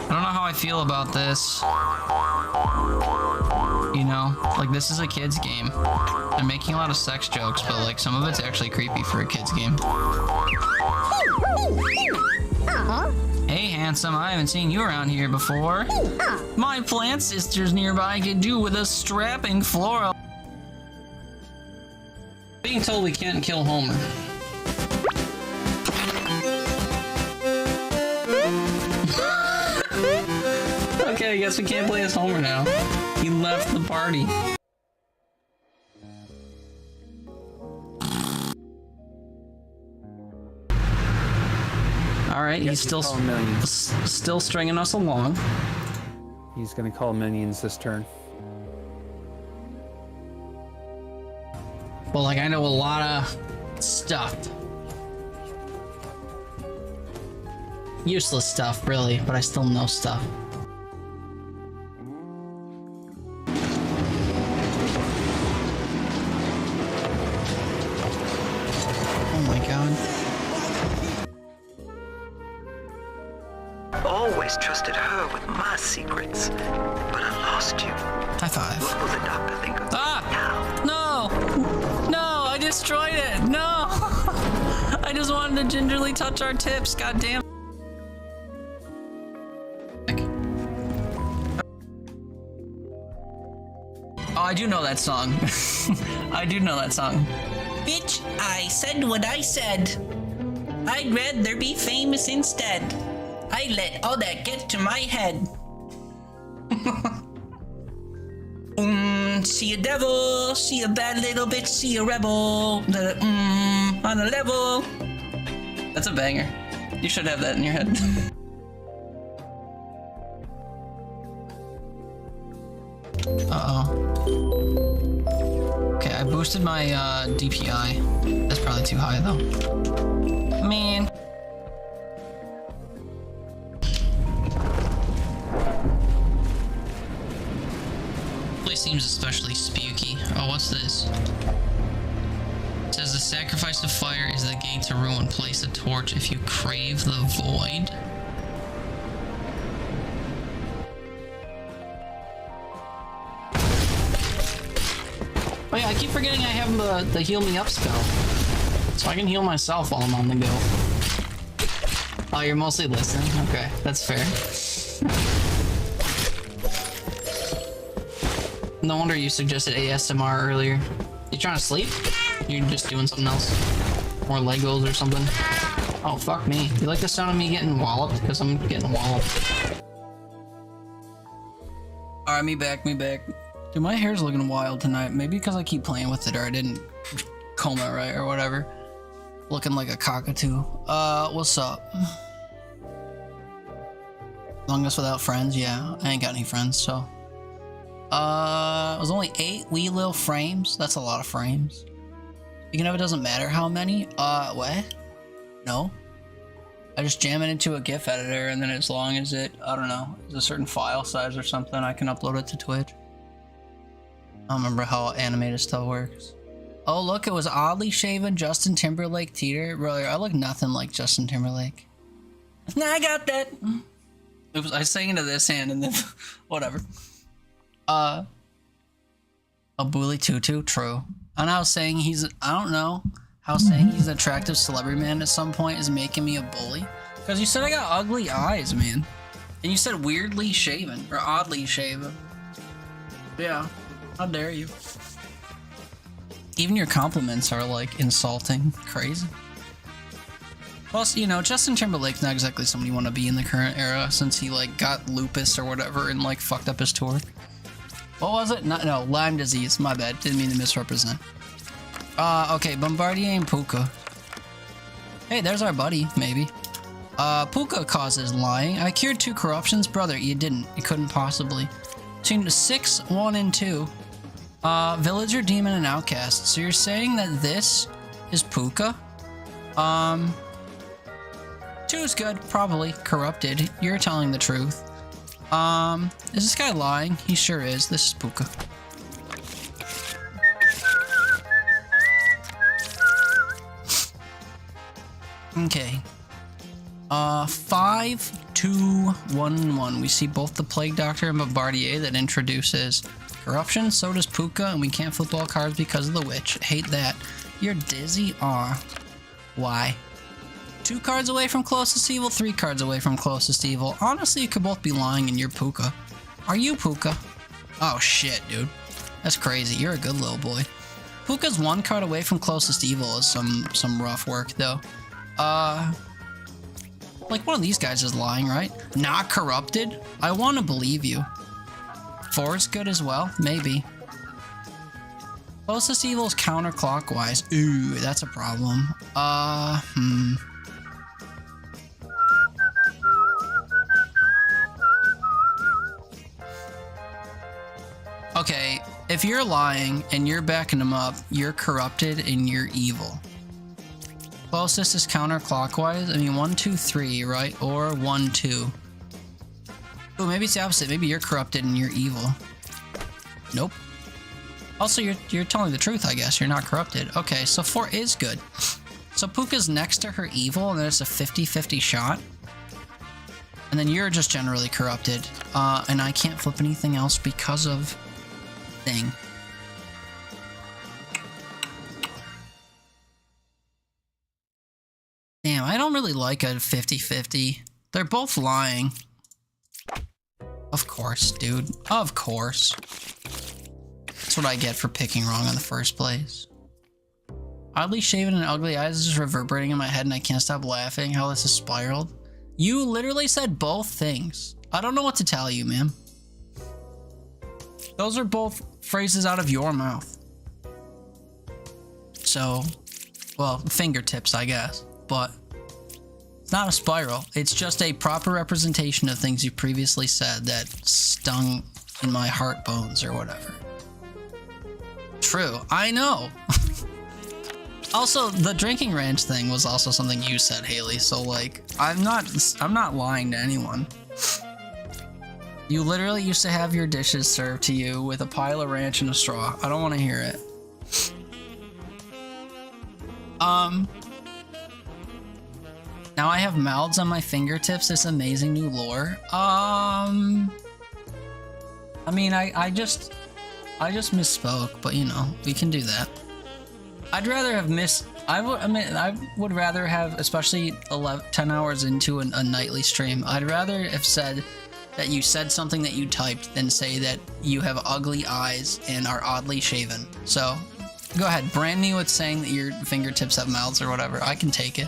don't know how I feel about this. You know, like, this is a kid's game. I'm making a lot of sex jokes, but like some of it's actually creepy for a kid's game. Hey, handsome, I haven't seen you around here before. My plant sisters nearby could do with a strapping floral. Being told we can't kill Homer. Okay, I guess we can't play as Homer now. He left the party. Alright, he's still stringing us along. He's gonna call minions this turn. Well, like, I know a lot of stuff. Useless stuff, really, but I still know stuff. Oh my god. Always trusted her with my secrets, but I lost you. High five. What will the doctor think of Ah! now? No! No! I destroyed it! No! I just wanted to gingerly touch our tips, god damn. Oh, I do know that song. I do know that song. Bitch, I said what I said. I'd rather be famous instead. I let all that get to my head. See a devil, see a bad little bitch, see a rebel. On a level. That's a banger. You should have that in your head. Uh-oh. Okay, I boosted my DPI. That's probably too high though. Man. Seems especially spooky. Oh, what's this? It says the sacrifice of fire is the gate to ruin. Place a torch if you crave the void. Oh yeah, I keep forgetting I have the heal me up spell. So I can heal myself while I'm on the go. Oh, you're mostly listening? Okay, that's fair. No wonder you suggested ASMR earlier. You trying to sleep? You're just doing something else? More Legos or something? Oh, fuck me. You like the sound of me getting walloped? Because I'm getting walloped. Alright, me back. Dude, my hair's looking wild tonight. Maybe because I keep playing with it or I didn't comb it right or whatever. Looking like a cockatoo. What's up? Longest without friends? Yeah, I ain't got any friends, so... it was only 8 wee little frames. That's a lot of frames. Speaking of, it doesn't matter how many. What? No. I just jam it into a GIF editor, and then as long as it, I don't know, is a certain file size or something, I can upload it to Twitch. I don't remember how animated stuff works. Oh, look, it was oddly shaven Justin Timberlake teeter. Brother, I look nothing like Justin Timberlake. I got that. Oops, I sang into this hand and then whatever. A bully tutu, true. And I was saying I don't know how saying he's an attractive celebrity man at some point is making me a bully. Because you said I got ugly eyes, man. And you said weirdly shaven, or oddly shaven. Yeah, how dare you. Even your compliments are, like, insulting. Crazy. Plus, you know, Justin Timberlake's not exactly somebody you want to be in the current era since he, like, got lupus or whatever and, like, fucked up his tour. What was it? No, Lyme disease. My bad. Didn't mean to misrepresent. Okay, Bombardier and Puka. Hey, there's our buddy, maybe. Puka causes lying. I cured 2 corruptions. Brother, you didn't. You couldn't possibly. Between 6, 1, and 2. Villager, demon, and outcast. So you're saying that this is Puka? 2 is good. Probably. Corrupted. You're telling the truth. Is this guy lying? He sure is. This is Puka. Okay. 5, 2, 1, 1. We see both the Plague Doctor and Bombardier that introduces corruption. So does Puka, and we can't flip all cards because of the witch. Hate that. You're dizzy? Aw. Why? 2 cards away from closest evil, 3 cards away from closest evil. Honestly, you could both be lying and you're Puka. Are you Puka? Oh shit, dude. That's crazy. You're a good little boy. Puka's 1 card away from closest evil is some rough work, though. Like one of these guys is lying, right? Not corrupted? I want to believe you. 4 is good as well? Maybe. Closest evil is counterclockwise. Ooh, that's a problem. Okay, if you're lying and you're backing him up, you're corrupted and you're evil. Closest is counterclockwise. I mean, 1, 2, 3, right? Or 1, 2. Oh, maybe it's the opposite. Maybe you're corrupted and you're evil. Nope. Also, you're telling the truth, I guess. You're not corrupted. Okay, so 4 is good. So Puka's next to her evil, and then it's a 50-50 shot. And then you're just generally corrupted. And I can't flip anything else because of thing. Damn, I don't really like a 50-50. They're both lying. Of course, dude. Of course. That's what I get for picking wrong in the first place. Oddly shaven and ugly eyes is just reverberating in my head and I can't stop laughing how this has spiraled. You literally said both things. I don't know what to tell you, man. Those are both phrases out of your mouth. So, well, fingertips, I guess. But it's not a spiral. It's just a proper representation of things you previously said that stung in my heart bones or whatever. True, I know. Also, the drinking ranch thing was also something you said, Haley. So like, I'm not lying to anyone. You literally used to have your dishes served to you with a pile of ranch and a straw. I don't want to hear it. Now I have mouths on my fingertips. This amazing new lore. I mean, I just misspoke, but you know, we can do that. I'd rather have I would rather have, especially 10 hours into a nightly stream, I'd rather have said that you said something that you typed than say that you have ugly eyes and are oddly shaven. So, go ahead, brand me with saying that your fingertips have mouths or whatever. I can take it.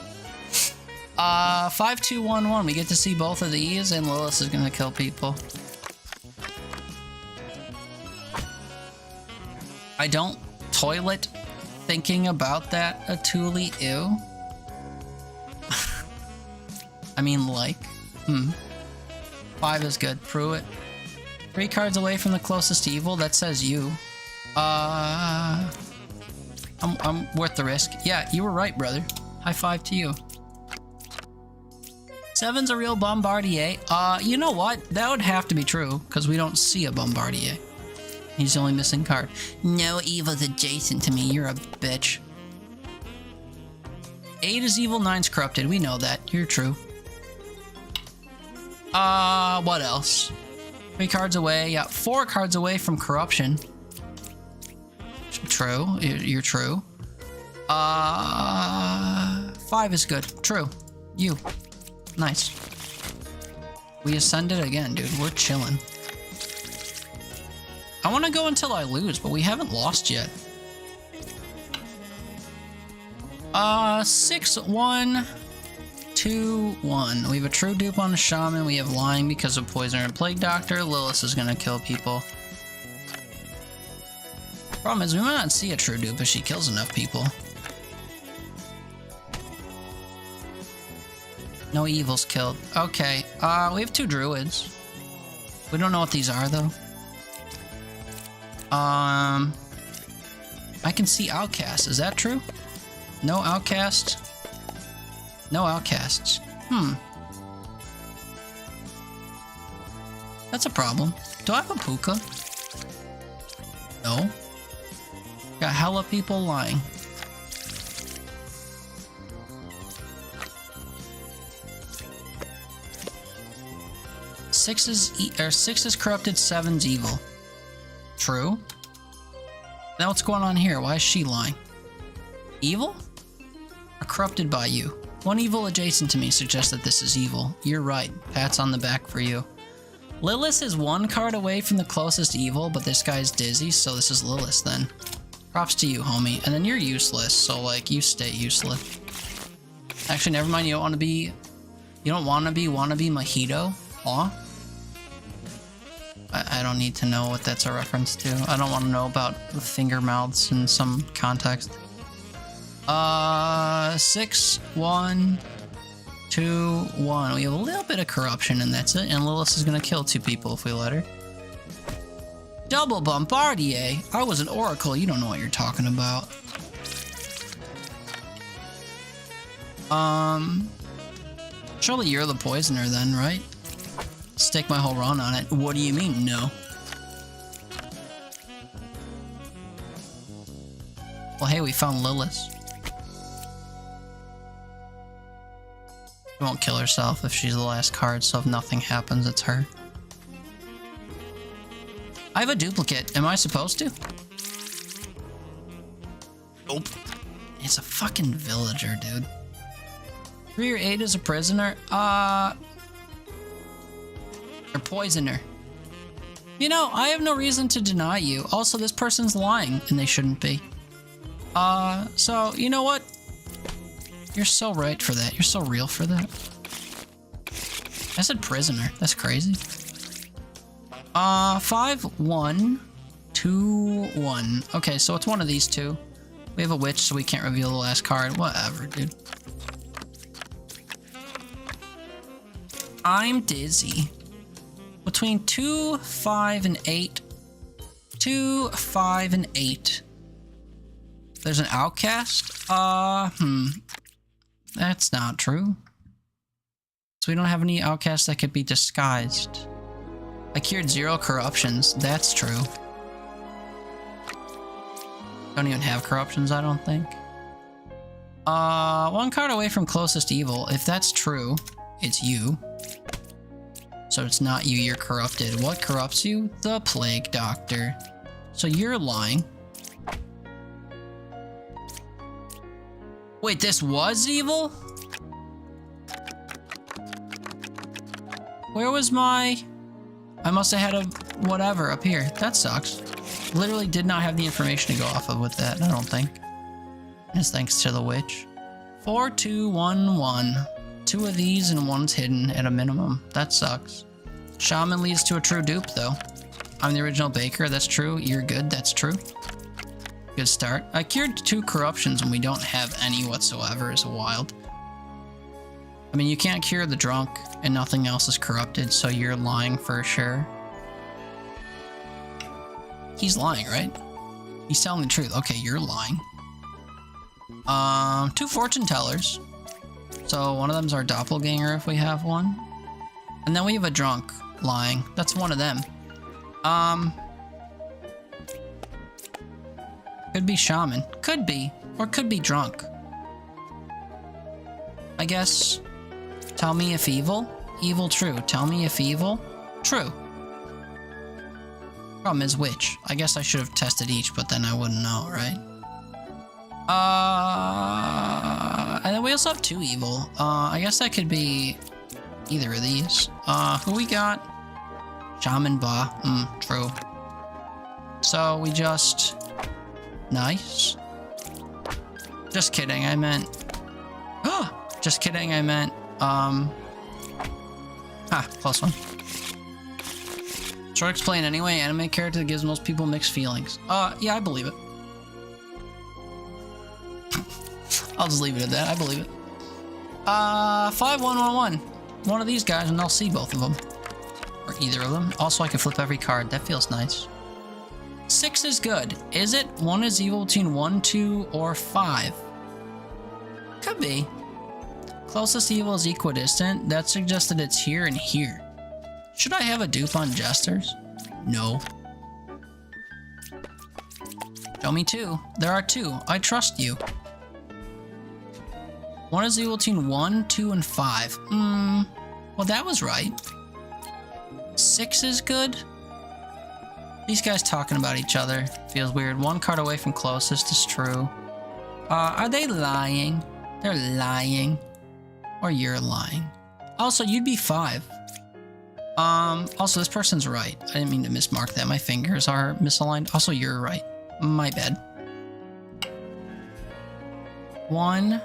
5, 2, 1, 1. We get to see both of these, and Lilith is gonna kill people. I don't toilet thinking about that, Atuli, ew. I mean, like, 5 is good, Pruitt. 3 cards away from the closest evil, that says you. I'm worth the risk. Yeah, you were right, brother. High five to you. 7's a real Bombardier. You know what? That would have to be true, because we don't see a Bombardier. He's the only missing card. No evil's adjacent to me, you're a bitch. 8 is evil, 9's corrupted. We know that. You're true. What else? 3 cards away. Yeah, 4 cards away from corruption. True. You're true. 5 is good. True. You. Nice. We ascended again, dude. We're chilling. I want to go until I lose, but we haven't lost yet. 6, 1, 2, 1. We have a true dupe on the shaman. We have lying because of poisoner and plague doctor. Lilith is gonna kill people. Problem is, we might not see a true dupe if she kills enough people. No evils killed. Okay, we have 2 druids. We don't know what these are, though. I can see outcasts. Is that true? No outcasts? No outcasts. That's a problem. Do I have a puka? No. Got hella people lying. Six is corrupted, 7's evil. True. Now what's going on here? Why is she lying? Evil? Or corrupted by you? 1 evil adjacent to me suggests that this is evil. You're right. Pats on the back for you. Lilith is 1 card away from the closest evil, but this guy's dizzy, so this is Lilith then. Props to you, homie. And then you're useless, so like, you stay useless. Actually, never mind. You don't want to be mojito? Aw? I don't need to know what that's a reference to. I don't want to know about the finger mouths in some context. 6, 1, 2, 1. We have a little bit of corruption and that's it. And Lilith is gonna kill 2 people if we let her. Double Bombardier. I was an oracle. You don't know what you're talking about. Surely you're the poisoner then, right? Stake my whole run on it. What do you mean, no? Well, hey, we found Lilith. She won't kill herself if she's the last card, so if nothing happens, it's her. I have a duplicate. Am I supposed to? Nope. It's a fucking villager, dude. 3 or 8 is a prisoner. Or poisoner. You know, I have no reason to deny you. Also, this person's lying, and they shouldn't be. So, you know what? You're so right for that. You're so real for that. I said prisoner. That's crazy. 5, 1, 2, 1. Okay, so it's one of these 2. We have a witch, so we can't reveal the last card. Whatever, dude. I'm dizzy. Between 2, 5, and 8. 2, 5, and 8. There's an outcast? That's not true. So we don't have any outcasts that could be disguised. I cured 0 corruptions. That's true. Don't even have corruptions, I don't think. 1 card away from closest evil. If that's true, it's you. So it's not you, you're corrupted. What corrupts you? The plague doctor. So you're lying. Wait, this was evil? Where was my... I must have had a whatever up here. That sucks. Literally did not have the information to go off of with that, I don't think. It's thanks to the witch. 4, 2, 1, 1. 2 of these and 1's hidden at a minimum. That sucks. Shaman leads to a true dupe, though. I'm the original baker. That's true. You're good. That's true. Good start. I cured 2 corruptions and we don't have any whatsoever. Is wild. I mean, you can't cure the drunk and nothing else is corrupted, so you're lying for sure. He's lying, right? He's telling the truth. Okay, you're lying. 2 fortune tellers. So one of them's our doppelganger if we have one. And then we have a drunk lying. That's one of them. Could be shaman. Could be. Or could be drunk. I guess. Tell me if evil. Evil, true. Tell me if evil. True. Problem is which? I guess I should have tested each, but then I wouldn't know, right? And then we also have 2 evil. I guess that could be either of these. Who we got? Shaman Ba. True. So we just... Nice. Just kidding, I meant... Just kidding, I meant... close one. Short explain anyway, anime character that gives most people mixed feelings. Yeah, I believe it. I'll just leave it at that, I believe it. 5111. One of these guys and I'll see both of them. Or either of them. Also, I can flip every card, that feels nice. 6 is good. Is it? 1 is evil between 1, 2, or 5. Could be. Closest evil is equidistant. That suggests that it's here and here. Should I have a dupe on jesters? No. Show me 2. There are 2. I trust you. 1 is evil between 1, 2, and 5. Well, that was right. 6 is good. These guys talking about each other feels weird. 1 card away from closest is true. Are they lying? They're lying. Or you're lying. Also, you'd be 5. Also, this person's right. I didn't mean to mismark that. My fingers are misaligned. Also, you're right. My bad. 1,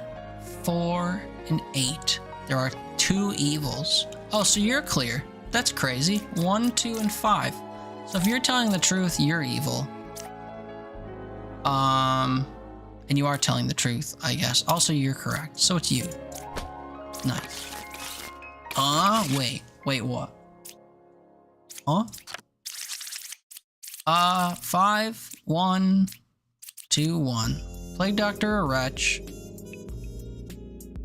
4, and 8. There are 2 evils. Oh, so you're clear. That's crazy. 1, 2, and 5. So if you're telling the truth, you're evil. And you are telling the truth, I guess. Also, you're correct. So it's you. Nice. Wait, what? Huh? 5, 1, 2, 1. Plague Doctor or Wretch?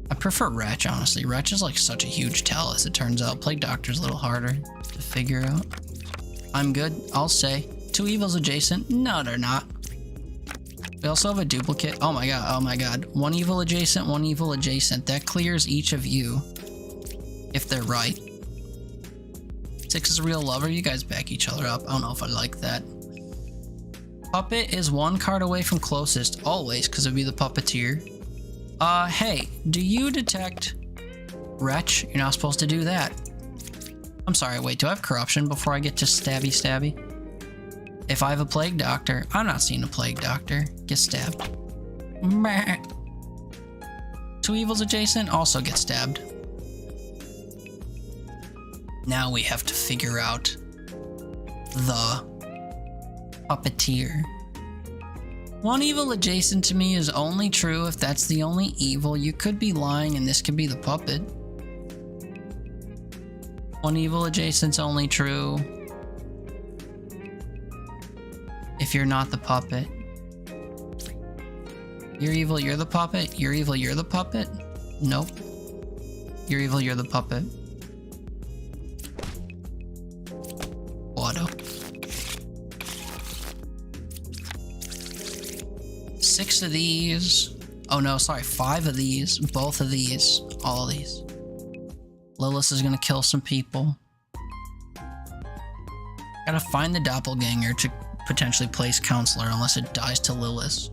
I prefer Wretch, honestly. Wretch is like such a huge tell, as it turns out. Plague Doctor's a little harder to figure out. I'm good, I'll say. 2 evils adjacent? No, they're not. We also have a duplicate. Oh my god. 1 evil adjacent, 1 evil adjacent. That clears each of you. If they're right. 6 is a real lover. You guys back each other up. I don't know if I like that. Puppet is 1 card away from closest. Always, because it'd be the puppeteer. Hey, do you detect Wretch? You're not supposed to do that. I'm sorry, wait, do I have corruption before I get to stabby? If I have a Plague Doctor, I'm not seeing a Plague Doctor. Get stabbed. 2 evils adjacent, also get stabbed. Now we have to figure out the puppeteer. 1 evil adjacent to me is only true if that's the only evil. You could be lying and this could be the puppet. 1 evil adjacent's only true if you're not the puppet. You're evil, you're the puppet. You're evil, you're the puppet. Nope. You're evil, you're the puppet. Auto. 6 of these. Oh no, sorry, 5 of these. Both of these. All of these. Lilith is gonna kill some people. Gotta find the doppelganger to potentially place counselor unless it dies to Lilith.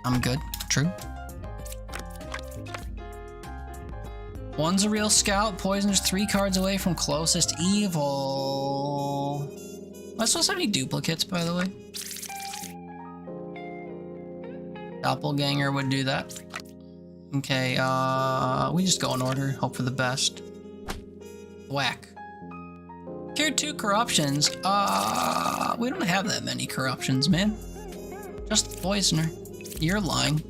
I'm good. True. 1's a real scout. Poison is 3 cards away from closest evil. Am I supposed to have any duplicates, by the way? Doppelganger would do that. Okay, we just go in order. Hope for the best. Whack. Tier 2 corruptions. We don't have that many corruptions, man. Just Poisoner. You're lying.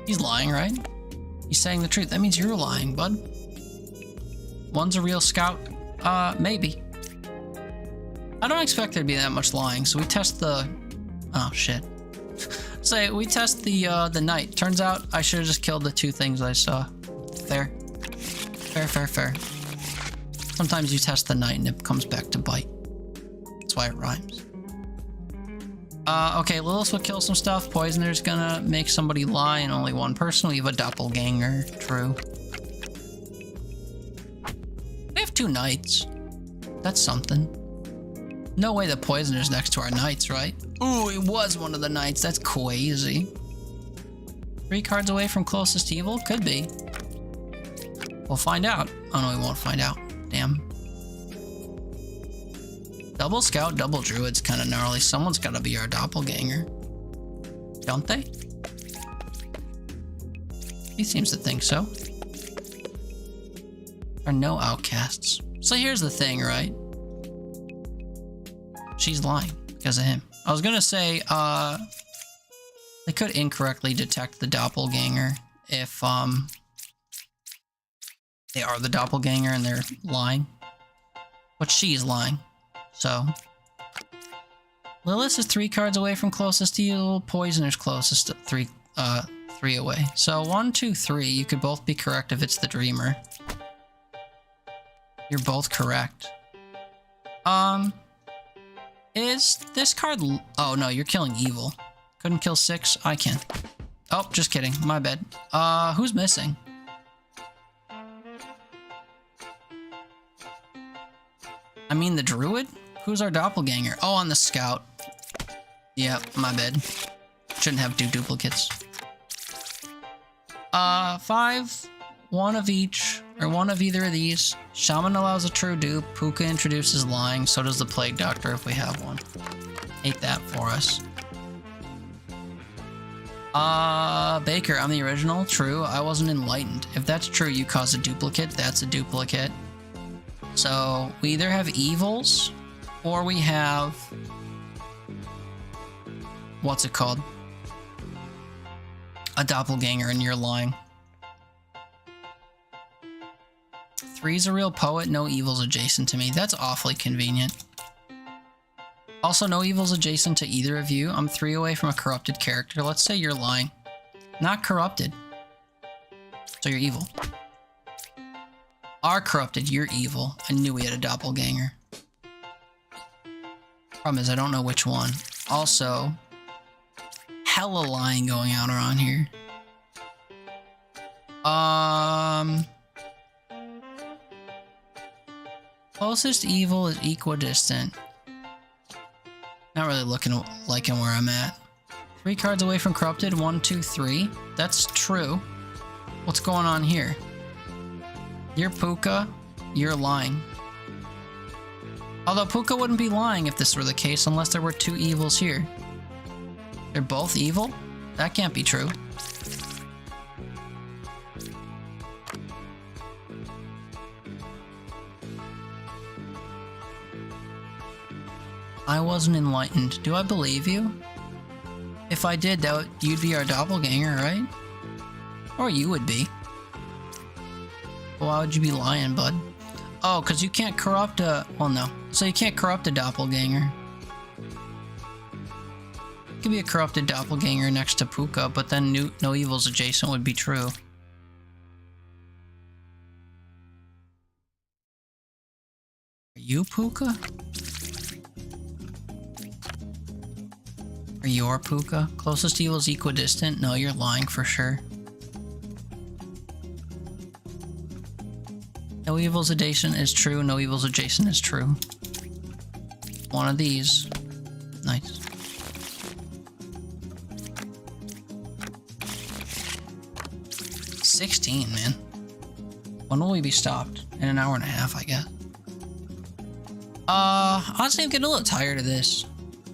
He's lying, right? He's saying the truth. That means you're lying, bud. 1's a real scout. Maybe. I don't expect there to be that much lying, so we test the... Oh, shit. Say, we test the knight. Turns out I should have just killed the 2 things I saw. Fair. Fair. Sometimes you test the knight and it comes back to bite. That's why it rhymes. Okay, Lilith will kill some stuff. Poisoner's gonna make somebody lie, and only one person will have a doppelganger. True. We have 2 knights. That's something. No way the poisoner's next to our knights, right? Ooh, it was one of the knights. That's crazy. 3 cards away from closest evil? Could be. We'll find out. Oh no, we won't find out. Damn. Double scout, double druid's kind of gnarly. Someone's got to be our doppelganger. Don't they? He seems to think so. There are no outcasts. So here's the thing, right? She's lying because of him. I was gonna say, they could incorrectly detect the doppelganger if, they are the doppelganger and they're lying. But she's lying. So, Lilith is 3 cards away from closest evil. Poisoner's closest, 3 away. So 1, 2, 3. You could both be correct if it's the dreamer. You're both correct. Is this card? Oh no, you're killing evil. Couldn't kill 6. I can. Oh, just kidding. My bad. Who's missing? I mean the druid? Who's our doppelganger? Oh, on the scout. Yeah, my bad. Shouldn't have 2 duplicates. 5. 1 of each, or 1 of either of these. Shaman allows a true dupe. Puka introduces lying. So does the Plague Doctor if we have one. Ate that for us. Baker, I'm the original. True. I wasn't enlightened. If that's true, you cause a duplicate. That's a duplicate. So we either have evils, or we have, what's it called? A doppelganger, and you're lying. 3's a real poet, no evils adjacent to me. That's awfully convenient. Also, no evils adjacent to either of you. I'm 3 away from a corrupted character. Let's say you're lying. Not corrupted. So you're evil. Are corrupted, you're evil. I knew we had a doppelganger. Problem is, I don't know which one. Also, hella lying going on around here. Closest evil is equidistant. Not really liking where I'm at. 3 cards away from corrupted. 1, 2, 3. That's true. What's going on here? You're Puka. You're lying. Although Puka wouldn't be lying if this were the case unless there were 2 evils here. They're both evil? That can't be true. I wasn't enlightened. Do I believe you? If I did, you'd be our doppelganger, right? Or you would be. Why would you be lying, bud? Oh, because you can't corrupt a... Well, no. So you can't corrupt a doppelganger. It could be a corrupted doppelganger next to Puka, but then no evils adjacent would be true. Are you Puka? Are you Puka? Closest evil is equidistant? No, you're lying for sure. No evils adjacent is true. No evils adjacent is true. One of these. Nice. $16, man. When will we be stopped? In an hour and a half, I guess. Honestly, I'm getting a little tired of this.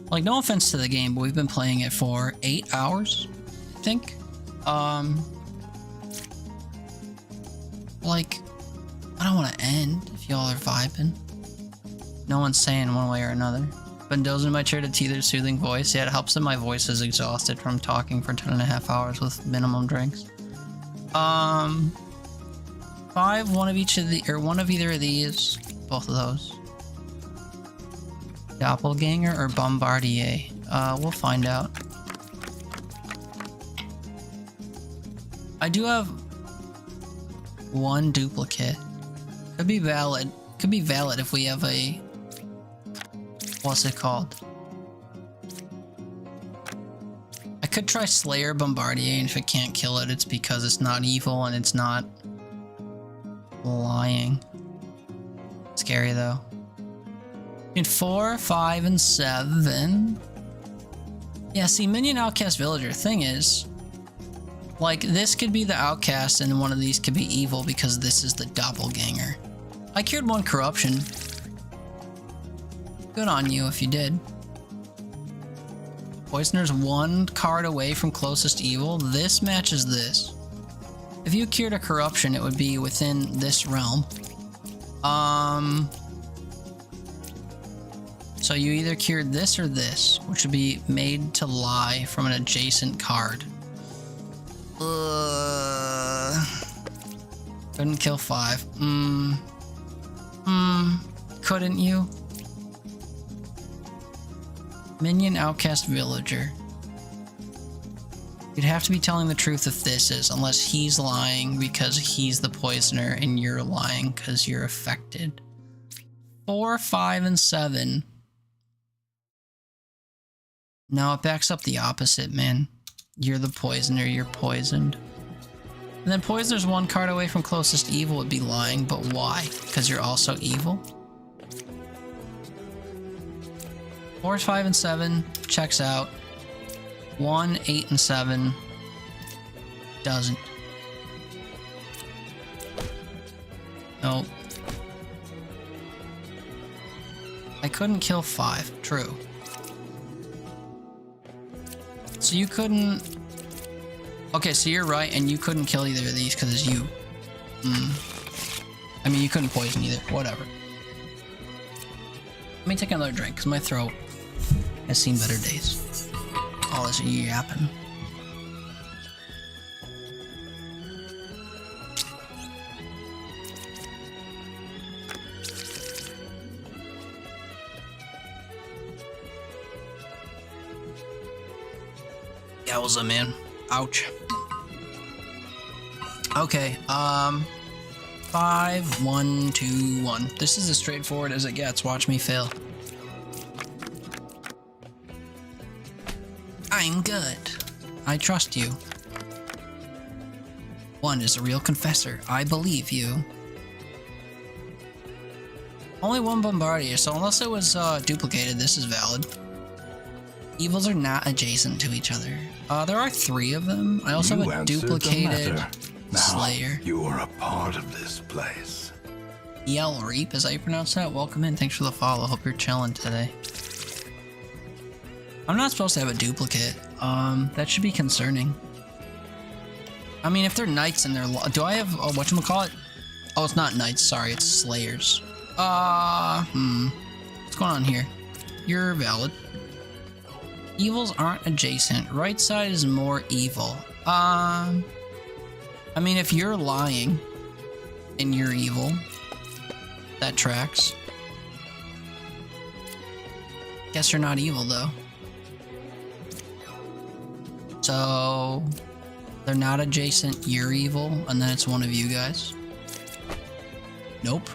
Like, no offense to the game, but we've been playing it for 8 hours, I think. Like, I don't want to end if y'all are vibing. No one's saying one way or another. Been dozing in my chair to teether's soothing voice. Yeah, it helps that my voice is exhausted from talking for 10.5 hours with minimum drinks. 5, one of either of these. Both of those. Doppelganger or Bombardier? We'll find out. I do have 1 duplicate. Could be valid. Could be valid if we have a... What's it called? could try Slayer Bombardier, and if it can't kill it, it's because it's not evil and it's not lying. Scary though. In 4, 5, and 7. Yeah, see, Minion Outcast Villager. Thing is, like, this could be the outcast and one of these could be evil because this is the doppelganger. I cured 1 corruption. Good on you if you did. Poisoner's 1 card away from closest evil. This matches this. If you cured a corruption, it would be within this realm. So you either cured this or this, which would be made to lie from an adjacent card. Couldn't kill 5. Couldn't you? Minion Outcast Villager. You'd have to be telling the truth if this is, unless he's lying because he's the poisoner and you're lying because you're affected. 4, 5, and 7. No, it backs up the opposite, man. You're the poisoner, you're poisoned. And then poisoner's 1 card away from closest evil would be lying, but why? Because you're also evil? 4, 5, and 7 checks out. 1, 8, and 7 doesn't. Nope. I couldn't kill 5. True. So you couldn't... Okay, so you're right, and you couldn't kill either of these because it's you. I mean, you couldn't poison either. Whatever. Let me take another drink because my throat has seen better days. All this yapping. Yowza, man. Ouch. Okay, 5, 1, 2, 1. This is as straightforward as it gets. Watch me fail. I'm good. I trust you. 1 is a real confessor. I believe you. Only 1 Bombardier, so unless it was duplicated, this is valid. Evils are not adjacent to each other. There are 3 of them. I also have a duplicated Slayer. You are a part of this place. Yell Reap, is that how you pronounce that? Welcome in, thanks for the follow. Hope you're chilling today. I'm not supposed to have a duplicate. That should be concerning. I mean, if they're knights and they're... Do I have... whatchamacallit? Oh, it's not knights, sorry, it's slayers. What's going on here? You're valid. Evils aren't adjacent. Right side is more evil. I mean, if you're lying and you're evil, that tracks. Guess you're not evil, though. So, they're not adjacent, you're evil, and then it's one of you guys. Nope.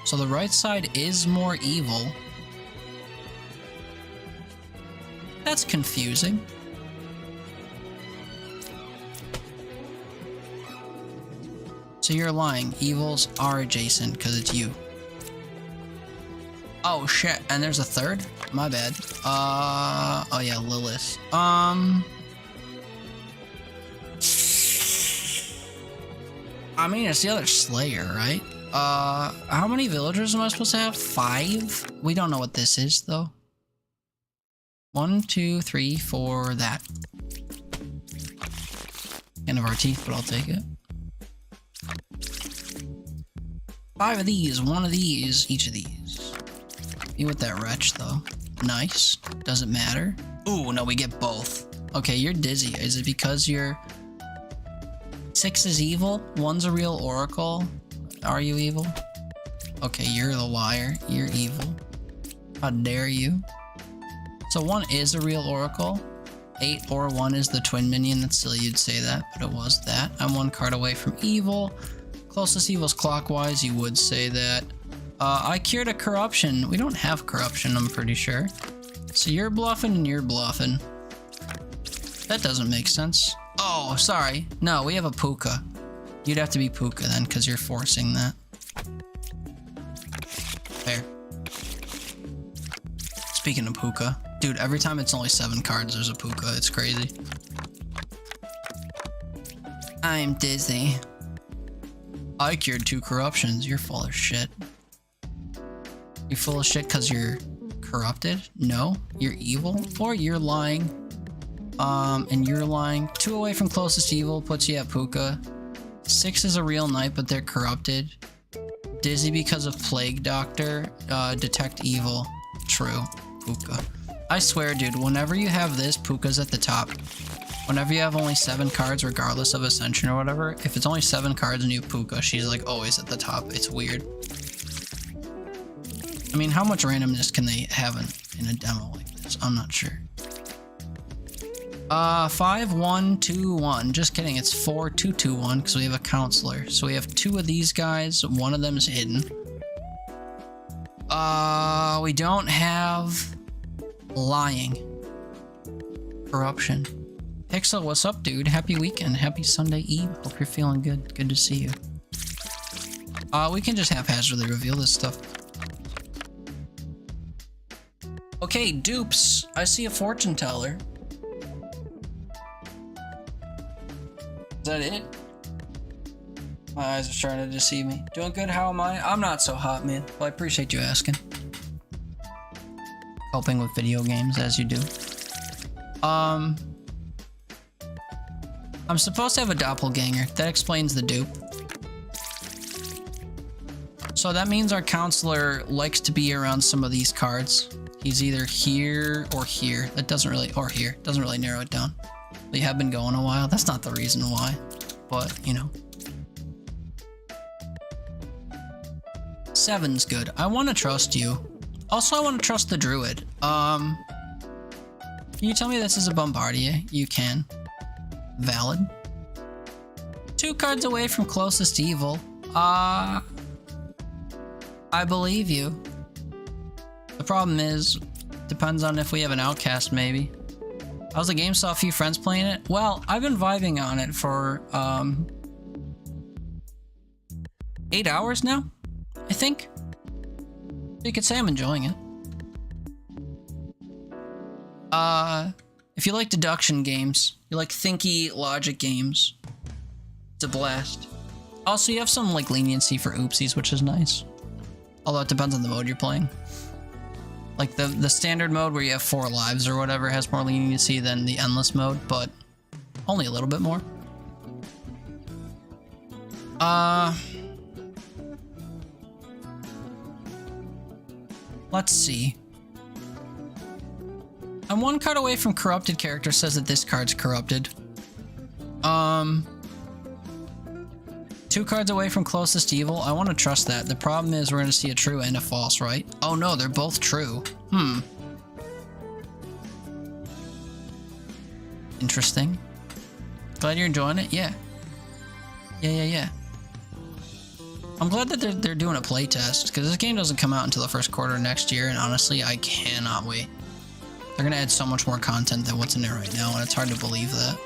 So the right side is more evil. That's confusing. So you're lying. Evils are adjacent because it's you. Oh shit, and there's a 3rd? My bad. Oh yeah, Lilith. I mean, it's the other Slayer, right? How many villagers am I supposed to have? 5? We don't know what this is, though. 1, 2, 3, 4, that. End of our teeth, but I'll take it. 5 of these, 1 of these, each of these. Me with that wretch, though. Nice. Doesn't matter. Ooh, no, we get both. Okay, you're dizzy. Is it because you're... 6 is evil? 1's a real oracle? Are you evil? Okay, you're the liar. You're evil. How dare you? So 1 is a real oracle. 8 or 1 is the twin minion. That's silly you'd say that, but it was that. I'm 1 card away from evil. Closest evil's clockwise, you would say that. I cured a corruption. We don't have corruption, I'm pretty sure. So you're bluffing and you're bluffing. That doesn't make sense. Oh, sorry. No, we have a Puka. You'd have to be Puka then, because you're forcing that. Fair. Speaking of Puka, dude, every time it's only 7 cards, there's a Puka. It's crazy. I'm dizzy. I cured 2 corruptions. You're full of shit. You're full of shit because you're corrupted? No, you're evil. 4, you're lying. And you're lying. 2 away from closest evil puts you at Puka. 6 is a real knight, but they're corrupted. Dizzy because of Plague Doctor. Detect evil. True. Puka. I swear, dude, whenever you have this, Puka's at the top. Whenever you have only 7 cards, regardless of Ascension or whatever, if it's only 7 cards and you have Puka, she's like always at the top. It's weird. I mean, how much randomness can they have in a demo like this? I'm not sure. 5, 1, 2, 1. Just kidding. It's 4, 2, 2, 1 because we have a counselor. So we have 2 of these guys. One of them is hidden. We don't have lying. Corruption. Pixel, what's up, dude? Happy weekend. Happy Sunday Eve. Hope you're feeling good. Good to see you. We can just haphazardly reveal this stuff. Okay, dupes. I see a fortune teller. Is that it? My eyes are starting to deceive me. Doing good, how am I? I'm not so hot, man. Well, I appreciate you asking. Helping with video games, as you do. I'm supposed to have a doppelganger. That explains the dupe. So that means our counselor likes to be around some of these cards. He's either here or here. That doesn't really, or here. Doesn't really narrow it down. They have been going a while. That's not the reason why, but you know. 7's good. I want to trust you. Also, I want to trust the druid. Can you tell me this is a Bombardier? You can. Valid. 2 cards away from closest evil. I believe you. The problem is, depends on if we have an outcast, maybe. How's the game? Saw a few friends playing it. Well, I've been vibing on it for 8 hours now, I think. You could say I'm enjoying it. If you like deduction games, you like thinky logic games, it's a blast. Also, you have some like leniency for oopsies, which is nice. Although it depends on the mode you're playing. Like the standard mode where you have 4 lives or whatever has more leniency than the endless mode, but only a little bit more. Let's see. I'm 1 card away from corrupted character says that this card's corrupted. 2 cards away from closest evil. I want to trust that. The problem is we're going to see a true and a false, right? Oh no, they're both true. Interesting. Glad you're enjoying it? Yeah. Yeah. I'm glad that they're doing a playtest, because this game doesn't come out until the first quarter of next year, and honestly, I cannot wait. They're going to add so much more content than what's in there right now, and it's hard to believe that.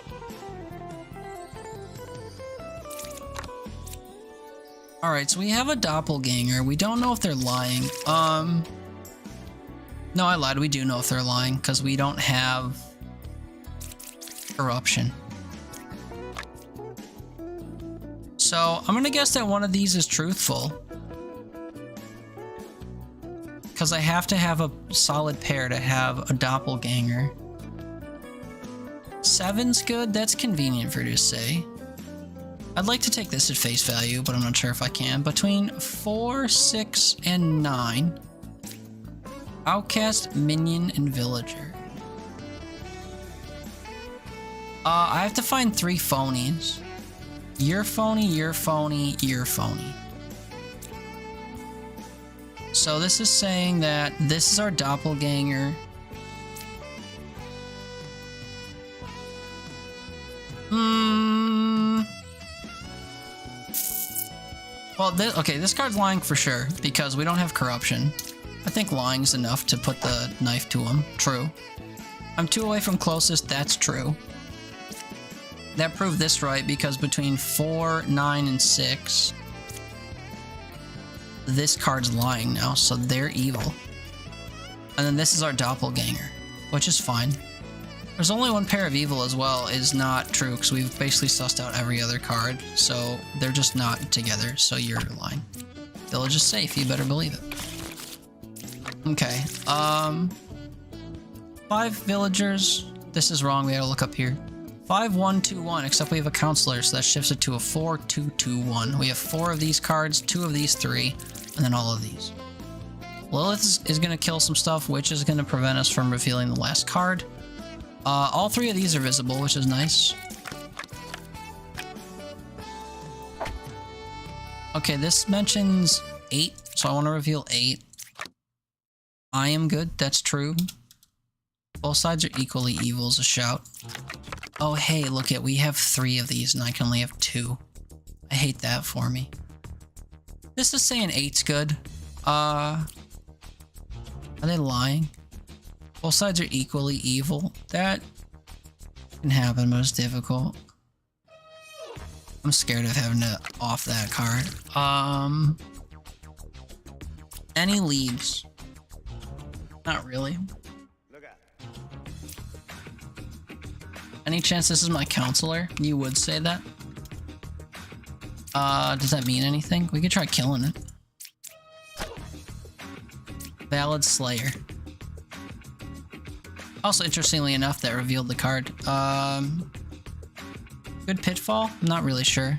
Alright, so we have a doppelganger. We don't know if they're lying. No, I lied. We do know if they're lying, because we don't have corruption. So, I'm gonna guess that one of these is truthful. Because I have to have a solid pair to have a doppelganger. 7's good. That's convenient for you to say. I'd like to take this at face value, but I'm not sure if I can. Between 4, 6, and 9. Outcast, minion, and villager. I have to find 3 phonies. You're phony, you're phony, you're phony. So this is saying that this is our doppelganger. Well, this card's lying for sure, because we don't have corruption. I think lying's enough to put the knife to him. True. I'm 2 away from closest, that's true. that proved this right because between 4, 9, and 6, this card's lying now, so they're evil. And then this is our doppelganger, which is fine. There's only one pair of evil as well is not true because we've basically sussed out every other card, so they're just not together, so you're lying. Village is safe, you better believe it. Okay, 5 villagers. This is wrong, we gotta look up here. 5, 1, 2, 1, except we have a counselor, so that shifts it to a 4, 2, 2, 1. We have 4 of these cards, 2 of these 3, and then all of these. Lilith is gonna kill some stuff, which is gonna prevent us from revealing the last card. All 3 of these are visible, which is nice. Okay, this mentions 8, so I want to reveal 8. I am good, that's true. Both sides are equally evil is a shout. Oh hey, look at, we have 3 of these and I can only have 2. I hate that for me. This is saying 8's good. Are they lying? Both sides are equally evil. That can happen, but it's difficult. I'm scared of having to off that card. Any leads? Not really. Any chance this is my counselor? You would say that? Does that mean anything? We could try killing it. Valid Slayer. Also, interestingly enough, that revealed the card. Good Pitfall? I'm not really sure.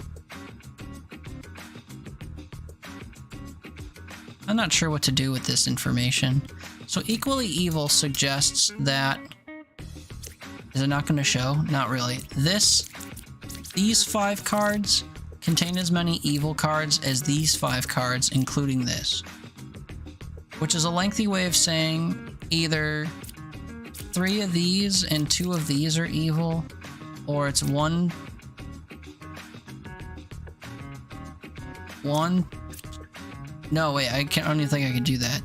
I'm not sure what to do with this information. So equally evil suggests that... Is it not going to show? Not really. These 5 cards contain as many evil cards as these 5 cards, including this. Which is a lengthy way of saying either 3 of these and 2 of these are evil, or it's one. No, wait, I don't even think I could do that.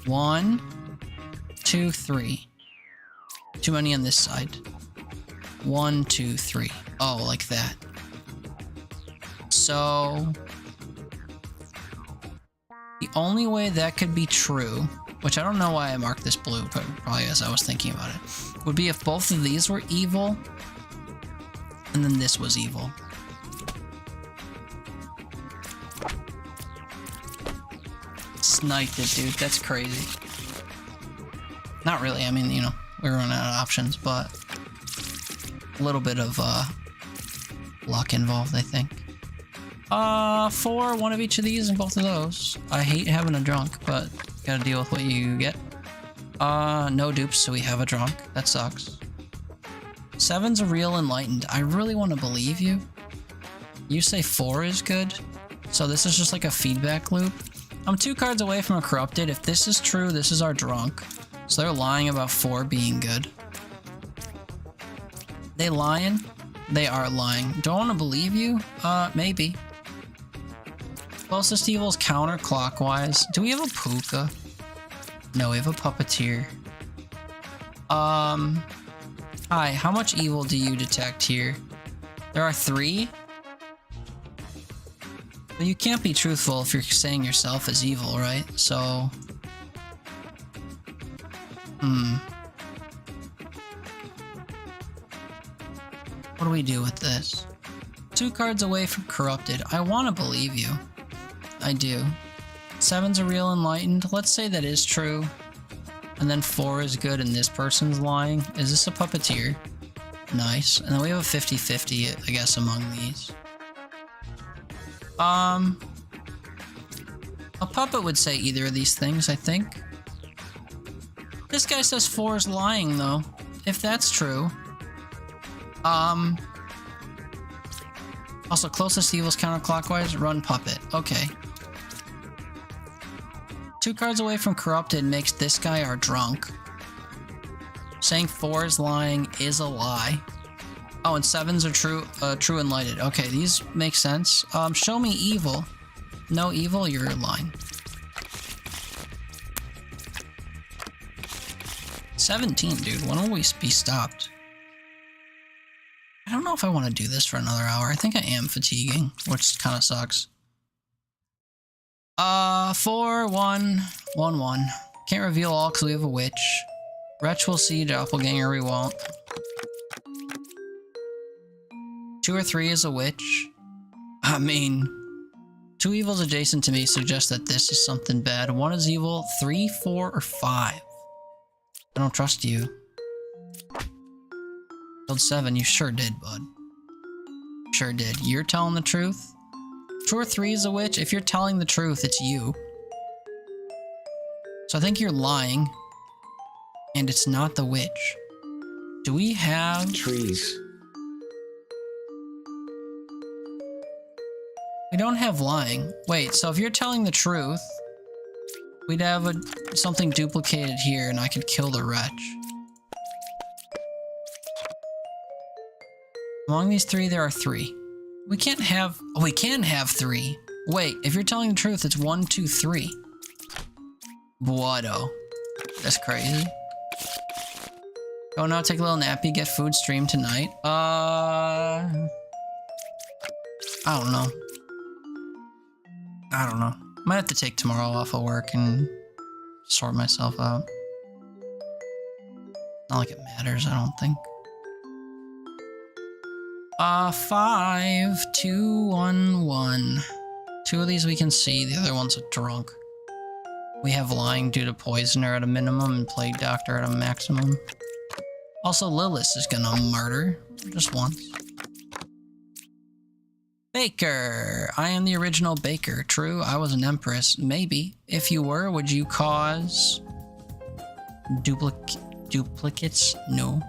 1, 2, 3. Too many on this side. 1, 2, 3. Oh, like that. So the only way that could be true, which I don't know why I marked this blue, but probably as I was thinking about it, would be if both of these were evil, and then this was evil. Sniped it, dude. That's crazy. Not really. I mean, you know, we're running out of options, but a little bit of luck involved, I think. 4, 1 of each of these and both of those. I hate having a drunk, but gotta deal with what you get. No dupes, so we have a drunk. That sucks. 7's a real enlightened. I really want to believe you. You say 4 is good, so this is just like a feedback loop. I'm 2 cards away from a corrupted. If this is true, this is our drunk. So they're lying about 4 being good. They lying? They are lying. Do I want to believe you? Maybe. Closest evil is counterclockwise. Do we have a puka? No, we have a puppeteer. Hi, how much evil do you detect here? There are 3? Well, you can't be truthful if you're saying yourself as evil, right? So... What do we do with this? 2 cards away from corrupted. I want to believe you. I do. 7's a real enlightened. Let's say that is true. And then 4 is good and this person's lying. Is this a puppeteer? Nice. And then we have a 50-50, I guess, among these. A puppet would say either of these things, I think. This guy says 4 is lying, though. If that's true. Also, closest evil's counterclockwise, run puppet. Okay. 2 cards away from corrupted makes this guy our drunk. Saying 4 is lying is a lie. Oh, and 7s are true and lighted. Okay, these make sense. Show me evil. No evil, you're lying. 17, dude. When will we be stopped? I don't know if I want to do this for another hour. I think I am fatiguing, which kind of sucks. 4, 1, 1, 1. Can't reveal all because we have a witch. Wretch will see, doppelganger we won't. 2 or 3 is a witch. I mean, 2 evils adjacent to me suggest that this is something bad. 1 is evil, 3, 4, or 5. I don't trust you. Killed 7, you sure did, bud. Sure did. You're telling the truth? 2 or 3 is a witch. If you're telling the truth, it's you. So I think you're lying. And it's not the witch. Do we have... trees? We don't have lying. Wait, so if you're telling the truth, we'd have something duplicated here and I could kill the wretch. Among these 3, there are 3. We can't have... Oh, we can have 3. Wait, if you're telling the truth, it's 1, 2, 3. Buado. That's crazy. Go now, take a little nappy, get food, stream tonight. I don't know. I don't know. Might have to take tomorrow off of work and sort myself out. Not like it matters, I don't think. 5, 2, 1, 1. 2 of these we can see, the other one's a drunk. We have lying due to poisoner at a minimum and plague doctor at a maximum. Also, Lilith is gonna murder just once. Baker! I am the original baker. True, I was an empress. Maybe. If you were, would you cause... duplicates? No.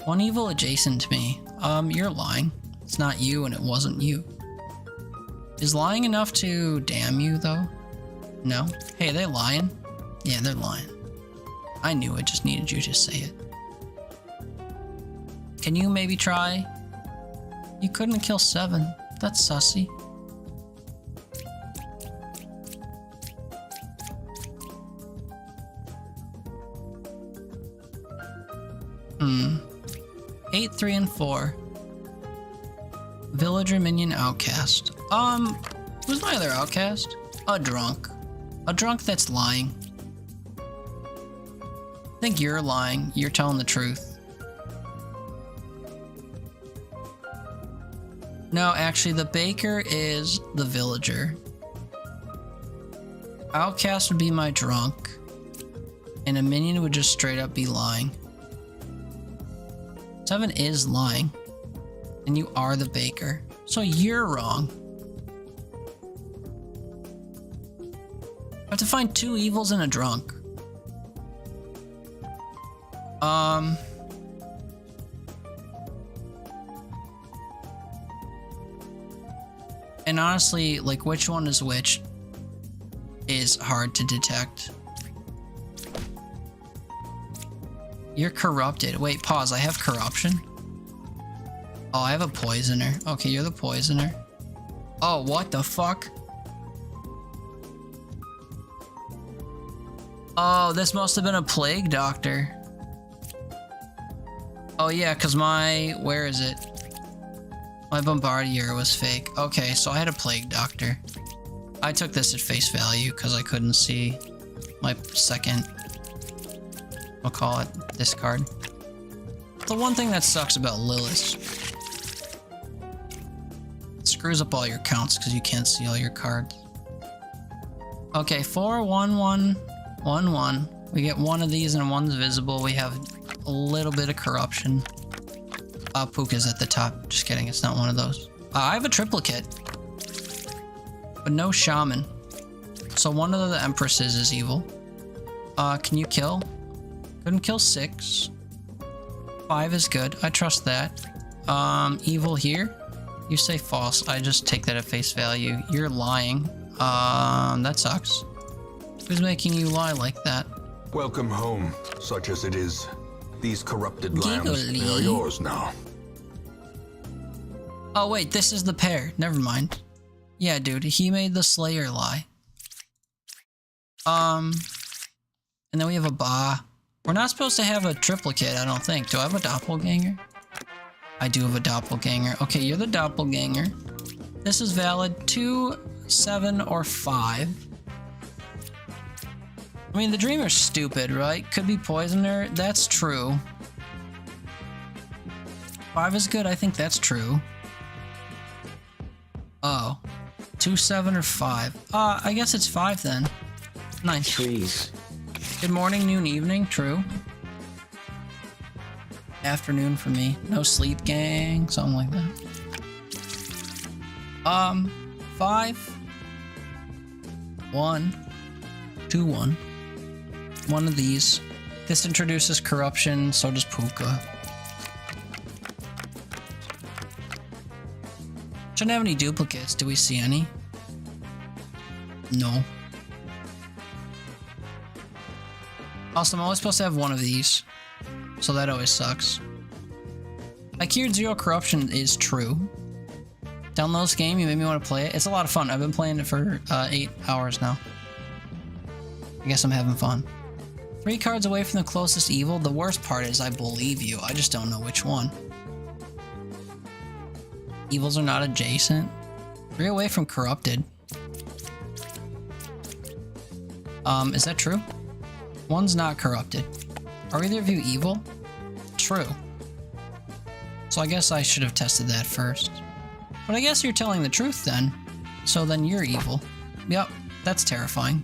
1 evil adjacent to me. You're lying. It's not you and it wasn't you. Is lying enough to damn you, though? No? Hey, are they lying? Yeah, they're lying. I knew it, just needed you to say it. Can you maybe try? You couldn't kill 7. That's sussy. Hmm. 8, 3, and 4. Villager, minion, outcast. Who's my other outcast? A drunk. A drunk that's lying. I think you're lying. You're telling the truth. No, actually, the baker is the villager. Outcast would be my drunk. And a minion would just straight up be lying. 7 is lying. And you are the baker. So you're wrong. I have to find 2 evils and a drunk. And honestly, like, which one is which is hard to detect. You're corrupted. Wait, pause. I have corruption? Oh, I have a poisoner. Okay, you're the poisoner. Oh, what the fuck? Oh, this must have been a plague doctor. Oh yeah, because my... Where is it? My bombardier was fake. Okay, so I had a plague doctor. I took this at face value because I couldn't see my second... I'll call it discard. The one thing that sucks about Lilith. It screws up all your counts because you can't see all your cards. Okay, 4, 1, 1, 1, 1. We get 1 of these and 1's visible. We have a little bit of corruption. Puka's at the top. Just kidding, it's not one of those. I have a triplicate. But no shaman. So one of the empresses is evil. Can you kill? Couldn't kill 6. 5 is good. I trust that. Evil here? You say false. I just take that at face value. You're lying. That sucks. Who's making you lie like that? Welcome home, such as it is. These corrupted lambs, Giggly. they are yours now. Oh wait, this is the pair. Never mind. Yeah, dude, he made the Slayer lie. And then we have a Ba. We're not supposed to have a triplicate, I don't think. Do I have a doppelganger? I do have a doppelganger. Okay, you're the doppelganger. This is valid. 2, 7, or 5. I mean, the dreamer's stupid, right? Could be poisoner. That's true. 5 is good. I think that's true. Oh. 2, 7, or 5. I guess it's 5 then. Nice. Trees. Good morning, noon, evening. True. Afternoon for me. No sleep, gang. Something like that. 5. 1. 2, 1. One of these. This introduces corruption, so does Puka. Shouldn't have any duplicates. Do we see any? No. Also, I'm always supposed to have one of these, so that always sucks. I cured 0 corruption is true. Download this game, you made me want to play it. It's a lot of fun. I've been playing it for 8 hours now. I guess I'm having fun. 3 cards away from the closest evil. The worst part is I believe you. I just don't know which one. Evils are not adjacent. 3 away from corrupted. Is that true? 1's not corrupted. Are either of you evil? True. So I guess I should have tested that first. But I guess you're telling the truth then. So then you're evil. Yep, that's terrifying.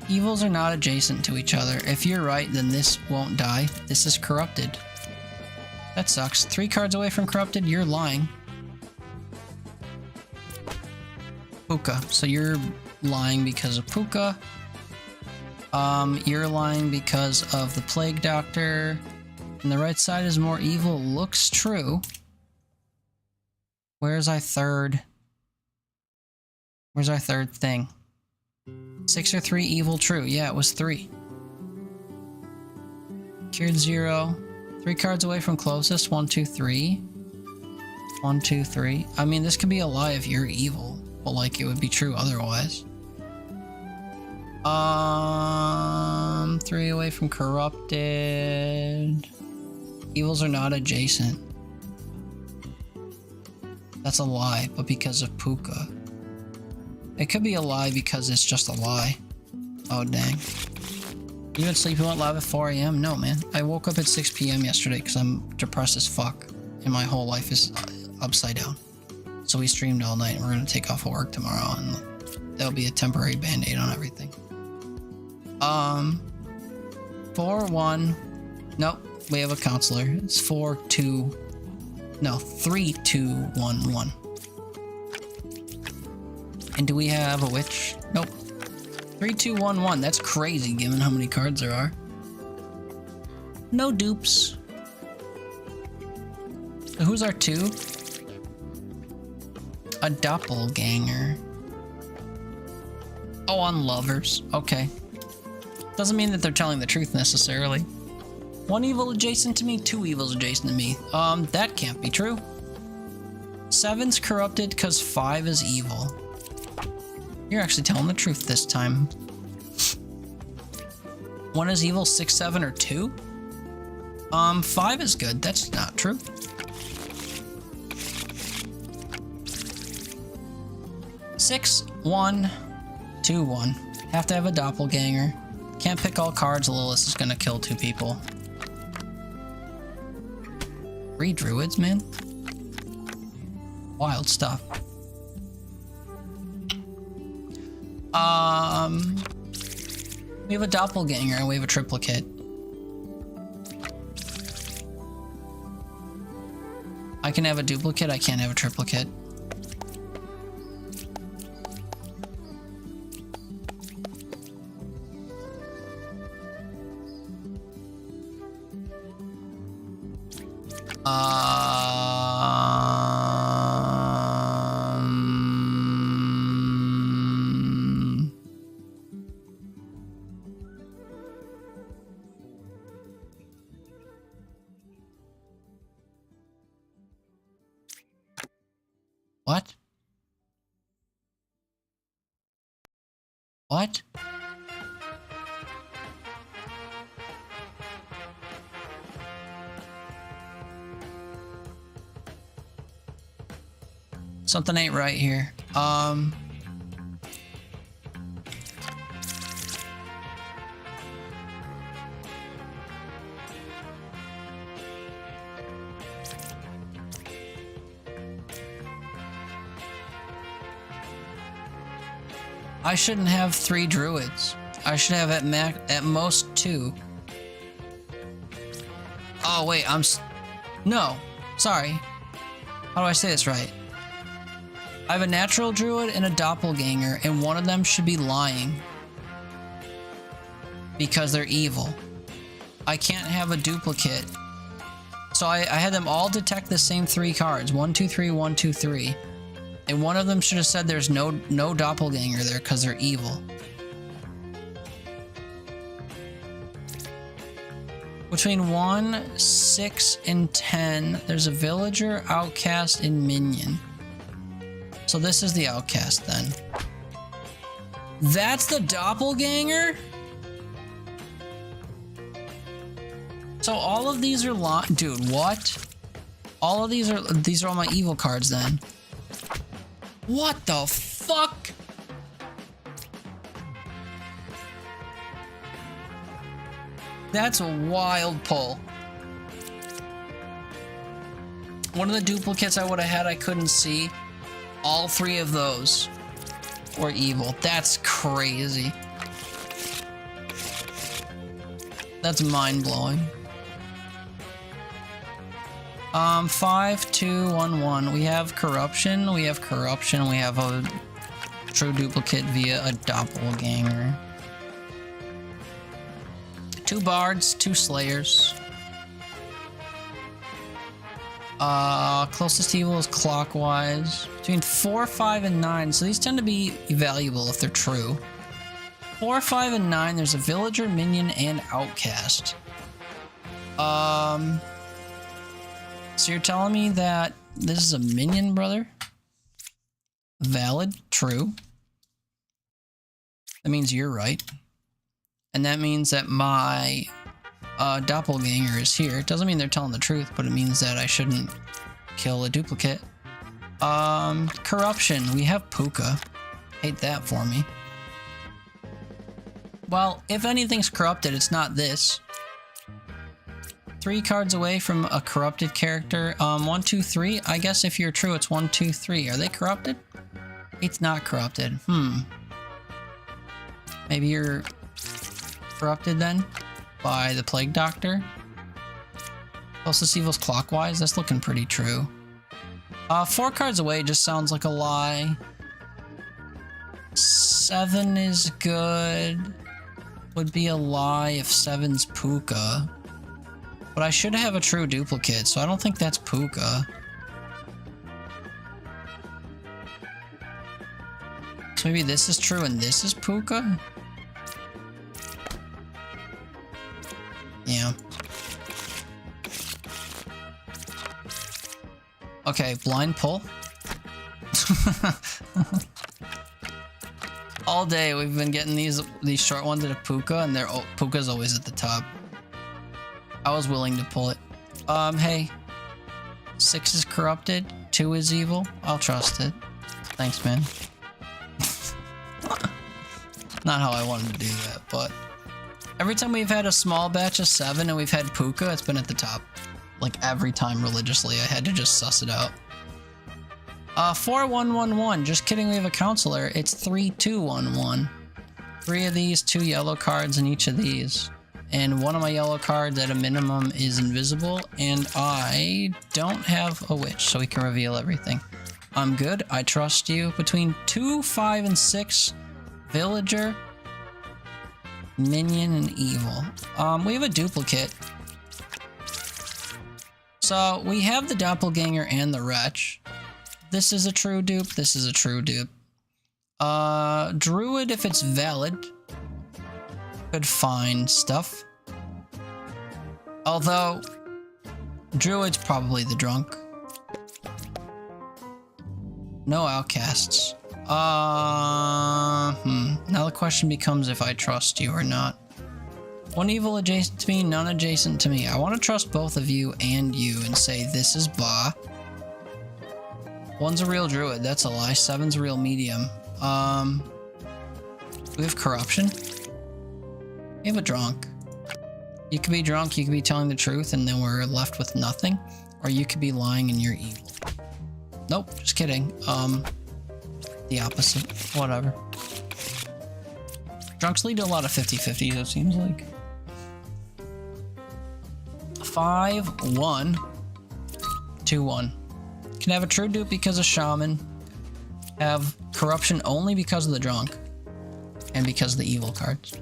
Evils are not adjacent to each other. If you're right, then this won't die. This is corrupted. That sucks. 3 cards away from corrupted, you're lying. Puka. So you're lying because of Puka. You're lying because of the Plague Doctor. And the right side is more evil. Looks true. Where's our third? Where's our third thing? 6 or 3 evil true. Yeah, it was 3. Cured 0. 3 cards away from closest. 1, 2, 3. 1, 2, 3. I mean, this could be a lie if you're evil, but like it would be true otherwise. 3 away from corrupted. Evils are not adjacent. That's a lie, but because of Puka. It could be a lie because it's just a lie. Oh, dang. You been sleeping went live at 4 a.m.? No, man. I woke up at 6 p.m. yesterday because I'm depressed as fuck. And my whole life is upside down. So we streamed all night and we're going to take off of work tomorrow. And there'll be a temporary band-aid on everything. 4, 1. Nope. We have a counselor. It's 4, 2. No, 3, 2, 1, 1. And do we have a witch? Nope. 3, 2, 1, 1. That's crazy given how many cards there are. No dupes. So who's our 2? A doppelganger. Oh, on lovers. Okay. Doesn't mean that they're telling the truth necessarily. 1 evil adjacent to me, 2 evils adjacent to me. That can't be true. 7's corrupted because 5 is evil. You're actually telling the truth this time. 1 is evil, 6, 7, or 2? 5 is good. That's not true. Six, 1, 2, 1. Have to have a doppelganger. Can't pick all cards. Lilith is gonna kill 2 people. 3 druids, man. Wild stuff. We have a doppelganger and we have a triplicate. I can have a duplicate, I can't have a triplicate. What? What? Something ain't right here. I shouldn't have 3 druids. I should have at most 2. Oh wait, no, sorry. How do I say this right? I have a natural druid and a doppelganger, and one of them should be lying. Because they're evil. I can't have a duplicate. So I had them all detect the same 3 cards. 1, 2, 3, 1, 2, 3. And one of them should have said there's no doppelganger there because they're evil. Between 1, 6, and 10, there's a villager, outcast, and minion. So this is the outcast then. That's the doppelganger? So all of these are dude, what? All of these are all my evil cards then. What the fuck? That's a wild pull. One of the duplicates I would have had I couldn't see. All 3 of those were evil. That's crazy. That's mind-blowing. 5, 2, 1, 1. We have corruption. We have corruption. We have a true duplicate via a doppelganger. 2 bards, 2 slayers. Closest evil is clockwise. Between 4, 5, and 9. So these tend to be valuable if they're true. 4, 5, and 9. There's a villager, minion, and outcast. So you're telling me that this is a minion, brother? Valid, true. That means you're right. And that means that my doppelganger is here. It doesn't mean they're telling the truth, but it means that I shouldn't kill a duplicate. Corruption. We have Puka. Hate that for me. Well, if anything's corrupted, it's not this. 3 cards away from a corrupted character. 1, 2, 3. I guess if you're true, it's 1, 2, 3. Are they corrupted? It's not corrupted. Maybe you're corrupted then by the Plague Doctor. Closest evil's clockwise. That's looking pretty true. 4 cards away just sounds like a lie. 7 is good. Would be a lie if 7's Puka. But I should have a true duplicate, so I don't think that's Puka. So maybe this is true and this is Puka? Yeah. Okay, blind pull. All day we've been getting these short ones at a Puka, and Puka's always at the top. I was willing to pull it. Hey. 6 is corrupted. 2 is evil. I'll trust it. Thanks, man. Not how I wanted to do that, but every time we've had a small batch of 7 and we've had Puka, it's been at the top. Like every time religiously. I had to just suss it out. 4, 1, 1, 1. Just kidding, we have a counselor. It's 3, 2, 1, 1. 3 of these, 2 yellow cards in each of these. And one of my yellow cards at a minimum is invisible, and I don't have a witch, so we can reveal everything. I'm good, I trust you. Between 2, 5, and 6, villager, minion, and evil. We have a duplicate. So we have the doppelganger and the wretch. This is a true dupe, this is a true dupe. Druid, if it's valid, could find stuff. Although, Druid's probably the drunk. No outcasts. Now the question becomes if I trust you or not. One evil adjacent to me, none adjacent to me. I want to trust both of you and you and say this is Ba. 1's a real druid. That's a lie. 7's a real medium. We have corruption. We have a drunk. You could be drunk, you could be telling the truth, and then we're left with nothing. Or you could be lying and you're evil. Nope, just kidding. The opposite. Whatever. Drunks lead to a lot of 50-50s, it seems like. 5-1. 2-1. Can have a true dupe because of shaman. Have corruption only because of the drunk. And because of the evil cards.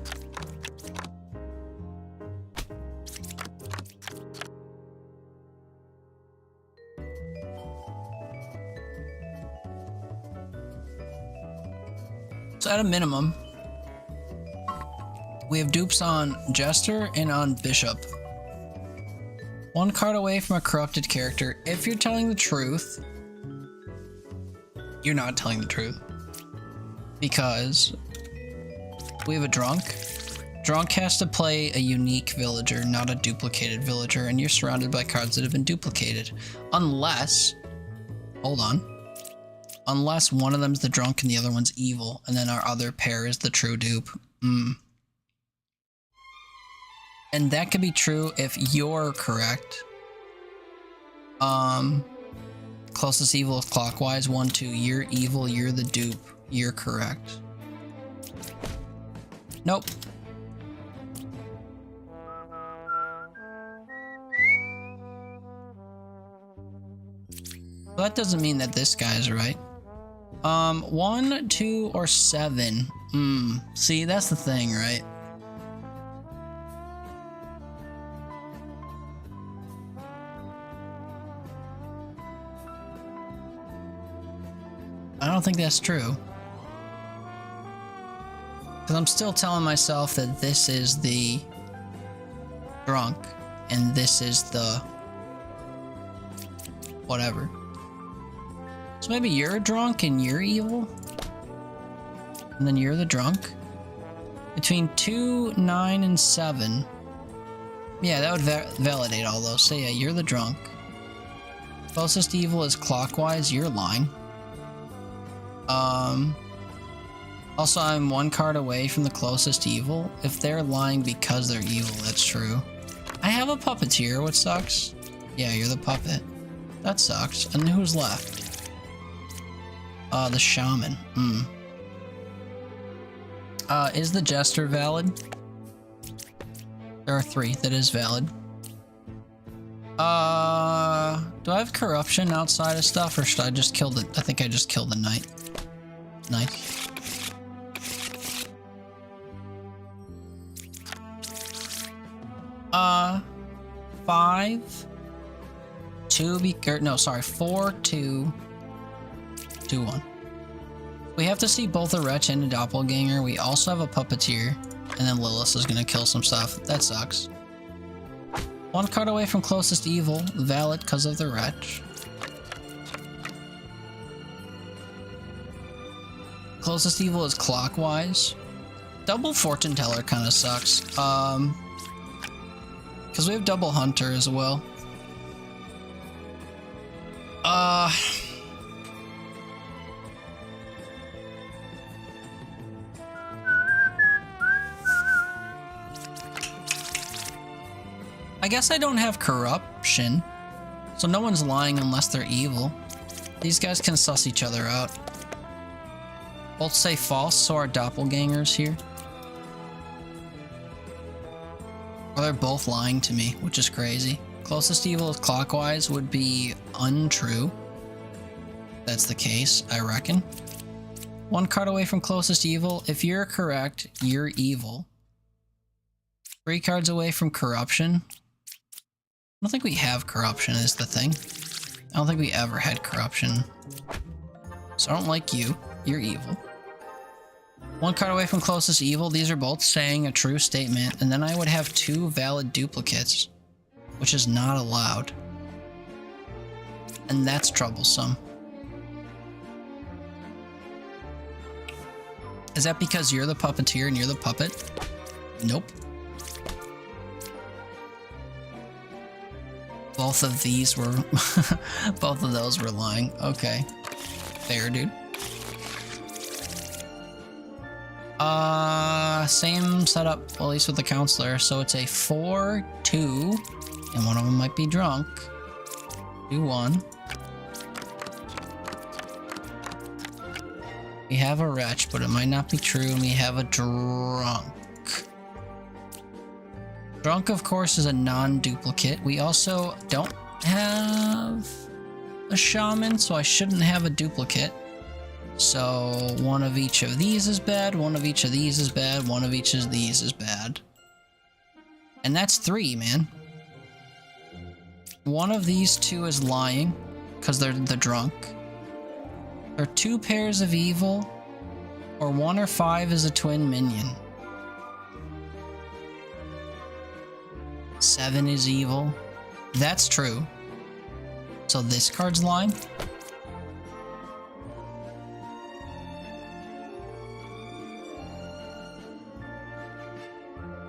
So at a minimum, we have dupes on Jester and on Bishop. 1 card away from a corrupted character. If you're telling the truth, you're not telling the truth. Because we have a drunk. Drunk has to play a unique villager, not a duplicated villager, and you're surrounded by cards that have been duplicated. Unless, hold on. Unless one of them's the drunk and the other one's evil, and then our other pair is the true dupe. And that could be true if you're correct. Closest evil is clockwise. 1, 2. You're evil, you're the dupe. You're correct. Nope. Well, that doesn't mean that this guy's right. 1, 2, or 7. See, that's the thing, right? I don't think that's true. Because I'm still telling myself that this is the drunk, and this is the whatever. So maybe you're a drunk and you're evil? And then you're the drunk? Between 2, 9, and 7. Yeah, that would validate all those. So yeah, you're the drunk. Closest evil is clockwise, you're lying. Also, I'm 1 card away from the closest evil. If they're lying because they're evil, that's true. I have a puppeteer, what sucks? Yeah, you're the puppet. That sucks. And who's left? The shaman. Is the jester valid? There are 3. That is valid. Do I have corruption outside of stuff, or should I just kill the... I think I just killed the knight. Nice. Five, 2, no, sorry, 4, 2, 2, 1. We have to see both a wretch and a doppelganger. We also have a puppeteer, and then Lilith is gonna kill some stuff. That sucks. 1 card away from closest evil, valid because of the wretch. Closest evil is clockwise. Double fortune teller kind of sucks. Because we have double hunter as well. I guess I don't have corruption, so no one's lying unless they're evil. These guys can suss each other out. Both say false, so our doppelgangers here. Or they're both lying to me, which is crazy. Closest evil is clockwise would be untrue. That's the case, I reckon. 1 card away from closest evil. If you're correct, you're evil. 3 cards away from corruption. I don't think we have corruption is the thing. I don't think we ever had corruption. So I don't like you. You're evil. 1 card away from closest evil. These are both saying a true statement. And then I would have 2 valid duplicates, which is not allowed. And that's troublesome. Is that because you're the puppeteer and you're the puppet? Nope. Both of these were... both of those were lying. Okay. Fair, dude. Same setup, well, at least with the counselor. So it's a 4, 2, and one of them might be drunk. 2, 1. We have a wretch, but it might not be true, and we have a drunk. Drunk, of course, is a non-duplicate. We also don't have a shaman, so I shouldn't have a duplicate. So one of each of these is bad, one of each of these is bad, one of each of these is bad. And that's 3, man. One of these 2 is lying, because they're the drunk. There are 2 pairs of evil, or 1 or 5 is a twin minion. 7 is evil. That's true. So this card's lying.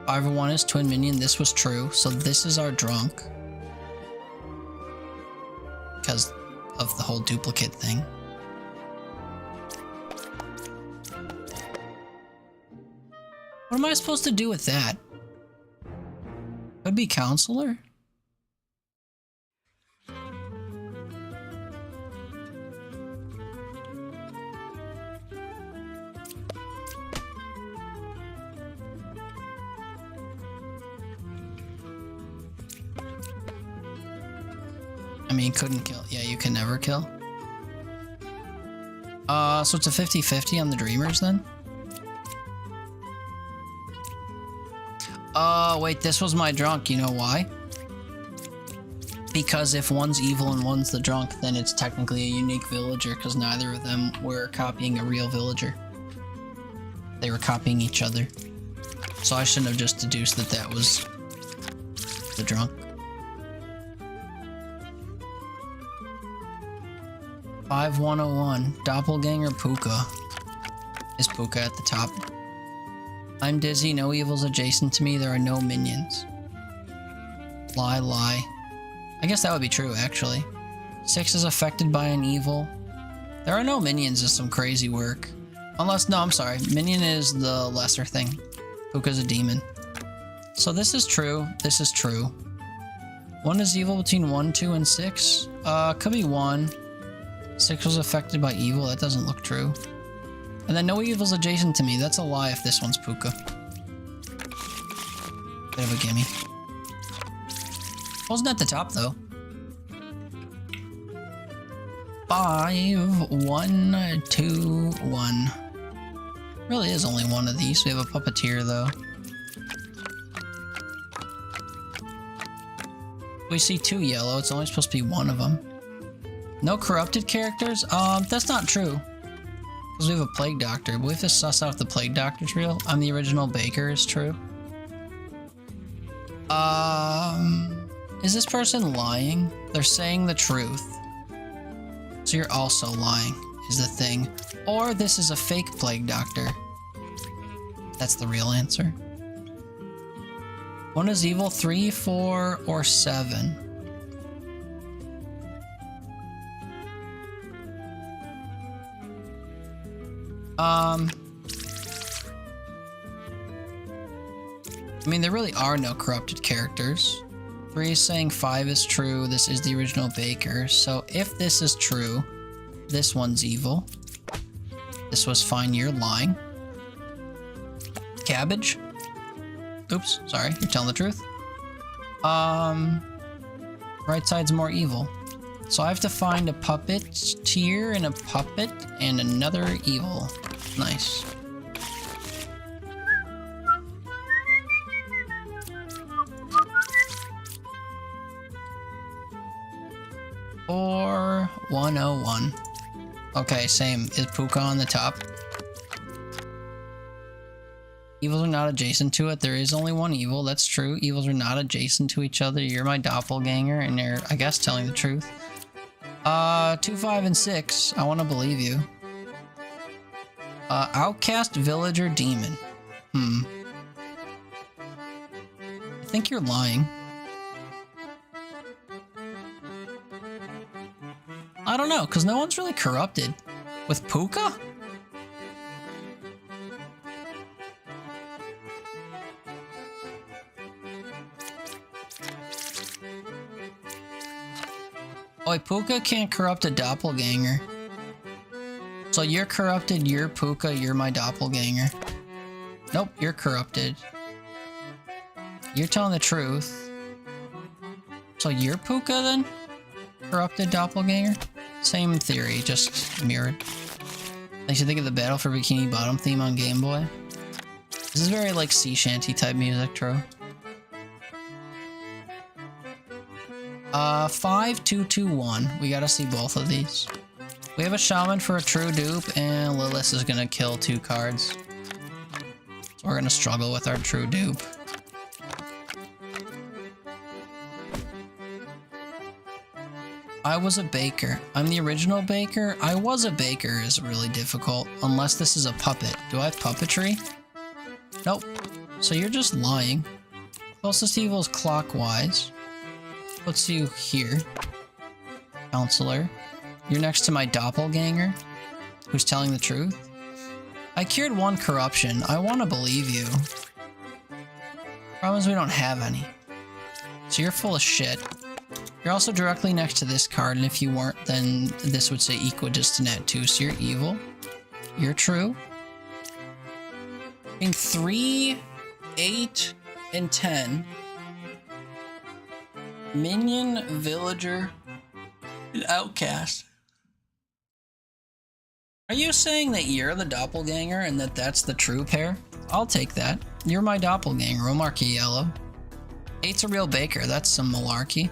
5 or 1 is twin minion. This was true. So this is our drunk. Because of the whole duplicate thing. What am I supposed to do with that? Could be counselor? I mean, couldn't kill. Yeah, you can never kill. So it's a 50-50 on the Dreamers then? Wait, this was my drunk. You know why? Because if one's evil and one's the drunk, then it's technically a unique villager, because neither of them were copying a real villager. They were copying each other. So I shouldn't have just deduced that that was the drunk. 5101, Doppelganger Puka. Is Puka at the top? I'm dizzy, no evils adjacent to me, there are no minions. Lie, lie. I guess that would be true, actually. 6 is affected by an evil. There are no minions is some crazy work. Unless, no, I'm sorry. Minion is the lesser thing. Puka's a demon. So this is true. This is true. 1 is evil between 1, 2, and 6. Could be 1. 6 was affected by evil. That doesn't look true. And then no evil's adjacent to me. That's a lie if this one's Puka. Bit of a gimme. Wasn't at the top though. 5, 1, 2, 1. Really is only one of these. We have a puppeteer though. We see 2 yellow. It's only supposed to be 1 of them. No corrupted characters? That's not true. Because we have a plague doctor, but we have to suss out if the plague doctor's real. I'm the original baker is true. Is this person lying? They're saying the truth. So you're also lying, is the thing. Or this is a fake plague doctor. That's the real answer. 1 is evil, 3, 4, or 7. I mean, there really are no corrupted characters. 3 is saying 5 is true. This is the original baker. So if this is true, this one's evil. This was fine. You're lying. Cabbage. Oops. Sorry. You're telling the truth. Right side's more evil. So I have to find a puppeteer and a puppet and another evil. Nice. Or 101. Okay, same. Is Puka on the top? Evils are not adjacent to it. There is only 1 evil. That's true. Evils are not adjacent to each other. You're my doppelganger, and you're, I guess, telling the truth. 2, 5, and 6. I want to believe you. Outcast, villager, demon. I think you're lying. I don't know, because no one's really corrupted. With Puka? Oh, wait, Puka can't corrupt a doppelganger. So you're corrupted, you're Puka, you're my doppelganger. Nope, you're corrupted. You're telling the truth. So you're Puka then? Corrupted doppelganger? Same theory, just mirrored. Makes you think of the Battle for Bikini Bottom theme on Game Boy. This is very like sea shanty type music, true. 5221. We gotta see both of these. We have a shaman for a true dupe, and Lilith is gonna kill 2 cards. So we're gonna struggle with our true dupe. I was a baker. I'm the original baker. I was a baker is really difficult, unless this is a puppet. Do I have puppetry? Nope. So you're just lying. Closest evil is clockwise. Puts you here. Counselor. You're next to my doppelganger, who's telling the truth. I cured 1 corruption. I want to believe you. Problem is we don't have any. So you're full of shit. You're also directly next to this card, and if you weren't, then this would say equidistant at 2, so you're evil. You're true. In 3, 8, and 10. Minion, villager, and outcast. Are you saying that you're the doppelganger and that that's the true pair? I'll take that. You're my doppelganger. We'll mark you yellow. 8's a real baker. That's some malarkey.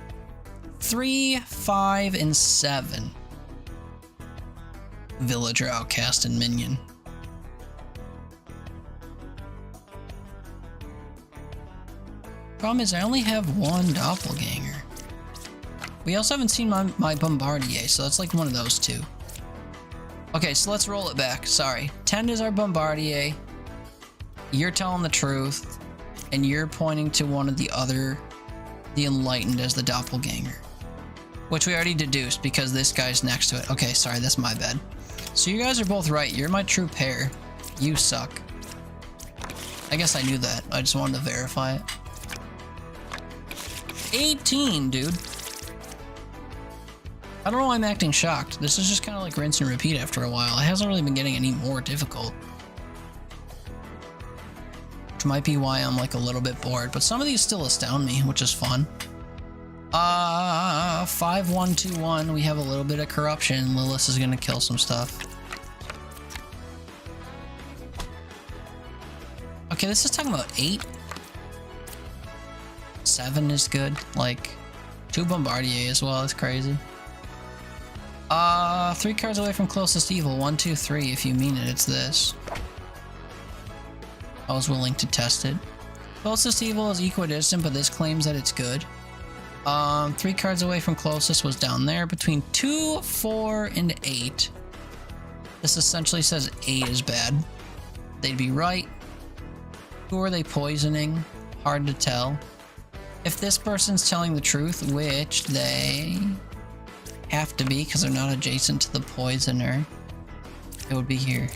3, 5, and 7. Villager, outcast, and minion. Problem is, I only have 1 doppelganger. We also haven't seen my Bombardier, so that's like one of those 2. Okay, so let's roll it back. Sorry. 10 is our Bombardier. You're telling the truth. And you're pointing to one of the other, the Enlightened, as the doppelganger. Which we already deduced because this guy's next to it. Okay, sorry, that's my bad. So you guys are both right. You're my true pair. You suck. I guess I knew that. I just wanted to verify it. 18, dude. I don't know why I'm acting shocked. This is just kind of like rinse and repeat after a while. It hasn't really been getting any more difficult. Which might be why I'm like a little bit bored, but some of these still astound me, which is fun. 5121, we have a little bit of corruption. Lilith is gonna kill some stuff. Okay, this is talking about 8. 7 is good. Like 2 Bombardier as well. That's crazy. 3 cards away from closest evil. 1, 2, 3. If you mean it, it's this. I was willing to test it. Closest evil is equidistant, but this claims that it's good. 3 cards away from closest was down there between 2, 4, and 8. This essentially says 8 is bad. They'd be right. Who are they poisoning? Hard to tell. If this person's telling the truth, which they have to be because they're not adjacent to the poisoner, it would be here.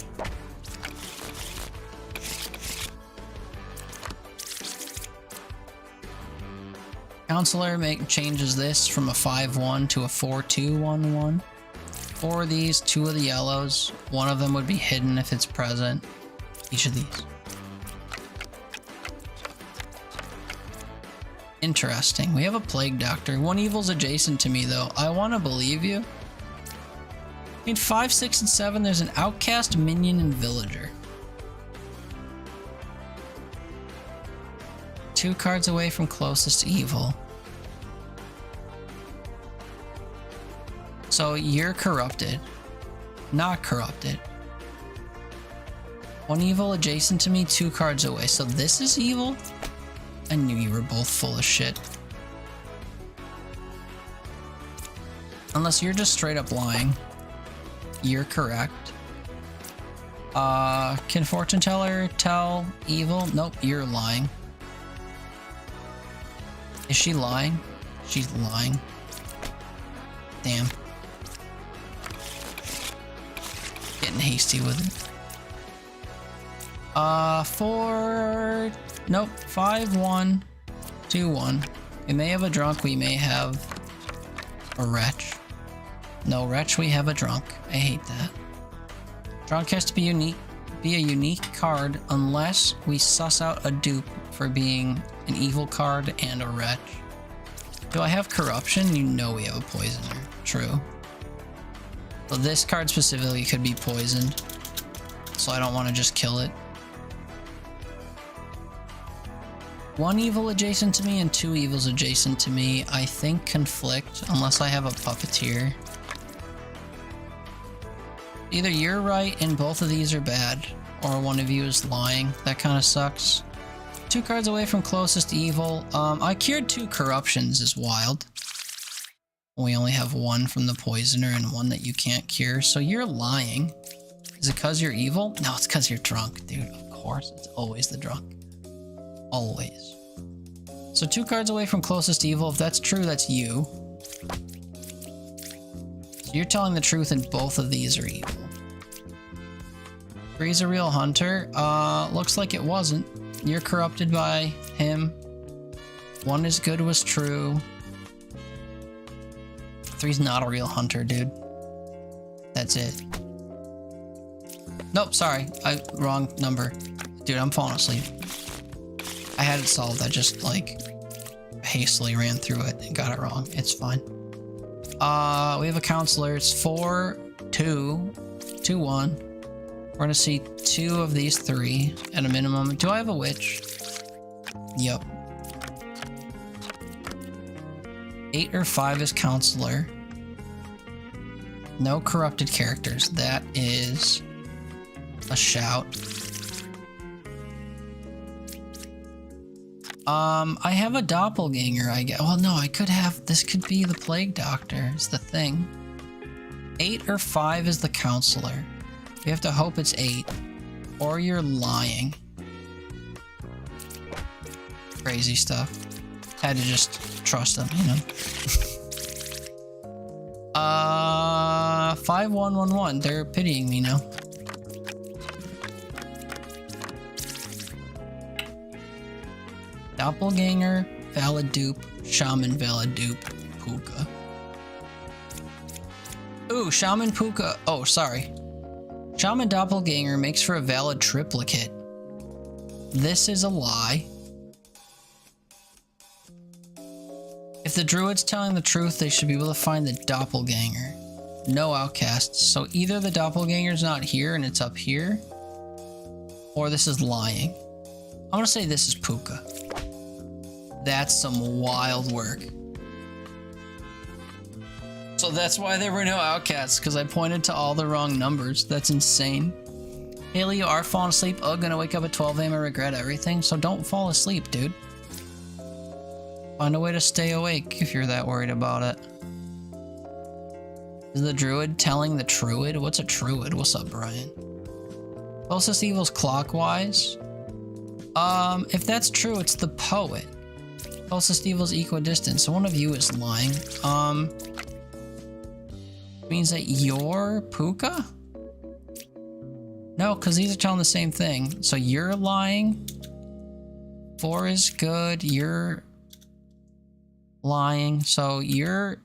Counselor changes this from a 5-1 to a 4-2-1-1. 4 of these, 2 of the yellows. One of them would be hidden if it's present. Each of these. Interesting. We have a plague doctor. 1 evil's adjacent to me though. I want to believe you. In 5, 6, and 7, there's an outcast, minion, and villager. 2 cards away from closest evil. So you're corrupted. Not corrupted. 1 evil adjacent to me, 2 cards away. So this is evil? I knew you were both full of shit. Unless you're just straight up lying. You're correct. Can fortune teller tell evil? Nope, you're lying. Is she lying? She's lying. Damn. Getting hasty with it. Nope, 5, 1, 2, 1. We may have a drunk, we may have a wretch. No wretch, we have a drunk. I hate that. Drunk has to be unique, be a unique card unless we suss out a dupe for being an evil card and a wretch. Do I have corruption? You know we have a poisoner. True. So this card specifically could be poisoned, so I don't want to just kill it. 1 evil adjacent to me and 2 evils adjacent to me, I think conflict, unless I have a puppeteer. Either you're right and both of these are bad, or one of you is lying. That kind of sucks. 2 cards away from closest evil. I cured 2 corruptions is wild. We only have 1 from the poisoner and 1 that you can't cure, so you're lying. Is it because you're evil? No, it's because you're drunk, dude. Of course, it's always the drunk. Always. So 2 cards away from closest evil. If that's true, that's you. So you're telling the truth and both of these are evil. 3's a real hunter. Looks like it wasn't. You're corrupted by him. 1 is good was true. 3's not a real hunter, dude. That's it. Nope, sorry. Wrong number. Dude, I'm falling asleep. I had it solved. I just, like, hastily ran through it and got it wrong. It's fine. We have a counselor. It's 4, 2, 2, 1. We're gonna see 2 of these 3 at a minimum. Do I have a witch? Yep. 8 or 5 is counselor. No corrupted characters. That is a shout. I have a doppelganger, I guess. Well, no, I could have... This could be the plague doctor, is the thing. 8 or 5 is the counselor. You have to hope it's 8. Or you're lying. Crazy stuff. Had to just trust them, you know? 5111. They're pitying me now. Doppelganger, valid dupe, shaman, valid dupe, puka. Ooh, shaman, puka. Oh, sorry. Shaman doppelganger makes for a valid triplicate. This is a lie. If the druid's telling the truth, they should be able to find the doppelganger. No outcasts. So either the doppelganger's not here and it's up here, or this is lying. I'm gonna say this is puka. That's some wild work. So that's why there were no outcasts, because I pointed to all the wrong numbers. That's insane. Haley, you are falling asleep. Oh, gonna wake up at 12 a.m. and regret everything. So don't fall asleep, dude. Find a way to stay awake if you're that worried about it. Is the druid telling the truid? What's a truid? What's up, Brian? Closest evil's clockwise. If that's true, it's the poet. Closest evil's equidistant, so one of you is lying. Means that you're puka? No, because these are telling the same thing. So you're lying. 4 is good. You're lying. So you're...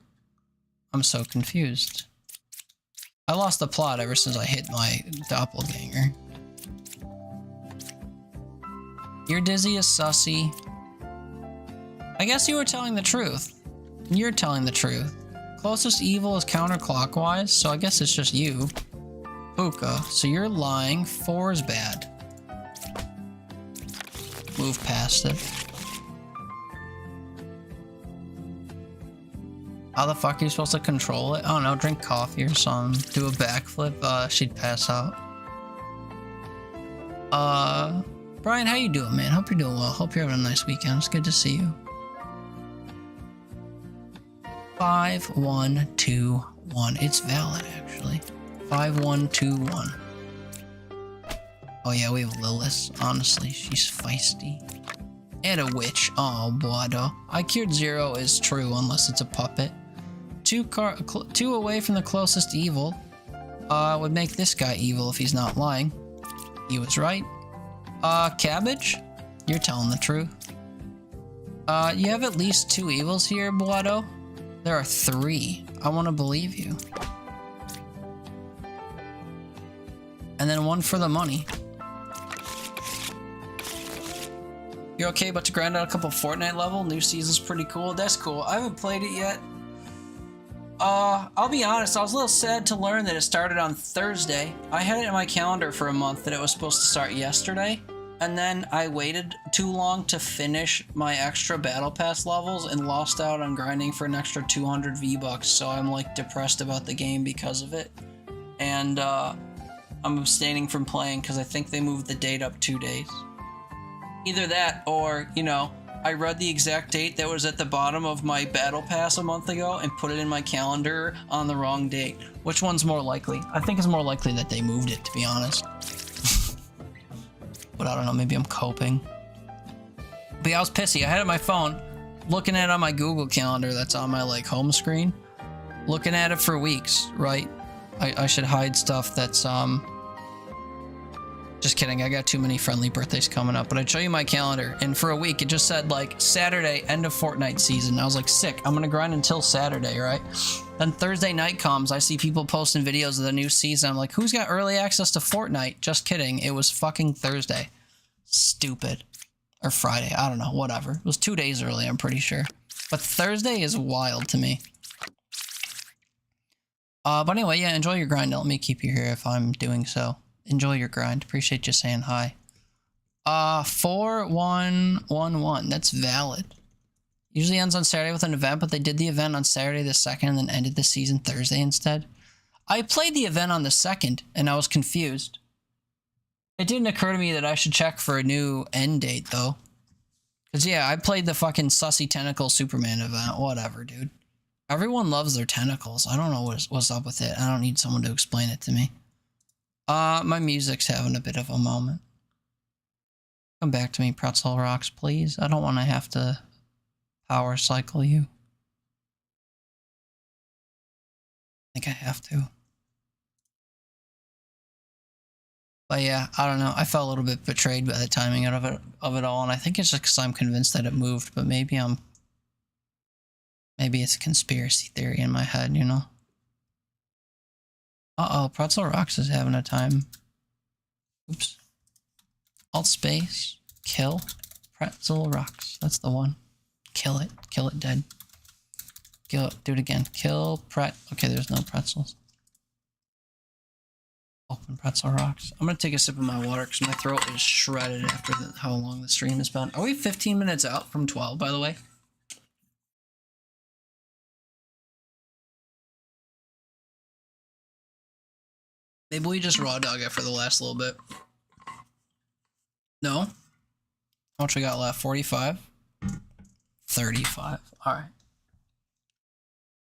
I'm so confused. I lost the plot ever since I hit my doppelganger. You're dizzy as sussy. I guess you were telling the truth. You're telling the truth. Closest evil is counterclockwise, so I guess it's just you. Puka. So you're lying. 4 is bad. Move past it. How the fuck are you supposed to control it? I don't know, drink coffee or something. Do a backflip. She'd pass out. Brian, how you doing, man? Hope you're doing well. Hope you're having a nice weekend. It's good to see you. 5, 1, 2, 1. It's valid, actually. 5, 1, 2, 1. Oh yeah, we have Lilith. Honestly, she's feisty. And a witch. Oh, boy. I cured 0 is true unless it's a puppet. 2 away from the closest evil. Would make this guy evil if he's not lying. He was right. Cabbage? You're telling the truth. You have at least 2 evils here, Boato? There are 3. I want to believe you. And then 1 for the money. You're okay, but to grind out a couple Fortnite level? New season's pretty cool. That's cool. I haven't played it yet. I'll be honest, I was a little sad to learn that it started on Thursday. I had it in my calendar for a month that it was supposed to start yesterday, and then I waited too long to finish my extra battle pass levels and lost out on grinding for an extra 200 V-Bucks, so I'm like depressed about the game because of it. And I'm abstaining from playing because I think they moved the date up 2 days. Either that or, you know, I read the exact date that was at the bottom of my battle pass a month ago and put it in my calendar on the wrong date. Which one's more likely? I think it's more likely that they moved it, to be honest. But I don't know, maybe I'm coping. But yeah, I was pissy. I had it on my phone, looking at it on my Google Calendar that's on my like home screen. Looking at it for weeks, right? I should hide stuff that's just kidding, I got too many friendly birthdays coming up, but I'd show you my calendar, and for a week it just said like Saturday, end of Fortnite season. I was like, sick, I'm gonna grind until Saturday, right? Then Thursday night comes, I see people posting videos of the new season. I'm like, who's got early access to Fortnite? Just kidding, it was fucking Thursday. Stupid. Or Friday, I don't know, whatever. It was 2 days early, I'm pretty sure. But Thursday is wild to me. But anyway, yeah, enjoy your grind. Don't let me keep you here if I'm doing so. Enjoy your grind. Appreciate you saying hi. 4111. That's valid. Usually ends on Saturday with an event, but they did the event on Saturday the 2nd and then ended the season Thursday instead. I played the event on the 2nd and I was confused. It didn't occur to me that I should check for a new end date though. Cause yeah, I played the fucking sussy tentacle Superman event. Whatever, dude. Everyone loves their tentacles. I don't know what's up with it. I don't need someone to explain it to me. My music's having a bit of a moment. Come back to me, Pretzel Rocks, please. I don't want to have to power cycle you. I think I have to. But yeah, I don't know. I felt a little bit betrayed by the timing of it all, and I think it's just because I'm convinced that it moved, but maybe it's a conspiracy theory in my head, you know? Uh-oh, Pretzel Rocks is having a time. Oops. Alt space. Kill. Pretzel Rocks. That's the one. Kill it. Kill it dead. Kill it. Do it again. Kill Okay, there's no pretzels. Open Pretzel Rocks. I'm gonna take a sip of my water because my throat is shredded after how long the stream has been. Are we 15 minutes out from 12, by the way? Maybe we just raw dog it for the last little bit. No? How much we got left? 45? 35. Alright.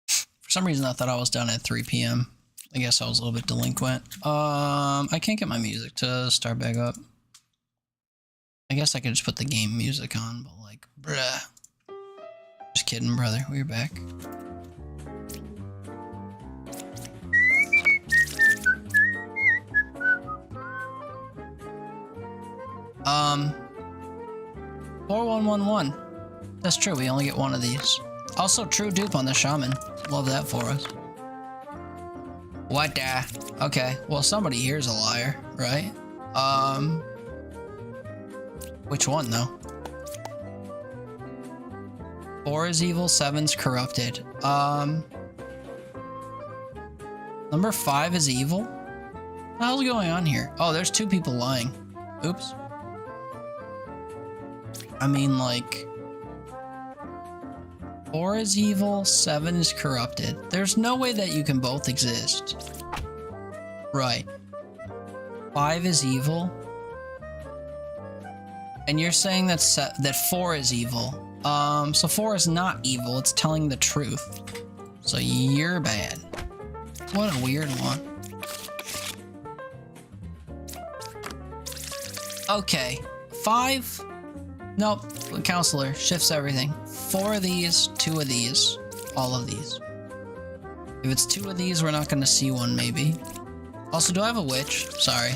For some reason I thought I was done at 3 p.m. I guess I was a little bit delinquent. I can't get my music to start back up. I guess I could just put the game music on, but like, bruh. Just kidding, brother. We're back. 4111. That's true, we only get one of these. Also, true dupe on the shaman. Love that for us. What the? Okay, well, somebody here's a liar, right? Which one, though? 4 is evil, 7's corrupted. Number 5 is evil? What the hell's going on here? Oh, there's 2 people lying. Oops. I mean, like... 4 is evil, 7 is corrupted. There's no way that you can both exist. Right. 5 is evil. And you're saying that 4 is evil. So 4 is not evil, it's telling the truth. So you're bad. What a weird one. Okay. 5... Nope. Counselor shifts everything. 4 of these, 2 of these, all of these. If it's 2 of these, we're not going to see one, maybe. Also, do I have a witch? Sorry.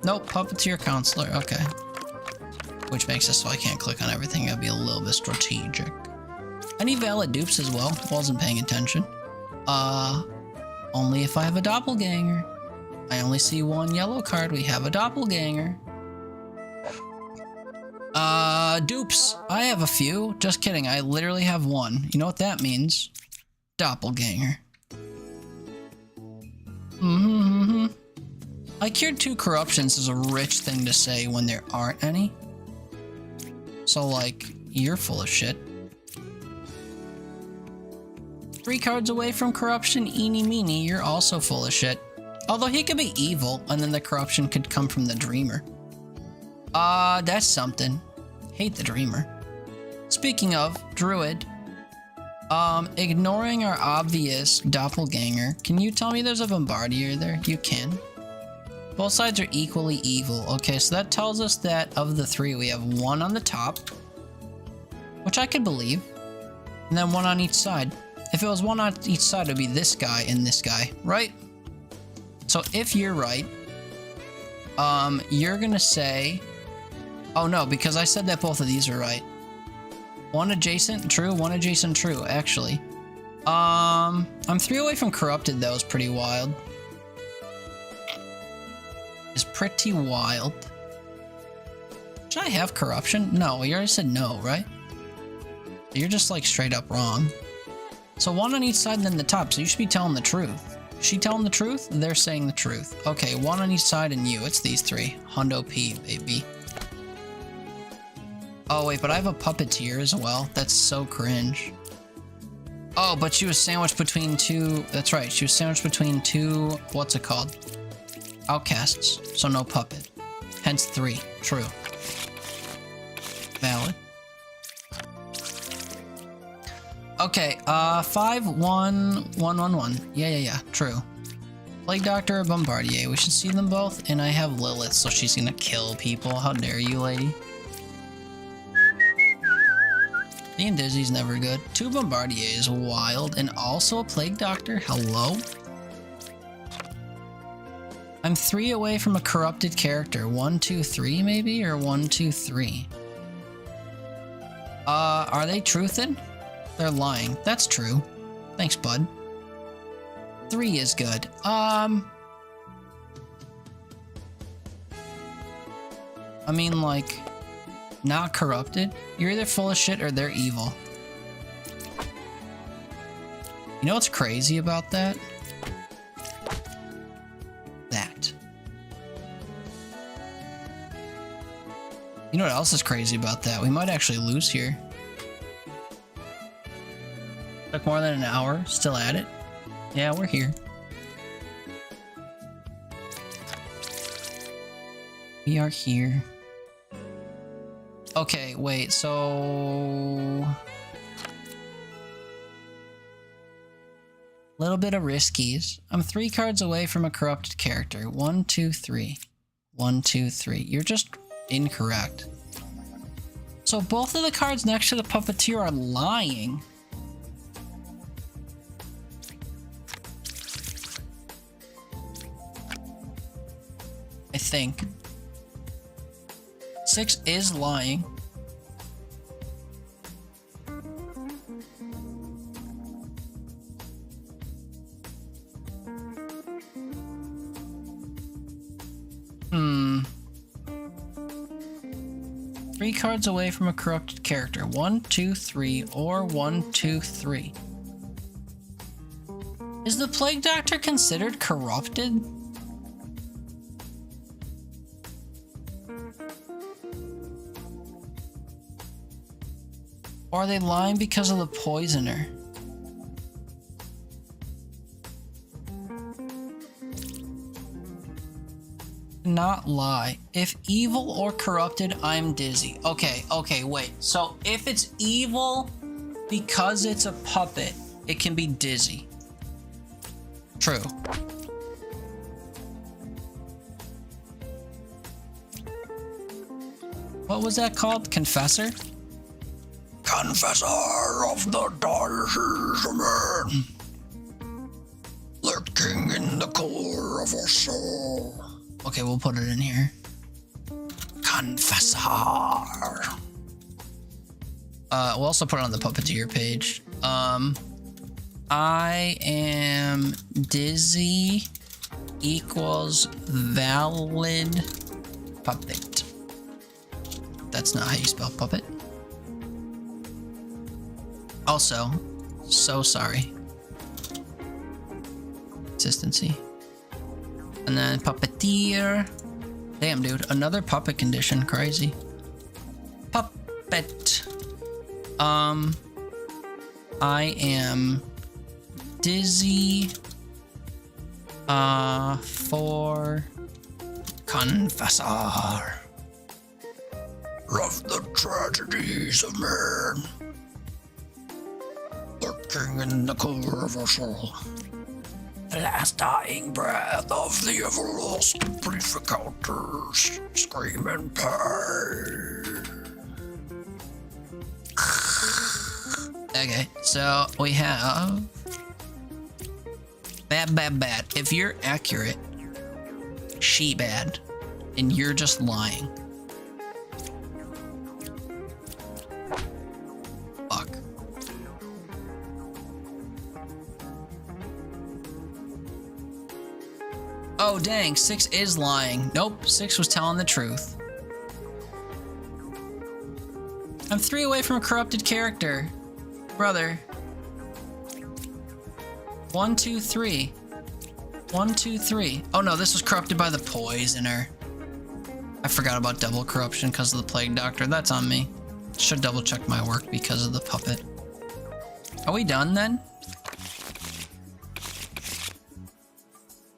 Nope, puppeteer counselor. Okay. Which makes it so I can't click on everything. That'd be a little bit strategic. Any valid dupes as well? Wasn't paying attention. Only if I have a doppelganger. I only see one yellow card. We have a doppelganger. Dupes. I have a few. Just kidding. I literally have one. You know what that means? Doppelganger. I cured 2 corruptions is a rich thing to say when there aren't any. So, like, you're full of shit. 3 cards away from corruption, eeny meeny, you're also full of shit. Although he could be evil, and then the corruption could come from the dreamer. That's something. Hate the dreamer. Speaking of, druid. Ignoring our obvious doppelganger, can you tell me there's a bombardier there? You can. Both sides are equally evil. Okay, so that tells us that of the 3, we have 1 on the top, which I could believe, and then 1 on each side. If it was 1 on each side, it would be this guy and this guy, right? So if you're right, you're gonna say, oh no, because I said that both of these are right. 1 adjacent, true, 1 adjacent, true, actually. I'm 3 away from corrupted, that was pretty wild. Is pretty wild. Should I have corruption? No, you already said no, right? You're just like straight up wrong. So 1 on each side and then the top, so you should be telling the truth. Is she telling the truth? They're saying the truth. Okay, 1 on each side and you. It's these 3. Hundo P, baby. Oh wait, but I have a puppeteer as well. That's so cringe. Oh, but she was sandwiched between 2... That's right, she was sandwiched between 2... What's it called? Outcasts, so no puppet. Hence 3. True. Valid. Okay, 5, 1, 1, 1, 1. Yeah. True. Plague Doctor or Bombardier. We should see them both, and I have Lilith, so she's gonna kill people. How dare you, lady? Being Dizzy's never good. 2 Bombardier is wild, and also a Plague Doctor. Hello? I'm 3 away from a corrupted character. 1, 2, 3 maybe? Or 1, 2, 3? Are they truthin'? They're lying. That's true. Thanks, bud. 3 is good. I mean, like, not corrupted. You're either full of shit or they're evil. You know what's crazy about that? You know what else is crazy about that? We might actually lose here. Took more than an hour, still at it. Yeah, we're here. We are here. Okay, wait, so... Little bit of riskies. I'm 3 cards away from a corrupted character. 1, 2, 3. 1, 2, 3. You're just incorrect. So both of the cards next to the puppeteer are lying. I think. 6 is lying. Three cards away from a corrupted character. 1, 2, 3, or 1, 2, 3. Is the Plague Doctor considered corrupted? Or are they lying because of the poisoner? Not lie. If evil or corrupted, I'm dizzy. Okay, wait. So if it's evil because it's a puppet, it can be dizzy. True. What was that called? Confessor? Confessor of the diocese, man. Lurking in the core of our soul. Okay, we'll put it in here. Confessor. We'll also put it on the puppeteer page. I am dizzy equals valid puppet. That's not how you spell puppet. Also, so sorry. Consistency. And then puppeteer. Damn, dude. Another puppet condition. Crazy. Puppet. I am dizzy. For confessor. Of the tragedies of man. Lurking in the core of our soul. The last dying breath of the everlasting brief encounters, scream and pain. Okay, so we have bad. If you're accurate, she bad, and you're just lying. Fuck. Oh dang, 6 is lying. Nope, 6 was telling the truth. I'm 3 away from a corrupted character. Brother. 1, 2, 3. 1, 2, 3. Oh no, this was corrupted by the poisoner. I forgot about double corruption because of the plague doctor. That's on me. Should double check my work because of the puppet. Are we done then?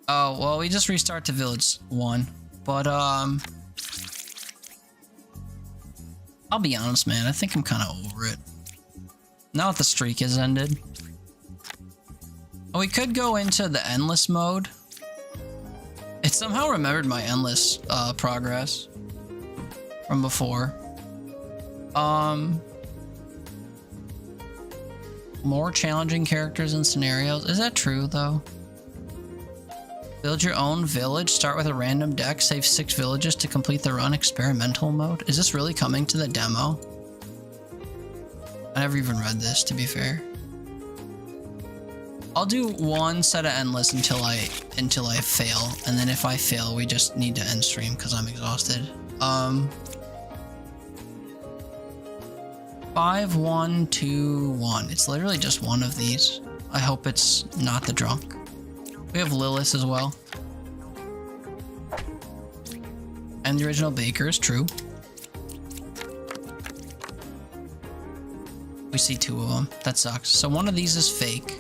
Oh, well, we just restart to village 1. But, I'll be honest, man. I think I'm kind of over it. Now that the streak has ended. We could go into the endless mode. It somehow remembered my endless progress from before. More challenging characters and scenarios. Is that true though? Build your own village, start with a random deck, save 6 villages to complete the run, experimental mode. Is this really coming to the demo? I never even read this, to be fair. I'll do 1 set of endless until I fail, and then if I fail, we just need to end stream because I'm exhausted. 5, 1, 2, 1. It's literally just one of these. I hope it's not the drunk. We have Lilith as well. And the original baker is true. We see 2 of them. That sucks. So one of these is fake.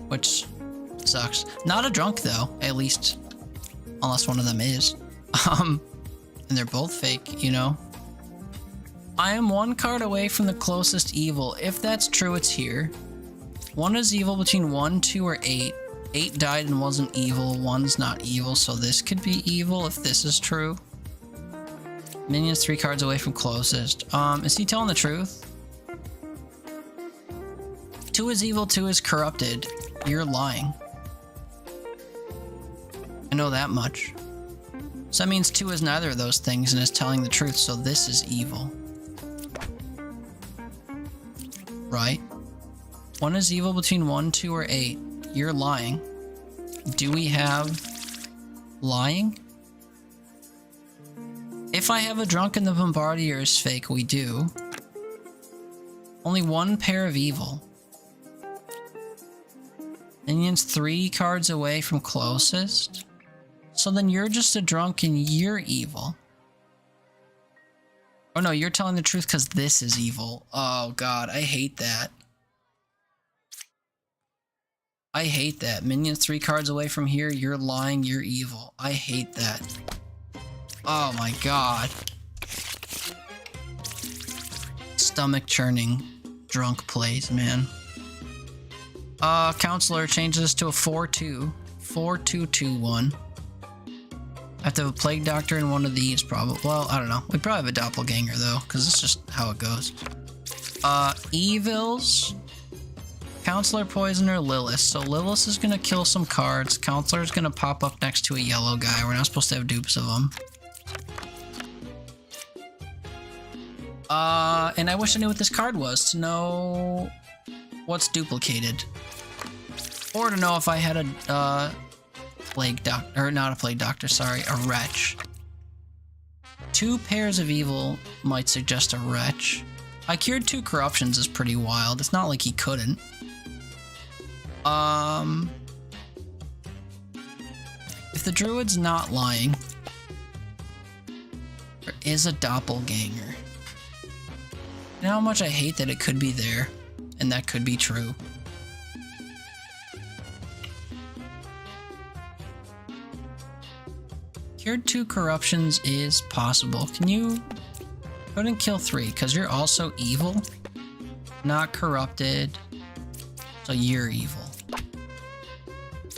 Which sucks. Not a drunk though, at least. Unless one of them is. And they're both fake, you know? I am 1 card away from the closest evil. If that's true, it's here. 1 is evil between 1, 2, or 8. 8 died and wasn't evil. 1's not evil, so this could be evil if this is true. Minions 3 cards away from closest. Is he telling the truth? 2 is evil, 2 is corrupted. You're lying. I know that much. So that means 2 is neither of those things and is telling the truth, so this is evil. Right? 1 is evil between 1, 2, or 8. You're lying. Do we have lying? If I have a drunk and the bombardier is fake, we do. Only 1 pair of evil. Minions 3 cards away from closest. So then you're just a drunk and you're evil. Oh no, you're telling the truth because this is evil. Oh god, I hate that. I hate that. Minions 3 cards away from here, you're lying, you're evil. I hate that. Oh my god. Stomach churning drunk plays, man. Counselor changes to a 4-2. 4-2-2-1. I have to have a plague doctor in one of these, probably. Well, I don't know. We probably have a doppelganger though, because it's just how it goes. Evils. Counselor, Poisoner, Lilith. So Lilith is gonna kill some cards. Counselor is gonna pop up next to a yellow guy. We're not supposed to have dupes of them. And I wish I knew what this card was to know what's duplicated. Or to know if I had a, plague doctor, or not a plague doctor, sorry, a wretch. 2 pairs of evil might suggest a wretch. I cured 2 corruptions is pretty wild. It's not like he couldn't. If the druid's not lying, there is a doppelganger. You know how much I hate that it could be there, and that could be true. Cured 2 corruptions is possible. Can you go ahead and kill 3? Because you're also evil, not corrupted, so you're evil.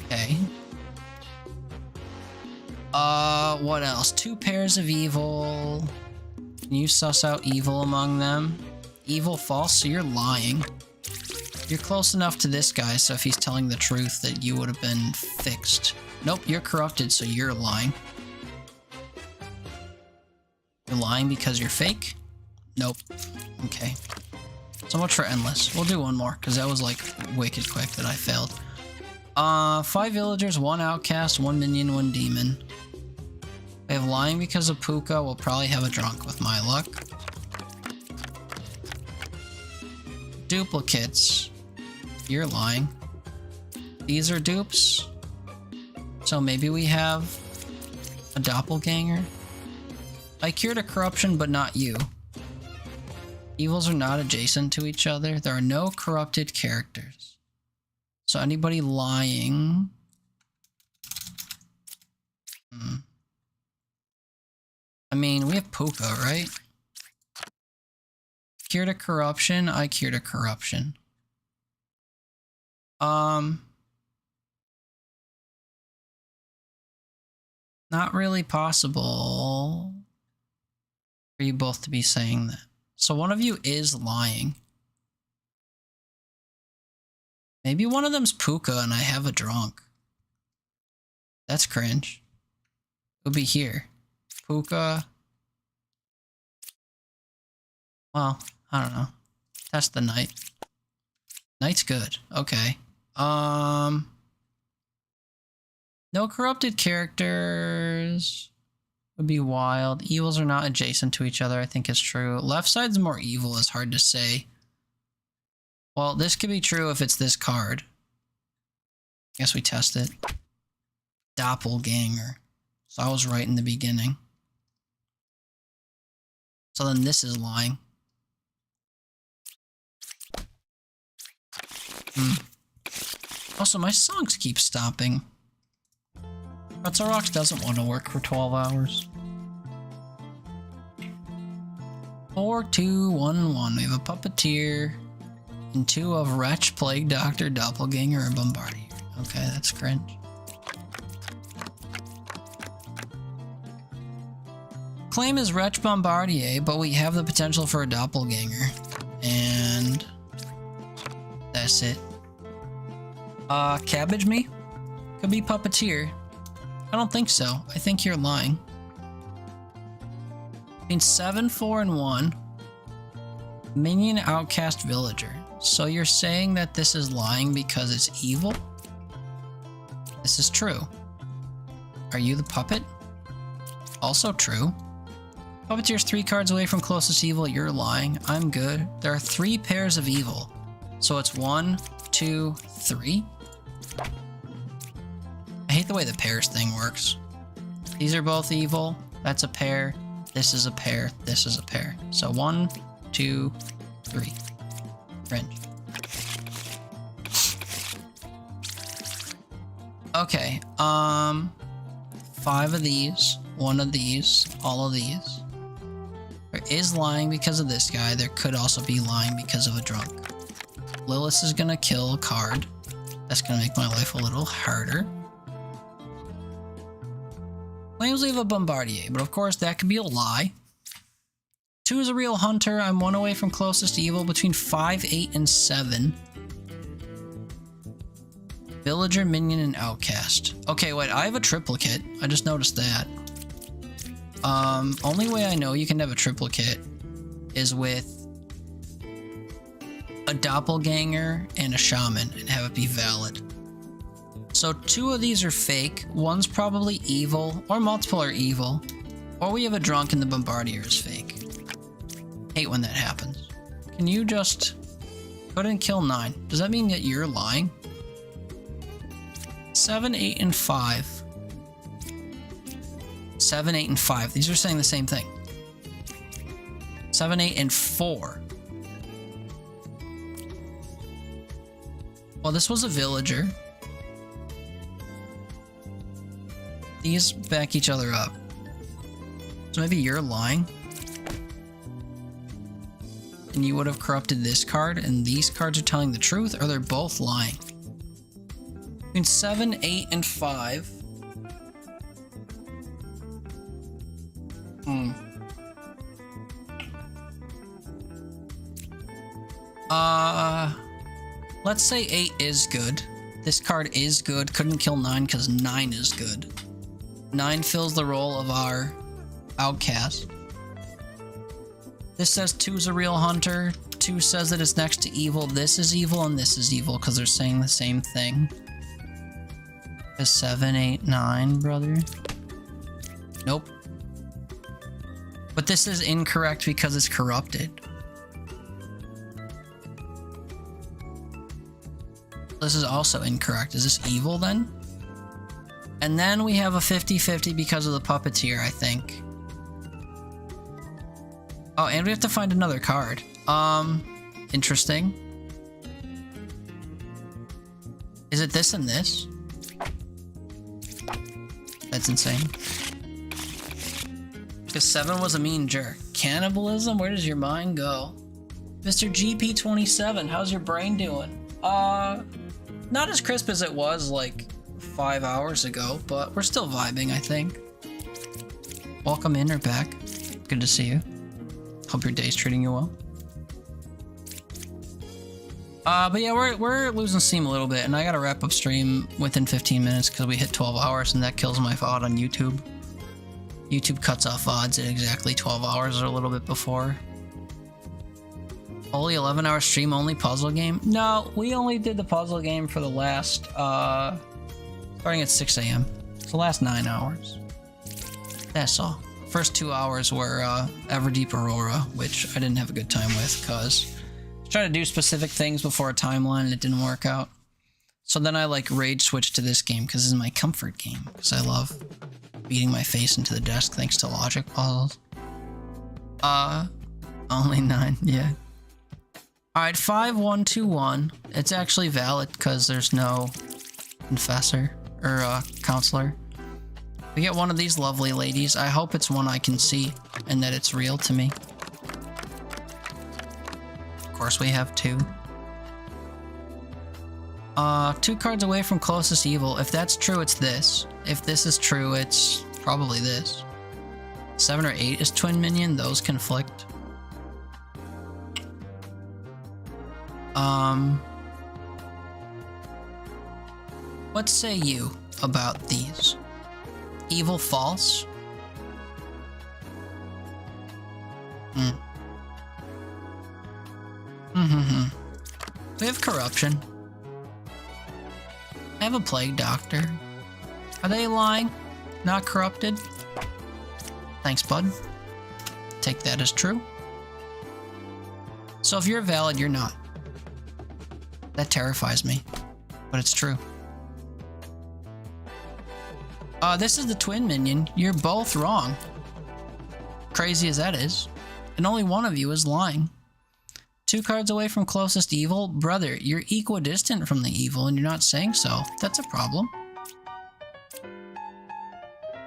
Okay. What else? 2 pairs of evil. Can you suss out evil among them? Evil false, so you're lying. You're close enough to this guy, so if he's telling the truth that you would have been fixed. Nope, you're corrupted, so you're lying. You're lying because you're fake? Nope. Okay. So much for endless. We'll do one more, because that was like wicked quick that I failed. 5 villagers, 1 outcast, 1 minion, 1 demon. We have lying because of Puka. We'll probably have a drunk with my luck. Duplicates. You're lying. These are dupes. So maybe we have a doppelganger. I cured a corruption, but not you. Evils are not adjacent to each other. There are no corrupted characters. So anybody lying... I mean, we have Puka, right? Cured a corruption. I cured a corruption. Not really possible for you both to be saying that. So one of you is lying. Maybe one of them's Puka and I have a drunk. That's cringe. It'll be here. Puka. Well, I don't know. Test the knight. Knight's good. Okay. No corrupted characters would be wild. Evils are not adjacent to each other, I think is true. Left side's more evil is hard to say. Well, this could be true if it's this card. Guess we test it. Doppelganger. So I was right in the beginning. So then this is lying. Also, my songs keep stopping. Pretzel Rocks doesn't want to work for 12 hours. 4, 2, 1, 1. We have a Puppeteer and 2 of Wretch, Plague Doctor, Doppelganger, and Bombardier. Okay, that's cringe. Claim is Wretch Bombardier, but we have the potential for a Doppelganger. And that's it. Cabbage me? Could be Puppeteer. I don't think so. I think you're lying. Between 7, 4, and 1. Minion, outcast, villager. So you're saying that this is lying because it's evil? This is true. Are you the puppet? Also true. Puppeteer's 3 cards away from closest evil. You're lying. I'm good. There are 3 pairs of evil. So it's 1, 2, 3. I hate the way the pairs thing works. These are both evil. That's a pair. This is a pair. This is a pair. So 1, 2, 3. Cringe. Okay. 5 of these. 1 of these. All of these. There is lying because of this guy. There could also be lying because of a drunk. Lilith is gonna kill a card. That's gonna make my life a little harder. Claims leave a Bombardier, but of course that could be a lie. 2 is a real hunter. I'm 1 away from closest evil between 5, 8, and 7. Villager, minion, and outcast. Okay, wait, I have a triplicate. I just noticed that. Only way I know you can have a triplicate is with a doppelganger and a shaman and have it be valid. So 2 of these are fake. One's probably evil, or multiple are evil. Or we have a drunk and the bombardier is fake. Hate when that happens. Can you just couldn't kill 9? Does that mean that you're lying? 7, 8, and 5. 7, 8, and 5. These are saying the same thing. 7, 8, and 4. Well, this was a villager. These back each other up. So maybe you're lying. And you would have corrupted this card, and these cards are telling the truth, or they're both lying. Between 7, 8, and 5. Let's say 8 is good. This card is good. Couldn't kill 9 because 9 is good. 9 fills the role of our outcast. This says 2 is a real hunter. 2 says that it's next to evil. This is evil and this is evil because they're saying the same thing. Is 7, 8, 9, brother? Nope. But this is incorrect because it's corrupted. This is also incorrect. Is this evil then? And then we have a 50-50 because of the puppeteer, I think. Oh, and we have to find another card. Interesting. Is it this and this? That's insane. Because 7 was a mean jerk. Cannibalism? Where does your mind go? Mr. GP27, how's your brain doing? Not as crisp as it was like 5 hours ago, but we're still vibing, I think. Welcome in or back. Good to see you. Hope your day's treating you well. But yeah, we're losing steam a little bit, and I gotta wrap up stream within 15 minutes because we hit 12 hours, and that kills my VOD on YouTube. YouTube cuts off VODs at exactly 12 hours or a little bit before. Only 11-hour stream, only puzzle game? No, we only did the puzzle game for the last, starting at 6 a.m. It's the last 9 hours. That's all. First 2 hours were Everdeep Aurora, which I didn't have a good time with because I was trying to do specific things before a timeline and it didn't work out. So then I like rage switched to this game because this is my comfort game because I love beating my face into the desk thanks to logic puzzles. Only 9, yeah. Alright, 5121. It's actually valid because there's no confessor or counselor. We get one of these lovely ladies. I hope it's one I can see and that it's real to me. Of course we have 2. 2 cards away from closest evil. If that's true, it's this. If this is true, it's probably this. 7 or 8 is twin minion. Those conflict. What say you about these? Evil false? We have corruption. I have a plague doctor. Are they lying? Not corrupted? Thanks, bud. Take that as true. So if you're valid, you're not. That terrifies me, but it's true. This is the twin minion. You're both wrong. Crazy as that is. And only one of you is lying. 2 cards away from closest evil. Brother, you're equidistant from the evil and you're not saying so. That's a problem.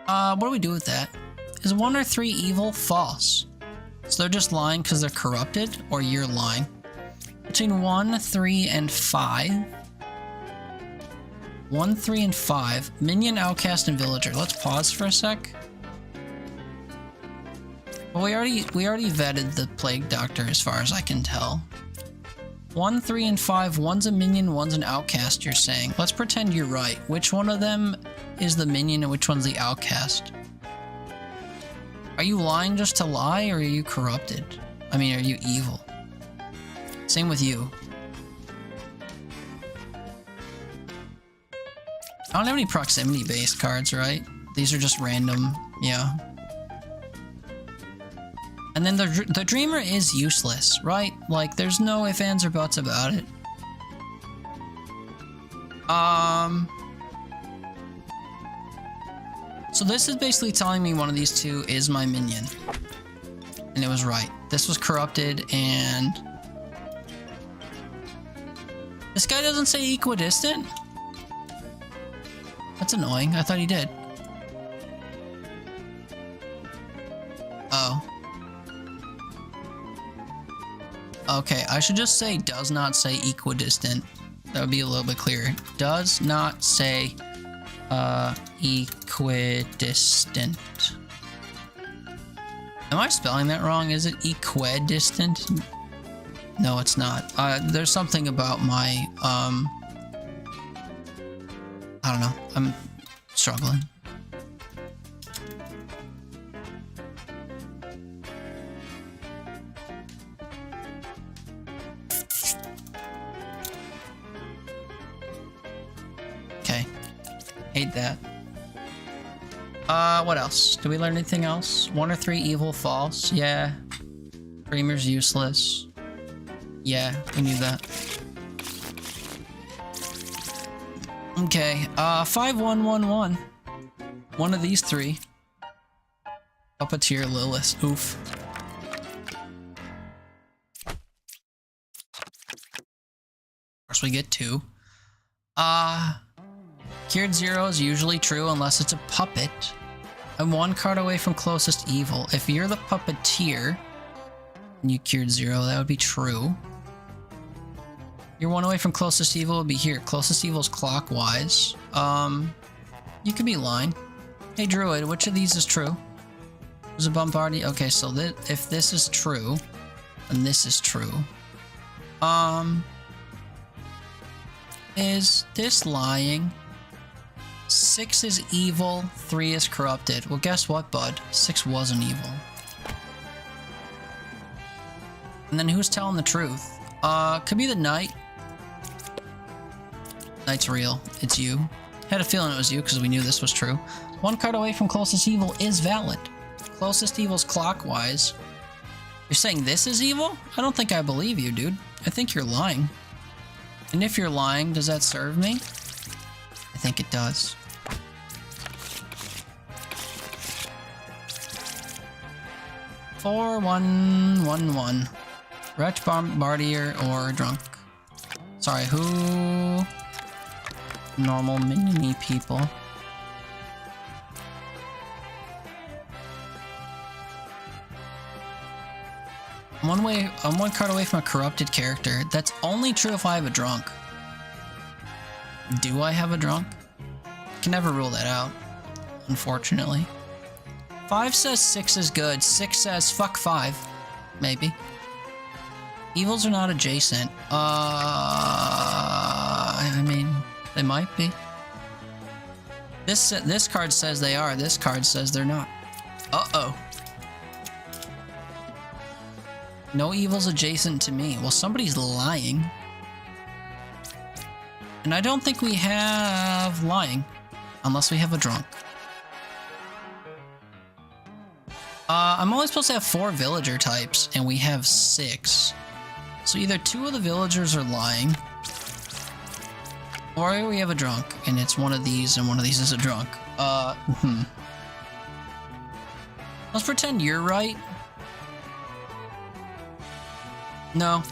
What do we do with that? Is 1 or 3 evil? False. So they're just lying because they're corrupted, or you're lying. Between 1, 3, and 5. 1, 3, and 5. Minion, outcast, and villager. Let's pause for a sec. Well, we already vetted the plague doctor as far as I can tell. 1, 3, and 5. One's a minion, one's an outcast, you're saying. Let's pretend you're right. Which one of them is the minion and which one's the outcast? Are you lying just to lie, or are you corrupted? I mean, are you evil? Same with you. I don't have any proximity-based cards, right? These are just random, yeah. And then the Dreamer is useless, right? Like, there's no ifs, ands, or buts about it. So this is basically telling me one of these two is my minion. And it was right. This was corrupted, and... This guy doesn't say equidistant? That's annoying. I thought he did. Oh. Okay, I should just say does not say equidistant. That would be a little bit clearer. Does not say equidistant. Am I spelling that wrong? Is it equidistant? No, it's not. There's something about my I don't know. I'm struggling. Okay. Hate that. What else? Did we learn anything else? 1 or 3 evil false. Yeah. Dreamer's useless. Yeah, we knew that. Okay, 5111. One of these 3. Puppeteer Lilith. Oof. Of course, we get 2. Cured 0 is usually true unless it's a puppet. I'm 1 card away from closest evil. If you're the puppeteer and you cured 0, that would be true. You're 1 away from closest evil would be here. Closest evil is clockwise. You could be lying. Hey Druid, which of these is true? There's a Bombardier. Okay, so if this is true, and this is true. Is this lying? 6 is evil, 3 is corrupted. Well, guess what, bud? 6 wasn't evil. And then who's telling the truth? Could be the Knight. Knight's real. It's you. Had a feeling it was you because we knew this was true. 1 card away from closest evil is valid. Closest evil's clockwise. You're saying this is evil? I don't think I believe you, dude. I think you're lying. And if you're lying, does that serve me? I think it does. Four, 1, 1, 1. Wretch, Bombardier, or Drunk. Sorry, who? Normal mini people. I'm 1 card away from a corrupted character. That's only true if I have a Drunk. Do I have a Drunk? Can never rule that out, unfortunately. 5 says 6 is good. 6 says fuck 5. Maybe. Evils are not adjacent. I mean, they might be. This card says they are. This card says they're not. Uh-oh. No evils adjacent to me. Well, somebody's lying. And I don't think we have lying. Unless we have a Drunk. I'm only supposed to have 4 villager types, and we have 6. So either 2 of the villagers are lying, or we have a Drunk, and it's one of these, and one of these is a Drunk. Let's pretend you're right. No.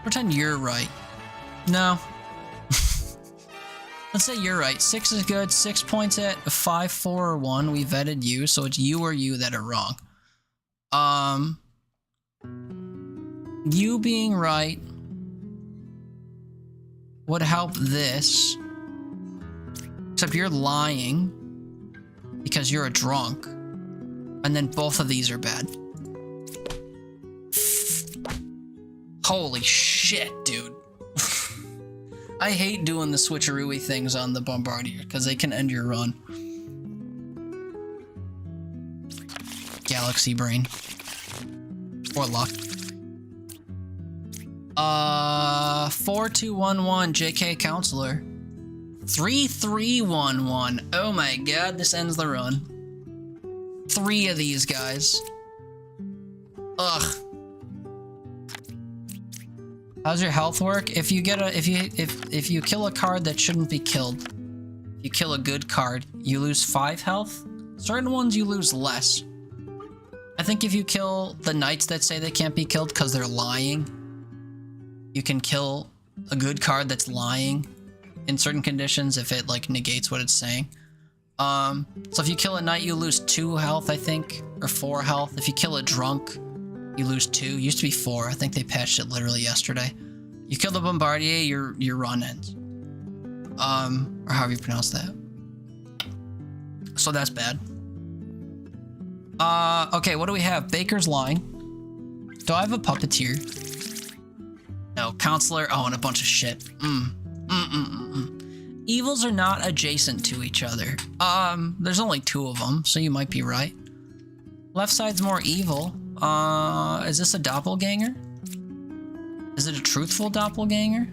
Pretend you're right. No. Let's say you're right. 6 is good. 6 points at 5, 4, or 1. We vetted you, so it's you or you that are wrong. You being right would help this. Except you're lying because you're a Drunk. And then both of these are bad. Holy shit, dude. I hate doing the switcheroo things on the Bombardier because they can end your run. Galaxy Brain. Or luck. 4211 JK Counselor. 3311. Oh my god, this ends the run. 3 of these guys. Ugh. How's your health work? If you get a if you kill a card that shouldn't be killed, if you kill a good card, you lose 5 health. Certain ones you lose less. I think if you kill the knights that say they can't be killed because they're lying, you can kill a good card that's lying in certain conditions if it like negates what it's saying. So if you kill a knight, you lose 2 health, I think, or 4 health. If you kill a drunk, you lose 2. Used to be 4. I think they patched it literally yesterday. You kill the Bombardier, your run ends. Or however you pronounce that. So that's bad. Okay, what do we have? Baker's lying. Do I have a puppeteer? No, counselor. Oh, and a bunch of shit. Evils are not adjacent to each other. There's only 2 of them, so you might be right. Left side's more evil. Is this a doppelganger? Is it a truthful doppelganger?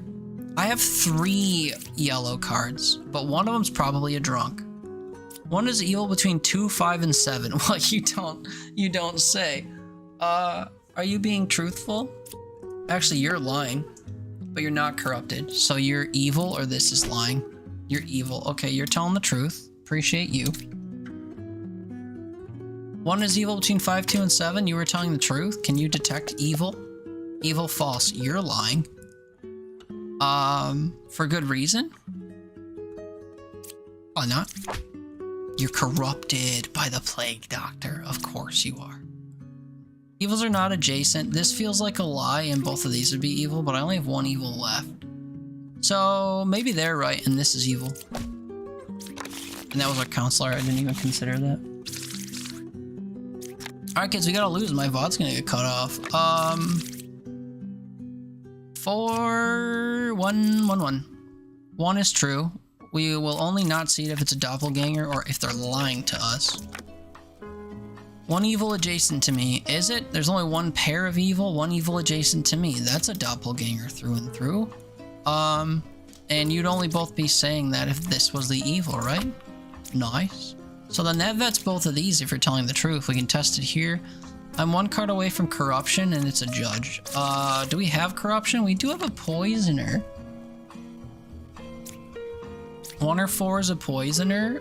I have 3 yellow cards, but one of them's probably a drunk. One is evil between 2, 5, and 7. Well, you don't say. Are you being truthful? Actually, you're lying, but you're not corrupted. So you're evil, or this is lying? You're evil. Okay, you're telling the truth. Appreciate you. One is evil between 5, 2, and 7. You were telling the truth. Can you detect evil? Evil, false. You're lying. For good reason? Why not? You're corrupted by the plague doctor. Of course you are. Evils are not adjacent. This feels like a lie, and both of these would be evil, but I only have 1 evil left. So maybe they're right, and this is evil. And that was our counselor. I didn't even consider that. Alright, kids, we gotta lose. My VOD's gonna get cut off. 4, 1, 1, 1. 1 is true. We will only not see it if it's a doppelganger or if they're lying to us. 1 evil adjacent to me. Is it? There's only 1 pair of evil, 1 evil adjacent to me. That's a doppelganger through and through. And you'd only both be saying that if this was the evil, right? Nice. So then that vets both of these if you're telling the truth. We can test it here. I'm 1 card away from corruption, and it's a judge. Do we have corruption? We do have a poisoner. 1 or 4 is a poisoner.